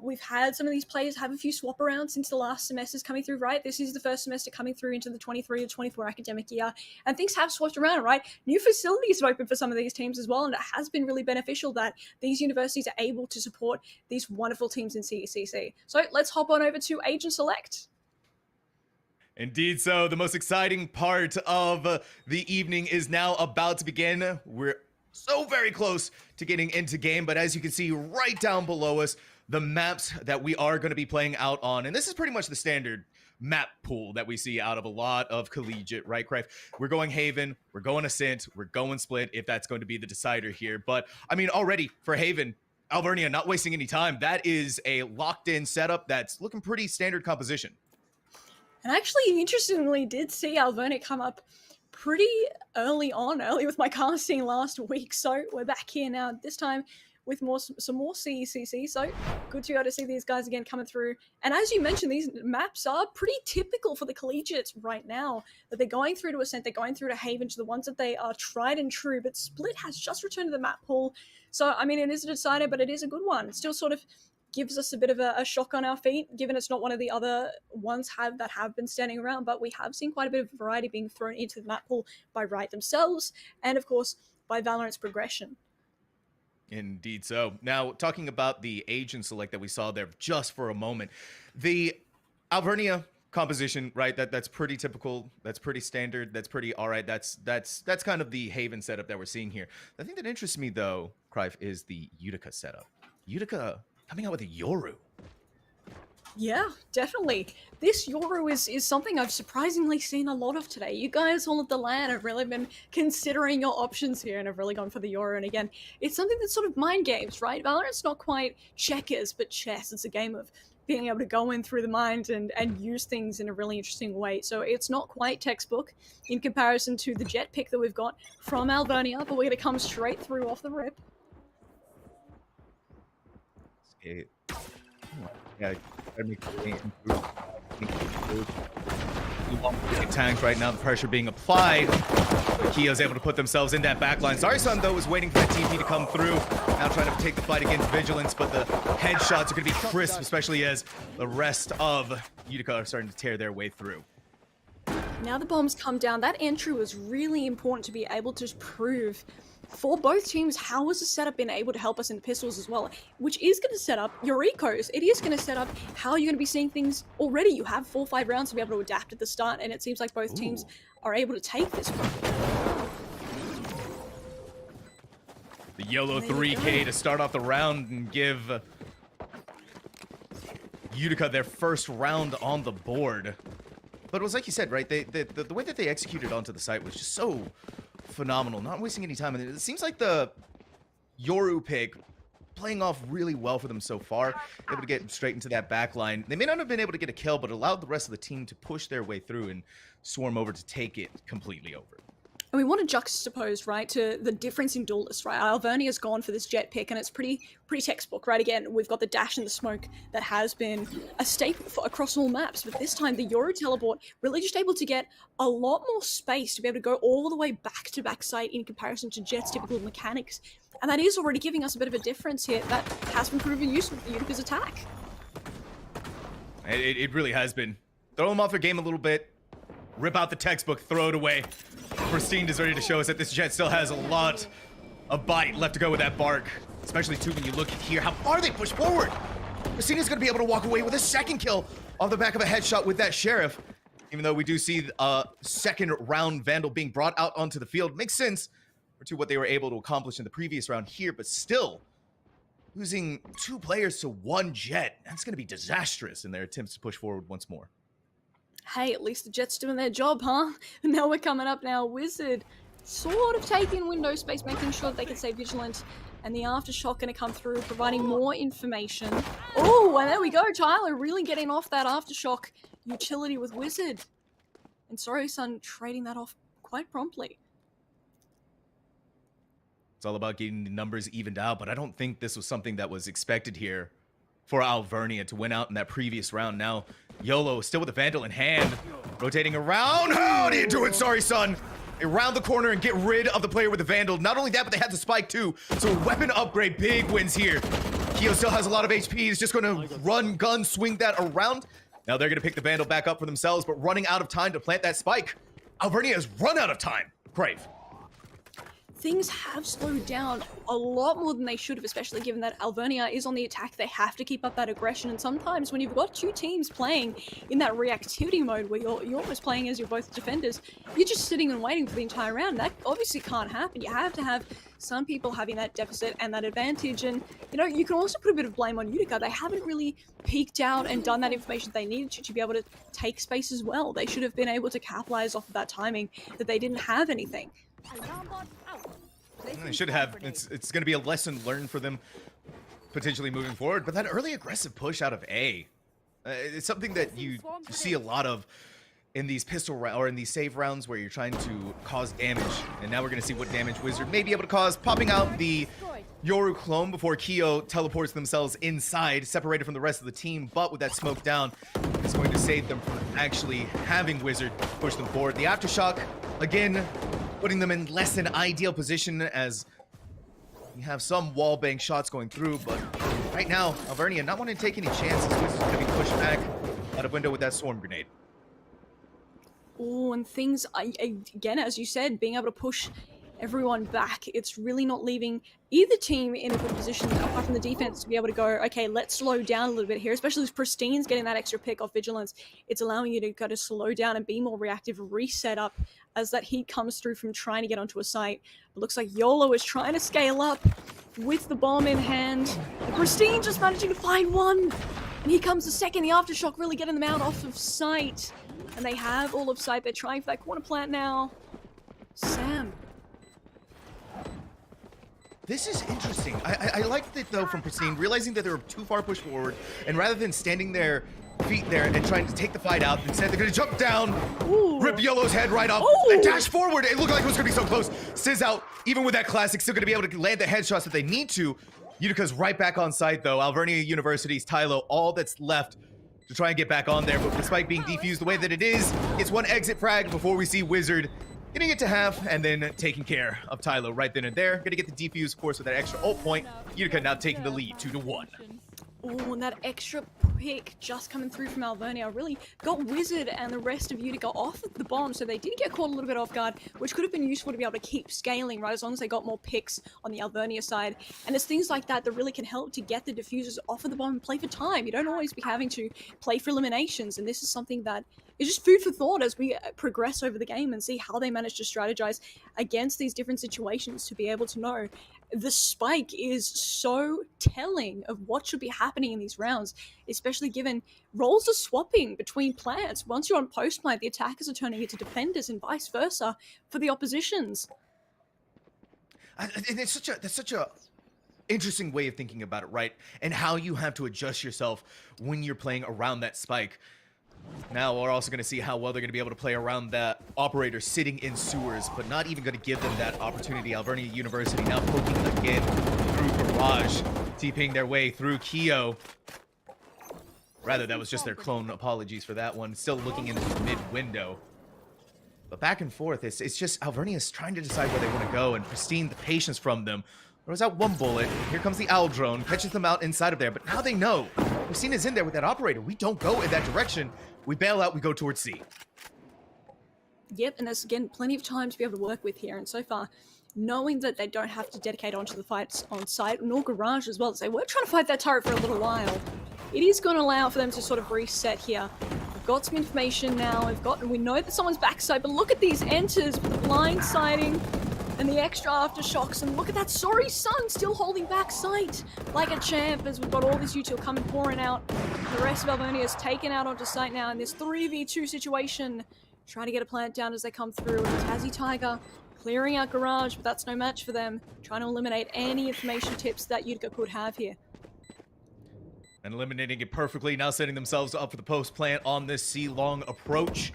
S20: We've had some of these players have a few swap arounds since the last semesters coming through, right? This is the first semester coming through into the 23 to 24 academic year, and things have swapped around, right? New facilities have opened for some of these teams as well, and it has been really beneficial that these universities are able to support these wonderful teams in CECC. So let's hop on over to Agent Select.
S4: Indeed. So the most exciting part of the evening is now about to begin. We're so very close to getting into game, but as you can see right down below us, the maps that we are going to be playing out on, and this is pretty much the standard map pool that we see out of a lot of collegiate, right, Crive? We're going Haven, we're going Ascent, we're going Split, if that's going to be the decider here. But I mean, already for Haven, Alvernia not wasting any time. That is a locked in setup that's looking pretty standard composition.
S20: And actually, interestingly, did see Alvernia come up pretty early with my casting last week. So we're back here now, this time with some more CECC. So good to be able to see these guys again coming through. And as you mentioned, these maps are pretty typical for the collegiates right now, that they're going through to Ascent, they're going through to Haven, to the ones that they are tried and true. But Split has just returned to the map pool. So, I mean, it is a decider, but it is a good one. It still sort of gives us a bit of a shock on our feet, given it's not one of the other ones that have been standing around, but we have seen quite a bit of variety being thrown into the map pool by Riot themselves, and of course by Valorant's progression.
S4: Indeed. So now talking about the Agent Select that we saw there just for a moment, the Alvernia composition, right? That's pretty typical. That's pretty standard. That's pretty all right. That's kind of the Haven setup that we're seeing here. The thing that interests me though, Crive, is the Utica setup. Utica coming out with a Yoru.
S20: Yeah, definitely. This Yoru is something I've surprisingly seen a lot of today. You guys all at the LAN have really been considering your options here and have really gone for the Yoru. And again, it's something that's sort of mind games, right? Valorant's not quite checkers, but chess. It's a game of being able to go in through the mind and use things in a really interesting way. So it's not quite textbook in comparison to the jet pick that we've got from Alvernia, but we're going to come straight through off the rip.
S4: Yeah, tanked right now, the pressure being applied. Kio's able to put themselves in that backline. Zarya-san, though, was waiting for that TP to come through. Now trying to take the fight against Vigilance, but the headshots are going to be crisp, especially as the rest of Utica are starting to tear their way through.
S20: Now the bombs come down. That entry was really important to be able to prove for both teams how was the setup been able to help us in the pistols as well, which is going to set up your ecos. It is going to set up how you're going to be seeing things already. You have 4 or 5 rounds to be able to adapt at the start, and it seems like both teams are able to take this one.
S4: The YOLO 3K to start off the round and give Utica their first round on the board. But it was like you said, right? The way that they executed onto the site was just so phenomenal, not wasting any time. And it seems like the Yoru pick playing off really well for them so far, able to get straight into that back line. They may not have been able to get a kill, but allowed the rest of the team to push their way through and swarm over to take it completely over.
S20: And we want to juxtapose, right, to the difference in duelists, right? Alvernia's gone for this jet pick, and it's pretty textbook, right? Again, we've got the dash and the smoke that has been a staple across all maps, but this time the Yoru teleport really just able to get a lot more space to be able to go all the way back to backside in comparison to Jet's typical mechanics. And that is already giving us a bit of a difference here that has been proven useful for Utica's attack.
S4: It really has been. Throw them off their game a little bit. Rip out the textbook, throw it away. Pristine is ready to show us that this Jet still has a lot of bite left to go with that bark. Especially, too, when you look here, how far they push forward. Pristine is going to be able to walk away with a second kill off the back of a headshot with that Sheriff. Even though we do see a second round Vandal being brought out onto the field. Makes sense to what they were able to accomplish in the previous round here, but still, losing 2 players to 1 Jet, that's going to be disastrous in their attempts to push forward once more.
S20: Hey, at least the Jets doing their job, huh? And now we're coming up now. Wizard sort of taking window space, making sure that they can stay vigilant. And the Aftershock going to come through, providing more information. Oh, and there we go. Tyler really getting off that Aftershock utility with Wizard. And Sorry Sun trading that off quite promptly.
S4: It's all about getting the numbers evened out, but I don't think this was something that was expected here for Alvernia to win out in that previous round. Now, YOLO still with the Vandal in hand, rotating around. How do you do it, Sorry Sun? Around the corner and get rid of the player with the Vandal. Not only that, but they had the spike too. So weapon upgrade, big wins here. Keo still has a lot of HP. He's just going to run, gun, swing that around. Now they're going to pick the Vandal back up for themselves, but running out of time to plant that spike. Alvernia has run out of time. Crave.
S20: Things have slowed down a lot more than they should have, especially given that Alvernia is on the attack. They have to keep up that aggression, and sometimes when you've got 2 teams playing in that reactivity mode where you're almost playing as you're both defenders, you're just sitting and waiting for the entire round. That obviously can't happen. You have to have some people having that deficit and that advantage, and you can also put a bit of blame on Utica. They haven't really peeked out and done that information they needed to be able to take space as well. They should have been able to capitalize off of that timing, that they didn't have anything.
S4: They should have. It's going to be a lesson learned for them potentially moving forward. But that early aggressive push out of A, it's something that you see a lot of in these pistol or in these save rounds where you're trying to cause damage. And now we're going to see what damage Wizard may be able to cause, popping out the Yoru clone before Keo teleports themselves inside, separated from the rest of the team. But with that smoke down, it's going to save them from actually having Wizard push them forward. The Aftershock, again, putting them in less than ideal position as we have some wall bang shots going through, but right now, Alvernia not wanting to take any chances. Wizard's going to be pushed back out of window with that swarm grenade.
S20: Oh, and things, again, as you said, being able to push everyone back, it's really not leaving either team in a good position, apart from the defense, to be able to go, okay, let's slow down a little bit here, especially as Pristine's getting that extra pick off Vigilance. It's allowing you to go to slow down and be more reactive, reset up as that heat comes through from trying to get onto a site. It looks like YOLO is trying to scale up with the bomb in hand. And Pristine just managing to find one. And here comes the second, the Aftershock really getting them out off of sight. And they have all of sight. They're trying for that corner plant now. Sam.
S4: This is interesting. I liked it, though, from Pristine, realizing that they were too far pushed forward, and rather than standing their feet there and trying to take the fight out, instead they're going to jump down, rip YOLO's head right off, and dash forward. It looked like it was going to be so close. Sizz out, even with that classic, still going to be able to land the headshots that they need to. Utica's right back on site, though. Alvernia University's Tylo, all that's left to try and get back on there, but despite being defused the way that it is, it's one exit frag before we see Wizard getting it to half and then taking care of Tylo right then and there. Gonna get the defuse, of course, with that extra ult point. Utica now taking the lead 2-1.
S20: Oh, and that extra pick just coming through from Alvernia really got Wizard and the rest of Utica off the bomb, so they did get caught a little bit off guard, which could have been useful to be able to keep scaling, right, as long as they got more picks on the Alvernia side. And it's things like that that really can help to get the diffusers off of the bomb and play for time. You don't always be having to play for eliminations, and this is something that is just food for thought as we progress over the game and see how they manage to strategize against these different situations to be able to know the spike is so telling of what should be happening in these rounds, especially given roles are swapping between plants. Once you're on post plant, the attackers are turning into defenders and vice versa for the oppositions.
S4: And that's such a interesting way of thinking about it, right? And how you have to adjust yourself when you're playing around that spike. Now we're also going to see how well they're going to be able to play around that operator sitting in sewers, but not even going to give them that opportunity. Alvernia University now poking again through Garage, TPing their way through Keo. Rather, that was just their clone. Apologies for that one. Still looking into the mid window. But back and forth, it's just Alvernia's trying to decide where they want to go, and Pristine, the patience from them. Throws out one bullet. Here comes the owl drone, catches them out inside of there, but now they know. Pristine is in there with that operator. We don't go in that direction. We bail out, we go towards C.
S20: Yep, and there's, again, plenty of time to be able to work with here, and so far, knowing that they don't have to dedicate onto the fights on site, nor Garage as well, as they were trying to fight that turret for a little while, it is going to allow for them to sort of reset here. We've got some information now, we know that someone's backside, but look at these enters with the blindsiding and the extra aftershocks, and look at that Sorry Sun still holding back sight like a champ as we've got all this util coming pouring out. The rest of Alvernia is taken out onto site now in this 3v2 situation, trying to get a plant down as they come through, and Tassie Tiger clearing out Garage, but that's no match for them, trying to eliminate any information tips that Utica could have here.
S4: And eliminating it perfectly, now setting themselves up for the post plant on this C-long approach.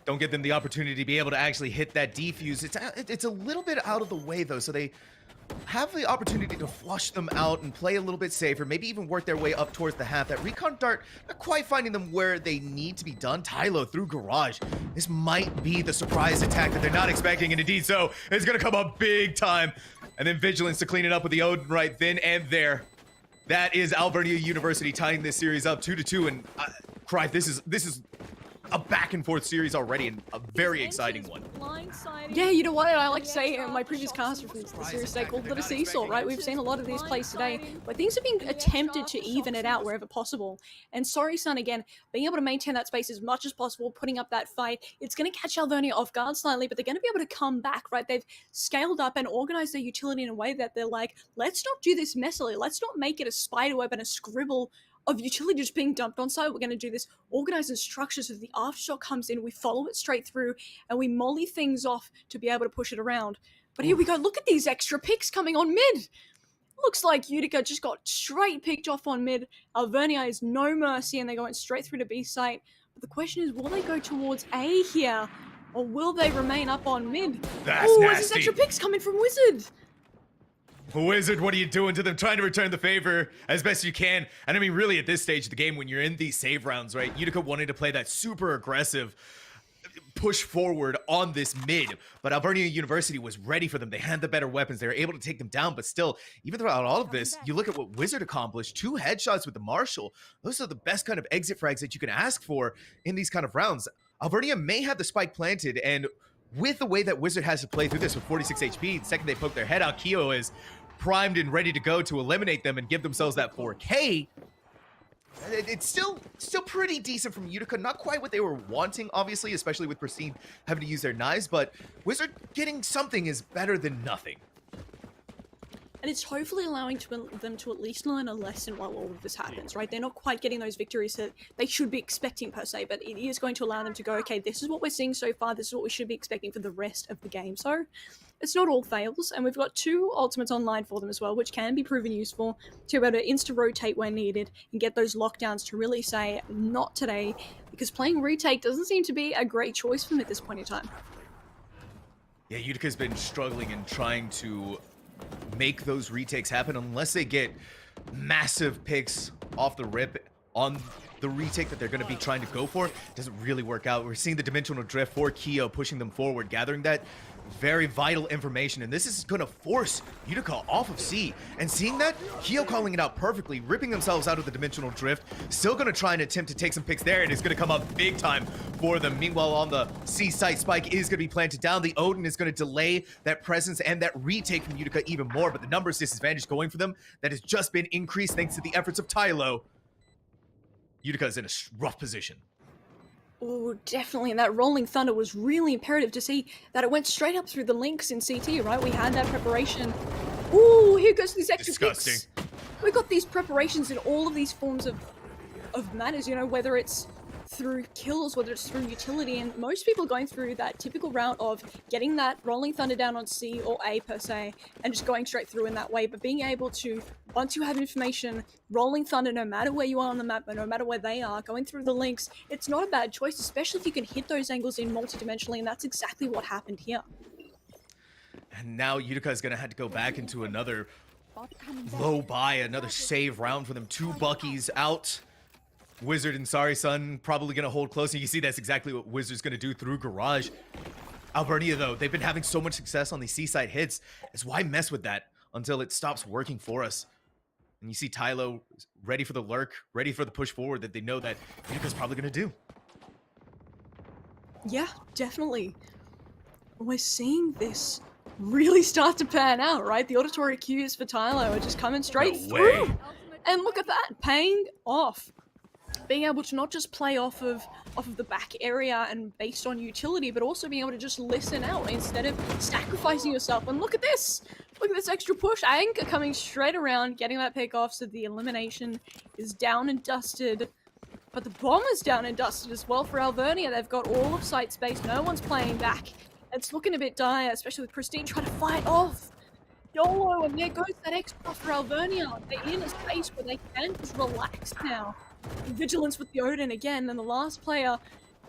S4: Don't give them the opportunity to be able to actually hit that defuse. It's a little bit out of the way, though, so they have the opportunity to flush them out and play a little bit safer, maybe even work their way up towards the half. That recon dart, not quite finding them where they need to be done. Tylo through Garage. This might be the surprise attack that they're not expecting, and indeed so. It's going to come up big time. And then Vigilance to clean it up with the Odin right then and there. That is Alvernia University tying this series up 2-2, and Cry, this is a back and forth series already, and a very exciting one.
S20: Yeah, you know what? I like to say in my previous caster from the series, they called it a seesaw, right? We've seen a lot of these plays today, where things are being attempted to even it out wherever possible. And Sorry Sun, again, being able to maintain that space as much as possible, putting up that fight, it's going to catch Alvernia off guard slightly, but they're going to be able to come back, right? They've scaled up and organized their utility in a way that they're like, let's not do this messily. Let's not make it a spider web and a scribble of utility just being dumped on site. We're going to do this organized and structured so the aftershock comes in, we follow it straight through, and we molly things off to be able to push it around. But here we go. Look at these extra picks coming on mid. Looks like Utica just got straight picked off on mid. Alvernia is no mercy, and they're going straight through to B site. But the question is, will they go towards A here, or will they remain up on mid?
S4: That's
S20: nasty. These
S4: nasty.
S20: extra picks coming from Wizard.
S4: Wizard, what are you doing to them? Trying to return the favor as best you can. And I mean, really, at this stage of the game, when you're in these save rounds, right? Utica wanted to play that super aggressive push forward on this mid, but Alvernia University was ready for them. They had the better weapons. They were able to take them down, but still, even throughout all of this, you look at what Wizard accomplished. 2 headshots with the Marshall. Those are the best kind of exit frags that you can ask for in these kind of rounds. Alvernia may have the spike planted, and with the way that Wizard has to play through this with 46 HP, the second they poke their head out, Keo is primed and ready to go to eliminate them and give themselves that 4K. It's still pretty decent from Utica. Not quite what they were wanting, obviously, especially with Pristine having to use their knives, but Wizard getting something is better than nothing.
S20: And it's hopefully allowing them to at least learn a lesson while all of this happens, right? They're not quite getting those victories that they should be expecting per se, but it is going to allow them to go, okay, this is what we're seeing so far, this is what we should be expecting for the rest of the game. So it's not all fails, and we've got 2 ultimates online for them as well, which can be proven useful to be able to insta-rotate when needed and get those lockdowns to really say, not today, because playing retake doesn't seem to be a great choice for them at this point in time.
S4: Yeah, Utica's been struggling and trying to make those retakes happen unless they get massive picks off the rip on the retake that they're going to be trying to go for. It doesn't really work out. We're seeing the dimensional drift for Keo pushing them forward, gathering that very vital information, and this is going to force Utica off of C. And seeing that, Keo calling it out perfectly, ripping themselves out of the dimensional drift, still going to try and attempt to take some picks there, and it's going to come up big time for them. Meanwhile, on the C site, Spike is going to be planted down. The Odin is going to delay that presence and that retake from Utica even more, but the numbers disadvantage going for them, that has just been increased thanks to the efforts of Tylo. Utica is in a rough position.
S20: Oh, definitely. And that Rolling Thunder was really imperative to see that it went straight up through the links in CT, right? We had that preparation Ooh, here goes these extra
S4: Disgusting.
S20: picks. We've got these preparations in all of these forms of manners, you know, whether it's through kills, whether it's through utility, and most people going through that typical route of getting that Rolling Thunder down on C or A per se, and just going straight through in that way, but being able to, once you have information, Rolling Thunder, no matter where you are on the map, no matter where they are, going through the links, it's not a bad choice, especially if you can hit those angles in multidimensionally, and that's exactly what happened here.
S4: And now Utica is going to have to go back into another low buy, another save round for them. 2 Buckies out. Wizard and Sorry Sun probably going to hold close. And you see that's exactly what Wizard's going to do through Garage. Albernia, though, they've been having so much success on these seaside hits. Is why mess with that until it stops working for us? And you see Tylo ready for the lurk, ready for the push forward that they know that Utica's probably going to do.
S20: Yeah, definitely. We're seeing this really start to pan out, right? The auditory cues for Tylo are just coming straight through. And look at that, paying off. Being able to not just play off of the back area and based on utility, but also being able to just listen out instead of sacrificing yourself. And look at this extra push. Anchor coming straight around, getting that pick off, so the elimination is down and dusted. But the bomb is down and dusted as well for Alvernia. They've got all of site space. No one's playing back. It's looking a bit dire, especially with Pristine trying to fight off YOLO, and there goes that extra for Alvernia. They're in a space where they can just relax now. Vigilance with the Odin again, and the last player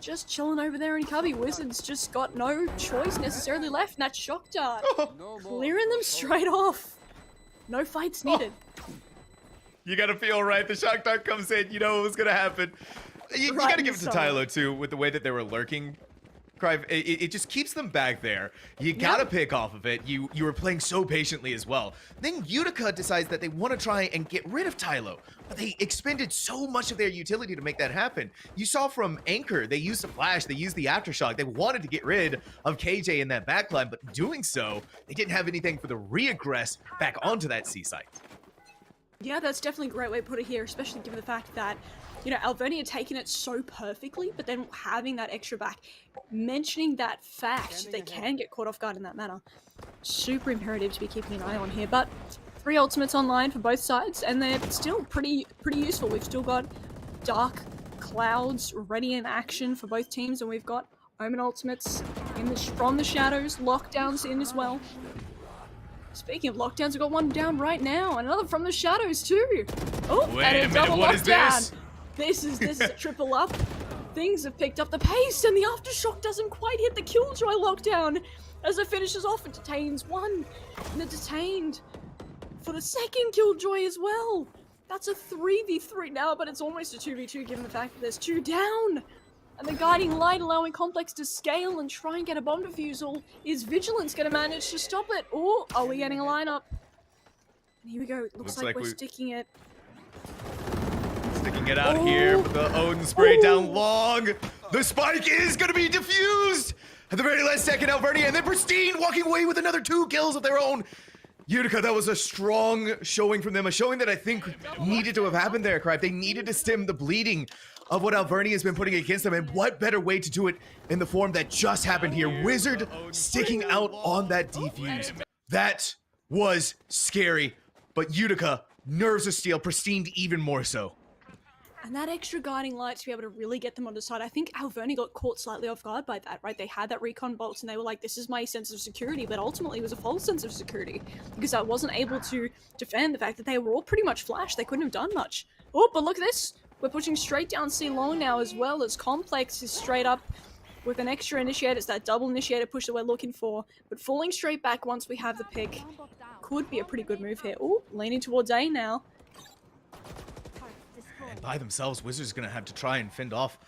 S20: just chilling over there in Cubby. Wizards just got no choice necessarily left, and that shock dart clearing them straight off. No fights needed.
S4: You got to feel right. The shock dart comes in. You know what was going to happen. You got to give it to Tylo, too, with the way that they were lurking. It just keeps them back there. You gotta pick off of it. You were playing so patiently as well. Then Utica decides that they want to try and get rid of Tylo, but they expended so much of their utility to make that happen. You saw from Anchor, they used a flash, they used the aftershock. They wanted to get rid of KJ in that backline, but doing so, they didn't have anything for the reaggress back onto that C site.
S20: Yeah, that's definitely a great way to put it here, especially given the fact that, you know, Alvernia taking it so perfectly, but then having that extra back, mentioning that fact, they can get caught off guard in that manner. Super imperative to be keeping an eye on here, but 3 ultimates online for both sides, and they're still pretty useful. We've still got Dark Clouds ready in action for both teams, and we've got Omen ultimates from the shadows, lockdowns in as well. Speaking of lockdowns, we've got one down right now, and another from the shadows too. Oh, and a double lockdown. This is a triple up. Things have picked up the pace, and the aftershock doesn't quite hit the Killjoy lockdown as it finishes off and detains one. And they're detained for the second Killjoy as well. That's a 3v3 now, but it's almost a 2v2 given the fact that there's 2 down. And the guiding light allowing Complex to scale and try and get a bomb defusal. Is Vigilance going to manage to stop it? Or are we getting a lineup? And here we go. It looks like we're sticking it.
S4: Sticking it out here with the Odin spray down long. The spike is going to be defused at the very last second. Alvernia and then Pristine walking away with another 2 kills of their own. Utica, that was a strong showing from them, a showing that I think needed to have happened there, Cripe. They needed to stem the bleeding of what Alvernia has been putting against them, and what better way to do it in the form that just happened here. Wizard sticking out on that defuse. That was scary, but Utica, nerves of steel, Pristine even more so.
S20: And that extra guiding light to be able to really get them on the side. I think Alvernia got caught slightly off guard by that, right? They had that recon bolts and they were like, this is my sense of security, but ultimately it was a false sense of security because I wasn't able to defend the fact that they were all pretty much flashed. They couldn't have done much. Oh, but look at this. We're pushing straight down C long now as well as Complex is straight up with an extra initiator. It's that double initiator push that we're looking for, but falling straight back once we have the pick could be a pretty good move here. Oh, leaning towards A now.
S4: And by themselves, Wizards going to have to try and fend off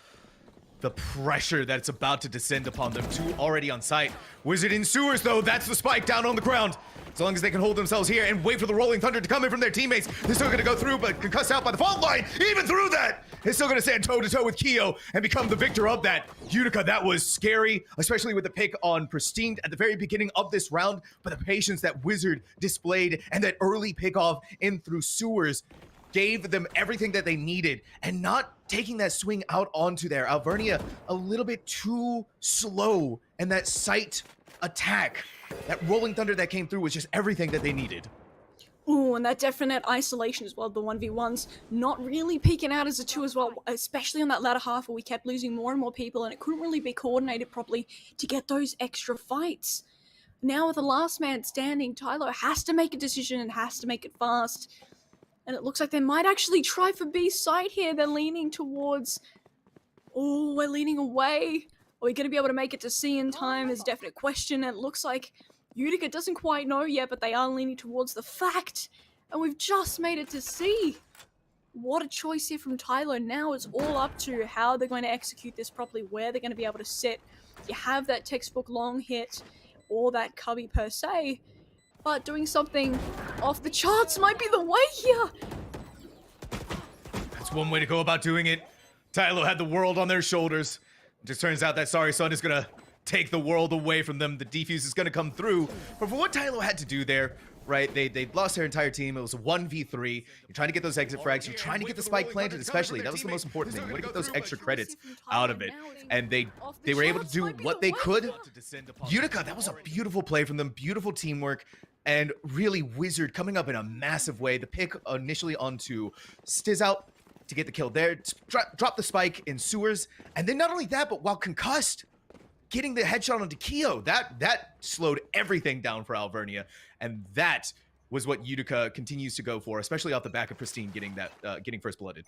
S4: the pressure that's about to descend upon them. 2 already on site. Wizard in sewers, though. That's the spike down on the ground. As long as they can hold themselves here and wait for the Rolling Thunder to come in from their teammates, they're still going to go through, but concussed out by the fault line. Even through that, they're still going to stand toe-to-toe with Keo and become the victor of that. Utica, that was scary, especially with the pick on Pristine at the very beginning of this round, but the patience that Wizard displayed and that early pick-off in through sewers gave them everything that they needed, and not taking that swing out onto there. Alvernia a little bit too slow, and that site attack, that Rolling Thunder that came through was just everything that they needed.
S20: Ooh, and that definite isolation as well, the 1v1s, not really peeking out as a 2 as well, especially on that latter half where we kept losing more and more people and it couldn't really be coordinated properly to get those extra fights. Now with the last man standing, Tylo has to make a decision and has to make it fast. And it looks like they might actually try for B side here. They're leaning towards... Oh, we're leaning away. Are we going to be able to make it to C in time is a definite question. And it looks like Utica doesn't quite know yet, but they are leaning towards the fact. And we've just made it to C. What a choice here from Tylo. Now it's all up to how they're going to execute this properly, where they're going to be able to sit. You have that textbook long hit or that cubby per se, but doing something off the charts might be the way here.
S4: That's one way to go about doing it. Tylo had the world on their shoulders. It just turns out that Sorry Sun is gonna take the world away from them. The defuse is gonna come through. But for what Tylo had to do there, right, they lost their entire team. It was a 1v3. You're trying to get those exit frags. You're trying to get the spike planted, especially. That was the most important thing. You want to get those extra credits out of it. And they were able to do what they could. Utica, that was a beautiful play from them. Beautiful teamwork. And really, Wizard coming up in a massive way. The pick initially onto Stiz out to get the kill there. Drop the spike in sewers. And then not only that, but while concussed, getting the headshot onto Keo. That slowed everything down for Alvernia. And that was what Utica continues to go for, especially off the back of Pristine getting first blooded.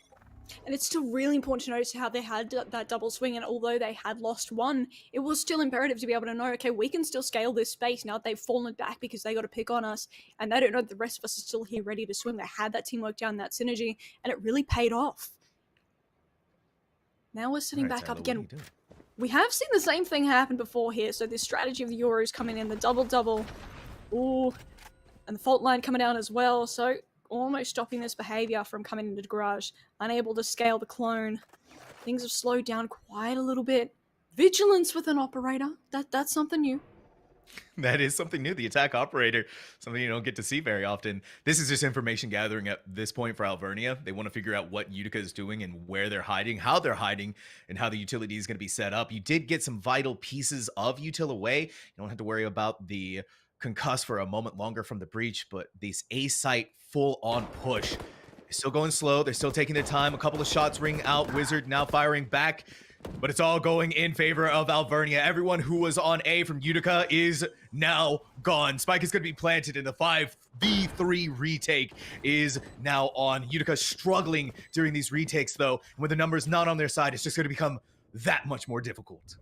S20: And it's still really important to notice how they had that double swing, and although they had lost one, it was still imperative to be able to know, okay, we can still scale this space now that they've fallen back because they got to pick on us, and they don't know that the rest of us are still here ready to swim. They had that teamwork down, that synergy, and it really paid off. Now we're sitting back up again. We have seen the same thing happen before here, so this strategy of the Euros coming in, the double-double, ooh, and the fault line coming down as well, so almost stopping this behavior from coming into the garage, unable to scale the clone. Things have slowed down quite a little bit. Vigilance with an operator, that's something new.
S4: That is something new, the attack operator, something you don't get to see very often. This is just information gathering at this point for Alvernia. They want to figure out what Utica is doing and where they're hiding, how they're hiding, and how the utility is going to be set up. You did get some vital pieces of Util away. You don't have to worry about the concuss for a moment longer from the breach, but this A-site full-on push is still going slow. They're still taking their time. A couple of shots ring out. Wizard now firing back, but it's all going in favor of Alvernia. Everyone who was on A from Utica is now gone. Spike is going to be planted, and the 5v3 retake is now on. Utica struggling during these retakes, though. And with the numbers not on their side, it's just going to become that much more difficult.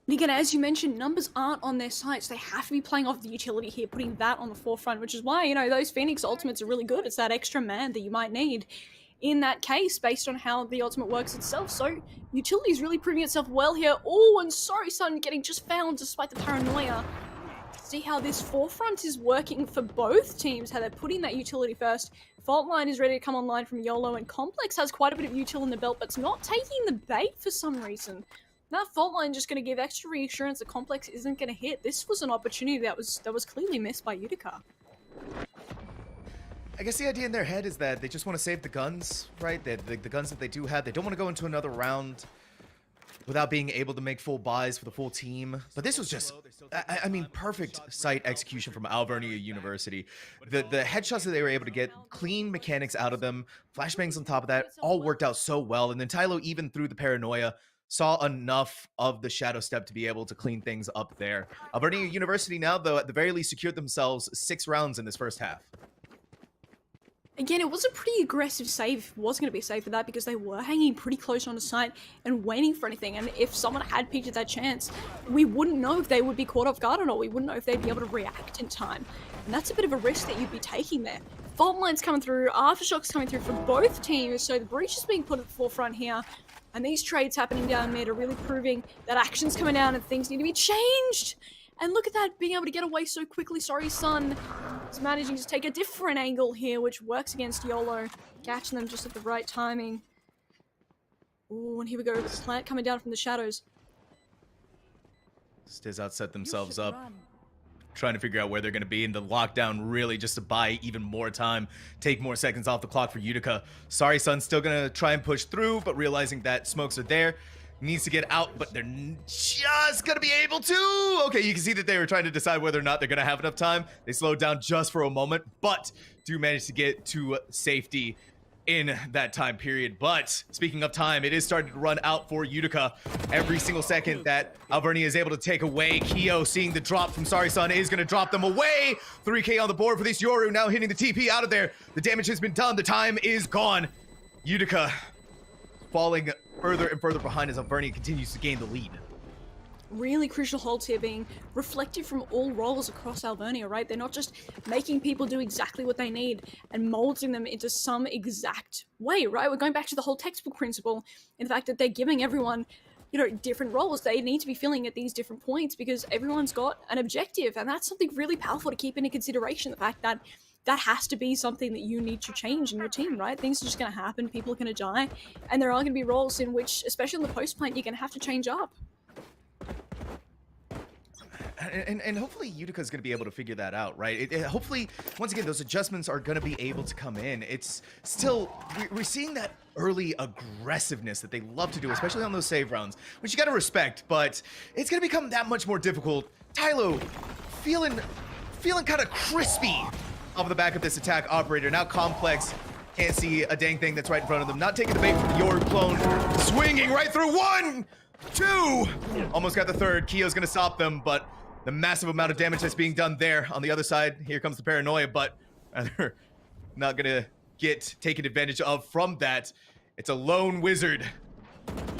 S20: And again, as you mentioned, numbers aren't on their side, so they have to be playing off the utility here, putting that on the forefront, which is why, you know, those Phoenix ultimates are really good. It's that extra man that you might need in that case, based on how the ultimate works itself. So, utility is really proving itself well here. Oh, and Sorry Sun getting just found despite the paranoia. See how this forefront is working for both teams, how they're putting that utility first. Fault line is ready to come online from YOLO, and Complex has quite a bit of util in the belt, but it's not taking the bait for some reason. That fault line just going to give extra reassurance that Complex isn't going to hit. This was an opportunity that was clearly missed by Utica.
S4: I guess the idea in their head is that they just want to save the guns, right? The guns that they do have. They don't want to go into another round without being able to make full buys for the full team. But this was just, I mean, perfect site execution from Alvernia University. The headshots that they were able to get, clean mechanics out of them, flashbangs on top of that, all worked out so well. And then Tylo, even through the paranoia, saw enough of the shadow step to be able to clean things up there. Alvernia University now, though, at the very least secured themselves 6 rounds in this first half.
S20: Again, it was a pretty aggressive save. It was going to be a save for that because they were hanging pretty close on the site and waiting for anything. And if someone had peeked at that chance, we wouldn't know if they would be caught off guard or not. We wouldn't know if they'd be able to react in time. And that's a bit of a risk that you'd be taking there. Fault line's coming through, aftershocks coming through for both teams. So the breach is being put at the forefront here. And these trades happening down mid are really proving that action's coming down and things need to be changed. And look at that, being able to get away so quickly. Sorry Sun is managing to take a different angle here, which works against YOLO, catching them just at the right timing. Ooh, and here we go, the plant coming down from the shadows.
S4: Stiz out set themselves up, trying to figure out where they're going to be in the lockdown, really just to buy even more time, take more seconds off the clock for Utica. Sorry Sun still going to try and push through, but realizing that smokes are there, needs to get out, but they're just gonna be able to. Okay, you can see that they were trying to decide whether or not they're gonna have enough time. They slowed down just for a moment, but do manage to get to safety in that time period. But speaking of time, it is starting to run out for Utica. Every single second that Alvernia is able to take away, Keo seeing the drop from Sorry Sun is going to drop them away. 3K on the board for this Yoru, now hitting the TP out of there. The damage has been done. The time is gone. Utica falling further and further behind as Alvernia continues to gain the lead.
S20: Really crucial holds here being reflected from all roles across Alvernia, right? They're not just making people do exactly what they need and molding them into some exact way, right? We're going back to the whole textbook principle in the fact that they're giving everyone, you know, different roles they need to be filling at these different points because everyone's got an objective, and that's something really powerful to keep into consideration, the fact that that has to be something that you need to change in your team, right? Things are just going to happen, people are going to die, and there are going to be roles in which, especially in the post plant, you're going to have to change up.
S4: And hopefully Utica's going to be able to figure that out, right? Hopefully, once again, those adjustments are going to be able to come in. It's still, we're seeing that early aggressiveness that they love to do, especially on those save rounds, which you got to respect, but it's going to become that much more difficult. Tylo feeling kind of crispy off the back of this attack operator. Now Complex can't see a dang thing that's right in front of them. Not taking the bait from the Yoru clone. Swinging right through. 1, 2. Almost got the third. Keo's going to stop them, but the massive amount of damage that's being done there. On the other side, here comes the paranoia, but they're not going to get taken advantage of from that. It's a lone wizard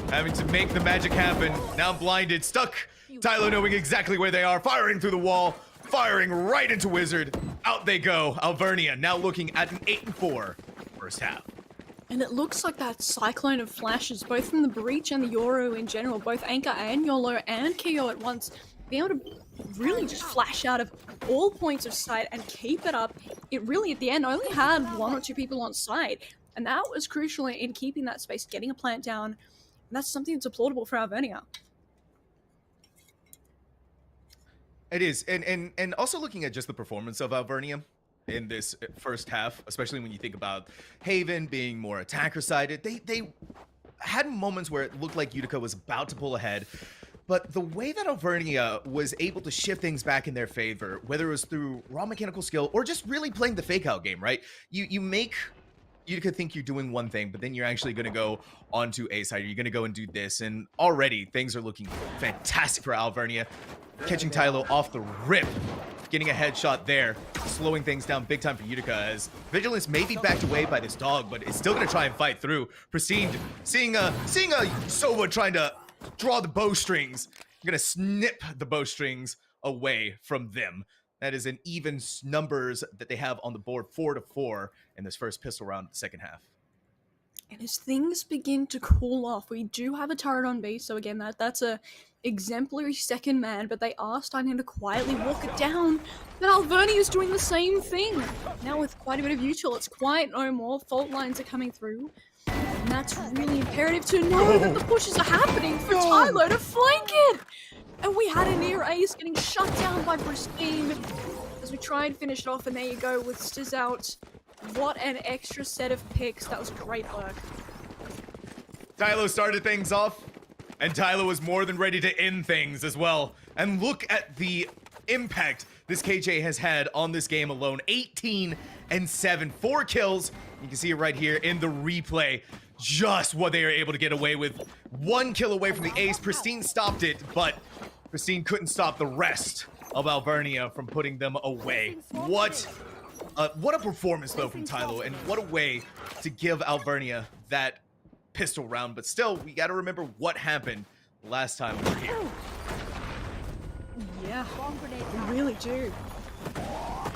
S4: having to make the magic happen. Now blinded, stuck. Tylo knowing exactly where they are, firing through the wall, firing right into Wizard. Out they go. Alvernia now looking at an 8-4 first half.
S20: And it looks like that cyclone of flashes, both from the Breach and the Yoru in general, both Anchor and YOLO and Keo at once, being able to really just flash out of all points of sight and keep it up. It really, at the end, only had 1 or 2 people on site. And that was crucial in keeping that space, getting a plant down. And that's something that's applaudable for Alvernia.
S4: It is. And also looking at just the performance of Alvernia in this first half, especially when you think about Haven being more attacker-sided, they had moments where it looked like Utica was about to pull ahead. But the way that Alvernia was able to shift things back in their favor, whether it was through raw mechanical skill or just really playing the fake-out game, right? You make Utica think you're doing one thing, but then you're actually going to go onto A side. You're going to go and do this, and already things are looking fantastic for Alvernia. Catching Tylo off the rip, getting a headshot there, slowing things down big time for Utica as Vigilance may be backed away by this dog, but is still going to try and fight through. Pristine seeing a Sova trying to draw the bowstrings. I'm gonna snip the bowstrings away from them. That is an even numbers that they have on the board, 4-4 in this first pistol round of the second half.
S20: And as things begin to cool off, we do have a turret on B, so again, that's a exemplary second man, but they are starting to quietly walk it down. But Alvernia is doing the same thing. Now with quite a bit of util, it's quiet no more, fault lines are coming through. And that's really imperative to know that the pushes are happening for Tylo to flank it! And we had a near ace getting shut down by Pristine as we try and finish it off, and there you go with Stiz out. What an extra set of picks. That was great work.
S4: Tylo started things off, and Tylo was more than ready to end things as well. And look at the impact this KJ has had on this game alone. 18 and 7, 4 kills. You can see it right here in the replay. Just what they are able to get away with. 1 kill away from the ace. Pristine stopped it, but Pristine couldn't stop the rest of Alvernia from putting them away. What a performance though from Tylo, and what a way to give Alvernia that pistol round. But still, we got to remember what happened last time we were here.
S20: Yeah, we really do.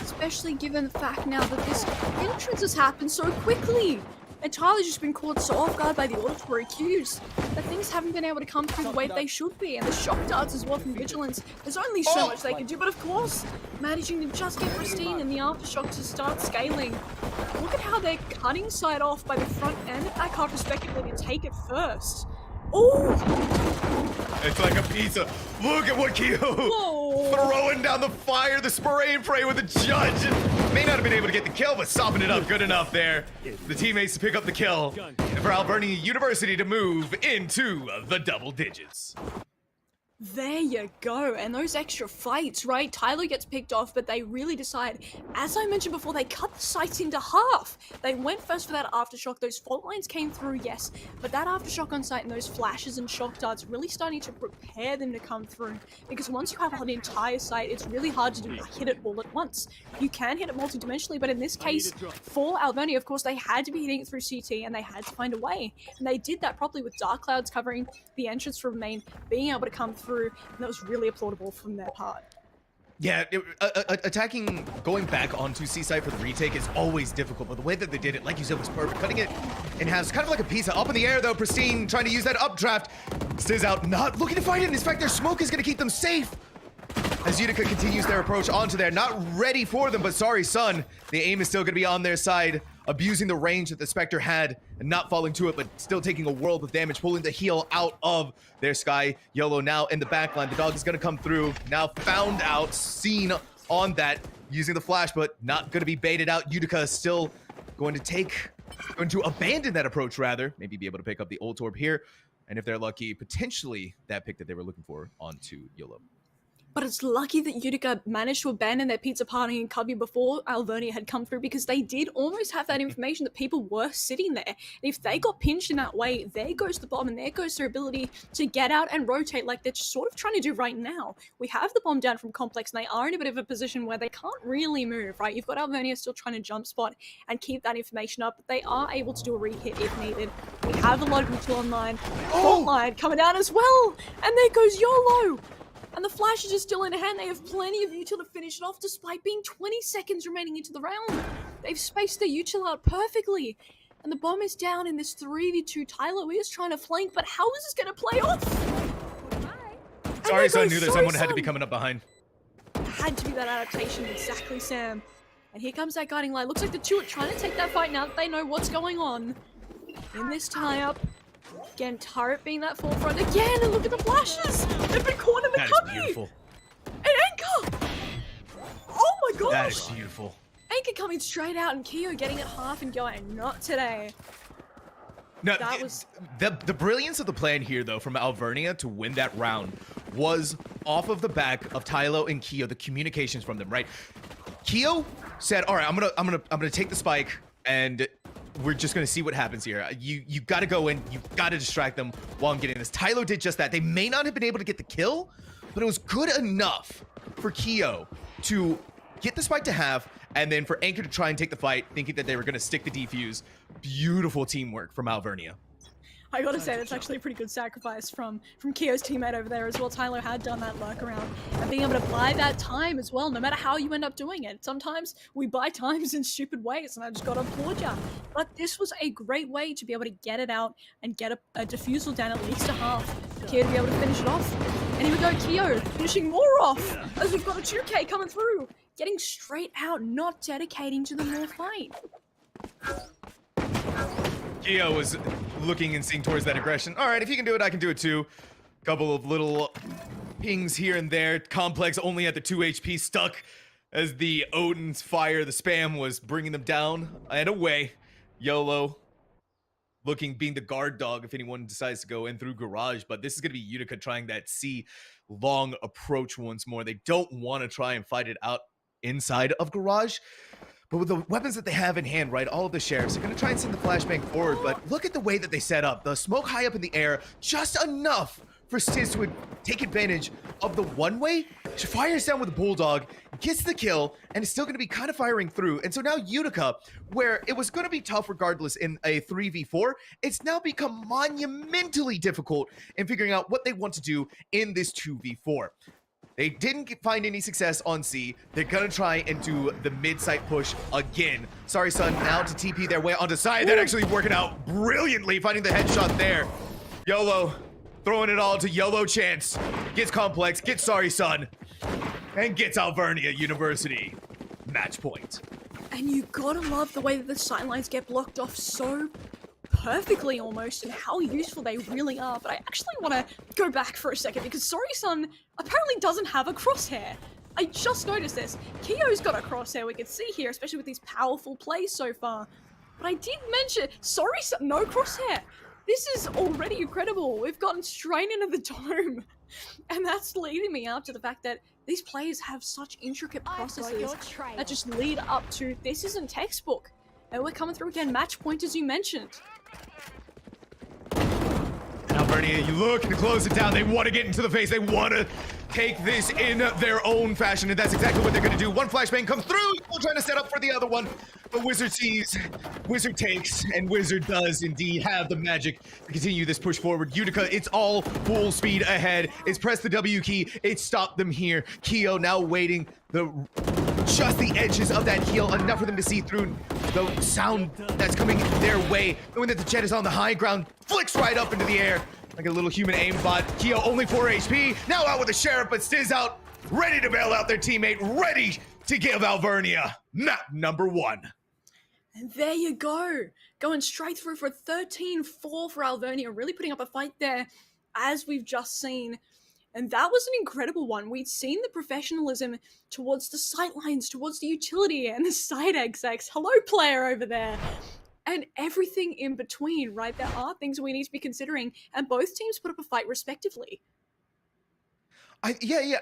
S20: Especially given the fact now that this entrance has happened so quickly. And Tyler's just been caught so off guard by the auditory cues that things haven't been able to come through the way they should be. And the shock darts as well from Vigilance. There's only so much they can do, but of course, managing to just get Pristine and the aftershock to start scaling. Look at how they're cutting side off by the front and the back half respectively to take it first. Oh!
S4: It's like a pizza. Look at what Keo throwing down the fire, the spray and pray with the judge. May not have been able to get the kill, but sopping it up good enough there. The teammates to pick up the kill, and for Alvernia University to move into the double digits.
S20: There you go, and those extra fights, right? Tyler gets picked off, but they really decide, as I mentioned before, they cut the sights into half. They went first for that aftershock. Those fault lines came through, yes, but that aftershock on sight and those flashes and shock darts really starting to prepare them to come through, because once you have an entire site, it's really hard to hit it all at once. You can hit it multidimensionally, but in this case, for Alvernia, of course, they had to be hitting it through CT, and they had to find a way, and they did that properly with dark clouds covering the entrance from main, being able to come through, and that was really applaudable from their part.
S4: Yeah, attacking, going back onto C-side for the retake is always difficult, but the way that they did it, like you said, was perfect. Cutting it in half, kind of like a pizza. Up in the air, though, Pristine trying to use that updraft. Stiz out, not looking to fight it. In fact, their smoke is going to keep them safe. As Utica continues their approach onto there, not ready for them, but sorry, son. The aim is still going to be on their side, abusing the range that the Spectre had and not falling to it, but still taking a world of damage, pulling the heal out of their Sky. YOLO now in the backline. The dog is going to come through. Now found out, seen on that, using the flash, but not going to be baited out. Utica is still going to abandon that approach, rather. Maybe be able to pick up the ult orb here. And if they're lucky, potentially that pick that they were looking for onto YOLO.
S20: But it's lucky that Utica managed to abandon their pizza party in Cubby before Alvernia had come through, because they did almost have that information that people were sitting there. And if they got pinched in that way, there goes the bomb and there goes their ability to get out and rotate like they're sort of trying to do right now. We have the bomb down from Complex and they are in a bit of a position where they can't really move, right? You've got Alvernia still trying to jump spot and keep that information up, but they are able to do a re-hit if needed. We have a lot of mutual online. Fault line coming down as well! And there goes YOLO! And the flashes are still in hand. They have plenty of util to finish it off despite being 20 seconds remaining into the round. They've spaced their util out perfectly. And the bomb is down in this 3v2. Tyler is trying to flank, but how is this going to play off?
S4: Sorry, son, knew that someone had to be coming up behind.
S20: Had to be that adaptation, exactly, Sam. And here comes that guiding light. Looks like the two are trying to take that fight now that they know what's going on. In this tie-up. Again, turret being that forefront again, and look at the flashes! They've been caught in the cubby!
S4: That is beautiful.
S20: And Anchor! Oh my gosh!
S4: That is beautiful.
S20: Anchor coming straight out, and Keo getting it half and going, not today.
S4: No,
S20: That was...
S4: the brilliance of the plan here, though, from Alvernia to win that round was off of the back of Tylo and Keo, the communications from them, right? Keo said, all right, I'm gonna take the spike, and we're just going to see what happens here. You got to go in. You got to distract them while I'm getting this. Tylo did just that. They may not have been able to get the kill, but it was good enough for Keo to get the spike to half, and then for Anchor to try and take the fight, thinking that they were going to stick the defuse. Beautiful teamwork from Alvernia.
S20: I gotta say, that's actually a pretty good sacrifice from Keo's teammate over there as well. Tyler had done that lurk around and being able to buy that time as well, no matter how you end up doing it. Sometimes we buy times in stupid ways, and I just gotta applaud ya. But this was a great way to be able to get it out and get a defusal down at least a half. Keo to be able to finish it off. And here we go, Keo finishing more off as we've got a 2K coming through. Getting straight out, not dedicating to the more fight.
S4: Keo was looking and seeing towards that aggression. All right, if you can do it, I can do it too. Couple of little pings here and there. Complex only at the 2 HP, stuck as the Odin's fire, the spam was bringing them down and away. YOLO being the guard dog if anyone decides to go in through garage, but this is going to be Utica trying that C long approach once more. They don't want to try and fight it out inside of garage. But with the weapons that they have in hand, right, all of the sheriffs are going to try and send the flashbang forward, but look at the way that they set up. The smoke high up in the air, just enough for Stiz to take advantage of the one-way. She fires down with a bulldog, gets the kill, and is still going to be kind of firing through. And so now Utica, where it was going to be tough regardless in a 3v4, it's now become monumentally difficult in figuring out what they want to do in this 2v4. They didn't find any success on C. They're going to try and do the mid-site push again. Sorry, son, now to TP their way onto side. They're actually working out brilliantly, finding the headshot there. YOLO, throwing it all to YOLO Chance. Gets Complex, gets Sorry, son, and gets Alvernia University. Match point.
S20: And you gotta love the way that the sightlines get blocked off so perfectly almost and how useful they really are. But I actually want to go back for a second because Sori-san apparently doesn't have a crosshair. I just noticed this. Kyo's got a crosshair, we can see here, especially with these powerful plays so far. But I did mention, Sori-san, no crosshair. This is already incredible. We've gotten straight into the dome. And that's leading me up to the fact that these players have such intricate processes that just lead up to this isn't textbook. And we're coming through again, match point as you mentioned.
S4: Alvernia, you look to close it down. They want to get into the face. They want to take this in their own fashion, and that's exactly what they're going to do. One flashbang comes through, still trying to set up for the other one, but Wizard sees, Wizard takes, and Wizard does indeed have the magic to continue this push forward. Utica, it's all full speed ahead. It's press the W key. It stopped them here. Kyo now waiting just the edges of that heel, enough for them to see through the sound that's coming their way. Knowing that the jet is on the high ground, flicks right up into the air like a little human aimbot. Kyo only 4 HP, now out with the sheriff, but Stiz out, ready to bail out their teammate, ready to give Alvernia map number 1.
S20: And there you go, going straight through for 13-4 for Alvernia, really putting up a fight there, as we've just seen. And that was an incredible one. We'd seen the professionalism towards the sightlines, towards the utility, and the side execs. Hello, player over there. And everything in between, right? There are things we need to be considering, and both teams put up a fight respectively.
S4: Yeah,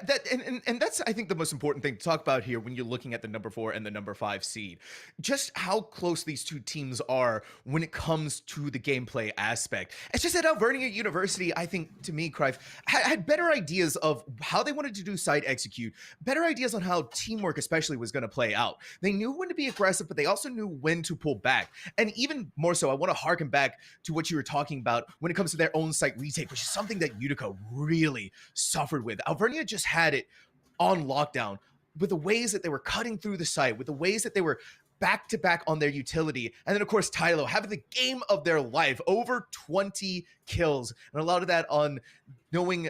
S4: and that's, I think, the most important thing to talk about here when you're looking at the number 4 and the number 5 seed. Just how close these two teams are when it comes to the gameplay aspect. It's just that Alvernia University, I think, to me, Crive, had better ideas of how they wanted to do site execute, better ideas on how teamwork especially was going to play out. They knew when to be aggressive, but they also knew when to pull back. And even more so, I want to harken back to what you were talking about when it comes to their own site retake, which is something that Utica really suffered with. Alvernia just had it on lockdown with the ways that they were cutting through the site, with the ways that they were back to back on their utility. And then, of course, Tylo having the game of their life, over 20 kills. And a lot of that on knowing,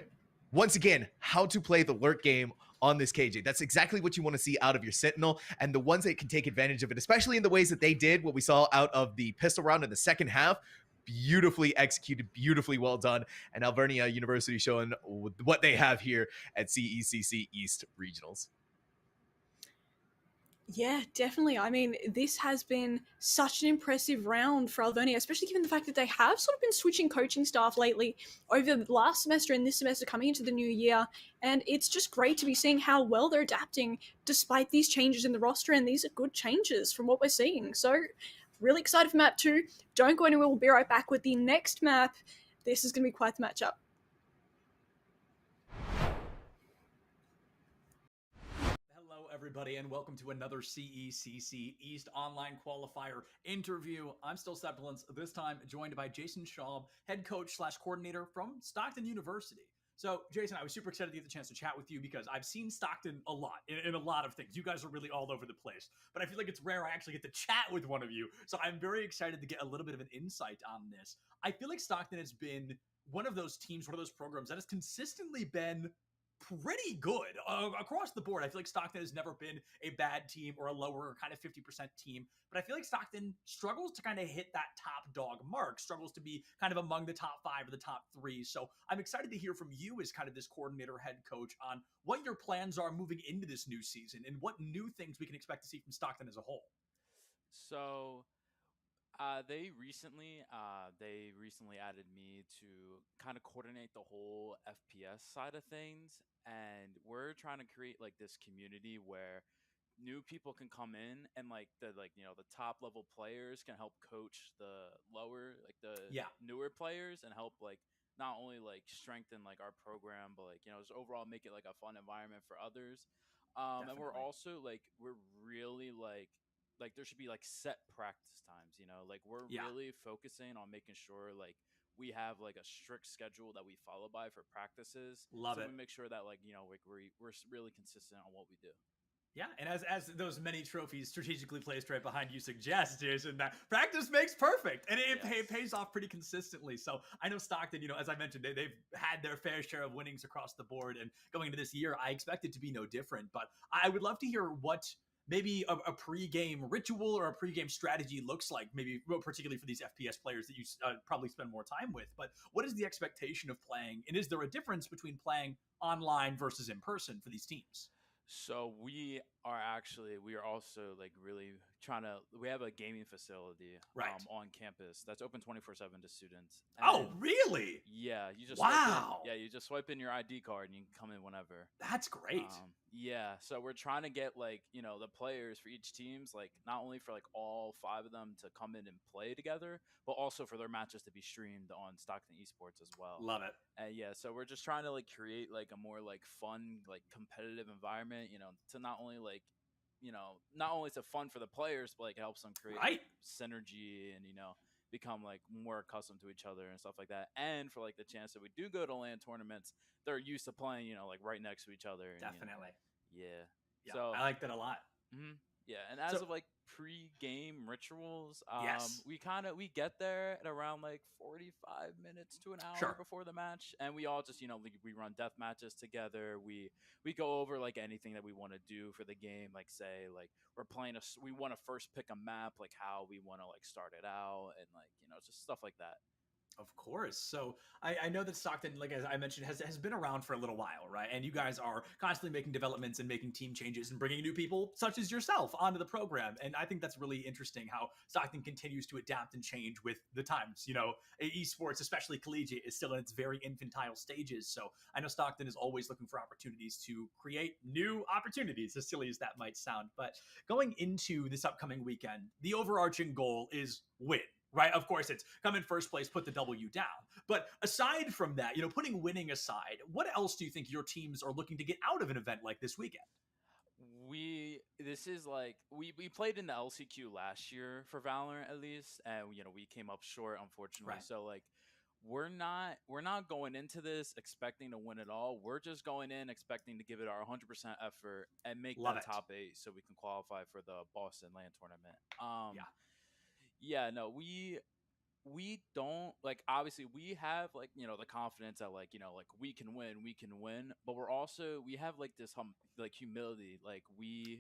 S4: once again, how to play the lurk game on this KJ. That's exactly what you want to see out of your Sentinel, and the ones that can take advantage of it, especially in the ways that they did, what we saw out of the pistol round in the second half. Beautifully executed, beautifully well done, and Alvernia University showing what they have here at CECC East Regionals.
S20: Yeah, definitely. I mean, this has been such an impressive round for Alvernia, especially given the fact that they have sort of been switching coaching staff lately over the last semester and this semester coming into the new year. And it's just great to be seeing how well they're adapting despite these changes in the roster. And these are good changes from what we're seeing. So really excited for map 2. Don't go anywhere. We'll be right back with the next map. This is going to be quite the matchup.
S3: Everybody, and welcome to another CECC East Online Qualifier interview. I'm still Sepulence, this time joined by Jason Schaub, head coach / coordinator from Stockton University. So, Jason, I was super excited to get the chance to chat with you because I've seen Stockton a lot, in a lot of things. You guys are really all over the place, but I feel like it's rare I actually get to chat with one of you. So I'm very excited to get a little bit of an insight on this. I feel like Stockton has been one of those teams, one of those programs that has consistently been pretty good across the board. I feel like Stockton has never been a bad team or a lower kind of 50% team, but I feel like Stockton struggles to kind of hit that top dog mark, struggles to be kind of among the top 5 or the top 3. So I'm excited to hear from you as kind of this coordinator head coach on what your plans are moving into this new season and what new things we can expect to see from Stockton as a whole.
S18: So they recently added me to kind of coordinate the whole FPS side of things, and we're trying to create like this community where new people can come in and the top level players can help coach the lower, like the newer players, and help like not only like strengthen like our program, but just overall make it like a fun environment for others. And we're also we're really like there should be like set practice times, we're really focusing on making sure we have like a strict schedule that we follow by for practices.
S3: Love it.
S18: We make sure that we're really consistent on what we do.
S3: Yeah, and as those many trophies strategically placed right behind you suggest, Jason, that practice makes perfect, and it pays off pretty consistently. So I know Stockton, as I mentioned, they've had their fair share of winnings across the board, and going into this year, I expect it to be no different. But I would love to hear what maybe a pre-game ritual or a pre-game strategy looks like, maybe particularly for these FPS players that you probably spend more time with. But what is the expectation of playing, and is there a difference between playing online versus in person for these teams?
S18: So we are also like really trying to. We have a gaming facility
S3: Right.
S18: On campus that's open 24/7 to students.
S3: Oh,
S18: And
S3: really?
S18: Yeah, you just
S3: Wow.
S18: you just swipe in your ID card and you can come in whenever.
S3: That's great.
S18: Yeah, so we're trying to get like the players for each teams, like not only for like all 5 of them to come in and play together, but also for their matches to be streamed on Stockton Esports as well.
S3: Love it.
S18: And yeah, so we're just trying to like create like a more like fun, like competitive environment, to not only like, not only is it fun for the players, but like it helps them create
S3: Right.
S18: synergy and become like more accustomed to each other and stuff like that. And for like the chance that we do go to LAN tournaments, they're used to playing, like right next to each other. And,
S3: Definitely.
S18: Yeah.
S3: Yeah,
S18: So
S3: I like that a lot.
S18: yeah, and as
S3: So-
S18: of like pre-game rituals,
S3: Yes.
S18: we get there at around like 45 minutes to an hour
S3: Sure.
S18: before the match, and we all just we run death matches together. We go over like anything that we want to do for the game, like say like we want to first pick a map, like how we want to like start it out, and like just stuff like that.
S3: Of course. So I know that Stockton, like as I mentioned, has been around for a little while, right? And you guys are constantly making developments and making team changes and bringing new people, such as yourself, onto the program. And I think that's really interesting how Stockton continues to adapt and change with the times. Esports, especially collegiate, is still in its very infantile stages. So I know Stockton is always looking for opportunities to create new opportunities, as silly as that might sound. But going into this upcoming weekend, the overarching goal is win. Right? Of course, it's come in first place, put the W down. But aside from that, putting winning aside, what else do you think your teams are looking to get out of an event like this weekend?
S18: This is like we played in the LCQ last year for Valorant at least, and we came up short, unfortunately.
S3: Right.
S18: So like we're not going into this expecting to win it all. We're just going in expecting to give it our 100% effort and make
S3: Love
S18: the
S3: it.
S18: top 8 so we can qualify for the Boston LAN tournament.
S3: Yeah.
S18: No, we don't like, obviously we have like the confidence that like like we can win, but we have like this like humility, like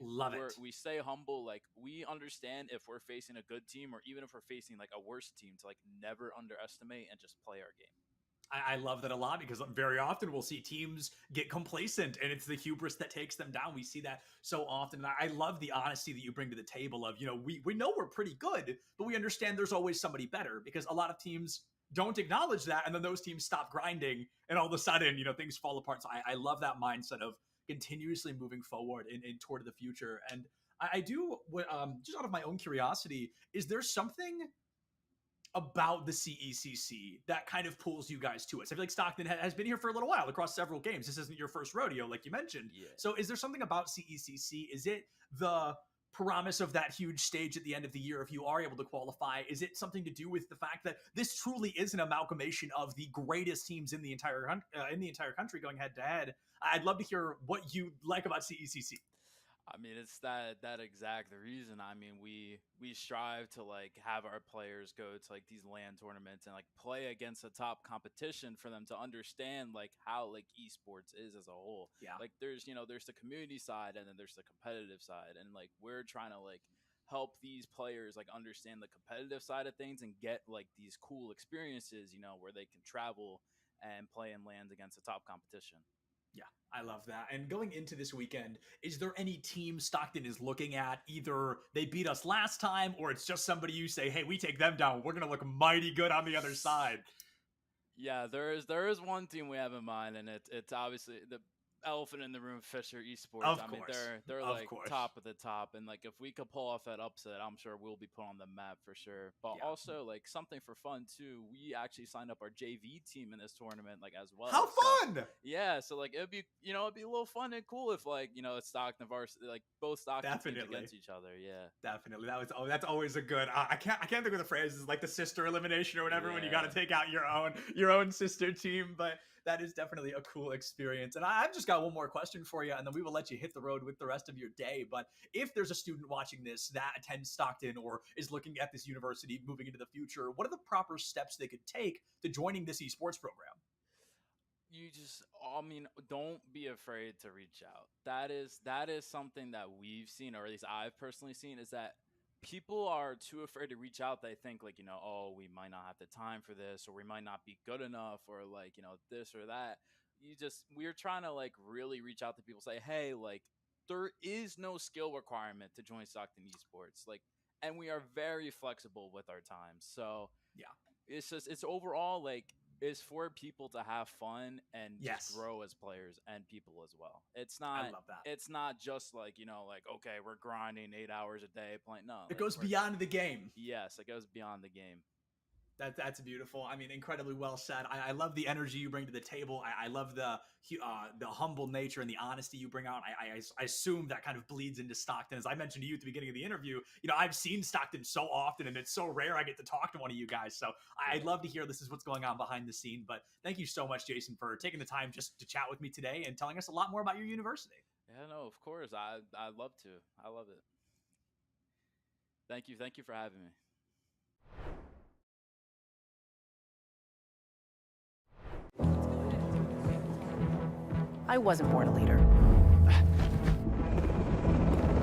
S3: Love it.
S18: we stay humble, like we understand if we're facing a good team or even if we're facing like a worse team, to like never underestimate and just play our game.
S3: I love that a lot, because very often we'll see teams get complacent and it's the hubris that takes them down. We see that so often. And I love the honesty that you bring to the table of, we know we're pretty good, but we understand there's always somebody better, because a lot of teams don't acknowledge that. And then those teams stop grinding and all of a sudden, things fall apart. So I love that mindset of continuously moving forward and toward the future. And I do, just out of my own curiosity, is there something about the CECC that kind of pulls you guys to us? I feel like Stockton has been here for a little while across several games. This isn't your first rodeo, like you mentioned.
S18: Yeah.
S3: So is there something about CECC? Is it the promise of that huge stage at the end of the year if you are able to qualify? Is it something to do with the fact that this truly is an amalgamation of the greatest teams in the entire country going head to head? I'd love to hear what you like about CECC.
S18: I mean, it's that exact reason. I mean, we strive to like have our players go to like these LAN tournaments and like play against a top competition for them to understand like how like esports is as a whole.
S3: Yeah.
S18: Like there's there's the community side and then there's the competitive side, and like we're trying to like help these players like understand the competitive side of things and get like these cool experiences, where they can travel and play in LANs against a top competition.
S3: Yeah, I love that. And going into this weekend, is there any team Stockton is looking at? Either they beat us last time, or it's just somebody you say, hey, we take them down, we're going to look mighty good on the other side.
S18: Yeah, there is one team we have in mind, and it's obviously the elephant in the room, Fisher Esports.
S3: Of
S18: I mean,
S3: course.
S18: they're
S3: Of
S18: like
S3: course.
S18: top of the top, and like if we could pull off that upset, I'm sure we'll be put on the map for sure. But
S3: Yeah.
S18: also like something for fun too. We actually signed up our JV team in this tournament, like as well.
S3: How
S18: So,
S3: fun!
S18: yeah, so like it'd be it'd be a little fun and cool if like it's Stockton varsity, like both Stockton teams
S3: Definitely.
S18: against each other. Yeah.
S3: Definitely. That's always a good. I can't think of the phrases like the sister elimination or whatever when you got to take out your own sister team, but that is definitely a cool experience. And I've just got one more question for you, and then we will let you hit the road with the rest of your day. But if there's a student watching this that attends Stockton or is looking at this university moving into the future, what are the proper steps they could take to joining this esports program?
S18: you just, I mean, don't be afraid to reach out. That is something that we've seen, or at least I've personally seen, is that people are too afraid to reach out. They think, like, oh, we might not have the time for this, or we might not be good enough, or like, this or that. We're trying to like really reach out to people, say, hey, like, there is no skill requirement to join Stockton Esports, like, and we are very flexible with our time. So
S3: yeah,
S18: it's overall like, it's for people to have fun and
S3: Yes.
S18: just grow as players and people as well. It's
S3: I
S18: not
S3: love that.
S18: it's not just like, like, okay, we're grinding 8 hours a day playing. No,
S3: It
S18: like,
S3: goes beyond the game.
S18: Yes, it goes beyond the game.
S3: That's beautiful. I mean, incredibly well said. I love the energy you bring to the table. I love the humble nature and the honesty you bring out. I assume that kind of bleeds into Stockton. As I mentioned to you at the beginning of the interview, I've seen Stockton so often, and it's so rare I get to talk to one of you guys. So I'd love to hear this is what's going on behind the scene. But thank you so much, Jason, for taking the time just to chat with me today and telling us a lot more about your university.
S18: Yeah, no, of course. I'd love to. I love it. Thank you for having me.
S6: I wasn't born a leader.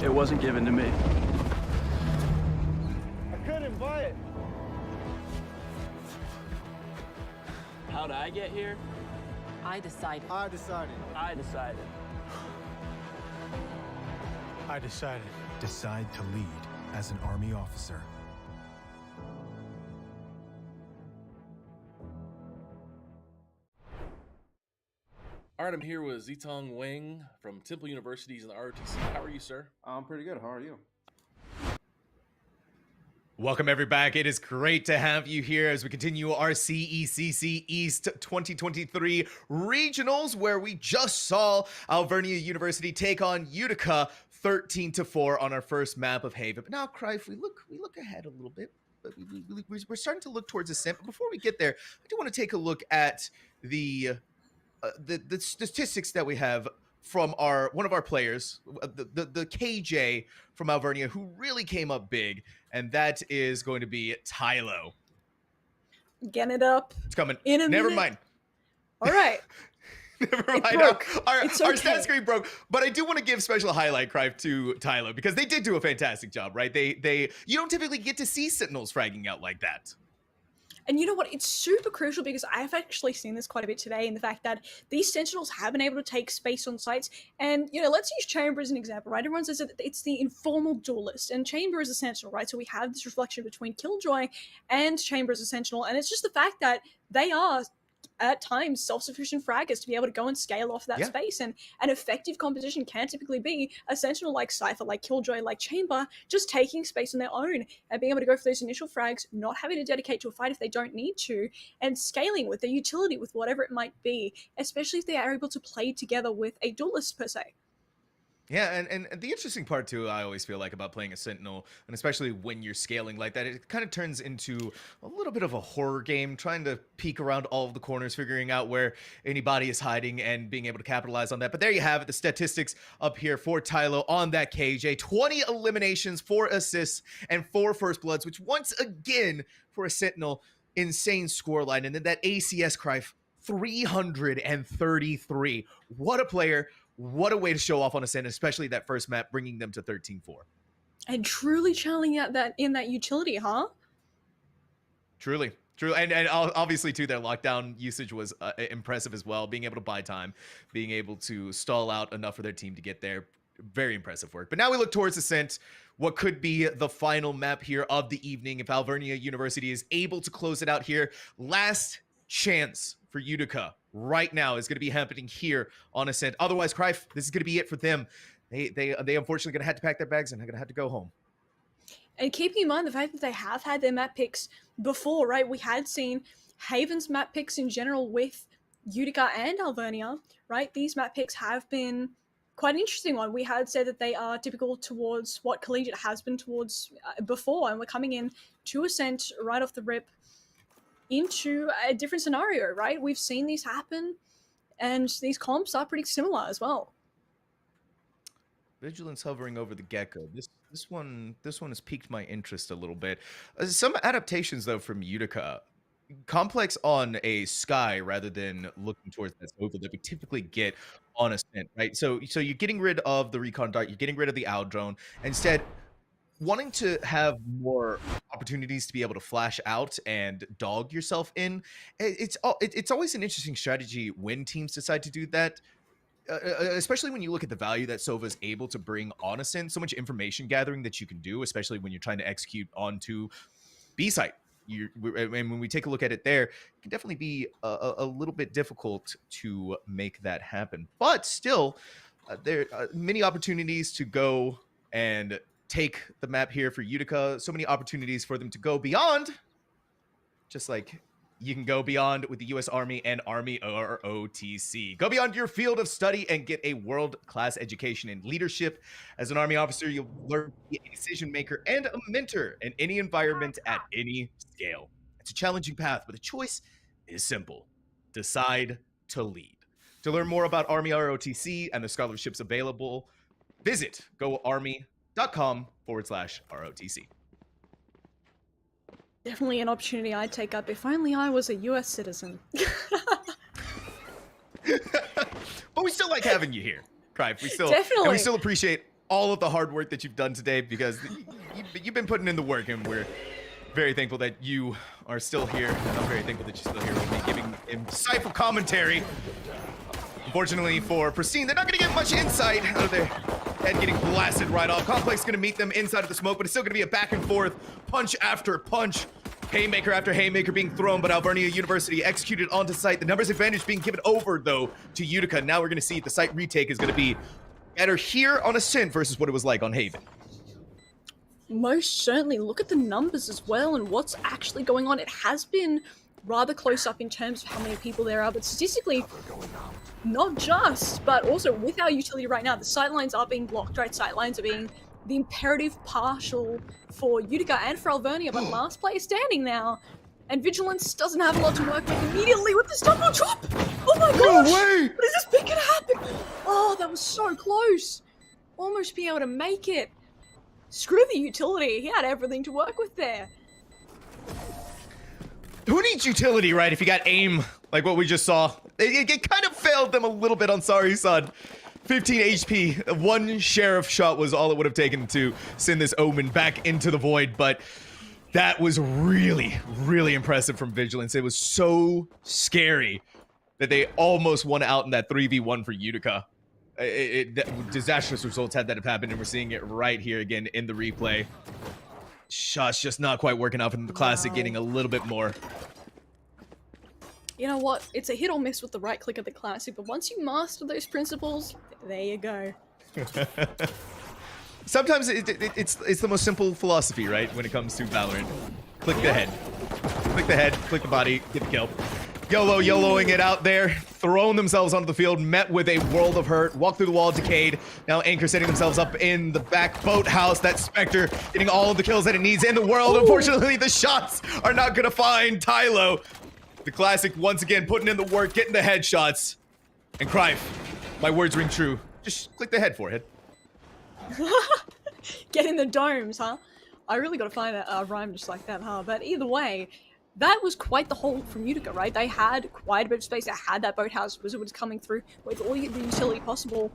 S12: It wasn't given to me.
S21: I couldn't buy it.
S18: How did I get here?
S6: I decided.
S21: I decided.
S18: I decided.
S8: I decided. Decide to lead as an Army officer.
S2: All right, I'm here with Zitong Wang from Temple University's in the ROTC. How are you, sir?
S24: I'm pretty good. How are you?
S4: Welcome, everybody. It is great to have you here as we continue our CECC East 2023 regionals, where we just saw Alvernia University take on Utica 13-4 on our first map of Haven. But now, Crife, we look ahead a little bit, but we're starting to look towards Ascent. But before we get there, I do want to take a look at the statistics that we have from one of our players, the KJ from Alvernia, who really came up big, and that is going to be Tylo.
S20: Getting it up.
S4: It's coming.
S20: In a
S4: Never
S20: minute.
S4: mind.
S20: All right.
S4: Never
S20: It
S4: mind.
S20: broke.
S4: Our
S20: It's
S4: our
S20: okay.
S4: stat screen broke, but I do want to give special highlight Crive to Tylo, because they did do a fantastic job, right? You don't typically get to see Sentinels fragging out like that.
S20: And you know what? It's super crucial because I've actually seen this quite a bit today in the fact that these Sentinels have been able to take space on sites. And, let's use Chamber as an example, right? Everyone says that it's the informal duelist, and Chamber is a Sentinel, right? So we have this reflection between Killjoy and Chamber as a Sentinel. And it's just the fact that they are, at times, self-sufficient fraggers to be able to go and scale off that space. And an effective composition can typically be a Sentinel like Cypher, like Killjoy, like Chamber, just taking space on their own and being able to go for those initial frags, not having to dedicate to a fight if they don't need to, and scaling with their utility, with whatever it might be, especially if they are able to play together with a duelist per se.
S4: Yeah, and the interesting part, too, I always feel like about playing a Sentinel, and especially when you're scaling like that, it kind of turns into a little bit of a horror game, trying to peek around all of the corners, figuring out where anybody is hiding and being able to capitalize on that. But there you have it, the statistics up here for Tylo on that KJ. 20 eliminations, 4 assists, and 4 first bloods, which once again, for a Sentinel, insane scoreline. And then that ACS Crife, 333. What a player. What a way to show off on Ascent, especially that first map, bringing them to 13-4.
S20: And truly channeling out that in that utility, huh?
S4: Truly. And obviously, too, their lockdown usage was impressive as well. Being able to buy time, being able to stall out enough for their team to get there. Very impressive work. But now we look towards Ascent, what could be the final map here of the evening. If Alvernia University is able to close it out here, last chance for Utica right now is going to be happening here on Ascent. Otherwise, Crife, this is going to be it for them. They unfortunately going to have to pack their bags and they're going to have to go home.
S20: And keeping in mind the fact that they have had their map picks before, right? We had seen Haven's map picks in general with Utica and Alvernia, right? These map picks have been quite an interesting one. We had said that they are typical towards what Collegiate has been towards before, and we're coming in to Ascent right off the rip into a different scenario, right? We've seen these happen, and these comps are pretty similar as well.
S4: Vigilance hovering over the Gecko. This one has piqued my interest a little bit. Some adaptations though from Utica. Complex on a sky rather than looking towards that oval that we typically get on a scent, right? So you're getting rid of the recon dart, you're getting rid of the owl drone, instead wanting to have more opportunities to be able to flash out and dog yourself in. It's always an interesting strategy when teams decide to do that. Especially when you look at the value that Sova is able to bring on a scent, so much information gathering that you can do, especially when you're trying to execute onto B site. And when we take a look at it there, it can definitely be a little bit difficult to make that happen. But still, there are many opportunities to go and take the map here for Utica. So many opportunities for them to go beyond, just like you can go beyond with the U.S. Army and Army ROTC. Go beyond your field of study and get a world-class education in leadership. As an Army officer, you'll learn to be a decision maker and a mentor in any environment at any scale. It's a challenging path, but the choice is simple. Decide to lead. To learn more about Army ROTC and the scholarships available, visit goarmy.com/ROTC.
S20: Definitely an opportunity I'd take up if only I was a US citizen.
S4: But we still like having you here, Crive. We still appreciate all of the hard work that you've done today, because you've been putting in the work, and we're very thankful that you are still here. And I'm very thankful that you're still here with me, giving insightful commentary. Unfortunately for Pristine, they're not going to get much insight out of their head getting blasted right off. Complex is going to meet them inside of the smoke, but it's still going to be a back and forth, punch after punch, haymaker after haymaker being thrown, but Alvernia University executed onto site. The numbers advantage being given over, though, to Utica. Now we're going to see if the site retake is going to be better here on Ascent versus what it was like on Haven.
S20: Most certainly. Look at the numbers as well and what's actually going on. It has been rather close up in terms of how many people there are, but statistically, not just, but also with our utility right now, the sightlines are being blocked, right? Sightlines are being the imperative partial for Utica and for Alvernia, but last player standing now, and Vigilance doesn't have a lot to work with immediately with this double drop! Oh my gosh!
S4: No way!
S20: What is this big gonna happen? Oh, that was so close! Almost being able to make it. Screw the utility, he had everything to work with there.
S4: Who needs utility, right, if you got aim like what we just saw? It kind of failed them a little bit on Sorry Son. 15 HP, one sheriff shot was all it would have taken to send this Omen back into the void, but that was really, really impressive from Vigilance. It was so scary that they almost won out in that 3v1 for Utica. Disastrous results had that have happened, and we're seeing it right here again in the replay. Shots just not quite working out from the Classic, getting a little bit more.
S20: You know what? It's a hit or miss with the right click of the Classic, but once you master those principles, there you go.
S4: Sometimes it's the most simple philosophy, right? When it comes to Valorant. Click the head. Click the head, click the body, get the kill. YOLOing it out there, throwing themselves onto the field, met with a world of hurt, walk through the wall, decayed. Now Anchor setting themselves up in the back boathouse. That Spectre getting all of the kills that it needs in the world. Ooh. Unfortunately, the shots are not gonna find Tylo. The Classic once again putting in the work, getting the headshots. And Crive, my words ring true. Just click the head, forehead.
S20: Get in the domes, huh? I really gotta find a rhyme just like that, huh? But either way, that was quite the hold from Utica, right? They had quite a bit of space. They had that boathouse. Wizard was coming through with all the utility possible.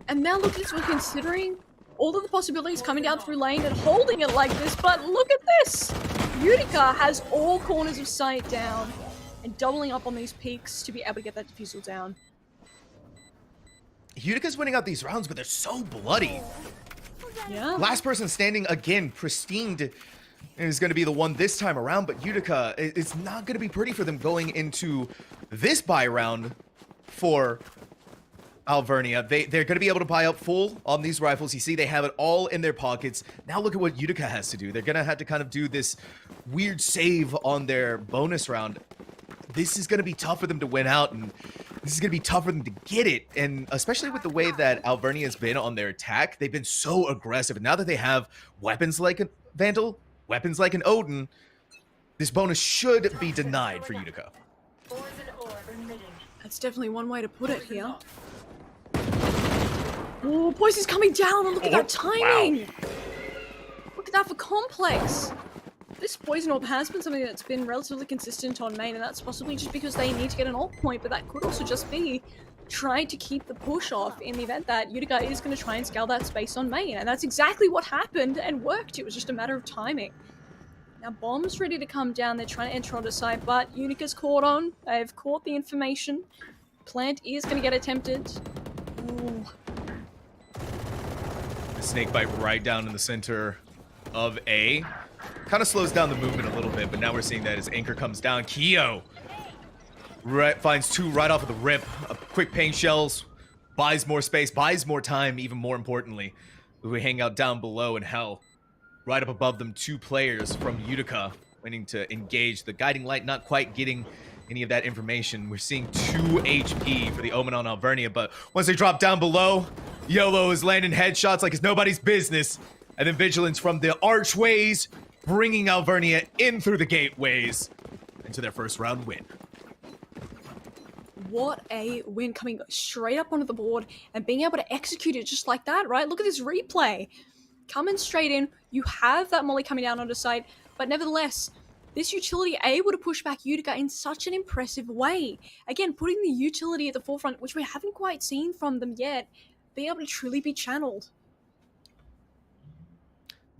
S20: And now look at this, we're considering all of the possibilities coming down through lane and holding it like this, but look at this! Utica has all corners of sight down and doubling up on these peaks to be able to get that defusal down.
S4: Utica's winning out these rounds, but they're so bloody.
S20: Yeah.
S4: Last person standing again, Pristine is going to be the one this time around, but Utica, it's not going to be pretty for them going into this buy round for Alvernia. They're going to be able to buy up full on these rifles. You see, they have it all in their pockets. Now look at what Utica has to do. They're going to have to kind of do this weird save on their bonus round. This is going to be tough for them to win out, and this is going to be tough for them to get it. And especially with the way that Alvernia has been on their attack, they've been so aggressive. And now that they have weapons like a Vandal, weapons like an Odin, this bonus should be denied for Utica.
S20: That's definitely one way to put it here. Oh, Poison's coming down, and look at that timing! Wow. Look at that for Complex! this poison orb has been something that's been relatively consistent on main, and that's possibly just because they need to get an ult point, but that could also just be trying to keep the push off in the event that Utica is going to try and scale that space on main, and that's exactly what happened and worked. It was just a matter of timing. Now bomb's ready to come down, they're trying to enter onto site, but Utica's caught on. They've caught the information. Plant is going to get attempted. Ooh.
S4: The snake bite right down in the center of A. Kind of slows down the movement a little bit, but now we're seeing that as Anchor comes down. Keo finds 2 right off of the rip. A quick paint shells, buys more space, buys more time, even more importantly. We hang out down below, and hell, right up above them, 2 players from Utica waiting to engage. The guiding light not quite getting any of that information. We're seeing 2 HP for the Omen on Alvernia, but once they drop down below, YOLO is landing headshots like it's nobody's business. And then Vigilance from the archways, bringing Alvernia in through the gateways into their first round win.
S20: What a win, coming straight up onto the board and being able to execute it just like that, right? Look at this replay. Coming straight in, you have that molly coming down onto site, but nevertheless, this utility able to push back Utica in such an impressive way. Again, putting the utility at the forefront, which we haven't quite seen from them yet, being able to truly be channeled.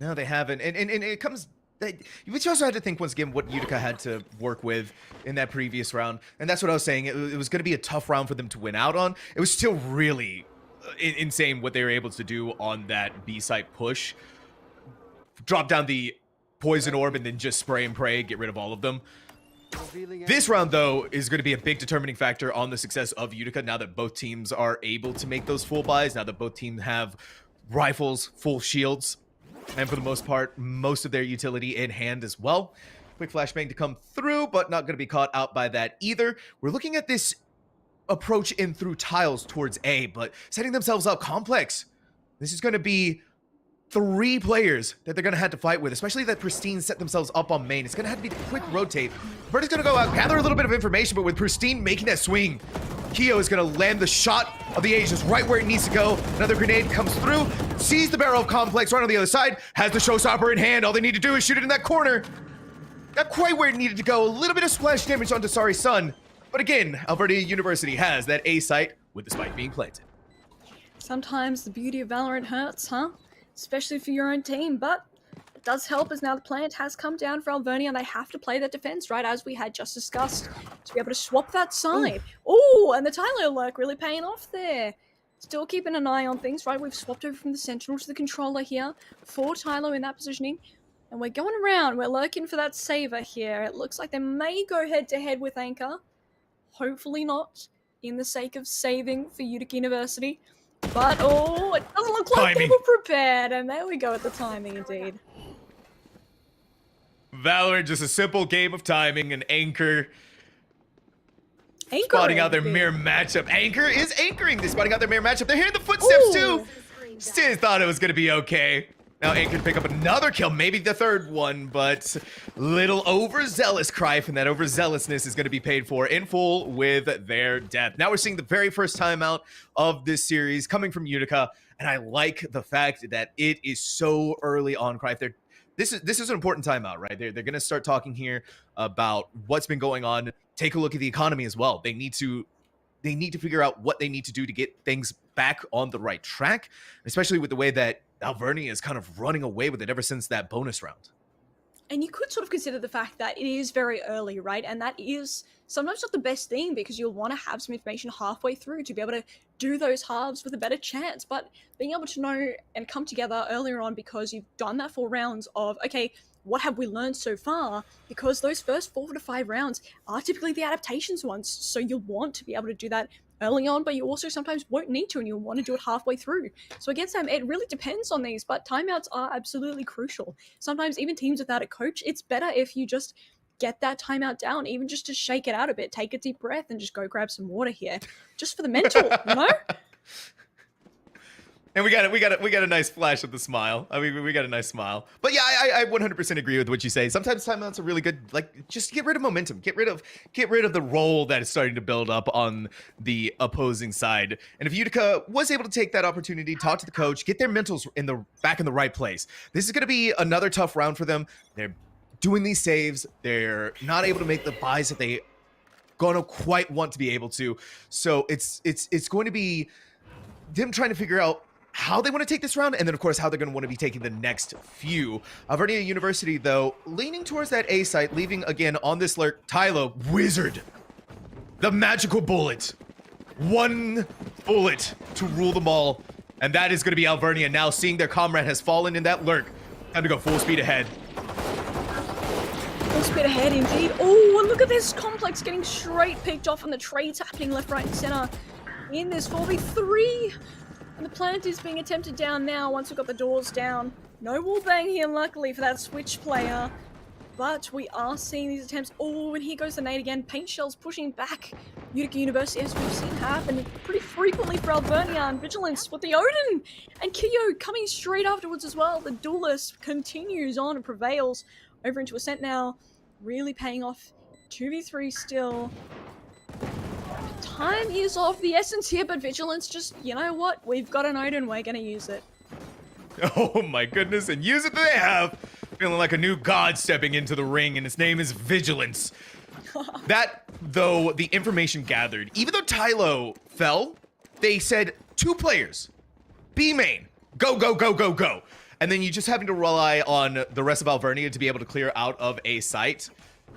S4: No, they haven't. And it comes... But you also had to think, once again, what Utica had to work with in that previous round. And that's what I was saying. It was going to be a tough round for them to win out on. It was still really insane what they were able to do on that B-site push. Drop down the poison orb and then just spray and pray, get rid of all of them. This round, though, is going to be a big determining factor on the success of Utica now that both teams are able to make those full buys, now that both teams have rifles, full shields, and for the most part, most of their utility in hand as well. Quick flashbang to come through, but not going to be caught out by that either. We're looking at this approach in through tiles towards A, but setting themselves up complex. This is going to be 3 players that they're going to have to fight with, especially that Pristine set themselves up on main. It's going to have to be a quick rotate. Bird is going to go out, gather a little bit of information, but with Pristine making that swing, Keo is going to land the shot of the Aegis right where it needs to go. Another grenade comes through, sees the barrel of Complex right on the other side, has the showstopper in hand. All they need to do is shoot it in that corner. Not quite where it needed to go. A little bit of splash damage onto Sorry Sun. But again, Alberta University has that A site with the spike being planted.
S20: Sometimes the beauty of Valorant hurts, huh? Especially for your own team, but it does help as now the plant has come down for Alvernia and they have to play that defense, right, as we had just discussed, to be able to swap that side. Ooh, and the Tyler lurk really paying off there. Still keeping an eye on things, right? We've swapped over from the Sentinel to the Controller here for Tyler in that positioning. And we're going around, we're lurking for that Saver here. It looks like they may go head-to-head with Anchor. Hopefully not, in the sake of saving for Utica University. But, oh, it doesn't look like they were prepared. And there we go with the timing, indeed.
S4: Valorant, just a simple game of timing, and Anchor spotting out their mirror matchup. Anchor is anchoring. They're spotting out their mirror matchup. They're hearing the footsteps, too. Still thought it was going to be okay. Now Anchor to pick up another kill, maybe the 3rd one, but little overzealous Cry, and that overzealousness is going to be paid for in full with their death. Now we're seeing the very first timeout of this series coming from Utica, and I like the fact that it is so early on, Cry. This is an important timeout, right? They're going to start talking here about what's been going on. Take a look at the economy as well. They need to figure out what they need to do to get things back on the right track, especially with the way that Alvernia is kind of running away with it ever since that bonus round.
S20: And you could sort of consider the fact that it is very early, right? And that is sometimes not the best thing because you'll want to have some information halfway through to be able to do those halves with a better chance. But being able to know and come together earlier on because you've done that 4 rounds of, okay, what have we learned so far? Because those first 4 to 5 rounds are typically the adaptations ones. So you'll want to be able to do that early on, but you also sometimes won't need to and you'll want to do it halfway through. So against them, it really depends on these, but timeouts are absolutely crucial. Sometimes even teams without a coach, it's better if you just get that timeout down, even just to shake it out a bit, take a deep breath and just go grab some water here, just for the mental, you know?
S4: And we got a nice flash of the smile. I mean, we got a nice smile. But yeah, I 100% agree with what you say. Sometimes timeouts are really good. Like, just get rid of momentum. Get rid of the roll that is starting to build up on the opposing side. And if Utica was able to take that opportunity, talk to the coach, get their mentals back in the right place. This is going to be another tough round for them. They're doing these saves. They're not able to make the buys that they gonna quite want to be able to. So it's going to be them trying to figure out how they want to take this round, and then of course how they're going to want to be taking the next few. Alvernia University, though, leaning towards that A site, leaving again on this lurk. Tylo, Wizard, the magical bullet, one bullet to rule them all, and that is going to be Alvernia now, seeing their comrade has fallen in that lurk. Time to go full speed ahead.
S20: Full speed ahead indeed. Oh, and look at this complex getting straight picked off, and the trades happening left, right, and center in this 4v3. And the plant is being attempted down now once we've got the doors down. No wall bang here, luckily, for that switch player. But we are seeing these attempts. Oh, and here goes the nade again. Paint shells pushing back Utica University, as we've seen happen pretty frequently for Alvernia, and Vigilance with the Odin. And Kiyo coming straight afterwards as well. The duelist continues on and prevails over into Ascent now. Really paying off. 2v3 still. Time is of the essence here, but Vigilance just, you know what? We've got an Odin, we're gonna use it.
S4: Oh my goodness, and use it they have. Feeling like a new god stepping into the ring, and his name is Vigilance. That, though, the information gathered, even though Tylo fell, they said 2 players, B main, go, go, go, go, go. And then you just having to rely on the rest of Alvernia to be able to clear out of a site,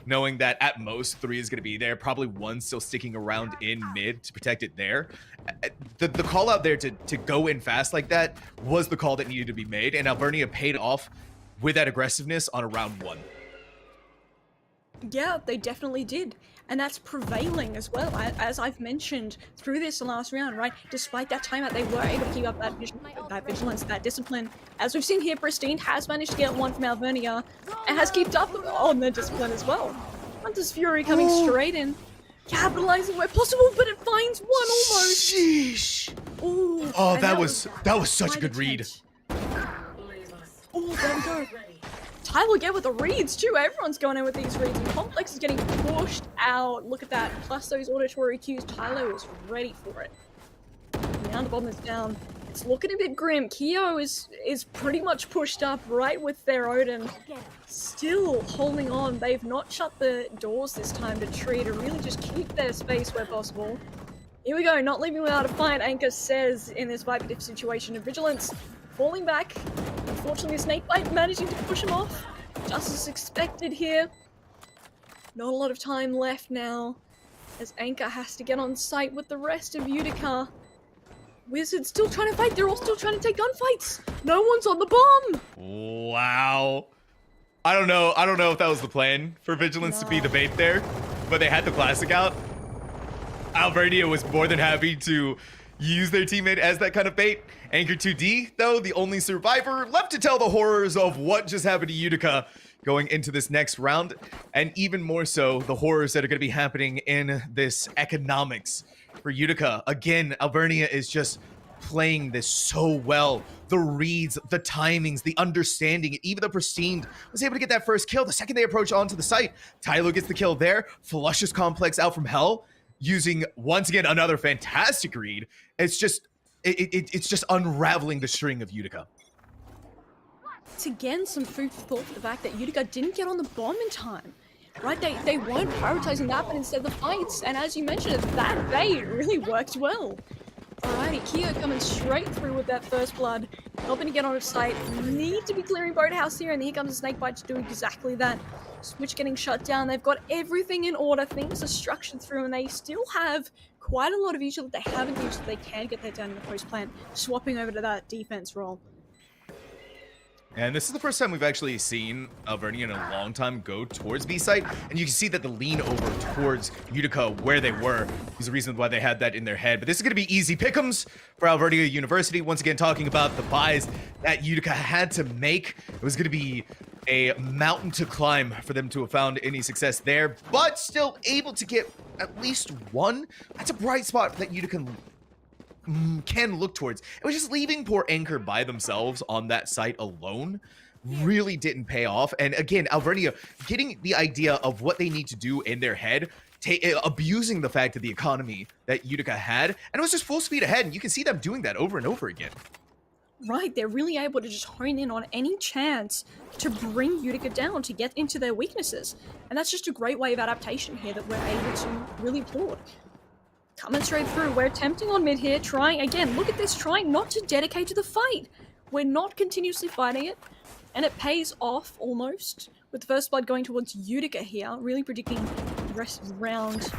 S4: knowing that at most 3 is going to be there, probably 1 still sticking around in mid to protect it there. The call out there to go in fast like that was the call that needed to be made, and Alvernia paid off with that aggressiveness on a round 1.
S20: Yeah, they definitely did. And that's prevailing as well, as I've mentioned through this last round, right? Despite that timeout, they were able to keep up that vigilance, that discipline. As we've seen here, Pristine has managed to get 1 from Alvernia and has kept up on the discipline as well. Hunter's Fury coming straight in, capitalizing where possible, but it finds 1 almost.
S4: Sheesh.
S20: Ooh,
S4: oh, that was such a good read.
S20: Oh, there we go. Tyler get with the reads too. Everyone's going in with these reads, and Complex is getting pushed out. Look at that. Plus those auditory cues. Tyler is ready for it. Now the bomb is down. It's looking a bit grim. Kyo is pretty much pushed up right with their Odin. Still holding on. They've not shut the doors this time to tree to really just keep their space where possible. Here we go. Not leaving without a fight, Anchor says in this Viper Diff situation of Vigilance. Falling back. Unfortunately, Snakebite managing to push him off. Just as expected here. Not a lot of time left now, as Anchor has to get on site with the rest of Utica. Wizards still trying to fight. They're all still trying to take gunfights. No one's on the bomb.
S4: Wow. I don't know if that was the plan for Vigilance to be the bait there, but they had the classic out. Alvernia was more than happy to use their teammate as that kind of bait. Anchor 2D, though, the only survivor left to tell the horrors of what just happened to Utica going into this next round, and even more so, the horrors that are going to be happening in this economics for Utica. Again, Alvernia is just playing this so well. The reads, the timings, the understanding, even the Pristine was able to get that first kill. The second they approach onto the site, Tylo gets the kill there, flushes Complex out from hell, using, once again, another fantastic read. It's just unraveling the string of Utica.
S20: It's again some food for thought for the fact that Utica didn't get on the bomb in time. Right? They weren't prioritizing that, but instead the fights. And as you mentioned, that bait really worked well. Alrighty, Kyo coming straight through with that first blood. Helping to get on its site. Need to be clearing Boathouse here, and here comes a Snakebite to do exactly that. Switch getting shut down. They've got everything in order. Things are structured through, and they still have quite a lot of usual that they haven't used, so they can get that down in the post plant, swapping over to that defense role.
S4: And this is the first time we've actually seen Alvernia in a long time go towards B site, and you can see that the lean over towards Utica where they were is the reason why they had that in their head. But this is going to be easy pick'ems for Alvernia University. Once again, talking about the buys that Utica had to make. It was going to be a mountain to climb for them to have found any success there, but still able to get at least 1. That's a bright spot that Utica can look towards. It was just leaving poor Anchor by themselves on that site alone really didn't pay off. And again, Alvernia getting the idea of what they need to do in their head, abusing the fact of the economy that Utica had, and it was just full speed ahead, and you can see them doing that over and over again.
S20: right, they're really able to just hone in on any chance to bring Utica down, to get into their weaknesses. And that's just a great way of adaptation here that we're able to really applaud. Coming straight through, we're attempting on mid here, trying again, look at this, trying not to dedicate to the fight. We're not continuously fighting it, and it pays off almost, with the first blood going towards Utica here, really predicting the rest of the round.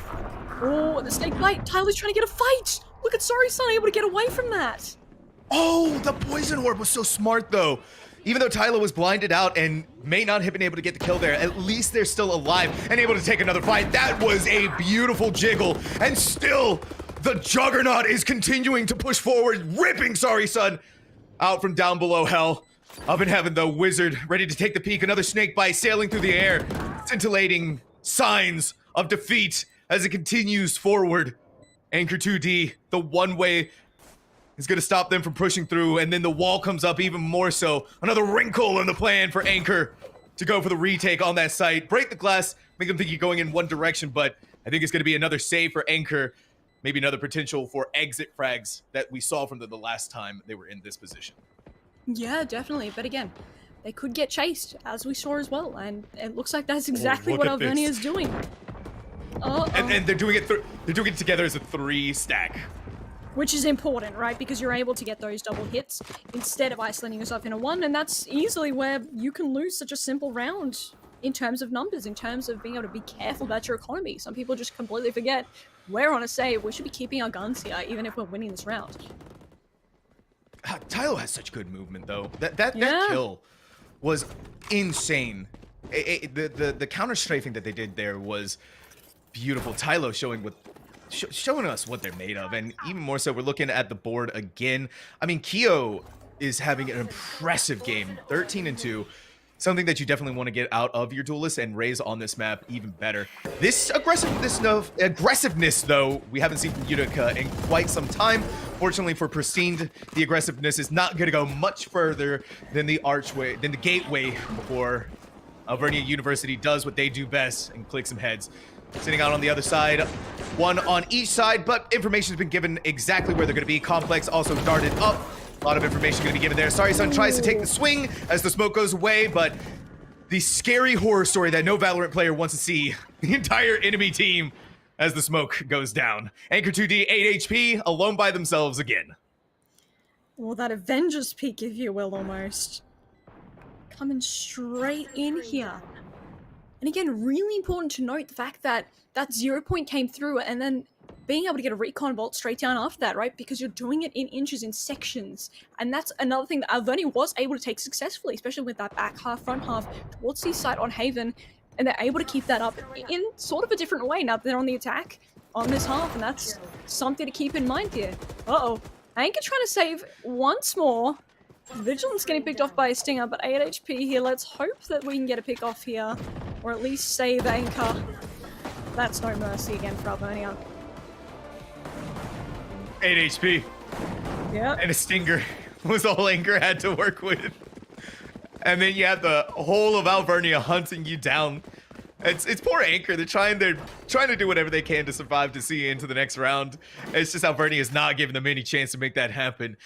S20: Oh, the snake bite, Tyler's trying to get a fight! Look at Sorry Son able to get away from that!
S4: Oh, the poison orb was so smart though. Even though Tyler was blinded out and may not have been able to get the kill there, at least they're still alive and able to take another fight. That was a beautiful jiggle. And still, the Juggernaut is continuing to push forward, ripping Sorry Son out from down below hell. Up in heaven though, Wizard ready to take the peak. Another snake bite sailing through the air, scintillating signs of defeat as it continues forward. Anchor 2D, the one way is going to stop them from pushing through, and then the wall comes up even more so. Another wrinkle in the plan for Anchor to go for the retake on that site. Break the glass, make them think you're going in one direction, but I think it's going to be another save for Anchor. Maybe another potential for exit frags that we saw from the last time they were in this position.
S20: Yeah, definitely. But again, they could get chased, as we saw as well, and it looks like that's exactly what Alvernia is doing.
S4: And they're doing it. They're doing it together as a 3-stack.
S20: Which is important, right? Because you're able to get those double hits instead of isolating yourself in a 1, and that's easily where you can lose such a simple round in terms of numbers, in terms of being able to be careful about your economy. Some people just completely forget we're on a save. We should be keeping our guns here, even if we're winning this round.
S4: Tylo has such good movement, though. That kill was insane. The counter strafing that they did there was beautiful. Tylo showing us what they're made of, and even more so, we're looking at the board again. I mean, Keo is having an impressive game, 13-2. Something that you definitely want to get out of your duelists and raise on this map even better. This aggressiveness, though, we haven't seen from Utica in quite some time. Fortunately for Pristine, the aggressiveness is not going to go much further than the gateway before Alvernia University does what they do best and click some heads. Sitting out on the other side, one on each side, but information's been given exactly where they're going to be. Complex also darted up. A lot of information going to be given there. Sorry Son tries to take the swing as the smoke goes away, but the scary horror story that no Valorant player wants to see, the entire enemy team as the smoke goes down. Anchor 2D, 8 HP, alone by themselves again.
S20: Well, that Avengers peak, if you will, almost. Coming straight in here. And again, really important to note the fact that that 0 point came through and then being able to get a recon bolt straight down after that, right? Because you're doing it in inches, in sections. And that's another thing that Alvernia was able to take successfully, especially with that back half, front half, towards the site on Haven. And they're able to keep that up in sort of a different way now that they're on the attack on this half. And that's something to keep in mind here. Uh-oh. Anchor trying to save once more. Vigilance getting picked off by a Stinger, but 8 HP here. Let's hope that we can get a pick off here. Or at least save Anchor. That's no mercy again for Alvernia.
S4: 8 HP.
S20: Yeah.
S4: And a Stinger was all Anchor had to work with. And then you have the whole of Alvernia hunting you down. It's poor Anchor. They're trying to do whatever they can to survive to see into the next round. It's just Alvernia is not giving them any chance to make that happen.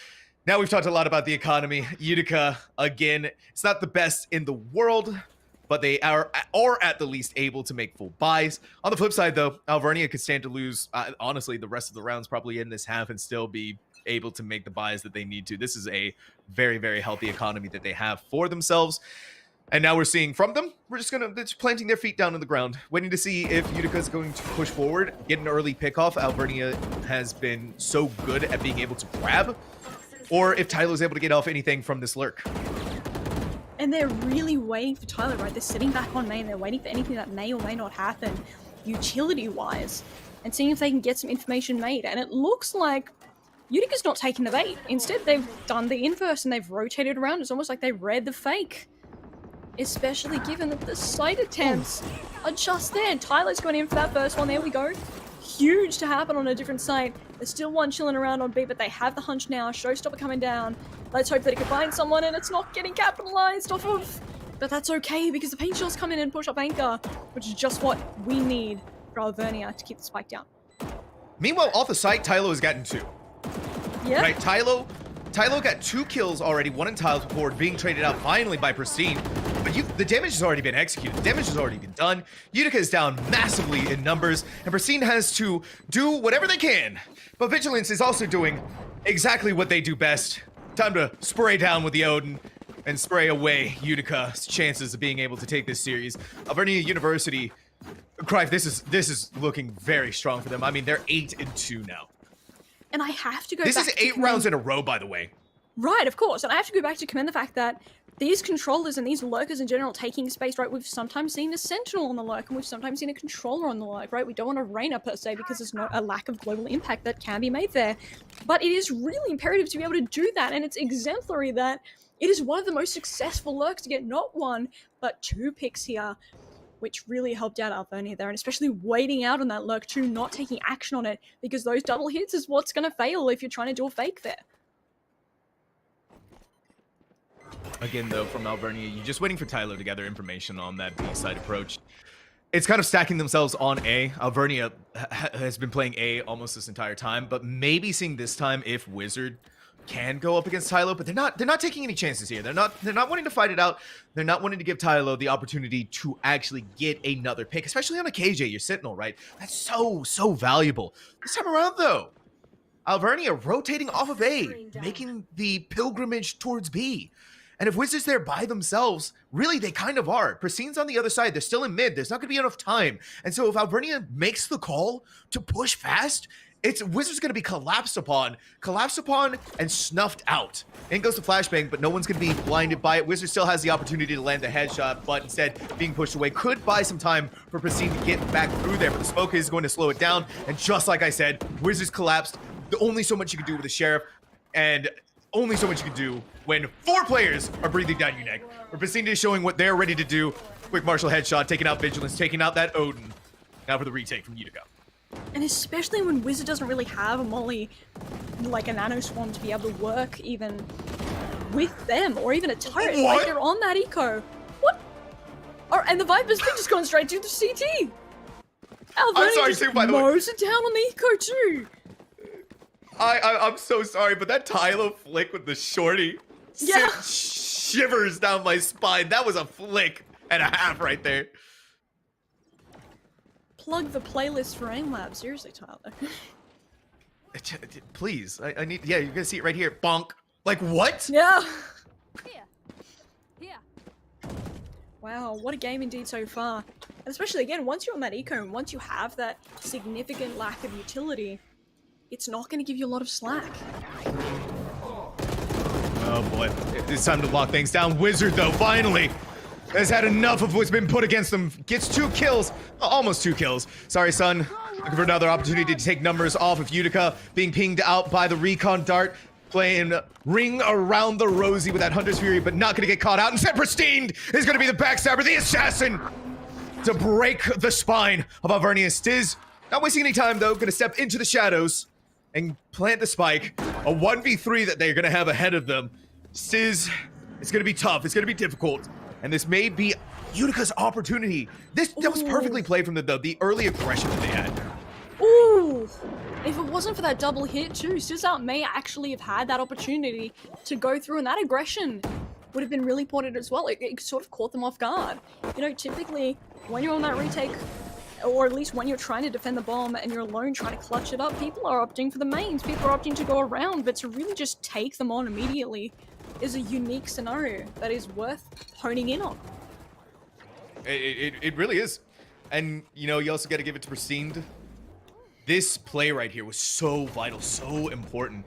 S4: Now we've talked a lot about the economy. Utica, again, it's not the best in the world, but they are at the least able to make full buys. On the flip side, though, Alvernia could stand to lose, honestly, the rest of the rounds probably in this half and still be able to make the buys that they need to. This is a very, very healthy economy that they have for themselves. And now we're seeing from them, they're just planting their feet down on the ground, waiting to see if Utica is going to push forward, get an early pickoff. Alvernia has been so good at being able to grab, or if Tyler's able to get off anything from this lurk.
S20: And they're really waiting for Tyler, right? They're sitting back on main. They're waiting for anything that may or may not happen, utility-wise, and seeing if they can get some information made. And it looks like Utica's not taking the bait. Instead, they've done the inverse and they've rotated around. It's almost like they read the fake. Especially given that the side attempts are just there. And Tyler's going in for that first one. There we go. Huge to happen on a different site. There's still one chilling around on B, but they have the hunch now. Showstopper coming down. Let's hope that it can find someone, and it's not getting capitalized off of. But that's okay, because the paint shells come in and push up Anchor, which is just what we need for Alvernia to keep the spike down.
S4: Meanwhile, off the site, Tylo has gotten 2.
S20: Yeah.
S4: Right, Tylo Tylo got 2 kills already, 1 in tiles before being traded out finally by Pristine. But the damage has already been executed. The damage has already been done. Utica is down massively in numbers, and Pristine has to do whatever they can. But Vigilance is also doing exactly what they do best. Time to spray down with the Odin and spray away Utica's chances of being able to take this series. Alvernia University, Crive, this is looking very strong for them. I mean, they're 8-2 now.
S20: And I have to go
S4: This
S20: back
S4: is
S20: to
S4: 8 rounds in a row, by the way.
S20: Right, of course. And I have to go back to commend the fact that these controllers and these lurkers in general taking space, right? We've sometimes seen a sentinel on the lurk, and we've sometimes seen a controller on the lurk, right? We don't want a Reyna per se because there's a lack of global impact that can be made there. But it is really imperative to be able to do that, and it's exemplary that it is one of the most successful lurks to get not 1, but 2 picks here, which really helped out Alvernia there, and especially waiting out on that lurk too, not taking action on it, because those double hits is what's going to fail if you're trying to do a fake there.
S4: Again, though, from Alvernia, you're just waiting for Tylo to gather information on that B-side approach. It's kind of stacking themselves on A. Alvernia has been playing A almost this entire time, but maybe seeing this time if Wizard can go up against Tylo, but they're not taking any chances here. They're not wanting to fight it out. They're not wanting to give Tylo the opportunity to actually get another pick, especially on a KJ, your Sentinel, right? That's so valuable. This time around, though, Alvernia rotating off of A, making the pilgrimage towards B. And if Wizards there by themselves, really they kind of are. Pristine's on the other side. They're still in mid. There's not going to be enough time. And so if Alvernia makes the call to push fast, it's Wizards going to be collapsed upon, and snuffed out. In goes the flashbang, but no one's going to be blinded by it. Wizards still has the opportunity to land the headshot, but instead being pushed away could buy some time for Pristine to get back through there. But the smoke is going to slow it down. And just like I said, Wizards collapsed. Only so much you can do with the Sheriff, and only so much you can do when 4 players are breathing down your neck. But Pristine is showing what they're ready to do. Quick martial headshot, taking out Vigilance, taking out that Odin. Now for the retake from Utica.
S20: And especially when Wizard doesn't really have a molly, like a nano swarm, to be able to work even with them, or even a turret.
S4: What?
S20: Like they're on that eco. What? Oh, and the Viper's been just gone straight to the CT.
S4: I'm sorry too, by the way.
S20: Mows it down on the eco too.
S4: I'm so sorry, but that Tylo flick with the shorty sent shivers down my spine. That was a flick and a half right there.
S20: Plug the playlist for AIM Lab. Seriously, Tyler.
S4: Please, I need. Yeah, you're gonna see it right here. Bonk. Like what?
S20: Yeah. Wow, what a game indeed so far. And especially again, once you're on that eco and once you have that significant lack of utility, it's not going to give you a lot of slack.
S4: Oh boy, it's time to lock things down. Wizard, though, finally has had enough of what's been put against them. Gets 2 kills, almost 2 kills. Sorry, son. Looking for another opportunity to take numbers off of Utica. Being pinged out by the recon dart. Playing ring around the rosy with that Hunter's Fury, but not going to get caught out. Instead, Pristine is going to be the backstabber, the assassin, to break the spine of Alvernia. Stiz, not wasting any time, though. Going to step into the shadows and plant the spike. A 1v3 that they're going to have ahead of them. Stiz, it's going to be tough. It's going to be difficult. And this may be Utica's opportunity. That was perfectly played from the early aggression that they had.
S20: Ooh! If it wasn't for that double hit too, Stizout may actually have had that opportunity to go through, and that aggression would have been really important as well. It sort of caught them off guard. You know, typically, when you're on that retake, or at least when you're trying to defend the bomb and you're alone trying to clutch it up, people are opting for the mains, people are opting to go around, but to really just take them on immediately is a unique scenario that is worth honing in on.
S4: It really is. And, you know, you also got to give it to Pristine. This play right here was so vital, so important.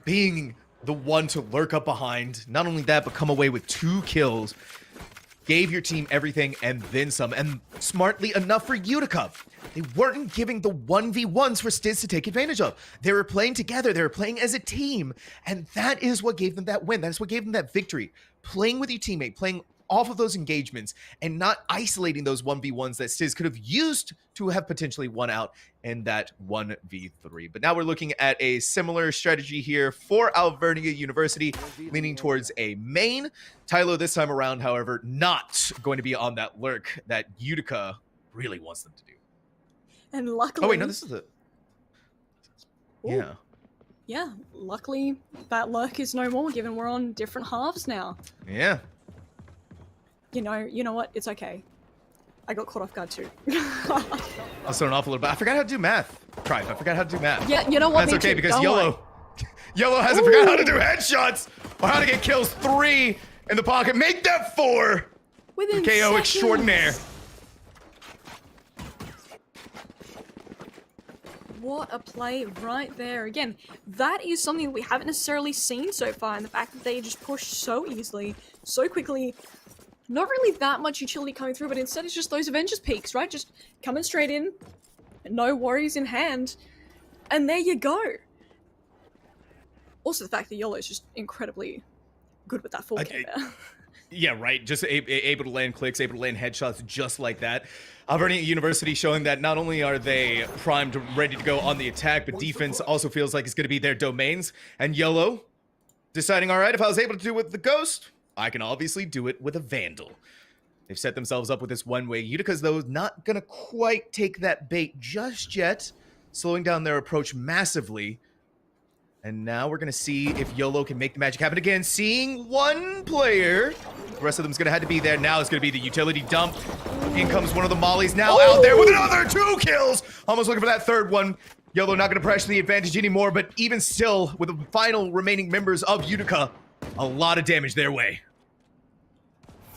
S4: Being the one to lurk up behind, not only that, but come away with 2 kills. Gave your team everything and then some, and smartly enough for Utica, they weren't giving the 1v1s for Stiz to take advantage of. They were playing together, they were playing as a team, and that is what gave them that win. That is what gave them that victory. Playing with your teammate, playing off of those engagements, and not isolating those 1v1s that Stiz could have used to have potentially won out in that 1v3. But now we're looking at a similar strategy here for Alvernia University, leaning towards a main. Tylo this time around, however, not going to be on that lurk that Utica really wants them to do.
S20: And luckily...
S4: Oh wait, no, this is the... Yeah.
S20: yeah, luckily that lurk is no more, given we're on different halves now.
S4: Yeah.
S20: You know what? It's okay. I got caught off guard too.
S4: I was thrown off a little bit. I forgot how to do math. Cripe, I forgot how to do math.
S20: Yeah, you know what?
S4: That's
S20: Me
S4: okay
S20: too.
S4: because
S20: Don't
S4: Yellow,
S20: worry.
S4: Yellow hasn't forgotten how to do headshots or how to get kills 3 in the pocket. Make that 4.
S20: Within
S4: KO
S20: seconds.
S4: extraordinaire.
S20: What a play right there. Again, that is something that we haven't necessarily seen so far, and the fact that they just pushed so easily, so quickly. Not really that much utility coming through, but instead it's just those Avengers peaks, right? Just coming straight in, no worries in hand, and there you go. Also, the fact that Yolo is just incredibly good with that 4K there.
S4: Yeah, right. Just able to land clicks, able to land headshots just like that. Alvernia University showing that not only are they primed, ready to go on the attack, but defense also feels like it's going to be their domains. And Yellow deciding, all right, if I was able to do it with the Ghost, I can obviously do it with a Vandal. They've set themselves up with this one-way. Utica's, though, not going to quite take that bait just yet, slowing down their approach massively. And now we're going to see if Yolo can make the magic happen again. Seeing one player. The rest of them's going to have to be there. Now it's going to be the utility dump. In comes one of the mollies. Now out there with another 2 kills. Almost looking for that 3rd one. Yolo not going to pressure the advantage anymore, but even still, with the final remaining members of Utica, a lot of damage their way.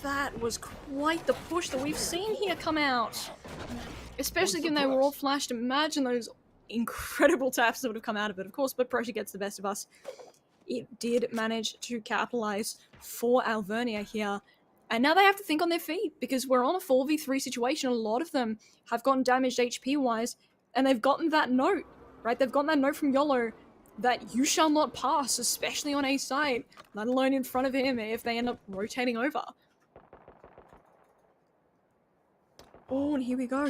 S20: That was quite the push that we've seen here come out. Especially given they were all flashed. Imagine those incredible taps that would have come out of it, of course, but pressure gets the best of us. It did manage to capitalize for Alvernia here. And now they have to think on their feet, because we're on a 4v3 situation. A lot of them have gotten damaged HP-wise, and they've gotten that note, right? They've gotten that note from Yolo that you shall not pass, especially on A side, let alone in front of him if they end up rotating over. Oh, and here we go.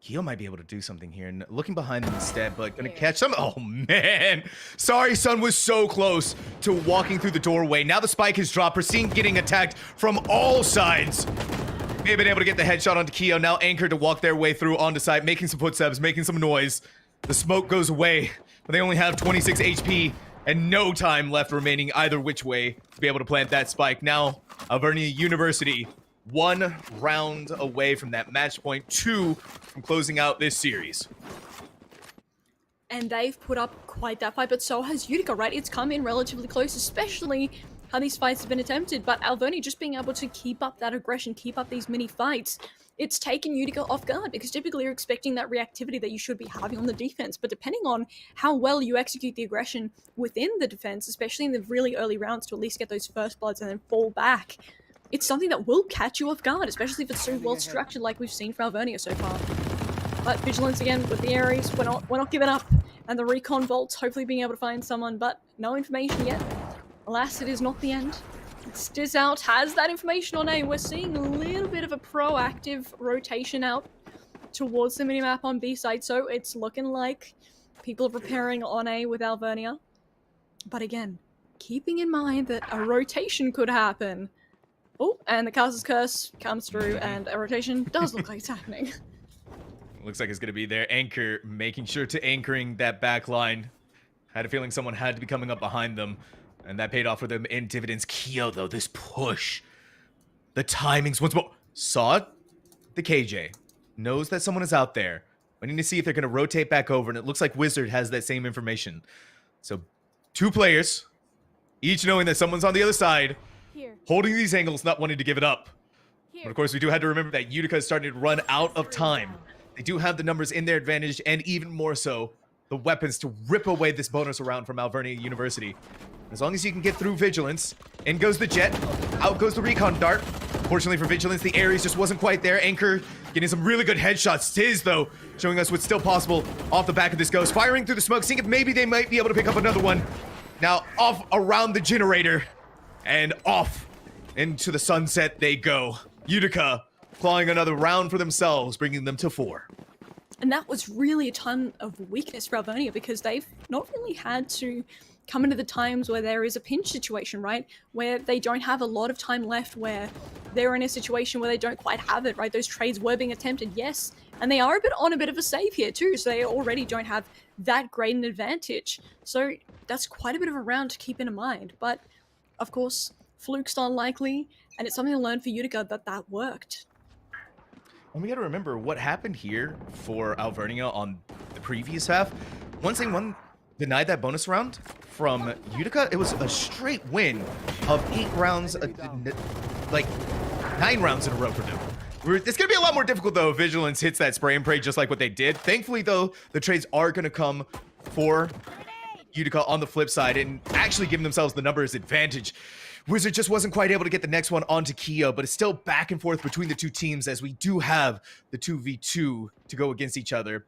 S4: Keo might be able to do something here, and looking behind them instead, but gonna catch some. Oh man, Sorry Sun was so close to walking through the doorway. Now the spike has dropped. Pristine getting attacked from all sides. May have been able to get the headshot onto Keo. Now Anchor to walk their way through onto site, making some footsteps, making some noise. The smoke goes away, but they only have 26 HP and no time left remaining either which way to be able to plant that spike. Now, Alvernia University, 1 round away from that match point, 2 from closing out this series.
S20: And they've put up quite that fight, but so has Utica, right? It's come in relatively close, especially how these fights have been attempted, but Alvernia just being able to keep up that aggression, keep up these mini fights, it's taken Utica off guard, because typically you're expecting that reactivity that you should be having on the defense, but depending on how well you execute the aggression within the defense, especially in the really early rounds to at least get those first bloods and then fall back, it's something that will catch you off guard, especially if it's so well structured like we've seen for Alvernia so far. But Vigilance again with the Ares, we're not giving up, and the Recon Vaults hopefully being able to find someone, but no information yet. Alas, it is not the end. Stiz out has that information on A. We're seeing a little bit of a proactive rotation out towards the minimap on B side, so it's looking like people are preparing on A with Alvernia. But again, keeping in mind that a rotation could happen. Oh, and the Castle's Curse comes through, and a rotation does look like it's happening.
S4: Looks like it's going to be their Anchor, making sure to anchoring that back line. Had a feeling someone had to be coming up behind them, and that paid off for them in dividends. Keo, though, this push. The timings once more. Saw it. The KJ knows that someone is out there. Waiting to see if they're going to rotate back over, and it looks like Wizard has that same information. So, 2 players, each knowing that someone's on the other side, holding these angles, not wanting to give it up. But of course, we do have to remember that Utica is starting to run out of time. They do have the numbers in their advantage, and even more so, the weapons to rip away this bonus round from Alvernia University. As long as you can get through Vigilance, in goes the Jet, out goes the Recon Dart. Fortunately for Vigilance, the Ares just wasn't quite there. Anchor getting some really good headshots. Stiz, though, showing us what's still possible off the back of this Ghost. Firing through the smoke, seeing if maybe they might be able to pick up another one. Now, off around the generator, and off into the sunset they go. Utica clawing another round for themselves, bringing them to 4.
S20: And that was really a ton of weakness for Alvernia, because they've not really had to come into the times where there is a pinch situation, right? Where they don't have a lot of time left, where they're in a situation where they don't quite have it, right? Those trades were being attempted. Yes, And they are on a bit of a save here too, so they already don't have that great an advantage. So that's quite a bit of a round to keep in mind. But, of course, fluke's not likely, and it's something to learn for Utica that worked.
S4: And we got to remember what happened here for Alvernia on the previous half. Once they denied that bonus round from Utica, it was a straight win of 8 rounds, like 9 rounds in a row for them. It's going to be a lot more difficult, though, if Vigilance hits that spray and pray just like what they did. Thankfully, though, the trades are going to come for Utica on the flip side and actually giving themselves the numbers advantage. Wizard just wasn't quite able to get the next one onto Keo, but it's still back and forth between the two teams as we do have the 2v2 to go against each other.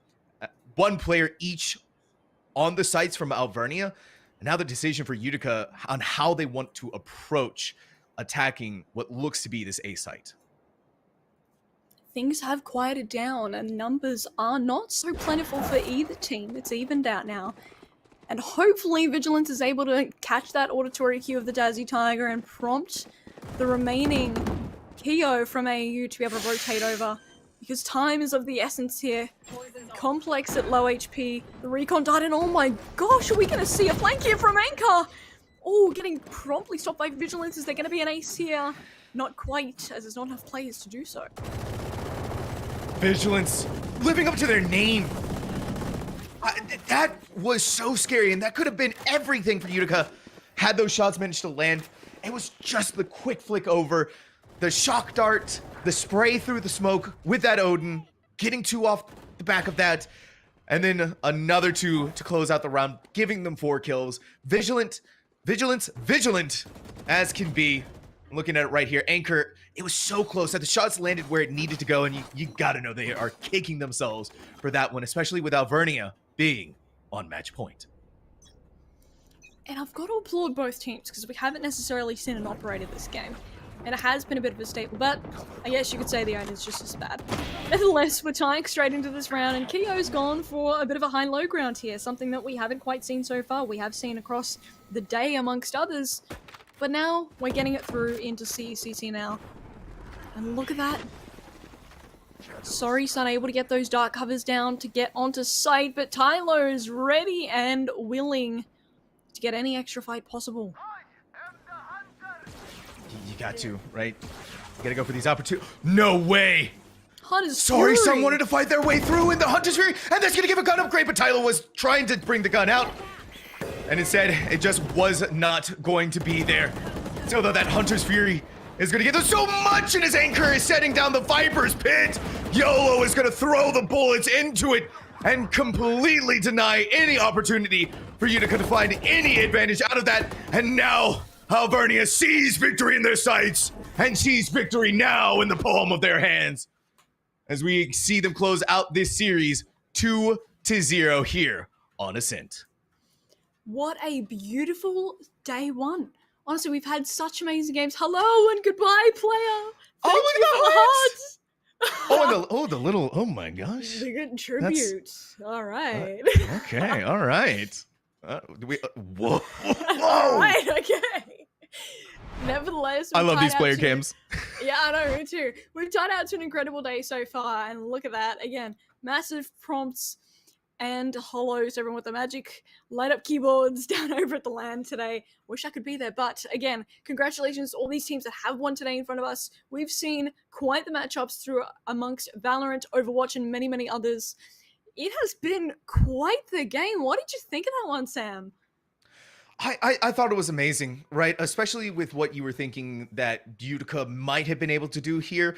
S4: One player each on the sites from Alvernia. And now the decision for Utica on how they want to approach attacking what looks to be this A site.
S20: Things have quieted down and numbers are not so plentiful for either team. It's evened out now. And hopefully Vigilance is able to catch that auditory cue of the Dazzy Tiger and prompt the remaining Keo from AU to be able to rotate over. Because time is of the essence here. Complex at low HP. The recon died, and oh my gosh, are we going to see a flank here from Anchor? Oh, getting promptly stopped by Vigilance. Is there going to be an ace here? Not quite, as there's not enough players to do so.
S4: Vigilance living up to their name. That was so scary, and that could have been everything for Utica had those shots managed to land. It was just the quick flick over, the shock dart, the spray through the smoke with that Odin, getting 2 off the back of that, and then another 2 to close out the round, giving them 4 kills. Vigilant as can be. I'm looking at it right here. Anchor, it was so close that the shots landed where it needed to go, and you gotta know they are kicking themselves for that one, especially with Alvernia being on match point.
S20: And I've got to applaud both teams because we haven't necessarily seen an operator this game. And it has been a bit of a staple, but I guess you could say the owner's just as bad. Nevertheless, we're tying straight into this round, and Keo's gone for a bit of a high-low ground here, something that we haven't quite seen so far. We have seen across the day amongst others, but now we're getting it through into CECC now. And look at that. Sorry, son, able to get those dark covers down to get onto site, but Tylo is ready and willing to get any extra fight possible.
S4: You got to, right? You gotta go for these opportunities. No way!
S20: Hunter's
S4: Sorry,
S20: Fury.
S4: some wanted to fight their way through in the Hunter's Fury, and that's gonna give a gun upgrade, but Tylo was trying to bring the gun out, and instead, it just was not going to be there. So though that Hunter's Fury is gonna give them so much, and his Anchor is setting down the Viper's Pit. YOLO is gonna throw the bullets into it and completely deny any opportunity for Utica to find any advantage out of that. And now, Alvernia sees victory in their sights and sees victory now in the palm of their hands as we see them close out this series 2-0 here on Ascent.
S20: What a beautiful day one. Honestly, we've had such amazing games. Hello and goodbye, player. Thank you for the hearts.
S4: The little, oh my gosh.
S20: The good tribute. All right.
S4: Okay, all right. Whoa.
S20: All right, okay. Nevertheless,
S4: I love these player
S20: to,
S4: cams.
S20: Yeah, I know, me too. We've tied out to an incredible day so far, and look at that. Again, massive prompts and hollows, everyone with the magic light up keyboards down over at the LAN today. Wish I could be there, but again, congratulations to all these teams that have won today in front of us. We've seen quite the matchups through amongst Valorant, Overwatch, and many, many others. It has been quite the game. What did you think of that one, Sam?
S4: I thought it was amazing, right? Especially with what you were thinking that Utica might have been able to do here.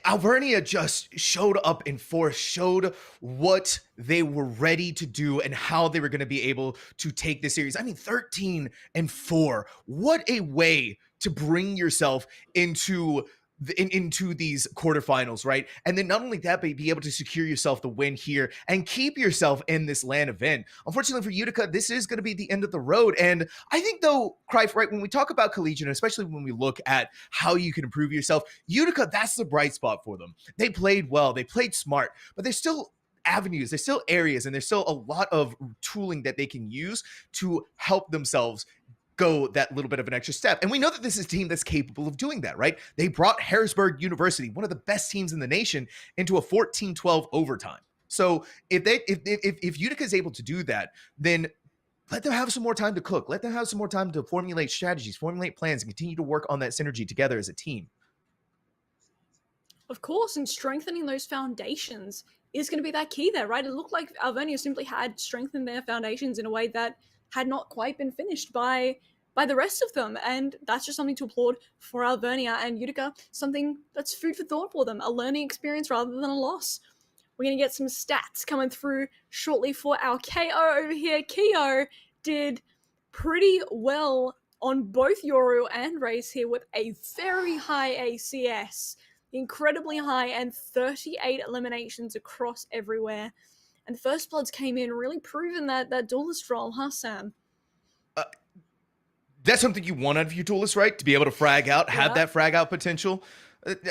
S4: Alvernia just showed up in force, showed what they were ready to do and how they were going to be able to take this series. I mean, 13-4. What a way to bring yourself into these quarterfinals, right? And then not only that, but be able to secure yourself the win here and keep yourself in this LAN event. Unfortunately for Utica, this is going to be the end of the road. And I think though, Crife, right, when we talk about collegiate, especially when we look at how you can improve yourself, Utica, that's the bright spot for them. They played well, they played smart, but there's still avenues, there's still areas, and there's still a lot of tooling that they can use to help themselves go that little bit of an extra step. And we know that this is a team that's capable of doing that, right? They brought Harrisburg University, one of the best teams in the nation, into a 14-12 overtime. So if Utica is able to do that, then let them have some more time to cook. Let them have some more time to formulate strategies, formulate plans, and continue to work on that synergy together as a team.
S20: Of course, and strengthening those foundations is going to be that key there, right? It looked like Alvernia simply had strengthened their foundations in a way that had not quite been finished by the rest of them, and that's just something to applaud for Alvernia and Utica, something that's food for thought for them, a learning experience rather than a loss. We're going to get some stats coming through shortly for our KO over here. Keo did pretty well on both Yoru and Race here with a very high ACS, incredibly high, and 38 eliminations across everywhere. And First Bloods came in really proving that duelist role, huh, Sam?
S4: That's something you want out of your duelist, right? To be able to frag out, have that frag out potential.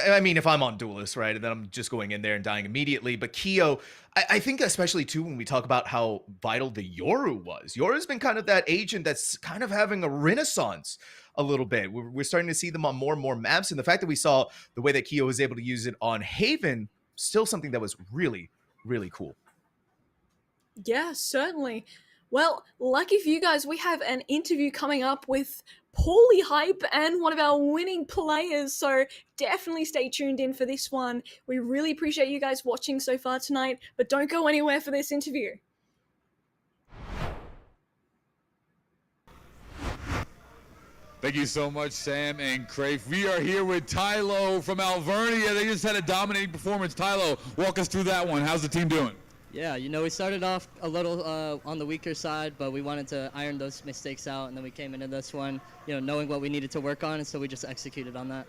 S4: I mean, if I'm on duelist, right, and then I'm just going in there and dying immediately. But Keo, I think especially too when we talk about how vital the Yoru was. Yoru's been kind of that agent that's kind of having a renaissance a little bit. We're starting to see them on more and more maps, and the fact that we saw the way that Keo was able to use it on Haven, still something that was really, really cool.
S20: Yeah, certainly. Well, lucky for you guys, we have an interview coming up with Paulie Hype and one of our winning players, so definitely stay tuned in for this one. We really appreciate you guys watching so far tonight, but don't go anywhere for this interview.
S10: Thank you so much, Sam and Crafe. We are here with Tylo from Alvernia. They just had a dominating performance. Tylo, walk us through that one. How's the team doing?
S15: Yeah, we started off a little on the weaker side, but we wanted to iron those mistakes out, and then we came into this one, knowing what we needed to work on, and so we just executed on that.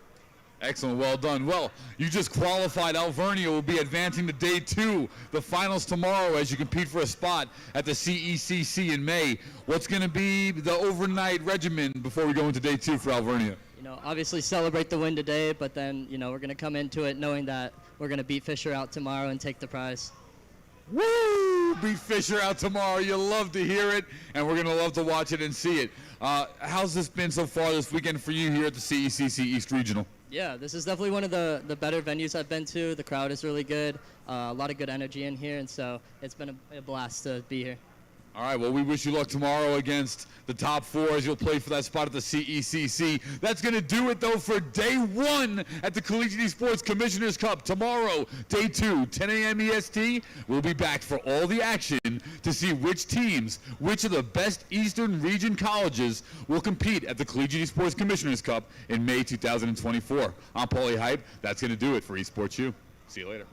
S10: Excellent, well done. Well, you just qualified. Alvernia will be advancing to Day 2, the finals tomorrow, as you compete for a spot at the CECC in May. What's going to be the overnight regimen before we go into Day 2 for Alvernia?
S15: Obviously celebrate the win today, but then, we're going to come into it knowing that we're going to beat Fisher out tomorrow and take the prize.
S10: Woo! Beat Fisher out tomorrow. You'll love to hear it, and we're going to love to watch it and see it. How's this been so far this weekend for you here at the CECC East Regional?
S15: Yeah, this is definitely one of the better venues I've been to. The crowd is really good. A lot of good energy in here, and so it's been a blast to be here.
S10: All right, well, we wish you luck tomorrow against the top 4 as you'll play for that spot at the CECC. That's going to do it, though, for Day 1 at the Collegiate Esports Commissioners Cup. Tomorrow, Day 2, 10 a.m. EST. We'll be back for all the action to see which teams, which of the best Eastern Region colleges will compete at the Collegiate Esports Commissioners Cup in May 2024. I'm Paulie Hype. That's going to do it for Esports U. See you later.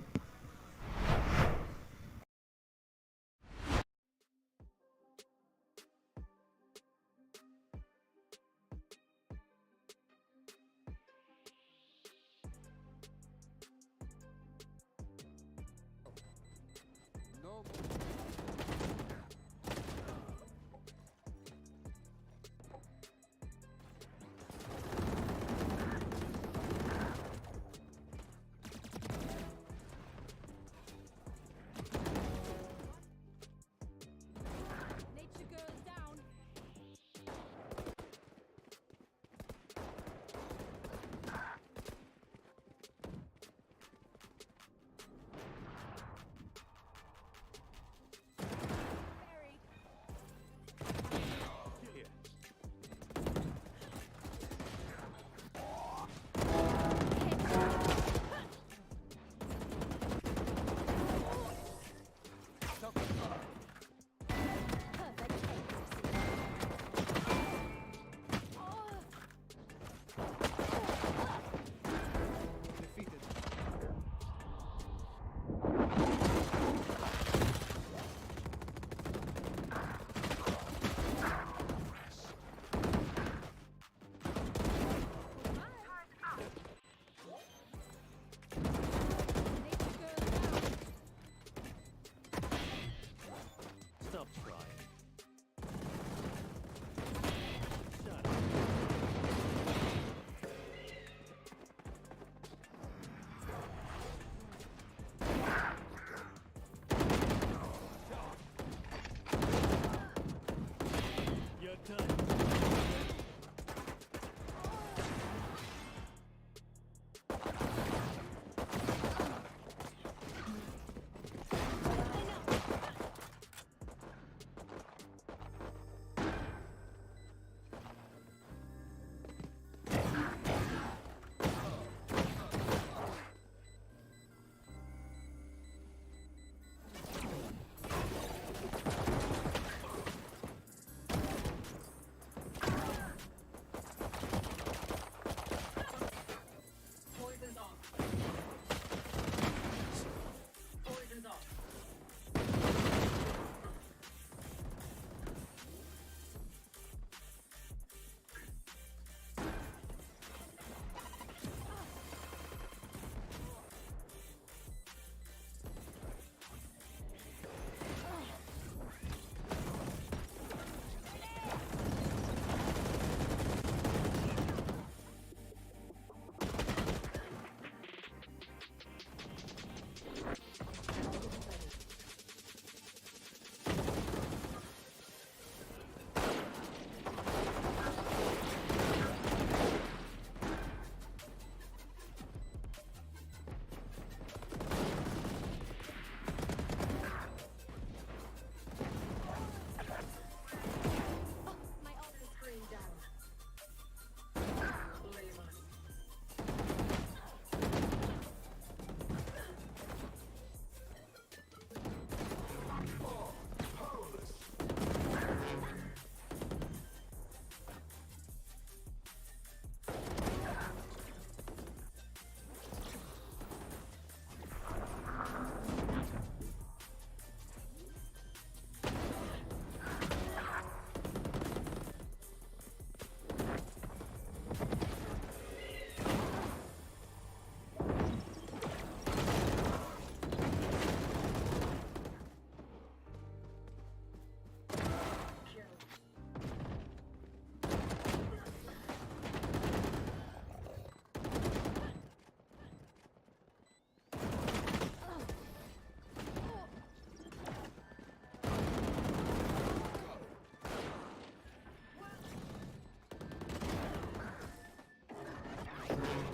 S19: over.